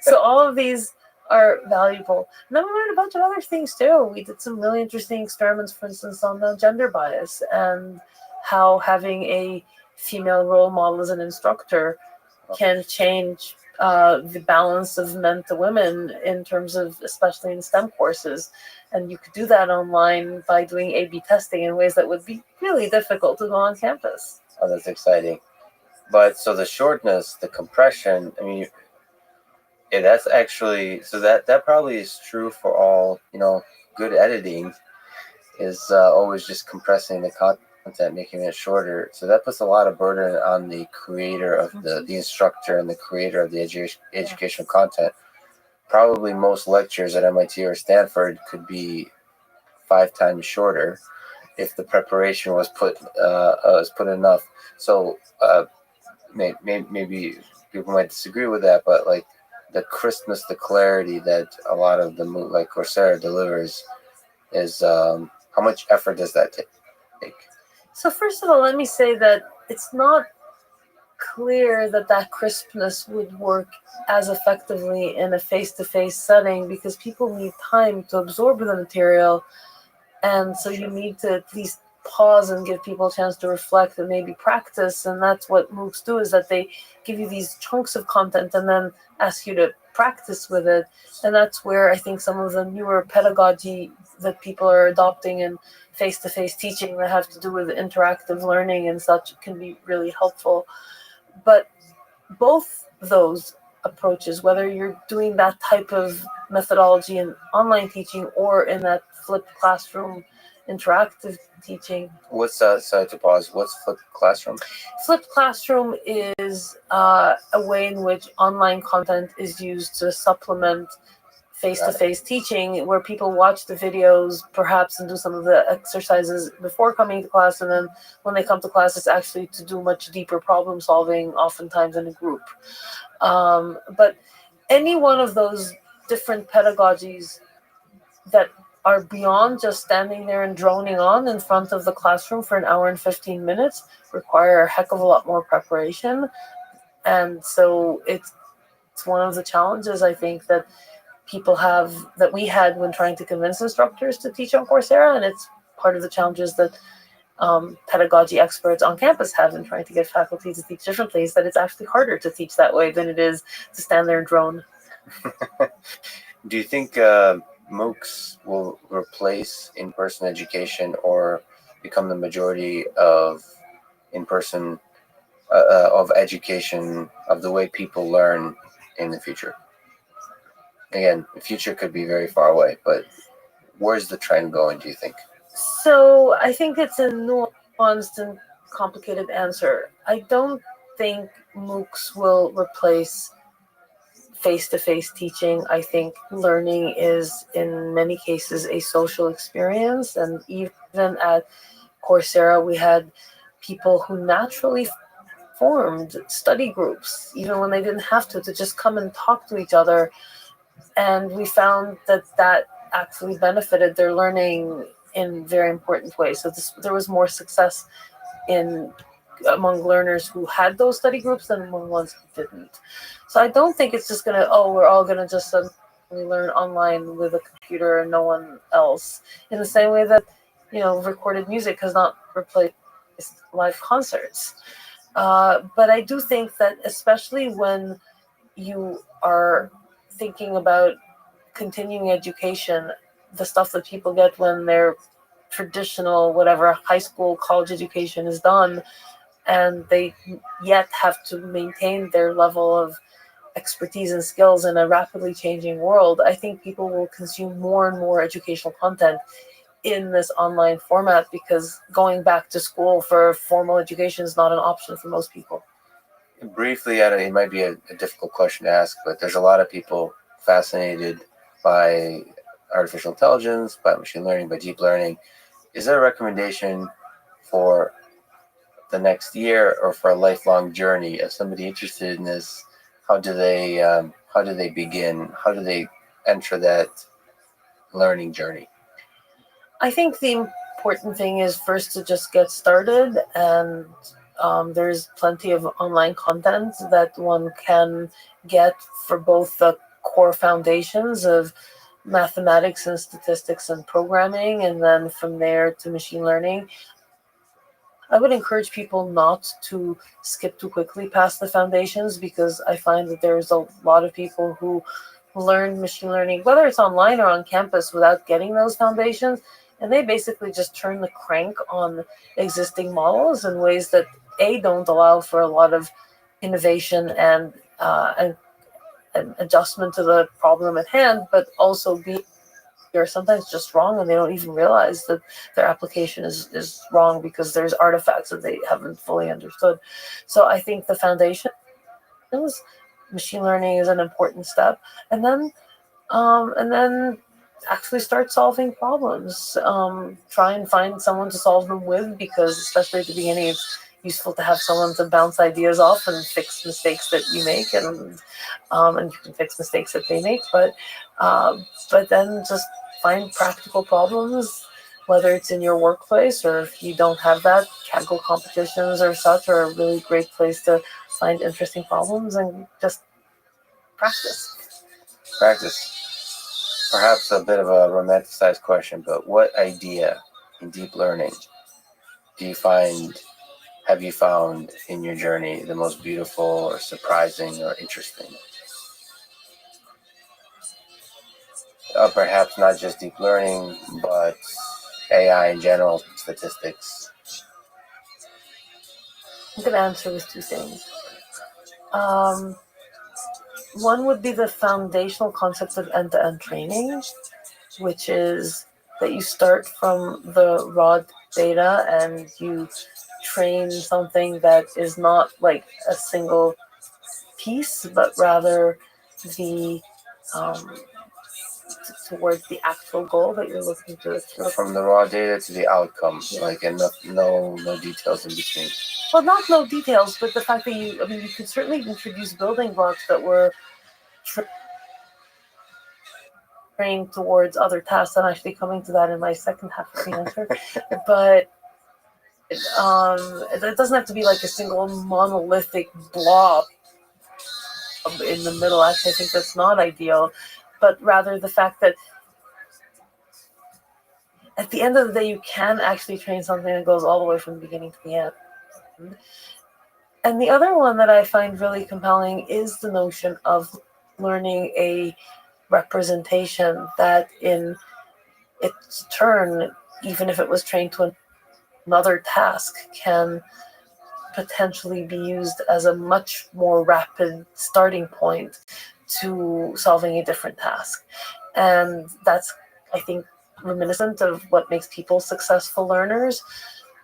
So all of these are valuable. And then we learned a bunch of other things too. We did some really interesting experiments, for instance, on the gender bias, and how having a female role model as an instructor can change the balance of men to women in terms of, especially in STEM courses. And you could do that online by doing A/B testing in ways that would be really difficult to do on campus. Oh, that's exciting. But so the shortness, the compression, I mean, yeah, that's actually, so that probably is true for all, good editing is always just compressing the content, making it shorter. So that puts a lot of burden on the creator of the instructor and the creator of the educational content. Probably most lectures at MIT or Stanford could be 5 times shorter if the preparation was put enough. So maybe people might disagree with that, but like the crispness, the clarity that a lot of the like Coursera delivers is how much effort does that take? So first of all, let me say that it's not clear that crispness would work as effectively in a face-to-face setting, because people need time to absorb the material And so you need to at least pause and give people a chance to reflect and maybe practice. And that's what MOOCs do, is that they give you these chunks of content and then ask you to practice with it. And that's where I think some of the newer pedagogy that people are adopting in face-to-face teaching that have to do with interactive learning and such can be really helpful. But both those approaches, whether you're doing that type of methodology in online teaching or in that flipped classroom interactive teaching. What's sorry to pause. What's flipped classroom? Flipped classroom is a way in which online content is used to supplement face-to-face teaching, where people watch the videos perhaps and do some of the exercises before coming to class, and then when they come to class it's actually to do much deeper problem solving, oftentimes in a group. But any one of those different pedagogies that are beyond just standing there and droning on in front of the classroom for an hour and 15 minutes require a heck of a lot more preparation. And so it's one of the challenges I think that people have, that we had when trying to convince instructors to teach on Coursera, and it's part of the challenges that pedagogy experts on campus have in trying to get faculty to teach differently, is that it's actually harder to teach that way than it is to stand there and drone. Do you think MOOCs will replace in-person education or become the majority of in-person of education, of the way people learn in the future? Again, the future could be very far away, but where's the trend going, do you think? So I think it's a nuanced and complicated answer. I don't think MOOCs will replace face-to-face teaching. I think learning is, in many cases, a social experience. And even at Coursera, we had people who naturally formed study groups, even when they didn't have to just come and talk to each other. And we found that that actually benefited their learning in very important ways. So there was more success among learners who had those study groups than among ones who didn't. So I don't think it's just we're all gonna just suddenly learn online with a computer and no one else. In the same way that, recorded music has not replaced live concerts. But I do think that, especially when you are thinking about continuing education, the stuff that people get when their traditional, whatever, high school, college education is done, and they yet have to maintain their level of expertise and skills in a rapidly changing world, I think people will consume more and more educational content in this online format, because going back to school for formal education is not an option for most people. Briefly, it might be a difficult question to ask, but there's a lot of people fascinated by artificial intelligence, by machine learning, by deep learning. Is there a recommendation for the next year or for a lifelong journey of somebody interested in this? How do they begin? How do they enter that learning journey? I think the important thing is first to just get started, and there's plenty of online content that one can get for both the core foundations of mathematics and statistics and programming, and then from there to machine learning. I would encourage people not to skip too quickly past the foundations, because I find that there's a lot of people who learn machine learning, whether it's online or on campus, without getting those foundations, and they basically just turn the crank on existing models in ways that don't allow for a lot of innovation and adjustment to the problem at hand, but also they're sometimes just wrong, and they don't even realize that their application is wrong because there's artifacts that they haven't fully understood. So I think the foundations, machine learning is an important step, and then actually start solving problems. Try and find someone to solve them with, because especially at the beginning, it's useful to have someone to bounce ideas off and fix mistakes that you make, and you can fix mistakes that they make. But then just find practical problems, whether it's in your workplace or if you don't have that, Kaggle competitions or such are a really great place to find interesting problems and just practice. Perhaps a bit of a romanticized question, but what idea in deep learning have you found in your journey the most beautiful or surprising or interesting? Perhaps not just deep learning, but AI in general, statistics. I'm going to answer with two things. One would be the foundational concept of end-to-end training, which is that you start from the raw data and you train something that is not like a single piece, but rather the towards the actual goal that you're looking to. From the raw data to the outcome, Yeah. like, and no details in between. Well, not no details, but the fact that you could certainly introduce building blocks that were trained towards other tasks. I'm actually coming to that in my second half of the answer. But it doesn't have to be like a single monolithic blob in the middle. Actually, I think that's not ideal, but rather the fact that at the end of the day, you can actually train something that goes all the way from the beginning to the end. And the other one that I find really compelling is the notion of learning a representation that in its turn, even if it was trained to another task, can potentially be used as a much more rapid starting point to solving a different task. And that's, I think, reminiscent of what makes people successful learners.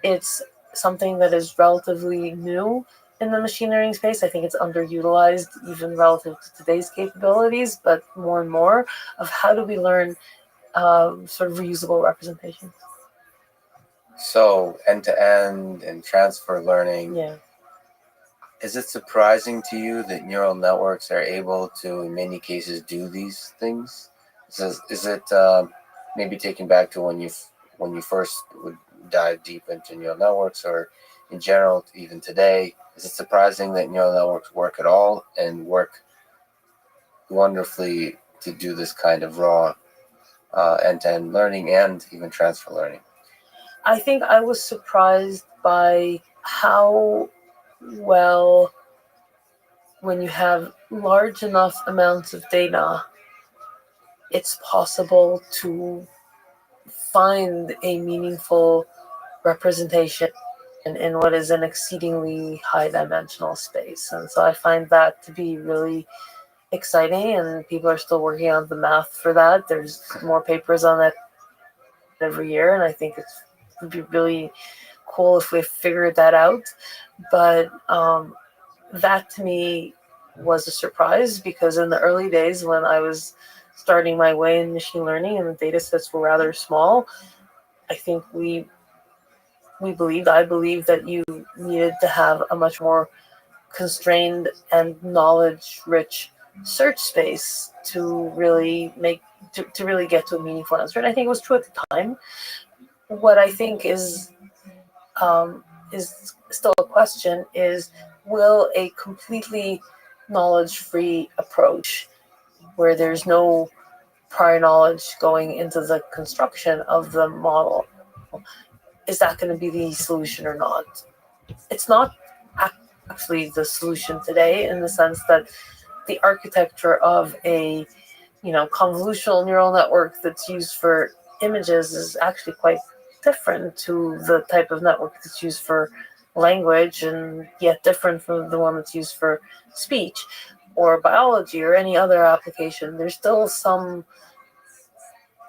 It's something that is relatively new in the machine learning space. I think it's underutilized even relative to today's capabilities, but more and more of how do we learn sort of reusable representations. So end-to-end and transfer learning. Yeah. Is it surprising to you that neural networks are able to, in many cases, do these things? Is it maybe taking back to when you first would dive deep into neural networks, or in general, even today, is it surprising that neural networks work at all and work wonderfully to do this kind of raw end-to-end learning and even transfer learning? I think I was surprised by how well, when you have large enough amounts of data, it's possible to find a meaningful representation in what is an exceedingly high dimensional space. And so I find that to be really exciting, and people are still working on the math for that. There's more papers on that every year, and I think it would be really cool if we figured that out. But that to me was a surprise, because in the early days when I was starting my way in machine learning and the data sets were rather small, I think I believed that you needed to have a much more constrained and knowledge-rich search space to really really get to a meaningful answer. And I think it was true at the time. What I think is still a question is, will a completely knowledge-free approach where there's no prior knowledge going into the construction of the model, is that going to be the solution or not? It's not actually the solution today, in the sense that the architecture of a convolutional neural network that's used for images is actually quite different to the type of network that's used for language, and yet different from the one that's used for speech or biology or any other application. There's still some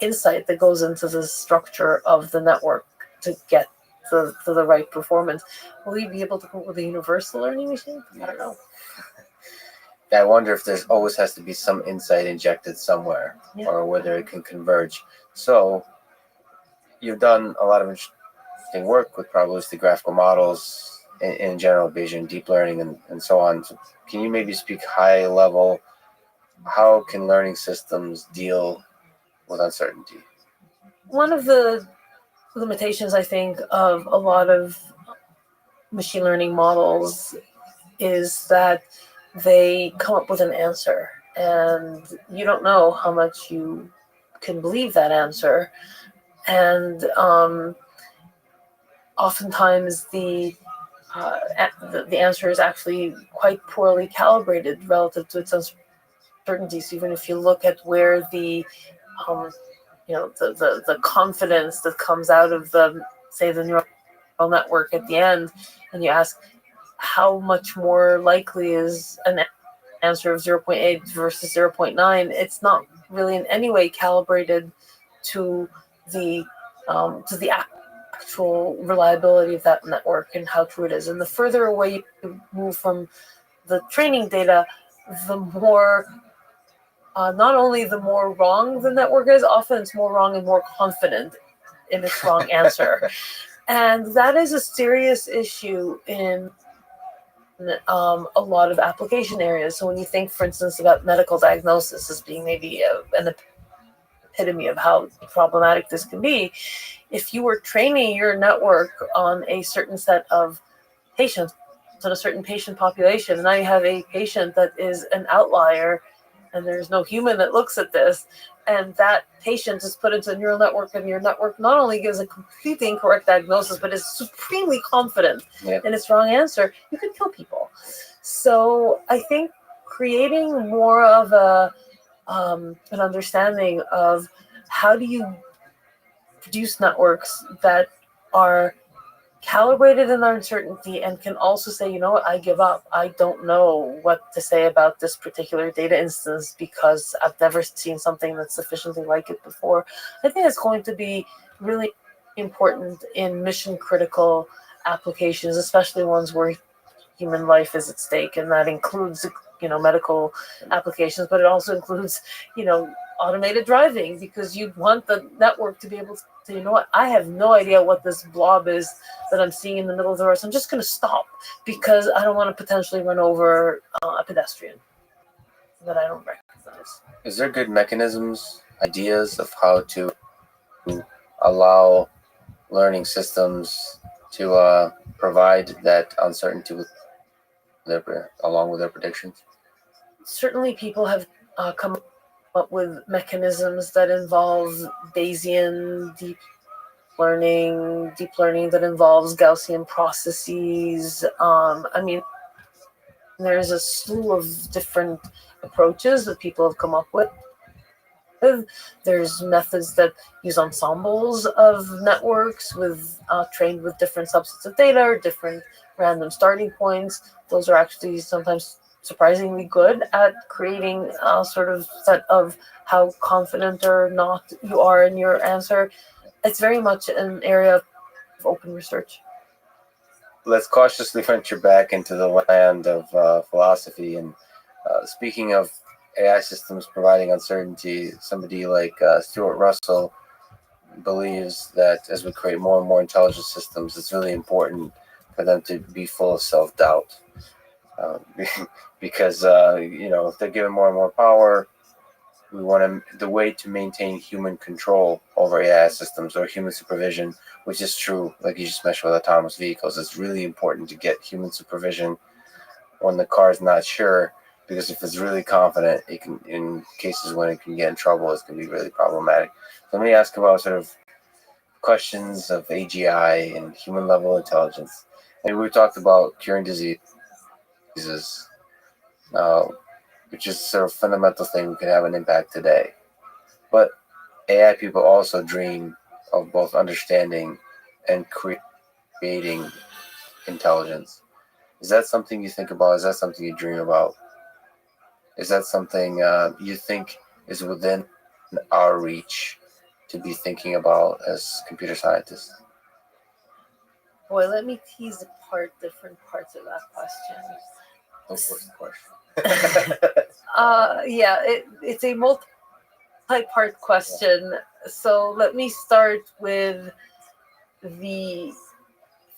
insight that goes into the structure of the network to get to the right performance. Will you be able to come up with a universal learning machine? I don't know. I wonder if there's always has to be some insight injected somewhere, Yeah. or whether it can converge. So you've done a lot of interesting work with probabilistic graphical models in general vision, deep learning, and so on. So can you maybe speak high level? How can learning systems deal with uncertainty? One of the limitations, I think, of a lot of machine learning models is that they come up with an answer, and you don't know how much you can believe that answer. And oftentimes the answer is actually quite poorly calibrated relative to its uncertainties. Even if you look at where the the confidence that comes out of the neural network at the end, and you ask how much more likely is an answer of 0.8 versus 0.9, it's not really in any way calibrated to the actual reliability of that network and how true it is. And the further away you move from the training data, the more not only the more wrong the network is, often it's more wrong and more confident in its wrong answer. And that is a serious issue in a lot of application areas. So when you think, for instance, about medical diagnosis as being maybe an epitome of how problematic this can be, if you were training your network on a certain set of patients, on a certain patient population, and now you have a patient that is an outlier, and there's no human that looks at this, and that patient is put into a neural network, and your network not only gives a completely incorrect diagnosis, but is supremely confident in its wrong answer, you could kill people. So I think creating more of an understanding of how do you produce networks that are calibrated in their uncertainty and can also say, you know what, I give up. I don't know what to say about this particular data instance because I've never seen something that's sufficiently like it before. I think it's going to be really important in mission critical applications, especially ones where human life is at stake, and that includes medical applications, but it also includes automated driving, because you'd want the network to be able to say, you know what, I have no idea what this blob is that I'm seeing in the middle of the road, so I'm just going to stop because I don't want to potentially run over a pedestrian that I don't recognize. Is there good mechanisms, ideas of how to allow learning systems to provide that uncertainty along with their predictions? Certainly people have come up with mechanisms that involve Bayesian deep learning that involves Gaussian processes. There's a slew of different approaches that people have come up with. There's methods that use ensembles of networks trained with different subsets of data or different random starting points. Those are actually sometimes surprisingly good at creating a sort of set of how confident or not you are in your answer. It's very much an area of open research. Let's cautiously venture back into the land of philosophy. And speaking of AI systems providing uncertainty, somebody like Stuart Russell believes that as we create more and more intelligent systems, it's really important for them to be full of self-doubt. Because if they're given more and more power, we want the way to maintain human control over AI systems or human supervision, which is true, like you just mentioned with autonomous vehicles. It's really important to get human supervision when the car is not sure, because if it's really confident, it can, in cases when it can get in trouble, it's going to be really problematic. So let me ask about sort of questions of AGI and human level intelligence. And we talked about curing diseases, which is sort of fundamental thing we can have an impact today. But AI people also dream of both understanding and creating intelligence. Is that something you think about? Is that something you dream about? Is that something you think is within our reach to be thinking about as computer scientists? Boy, let me tease apart different parts of that question. The worst question. It's a multi-part question. So let me start with the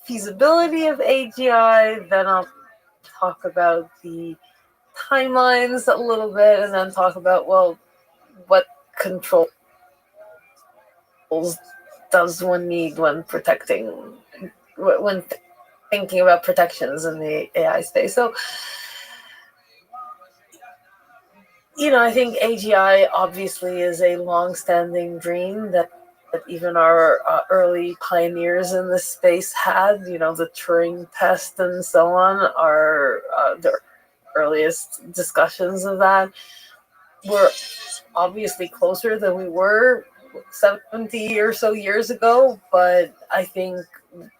feasibility of AGI, then I'll talk about the timelines a little bit, and then talk about, well, what controls does one need when thinking about protections in the AI space. So I think AGI obviously is a long-standing dream that even our early pioneers in this space had. The Turing test and so on are the earliest discussions of that. We're obviously closer than we were 70 or so years ago, but I think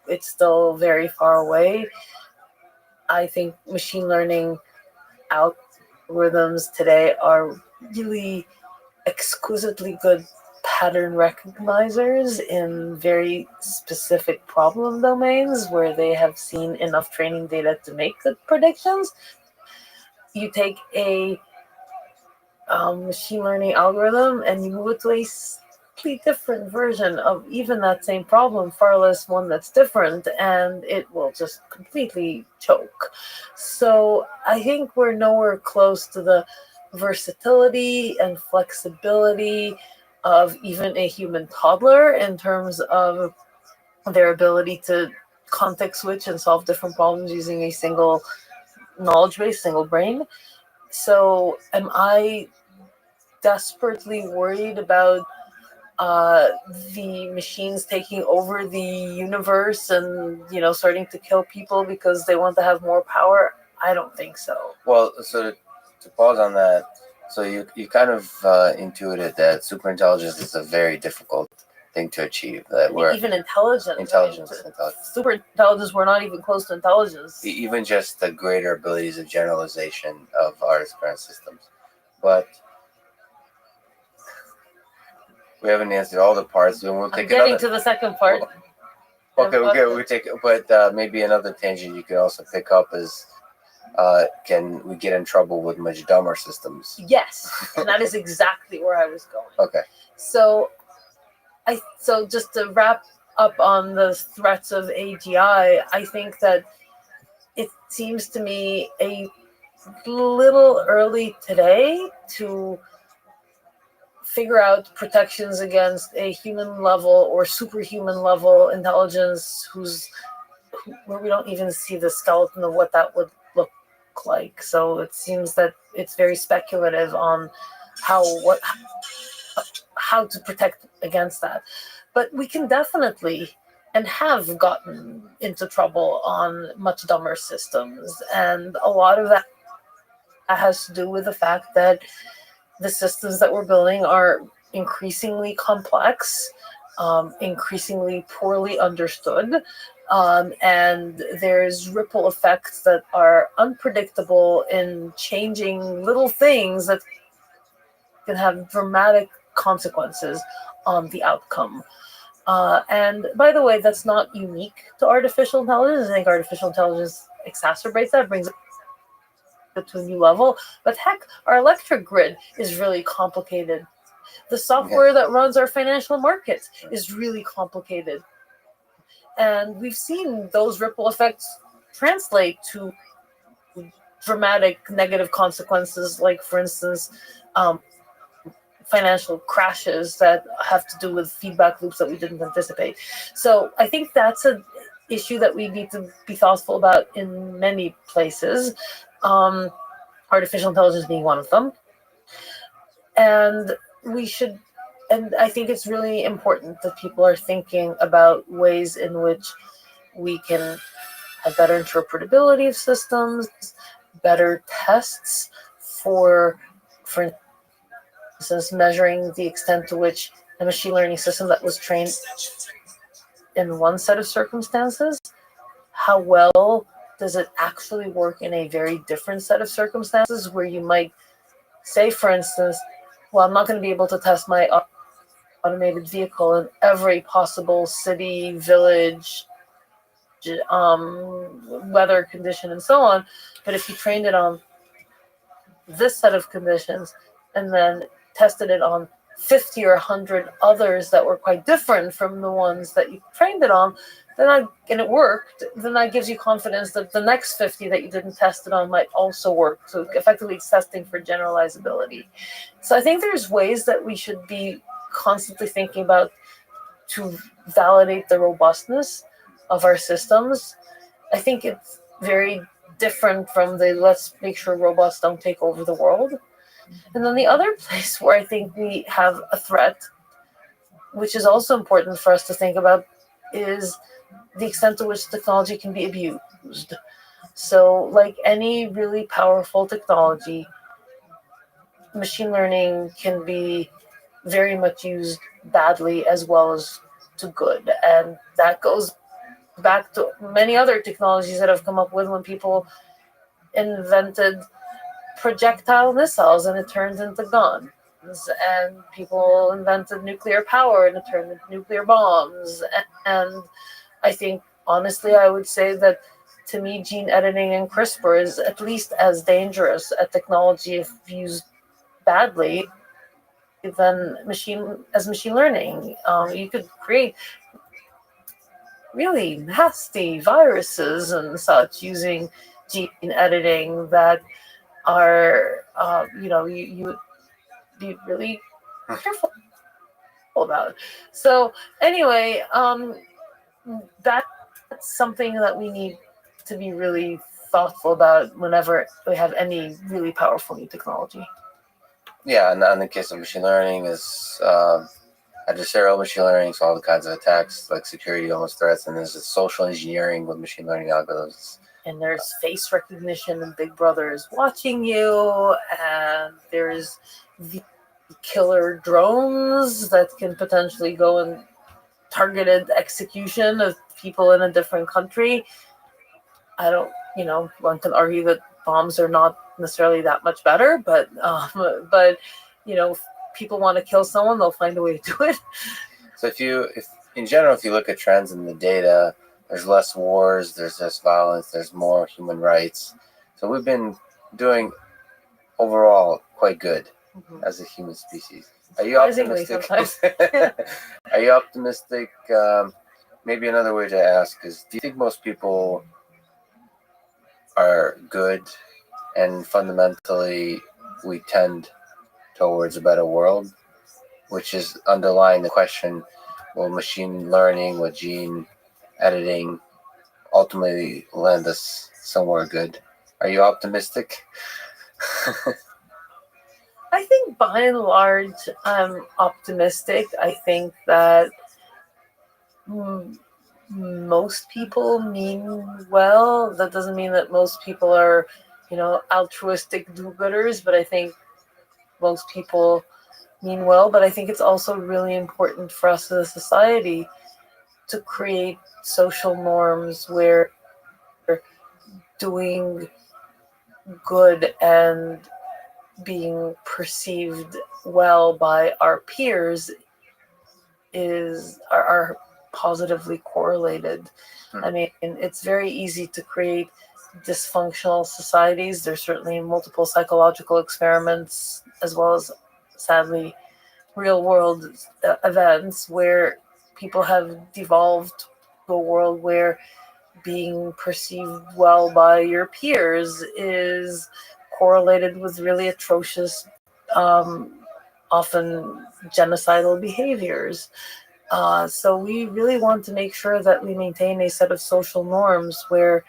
it's still very far away. I think machine learning algorithms today are really exquisitely good pattern recognizers in very specific problem domains where they have seen enough training data to make good predictions. You take a machine learning algorithm and you move it to a completely different version of even that same problem, far less one that's different, and it will just completely choke. So I think we're nowhere close to the versatility and flexibility of even a human toddler in terms of their ability to context switch and solve different problems using a single knowledge base, single brain. So am I desperately worried about the machines taking over the universe and starting to kill people because they want to have more power? I don't think so. Well, so to pause on that, so you kind of intuited that superintelligence is a very difficult thing to achieve. That we're even intelligence. Intelligence. Super intelligence, we're not even close to intelligence. Even just the greater abilities of generalization of our current systems. But we haven't answered all the parts. We'll take I'm getting to the second part. Okay, we take. But maybe another tangent you could also pick up is, can we get in trouble with much dumber systems? Yes, and that is exactly where I was going. Okay. So just to wrap up on the threats of AGI, I think that it seems to me a little early today to figure out protections against a human level or superhuman level intelligence where we don't even see the skeleton of what that would look like. So it seems that it's very speculative on how to protect against that. But we can definitely and have gotten into trouble on much dumber systems. And a lot of that has to do with the fact that the systems that we're building are increasingly complex, increasingly poorly understood, and there's ripple effects that are unpredictable in changing little things that can have dramatic consequences on the outcome. And by the way, that's not unique to artificial intelligence. I think artificial intelligence exacerbates that, brings it to a new level. But heck, our electric grid is really complicated. The software that runs our financial markets is really complicated. And we've seen those ripple effects translate to dramatic negative consequences, like, for instance, financial crashes that have to do with feedback loops that we didn't anticipate. So I think that's an issue that we need to be thoughtful about in many places. Artificial intelligence being one of them. And I think it's really important that people are thinking about ways in which we can have better interpretability of systems, better tests for instance, measuring the extent to which a machine learning system that was trained in one set of circumstances, how well does it actually work in a very different set of circumstances where you might say, for instance, well, I'm not going to be able to test my automated vehicle in every possible city, village, weather condition, and so on. But if you trained it on this set of conditions and then tested it on 50 or 100 others that were quite different from the ones that you trained it on, and it worked, then that gives you confidence that the next 50 that you didn't test it on might also work. So effectively it's testing for generalizability. So I think there's ways that we should be constantly thinking about to validate the robustness of our systems. I think it's very different from the let's make sure robots don't take over the world. And then the other place where I think we have a threat, which is also important for us to think about, is the extent to which technology can be abused. So, like any really powerful technology, machine learning can be very much used badly as well as to good. And that goes back to many other technologies that have come up with when people invented projectile missiles and it turned into guns. And people invented nuclear power and it turned into nuclear bombs. And I think, honestly, I would say that to me, gene editing and CRISPR is at least as dangerous a technology if used badly than machine learning. You could create really nasty viruses and such using gene editing that are, you would be really careful about. So anyway, that's something that we need to be really thoughtful about whenever we have any really powerful new technology. Yeah, and in the case of machine learning is adversarial machine learning, so all the kinds of attacks like security almost threats, and there's social engineering with machine learning algorithms. And there's face recognition and Big Brother is watching you, and there's the killer drones that can potentially go and targeted execution of people in a different country. I don't, one can argue that bombs are not necessarily that much better, but if people want to kill someone, they'll find a way to do it. So if in general, if you look at trends in the data, there's less wars, there's less violence, there's more human rights. So we've been doing overall quite good as a human species. Are you optimistic? Are you optimistic? Maybe another way to ask is, do you think most people are good and fundamentally we tend towards a better world, which is underlying the question, will machine learning, with gene editing, ultimately land us somewhere good? Are you optimistic? I think by and large, I'm optimistic. I think that most people mean well. That doesn't mean that most people are, altruistic do-gooders, but I think most people mean well. But I think it's also really important for us as a society to create social norms where doing good and being perceived well by our peers are positively correlated. I mean, it's very easy to create dysfunctional societies. There's certainly multiple psychological experiments as well as, sadly, real world events where people have devolved to a world where being perceived well by your peers is correlated with really atrocious, often genocidal behaviors. So we really want to make sure that we maintain a set of social norms where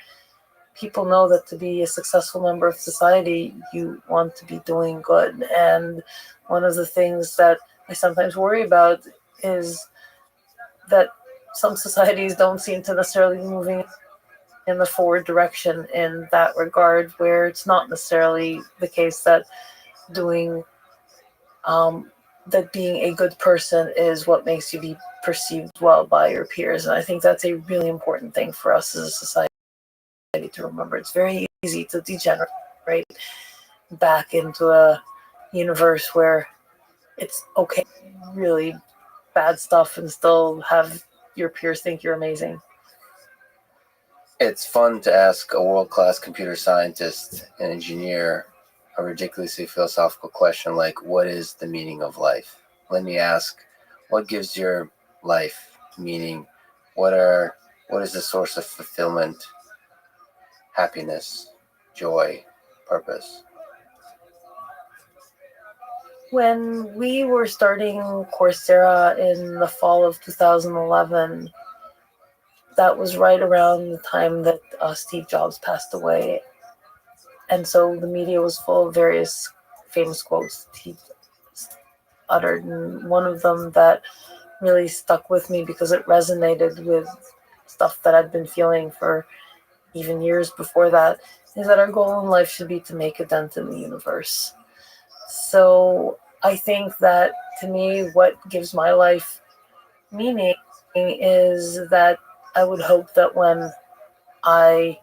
people know that to be a successful member of society, you want to be doing good. And one of the things that I sometimes worry about is that some societies don't seem to necessarily be moving in the forward direction in that regard, where it's not necessarily the case that doing that being a good person is what makes you be perceived well by your peers. And I think that's a really important thing for us as a society to remember. It's very easy to degenerate back into a universe where it's okay, really bad stuff, and still have your peers think you're amazing. It's fun to ask a world-class computer scientist and engineer a ridiculously philosophical question like, what is the meaning of life? Let me ask, what gives your life meaning? What is the source of fulfillment, happiness, joy, purpose? When we were starting Coursera in the fall of 2011, that was right around the time that Steve Jobs passed away. And so the media was full of various famous quotes he uttered, and one of them that really stuck with me because it resonated with stuff that I'd been feeling for even years before that, is that our goal in life should be to make a dent in the universe. So I think that, to me, what gives my life meaning is that I would hope that when I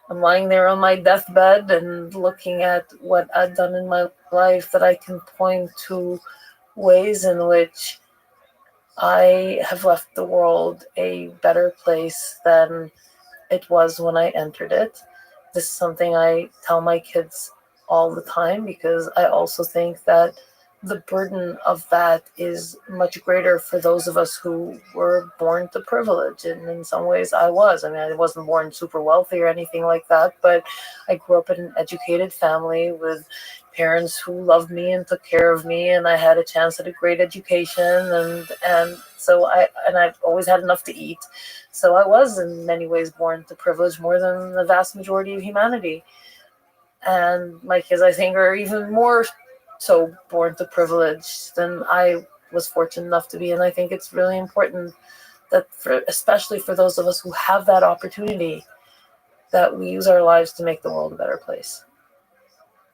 am lying there on my deathbed and looking at what I've done in my life, that I can point to ways in which I have left the world a better place than it was when I entered it. This is something I tell my kids all the time, because I also think that the burden of that is much greater for those of us who were born to privilege. And in some ways I was. I mean, I wasn't born super wealthy or anything like that, but I grew up in an educated family with parents who loved me and took care of me, and I had a chance at a great education, and so I've always had enough to eat. So I was in many ways born to privilege more than the vast majority of humanity. And my kids, I think, are even more so born to privilege than I was fortunate enough to be. And I think it's really important that, especially for those of us who have that opportunity, that we use our lives to make the world a better place.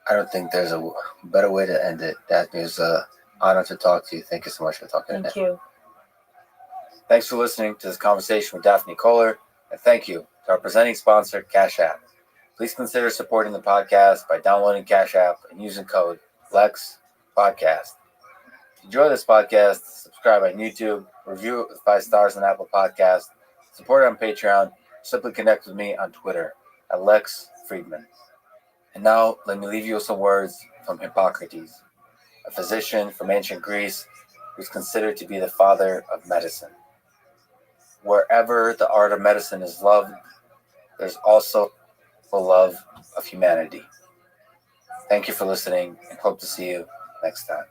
I don't think there's a better way to end it. That is an honor to talk to you. Thank you so much for talking today. Thank you. Thanks for listening to this conversation with Daphne Kohler, and thank you to our presenting sponsor, Cash App. Please consider supporting the podcast by downloading Cash App and using code LEXPODCAST. If you enjoy this podcast, subscribe on YouTube, review it with 5 stars on Apple Podcasts, support it on Patreon, simply connect with me on Twitter at Lex Friedman. And now, let me leave you with some words from Hippocrates, a physician from ancient Greece who's considered to be the father of medicine. Wherever the art of medicine is loved, there's also the love of humanity. Thank you for listening, and hope to see you next time.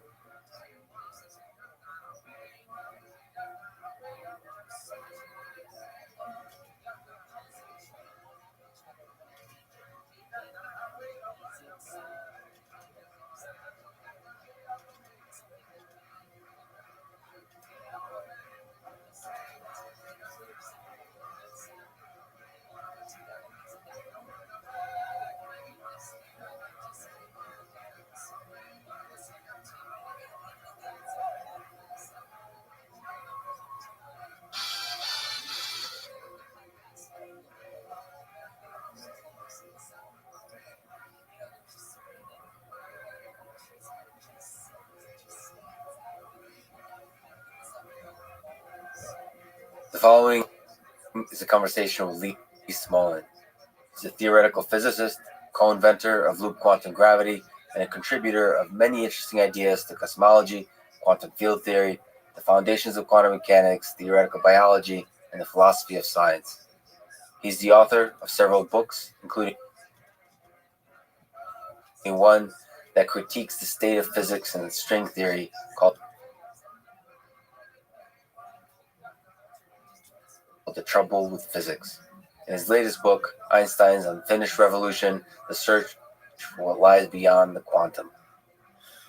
The following is a conversation with Lee Smolin. He's a theoretical physicist, co-inventor of loop quantum gravity, and a contributor of many interesting ideas to cosmology, quantum field theory, the foundations of quantum mechanics, theoretical biology, and the philosophy of science. He's the author of several books, including one that critiques the state of physics and string theory called The Trouble with Physics. In his latest book, Einstein's Unfinished Revolution, The Search for What Lies Beyond the Quantum.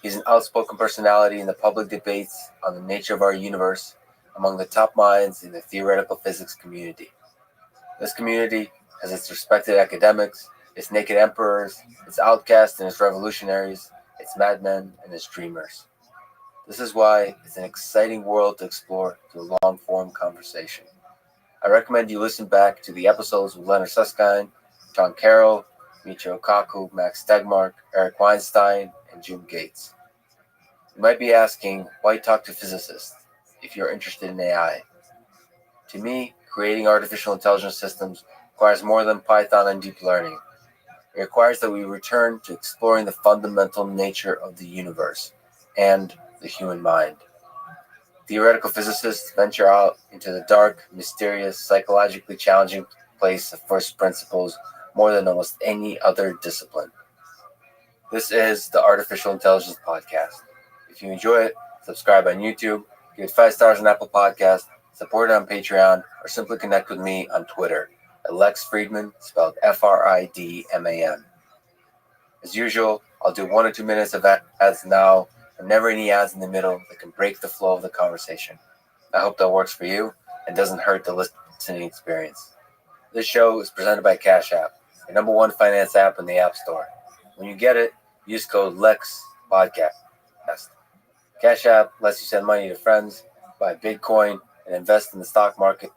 He's an outspoken personality in the public debates on the nature of our universe, among the top minds in the theoretical physics community. This community has its respected academics, its naked emperors, its outcasts and its revolutionaries, its madmen and its dreamers. This is why it's an exciting world to explore through a long-form conversation. I recommend you listen back to the episodes with Leonard Susskind, John Carroll, Michio Kaku, Max Tegmark, Eric Weinstein, and Jim Gates. You might be asking, why talk to physicists if you're interested in AI? To me, creating artificial intelligence systems requires more than Python and deep learning. It requires that we return to exploring the fundamental nature of the universe and the human mind. Theoretical physicists venture out into the dark, mysterious, psychologically challenging place of first principles more than almost any other discipline. This is the Artificial Intelligence Podcast. If you enjoy it, subscribe on YouTube, give it 5 stars on Apple Podcasts, support it on Patreon, or simply connect with me on Twitter at Lex Friedman, spelled F-R-I-D-M-A-N. As usual, I'll do 1 or 2 minutes of ads now, and never any ads in the middle that can break the flow of the conversation. I hope that works for you and doesn't hurt the listening experience. This show is presented by Cash App, the #1 finance app in the App Store. When you get it, use code LEXPODCAST. Cash App lets you send money to friends, buy Bitcoin, and invest in the stock market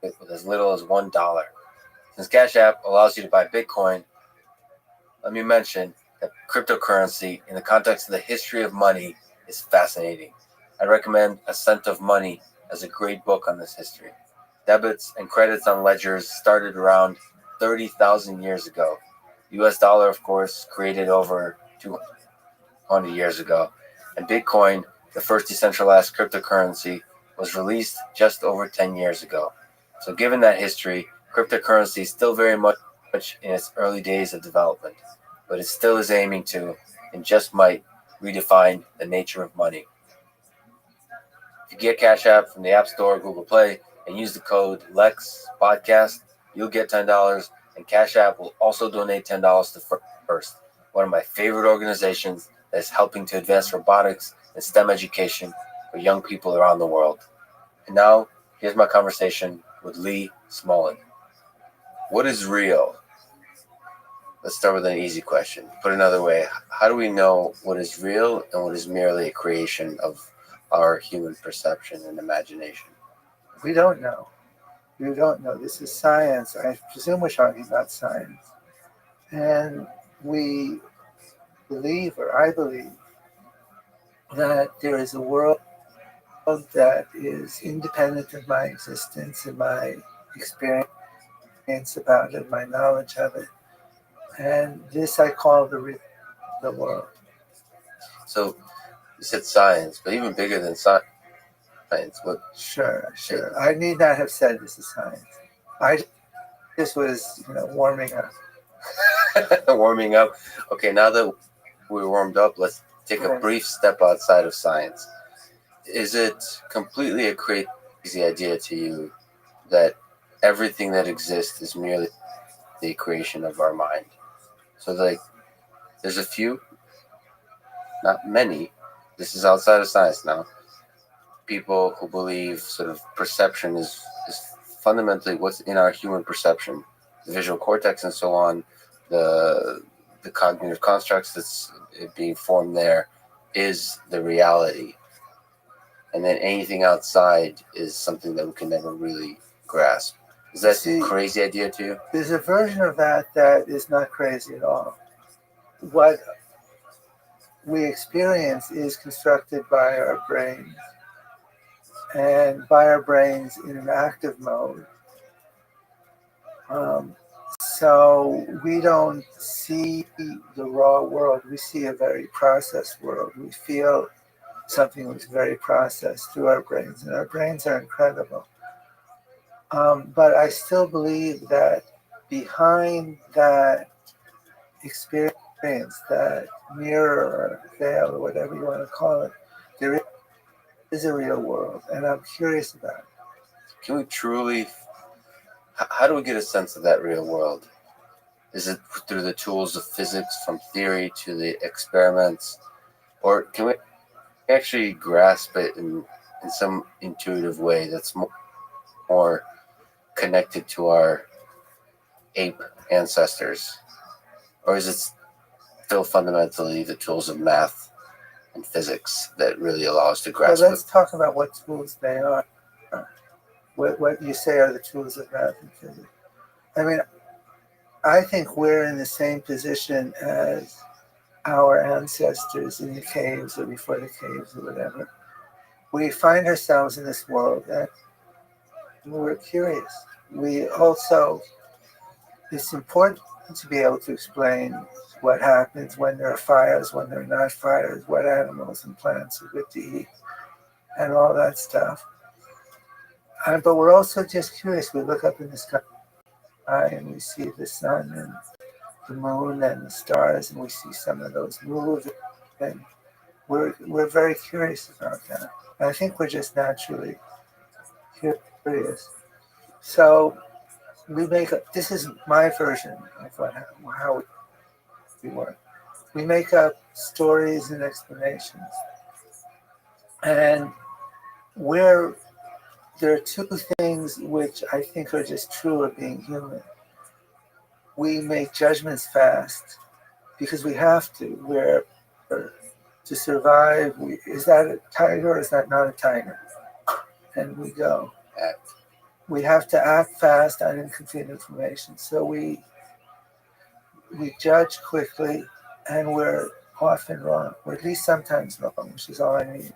with as little as $1. Since Cash App allows you to buy Bitcoin, let me mention that cryptocurrency in the context of the history of money is fascinating. I recommend A Cent of Money as a great book on this history. Debits and credits on ledgers started around 30,000 years ago. US dollar, of course, created over 200 years ago. And Bitcoin, the first decentralized cryptocurrency, was released just over 10 years ago. So given that history, cryptocurrency is still very much in its early days of development, but it still is aiming to, and just might, redefine the nature of money. If you get Cash App from the App Store or Google Play and use the code LEXPODCAST, you'll get $10, and Cash App will also donate $10 to FIRST, one of my favorite organizations that is helping to advance robotics and STEM education for young people around the world. And now, here's my conversation with Lee Smolin. What is real? Let's start with an easy question. Put another way, how do we know what is real and what is merely a creation of our human perception and imagination? We don't know. We don't know. This is science. I presume we're talking about science. And we believe, or I believe, that there is a world that is independent of my existence and my experience about it, my knowledge of it. And this I call the real world. So you said science, but even bigger than science. What? Sure. I need not have said this is science. This was, warming up. Warming up. Okay, now that we're warmed up, let's take a brief step outside of science. Is it completely a crazy idea to you that everything that exists is merely the creation of our mind? So, there's a few, not many, this is outside of science now, people who believe sort of perception is fundamentally what's in our human perception, the visual cortex and so on, the cognitive constructs that's being formed there is the reality. And then anything outside is something that we can never really grasp. Is that a crazy idea to you? There's a version of that is not crazy at all. What we experience is constructed by our brains, and by our brains in an active mode. So we don't see the raw world. We see a very processed world. We feel something that's very processed through our brains, and our brains are incredible. But I still believe that behind that experience, that mirror or veil or whatever you want to call it, there is a real world, and I'm curious about it. Can we truly, how do we get a sense of that real world? Is it through the tools of physics, from theory to the experiments? Or can we actually grasp it in some intuitive way that's more connected to our ape ancestors? Or is it still fundamentally the tools of math and physics that really allow us to grasp Let's talk about what tools they are. What you say are the tools of math and physics. I mean, I think we're in the same position as our ancestors in the caves or before the caves or whatever. We find ourselves in this world and we're curious. We also, it's important to be able to explain what happens when there are fires, when there are not fires, what animals and plants are good to eat, and all that stuff. But we're also just curious. We look up in the sky and we see the sun and the moon and the stars, and we see some of those move, and we're very curious about that. And I think we're just naturally curious. So we make this is my version of how we work. we make up stories and explanations. And there are two things which I think are just true of being human. We make judgments fast because we have to. To survive, is that a tiger or is that not a tiger? And we go. Act. We have to act fast on incomplete information. So we judge quickly, and we're often wrong, or at least sometimes wrong, which is all I need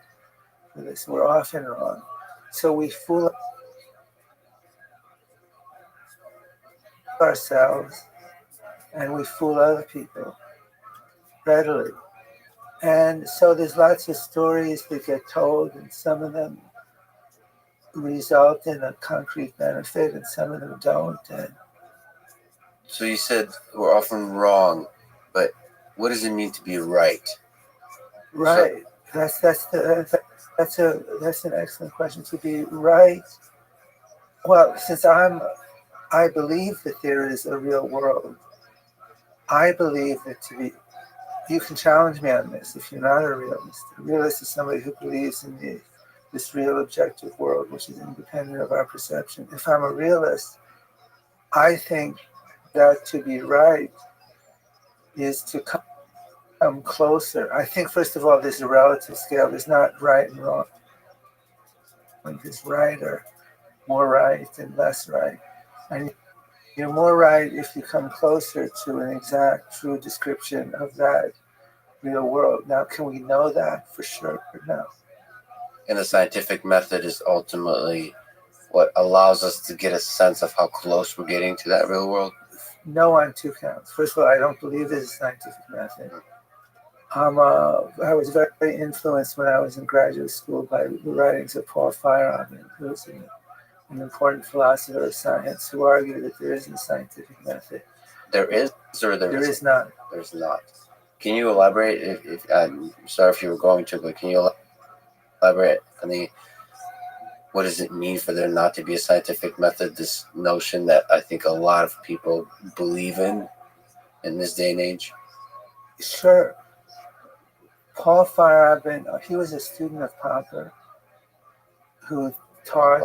for this. We're often wrong. So we fool ourselves and we fool other people readily. And so there's lots of stories that get told, and some of them result in a concrete benefit and some of them don't. And So you said we're often wrong, but what does it mean to be right? right. That's an excellent question. To be right. Well, since I believe that there is a real world. I believe that you can challenge me on this if you're not a realist. A realist is somebody who believes in this real objective world, which is independent of our perception. If I'm a realist, I think that to be right is to come closer. I think, first of all, there's a relative scale. There's not right and wrong. There's right or more right and less right. And you're more right if you come closer to an exact, true description of that real world. Now, can we know that for sure? No. And the scientific method is ultimately what allows us to get a sense of how close we're getting to that real world? No, on two counts. First of all, I don't believe there's a scientific method. I was very influenced when I was in graduate school by the writings of Paul Feyerabend, who was an important philosopher of science, who argued that there isn't a scientific method. There is, or there is not. There's not. Can you elaborate? If I'm sorry if you were going to, but can you elaborate on what does it mean for there not to be a scientific method? This notion that I think a lot of people believe in this day and age. Sure. Paul Feyerabend, he was a student of Popper, who taught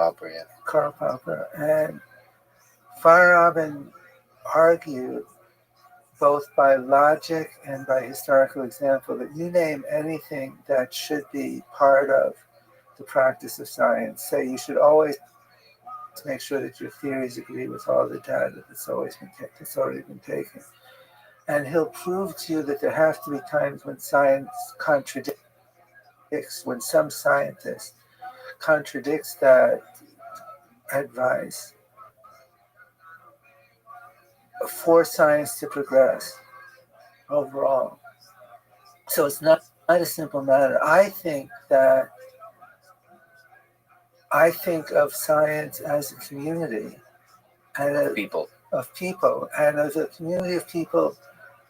Karl Popper, and Feyerabend argued both by logic and by historical example that you name anything that should be part of the practice of science. Say you should always make sure that your theories agree with all the data that's already been taken. And he'll prove to you that there have to be times when science contradicts, when some scientist contradicts that advice for science to progress overall. So it's not a simple matter. I think of science as a community and of people, and as a community of people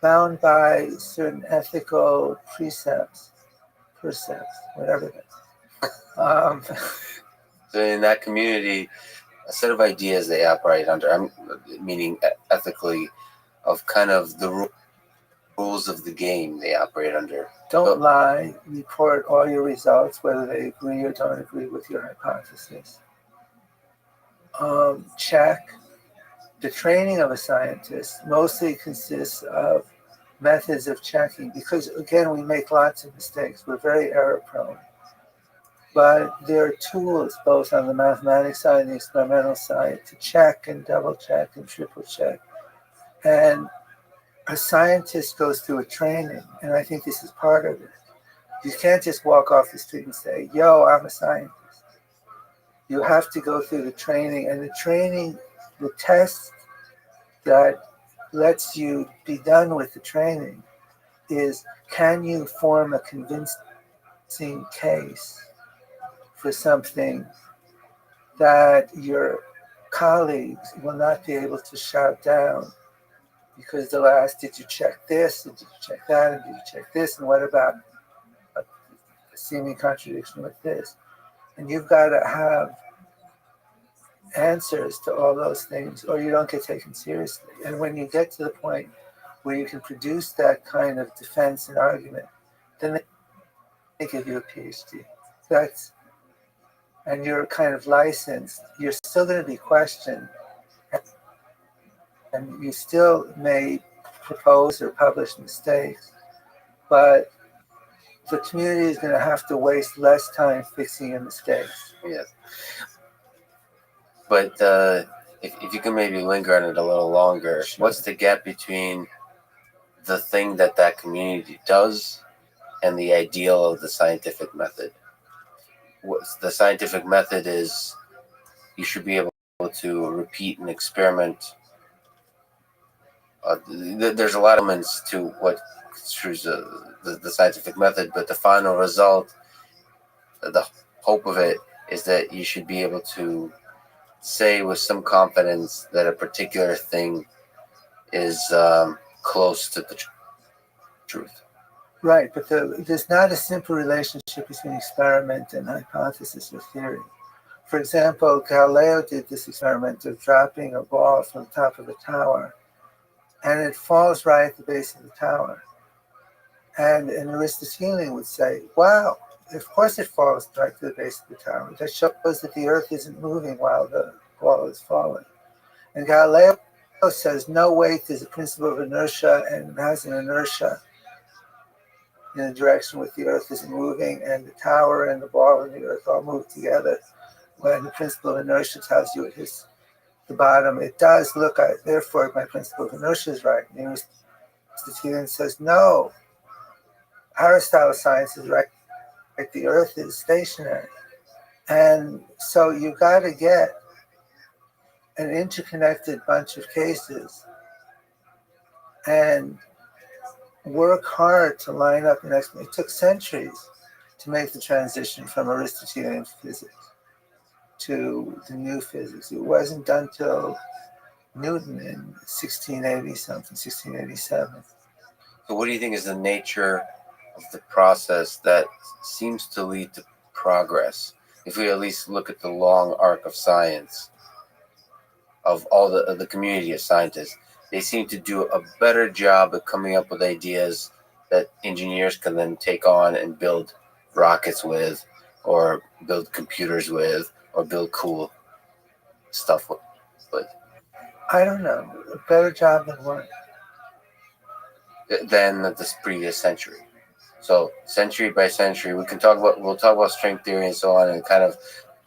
bound by certain ethical precepts, whatever it is. So in that community, a set of ideas they operate under, meaning ethically, of kind of the rules of the game they operate under. Don't lie. Report all your results, whether they agree or don't agree with your hypothesis. Check. The training of a scientist mostly consists of methods of checking, because again, we make lots of mistakes. We're very error prone. But there are tools both on the mathematics side and the experimental side to check and double check and triple check. And a scientist goes through a training, and I think this is part of it. You can't just walk off the street and say, yo, I'm a scientist. You have to go through the training, and the test that lets you be done with the training is, can you form a convincing case for something that your colleagues will not be able to shout down, because they'll ask, did you check this, and did you check that, and did you check this, and what about a seeming contradiction with this? And you've got to have answers to all those things, or you don't get taken seriously. And when you get to the point where you can produce that kind of defense and argument, then they give you a PhD. And you're kind of licensed. You're still going to be questioned, and you still may propose or publish mistakes, but the community is going to have to waste less time fixing your mistakes. Yes. But if you can maybe linger on it a little longer, Sure. What's the gap between the thing that community does and the ideal of the scientific method? The scientific method is you should be able to repeat an experiment. There's a lot of elements to what construes the scientific method, but the final result, the hope of it, is that you should be able to say with some confidence that a particular thing is close to the truth. Right, but there's not a simple relationship between experiment and hypothesis or theory. For example, Galileo did this experiment of dropping a ball from the top of a tower, and it falls right at the base of the tower. And an Aristotelian would say, wow, of course it falls right to the base of the tower. That shows that the earth isn't moving while the ball is falling. And Galileo says no weight is a principle of inertia and has an inertia in a direction where the earth isn't moving, and the tower and the ball and the earth all move together. When the principle of inertia tells you it hits the bottom, it does look at, therefore my principle of inertia is right. And Aristotelian says, no, Aristotle's science is right. The earth is stationary. And so you've got to get an interconnected bunch of cases and work hard to line up an explanation. It took centuries to make the transition from Aristotelian physics to the new physics. It wasn't done till Newton in 1680 something, 1687. So what do you think is the nature of the process that seems to lead to progress? If we at least look at the long arc of science, of all the community of scientists, they seem to do a better job of coming up with ideas that engineers can then take on and build rockets with, or build computers with, or build cool stuff with. I don't know. A better job than what? Than this previous century. So century by century, we'll talk about string theory and so on, and kind of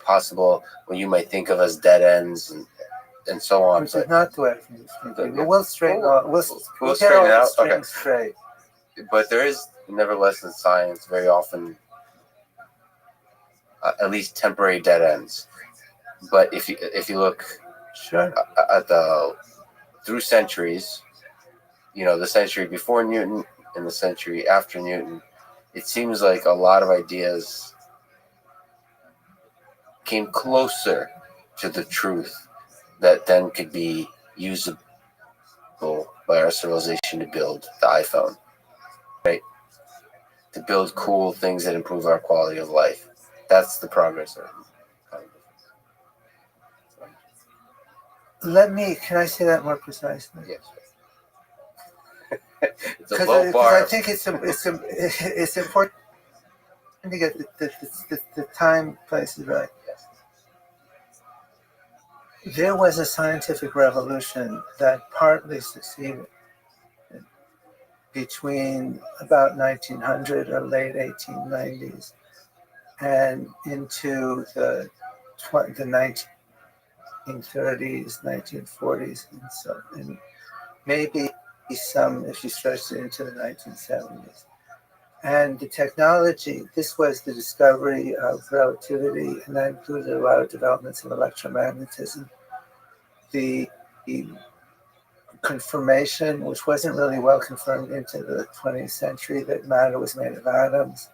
possible what you might think of as dead ends and so on. Which is not the way I think it's we'll straighten out. We'll straighten all it out. the Okay. strings straight. But there is, nevertheless, in science, very often at least temporary dead ends. But if you look Sure. at through centuries, the century before Newton and the century after Newton, it seems like a lot of ideas came closer to the truth that then could be usable by our civilization to build the iPhone, right? To build cool things that improve our quality of life. That's the progress. Can I say that more precisely? Yes. It's a low bar. I think it's important to get the time places right. Yes. There was a scientific revolution that partly succeeded between about 1900 or late 1890s and into the 1930s, 1940s, and maybe some if you stretch it into the 1970s. And the technology, this was the discovery of relativity, and that included a lot of developments in electromagnetism. The confirmation, which wasn't really well confirmed into the 20th century, that matter was made of atoms,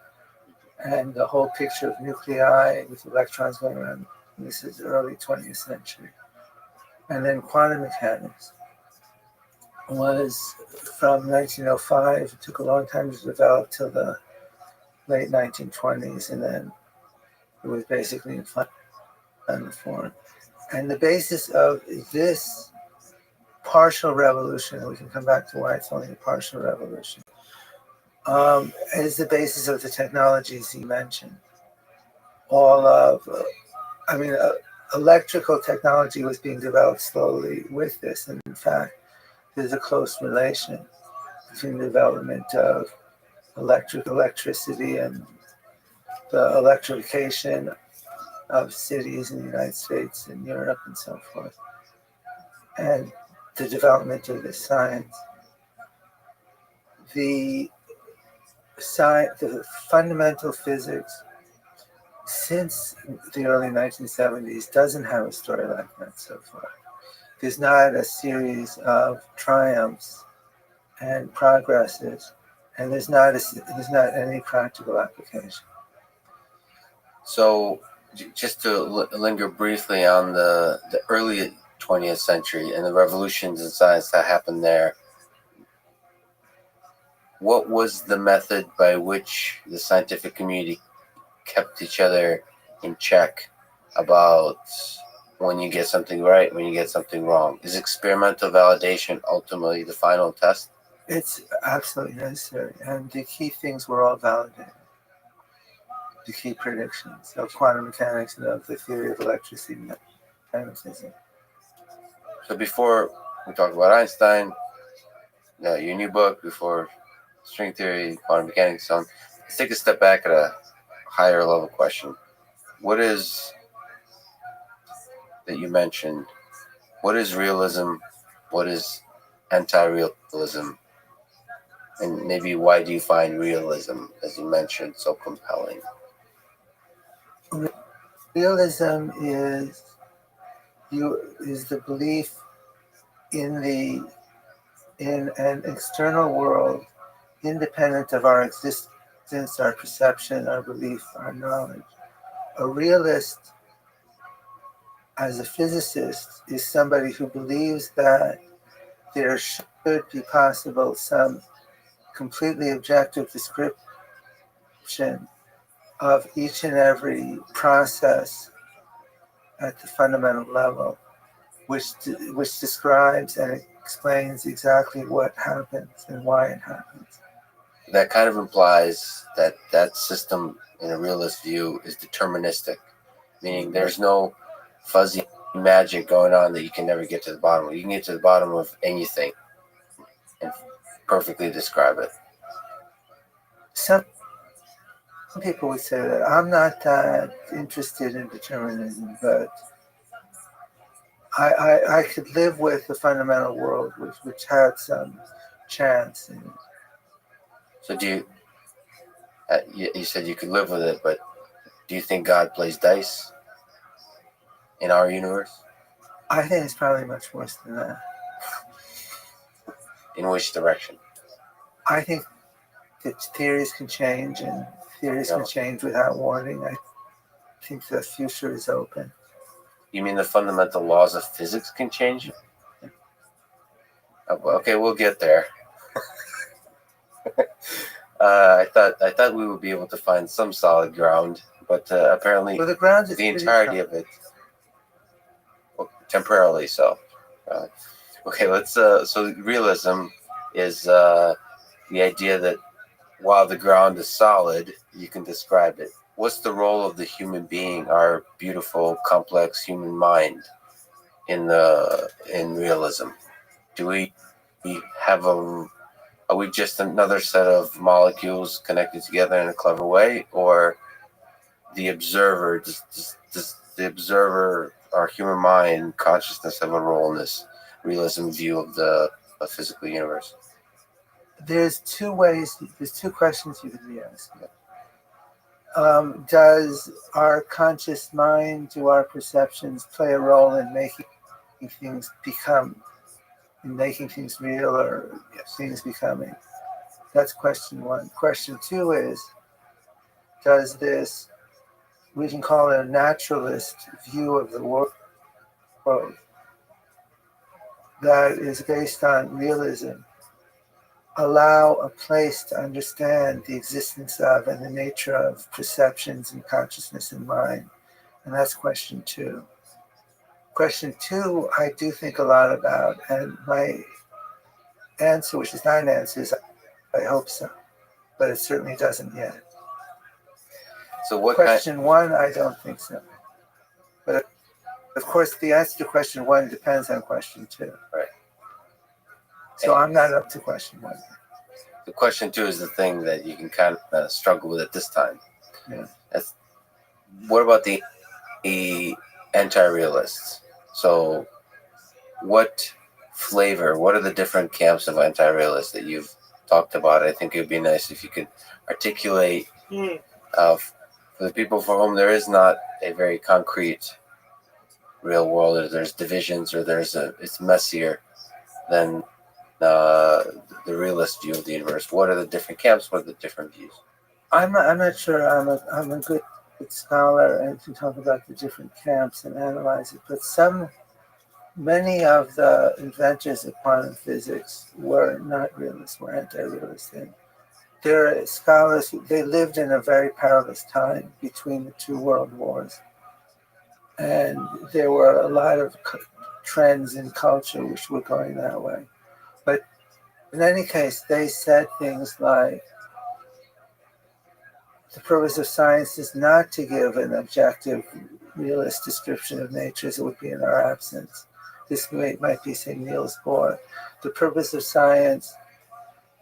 and the whole picture of nuclei with electrons going around. This is early 20th century. And then quantum mechanics was from 1905. It took a long time to develop till the late 1920s, and then it was basically in final form. And the basis of this partial revolution, and we can come back to why it's only a partial revolution, is the basis of the technologies you mentioned. All of, electrical technology was being developed slowly with this, and in fact, there's a close relation between the development of electricity and the electrification of cities in the United States and Europe and so forth, and the development of this science. The fundamental physics since the early 1970s doesn't have a story like that so far. There's not a series of triumphs and progresses, and there's not any practical application. So, just to linger briefly on the early 20th century and the revolutions in science that happened there, what was the method by which the scientific community kept each other in check about when you get something right, when you get something wrong? Is experimental validation ultimately the final test? It's absolutely necessary, and the key things were all validated. The key predictions of quantum mechanics and of the theory of electricity and magnetism. So before we talk about Einstein, your new book, before string theory, quantum mechanics, so on, let's take a step back at a higher level question. What is, that you mentioned, what is realism? What is anti-realism? And maybe why do you find realism, as you mentioned, so compelling? Realism is the belief in an external world independent of our existence, our perception, our belief, our knowledge. A realist, as a physicist, is somebody who believes that there should be possible some completely objective description of each and every process at the fundamental level, which describes and explains exactly what happens and why it happens. That kind of implies that that system, in a realist view, is deterministic, meaning there's no fuzzy magic going on that you can never get to the bottom of. You can get to the bottom of anything and perfectly describe it. Some people would say that. I'm not that interested in determinism, but I could live with the fundamental world, which had some chance in it. So do you said you could live with it, but do you think God plays dice in our universe? I think it's probably much worse than that. In which direction? I think that theories can change, and theories can change without warning. I think the future is open. You mean the fundamental laws of physics can change? Okay, we'll get there. I thought we would be able to find some solid ground, but apparently well, the ground is the entirety of it, well, temporarily so. Okay, let's. So realism is the idea that while the ground is solid, you can describe it. What's the role of the human being, our beautiful, complex human mind, in realism? Do we have are we just another set of molecules connected together in a clever way, or the observer, does the observer, our human mind, consciousness, have a role in this realism view of the physical universe? There's two questions you could be asking. Does our conscious mind, do our perceptions play a role in making things real, or things becoming? That's question one. Question two is, does this, we can call it a naturalist view of the world that is based on realism, allow a place to understand the existence of and the nature of perceptions and consciousness and mind? And that's question two. Question 2, I do think a lot about, and my answer, which is not an answer, is I hope so, but it certainly doesn't yet. So what Question 1, I don't think so. But of course, the answer to question 1 depends on question 2. Right. So I'm not up to question 1. The question 2 is the thing that you can kind of struggle with at this time. Yeah. What about the anti-realists? So what are the different camps of anti-realists that you've talked about? I think it would be nice if you could articulate for the people for whom there is not a very concrete real world, or there's divisions, or it's messier than the realist view of the universe. What are the different camps? What are the different views? I'm not sure I'm a good scholar and to talk about the different camps and analyze it, but many of the inventors of quantum physics were not realists, were anti-realists. And there are scholars they lived in a very perilous time between the 2 world wars. And there were a lot of trends in culture which were going that way. But in any case, they said things like, the purpose of science is not to give an objective, realist description of nature as it would be in our absence. This might be St. Niels Bohr. The purpose of science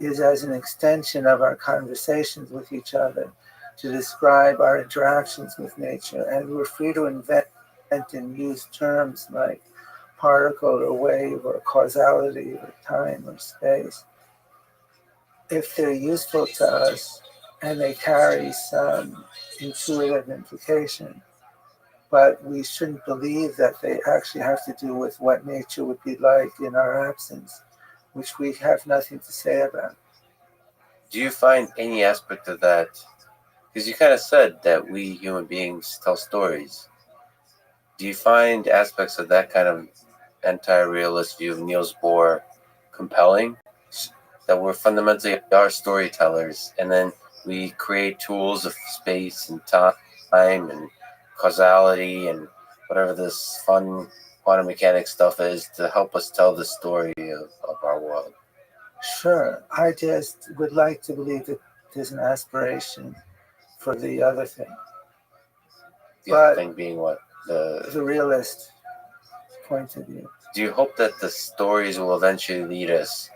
is as an extension of our conversations with each other to describe our interactions with nature. And we're free to invent and use terms like particle or wave or causality or time or space if they're useful to us and they carry some intuitive implication. But we shouldn't believe that they actually have to do with what nature would be like in our absence, which we have nothing to say about. Do you find any aspect of that? Because you kind of said that we human beings tell stories. Do you find aspects of that kind of anti-realist view of Niels Bohr compelling? That we're fundamentally are storytellers, and then we create tools of space and time and causality and whatever this fun quantum mechanics stuff is to help us tell the story of our world. Sure, I just would like to believe that there's an aspiration for the other thing. The other thing being what? The realist point of view. Do you hope that the stories will eventually lead us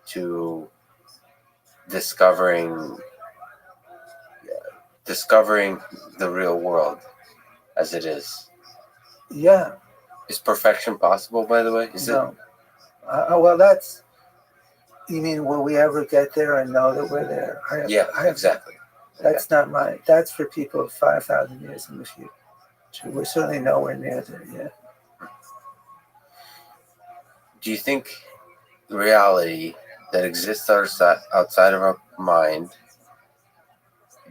to discovering the real world as it is? Yeah. Is perfection possible, by the way? No. Well, that's... You mean, will we ever get there and know that we're there? Exactly. That's not mine. That's for people 5,000 years in the future. We're certainly nowhere near there yet. Do you think the reality that exists outside of our mind,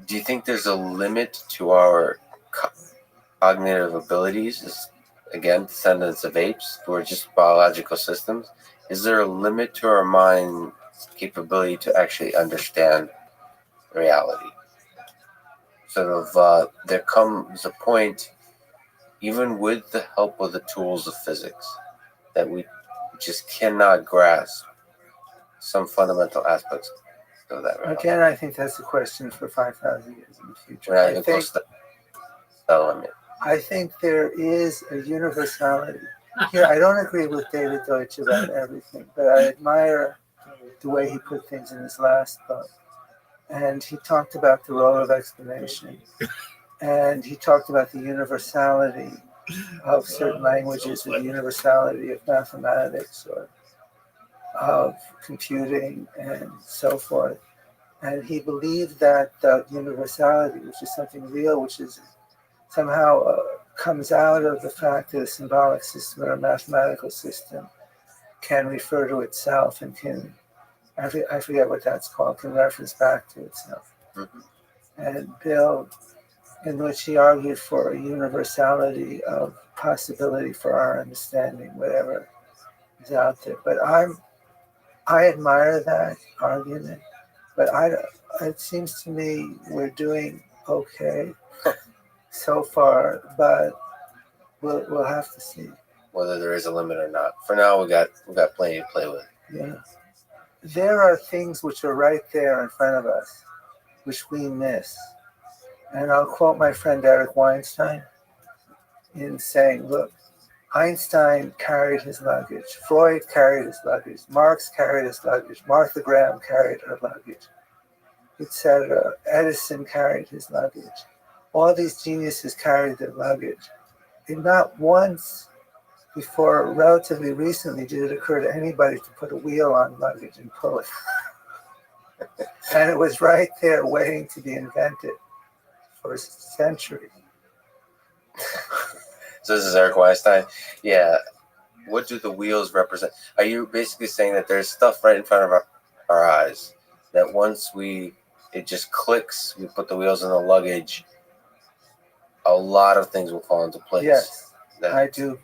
do you think there's a limit to our cognitive abilities? Again, descendants of apes who are just biological systems. Is there a limit to our mind's capability to actually understand reality? There comes a point, even with the help of the tools of physics, that we just cannot grasp some fundamental aspects of that reality. Again, I think that's a question for 5,000 years in the future. We're not even close to that limit. I think there is a universality. Here, I don't agree with David Deutsch about everything, but I admire the way he put things in his last book. And he talked about the role of explanation. And he talked about the universality of certain languages, or the universality of mathematics, or of computing, and so forth. And he believed that the universality, which is something real, which is somehow comes out of the fact that a symbolic system or a mathematical system can refer to itself and can, I forget what that's called, can reference back to itself. Mm-hmm. And Bill, in which he argued for a universality of possibility for our understanding, whatever is out there. But I admire that argument, but it seems to me we're doing okay so far, but we'll have to see. whether there is a limit or not. For now, we got plenty to play with. Yeah. There are things which are right there in front of us, which we miss. And I'll quote my friend Eric Weinstein in saying, look, Einstein carried his luggage, Freud carried his luggage, Marx carried his luggage, Martha Graham carried her luggage, etc. Edison carried his luggage. All these geniuses carried their luggage. And not once before relatively recently did it occur to anybody to put a wheel on luggage and pull it. And it was right there waiting to be invented for a century. So this is Eric Weinstein. Yeah. What do the wheels represent? Are you basically saying that there's stuff right in front of our eyes that once it just clicks, we put the wheels in the luggage, a lot of things will fall into place? Yes, I do.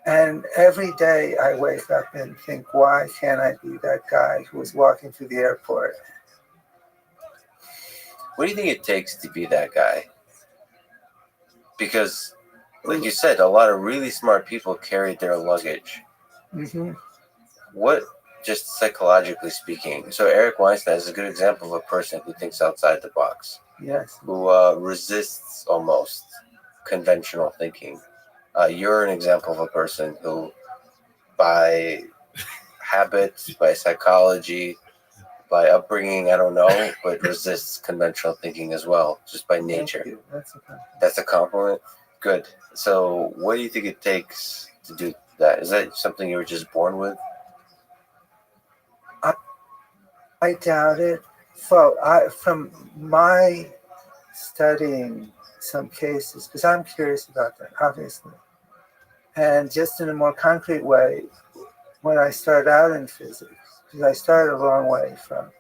And every day I wake up and think, why can't I be that guy who was walking through the airport? What do you think it takes to be that guy? Because, like you said, a lot of really smart people carried their luggage. Mm-hmm. What, just psychologically speaking, so Eric Weinstein is a good example of a person who thinks outside the box. Yes. Who resists almost conventional thinking. You're an example of a person who, by habit, by psychology, by upbringing, I don't know, but resists conventional thinking as well, just by nature. Thank you. That's a compliment? Good. So what do you think it takes to do that? Is that something you were just born with? I doubt it. So from my studying some cases, because I'm curious about that, obviously, and just in a more concrete way, when I started out in physics, because I started a long way from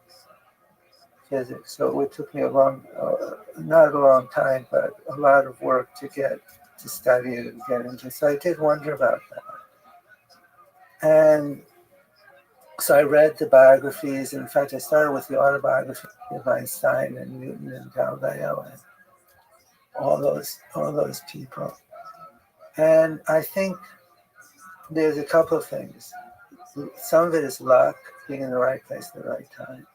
physics, so it took me not a long time, but a lot of work to get to study it and get into it. So I did wonder about that. And so I read the biographies. In fact, I started with the autobiography of Einstein and Newton and Galileo and all those people. And I think there's a couple of things. Some of it is luck, being in the right place at the right time.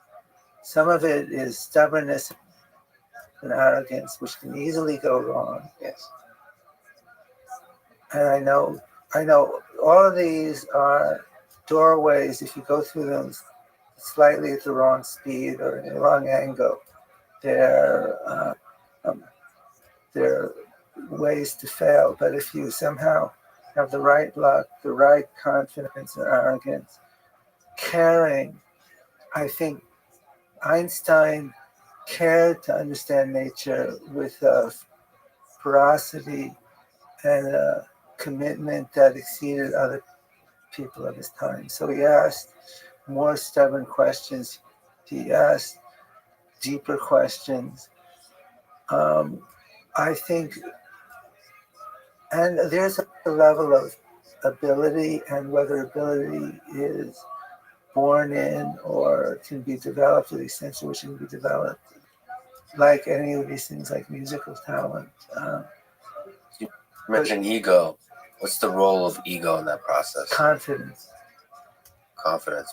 Some of it is stubbornness and arrogance, which can easily go wrong. Yes. And I know all of these are doorways. If you go through them slightly at the wrong speed or in the wrong angle, they're ways to fail. But if you somehow have the right luck, the right confidence and arrogance, caring, I think Einstein cared to understand nature with a ferocity and a commitment that exceeded other people of his time. So he asked more stubborn questions. He asked deeper questions. I think, and there's a level of ability, and whether ability is born in or can be developed to the extent to which it can be developed, like any of these things, like musical talent. You mentioned ego. What's the role of ego in that process? Confidence.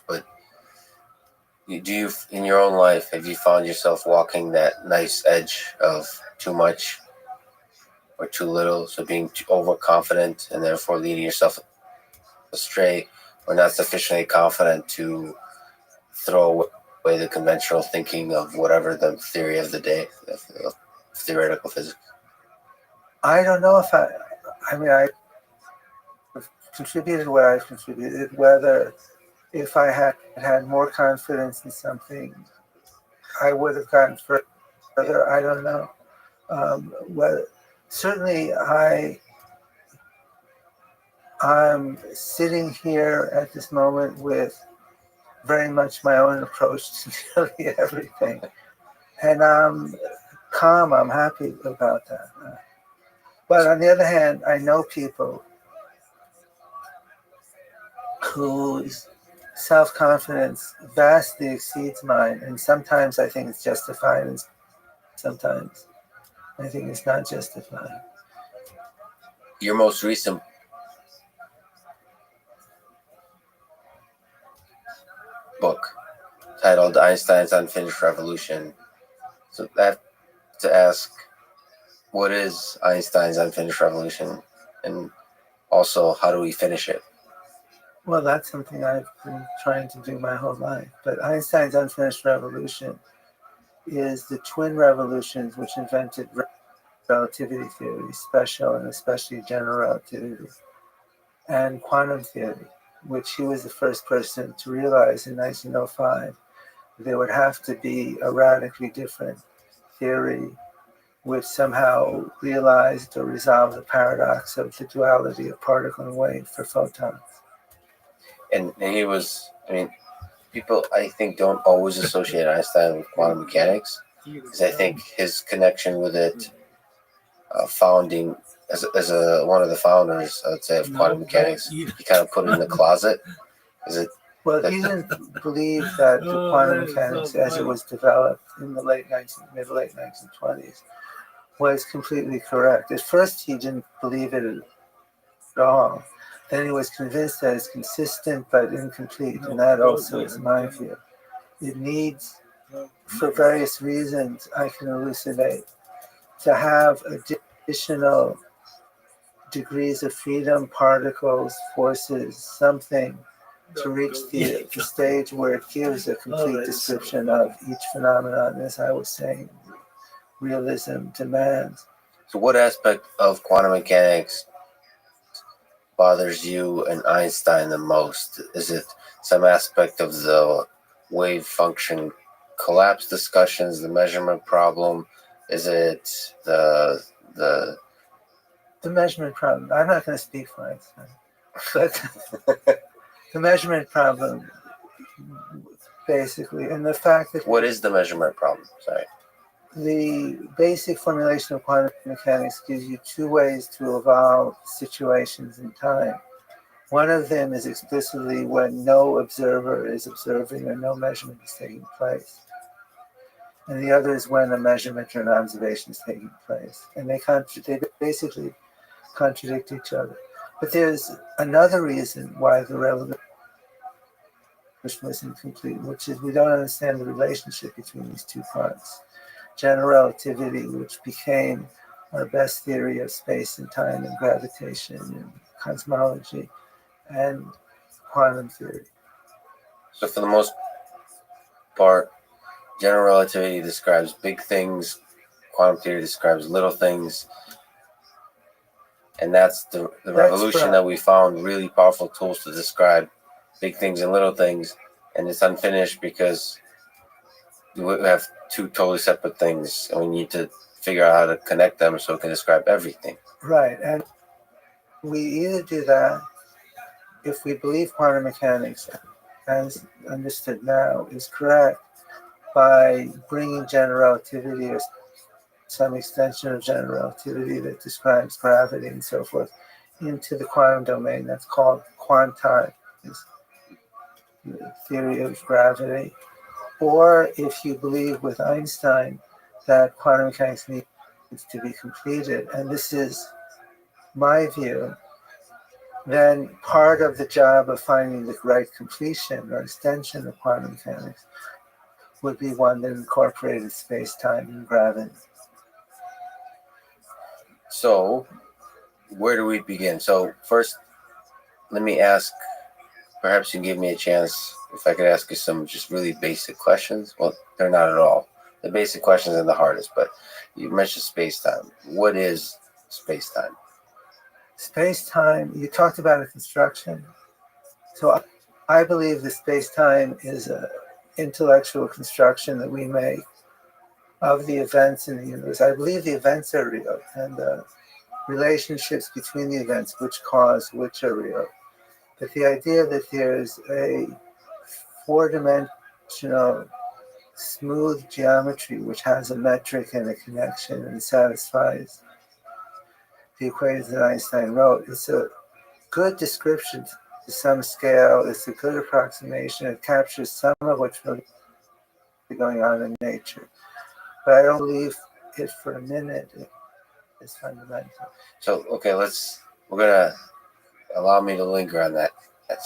But do you, in your own life, have you found yourself walking that nice edge of too much or too little? So being overconfident and therefore leading yourself astray, or not sufficiently confident to throw away the conventional thinking of whatever the theory of the day, of theoretical physics? I don't know if I've contributed where I've contributed, whether if I had more confidence in something, I would have gotten further. I don't know. Certainly I'm sitting here at this moment with very much my own approach to nearly everything. And I'm calm, I'm happy about that. But on the other hand, I know people whose self-confidence vastly exceeds mine. And sometimes I think it's justified, and sometimes I think it's not justified. your most recent book titled Einstein's Unfinished Revolution. So I have to ask, what is Einstein's Unfinished Revolution? And also, how do we finish it? Well, that's something I've been trying to do my whole life. But Einstein's Unfinished Revolution is the twin revolutions which invented relativity theory, special and especially general relativity, and quantum theory, which he was the first person to realize in 1905 there would have to be a radically different theory which somehow realized or resolved the paradox of the duality of particle and wave for photons. And he was, I mean, people I think don't always associate Einstein with quantum mechanics, because I think his connection with it, founding as one of the founders, I'd say, of quantum mechanics, he kind of put it in the closet. Is it? Well, he didn't believe that the quantum mechanics, as it was developed in the late 1920s, was completely correct. At first, he didn't believe it at all. Then he was convinced that it's consistent but incomplete, and that also is my view. It needs, for various reasons I can elucidate, to have additional degrees of freedom, particles, forces, something to reach the stage where it gives a complete description of each phenomenon, as I was saying, realism demands. So what aspect of quantum mechanics bothers you and Einstein the most? Is it some aspect of the wave function collapse discussions, the measurement problem? Is it the measurement problem? I'm not going to speak for Einstein, but the measurement problem, basically, and the fact that... What is the measurement problem? Sorry. The basic formulation of quantum mechanics gives you two ways to evolve situations in time. One of them is explicitly when no observer is observing or no measurement is taking place. And the other is when a measurement or an observation is taking place. And they basically contradict each other. But there's another reason why the revolution was incomplete, which is we don't understand the relationship between these two parts. General relativity, which became our best theory of space and time and gravitation and cosmology, and quantum theory. So for the most part, general relativity describes big things, quantum theory describes little things, and that's the revolution that we found really powerful tools to describe big things and little things, and it's unfinished because we have two totally separate things, and we need to figure out how to connect them so it can describe everything. Right, and we either do that if we believe quantum mechanics, as understood now, is correct by bringing general relativity or some extension of general relativity that describes gravity and so forth into the quantum domain. That's called quantized theory of gravity. Or if you believe with Einstein that quantum mechanics needs to be completed, and this is my view, then part of the job of finding the right completion or extension of quantum mechanics would be one that incorporated space-time and gravity. So, where do we begin? So, first, let me ask, perhaps you can give me a chance, if I could ask you some just really basic questions. Well, they're not at all. The basic questions are the hardest, but you mentioned space-time. What is space-time? Space-time, you talked about a construction. So I believe that space-time is an intellectual construction that we make of the events in the universe. I believe the events are real, and the relationships between the events which cause which are real. But the idea that there's a four-dimensional smooth geometry which has a metric and a connection and satisfies the equations that Einstein wrote, it's a good description to some scale. It's a good approximation. It captures some of what's really going on in nature. But I don't believe it for a minute is fundamental. So, okay, let's we're gonna allow me to linger on that.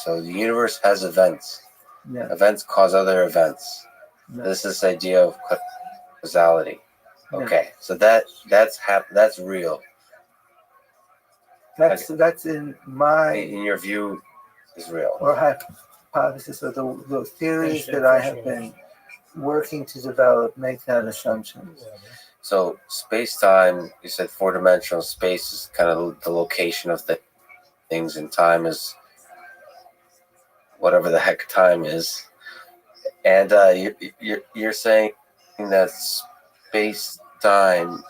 So the universe has events. Yeah. Events cause other events. Yeah. This is this idea of causality. Yeah. Okay, so that's real. That's in my In your view, is real. or hypothesis or the theories that I have been working to develop make that assumption. So space-time, you said four-dimensional space is kind of the location of the things, and time is whatever the heck time is. And you're saying that space-time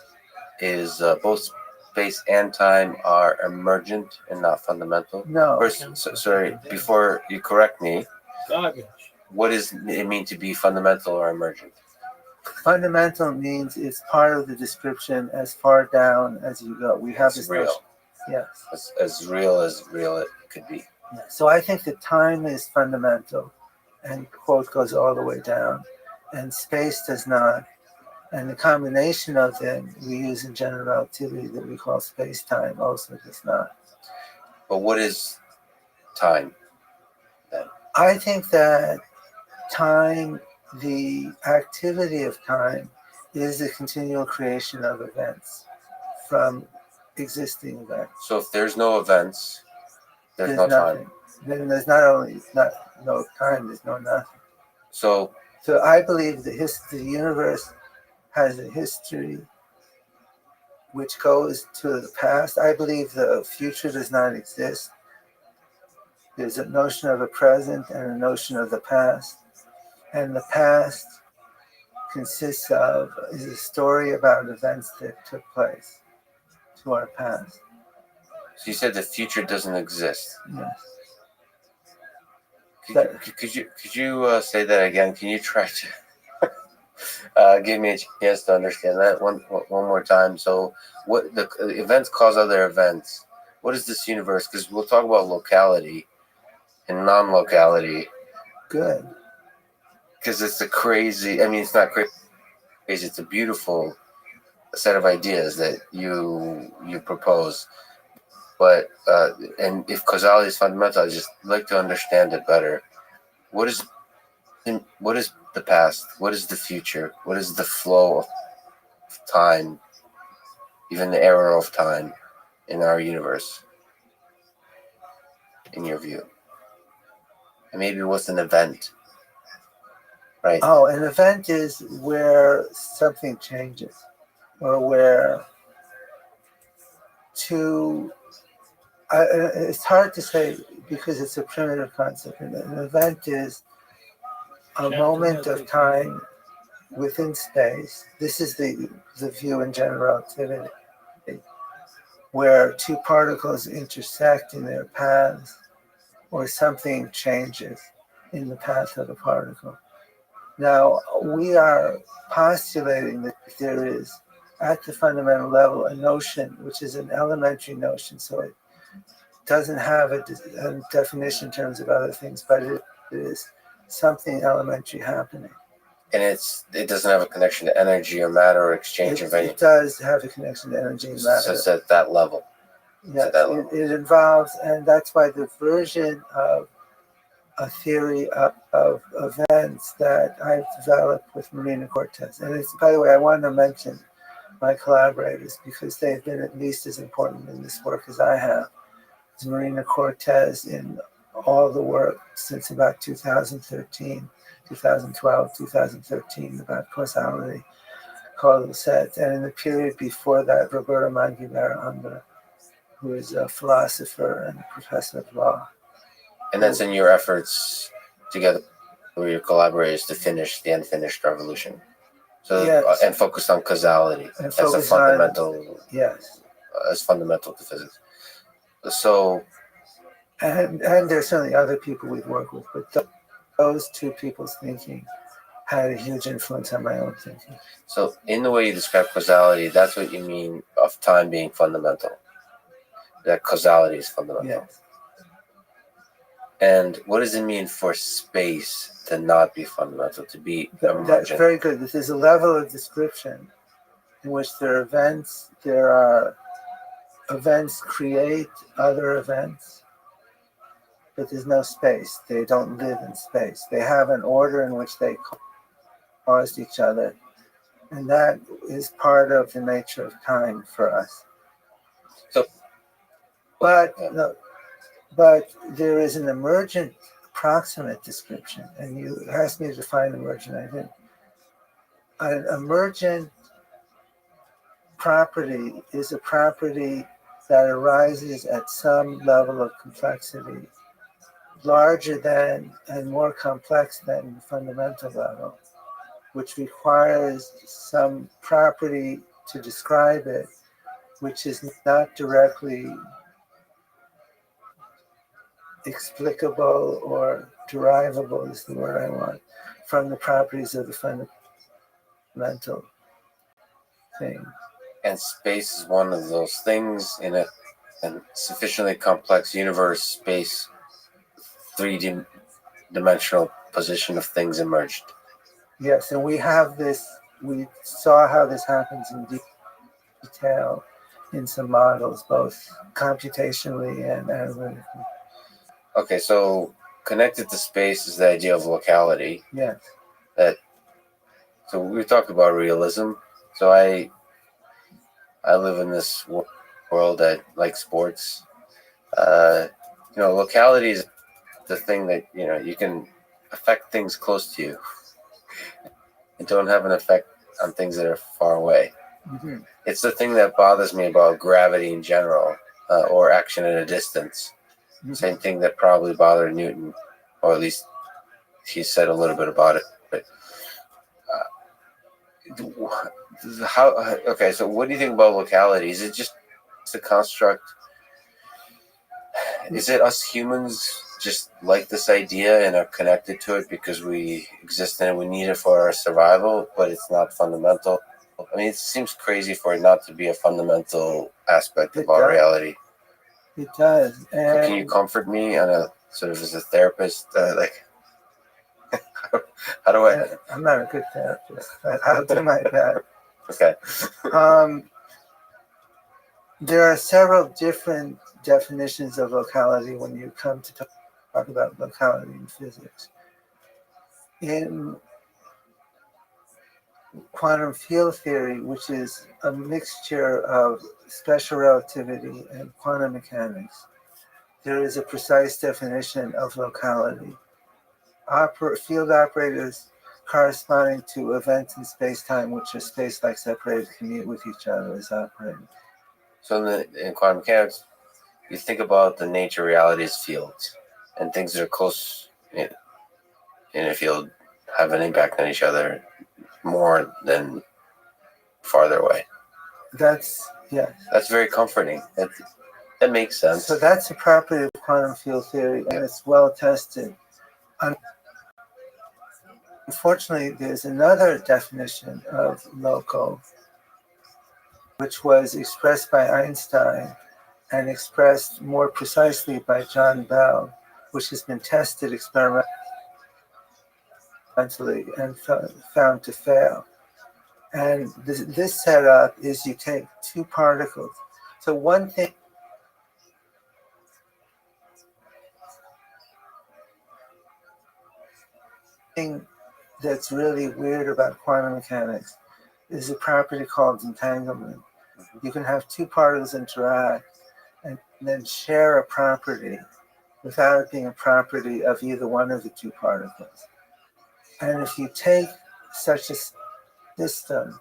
is both space and time are emergent and not fundamental? No. First, sorry, before you correct me, Garbage. what does it mean to be fundamental or emergent? Fundamental means it's part of the description as far down as you go. We have It's this real. notion. Yes. As real it could be. Yeah. So I think that time is fundamental, and quote goes all the way down, and space does not. And the combination of them we use in general relativity that we call space-time also does not. But what is time then? I think that time, the activity of time, is a continual creation of events from existing events. So if there's no events, there's no nothing. time. Then there's not only no time, there's no nothing. So I believe the universe has a history which goes to the past. I believe the future does not exist. There's a notion of a present and a notion of the past. And the past consists is a story about events that took place to our past. So you said the future doesn't exist. Yes. Could you say that again? Can you try to give me a chance to understand that one more time? So what the events cause other events. What is this universe? Because we'll talk about locality and non-locality. Good. Because it's it's not crazy. It's a beautiful set of ideas that you propose. But and if causality is fundamental, I'd just like to understand it better. What is the past? What is the future? What is the flow of time, even the error of time in our universe, in your view? And maybe what's an event? Right. Oh, an event is where something changes, or where it's hard to say because it's a primitive concept. An event is a moment of time within space. This is the view in general relativity, where two particles intersect in their paths, or something changes in the path of the particle. Now, we are postulating that there is, at the fundamental level, a notion, which is an elementary notion, so it doesn't have a definition in terms of other things, but it is something elementary happening. And it doesn't have a connection to energy or matter or exchange of anything. It does have a connection to energy and matter. So it's at that level. Yes, it involves, and that's why the version of a theory of events that I've developed with Marina Cortez. And it's, by the way, I want to mention my collaborators because they've been at least as important in this work as I have. It's Marina Cortez in all the work since about 2013, 2012, 2013 about causality, causal sets. And in the period before that, Roberto Manguilera, who is a philosopher and a professor of law. And that's in your efforts together with your collaborators to finish the unfinished revolution. So yes. And focus on causality as a fundamental. Yes. As fundamental to physics. So. And there's certainly other people we've worked with, but those two people's thinking had a huge influence on my own thinking. So in the way you describe causality, that's what you mean of time being fundamental. That causality is fundamental. Yes. And what does it mean for space to not be fundamental, to be emergent? That's very good. This is a level of description in which there are events, there are events create other events, but there's no space. They don't live in space. They have an order in which they caused each other, and that is part of the nature of time for us. So, but but there is an emergent approximate description, and you asked me to define emergent. I didn't. An emergent property is a property that arises at some level of complexity larger than and more complex than the fundamental level, which requires some property to describe it, which is not directly explicable or derivable, is the word I want, from the properties of the fundamental thing. And space is one of those things in a sufficiently complex universe. Space, three-dimensional position of things emerged. Yes, and we have this. We saw how this happens in detail in some models, both computationally and analytically. Okay, so connected to space is the idea of locality. Yes. So we talked about realism. So I live in this world that likes sports. Locality is the thing that you can affect things close to you and don't have an effect on things that are far away. Mm-hmm. It's the thing that bothers me about gravity in general, or action at a distance. Mm-hmm. Same thing that probably bothered Newton, or at least he said a little bit about it. But so what do you think about locality? Is it just a construct? Is it us humans just like this idea and are connected to it because we exist in it, we need it for our survival, but it's not fundamental? I mean, it seems crazy for it not to be a fundamental aspect of our reality. It does. And so can you comfort me on a sort of as a therapist? How do I? I'm not a good therapist, but I'll do my best. Okay. There are several different definitions of locality when you come to talk about locality in physics. In quantum field theory, which is a mixture of special relativity and quantum mechanics, there is a precise definition of locality. Field operators corresponding to events in space-time, which are space-like separated, commute with each other as operators. So in quantum mechanics, you think about the nature reality as fields, and things that are close in a field have an impact on each other more than farther away. That's very comforting. That makes sense. So that's a property of quantum field theory, and it's well tested. Unfortunately, there's another definition of local, which was expressed by Einstein and expressed more precisely by John Bell, which has been tested experimentally and found to fail. And this setup is you take two particles. So one thing that's really weird about quantum mechanics is a property called entanglement. Mm-hmm. You can have two particles interact and then share a property without it being a property of either one of the two particles. And if you take such a system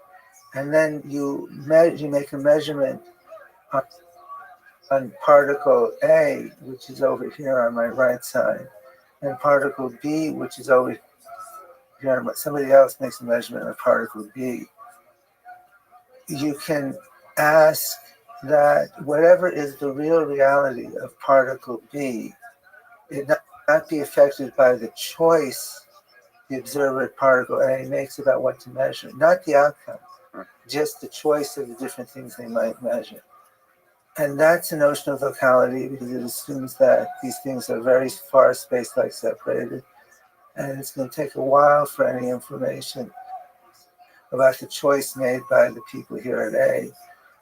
and then you make a measurement on particle A, which is over here on my right side, and particle B, which is over here, but somebody else makes a measurement of particle B, you can ask that whatever is the real reality of particle B, it not be affected by the choice the observer at particle A makes about what to measure, not the outcome, just the choice of the different things they might measure. And that's a notion of locality because it assumes that these things are very far space-like separated, and it's going to take a while for any information about the choice made by the people here at A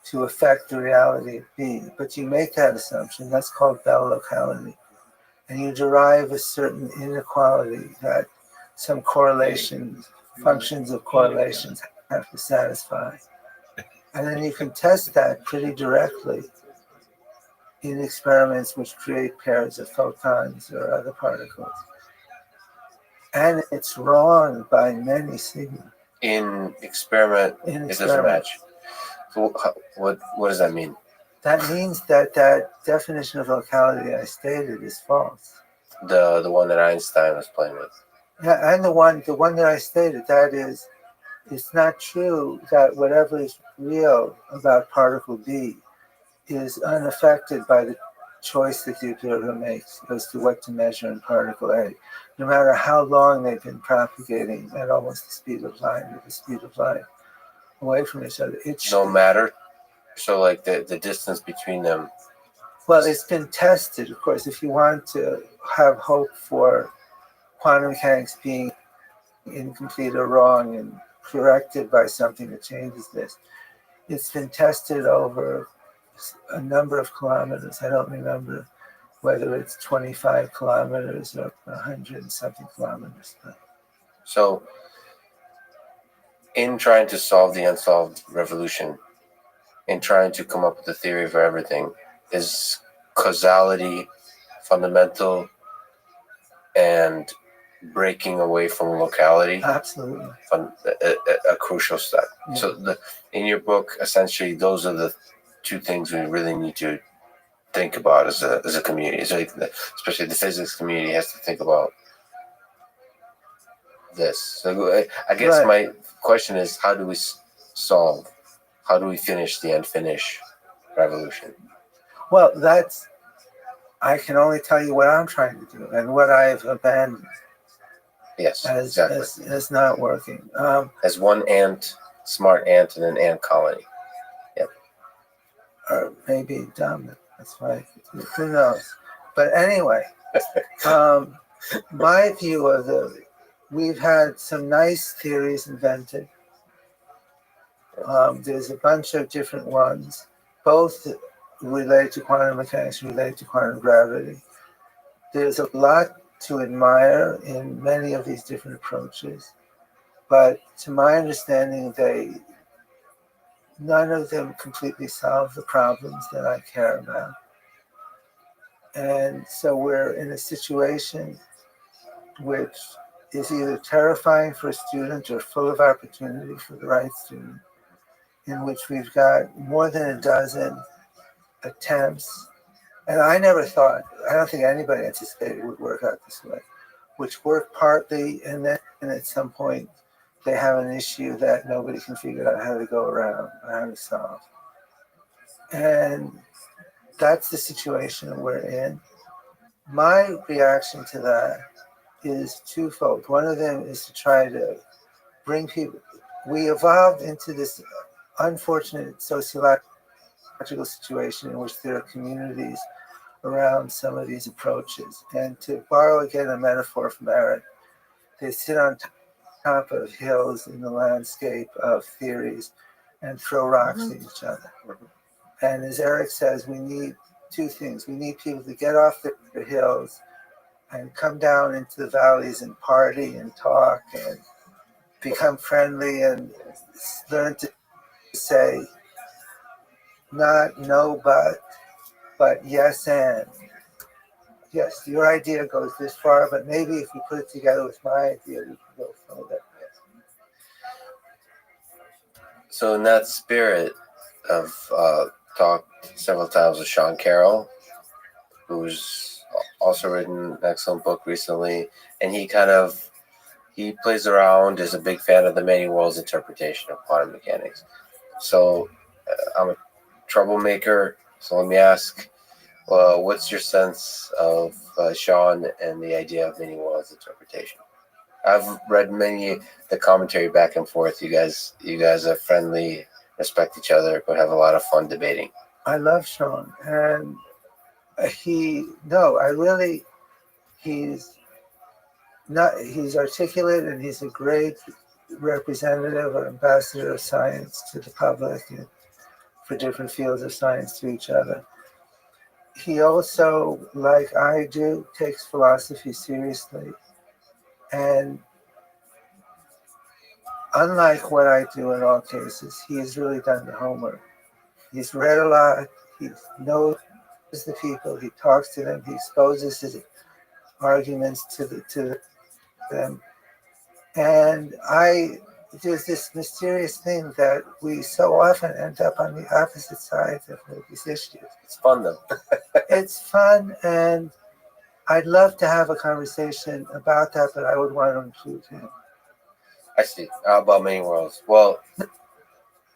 to affect the reality of B. But you make that assumption. That's called Bell locality. And you derive a certain inequality that some correlations, functions of correlations have to satisfy. And then you can test that pretty directly in experiments which create pairs of photons or other particles. And it's wrong by many sigma. In experiment, In it doesn't experiments. match. So what does that mean? That means that that definition of locality I stated is false. The one that Einstein was playing with. Yeah, and the one that I stated, that is, it's not true that whatever is real about particle B is unaffected by the choice that the observer makes as to what to measure in particle A, no matter how long they've been propagating at almost the speed of light, away from each other. No matter. So like the distance between them. Well, it's been tested, of course. If you want to have hope for quantum mechanics being incomplete or wrong and corrected by something that changes this, it's been tested over a number of kilometers. I don't remember whether it's 25 kilometers or 100 and something kilometers. So in trying to solve the unsolved revolution, in trying to come up with a theory for everything, is causality fundamental and breaking away from locality? Absolutely. A crucial step. Yeah. So in your book, essentially, those are the two things we really need to think about as a community. So especially the physics community has to think about this. So I guess my question is, how do we finish the unfinished revolution? Well, I can only tell you what I'm trying to do and what I've abandoned. Yes, exactly. As not working. As one smart ant in an ant colony. Yep. Or maybe dumb. That's why. Who knows? But anyway, my view of we've had some nice theories invented. There's a bunch of different ones, both related to quantum mechanics, related to quantum gravity. There's a lot to admire in many of these different approaches, but to my understanding, none of them completely solve the problems that I care about. And so we're in a situation which is either terrifying for a student or full of opportunity for the right student, in which we've got more than a dozen attempts. And I don't think anybody anticipated it would work out this way, which work partly, and then at some point they have an issue that nobody can figure out how to go around, how to solve. And that's the situation we're in. My reaction to that is twofold. One of them is to try to bring people. We evolved into this unfortunate sociological situation in which there are communities around some of these approaches. And to borrow again a metaphor from Eric, they sit on top of hills in the landscape of theories and throw rocks at each other. And as Eric says, we need two things. We need people to get off the hills and come down into the valleys and party and talk and become friendly and learn to say not no but yes and. Yes, your idea goes this far, but maybe if we put it together with my idea, we can go further. So in that spirit, I've talked several times with Sean Carroll, who's also written an excellent book recently, and he plays around, is a big fan of the many worlds interpretation of quantum mechanics. So I'm a troublemaker, so let me ask, what's your sense of Sean and the idea of many worlds interpretation? I've read the commentary back and forth. You guys are friendly, respect each other, but have a lot of fun debating. I love Sean, and he's articulate, and he's a great representative or ambassador of science to the public. And for different fields of science to each other. He also, like I do, takes philosophy seriously. And unlike what I do in all cases, he has really done the homework. He's read a lot, he knows the people, he talks to them, he exposes his arguments to them. And there's this mysterious thing that we so often end up on the opposite sides of these issues. It's fun though. It's fun, and I'd love to have a conversation about that, but I would want to include him. I see. How about many worlds? Well,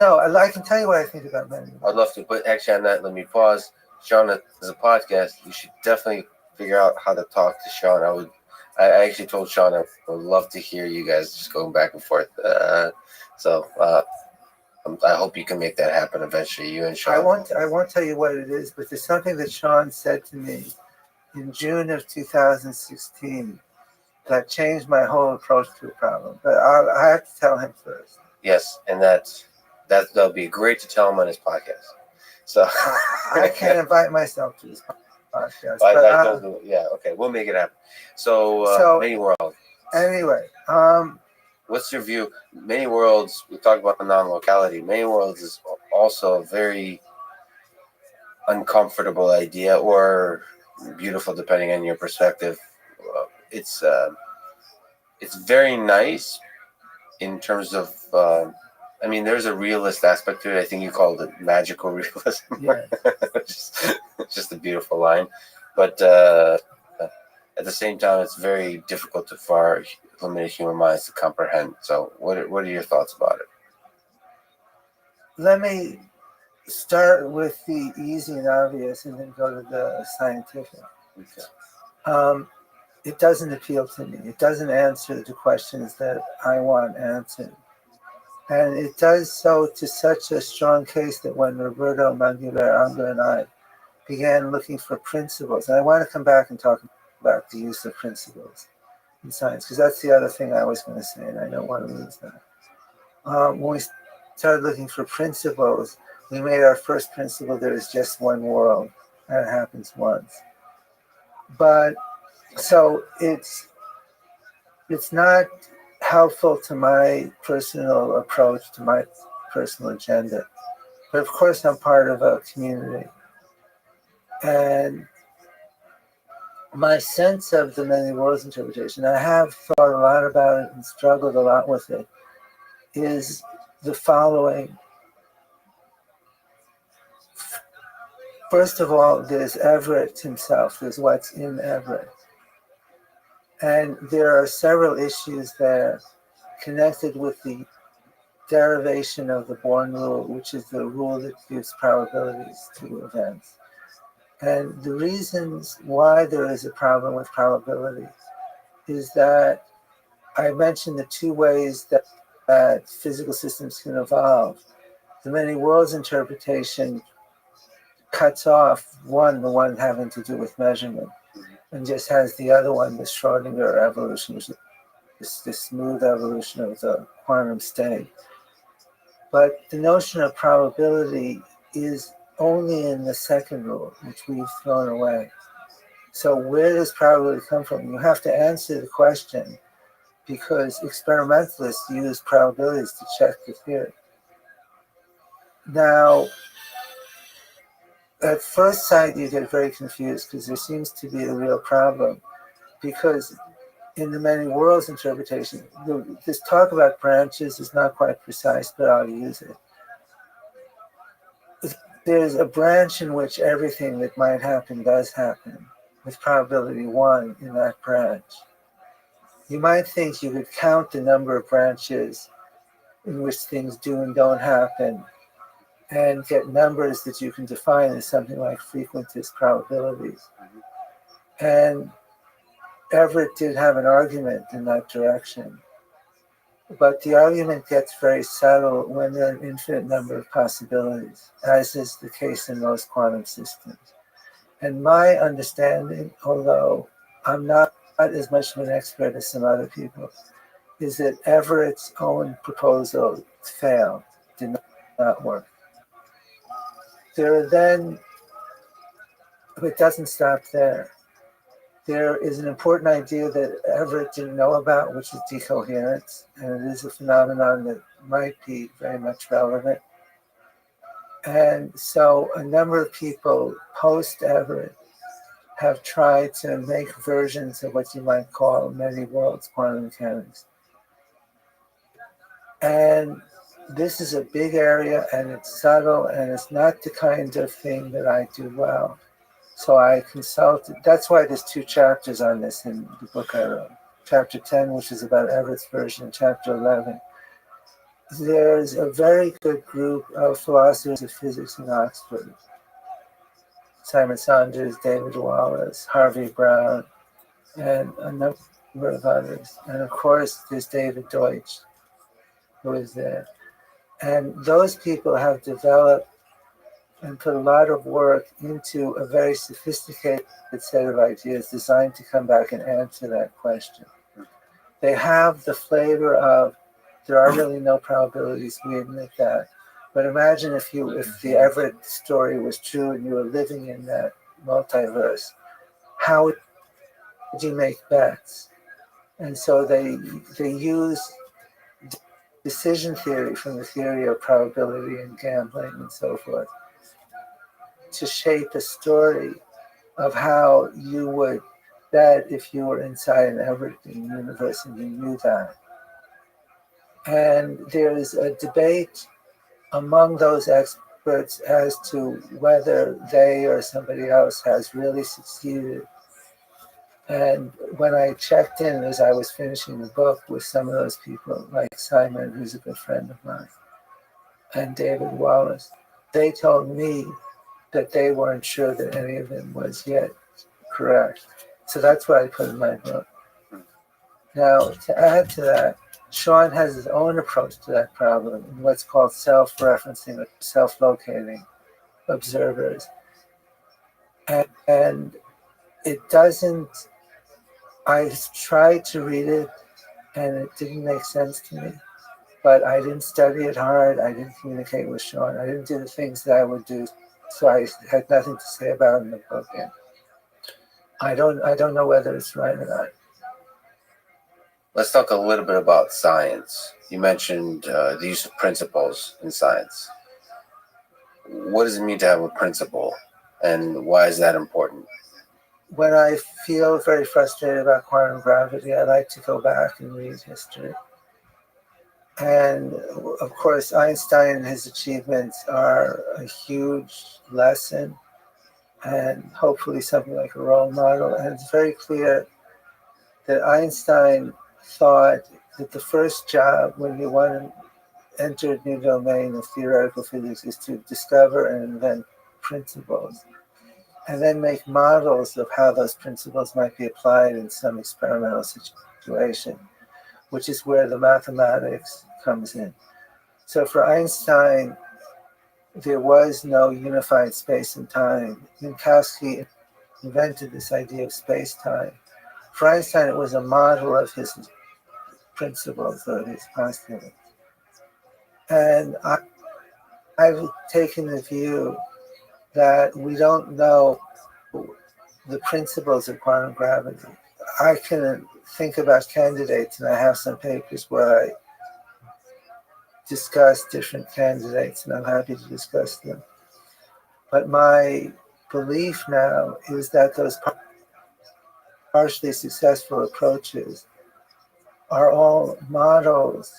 no, I can tell you what I think about many worlds. I'd love to, but actually on that, let me pause. Sean, as a podcast, you should definitely figure out how to talk to Sean. I actually told Sean I would love to hear you guys just going back and forth. So I hope you can make that happen eventually, you and Sean. I won't tell you what it is, but there's something that Sean said to me in June of 2016 that changed my whole approach to the problem. But I have to tell him first. Yes, and that'll be great to tell him on his podcast. So I can't invite myself to this podcast. Yeah, okay, we'll make it happen. So Many Worlds. Anyway, what's your view? Many Worlds, we talked about the non-locality. Many Worlds is also a very uncomfortable idea, or beautiful, depending on your perspective. It's very nice in terms of, there's a realist aspect to it. I think you called it magical realism. Yeah. just a beautiful line. But at the same time, it's very difficult for limited human minds to comprehend. So what are your thoughts about it? Let me start with the easy and obvious and then go to the scientific. Okay. It doesn't appeal to me. It doesn't answer the questions that I want answered. And it does so to such a strong case that when Roberto Mangueira and I began looking for principles, and I want to come back and talk about the use of principles in science, because that's the other thing I was going to say, and I don't want to lose that. When we started looking for principles, we made our first principle: there is just one world, and it happens once. But so it's not helpful to my personal approach, to my personal agenda. But of course, I'm part of a community. And my sense of the many worlds interpretation, I have thought a lot about it and struggled a lot with it, is the following. First of all, there's Everett himself, there's what's in Everett. And there are several issues there connected with the derivation of the Born rule, which is the rule that gives probabilities to events. And the reasons why there is a problem with probability is that I mentioned the two ways that physical systems can evolve. The many worlds interpretation cuts off the one having to do with measurement, and just has the other one, the Schrodinger evolution, which is the smooth evolution of the quantum state. But the notion of probability is only in the second rule, which we've thrown away. So where does probability come from? You have to answer the question, because experimentalists use probabilities to check the theory. Now, at first sight, you get very confused because there seems to be a real problem, because in the many worlds interpretation, this talk about branches is not quite precise, but I'll use it. There's a branch in which everything that might happen does happen, with probability 1 in that branch. You might think you could count the number of branches in which things do and don't happen and get numbers that you can define as something like frequentist probabilities. And Everett did have an argument in that direction. But the argument gets very subtle when there are an infinite number of possibilities, as is the case in most quantum systems. And my understanding, although I'm not as much of an expert as some other people, is that Everett's own proposal failed, did not work. it doesn't stop there. There is an important idea that Everett didn't know about, which is decoherence, and it is a phenomenon that might be very much relevant. And so a number of people post-Everett have tried to make versions of what you might call many worlds quantum mechanics. And this is a big area, and it's subtle, and it's not the kind of thing that I do well. So I consulted. That's why there's 2 chapters on this in the book I wrote. Chapter 10, which is about Everett's version, and Chapter 11. There's a very good group of philosophers of physics in Oxford. Simon Saunders, David Wallace, Harvey Brown, and a number of others. And of course, there's David Deutsch, who is there. And those people have developed and put a lot of work into a very sophisticated set of ideas designed to come back and answer that question. They have the flavor of, there are really no probabilities, we admit that. But imagine if the Everett story was true and you were living in that multiverse, how would you make bets? And so they use decision theory from the theory of probability and gambling and so forth to shape a story of how you would bet if you were inside an Everettian universe and you knew that. And there's a debate among those experts as to whether they or somebody else has really succeeded. And when I checked in as I was finishing the book with some of those people, like Simon, who's a good friend of mine, and David Wallace, they told me that they weren't sure that any of them was yet correct. So that's what I put in my book. Now, to add to that, Sean has his own approach to that problem in what's called self-referencing or self-locating observers. And it doesn't, I tried to read it and it didn't make sense to me, but I didn't study it hard. I didn't communicate with Sean. I didn't do the things that I would do. So I had nothing to say about it in the book. And I don't know whether it's right or not. Let's talk a little bit about science. You mentioned the use of principles in science. What does it mean to have a principle, and why is that important? When I feel very frustrated about quantum gravity, I like to go back and read history. And of course, Einstein and his achievements are a huge lesson and hopefully something like a role model. And it's very clear that Einstein thought that the first job when you want to enter a new domain of theoretical physics is to discover and invent principles, and then make models of how those principles might be applied in some experimental situation, which is where the mathematics comes in. So for Einstein, there was no unified space and time. Minkowski invented this idea of space-time. For Einstein, it was a model of his principles or his postulates. And I've taken the view that we don't know the principles of quantum gravity. I can think about candidates, and I have some papers where I discuss different candidates, and I'm happy to discuss them. But my belief now is that those partially successful approaches are all models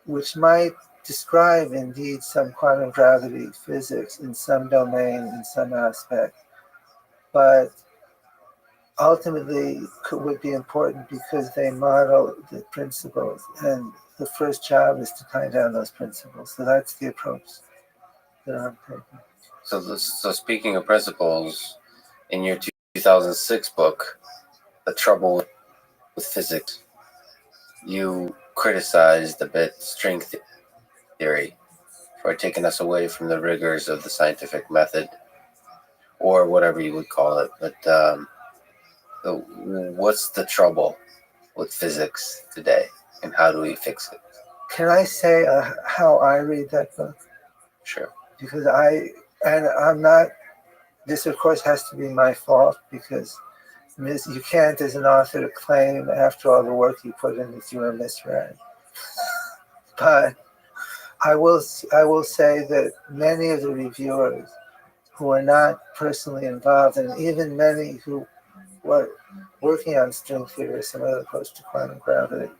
which might describe indeed some quantum gravity physics in some domain, in some aspect, but ultimately would be important because they model the principles, and the first job is to tie down those principles. So that's the approach that I'm taking. So speaking of principles, in your 2006 book, The Trouble with Physics, you criticized a bit string theory for taking us away from the rigors of the scientific method, or whatever you would call it. But what's the trouble with physics today, and how do we fix it? Can I say how I read that book? Sure. because I'm not, this of course has to be my fault, because you can't as an author claim after all the work you put in that you were misread. But I will say that many of the reviewers who are not personally involved, and even many who were working on string theory or some other approach to quantum gravity,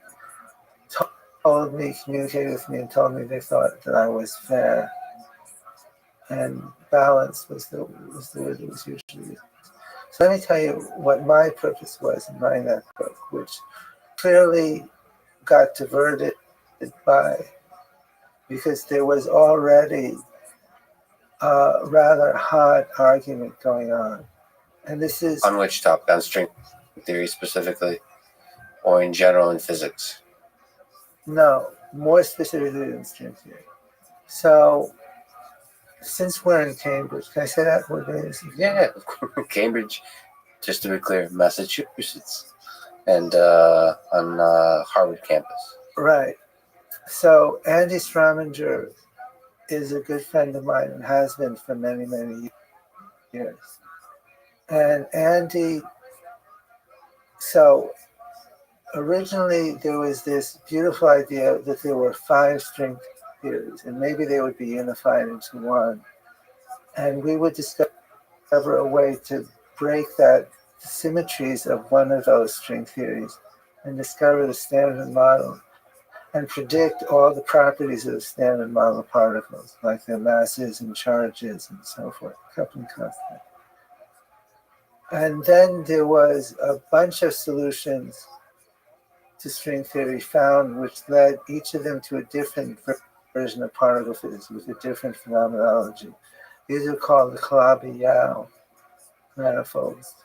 communicated with me and told me they thought that I was fair, and balance was the word that was usually used. So let me tell you what my purpose was in writing that book, which clearly got diverted because there was already a rather hot argument going on. And this is... On which topic? On string theory specifically? Or in general in physics? No, more specifically than string theory. So, since we're in Cambridge, can I say that word? Yeah, Cambridge, just to be clear, Massachusetts, and on Harvard campus. Right. So Andy Strominger is a good friend of mine and has been for many, many years. And Andy, so originally there was this beautiful idea that there were 5 string theories, and maybe they would be unified into one. And we would discover a way to break the symmetries of one of those string theories and discover the standard model and predict all the properties of the standard model particles, like their masses and charges and so forth, coupling constant. And then there was a bunch of solutions to string theory found, which led each of them to a different version of particle physics with a different phenomenology. These are called the Calabi-Yau manifolds,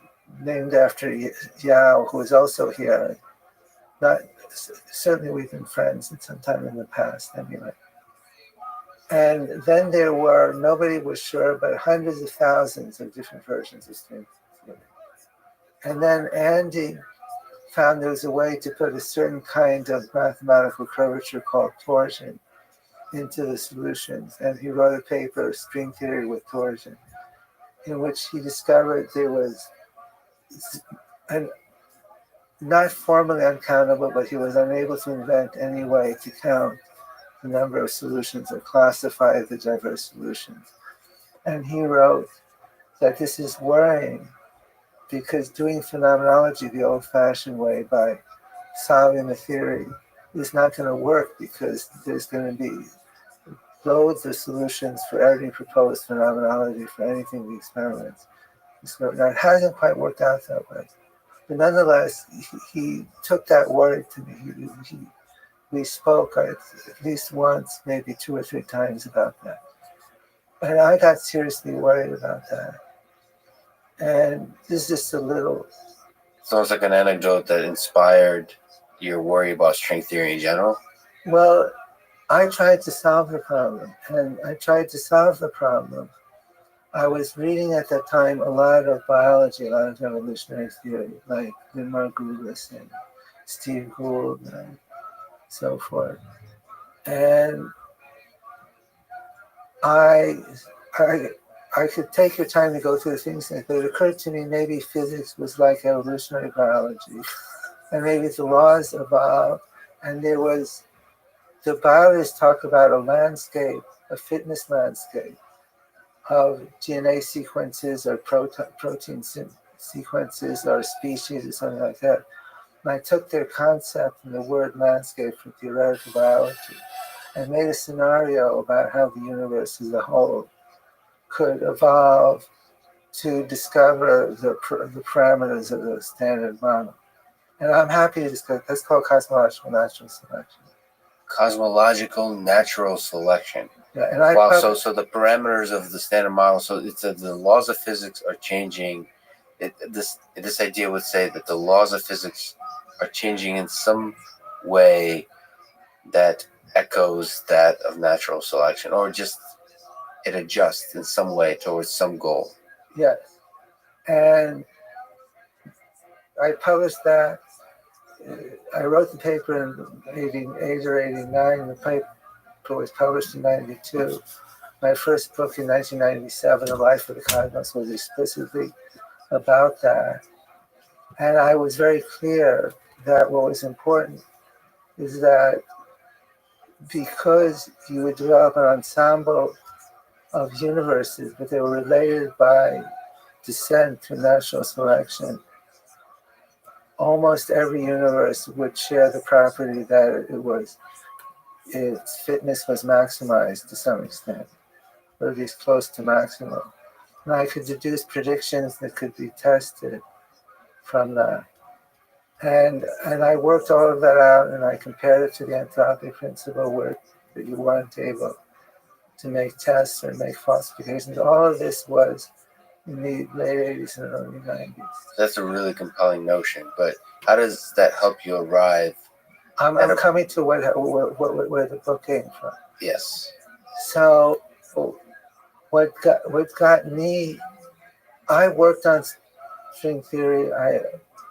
named after Yau, who was also here. Certainly we've been friends at some time in the past anyway. And then there were, nobody was sure, but hundreds of thousands of different versions of string theory. And then Andy found there was a way to put a certain kind of mathematical curvature called torsion into the solutions. And he wrote a paper, String Theory with Torsion, in which he discovered there was not formally uncountable, but he was unable to invent any way to count the number of solutions or classify the diverse solutions. And he wrote that this is worrying because doing phenomenology the old-fashioned way by solving the theory is not going to work, because there's going to be loads of solutions for every proposed phenomenology for anything we experiment. So now it hasn't quite worked out that way. But nonetheless, he took that word to me. We spoke at least once, maybe 2 or 3 times about that. And I got seriously worried about that. And this is just a little... Sounds like an anecdote that inspired your worry about string theory in general. Well, I tried to solve the problem. And I tried to solve the problem. I was reading at that time a lot of biology, a lot of evolutionary theory, like Linmar Guglis and Steve Gould and so forth. And I could take your time to go through the things, but it occurred to me maybe physics was like evolutionary biology, and maybe the laws evolved, and there was, the biologists talk about a landscape, a fitness landscape of DNA sequences or protein sequences or species or something like that. And I took their concept and the word landscape from theoretical biology and made a scenario about how the universe as a whole could evolve to discover the parameters of the standard model. And I'm happy to discuss, that's called cosmological natural selection. Cosmological natural selection. Yeah, and wow, so the parameters of the standard model, so it's the laws of physics are changing. This idea would say that the laws of physics are changing in some way that echoes that of natural selection, or just it adjusts in some way towards some goal. Yes. And I published that. I wrote the paper in 88 or 89. The paper was published in 92. my first book in 1997, The Life of the Cosmos, was explicitly about that. And I was very clear that what was important is that because you would develop an ensemble of universes, but they were related by descent through natural selection, almost every universe would share the property that its fitness was maximized to some extent, or at least close to maximum. And I could deduce predictions that could be tested from that. And I worked all of that out, and I compared it to the entropy principle, where that you weren't able to make tests or make falsifications. All of this was in the late 80s and early 90s. That's a really compelling notion, but how does that help you arrive? I'm coming to where the book came from. Yes. So what got me, I worked on string theory. I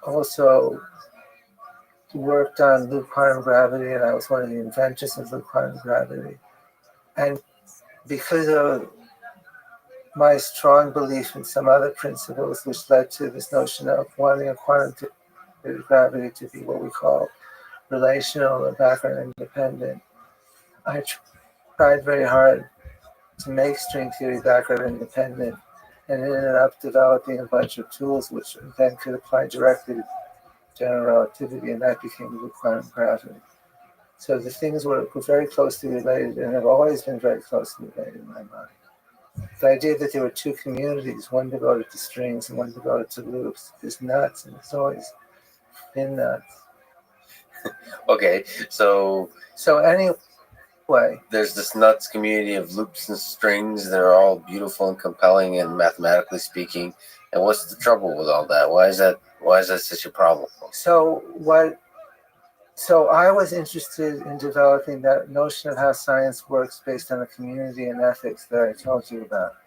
also worked on loop quantum gravity, and I was one of the inventors of loop quantum gravity. And because of my strong belief in some other principles, which led to this notion of wanting a quantum theory of gravity to be what we call relational or background independent, I tried very hard to make string theory background independent, and ended up developing a bunch of tools which then could apply directly to general relativity, and that became loop quantum gravity. So the things were very closely related, and have always been very closely related in my mind. The idea that there were two communities, one devoted to strings and one devoted to loops, is nuts, and it's always been nuts. Okay, so anyway, there's this nuts community of loops and strings that are all beautiful and compelling and mathematically speaking. And what's the trouble with all that? Why is that such a problem? So I was interested in developing that notion of how science works based on a community and ethics that I told you about.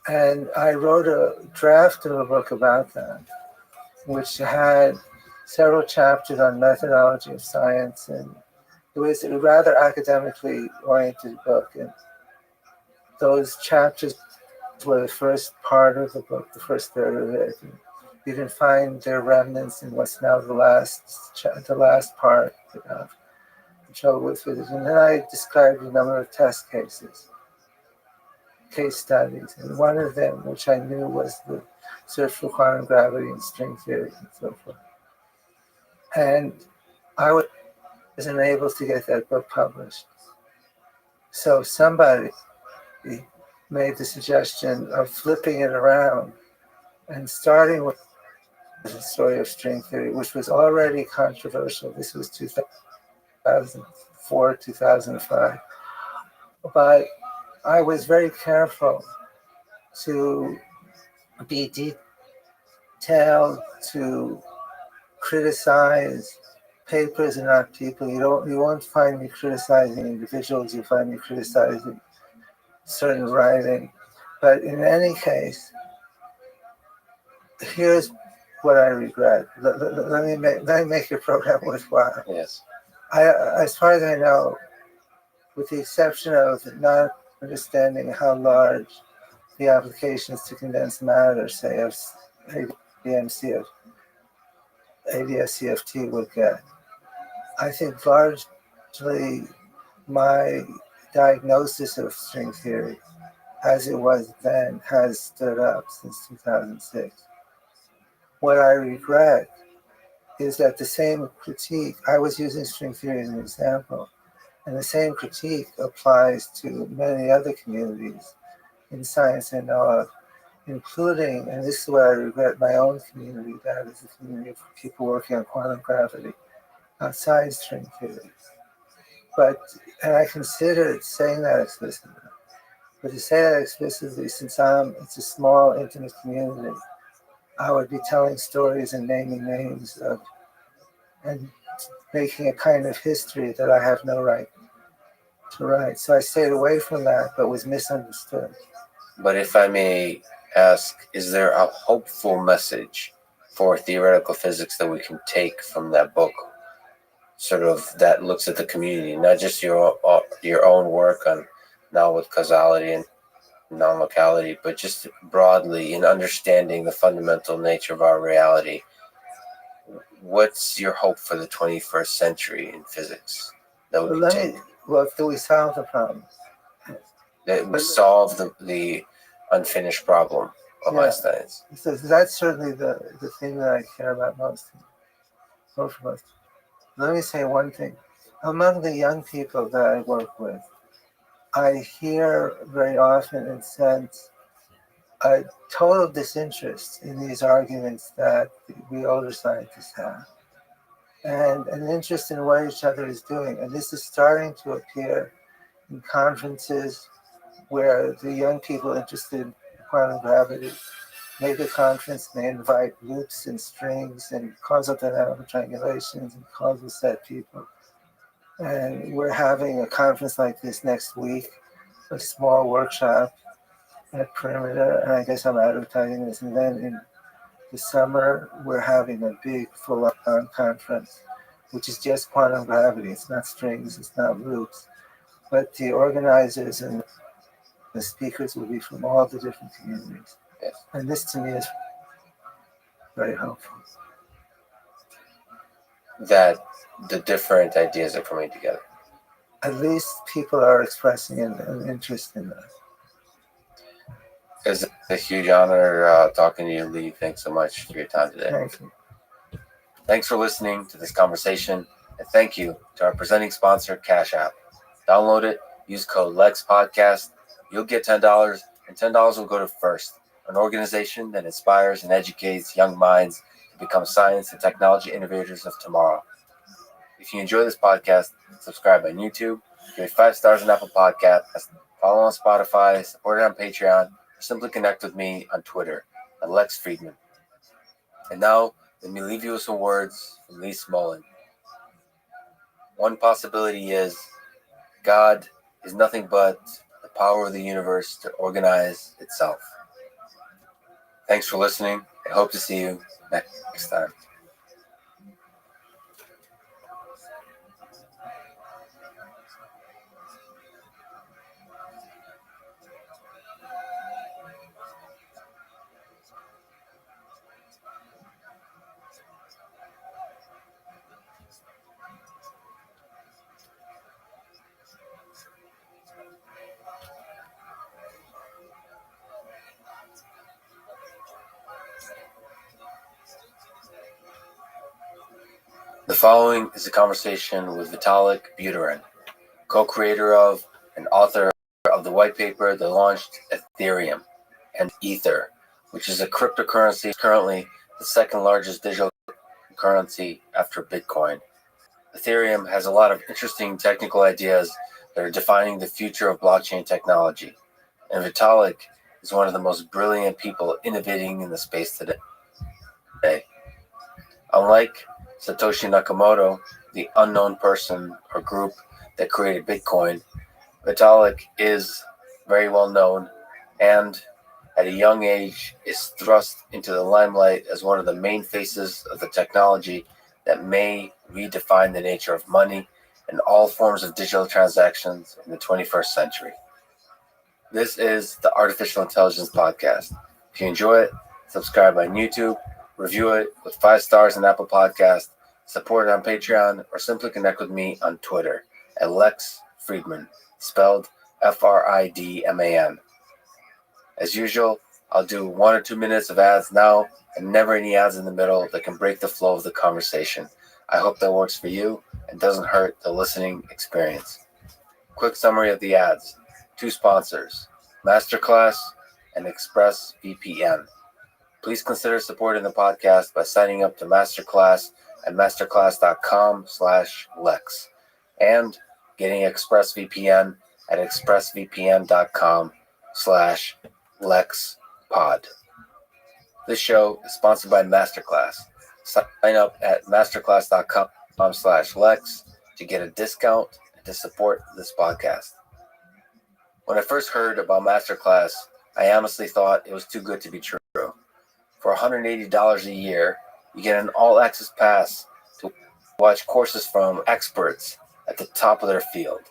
And I wrote a draft of a book about that, which had several chapters on methodology of science, and it was a rather academically oriented book. And those chapters were the first part of the book, the first third of it. And you can find their remnants in what's now the last part of the trouble with it. And then I described a number of test cases, case studies, and one of them, which I knew was the search for quantum gravity and string theory and so forth. And I was unable to get that book published. So somebody made the suggestion of flipping it around and starting with the story of string theory, which was already controversial. This was 2004, 2005. But I was very careful to be detailed, to criticize papers and not people. You won't find me criticizing individuals. You'll find me criticizing certain writing. But in any case, here's what I regret. Let me make your program worthwhile. Yes. As far as I know, with the exception of not understanding how large the applications to condensed matter, say of ADS-CFT would get, I think largely my diagnosis of string theory, as it was then, has stood up since 2006. What I regret is that the same critique, I was using string theory as an example, and the same critique applies to many other communities in science I know of, including, and this is where I regret my own community, that is the community of people working on quantum gravity outside string theory. And I considered saying that explicitly. But to say that explicitly, since it's a small, intimate community, I would be telling stories and naming names and making a kind of history that I have no right to write. So I stayed away from that, but was misunderstood. But if I may ask, is there a hopeful message for theoretical physics that we can take from that book, sort of that looks at the community, not just your own work on now with causality and non-locality, but just broadly in understanding the fundamental nature of our reality. What's your hope for the 21st century in physics? That would Well, be do we solve the problem? that would solve the unfinished problem of Einstein's. So that's certainly the thing that I care about most of us. Let me say one thing. Among the young people that I work with, I hear very often and sense a total disinterest in these arguments that we older scientists have, and an interest in what each other is doing. And this is starting to appear in conferences where the young people interested in quantum gravity make a conference, and they invite loops and strings and causal dynamical triangulations and causal set people. And we're having a conference like this next week, a small workshop at Perimeter, and I guess I'm advertising this. And then in the summer, we're having a big full-on conference, which is just quantum gravity. It's not strings, it's not loops. But the organizers and the speakers will be from all the different communities. Yes. And this to me is very helpful. That the different ideas are coming together. At least people are expressing an interest in that. It's a huge honor talking to you, Lee. Thanks so much for your time today. Thank you. Thanks for listening to this conversation, and thank you to our presenting sponsor, Cash App. Download it, use code LEXPODCAST. You'll get $10, and $10 will go to FIRST, an organization that inspires and educates young minds to become science and technology innovators of tomorrow. If you enjoy this podcast, subscribe on YouTube, give it 5 stars on Apple Podcasts, follow on Spotify, support it on Patreon, or simply connect with me on Twitter at Lex Friedman. And now, let me leave you with some words from Lee Smolin. One possibility is God is nothing but the power of the universe to organize itself. Thanks for listening. I hope to see you next time. The following is a conversation with Vitalik Buterin, co-creator of and author of the white paper that launched Ethereum and Ether, which is a cryptocurrency currently the second largest digital currency after Bitcoin. Ethereum has a lot of interesting technical ideas that are defining the future of blockchain technology, and Vitalik is one of the most brilliant people innovating in the space today. Unlike Satoshi Nakamoto, the unknown person or group that created Bitcoin, Vitalik is very well known and at a young age is thrust into the limelight as one of the main faces of the technology that may redefine the nature of money and all forms of digital transactions in the 21st century. This is the Artificial Intelligence Podcast. If you enjoy it, subscribe on YouTube, review it with 5 stars on Apple Podcasts, support it on Patreon, or simply connect with me on Twitter at Lex Friedman, spelled Fridman. As usual, I'll do 1 or 2 minutes of ads now and never any ads in the middle that can break the flow of the conversation. I hope that works for you and doesn't hurt the listening experience. Quick summary of the ads. 2 sponsors, Masterclass and ExpressVPN. Please consider supporting the podcast by signing up to Masterclass at masterclass.com/Lex and getting ExpressVPN at expressvpn.com/LexPod. This show is sponsored by Masterclass. Sign up at masterclass.com/Lex to get a discount and to support this podcast. When I first heard about Masterclass, I honestly thought it was too good to be true. For $180 a year, you get an all-access pass to watch courses from experts at the top of their field.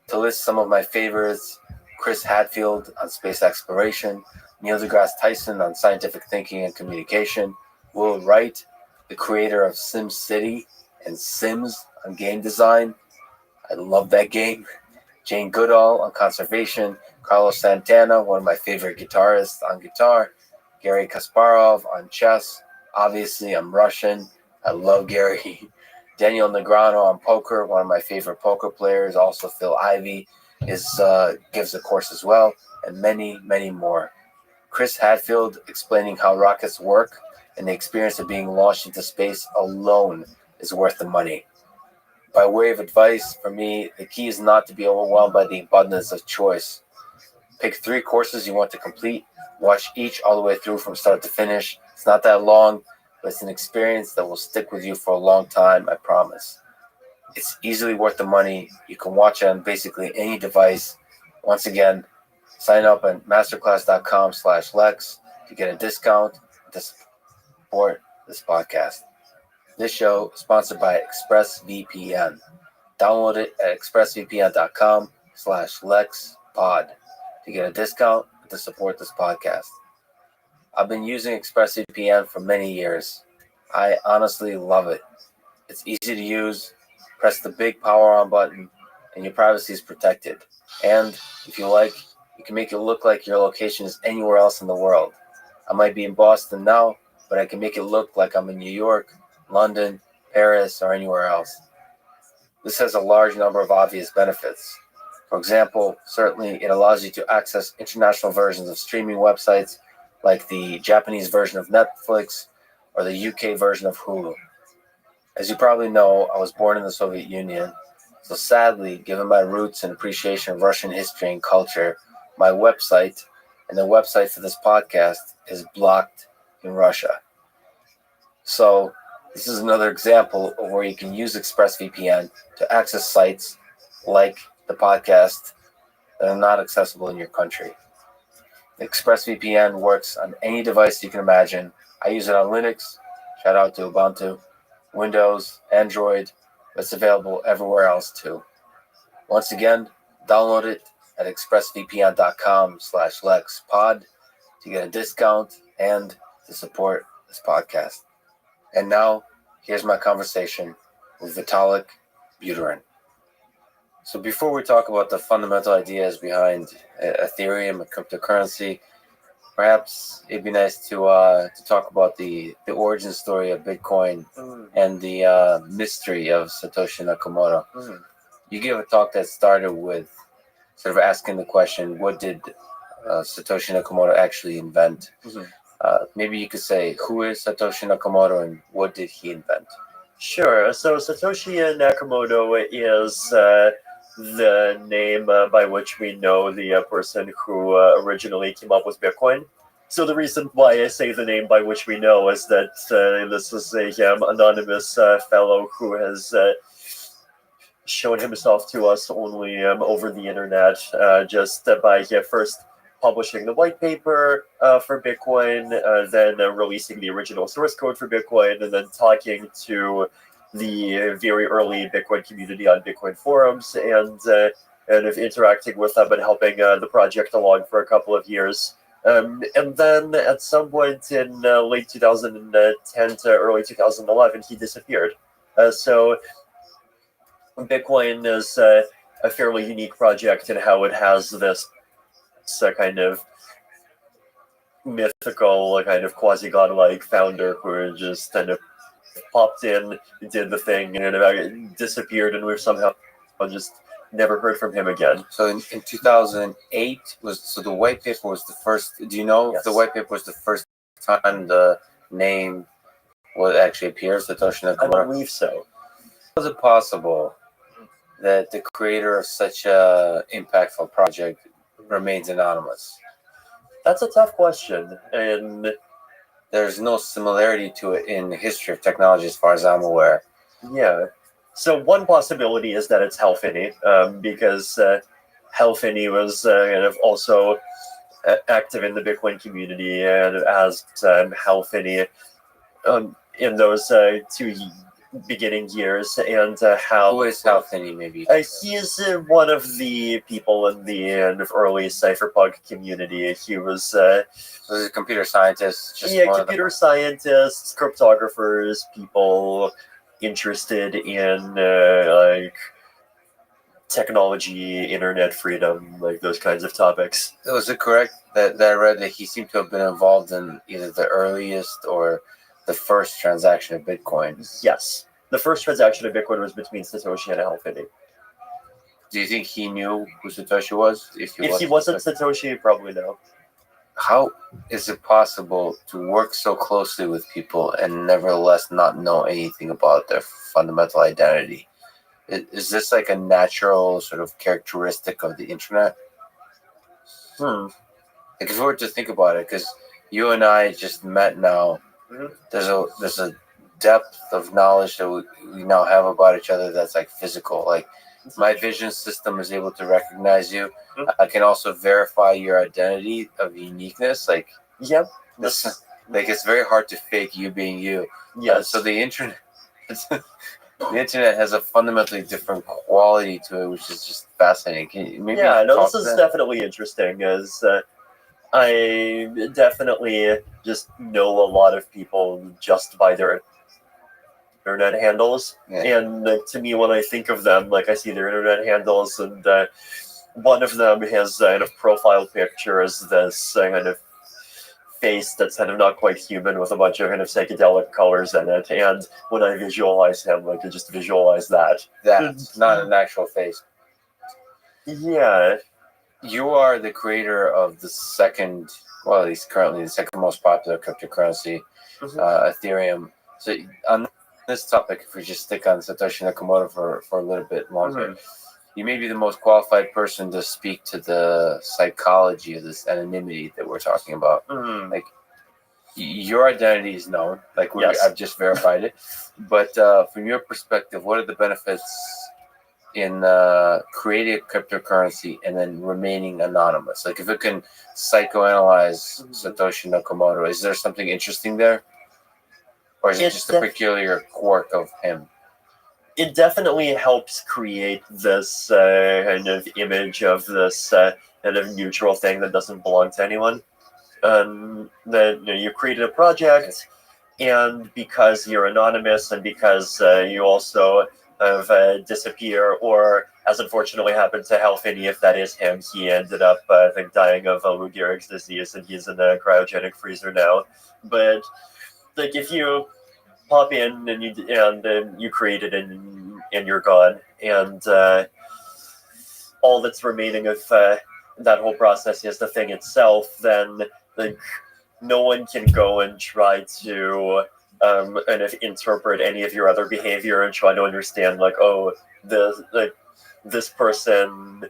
To list some of my favorites, Chris Hadfield on space exploration, Neil deGrasse Tyson on scientific thinking and communication, Will Wright, the creator of SimCity and Sims on game design. I love that game. Jane Goodall on conservation, Carlos Santana, one of my favorite guitarists, on guitar, Gary Kasparov on chess. Obviously, I'm Russian. I love Gary. Daniel Negreanu on poker, one of my favorite poker players. Also, Phil Ivey gives a course as well, and many, many more. Chris Hadfield explaining how rockets work, and the experience of being launched into space alone is worth the money. By way of advice, for me, the key is not to be overwhelmed by the abundance of choice. Pick 3 courses you want to complete. Watch each all the way through from start to finish. It's not that long, but it's an experience that will stick with you for a long time, I promise. It's easily worth the money. You can watch it on basically any device. Once again, sign up at masterclass.com/Lex to get a discount to support this podcast. This show is sponsored by ExpressVPN. Download it at expressvpn.com/LexPod to get a discount to support this podcast. I've been using ExpressVPN for many years. I honestly love it. It's easy to use. Press the big power on button and your privacy is protected. And if you like, you can make it look like your location is anywhere else in the world. I might be in Boston now, but I can make it look like I'm in New York, London, Paris, or anywhere else. This has a large number of obvious benefits. For example, certainly it allows you to access international versions of streaming websites like the Japanese version of Netflix or the UK version of Hulu. As you probably know, I was born in the Soviet Union, so sadly, given my roots and appreciation of Russian history and culture, my website and the website for this podcast is blocked in Russia. So this is another example of where you can use ExpressVPN to access sites like the podcast that are not accessible in your country. ExpressVPN works on any device you can imagine. I use it on Linux, shout out to Ubuntu, Windows, Android, but it's available everywhere else too. Once again, download it at expressvpn.com/LexPod to get a discount and to support this podcast. And now, here's my conversation with Vitalik Buterin. So before we talk about the fundamental ideas behind Ethereum and cryptocurrency, perhaps it'd be nice to talk about the origin story of Bitcoin and the mystery of Satoshi Nakamoto. You gave a talk that started with sort of asking the question, what did Satoshi Nakamoto actually invent? Maybe you could say, who is Satoshi Nakamoto and what did he invent? Sure. So Satoshi Nakamoto is the name by which we know the person who originally came up with Bitcoin. So the reason why I say the name by which we know is that this is a anonymous fellow who has shown himself to us only over the internet, just by first publishing the white paper for Bitcoin, then releasing the original source code for Bitcoin, and then talking to the very early Bitcoin community on Bitcoin forums, and if interacting with them and helping the project along for a couple of years. And then at some point in late 2010 to early 2011, he disappeared. So Bitcoin is a fairly unique project in how it has this kind of mythical, kind of quasi-godlike founder who just kind of popped in, did the thing, and disappeared, and we've somehow just never heard from him again. So in 2008, the white paper was the first. Do you know if the white paper was the first time the name actually appears, Satoshi Nakamoto? I believe so. How is it possible that the creator of such a impactful project remains anonymous? That's a tough question, and there's no similarity to it in the history of technology as far as I'm aware. Yeah. So one possibility is that it's Hal Finney, because Hal Finney was kind of also active in the Bitcoin community, and as Hal Finney in those 2 beginning years, and how Who is Hal Finney? Maybe he is one of the people in the early cypherpunk community. He was so he's a computer scientist. Just one of the- computer scientists, cryptographers, people interested in like technology, internet freedom, like those kinds of topics. Was it correct that I read that he seemed to have been involved in either the earliest or the first transaction of Bitcoin? Yes. The first transaction of Bitcoin was between Satoshi and Hal Finney. Do you think he knew who Satoshi was? If he wasn't Satoshi, probably no. How is it possible to work so closely with people and nevertheless not know anything about their fundamental identity? Is this like a natural sort of characteristic of the internet? Like if we were to think about it, because you and I just met now, there's a depth of knowledge that we now have about each other that's like physical. Like my vision system is able to recognize you. I can also verify your identity of uniqueness. Like like it's very hard to fake you being you. Yes. So the internet. The internet has a fundamentally different quality to it, which is just fascinating. Can you maybe this is definitely interesting, as I definitely just know a lot of people just by their internet handles. Yeah. And to me, when I think of them, like I see their internet handles, and one of them has kind of profile picture as this kind of face that's kind of not quite human with a bunch of kind of psychedelic colors in it. And when I visualize him, like I just visualize that. That's not an actual face. Yeah. You are the creator of the second, well, at least currently the second most popular cryptocurrency, Ethereum. So on this topic, if we just stick on Satoshi Nakamoto for a little bit longer, you may be the most qualified person to speak to the psychology of this anonymity that we're talking about. Like, your identity is known. Like, I've just verified it. But from your perspective, what are the benefits in creating a cryptocurrency and then remaining anonymous? Like, if it can psychoanalyze Satoshi Nakamoto, is there something interesting there? Or is it just a peculiar quirk of him? It definitely helps create this kind of image of this kind of neutral thing that doesn't belong to anyone. That you created a project, and because you're anonymous, and because you also have disappear, or as unfortunately happened to Hal Finney, if that is him, he ended up I think dying of Lou Gehrig's disease, and he's in a cryogenic freezer now. But like if you pop in and you create it and you're gone, and all that's remaining of that whole process is the thing itself, then like no one can go and try to kind of interpret any of your other behavior and try to understand like, oh, this person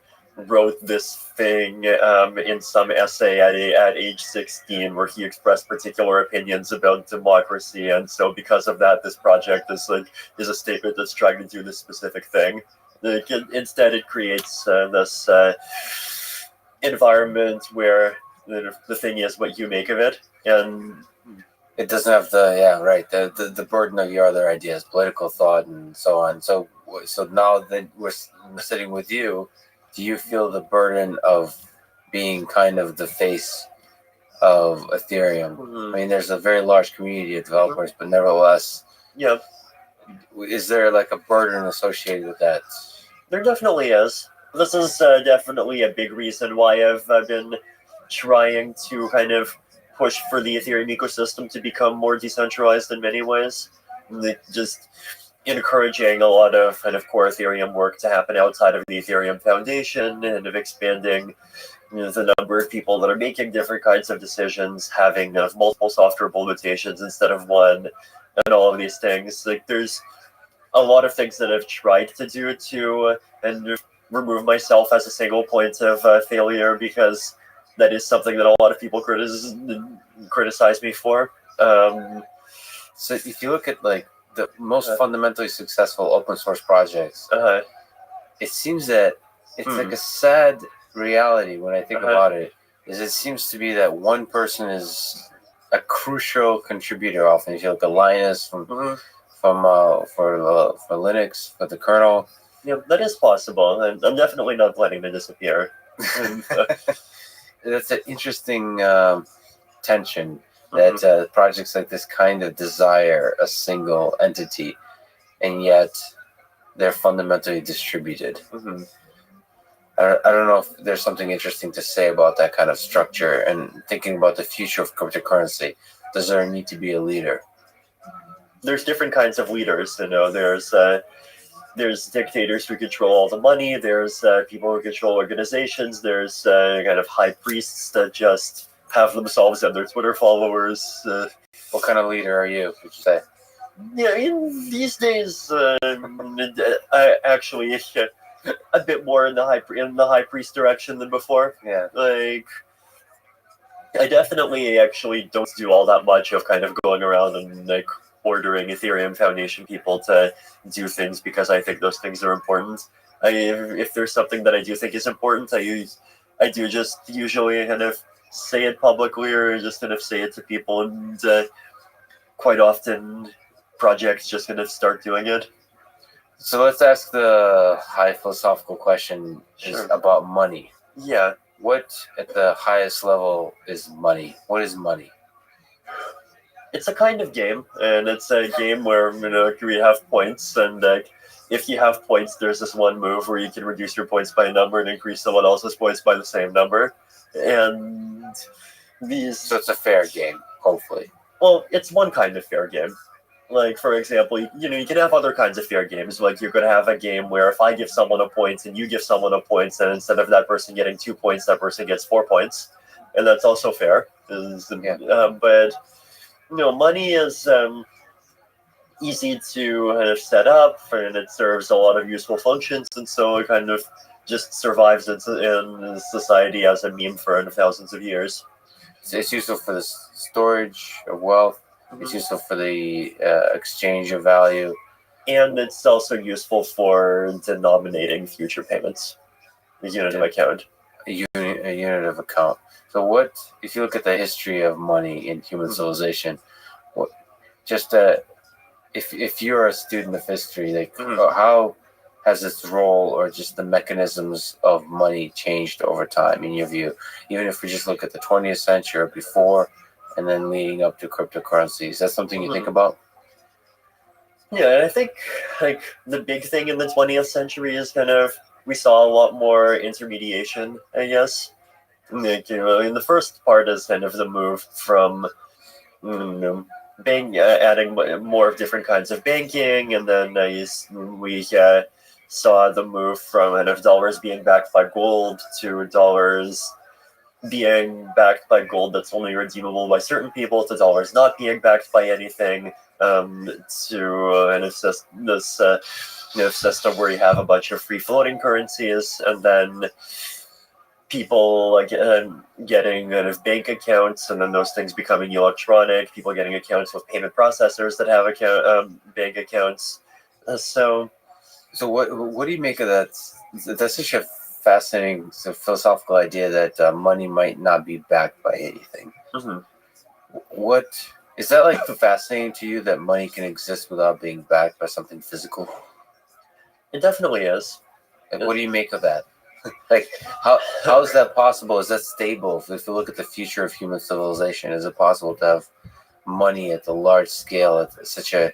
wrote this thing in some essay at age 16 where he expressed particular opinions about democracy, and so because of that this project is a statement that's trying to do this specific thing. Like, instead it creates this environment where the thing is what you make of it, and it doesn't have the burden of your other ideas, political thought and so on. So now that we're sitting with you, do you feel the burden of being kind of the face of Ethereum? I mean, there's a very large community of developers, but nevertheless, is there like a burden associated with that? There definitely is. This is definitely a big reason why I've been trying to kind of push for the Ethereum ecosystem to become more decentralized in many ways. Just encouraging a lot of kind of core Ethereum work to happen outside of the Ethereum Foundation, and of expanding the number of people that are making different kinds of decisions, having multiple software implementations instead of one, and all of these things. Like, there's a lot of things that I've tried to do to remove myself as a single point of failure, because that is something that a lot of people criticize me for. So if you look at like the most fundamentally successful open source projects, it seems that it's like a sad reality when I think about it, is it seems to be that one person is a crucial contributor often. If you look at Linus for Linux, for the kernel. Yeah, that is possible, and I'm definitely not planning to disappear. That's an interesting tension that projects like this kind of desire a single entity, and yet they're fundamentally distributed. Mhm. I don't know if there's something interesting to say about that kind of structure and thinking about the future of cryptocurrency. Does there need to be a leader? There's different kinds of leaders. There's dictators who control all the money. There's people who control organizations. There's kind of high priests that just have themselves and their Twitter followers. What kind of leader are you, would you say? Yeah, in these days, I actually a bit more in the high priest direction than before. Yeah. Like, I definitely actually don't do all that much of kind of going around and like ordering Ethereum Foundation people to do things because I think those things are important. If there's something that I do think is important, I do just usually kind of say it publicly or just kind of say it to people, and quite often projects just kind of start doing it. So let's ask the high philosophical question Sure. about money. Yeah. What at the highest level is money? What is money? It's a kind of game, and it's a game where we have points, and if you have points, there's this one move where you can reduce your points by a number and increase someone else's points by the same number, and these. So it's a fair game, hopefully. Well, it's one kind of fair game. Like, for example, you can have other kinds of fair games. Like, you're going to have a game where if I give someone a point and you give someone a point, then instead of that person getting 2 points, that person gets 4 points, and that's also fair. But money is easy to kind of set up, and it serves a lot of useful functions, and so it kind of just survives in society as a meme for thousands of years. It's useful for the storage of wealth. It's useful for the exchange of value. And it's also useful for denominating future payments. A unit of account. A unit of account. So what, if you look at the history of money in human civilization, if you're a student of history, like how has its role or just the mechanisms of money changed over time in your view? Even if we just look at the 20th century or before, and then leading up to cryptocurrency, is that something you think about? Yeah, I think like the big thing in the 20th century is kind of we saw a lot more intermediation, I guess. Like, in the first part is kind of the move from adding more of different kinds of banking, and then we saw the move from kind of dollars being backed by gold to dollars being backed by gold that's only redeemable by certain people to dollars not being backed by anything, to this system where you have a bunch of free floating currencies, and then people getting kind of bank accounts, and then those things becoming electronic, people getting accounts with payment processors that have bank accounts. So what do you make of that? That's such a fascinating philosophical idea that money might not be backed by anything. What is that like fascinating to you, that money can exist without being backed by something physical? It definitely is. Like, what do you make of that? Like, how is that possible? Is that stable? If you look at the future of human civilization, is it possible to have money at the large scale at such a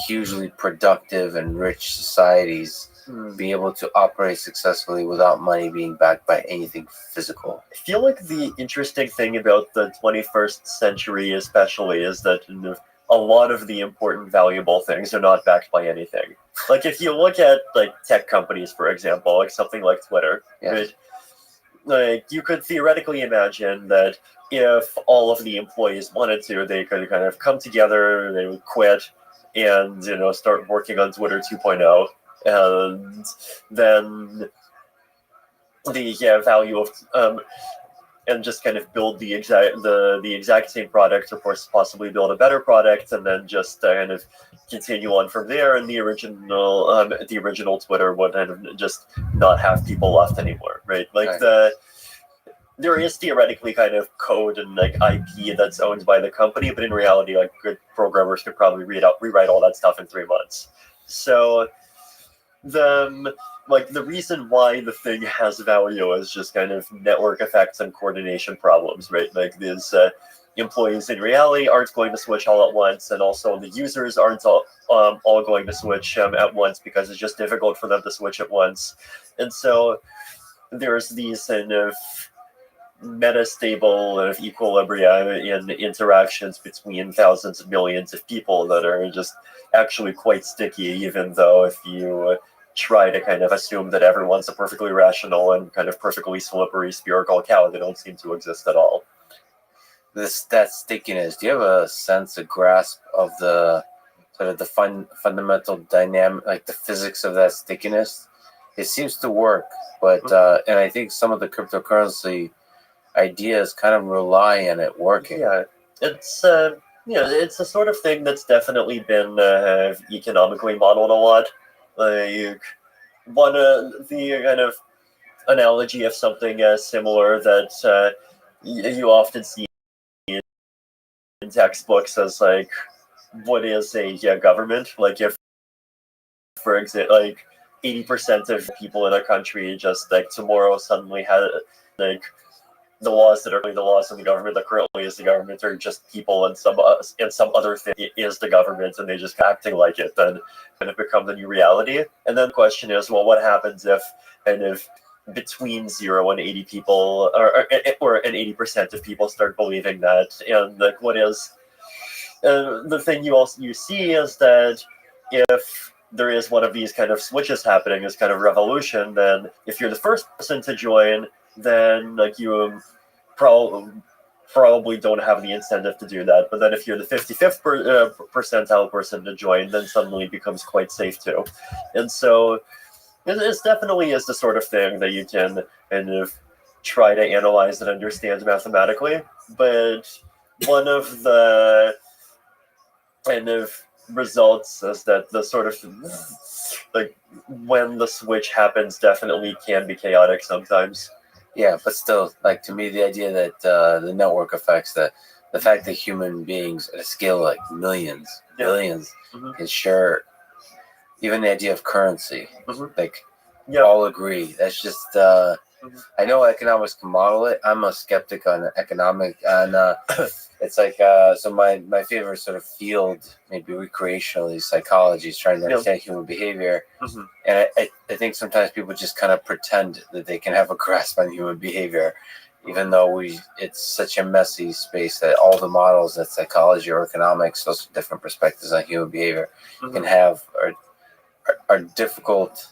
hugely productive and rich societies be able to operate successfully without money being backed by anything physical? I feel like the interesting thing about the 21st century especially is that a lot of the important, valuable things are not backed by anything. Like, if you look at like tech companies, for example, like something like Twitter, right? Like, you could theoretically imagine that if all of the employees wanted to, they could kind of come together, they would quit, and start working on Twitter 2.0. And then the value of and just kind of build the exact same product, or possibly build a better product, and then just kind of continue on from there. And the original Twitter would kind of just not have people left anymore, right? Like the there is theoretically kind of code and like IP that's owned by the company, but in reality, like good programmers could probably rewrite all that stuff in 3 months. So the reason why the thing has value is just kind of network effects and coordination problems, right? Like these employees in reality aren't going to switch all at once, and also the users aren't all going to switch at once because it's just difficult for them to switch at once. And so there's these kind of metastable of equilibria in interactions between thousands of millions of people that are just actually quite sticky, even though if you try to kind of assume that everyone's a perfectly rational and kind of perfectly slippery spherical cow, they don't seem to exist at all. That stickiness, do you have a sense, a grasp of the sort of the fundamental dynamic, like the physics of that stickiness? It seems to work, but and I think some of the cryptocurrency ideas kind of rely on it working. Yeah, it's it's a sort of thing that's definitely been economically modeled a lot. Like one the kind of analogy of something similar that you often see in textbooks as like, what is a government? Like if, for example, like 80% of people in a country just like tomorrow suddenly had like the laws that are the laws of the government that currently is the government are just people, and some other thing is the government, and they just acting like it, then kind of become the new reality. And then the question is, well, what happens if kind of between 0 and 80 people, or 80% of people start believing that? And like, what is the thing you see is that if there is one of these kind of switches happening, this kind of revolution, then if you're the first person to join, then like you probably don't have the incentive to do that. But then if you're the 55th percentile person to join, then suddenly it becomes quite safe too. And so it definitely is the sort of thing that you can kind of try to analyze and understand mathematically. But one of the kind of results is that the sort of like when the switch happens definitely can be chaotic sometimes. Yeah, but still, like, to me, the idea that the network effects, the fact that human beings at a scale like millions, billions, can share, even the idea of currency, like, all agree. That's just, I know economics can model it. I'm a skeptic on economic, and it's like, so my favorite sort of field, maybe recreationally, psychology, is trying to understand human behavior. And I think sometimes people just kind of pretend that they can have a grasp on human behavior, even though it's such a messy space that all the models that psychology or economics, those different perspectives on human behavior can have are difficult.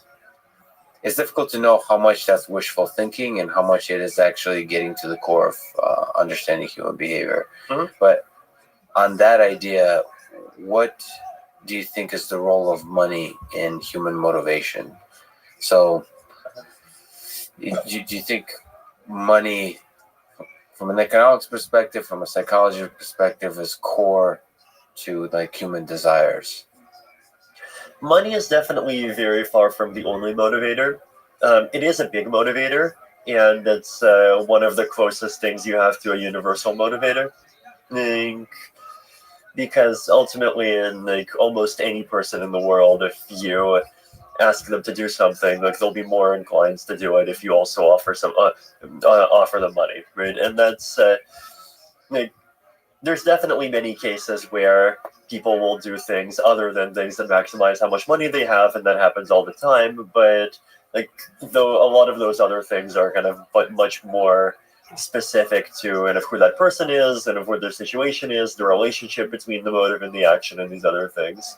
It's difficult to know how much that's wishful thinking and how much it is actually getting to the core of understanding human behavior. But on that idea, what do you think is the role of money in human motivation? So do you think money, from an economics perspective, from a psychology perspective, is core to like human desires? Money is definitely very far from the only motivator. It is a big motivator, and it's one of the closest things you have to a universal motivator. Because ultimately, in like almost any person in the world, if you ask them to do something, like they'll be more inclined to do it if you also offer them money, right? And that's like, there's definitely many cases where people will do things other than things that maximize how much money they have, and that happens all the time. But like, though a lot of those other things are kind of much more specific to and of who that person is and of what their situation is, the relationship between the motive and the action, and these other things.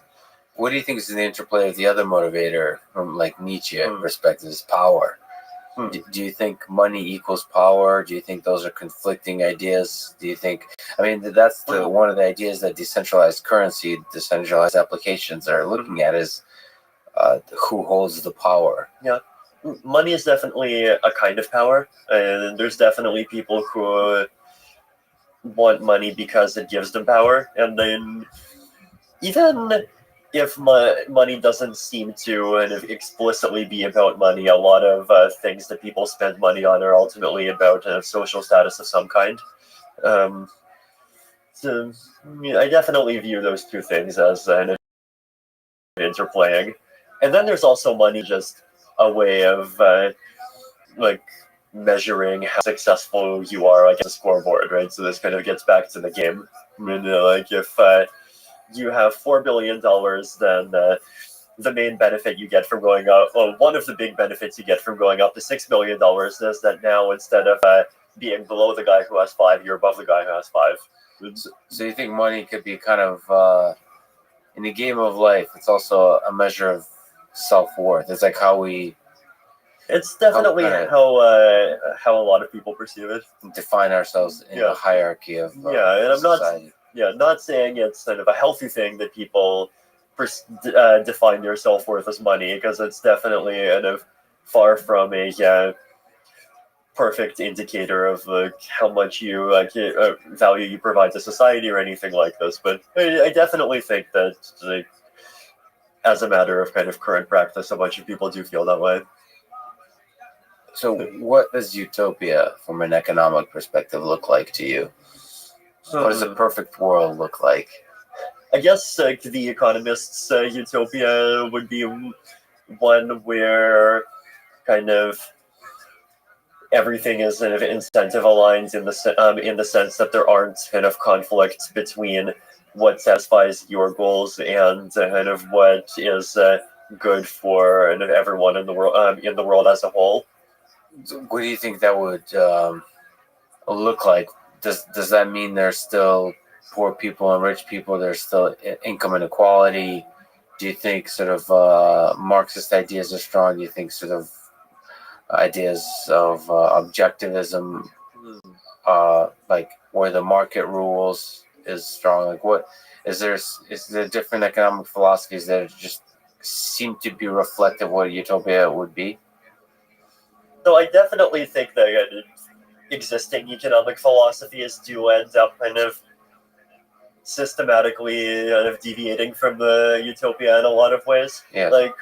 What do you think is the interplay of the other motivator from like Nietzsche perspective is power? Do you think money equals power? Do you think those are conflicting ideas? Do you think, I mean, that's one of the ideas that decentralized currency, decentralized applications are looking at is who holds the power? Yeah. Money is definitely a kind of power, and there's definitely people who want money because it gives them power. And then even if money doesn't seem to kind of explicitly be about money, a lot of things that people spend money on are ultimately about social status of some kind. So yeah, I definitely view those two things as interplaying. And then there's also money, just a way of like measuring how successful you are, like a scoreboard, right? So this kind of gets back to the game. I mean, like if you have $4 billion, then the main benefit you get from going up, well, one of the big benefits you get from going up to $6 billion is that now instead of being below the guy who has 5, you're above the guy who has 5. So you think money could be kind of in the game of life? It's also a measure of self-worth. It's like how we It's definitely how a lot of people perceive it. define ourselves in the hierarchy of yeah, and I'm society. not saying it's kind of a healthy thing that people define their self-worth as money, because it's definitely kind of far from a perfect indicator of how much you value you provide to society or anything like this. But I definitely think that as a matter of kind of current practice, a bunch of people do feel that way. So what does utopia from an economic perspective look like to you? What does a perfect world look like? I guess the Economist's utopia would be one where kind of everything is kind of incentive aligned in the sense that there aren't kind of conflicts between what satisfies your goals and kind of what is good for everyone in the world as a whole. What do you think that would look like? Does that mean there's still poor people and rich people? There's still income inequality? Do you think sort of Marxist ideas are strong? Do you think sort of ideas of objectivism, like where the market rules, is strong? Like what is there different economic philosophies that just seem to be reflective of what utopia would be? So I definitely think that existing economic philosophies do end up kind of systematically kind of deviating from the utopia in a lot of ways. Yeah. Like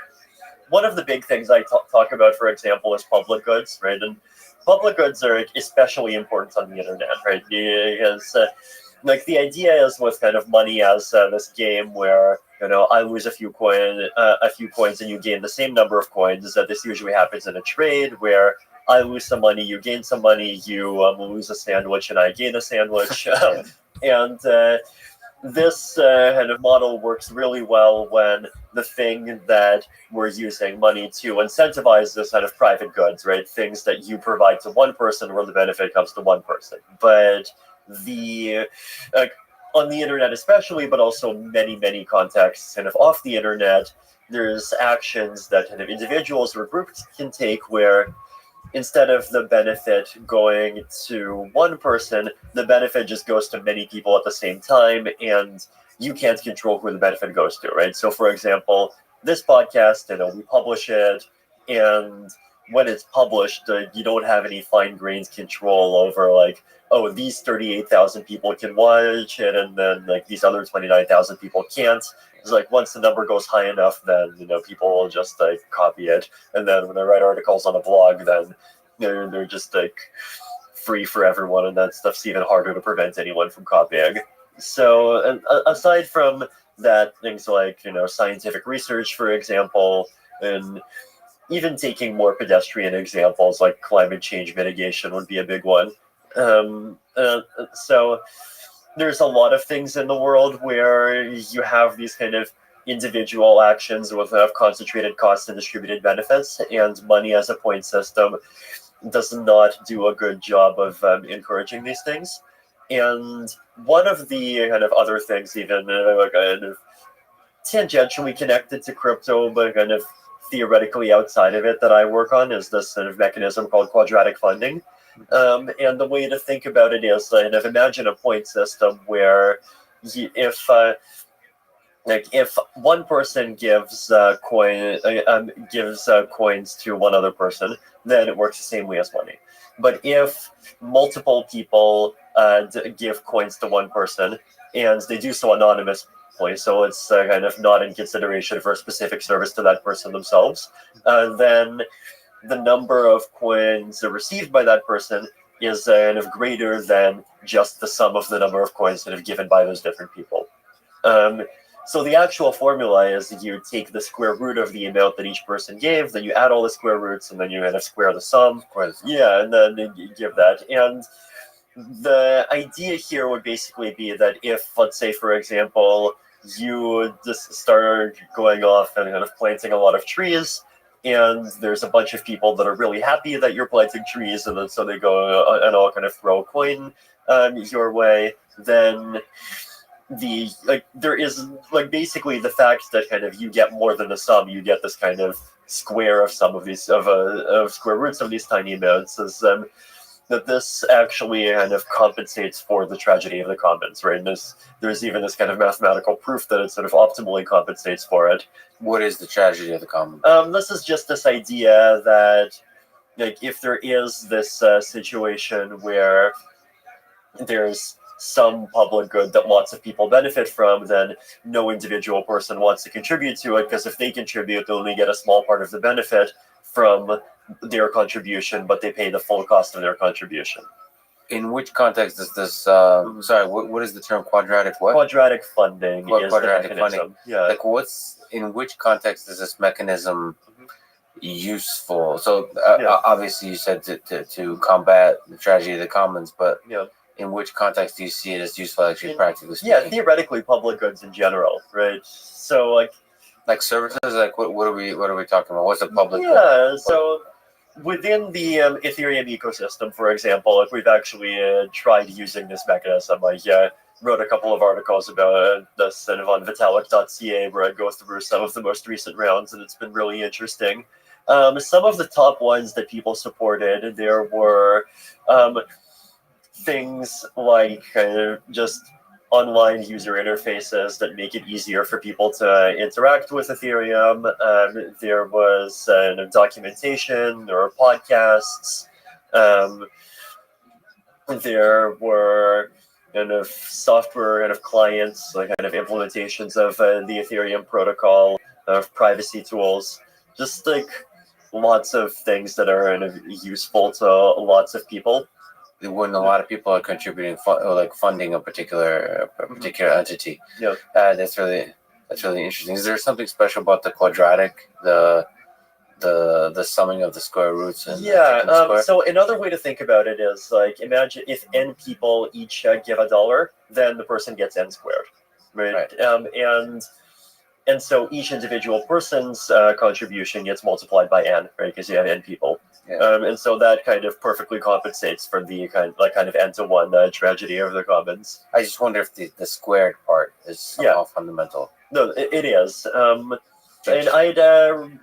one of the big things I talk about, for example, is public goods, right? And public goods are especially important on the internet, right? Because like the idea is with kind of money as this game where I lose a few coins and you gain the same number of coins. This usually happens in a trade where I lose some money, you gain some money, you lose a sandwich and I gain a sandwich, and this kind of model works really well when the thing that we're using money to incentivize this kind of private goods, right? Things that you provide to one person where the benefit comes to one person. But on the internet especially, but also many contexts kind of off the internet, there's actions that kind of individuals or groups can take where instead of the benefit going to one person, the benefit just goes to many people at the same time, and you can't control who the benefit goes to, right? So for example, this podcast, we publish it, and when it's published, you don't have any fine-grained control over like, oh, these 38,000 people can watch it, and then like these other 29,000 people can't. It's like once the number goes high enough, then people will just like copy it, and then when they write articles on a blog, then they're just like free for everyone, and that stuff's even harder to prevent anyone from copying. So, and aside from that, things like scientific research, for example, and even taking more pedestrian examples like climate change mitigation would be a big one. So there's a lot of things in the world where you have these kind of individual actions with concentrated costs and distributed benefits, and money as a point system does not do a good job of encouraging these things. And one of the kind of other things, even kind of tangentially connected to crypto, but kind of theoretically outside of it, that I work on, is this sort of mechanism called quadratic funding. And the way to think about it is kind of imagine a point system where if one person gives coins to one other person, then it works the same way as money. But if multiple people give coins to one person, and they do so so it's kind of not in consideration for a specific service to that person themselves, then the number of coins received by that person is kind of greater than just the sum of the number of coins that are given by those different people. So the actual formula is you take the square root of the amount that each person gave, then you add all the square roots, and then you kind of square the sum. Yeah, and then you give that. And the idea here would basically be that if, let's say, for example, you just start going off and kind of planting a lot of trees, and there's a bunch of people that are really happy that you're planting trees, and then so they go and all kind of throw a coin your way, then there is basically the fact that kind of you get more than the sum, you get this kind of square of some of these of square roots of these tiny amounts, is that this actually kind of compensates for the tragedy of the commons, right? And there's even this kind of mathematical proof that it sort of optimally compensates for it. What is the tragedy of the commons? This is just this idea that if there is this situation where there's some public good that lots of people benefit from, then no individual person wants to contribute to it, because if they contribute, they'll only get a small part of the benefit from their contribution, but they pay the full cost of their contribution. In which context is this? Sorry, what is the term? Quadratic what? Quadratic funding is quadratic the mechanism. funding? Yeah. In which context is this mechanism useful? So obviously you said to combat the tragedy of the commons, but in which context do you see it as useful, actually, practically speaking? Yeah, theoretically, public goods in general, right? So like services, what are we talking about? What's a public good? Yeah, so within the Ethereum ecosystem, for example, we've actually tried using this mechanism. I wrote a couple of articles about this kind of on vitalik.ca, where I go through some of the most recent rounds, and it's been really interesting. Some of the top ones that people supported, there were things like just online user interfaces that make it easier for people to interact with Ethereum. There was documentation, there were podcasts, there were kind of software kind of clients, like kind of implementations of the Ethereum protocol, of privacy tools, just like lots of things that are kind of useful to lots of people. When a lot of people are contributing, funding a particular entity. Yeah, that's really interesting. Is there something special about the quadratic, the summing of the square roots? And so another way to think about it is imagine if n people each give $1, then the person gets n squared, right? And so each individual person's contribution gets multiplied by n, right? Because you have n people. Yeah. And so that kind of perfectly compensates for the kind of n-to-1 tragedy of the commons. I just wonder if the squared part is somehow fundamental. No, it is. And I'd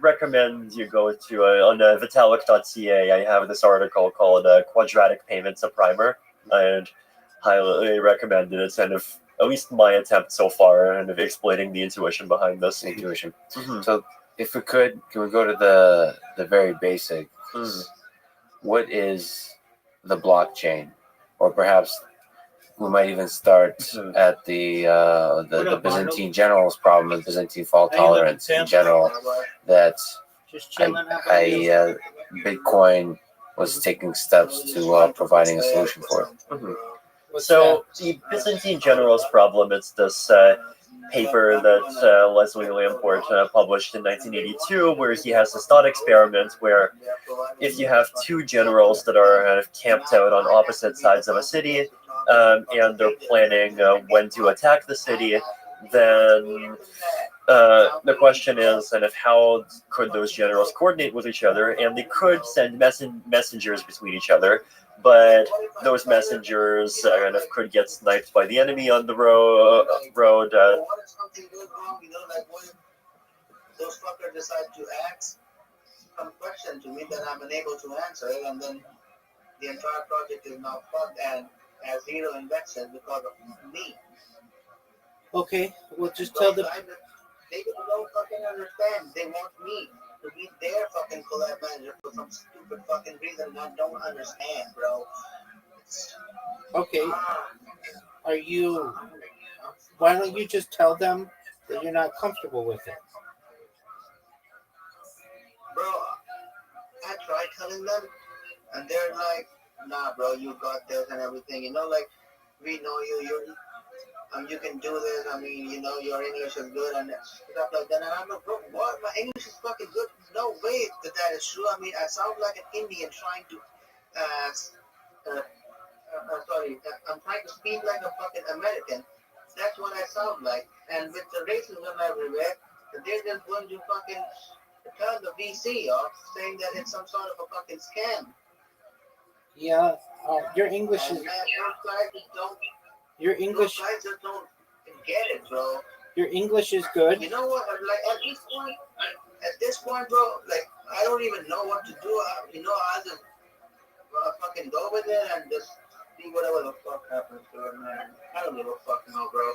recommend you go to on vitalik.ca. I have this article called "Quadratic Payments: A Primer." I'd highly recommend it. It's kind of at least my attempt so far, and of explaining the intuition behind this. Intuition. Mm-hmm. So, if we could, can we go to the very basic? What is the blockchain, or perhaps we might even start at the Byzantine generals problem, the Byzantine fault tolerance in general. That Bitcoin was taking steps to providing a solution for it. So the Byzantine generals problem, it's this paper that Leslie Lamport published in 1982, where he has this thought experiment where if you have two generals that are kind of camped out on opposite sides of a city, and they're planning when to attack the city, then the question is how could those generals coordinate with each other? And they could send messengers between each other, but those messengers could get sniped by the enemy on the road. Those fuckers decide to ask some question to me that I'm unable to answer, and then the entire project is now fucked and has zero investment because of me. Okay, well, just tell them. They don't fucking understand. They want me to be their fucking collab manager for some stupid fucking reason I don't understand, bro. Okay. Are you Why don't you just tell them that you're not comfortable with it? Bro, I tried telling them, and they're like, nah, bro, you got this and everything. You know, like, we know you can do this. I mean, you know, your English is good and stuff like that. And I'm like, bro, what? My English is fucking good. No way that is true. I mean, I sound like an Indian trying to, I'm trying to speak like a fucking American. That's what I sound like. And with the racism everywhere, they're just going to fucking turn the VC off, saying that it's some sort of a fucking scam. Yeah, your English And is. man, those guys just don't. Your English. Those guys just don't get it, bro. Your English is good. You know what? Like at this point, bro, like I don't even know what to do. You know, I'll just fucking go with it and just see whatever the fuck happens to it, man. I don't give a fuck now, bro.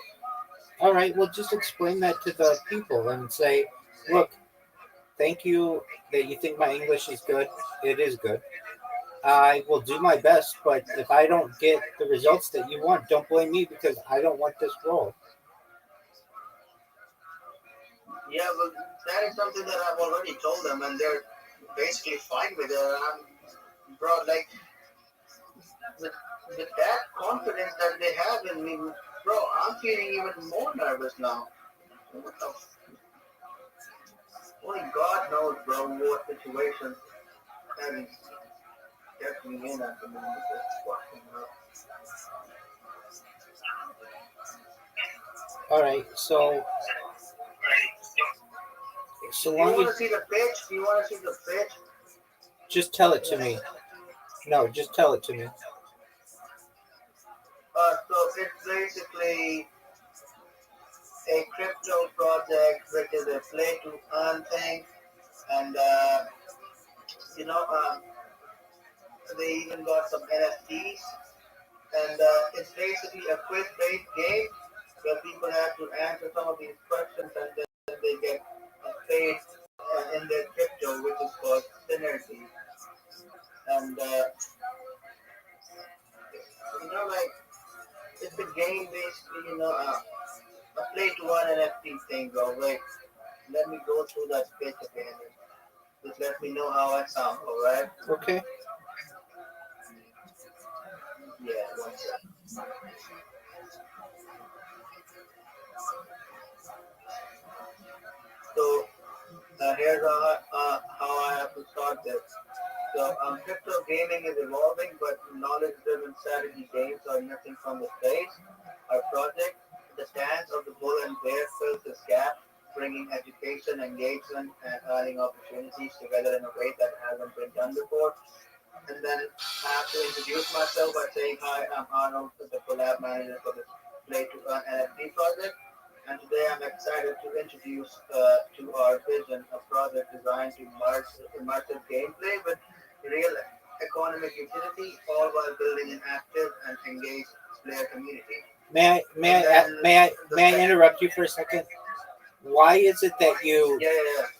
All right, well, just explain that to the people and say, look, thank you that you think my English is good. It is good. I will do my best, but if I don't get the results that you want, don't blame me because I don't want this role. Yeah, but that is something that I've already told them, and they're basically fine with it. Bro, like, with that confidence that they have in me, bro, I'm feeling even more nervous now. What the only God knows, bro, what situation and get me in at the moment. All right, so you want to see the pitch? Do you want to see the pitch? Just tell it to me. No, just tell it to me. So it's basically a crypto project which is a play to earn thing, and they even got some NFTs, and it's basically a quiz-based game where people have to answer some of these questions, and then they get paid in their crypto, which is called Synergy. And like it's a game basically, a play to earn NFT thing, bro. Wait, let me go through that pitch again. Just let me know how I sound, alright? Okay. Yeah, one second. So here's how I have to start this. So crypto gaming is evolving, but knowledge-driven strategy games are missing from the space. Our project, The Dance of the Bull and Bear, fills this gap, bringing education, engagement, and earning opportunities together in a way that hasn't been done before. And then I have to introduce myself by saying, hi, I'm Arnold, the collab manager for the Play to Earn NFT project. And today I'm excited to introduce to our vision a project designed to merge immersive gameplay with real economic utility, all while building an active and engaged player community. May I interrupt you for a second? Why is it that you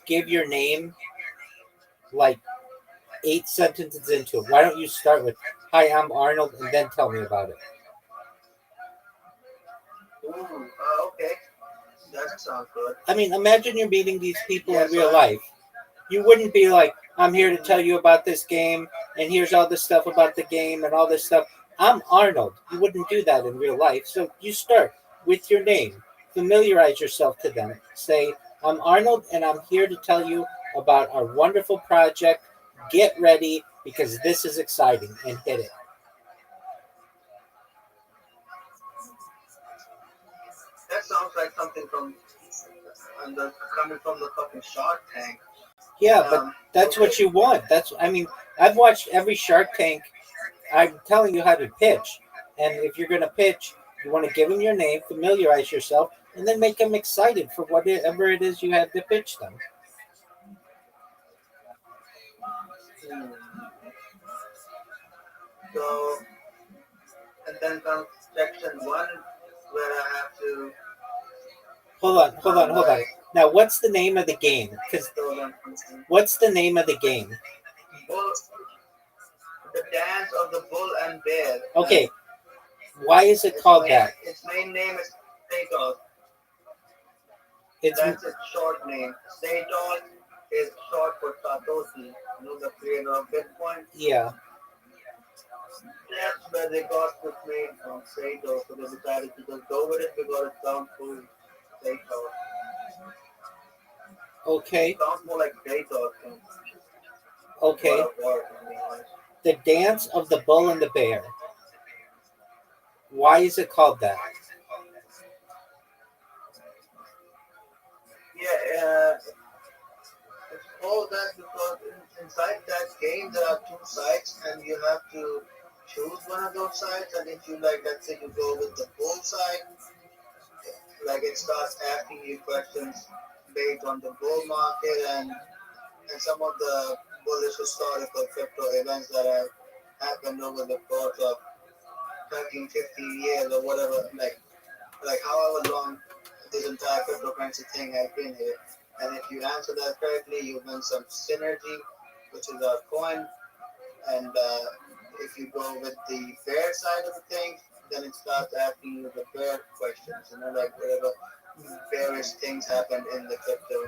give your name like 8 sentences into it? Why don't you start with, hi, I'm Arnold, and then tell me about it? Ooh, okay. That sounds good. I mean, imagine you're meeting these people in real life. You wouldn't be like, I'm here to tell you about this game, and here's all this stuff about the game and all this stuff. I'm Arnold. You wouldn't do that in real life. So you start with your name. Familiarize yourself to them. Say, I'm Arnold, and I'm here to tell you about our wonderful project. Get ready, because this is exciting, and hit it. That sounds like something coming from the fucking Shark Tank. Yeah, but that's what you want. I've watched every Shark Tank. I'm telling you how to pitch. And if you're going to pitch, you want to give them your name, familiarize yourself, and then make them excited for whatever it is you have to pitch them. So, and then comes section 1, where I have to... Hold on. Now, what's the name of the game? What's the name of the game? The Dance of the Bull and Bear. Okay. Why is it called that? Its main name is Satoshi. It's That's its short name. Satoshi is short for Satoshi, the creator of Bitcoin. yeah. That's where they got this name from, Sato. So they decided to just go with it because it sounds cool. Sato. Okay. It sounds more like Sato. Okay. The dance of the bull and the bear. Why is it called that? Yeah, it's called that because inside that game there are two sides and you have to choose one of those sides. And if you like, let's say you go with the bull side, like it starts asking you questions based on the bull market and some of the bullish historical crypto events that have happened over the course of 13, 15 years or whatever, like however long this entire cryptocurrency thing has been here. And if you answer that correctly, you win some synergy, which is our coin. And if you go with the bear side of the thing, then it starts asking you the bear questions, like whatever bearish things happened in the crypto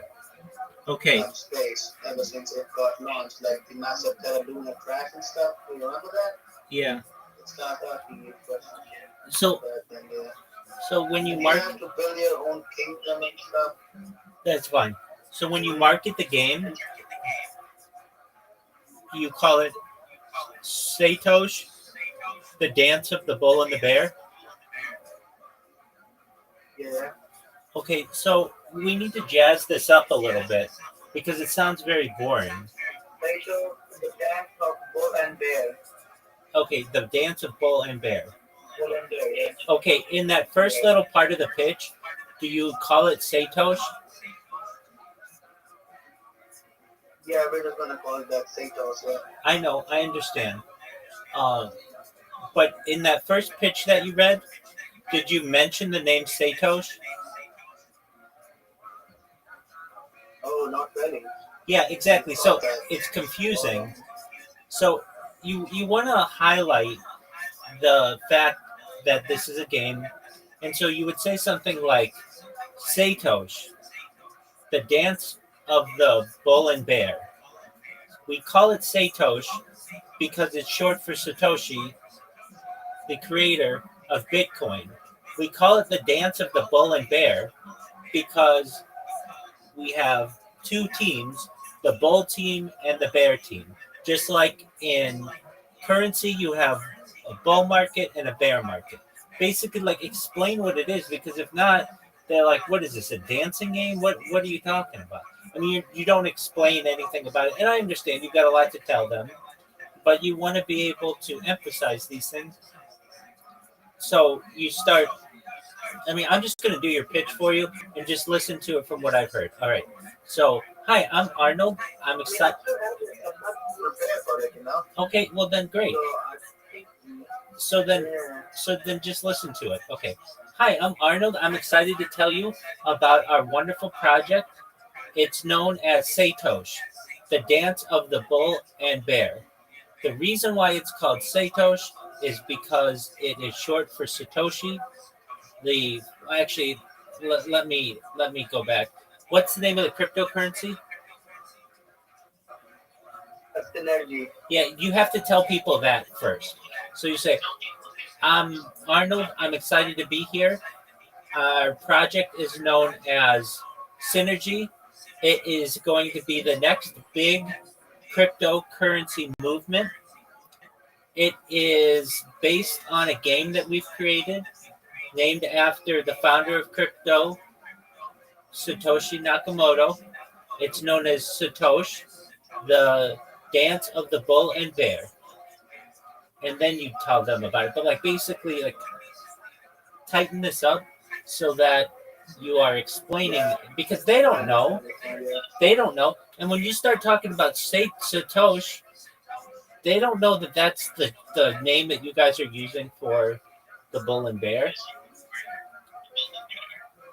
Okay. space ever since it got launched, like the massive Terra Luna crash and stuff. Do you remember that? Yeah. It starts asking you questions. So so when you mark, have to build your own kingdom and stuff. that's fine. So when you market the game, you call it Satoshi, the dance of the bull and the bear. Yeah. Okay, so we need to jazz this up a little bit because it sounds very boring. Sato, the dance of bull and bear. Okay, the dance of bull and bear. Bull and bear, yeah. Okay, in that first little part of the pitch, do you call it Satoshi? Yeah, we're just gonna call it that Sato. So. I know, I understand. But in that first pitch that you read, did you mention the name Satoshi? Oh, not really. Yeah, exactly. So it's confusing. So you want to highlight the fact that this is a game, and so you would say something like Satoshi, the dance of the bull and bear. We call it Satoshi because it's short for Satoshi, the creator of Bitcoin. We call it the dance of the bull and bear because we have two teams, the bull team and the bear team. Just like in currency, you have a bull market and a bear market. Basically, like explain what it is, because if not, they're like, "What is this? A dancing game? What are you talking about?" I mean, you don't explain anything about it, and I understand you've got a lot to tell them, but you want to be able to emphasize these things. So you start. I mean, I'm just going to do your pitch for you and just listen to it from what I've heard. All right. So, hi, I'm Arnold. I'm excited. Okay, well then, great. So then, just listen to it. Okay. Hi, I'm Arnold. I'm excited to tell you about our wonderful project. It's known as Satoshi, the dance of the bull and bear. The reason why it's called Satoshi is because it is short for Satoshi. Let me go back. What's the name of the cryptocurrency? Synergy. Yeah, you have to tell people that first. So you say, I'm Arnold. I'm excited to be here. Our project is known as Synergy. It is going to be the next big cryptocurrency movement. It is based on a game that we've created named after the founder of crypto, Satoshi Nakamoto. It's known as Satoshi, the dance of the bull and bear. And then you tell them about it. But like basically like tighten this up so that you are explaining, because they don't know. They don't know. And when you start talking about Satoshi, they don't know that that's the name that you guys are using for the bull and bear.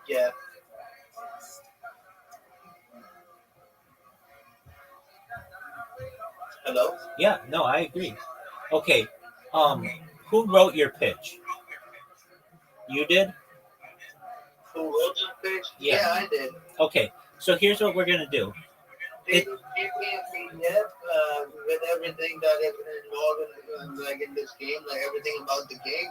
Yeah. Hello? Yeah, no, I agree. Okay. Who wrote your pitch? You did? Who wrote this page? Yeah. Yeah, I did. Okay, so here's what we're gonna do. They give me a PDF with everything that is involved in this game, like everything about the game,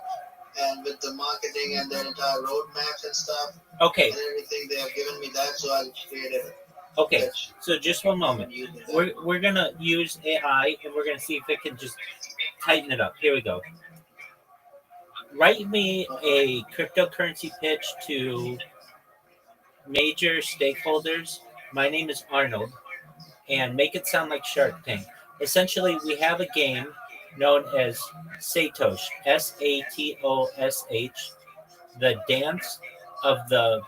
and with the marketing and their entire roadmaps and stuff. Okay. And everything they have given me that, so I created it. Okay, so just one moment. We're gonna use AI and we're gonna see if it can just tighten it up. Here we go. Write me a cryptocurrency pitch to major stakeholders. My name is Arnold, and make it sound like Shark Tank. Essentially, we have a game known as Satosh, Satosh, the dance of the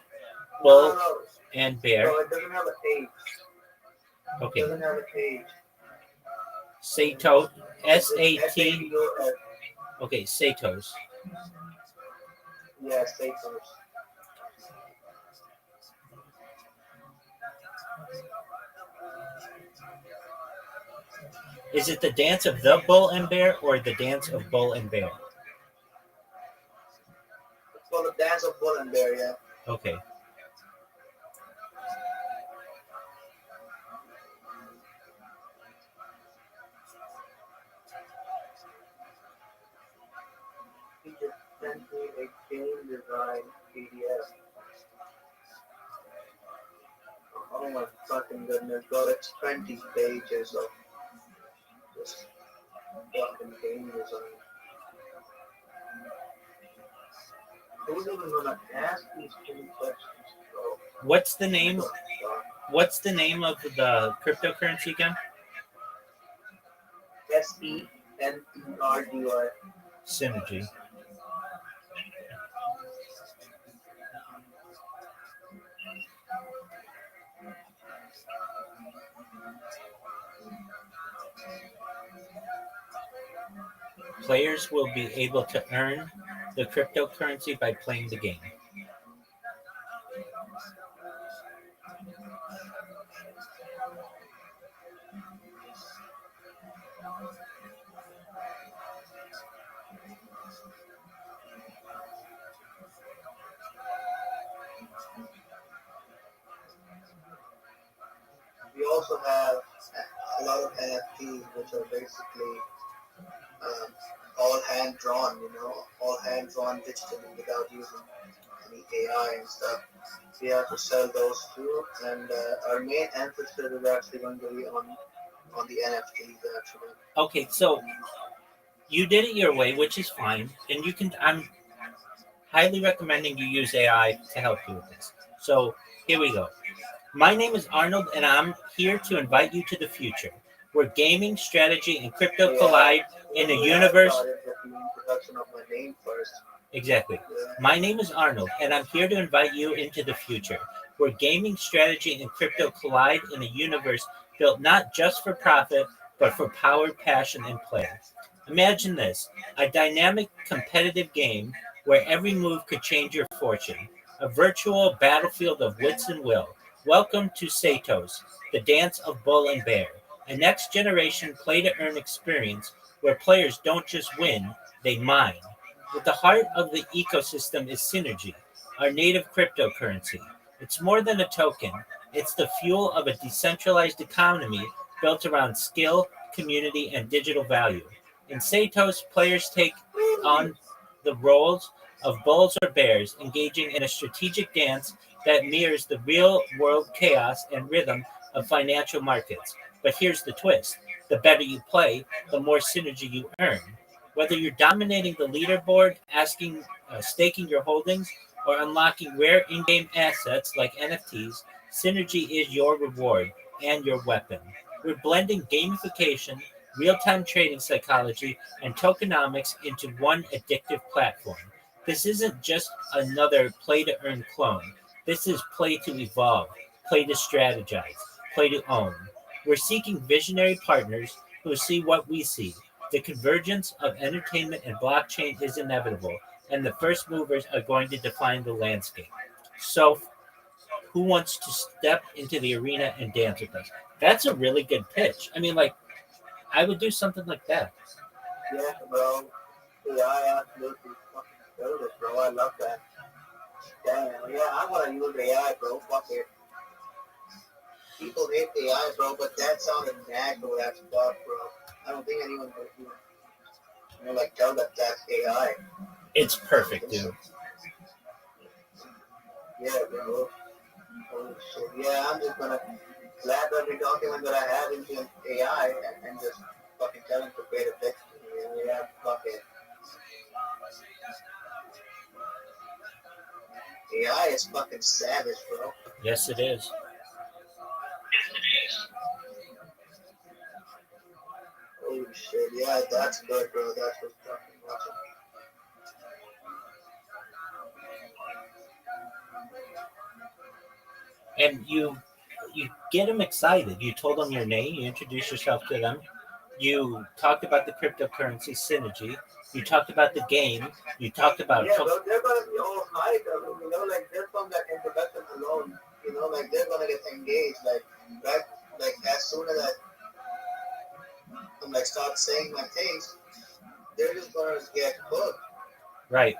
bull and bear. No, it doesn't have a page. Okay. It doesn't have a page. Satosh, S-A-T. S-A-T-O-S. Okay, Satosh. Yeah, Satosh. Is it the dance of the bull and bear or the dance of bull and bear? It's called the Dance of Bull and Bear, yeah. Okay. He just sent me a game design PDF. Oh my fucking goodness, God, it's 20 pages of this fucking game design. Who's even gonna ask these two questions, bro? What's the name? What's the name of the cryptocurrency again? SENTERDY. Synergy. Players will be able to earn the cryptocurrency by playing the game. We also have a lot of NFTs, which are basically all hand drawn, all hand drawn digitally without using any AI and stuff. We have to sell those too, and our main emphasis is actually going to be on the NFTs actually. Okay, so you did it your way, which is fine, and you can. I'm highly recommending you use AI to help you with this. So here we go. My name is Arnold, and I'm here to invite you to the future, where gaming, strategy, and crypto collide in a universe. The introduction of my name first. Exactly. My name is Arnold, and I'm here to invite you into the future, where gaming, strategy, and crypto collide in a universe built not just for profit, but for power, passion, and play. Imagine this, a dynamic, competitive game where every move could change your fortune, a virtual battlefield of wits and will. Welcome to Satosh, the dance of bull and bear, a next-generation play-to-earn experience where players don't just win, they mine. At the heart of the ecosystem is Synergy, our native cryptocurrency. It's more than a token. It's the fuel of a decentralized economy built around skill, community, and digital value. In Satosh, players take on the roles of bulls or bears, engaging in a strategic dance that mirrors the real-world chaos and rhythm of financial markets. But here's the twist. The better you play, the more synergy you earn. Whether you're dominating the leaderboard, staking your holdings, or unlocking rare in-game assets like NFTs, Synergy is your reward and your weapon. We're blending gamification, real-time trading psychology, and tokenomics into one addictive platform. This isn't just another play-to-earn clone. This is play to evolve, play to strategize, play to own. We're seeking visionary partners who see what we see. The convergence of entertainment and blockchain is inevitable, and the first movers are going to define the landscape. So, who wants to step into the arena and dance with us? That's a really good pitch. I mean, I would do something like that. Yeah, bro. Yeah, I absolutely fucking killed it, bro. I love that. Damn, yeah, I'm gonna use AI, bro. Fuck it. People hate AI, bro, but that sounded natural as fuck, bro. I don't think anyone would like tell that that's AI. It's perfect, dude. Yeah, bro. Oh shit. Yeah, I'm just gonna grab every document that I have into AI and just fucking tell him to create a text. Yeah, fuck it. AI is fucking savage, bro. Yes, it is. Holy shit. Yeah, that's good, bro. That's what's fucking awesome. And you get them excited. You told them your name. You introduced yourself to them. You talked about the cryptocurrency synergy. You talked about the game. You talked about Yeah, bro, they're gonna be all hyped, like just from that introduction alone, like they're gonna get engaged, right, like as soon as I'm like start saying my things, they're just gonna get hooked. right.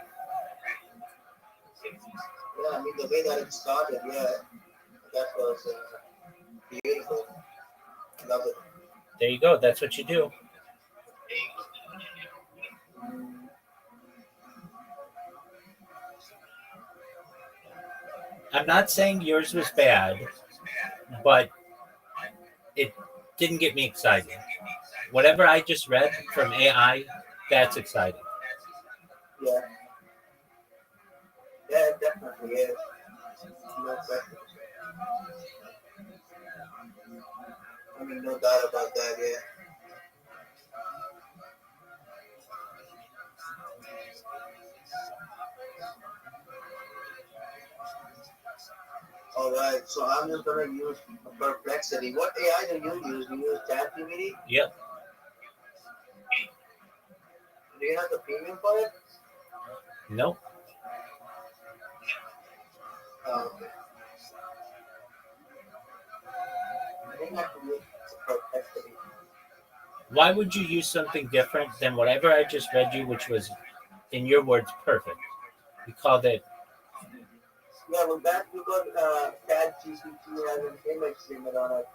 Yeah, I mean the way that it started, yeah, that was beautiful. Love it. There you go. That's what you do. I'm not saying yours was bad, but it didn't get me excited. Whatever I just read from AI, that's exciting. Yeah, yeah, it definitely is. No question. I mean, no doubt about that. Yeah. All right, so I'm just gonna use Perplexity. What AI do you use? Do you use ChatGPT? Yep. Do you have the premium for it? Nope. Oh, okay. I think I have to use Perplexity. Why would you use something different than whatever I just read you, which was, in your words, perfect? You called it. Yeah, well, that's because ChatGPT has an image limit on it.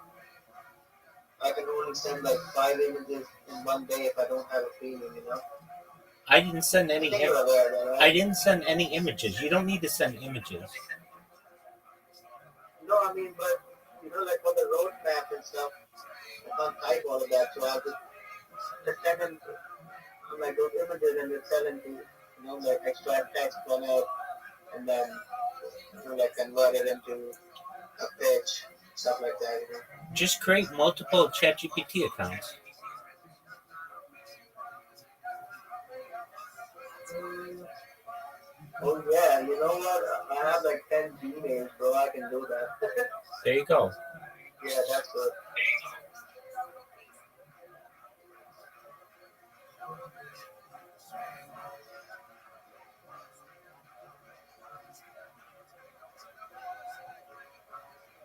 I can only send like 5 images in one day if I don't have a premium. I didn't send I any. think you're aware of that, right? I didn't send any images. You don't need to send images. No, I mean, but like for the roadmap and stuff, I can't type all of that, so I'll just send them like those images and just tell them to, like extract text from it and then, like convert it into a pitch, stuff like that. Just create multiple ChatGPT accounts. Oh yeah, you know what? I have like 10 Gmails, bro. I can do that. There you go. Yeah, that's good.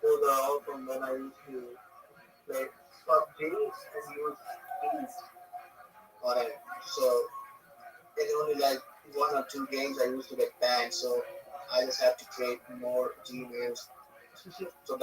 Those are all from when I used to play PUBG and use Keys on it. So it's only like 1 or 2 games I used to get banned. So I just have to create more Gmails so